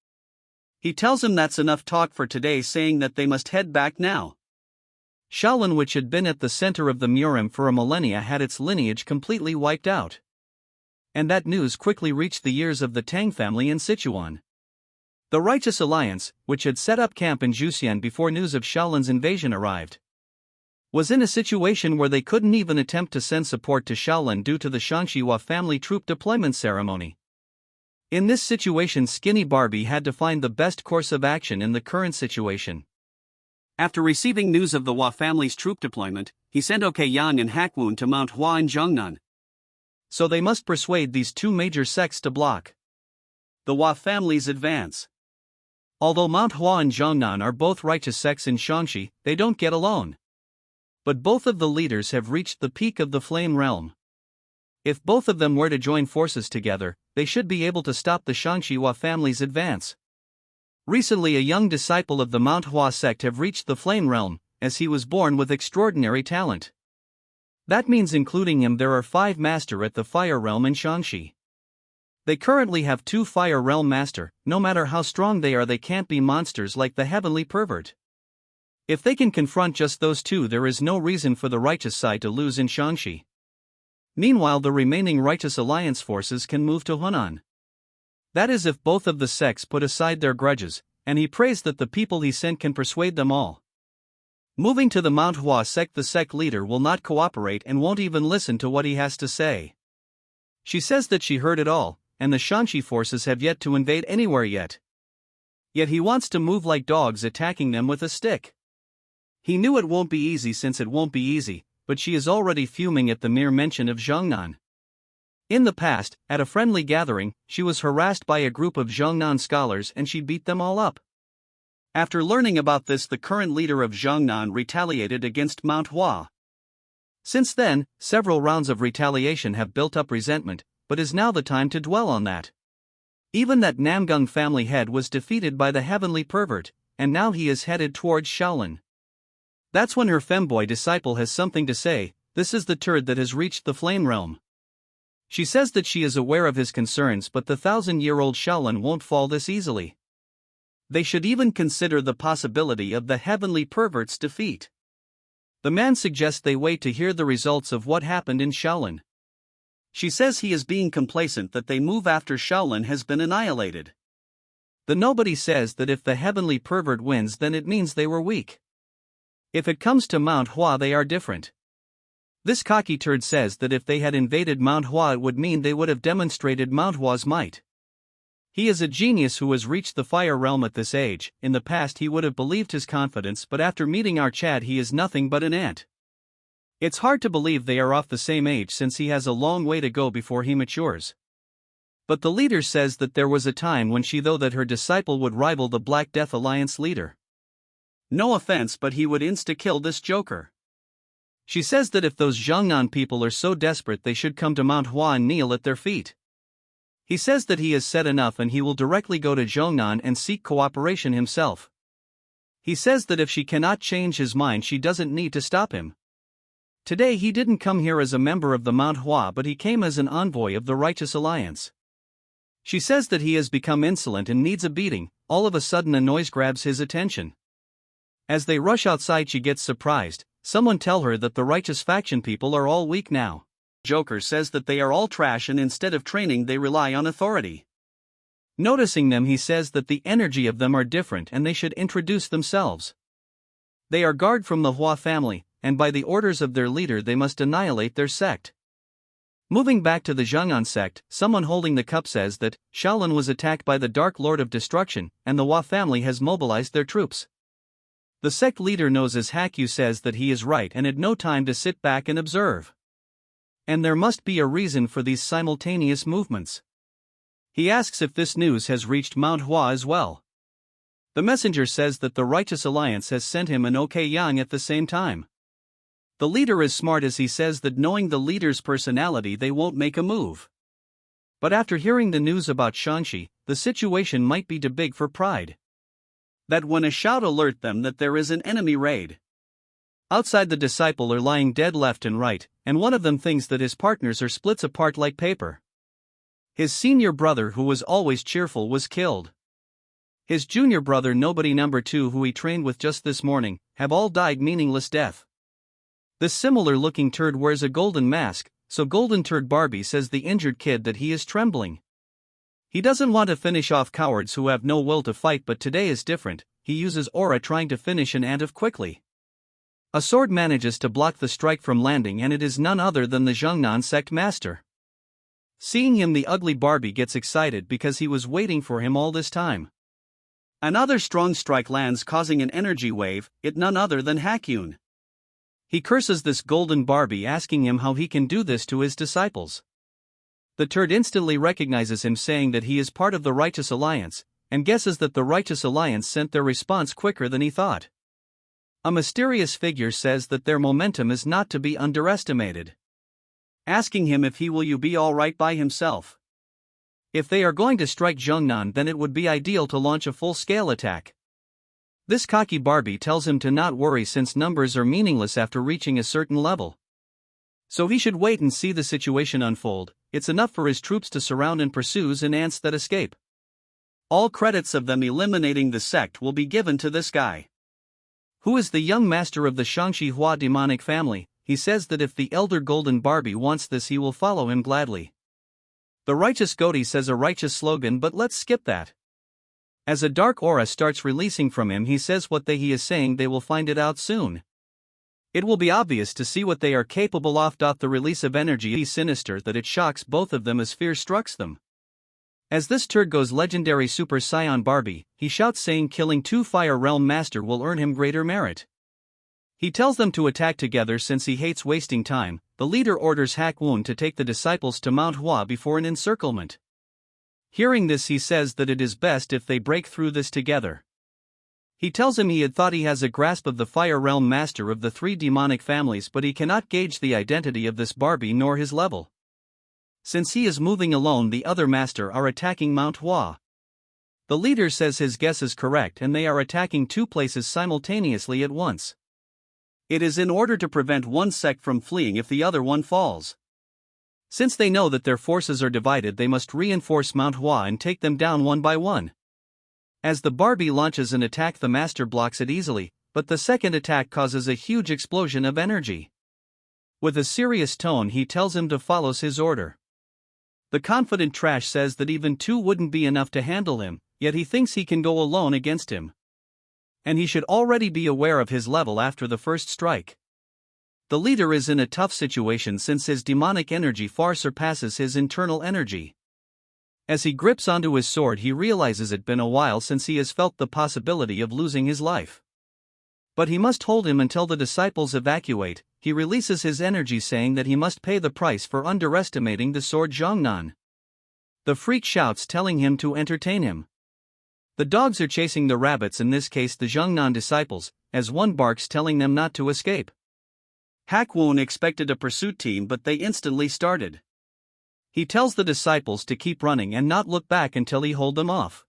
He tells him that's enough talk for today, saying that they must head back now. Shaolin, which had been at the center of the Murim for a millennia, had its lineage completely wiped out. And that news quickly reached the ears of the Tang family in Sichuan. The Righteous Alliance, which had set up camp in Juxian before news of Shaolin's invasion arrived, was in a situation where they couldn't even attempt to send support to Shaolin due to the Shaanxihua family troop deployment ceremony. In this situation, Skinny Barbie had to find the best course of action in the current situation. After receiving news of the Hua family's troop deployment, he sent Okayan and Hakwun to Manhwa in Zhongnan. So they must persuade these two major sects to block the Hua family's advance. Although Manhwa and Zhongnan are both righteous sects in Shaanxi, they don't get along. But both of the leaders have reached the peak of the Flame Realm. If both of them were to join forces together, they should be able to stop the Shaanxihua family's advance. Recently, a young disciple of the Manhwa sect have reached the Flame Realm, as he was born with extraordinary talent. That means including him there are 5 master at the Fire Realm in Shaanxi. They currently have 2 Fire Realm master. No matter how strong they are, they can't be monsters like the Heavenly Pervert. If they can confront just those 2, there is no reason for the righteous side to lose in Shaanxi. Meanwhile, the remaining Righteous Alliance forces can move to Hunan. That is, if both of the sects put aside their grudges, and he prays that the people he sent can persuade them all. Moving to the Manhwa sect, the sect leader will not cooperate and won't even listen to what he has to say. She says that she heard it all, and the Shaanxi forces have yet to invade anywhere yet. Yet he wants to move like dogs, attacking them with a stick. He knew it won't be easy, since it won't be easy, but she is already fuming at the mere mention of Zhongnan. In the past, at a friendly gathering, she was harassed by a group of Zhongnan scholars and she beat them all up. After learning about this, the current leader of Zhongnan retaliated against Manhwa. Since then, several rounds of retaliation have built up resentment, but is now the time to dwell on that. Even that Namgung family head was defeated by the heavenly pervert, and now he is headed towards Shaolin. That's when her femboy disciple has something to say. This is the turd that has reached the flame realm. She says that she is aware of his concerns, but the 1,000-year-old Shaolin won't fall this easily. They should even consider the possibility of the heavenly pervert's defeat. The man suggests they wait to hear the results of what happened in Shaolin. She says he is being complacent, that they move after Shaolin has been annihilated. The nobody says that if the heavenly pervert wins, then it means they were weak. If it comes to Manhwa, they are different. This cocky turd says that if they had invaded Manhwa, it would mean they would have demonstrated Manhwa's might. He is a genius who has reached the fire realm at this age. In the past he would have believed his confidence, but after meeting our Chad he is nothing but an ant. It's hard to believe they are off the same age, since he has a long way to go before he matures. But the leader says that there was a time when she thought that her disciple would rival the Black Death Alliance leader. No offense, but he would insta-kill this joker. She says that if those Zhongnan people are so desperate, they should come to Manhwa and kneel at their feet. He says that he has said enough and he will directly go to Zhongnan and seek cooperation himself. He says that if she cannot change his mind, she doesn't need to stop him. Today he didn't come here as a member of the Manhwa, but he came as an envoy of the Righteous Alliance. She says that he has become insolent and needs a beating. All of a sudden a noise grabs his attention. As they rush outside, she gets surprised. Someone tell her that the righteous faction people are all weak now. Joker says that they are all trash and instead of training they rely on authority. Noticing them, he says that the energy of them are different and they should introduce themselves. They are guard from the Hua family, and by the orders of their leader they must annihilate their sect. Moving back to the Zhang'an sect, someone holding the cup says that Shaolin was attacked by the Dark Lord of Destruction, and the Hua family has mobilized their troops. The sect leader knows as Hakyu says that he is right and had no time to sit back and observe. And there must be a reason for these simultaneous movements. He asks if this news has reached Mount Hua as well. The messenger says that the Righteous Alliance has sent him an OK Yang at the same time. The leader is smart, as he says that knowing the leader's personality they won't make a move. But after hearing the news about Shanxi, the situation might be too big for pride. That when a shout alert them that there is an enemy raid. Outside, the disciple are lying dead left and right, and one of them thinks that his partners are splits apart like paper. His senior brother, who was always cheerful, was killed. His junior brother, nobody number 2, who he trained with just this morning, have all died meaningless death. This similar-looking turd wears a golden mask, so Golden Turd Barbie says the injured kid that he is trembling. He doesn't want to finish off cowards who have no will to fight, but today is different. He uses aura trying to finish an ant of quickly. A sword manages to block the strike from landing, and it is none other than the Zhongnan sect master. Seeing him, the ugly Barbie gets excited because he was waiting for him all this time. Another strong strike lands, causing an energy wave, it none other than Hakyun. He curses this golden Barbie, asking him how he can do this to his disciples. The turd instantly recognizes him, saying that he is part of the Righteous Alliance, and guesses that the Righteous Alliance sent their response quicker than he thought. A mysterious figure says that their momentum is not to be underestimated. Asking him if he will be alright by himself. If they are going to strike Zhongnan, then it would be ideal to launch a full-scale attack. This cocky Barbie tells him to not worry, since numbers are meaningless after reaching a certain level. So he should wait and see the situation unfold. It's enough for his troops to surround and pursue an ants that escape. All credits of them eliminating the sect will be given to this guy, who is the young master of the Shangxi Hua demonic family. He says that if the elder golden Barbie wants this, he will follow him gladly. The righteous goatee says a righteous slogan, but let's skip that. As a dark aura starts releasing from him, he says what he is saying, they will find it out soon. It will be obvious to see what they are capable of. The release of energy is sinister that it shocks both of them as fear strikes them. As this turd goes legendary Super Saiyan Barbie, he shouts, saying killing 2 Fire Realm Master will earn him greater merit. He tells them to attack together since he hates wasting time. The leader orders Hakwun to take the disciples to Mount Hua before an encirclement. Hearing this, he says that it is best if they break through this together. He tells him he had thought he has a grasp of the Fire Realm master of the three demonic families, but he cannot gauge the identity of this Barbie nor his level. Since he is moving alone, the other master are attacking Manhwa. The leader says his guess is correct and they are attacking two places simultaneously at once. It is in order to prevent one sect from fleeing if the other one falls. Since they know that their forces are divided, they must reinforce Manhwa and take them down one by one. As the Barbie launches an attack, the master blocks it easily, but the second attack causes a huge explosion of energy. With a serious tone, he tells him to follow his order. The confident trash says that even two wouldn't be enough to handle him, yet he thinks he can go alone against him. And he should already be aware of his level after the first strike. The leader is in a tough situation since his demonic energy far surpasses his internal energy. As he grips onto his sword, he realizes it's been a while since he has felt the possibility of losing his life. But he must hold him until the disciples evacuate. He releases his energy, saying that he must pay the price for underestimating the sword Zhongnan. The freak shouts, telling him to entertain him. The dogs are chasing the rabbits, in this case the Zhongnan disciples, as one barks, telling them not to escape. Hakwon expected a pursuit team, but they instantly started. He tells the disciples to keep running and not look back until he hold them off.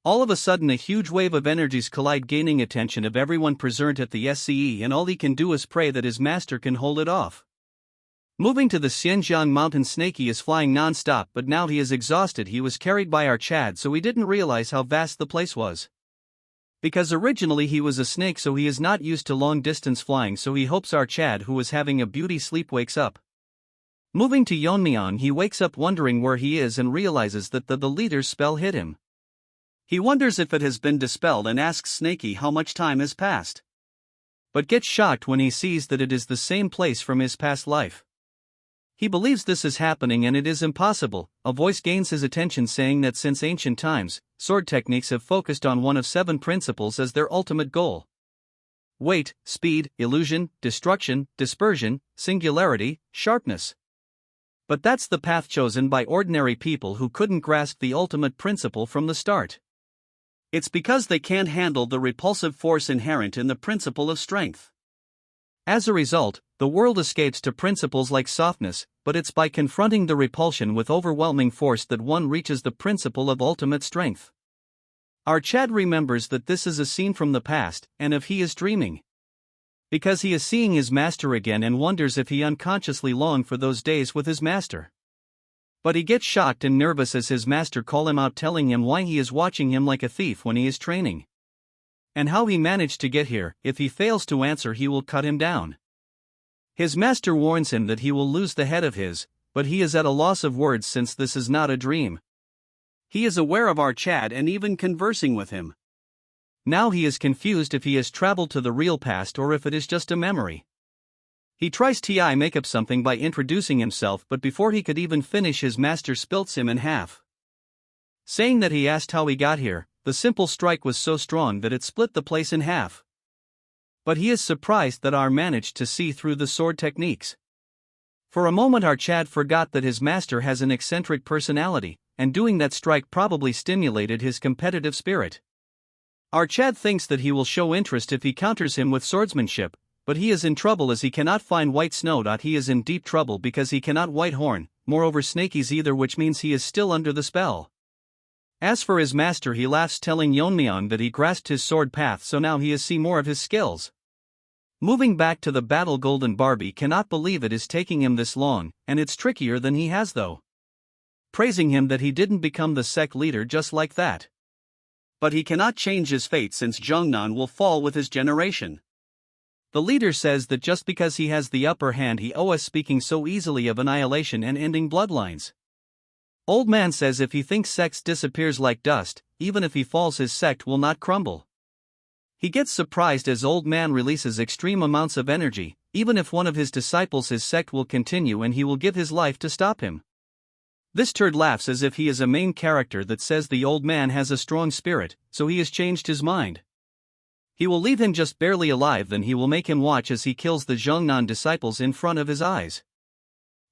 All of a sudden, a huge wave of energies collide, gaining attention of everyone present at the SCE, and all he can do is pray that his master can hold it off. Moving to the Xinjiang mountain, Snakey is flying non-stop, but now he is exhausted. He was carried by our Chad, so he didn't realize how vast the place was. Because originally he was a snake, so he is not used to long-distance flying, so he hopes our Chad, who was having a beauty sleep, wakes up. Moving to Yeon-myeong, he wakes up wondering where he is and realizes that the leader's spell hit him. He wonders if it has been dispelled and asks Snakey how much time has passed. But gets shocked when he sees that it is the same place from his past life. He believes this is happening and it is impossible. A voice gains his attention, saying that since ancient times, sword techniques have focused on one of 7 principles as their ultimate goal: weight, speed, illusion, destruction, dispersion, singularity, sharpness. But that's the path chosen by ordinary people who couldn't grasp the ultimate principle from the start. It's because they can't handle the repulsive force inherent in the principle of strength. As a result, the world escapes to principles like softness, but it's by confronting the repulsion with overwhelming force that one reaches the principle of ultimate strength. Our Chad remembers that this is a scene from the past, and if he is dreaming. Because he is seeing his master again and wonders if he unconsciously longed for those days with his master. But he gets shocked and nervous as his master call him out, telling him why he is watching him like a thief when he is training. And how he managed to get here. If he fails to answer, he will cut him down. His master warns him that he will lose the head of his, but he is at a loss of words since this is not a dream. He is aware of our Chad and even conversing with him. Now he is confused if he has traveled to the real past or if it is just a memory. He tries to make up something by introducing himself, but before he could even finish, his master splits him in half. Saying that he asked how he got here, the simple strike was so strong that it split the place in half. But he is surprised that our managed to see through the sword techniques. For a moment our Chad forgot that his master has an eccentric personality, and doing that strike probably stimulated his competitive spirit. Our Chad thinks that he will show interest if he counters him with swordsmanship, but he is in trouble as he cannot find white snow. He is in deep trouble because he cannot white horn, moreover Snakey's either, which means he is still under the spell. As for his master, he laughs, telling Yeon-myeong that he grasped his sword path, so now he is see more of his skills. Moving back to the battle, Golden Barbie cannot believe it is taking him this long, and it's trickier than he has though. Praising him that he didn't become the sect leader just like that. But he cannot change his fate since Zhongnan will fall with his generation. The leader says that just because he has the upper hand, he is speaking so easily of annihilation and ending bloodlines. Old man says if he thinks sects disappears like dust, even if he falls, his sect will not crumble. He gets surprised as old man releases extreme amounts of energy. Even if one of his disciples, his sect will continue and he will give his life to stop him. This turd laughs as if he is a main character that says the old man has a strong spirit, so he has changed his mind. He will leave him just barely alive, then he will make him watch as he kills the Zhongnan disciples in front of his eyes.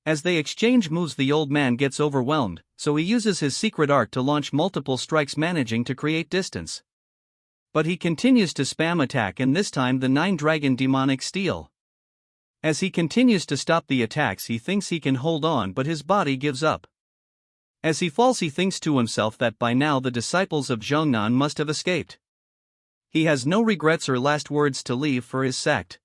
As they exchange moves, the old man gets overwhelmed, so he uses his secret art to launch multiple strikes, managing to create distance. But he continues to spam attack, and this time the 9-dragon demonic steel. As he continues to stop the attacks, he thinks he can hold on, but his body gives up. As he falls, he thinks to himself that by now the disciples of Zhongnan must have escaped. He has no regrets or last words to leave for his sect.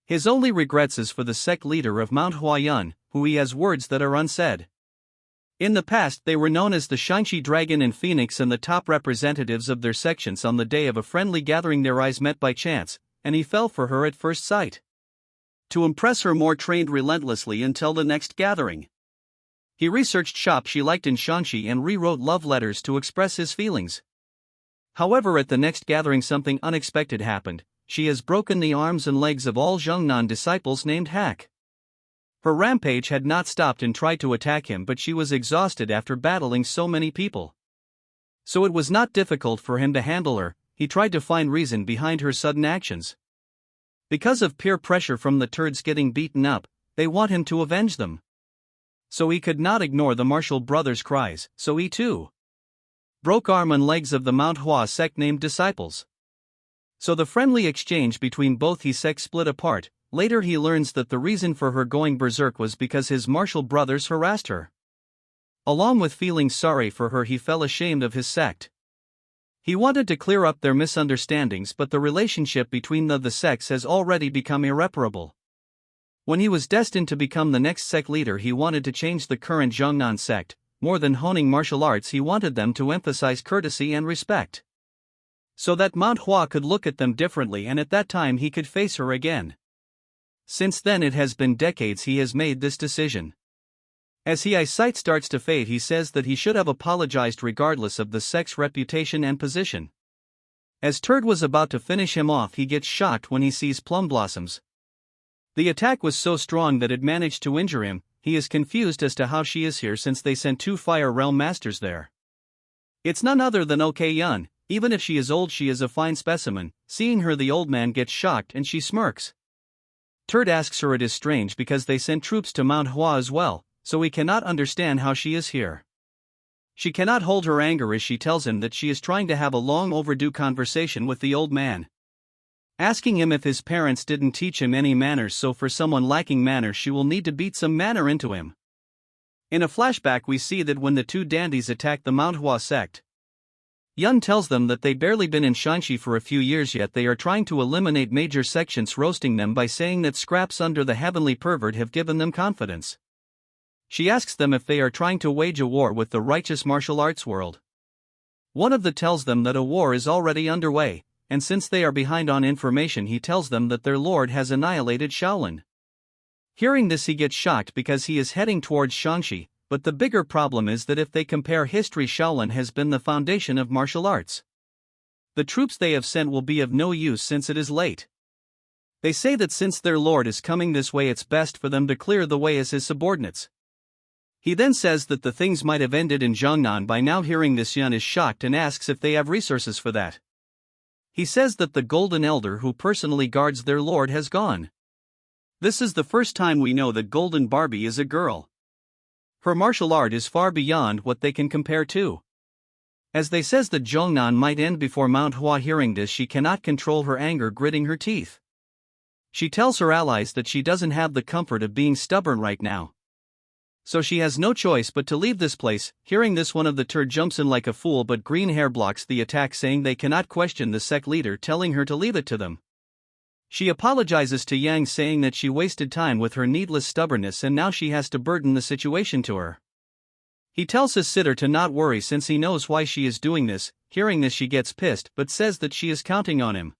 His only regrets is for the sect leader of Manhwa, who he has words that are unsaid. In the past, they were known as the Shinchi Dragon and Phoenix and the top representatives of their sections. On the day of a friendly gathering, their eyes met by chance, and he fell for her at first sight. To impress her more, trained relentlessly until the next gathering. He researched shops she liked in Shanxi and rewrote love letters to express his feelings. However, at the next gathering something unexpected happened. She has broken the arms and legs of all Zhongnan disciples named Hack. Her rampage had not stopped and tried to attack him, but she was exhausted after battling so many people. So it was not difficult for him to handle her. He tried to find reason behind her sudden actions. Because of peer pressure from the turds getting beaten up, they want him to avenge them. So he could not ignore the martial brothers' cries, so he too broke arm and legs of the Manhwa sect named disciples. So the friendly exchange between both his sects split apart. Later he learns that the reason for her going berserk was because his martial brothers harassed her. Along with feeling sorry for her, he felt ashamed of his sect. He wanted to clear up their misunderstandings, but the relationship between the sects has already become irreparable. When he was destined to become the next sect leader, he wanted to change the current Zhongnan sect. More than honing martial arts, he wanted them to emphasize courtesy and respect, so that Manhwa could look at them differently, and at that time he could face her again. Since then it has been decades he has made this decision. As his eyesight starts to fade, he says that he should have apologized regardless of the sect's reputation and position. As Turd was about to finish him off, he gets shocked when he sees Plum Blossoms. The attack was so strong that it managed to injure him. He is confused as to how she is here since they sent 2 Fire Realm Masters there. It's none other than Ok-yun. Even if she is old, she is a fine specimen. Seeing her, the old man gets shocked and she smirks. Turd asks her it is strange because they sent troops to Mount Hua as well, so he cannot understand how she is here. She cannot hold her anger as she tells him that she is trying to have a long overdue conversation with the old man, asking him if his parents didn't teach him any manners, so for someone lacking manners she will need to beat some manner into him. In a flashback we see that when the 2 dandies attack the Manhwa sect, Yun tells them that they barely been in Shanxi for a few years, yet they are trying to eliminate major sections, roasting them by saying that scraps under the heavenly pervert have given them confidence. She asks them if they are trying to wage a war with the righteous martial arts world. One of them tells them that a war is already underway, and since they are behind on information, he tells them that their lord has annihilated Shaolin. Hearing this, he gets shocked because he is heading towards Shanxi, but the bigger problem is that if they compare history, Shaolin has been the foundation of martial arts. The troops they have sent will be of no use since it is late. They say that since their lord is coming this way, it's best for them to clear the way as his subordinates. He then says that the things might have ended in Zhongnan by now. Hearing this, Yun is shocked and asks if they have resources for that. He says that the Golden Elder who personally guards their lord has gone. This is the first time we know that Golden Barbie is a girl. Her martial art is far beyond what they can compare to. As they says that Zhongnan might end before Mount Hua. Hearing this, she cannot control her anger, gritting her teeth. She tells her allies that she doesn't have the comfort of being stubborn right now, so she has no choice but to leave this place. Hearing this, one of the turd jumps in like a fool, but green hair blocks the attack, saying they cannot question the sect leader, telling her to leave it to them. She apologizes to Yang, saying that she wasted time with her needless stubbornness and now she has to burden the situation to her. He tells his sitter to not worry since he knows why she is doing this. Hearing this, she gets pissed but says that she is counting on him.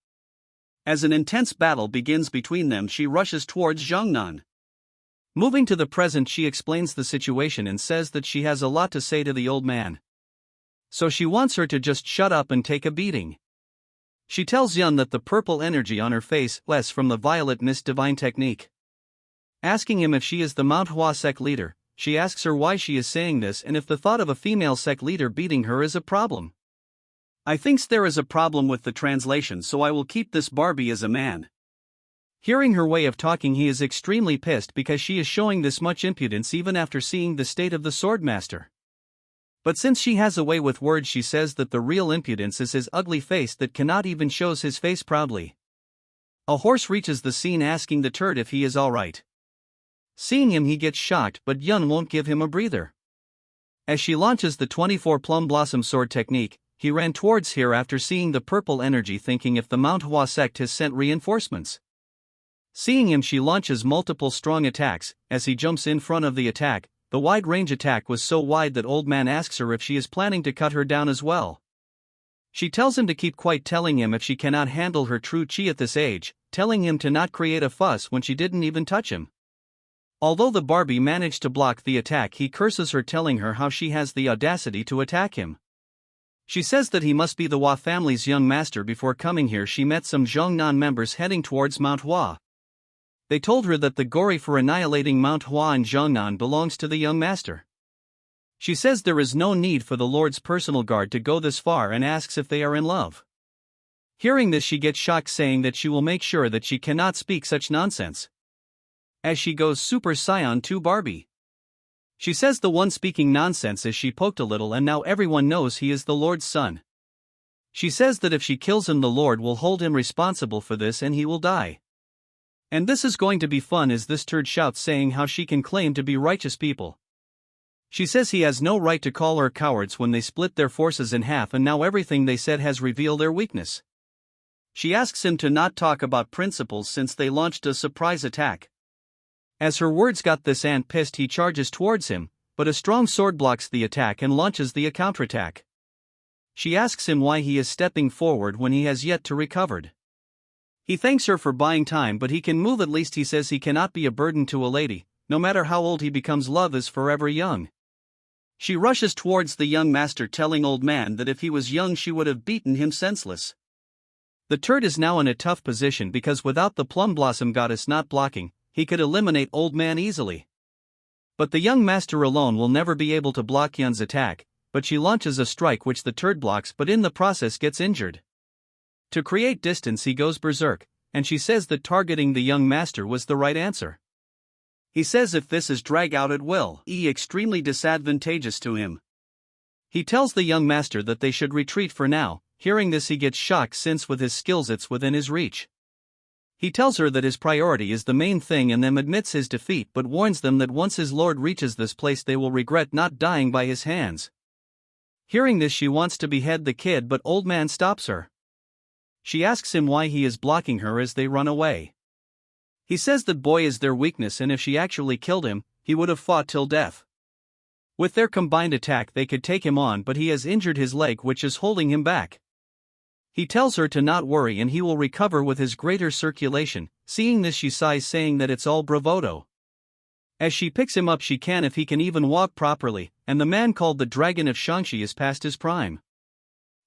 As an intense battle begins between them, she rushes towards Zhongnan. Moving to the present, she explains the situation and says that she has a lot to say to the old man, so she wants her to just shut up and take a beating. She tells Yun that the purple energy on her face less from the violet mist divine technique. Asking him if she is the Mount Hua sect leader, she asks her why she is saying this and if the thought of a female sect leader beating her is a problem. I thinks there is a problem with the translation, so I will keep this Barbie as a man. Hearing her way of talking, he is extremely pissed because she is showing this much impudence even after seeing the state of the Swordmaster. But since she has a way with words, she says that the real impudence is his ugly face that cannot even shows his face proudly. A horse reaches the scene asking the turd if he is alright. Seeing him, he gets shocked, but Yun won't give him a breather. As she launches the 24 plum blossom sword technique, he ran towards her after seeing the purple energy, thinking if the Manhwa sect has sent reinforcements. Seeing him, she launches multiple strong attacks. As he jumps in front of the attack, the wide range attack was so wide that old man asks her if she is planning to cut her down as well. She tells him to keep quiet, telling him if she cannot handle her true chi at this age, telling him to not create a fuss when she didn't even touch him. Although the Barbie managed to block the attack, he curses her, telling her how she has the audacity to attack him. She says that he must be the Hua family's young master. Before coming here, she met some Zhongnan members heading towards Mount Hua. They told her that the glory for annihilating Mount Hua and Zhongnan belongs to the young master. She says there is no need for the Lord's personal guard to go this far and asks if they are in love. Hearing this, she gets shocked, saying that she will make sure that she cannot speak such nonsense. As she goes Super Saiyan to Barbie. She says the one speaking nonsense is she poked a little and now everyone knows he is the Lord's son. She says that if she kills him, the Lord will hold him responsible for this and he will die. And this is going to be fun, as this turd shouts, saying how she can claim to be righteous people. She says he has no right to call her cowards when they split their forces in half, and now everything they said has revealed their weakness. She asks him to not talk about principles since they launched a surprise attack. As her words got this ant pissed, he charges towards him, but a strong sword blocks the attack and launches the counterattack. She asks him why he is stepping forward when he has yet to recovered. He thanks her for buying time, but he can move at least. He says he cannot be a burden to a lady, no matter how old he becomes, love is forever young. She rushes towards the young master, telling old man that if he was young she would have beaten him senseless. The turd is now in a tough position because without the plum blossom goddess not blocking, he could eliminate old man easily. But the young master alone will never be able to block Yun's attack, but she launches a strike which the turd blocks, but in the process gets injured. To create distance, he goes berserk, and she says that targeting the young master was the right answer. He says if this is drag out it will be extremely disadvantageous to him. He tells the young master that they should retreat for now. Hearing this, he gets shocked since with his skills it's within his reach. He tells her that his priority is the main thing and then admits his defeat, but warns them that once his lord reaches this place they will regret not dying by his hands. Hearing this, she wants to behead the kid, but old man stops her. She asks him why he is blocking her as they run away. He says that boy is their weakness, and if she actually killed him, he would have fought till death. With their combined attack they could take him on, but he has injured his leg which is holding him back. He tells her to not worry and he will recover with his greater circulation. Seeing this, she sighs, saying that it's all bravado. As she picks him up, she can if he can even walk properly, and the man called the Dragon of Shangxi is past his prime.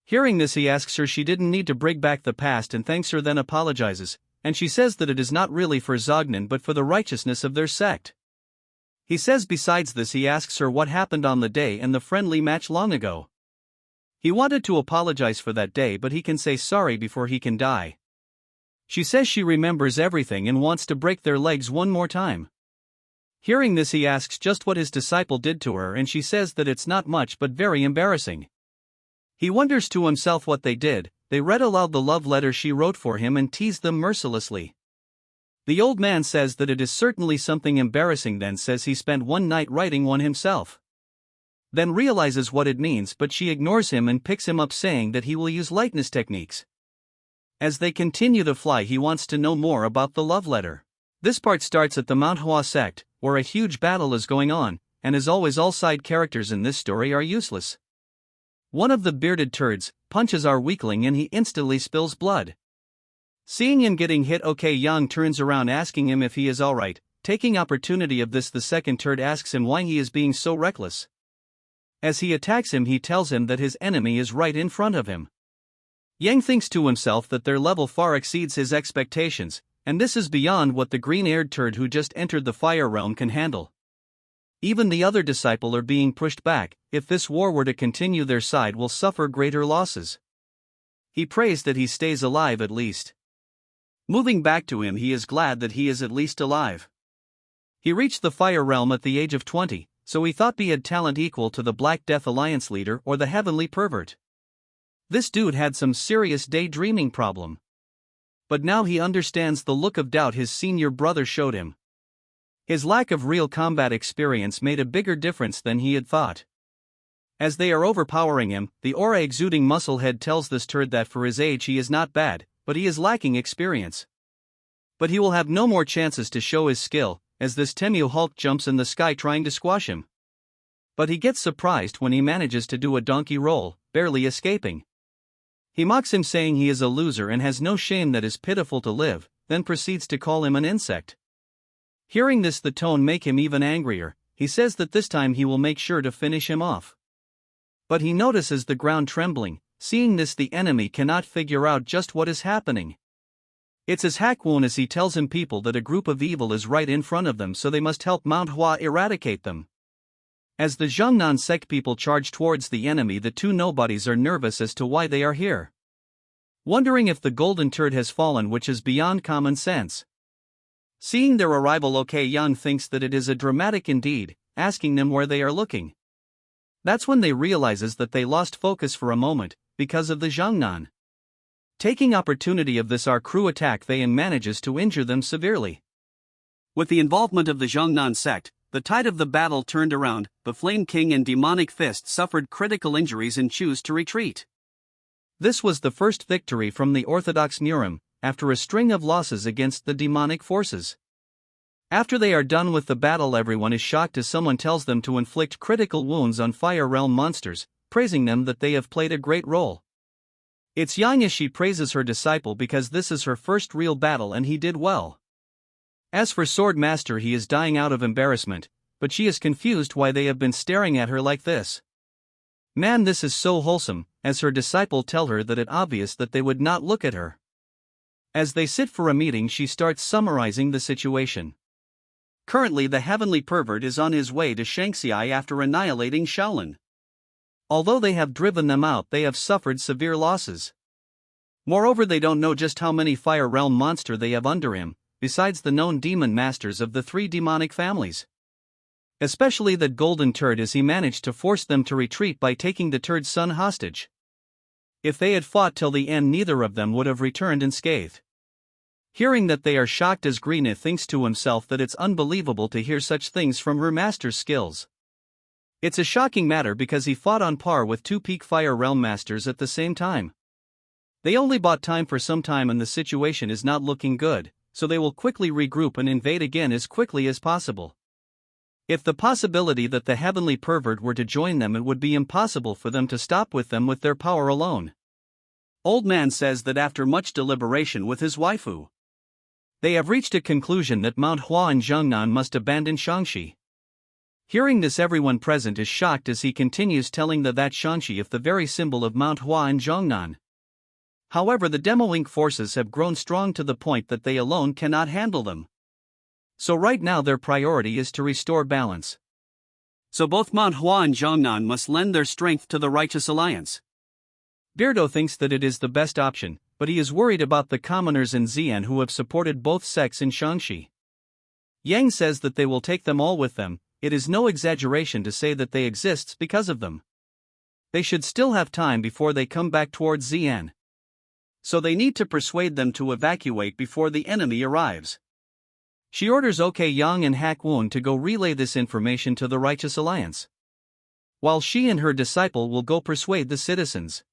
Hearing this, he asks her she didn't need to bring back the past and thanks her, then apologizes, and she says that it is not really for Zognan but for the righteousness of their sect. He says besides this, he asks her what happened on the day and the friendly match long ago. He wanted to apologize for that day, but he can say sorry before he can die. She says she remembers everything and wants to break their legs one more time. Hearing this, he asks just what his disciple did to her, and she says that it's not much but very embarrassing. He wonders to himself what they did. They read aloud the love letter she wrote for him and teased them mercilessly. The old man says that it is certainly something embarrassing, then says he spent one night writing one himself. Then realizes what it means, but she ignores him and picks him up, saying that he will use lightness techniques. As they continue to fly, he wants to know more about the love letter. This part starts at the Manhwa sect, where a huge battle is going on, and as always all side characters in this story are useless. One of the bearded turds punches our weakling and he instantly spills blood. Seeing him getting hit, Yang turns around asking him if he is alright. Taking opportunity of this, the second turd asks him why he is being so reckless. As he attacks him, he tells him that his enemy is right in front of him. Yang thinks to himself that their level far exceeds his expectations, and this is beyond what the green-haired turd who just entered the fire realm can handle. Even the other disciple are being pushed back. If this war were to continue, their side will suffer greater losses. He prays that he stays alive at least. Moving back to him, he is glad that he is at least alive. He reached the fire realm at the age of 20, so he thought he had talent equal to the Black Death Alliance leader or the Heavenly Pervert. This dude had some serious daydreaming problem. But now he understands the look of doubt his senior brother showed him. His lack of real combat experience made a bigger difference than he had thought. As they are overpowering him, the aura exuding musclehead tells this turd that for his age he is not bad, but he is lacking experience. But he will have no more chances to show his skill, as this Temu Hulk jumps in the sky trying to squash him. But he gets surprised when he manages to do a donkey roll, barely escaping. He mocks him saying he is a loser and has no shame that is pitiful to live, then proceeds to call him an insect. Hearing this, the tone make him even angrier. He says that this time he will make sure to finish him off. But he notices the ground trembling. Seeing this, the enemy cannot figure out just what is happening. It's as Hakwon as he tells him people that a group of evil is right in front of them, so they must help Manhwa eradicate them. As the Zhongnan sect people charge towards the enemy, the two nobodies are nervous as to why they are here. Wondering if the golden turd has fallen, which is beyond common sense. Seeing their arrival, OK Young thinks that it is a dramatic indeed, asking them where they are looking. That's when they realizes that they lost focus for a moment, because of the Zhongnan. Taking opportunity of this, our crew attack they and manages to injure them severely. With the involvement of the Zhongnan sect, the tide of the battle turned around. The Flame King and Demonic Fist suffered critical injuries and choose to retreat. This was the first victory from the Orthodox Murim, after a string of losses against the demonic forces. After they are done with the battle, everyone is shocked as someone tells them to inflict critical wounds on Fire Realm monsters, praising them that they have played a great role. It's Yang as she praises her disciple because this is her first real battle and he did well. As for Swordmaster, he is dying out of embarrassment, but she is confused why they have been staring at her like this. Man, this is so wholesome, as her disciple tell her that it's obvious that they would not look at her. As they sit for a meeting, she starts summarizing the situation. Currently the Heavenly Pervert is on his way to Shanxi after annihilating Shaolin. Although they have driven them out, they have suffered severe losses. Moreover, they don't know just how many Fire Realm monster they have under him, besides the known demon masters of the three demonic families. Especially that golden turd, as he managed to force them to retreat by taking the turd's son hostage. If they had fought till the end, neither of them would have returned unscathed. Hearing that, they are shocked as Greena thinks to himself that it's unbelievable to hear such things from her master's skills. It's a shocking matter because he fought on par with two peak Fire Realm masters at the same time. They only bought time for some time and the situation is not looking good, so they will quickly regroup and invade again as quickly as possible. If the possibility that the Heavenly Pervert were to join them, it would be impossible for them to stop with them with their power alone. Old Man says that after much deliberation with his waifu, they have reached a conclusion that Manhwa and Zhongnan must abandon Shangxi. Hearing this, everyone present is shocked as he continues telling that Shangxi is the very symbol of Manhwa and Zhongnan. However, the Demo Inc. forces have grown strong to the point that they alone cannot handle them. So right now their priority is to restore balance. So both Manhwa and Zhongnan must lend their strength to the Righteous Alliance. Beardo thinks that it is the best option, but he is worried about the commoners in Xi'an who have supported both sects in Shangxi. Yang says that they will take them all with them. It is no exaggeration to say that they exist because of them. They should still have time before they come back towards Xi'an. So they need to persuade them to evacuate before the enemy arrives. She orders OK Yang and Hakwon to go relay this information to the Righteous Alliance, while she and her disciple will go persuade the citizens.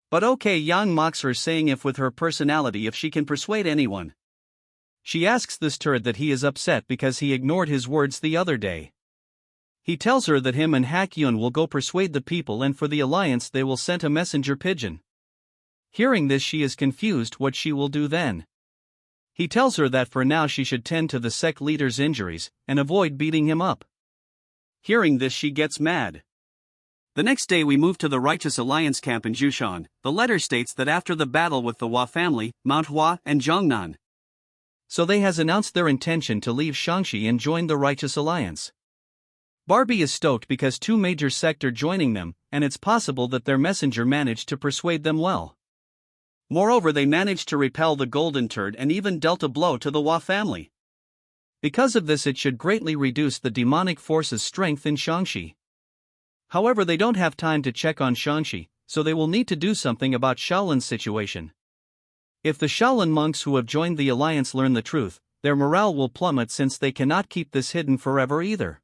But OK Yang mocks her, saying if with her personality if she can persuade anyone. She asks this turd that he is upset because he ignored his words the other day. He tells her that him and Hakyun will go persuade the people, and for the alliance they will send a messenger pigeon. Hearing this, she is confused what she will do then. He tells her that for now she should tend to the sect leader's injuries and avoid beating him up. Hearing this, she gets mad. The next day we move to the Righteous Alliance camp in Jushan. The letter states that after the battle with the Hua family, Manhwa and Zhongnan, so they has announced their intention to leave Shangxi and join the Righteous Alliance. Barbie is stoked because two major sects are joining them, and it's possible that their messenger managed to persuade them well. Moreover, they managed to repel the golden turd and even dealt a blow to the Hua family. Because of this, it should greatly reduce the demonic force's strength in Shaanxi. However, they don't have time to check on Shaanxi, so they will need to do something about Shaolin's situation. If the Shaolin monks who have joined the alliance learn the truth, their morale will plummet since they cannot keep this hidden forever either.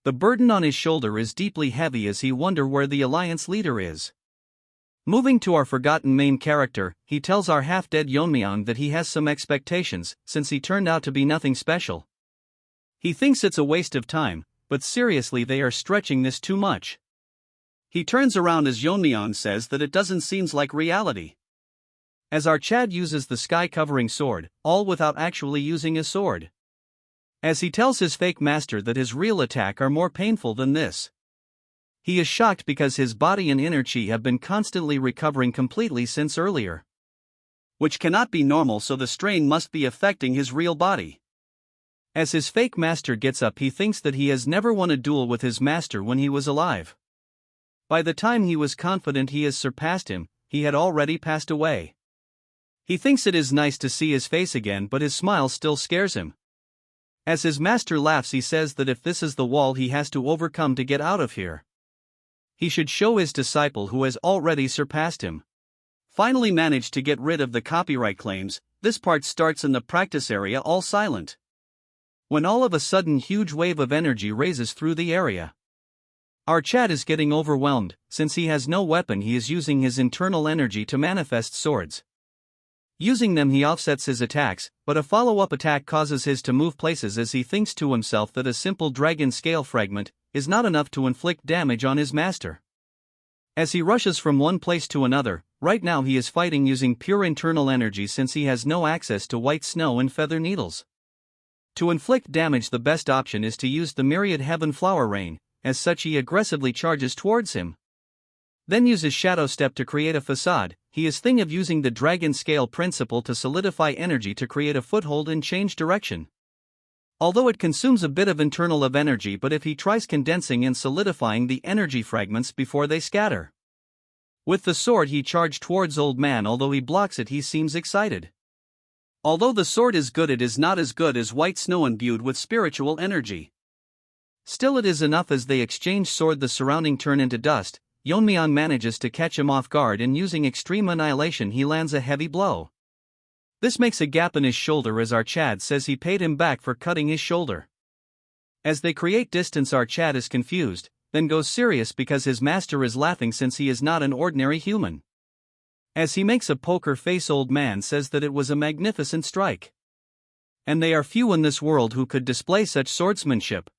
The burden on his shoulder is deeply heavy as he wonders where the alliance leader is. Moving to our forgotten main character, he tells our half-dead Yeon-myeong that he has some expectations, since he turned out to be nothing special. He thinks it's a waste of time, but seriously they are stretching this too much. He turns around as Yeon-myeong says that it doesn't seem like reality. As our Chad uses the sky-covering sword, all without actually using a sword. As he tells his fake master that his real attack are more painful than this. He is shocked because his body and inner chi have been constantly recovering completely since earlier. Which cannot be normal, so the strain must be affecting his real body. As his fake master gets up, he thinks that he has never won a duel with his master when he was alive. By the time he was confident he has surpassed him, he had already passed away. He thinks it is nice to see his face again, but his smile still scares him. As his master laughs, he says that if this is the wall he has to overcome to get out of here, he should show his disciple who has already surpassed him. Finally managed to get rid of the copyright claims, this part starts in the practice area all silent. When all of a sudden huge wave of energy raises through the area. Our Chad is getting overwhelmed, since he has no weapon. He is using his internal energy to manifest swords. Using them he offsets his attacks, but a follow-up attack causes his to move places as he thinks to himself that a simple dragon scale fragment is not enough to inflict damage on his master. As he rushes from one place to another, right now he is fighting using pure internal energy since he has no access to white snow and feather needles. To inflict damage, the best option is to use the myriad heaven flower rain, as such he aggressively charges towards him. Then uses shadow step to create a facade. He is thinking of using the dragon scale principle to solidify energy to create a foothold and change direction. Although it consumes a bit of internal energy, but if he tries condensing and solidifying the energy fragments before they scatter. With the sword he charged towards old man. Although he blocks it, he seems excited. Although the sword is good, it is not as good as white snow imbued with spiritual energy. Still it is enough. As they exchange sword, the surrounding turn into dust. Yeon-myeong manages to catch him off guard, and using extreme annihilation he lands a heavy blow. This makes a gap in his shoulder as our Chad says he paid him back for cutting his shoulder. As they create distance, our Chad is confused, then goes serious because his master is laughing since he is not an ordinary human. As he makes a poker face, old man says that it was a magnificent strike. And they are few in this world who could display such swordsmanship.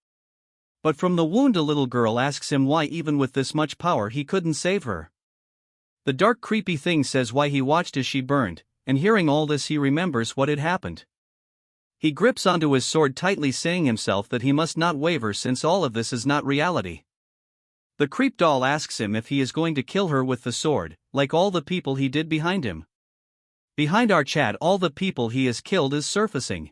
But from the wound a little girl asks him why even with this much power he couldn't save her. The dark creepy thing says why he watched as she burned, and hearing all this he remembers what had happened. He grips onto his sword tightly, saying himself that he must not waver since all of this is not reality. The creep doll asks him if he is going to kill her with the sword, like all the people he did behind him. Behind our Chad, all the people he has killed is surfacing.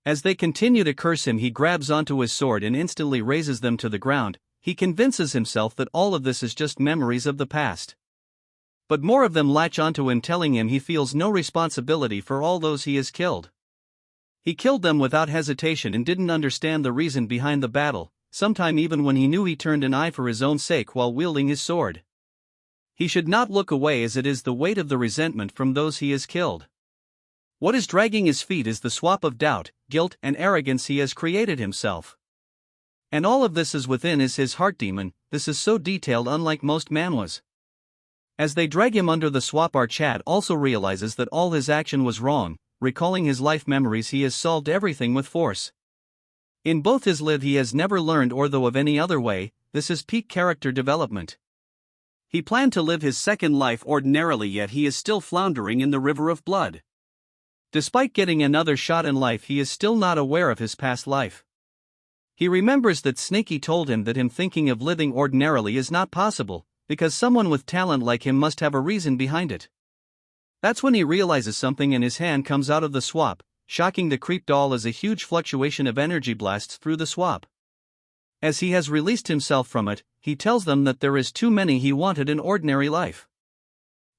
As they continue to curse him, he grabs onto his sword and instantly raises them to the ground. He convinces himself that all of this is just memories of the past. But more of them latch onto him, telling him he feels no responsibility for all those he has killed. He killed them without hesitation and didn't understand the reason behind the battle, sometime even when he knew he turned an eye for his own sake while wielding his sword. He should not look away, as it is the weight of the resentment from those he has killed. What is dragging his feet is the swap of doubt, guilt, and arrogance he has created himself. And all of this is within his heart demon. This is so detailed, unlike most manhwas. As they drag him under the swap, our Chad also realizes that all his action was wrong. Recalling his life memories, he has solved everything with force. In both his live he has never learned or though of any other way. This is peak character development. He planned to live his second life ordinarily, yet he is still floundering in the river of blood. Despite getting another shot in life, he is still not aware of his past life. He remembers that Snaky told him that him thinking of living ordinarily is not possible, because someone with talent like him must have a reason behind it. That's when he realizes something and his hand comes out of the swap, shocking the creep doll as a huge fluctuation of energy blasts through the swap. As he has released himself from it, he tells them that there is too many he wanted in ordinary life.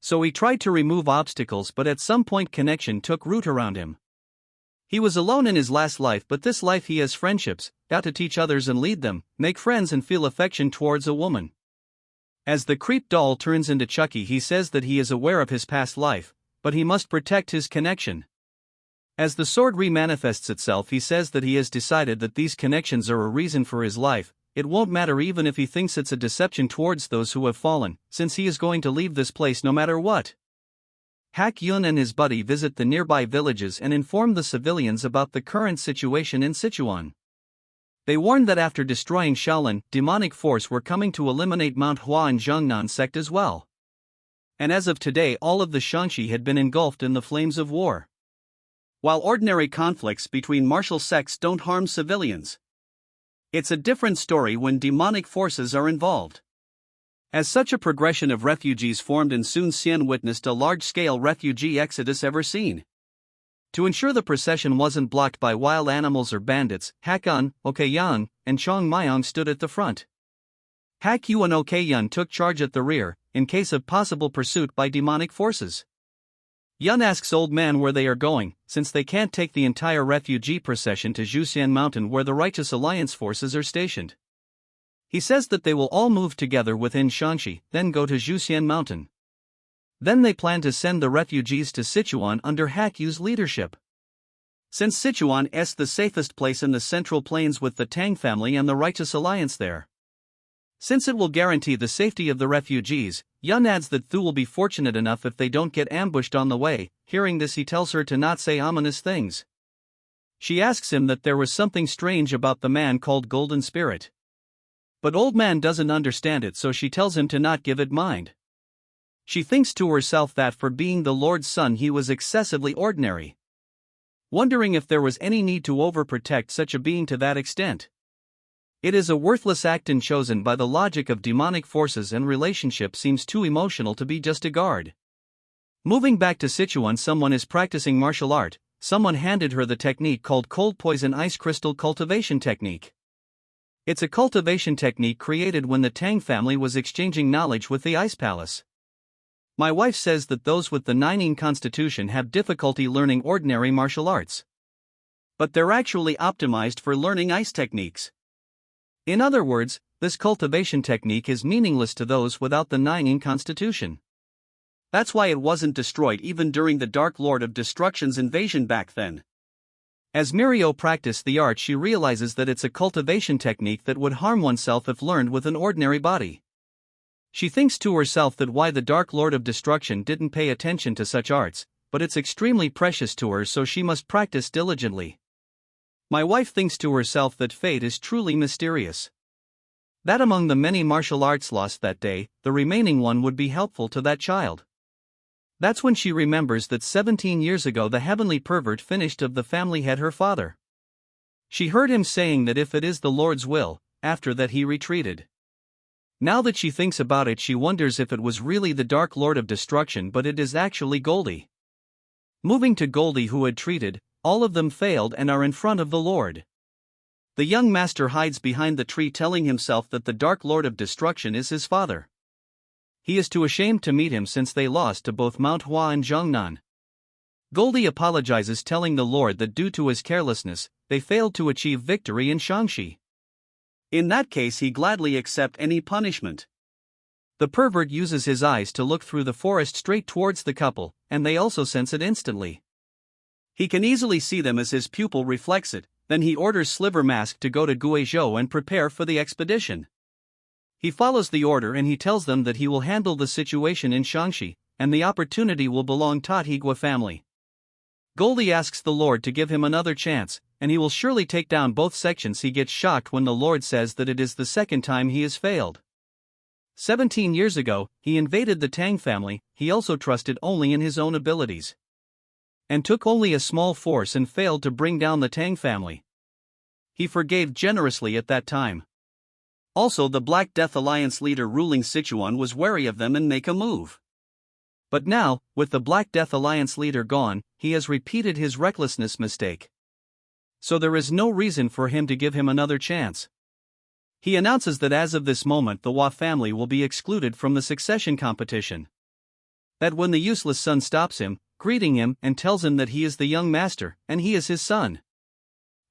So he tried to remove obstacles, but at some point connection took root around him. He was alone in his last life, but this life he has friendships, got to teach others and lead them, make friends and feel affection towards a woman. As the creep doll turns into Chucky, he says that he is aware of his past life, but he must protect his connection. As the sword remanifests itself, he says that he has decided that these connections are a reason for his life. It won't matter even if he thinks it's a deception towards those who have fallen, since he is going to leave this place no matter what. Hak Yun and his buddy visit the nearby villages and inform the civilians about the current situation in Sichuan. They warn that after destroying Shaolin, demonic force were coming to eliminate Manhwa and Zhongnan sect as well. And as of today, all of the Shaanxi had been engulfed in the flames of war. While ordinary conflicts between martial sects don't harm civilians, it's a different story when demonic forces are involved. As such a progression of refugees formed and soon Xian witnessed a large-scale refugee exodus ever seen. To ensure the procession wasn't blocked by wild animals or bandits, Hakon, Okayang, and Chong Myong stood at the front. Hak Yu and Okayang took charge at the rear, in case of possible pursuit by demonic forces. Yun asks Old Man where they are going, since they can't take the entire refugee procession to Zhuxian Mountain where the Righteous Alliance forces are stationed. He says that they will all move together within Shaanxi, then go to Zhuxian Mountain. Then they plan to send the refugees to Sichuan under Hak Yu's leadership. Since Sichuan is the safest place in the Central Plains with the Tang family and the Righteous Alliance there. Since it will guarantee the safety of the refugees, Yun adds that Thu will be fortunate enough if they don't get ambushed on the way. Hearing this, he tells her to not say ominous things. She asks him that there was something strange about the man called Golden Spirit. But Old Man doesn't understand it, so she tells him to not give it mind. She thinks to herself that for being the Lord's son he was excessively ordinary. Wondering if there was any need to overprotect such a being to that extent. It is a worthless act and chosen by the logic of demonic forces, and relationship seems too emotional to be just a guard. Moving back to Sichuan, someone is practicing martial art. Someone handed her the technique called cold poison ice crystal cultivation technique. It's a cultivation technique created when the Tang family was exchanging knowledge with the Ice Palace. My wife says that those with the Nining constitution have difficulty learning ordinary martial arts. But they're actually optimized for learning ice techniques. In other words, this cultivation technique is meaningless to those without the Nining constitution. That's why it wasn't destroyed even during the Dark Lord of Destruction's invasion back then. As Mirio practiced the art, she realizes that it's a cultivation technique that would harm oneself if learned with an ordinary body. She thinks to herself that why the Dark Lord of Destruction didn't pay attention to such arts, but it's extremely precious to her, so she must practice diligently. My wife thinks to herself that fate is truly mysterious. That among the many martial arts lost that day, the remaining one would be helpful to that child. That's when she remembers that 17 years ago the heavenly pervert finished of the family had her father. She heard him saying that if it is the Lord's will, after that he retreated. Now that she thinks about it, she wonders if it was really the Dark Lord of Destruction, but it is actually Goldie. Moving to Goldie, who had treated, all of them failed and are in front of the Lord. The young master hides behind the tree, telling himself that the Dark Lord of Destruction is his father. He is too ashamed to meet him since they lost to both Manhwa and Zhongnan. Goldie apologizes, telling the Lord that due to his carelessness, they failed to achieve victory in Shaanxi. In that case, he gladly accept any punishment. The pervert uses his eyes to look through the forest straight towards the couple, and they also sense it instantly. He can easily see them as his pupil reflects it. Then he orders Sliver Mask to go to Guizhou and prepare for the expedition. He follows the order and he tells them that he will handle the situation in Shaanxi, and the opportunity will belong to Higua family. Goldie asks the Lord to give him another chance, and he will surely take down both sections. He gets shocked when the Lord says that it is the second time he has failed. 17 years ago, he invaded the Tang family. He also trusted only in his own abilities, and took only a small force and failed to bring down the Tang family. He forgave generously at that time. Also, the Black Death Alliance leader ruling Sichuan was wary of them and make a move. But now, with the Black Death Alliance leader gone, he has repeated his recklessness mistake. So there is no reason for him to give him another chance. He announces that as of this moment the Hua family will be excluded from the succession competition. That when the useless son stops him, greeting him and tells him that he is the young master and he is his son.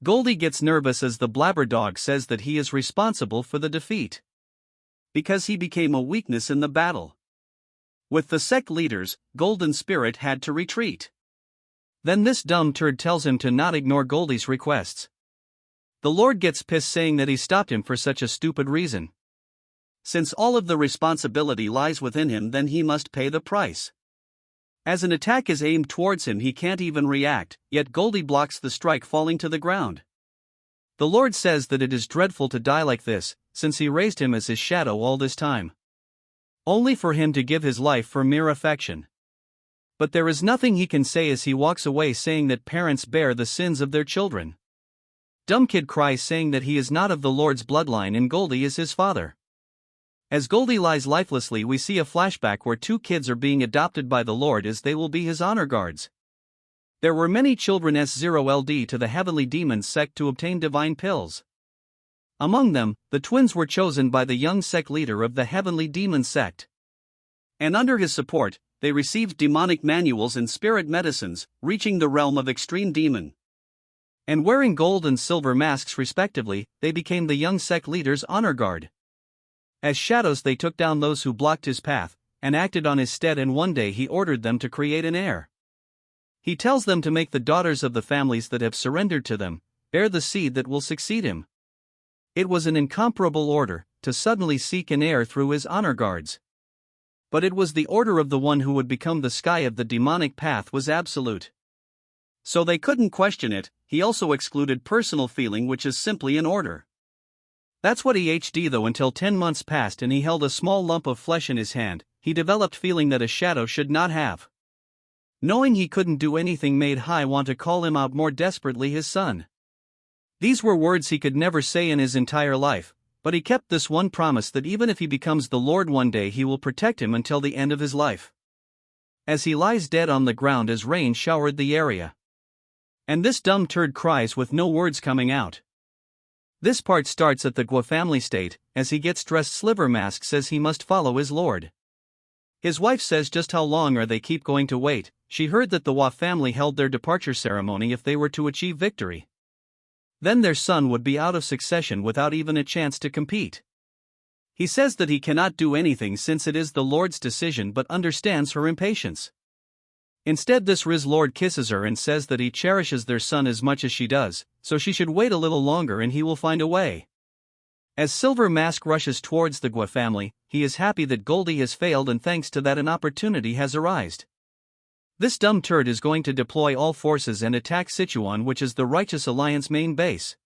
Goldie gets nervous as the blabber dog says that he is responsible for the defeat, because he became a weakness in the battle. With the sect leaders, Golden Spirit had to retreat. Then this dumb turd tells him to not ignore Goldie's requests. The Lord gets pissed saying that he stopped him for such a stupid reason. Since all of the responsibility lies within him, then he must pay the price. As an attack is aimed towards him, he can't even react, yet Goldie blocks the strike, falling to the ground. The Lord says that it is dreadful to die like this, since he raised him as his shadow all this time, only for him to give his life for mere affection. But there is nothing he can say as he walks away, saying that parents bear the sins of their children. Dumb kid cries saying that he is not of the Lord's bloodline and Goldie is his father. As Goldie lies lifelessly, we see a flashback where two kids are being adopted by the Lord as they will be his honor guards. There were many children S0LD to the heavenly demon sect to obtain divine pills. Among them, the twins were chosen by the young sect leader of the heavenly demon sect. And under his support, they received demonic manuals and spirit medicines, reaching the realm of extreme demon. And wearing gold and silver masks respectively, they became the young sect leader's honor guard. As shadows they took down those who blocked his path, and acted on his stead, and one day he ordered them to create an heir. He tells them to make the daughters of the families that have surrendered to them bear the seed that will succeed him. It was an incomparable order, to suddenly seek an heir through his honor guards. But it was the order of the one who would become the sky of the demonic path was absolute. So they couldn't question it. He also excluded personal feeling, which is simply an order. That's what he HD though. Until 10 months passed and he held a small lump of flesh in his hand, he developed feeling that a shadow should not have. Knowing he couldn't do anything made Hai want to call him out more desperately, his son. These were words he could never say in his entire life, but he kept this one promise that even if he becomes the Lord one day he will protect him until the end of his life. As he lies dead on the ground as rain showered the area. And this dumb turd cries with no words coming out. This part starts at the Gua family state. As he gets dressed, Sliver Mask says he must follow his lord. His wife says just how long are they keep going to wait. She heard that the Hua family held their departure ceremony if they were to achieve victory. Then their son would be out of succession without even a chance to compete. He says that he cannot do anything since it is the Lord's decision, but understands her impatience. Instead, this Riz Lord kisses her and says that he cherishes their son as much as she does, so she should wait a little longer and he will find a way. As Silver Mask rushes towards the Gua family, he is happy that Goldie has failed, and thanks to that an opportunity has arisen. This dumb turd is going to deploy all forces and attack Sichuan, which is the Righteous Alliance main base.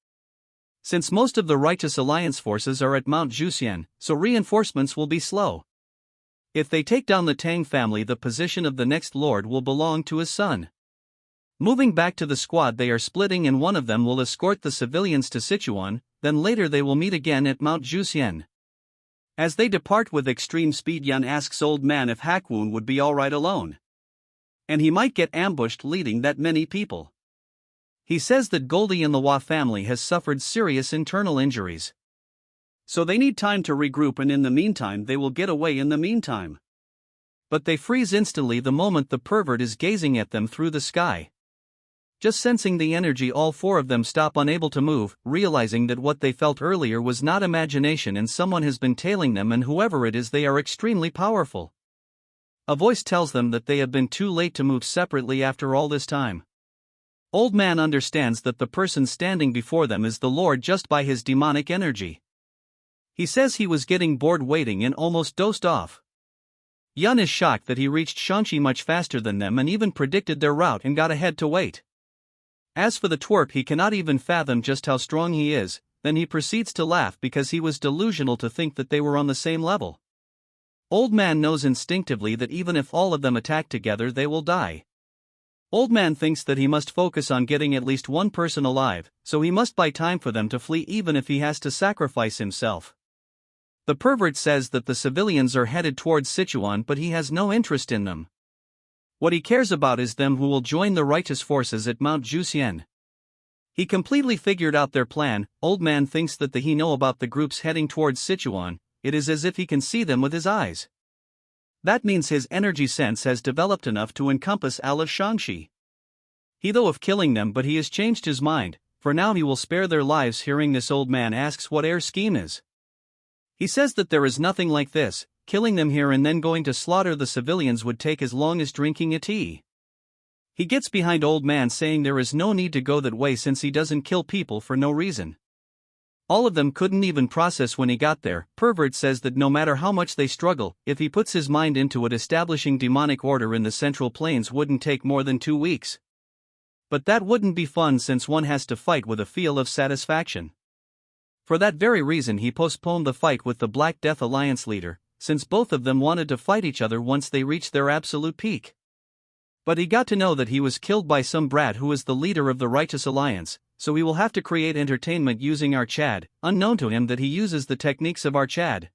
Since most of the Righteous Alliance forces are at Mount Jusian, so reinforcements will be slow. If they take down the Tang family, the position of the next lord will belong to his son. Moving back to the squad, they are splitting and one of them will escort the civilians to Sichuan, then later they will meet again at Mount Jusian. As they depart with extreme speed, Yun asks Old Man if Hakwun would be alright alone. And he might get ambushed leading that many people. He says that Goldie and the Hua family has suffered serious internal injuries. So they need time to regroup, and in the meantime they will get away in the meantime. But they freeze instantly the moment the pervert is gazing at them through the sky. Just sensing the energy, all four of them stop, unable to move, realizing that what they felt earlier was not imagination and someone has been tailing them, and whoever it is, they are extremely powerful. A voice tells them that they have been too late to move separately after all this time. Old Man understands that the person standing before them is the Lord just by his demonic energy. He says he was getting bored waiting and almost dozed off. Yun is shocked that he reached Shanxi much faster than them and even predicted their route and got ahead to wait. As for the twerp, he cannot even fathom just how strong he is, then he proceeds to laugh because he was delusional to think that they were on the same level. Old Man knows instinctively that even if all of them attack together they will die. Old Man thinks that he must focus on getting at least one person alive, so he must buy time for them to flee even if he has to sacrifice himself. The pervert says that the civilians are headed towards Sichuan, but he has no interest in them. What he cares about is them who will join the righteous forces at Mount Jusian. He completely figured out their plan. Old Man thinks that he know about the groups heading towards Sichuan. It is as if he can see them with his eyes. That means his energy sense has developed enough to encompass all of Shaanxi. He thought of killing them, but he has changed his mind. For now he will spare their lives. Hearing this, old man asks what their scheme is. He says that there is nothing like this. Killing them here and then going to slaughter the civilians would take as long as drinking a tea. He gets behind old man, saying there is no need to go that way since he doesn't kill people for no reason. All of them couldn't even process when he got there. Pervert says that no matter how much they struggle, if he puts his mind into it, establishing demonic order in the Central Plains wouldn't take more than 2 weeks. But that wouldn't be fun since one has to fight with a feel of satisfaction. For that very reason he postponed the fight with the Black Death Alliance leader, since both of them wanted to fight each other once they reached their absolute peak. But he got to know that he was killed by some brat who is the leader of the Righteous Alliance, so he will have to create entertainment using our Chad, unknown to him that he uses the techniques of our Chad.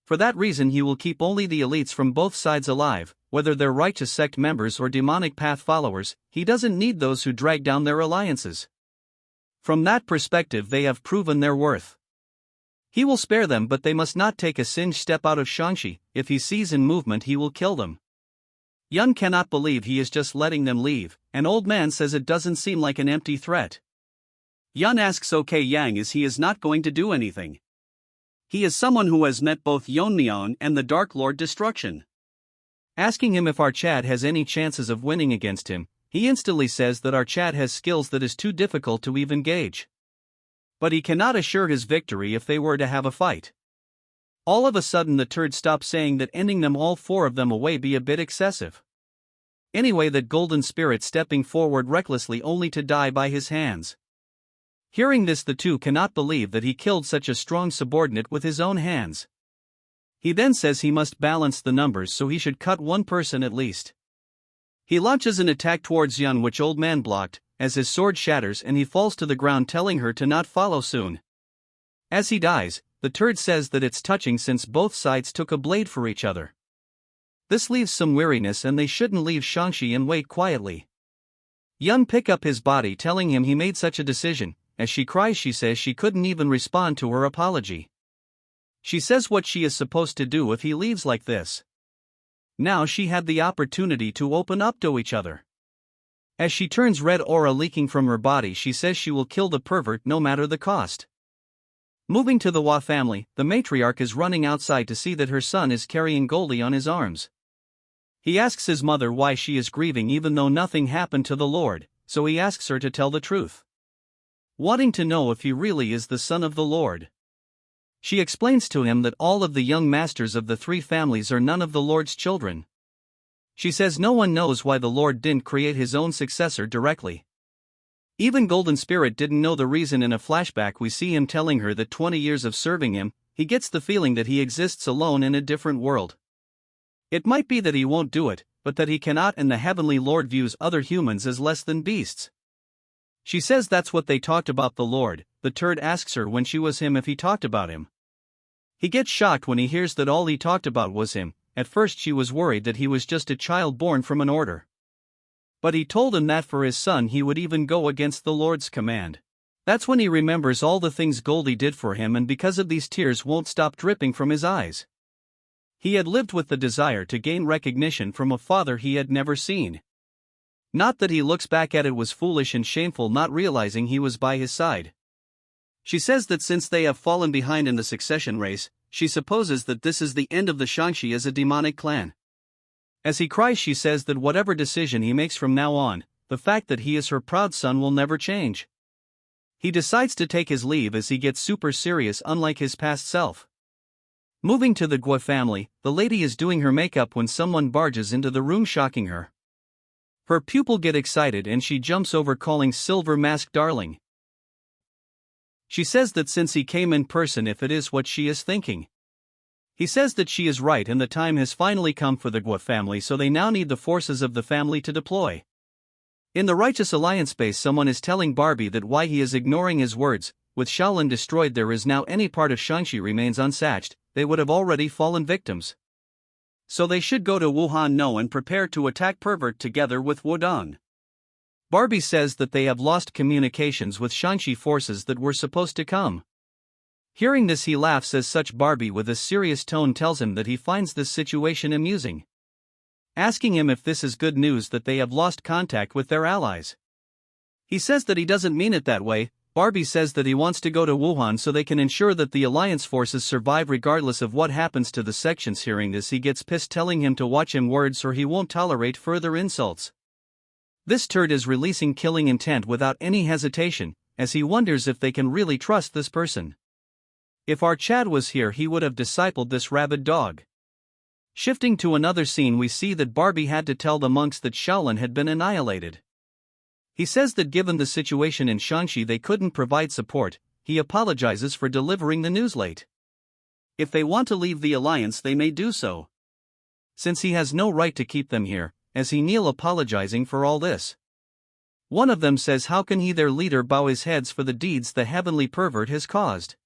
For that reason he will keep only the elites from both sides alive, whether they're righteous sect members or demonic path followers. He doesn't need those who drag down their alliances. From that perspective they have proven their worth. He will spare them, but they must not take a singed step out of Shaanxi. If he sees in movement he will kill them. Yun cannot believe he is just letting them leave, and old man says it doesn't seem like an empty threat. Yun asks OK Yang is he is not going to do anything. He is someone who has met both Yeon-myeong and the Dark Lord Destruction. Asking him if our Chad has any chances of winning against him, he instantly says that our Chad has skills that is too difficult to even gauge. But he cannot assure his victory if they were to have a fight. All of a sudden the turd stops, saying that ending them all 4 of them away be a bit excessive. Anyway, that golden spirit stepping forward recklessly only to die by his hands. Hearing this, the two cannot believe that he killed such a strong subordinate with his own hands. He then says he must balance the numbers, so he should cut 1 person at least. He launches an attack towards Yun, which old man blocked, as his sword shatters and he falls to the ground, telling her to not follow soon. As he dies, the turd says that it's touching since both sides took a blade for each other. This leaves some weariness and they shouldn't leave Shaanxi and wait quietly. Yun pick up his body, telling him he made such a decision. As she cries, she says she couldn't even respond to her apology. She says what she is supposed to do if he leaves like this. Now she had the opportunity to open up to each other. As she turns red, aura leaking from her body, she says she will kill the pervert no matter the cost. Moving to the Hwa family, the matriarch is running outside to see that her son is carrying Goldie on his arms. He asks his mother why she is grieving even though nothing happened to the Lord, so he asks her to tell the truth, wanting to know if he really is the son of the Lord. She explains to him that all of the young masters of the 3 families are none of the Lord's children. She says no one knows why the Lord didn't create his own successor directly. Even Golden Spirit didn't know the reason. In a flashback we see him telling her that 20 years of serving him, he gets the feeling that he exists alone in a different world. It might be that he won't do it, but that he cannot, and the Heavenly Lord views other humans as less than beasts. She says that's what they talked about the Lord. The turd asks her when she was him if he talked about him. He gets shocked when he hears that all he talked about was him. At first she was worried that he was just a child born from an order. But he told him that for his son he would even go against the Lord's command. That's when he remembers all the things Goldie did for him, and because of these tears won't stop dripping from his eyes. He had lived with the desire to gain recognition from a father he had never seen. Not that he looks back at it was foolish and shameful, not realizing he was by his side. She says that since they have fallen behind in the succession race, she supposes that this is the end of the Shaanxi as a demonic clan. As he cries, she says that whatever decision he makes from now on, the fact that he is her proud son will never change. He decides to take his leave as he gets super serious, unlike his past self. Moving to the Gua family, the lady is doing her makeup when someone barges into the room, shocking her. Her pupil get excited and she jumps over, calling Silver Mask darling. She says that since he came in person, if it is what she is thinking. He says that she is right and the time has finally come for the Gua family, so they now need the forces of the family to deploy. In the Righteous Alliance base, someone is telling Barbie that why he is ignoring his words. With Shaolin destroyed, there is now any part of Shaanxi remains unsatched, they would have already fallen victims. So they should go to Wuhan No and prepare to attack Pervert together with Wudong. Barbie says that they have lost communications with Shaanxi forces that were supposed to come. Hearing this, he laughs as such. Barbie with a serious tone tells him that he finds this situation amusing, asking him if this is good news that they have lost contact with their allies. He says that he doesn't mean it that way. Barbie says that he wants to go to Wuhan so they can ensure that the alliance forces survive regardless of what happens to the sections. Hearing this, he gets pissed, telling him to watch him words or he won't tolerate further insults. This turd is releasing killing intent without any hesitation, as he wonders if they can really trust this person. If our Chad was here, he would have discipled this rabid dog. Shifting to another scene, we see that Barbie had to tell the monks that Shaolin had been annihilated. He says that given the situation in Shanxi they couldn't provide support. He apologizes for delivering the news late. If they want to leave the alliance they may do so, since he has no right to keep them here, as he kneel apologizing for all this. One of them says how can he, their leader, bow his heads for the deeds the heavenly pervert has caused.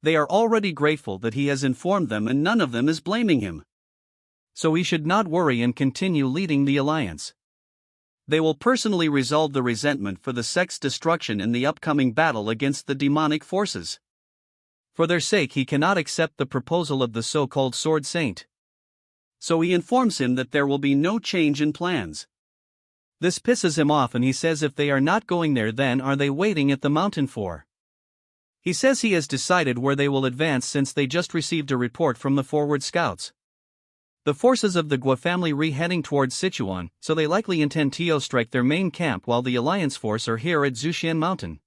They are already grateful that he has informed them and none of them is blaming him. So he should not worry and continue leading the alliance. They will personally resolve the resentment for the sect's destruction in the upcoming battle against the demonic forces. For their sake he cannot accept the proposal of the so-called Sword Saint. So he informs him that there will be no change in plans. This pisses him off and he says if they are not going there, then are they waiting at the mountain for? He says he has decided where they will advance since they just received a report from the forward scouts. The forces of the Gua family heading towards Sichuan, so they likely intend to strike their main camp while the alliance force are here at Zhuxian Mountain.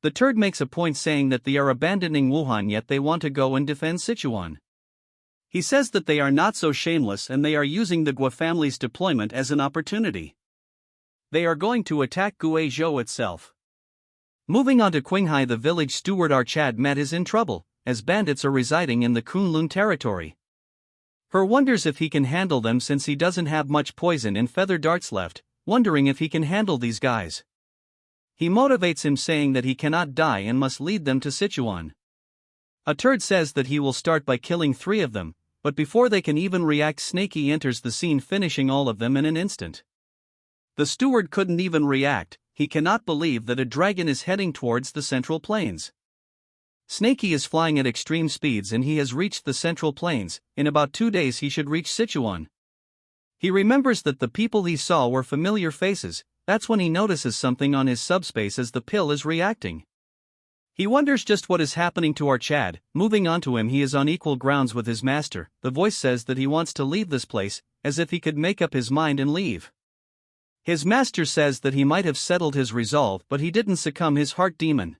The turd makes a point saying that they are abandoning Wuhan yet they want to go and defend Sichuan. He says that they are not so shameless and they are using the Gua family's deployment as an opportunity. They are going to attack Guizhou itself. Moving on to Qinghai, the village steward Archad met is in trouble, as bandits are residing in the Kunlun territory. Her wonders if he can handle them since he doesn't have much poison and feather darts left, wondering if he can handle these guys. He motivates him saying that he cannot die and must lead them to Sichuan. A turd says that he will start by killing 3 of them, but before they can even react Snaky enters the scene finishing all of them in an instant. The steward couldn't even react. He cannot believe that a dragon is heading towards the Central Plains. Snaky is flying at extreme speeds and he has reached the Central Plains. In about 2 days he should reach Sichuan. He remembers that the people he saw were familiar faces. That's when he notices something on his subspace as the pill is reacting. He wonders just what is happening to Archad. Moving on to him, he is on equal grounds with his master. The voice says that he wants to leave this place, as if he could make up his mind and leave. His master says that he might have settled his resolve but he didn't succumb his heart demon.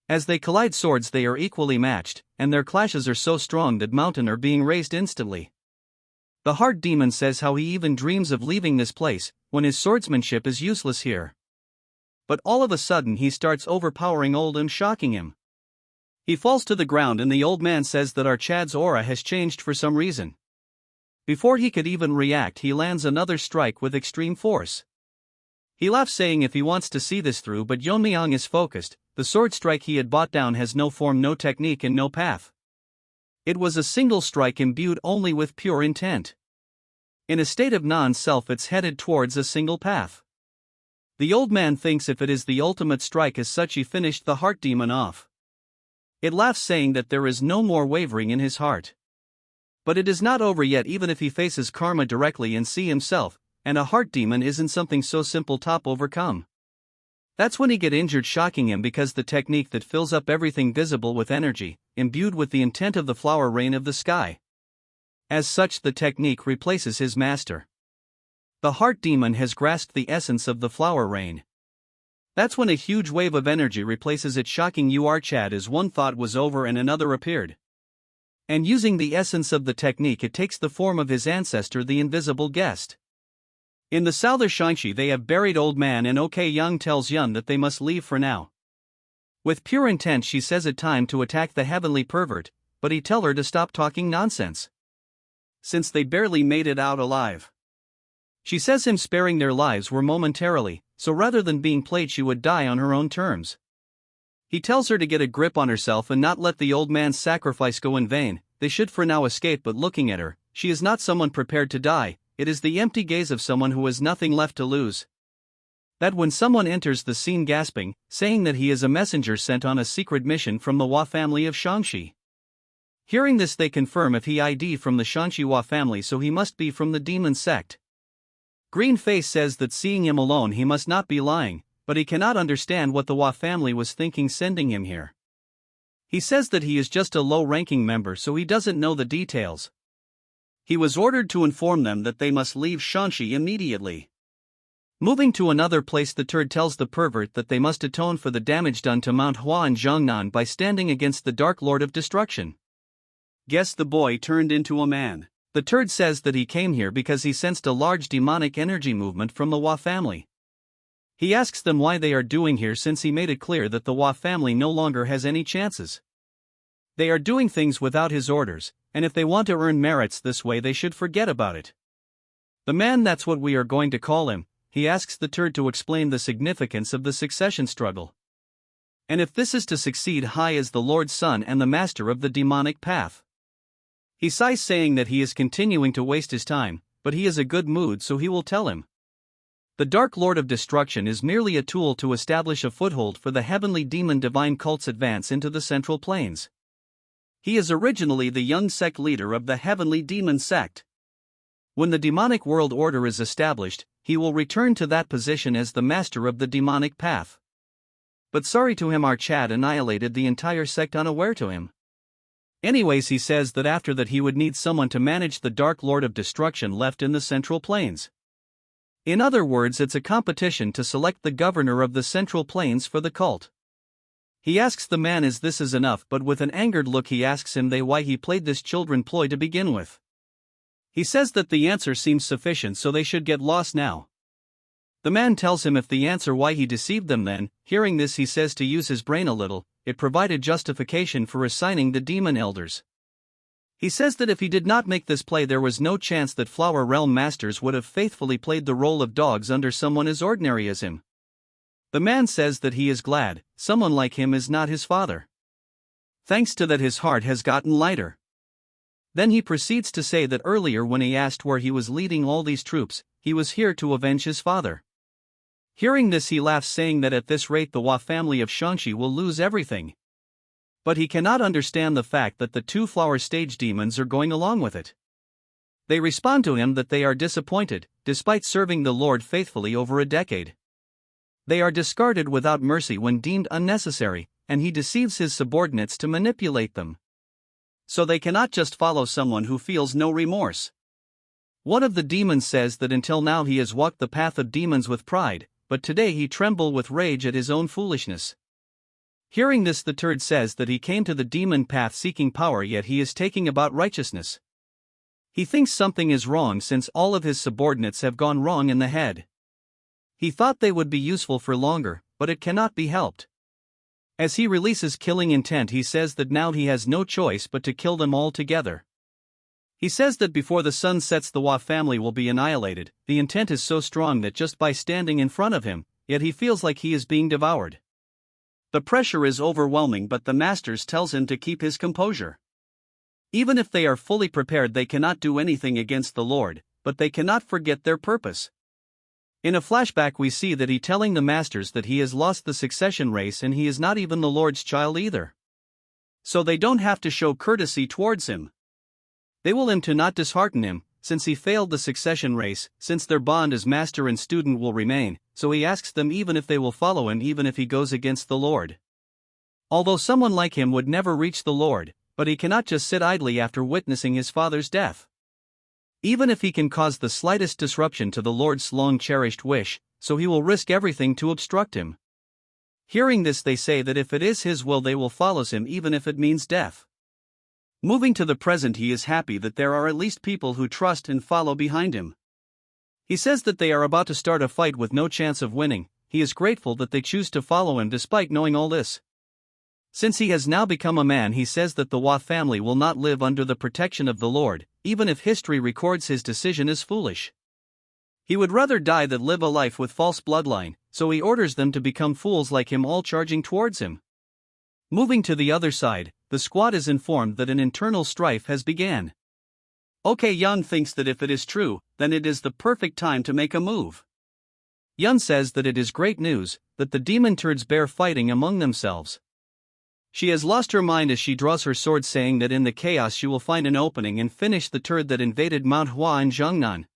As they collide swords they are equally matched, and their clashes are so strong that mountains are being raised instantly. The heart demon says how he even dreams of leaving this place, when his swordsmanship is useless here. But all of a sudden he starts overpowering old and shocking him. He falls to the ground and the old man says that Archad's aura has changed for some reason. Before he could even react he lands another strike with extreme force. He laughs saying if he wants to see this through, but Yeon-myeong is focused. The sword strike he had brought down has no form, no technique and no path. It was a single strike imbued only with pure intent. In a state of non-self it's headed towards a single path. The old man thinks if it is the ultimate strike as such he finished the heart demon off. It laughs saying that there is no more wavering in his heart. But it is not over yet even if he faces karma directly and see himself, and a heart demon isn't something so simple to overcome. That's when he get injured, shocking him because the technique that fills up everything visible with energy, imbued with the intent of the flower rain of the sky. As such the technique replaces his master. The heart demon has grasped the essence of the flower rain. That's when a huge wave of energy replaces it, shocking Archad as one thought was over and another appeared. And using the essence of the technique it takes the form of his ancestor, the invisible guest. In the south of Shanxi they have buried old man and Yang tells Yun that they must leave for now. With pure intent she says it time to attack the heavenly pervert, but he tell her to stop talking nonsense. Since they barely made it out alive. She says him sparing their lives were momentarily, so rather than being played she would die on her own terms. He tells her to get a grip on herself and not let the old man's sacrifice go in vain. They should for now escape, but looking at her, she is not someone prepared to die, it is the empty gaze of someone who has nothing left to lose. That when someone enters the scene gasping, saying that he is a messenger sent on a secret mission from the Hua family of Shangxi. Hearing this, they confirm if he ID from the Shangxi Hua family, so he must be from the demon sect. Green Face says that seeing him alone he must not be lying, but he cannot understand what the Hua family was thinking sending him here. He says that he is just a low-ranking member, so he doesn't know the details. He was ordered to inform them that they must leave Shangxi immediately. Moving to another place, the turd tells the pervert that they must atone for the damage done to Manhwa and Zhongnan by standing against the Dark Lord of Destruction. Guess the boy turned into a man. The turd says that he came here because he sensed a large demonic energy movement from the Hua family. He asks them why they are doing here, since he made it clear that the Hua family no longer has any chances. They are doing things without his orders, and if they want to earn merits this way they should forget about it. The man, that's what we are going to call him, he asks the turd to explain the significance of the succession struggle. And if this is to succeed high as the Lord's son and the master of the demonic path. He sighs, saying that he is continuing to waste his time, but he is in a good mood, so he will tell him. The Dark Lord of Destruction is merely a tool to establish a foothold for the heavenly demon divine cult's advance into the Central Plains. He is originally the young sect leader of the heavenly demon sect. When the demonic world order is established, he will return to that position as the master of the demonic path. But sorry to him, our Chad annihilated the entire sect unaware to him. Anyways, he says that after that he would need someone to manage the Dark Lord of Destruction left in the Central Plains. In other words, it's a competition to select the governor of the Central Plains for the cult. He asks the man is this is enough, but with an angered look he asks him why he played this children ploy to begin with. He says that the answer seems sufficient, so they should get lost now. The man tells him if the answer why he deceived them, then, hearing this, he says to use his brain a little. It provided justification for assigning the demon elders. He says that if he did not make this play, there was no chance that Flower Realm Masters would have faithfully played the role of dogs under someone as ordinary as him. The man says that he is glad someone like him is not his father. Thanks to that, his heart has gotten lighter. Then he proceeds to say that earlier, when he asked where he was leading all these troops, he was here to avenge his father. Hearing this, he laughs, saying that at this rate the Hua family of Shangxi will lose everything. But he cannot understand the fact that the two flower stage demons are going along with it. They respond to him that they are disappointed, despite serving the Lord faithfully over a decade. They are discarded without mercy when deemed unnecessary, and he deceives his subordinates to manipulate them. So they cannot just follow someone who feels no remorse. One of the demons says that until now he has walked the path of demons with pride, but today he trembles with rage at his own foolishness. Hearing this, the turd says that he came to the demon path seeking power, yet he is taking about righteousness. He thinks something is wrong since all of his subordinates have gone wrong in the head. He thought they would be useful for longer, but it cannot be helped. As he releases killing intent, he says that now he has no choice but to kill them all together. He says that before the sun sets the Hua family will be annihilated. The intent is so strong that just by standing in front of him, yet he feels like he is being devoured. The pressure is overwhelming, but the masters tells him to keep his composure. Even if they are fully prepared, they cannot do anything against the Lord, but they cannot forget their purpose. In a flashback we see that he telling the masters that he has lost the succession race and he is not even the Lord's child either. So they don't have to show courtesy towards him. They will aim to not dishearten him, since he failed the succession race, since their bond as master and student will remain, so he asks them even if they will follow him even if he goes against the Lord. Although someone like him would never reach the Lord, but he cannot just sit idly after witnessing his father's death. Even if he can cause the slightest disruption to the Lord's long-cherished wish, so he will risk everything to obstruct him. Hearing this, they say that if it is his will they will follow him even if it means death. Moving to the present, he is happy that there are at least people who trust and follow behind him. He says that they are about to start a fight with no chance of winning. He is grateful that they choose to follow him despite knowing all this. Since he has now become a man, he says that the Hua family will not live under the protection of the Lord, even if history records his decision as foolish. He would rather die than live a life with false bloodline, so he orders them to become fools like him, all charging towards him. Moving to the other side, the squad is informed that an internal strife has began. Okay, Yang thinks that if it is true, then it is the perfect time to make a move. Yun says that it is great news, that the demon turds bear fighting among themselves. She has lost her mind as she draws her sword, saying that in the chaos she will find an opening and finish the turd that invaded Manhwa and Zhongnan.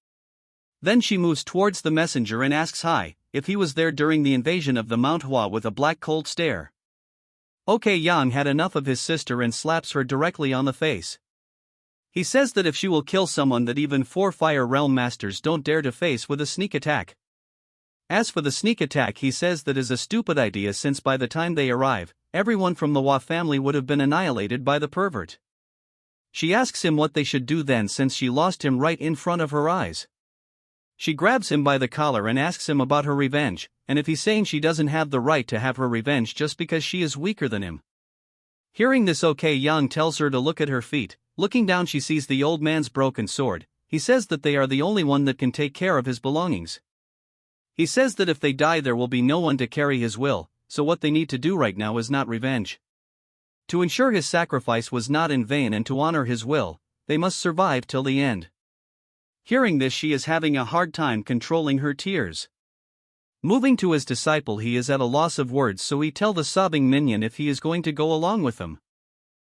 Then she moves towards the messenger and asks Hai if he was there during the invasion of the Manhwa with a black cold stare. Ok Yang had enough of his sister and slaps her directly on the face. He says that if she will kill someone that even 4 Fire Realm Masters don't dare to face with a sneak attack. As for the sneak attack, he says that is a stupid idea, since by the time they arrive, everyone from the Hua family would have been annihilated by the pervert. She asks him what they should do then, since she lost him right in front of her eyes. She grabs him by the collar and asks him about her revenge, and if he's saying she doesn't have the right to have her revenge just because she is weaker than him. Hearing this, Ok Yang tells her to look at her feet. Looking down, she sees the old man's broken sword. He says that they are the only one that can take care of his belongings. He says that if they die there will be no one to carry his will, so what they need to do right now is not revenge. To ensure his sacrifice was not in vain and to honor his will, they must survive till the end. Hearing this, she is having a hard time controlling her tears. Moving to his disciple, he is at a loss of words, so he tells the sobbing minion if he is going to go along with them.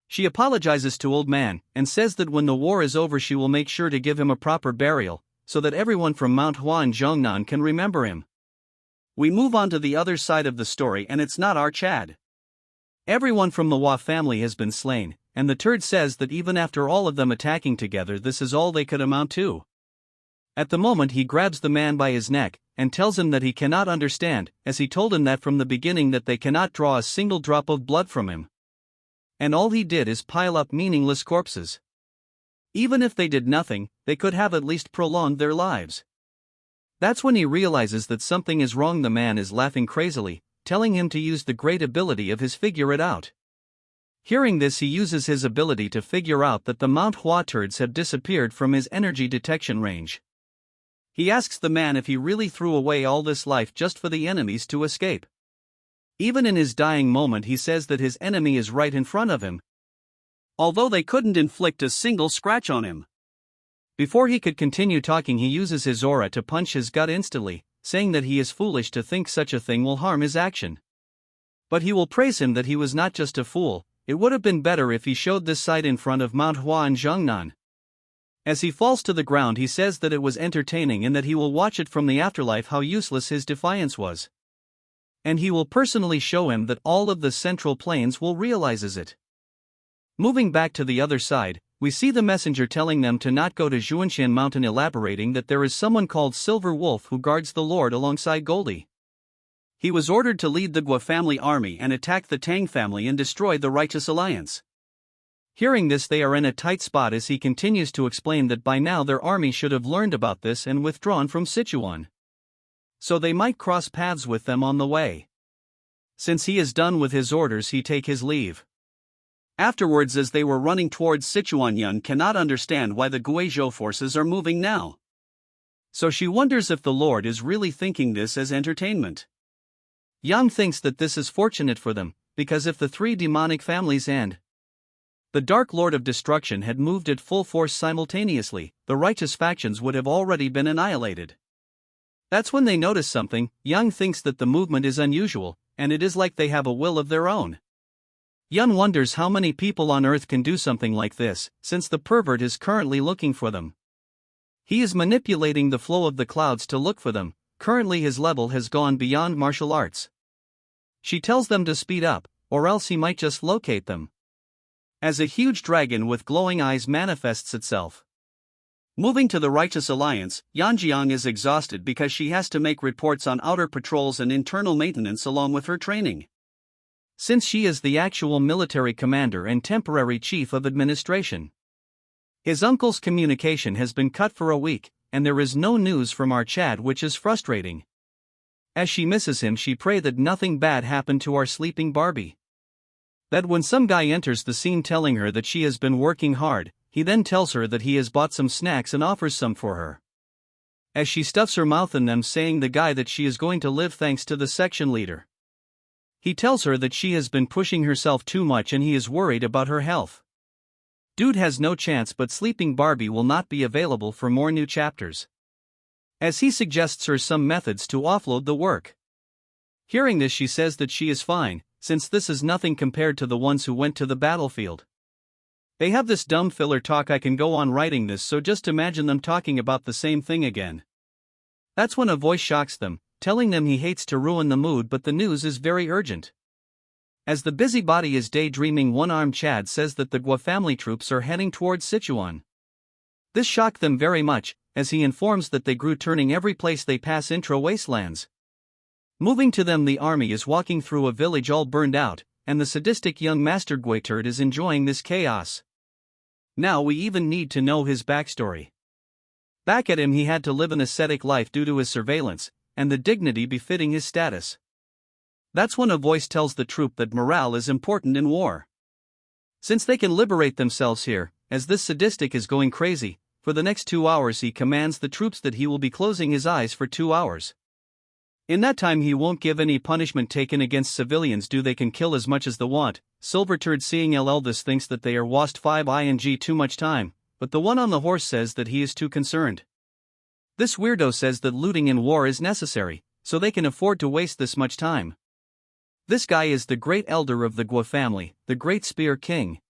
She apologizes to old man, and says that when the war is over she will make sure to give him a proper burial, so that everyone from Mount Hua and Zhongnan can remember him. We move on to the other side of the story, and it's not our Chad. Everyone from the Hua family has been slain, and the turd says that even after all of them attacking together, this is all they could amount to. At the moment he grabs the man by his neck, and tells him that he cannot understand, as he told him that from the beginning that they cannot draw a single drop of blood from him. And all he did is pile up meaningless corpses. Even if they did nothing, they could have at least prolonged their lives. That's when he realizes that something is wrong. The man is laughing crazily, telling him to use the great ability of his figure it out. Hearing this, he uses his ability to figure out that the Mount Hua turds have disappeared from his energy detection range. He asks the man if he really threw away all this life just for the enemies to escape. Even in his dying moment he says that his enemy is right in front of him, although they couldn't inflict a single scratch on him. Before he could continue talking, he uses his aura to punch his gut instantly, saying that he is foolish to think such a thing will harm his action. But he will praise him that he was not just a fool. It would have been better if he showed this sight in front of Mount Hua and Zhongnan. As he falls to the ground, he says that it was entertaining and that he will watch it from the afterlife how useless his defiance was. And he will personally show him that all of the central planes will realizes it. Moving back to the other side, we see the messenger telling them to not go to Zhuanshan Mountain, elaborating that there is someone called Silver Wolf who guards the Lord alongside Goldie. He was ordered to lead the Gua family army and attack the Tang family and destroy the Righteous Alliance. Hearing this, they are in a tight spot as he continues to explain that by now their army should have learned about this and withdrawn from Sichuan. So they might cross paths with them on the way. Since he is done with his orders, he take his leave. Afterwards, as they were running towards Sichuan, Yun cannot understand why the Guizhou forces are moving now. So she wonders if the Lord is really thinking this as entertainment. Yang thinks that this is fortunate for them, because if the 3 demonic families and the Dark Lord of Destruction had moved at full force simultaneously, the righteous factions would have already been annihilated. That's when they notice something. Yang thinks that the movement is unusual, and it is like they have a will of their own. Yun wonders how many people on Earth can do something like this, since the pervert is currently looking for them. He is manipulating the flow of the clouds to look for them. Currently his level has gone beyond martial arts. She tells them to speed up, or else he might just locate them. As a huge dragon with glowing eyes manifests itself. Moving to the Righteous Alliance, Yanjiang is exhausted because she has to make reports on outer patrols and internal maintenance along with her training. Since she is the actual military commander and temporary chief of administration. His uncle's communication has been cut for a week, and there is no news from our Chad, which is frustrating. As she misses him, she prays that nothing bad happened to our sleeping Barbie. That when some guy enters the scene telling her that she has been working hard, he then tells her that he has bought some snacks and offers some for her. As she stuffs her mouth in them, saying the guy that she is going to live thanks to the section leader. He tells her that she has been pushing herself too much and he is worried about her health. Dude has no chance, but Sleeping Barbie will not be available for more new chapters. as he suggests her some methods to offload the work. Hearing this, she says that she is fine, since this is nothing compared to the ones who went to the battlefield. They have this dumb filler talk. I can go on writing this, so just imagine them talking about the same thing again. That's when a voice shocks them, telling them he hates to ruin the mood, but the news is very urgent. As the busybody is daydreaming, one-armed Chad says that the Gua family troops are heading towards Sichuan. This shocked them very much, as he informs that they grew, turning every place they pass into wastelands. Moving to them, the army is walking through a village all burned out, and the sadistic young Master Gui turd is enjoying this chaos. Now we even need to know his backstory. Back at him, he had to live an ascetic life due to his surveillance, and the dignity befitting his status. That's when a voice tells the troop that morale is important in war. Since they can liberate themselves here, as this sadistic is going crazy, for the next 2 hours he commands the troops that he will be closing his eyes for 2 hours. In that time he won't give any punishment taken against civilians. They can kill as much as they want. Silverturd seeing this thinks that they are wast 5 ing too much time, but the one on the horse says that he is too concerned. This weirdo says that looting in war is necessary, so they can afford to waste this much time. This guy is the great elder of the Gua family, the great spear king.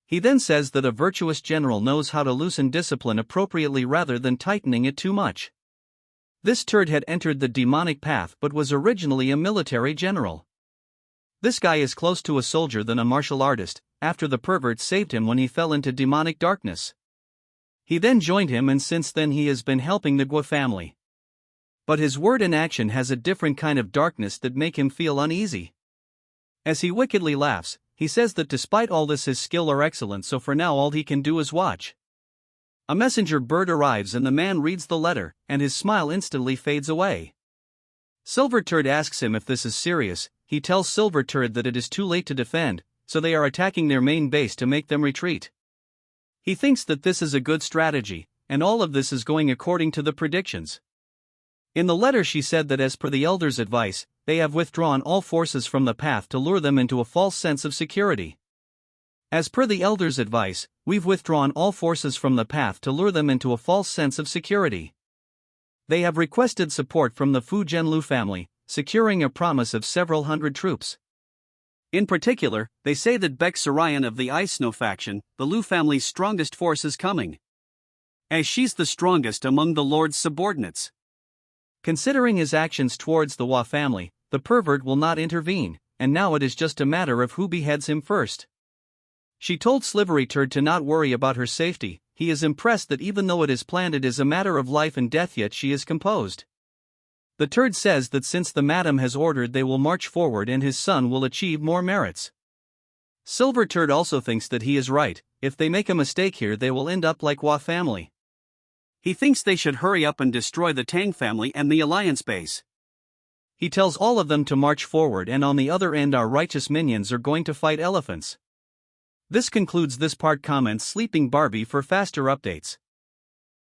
He then says that a virtuous general knows how to loosen discipline appropriately rather than tightening it too much. This turd had entered the demonic path but was originally a military general. This guy is close to a soldier than a martial artist, after the pervert saved him when he fell into demonic darkness. He then joined him, and since then he has been helping the Gua family. But his word and action has a different kind of darkness that make him feel uneasy. As he wickedly laughs, he says that despite all this his skill are excellent, so for now all he can do is watch. A messenger bird arrives and the man reads the letter, and his smile instantly fades away. Silverturd asks him if this is serious. He tells Silverturd that it is too late to defend, so they are attacking their main base to make them retreat. He thinks that this is a good strategy, and all of this is going according to the predictions. In the letter she said that as per the elder's advice, they have withdrawn all forces from the path to lure them into a false sense of security. As per the elder's advice, we've withdrawn all forces from the path to lure them into a false sense of security. They have requested support from the Fu Zhenlu family, securing a promise of several hundred troops. In particular, they say that Baek Sarayan of the Ice Snow faction, the Lu family's strongest force, is coming, as she's the strongest among the Lord's subordinates. Considering his actions towards the Hua family, the pervert will not intervene, and now it is just a matter of who beheads him first. She told Slivery Turd to not worry about her safety. He is impressed that even though it is planned it is a matter of life and death, yet she is composed. The turd says that since the madam has ordered, they will march forward and his son will achieve more merits. Silver Turd also thinks that he is right. If they make a mistake here they will end up like Hua family. He thinks they should hurry up and destroy the Tang family and the alliance base. He tells all of them to march forward, and on the other end our righteous minions are going to fight elephants. This concludes this part. Comments Sleeping Barbie for faster updates.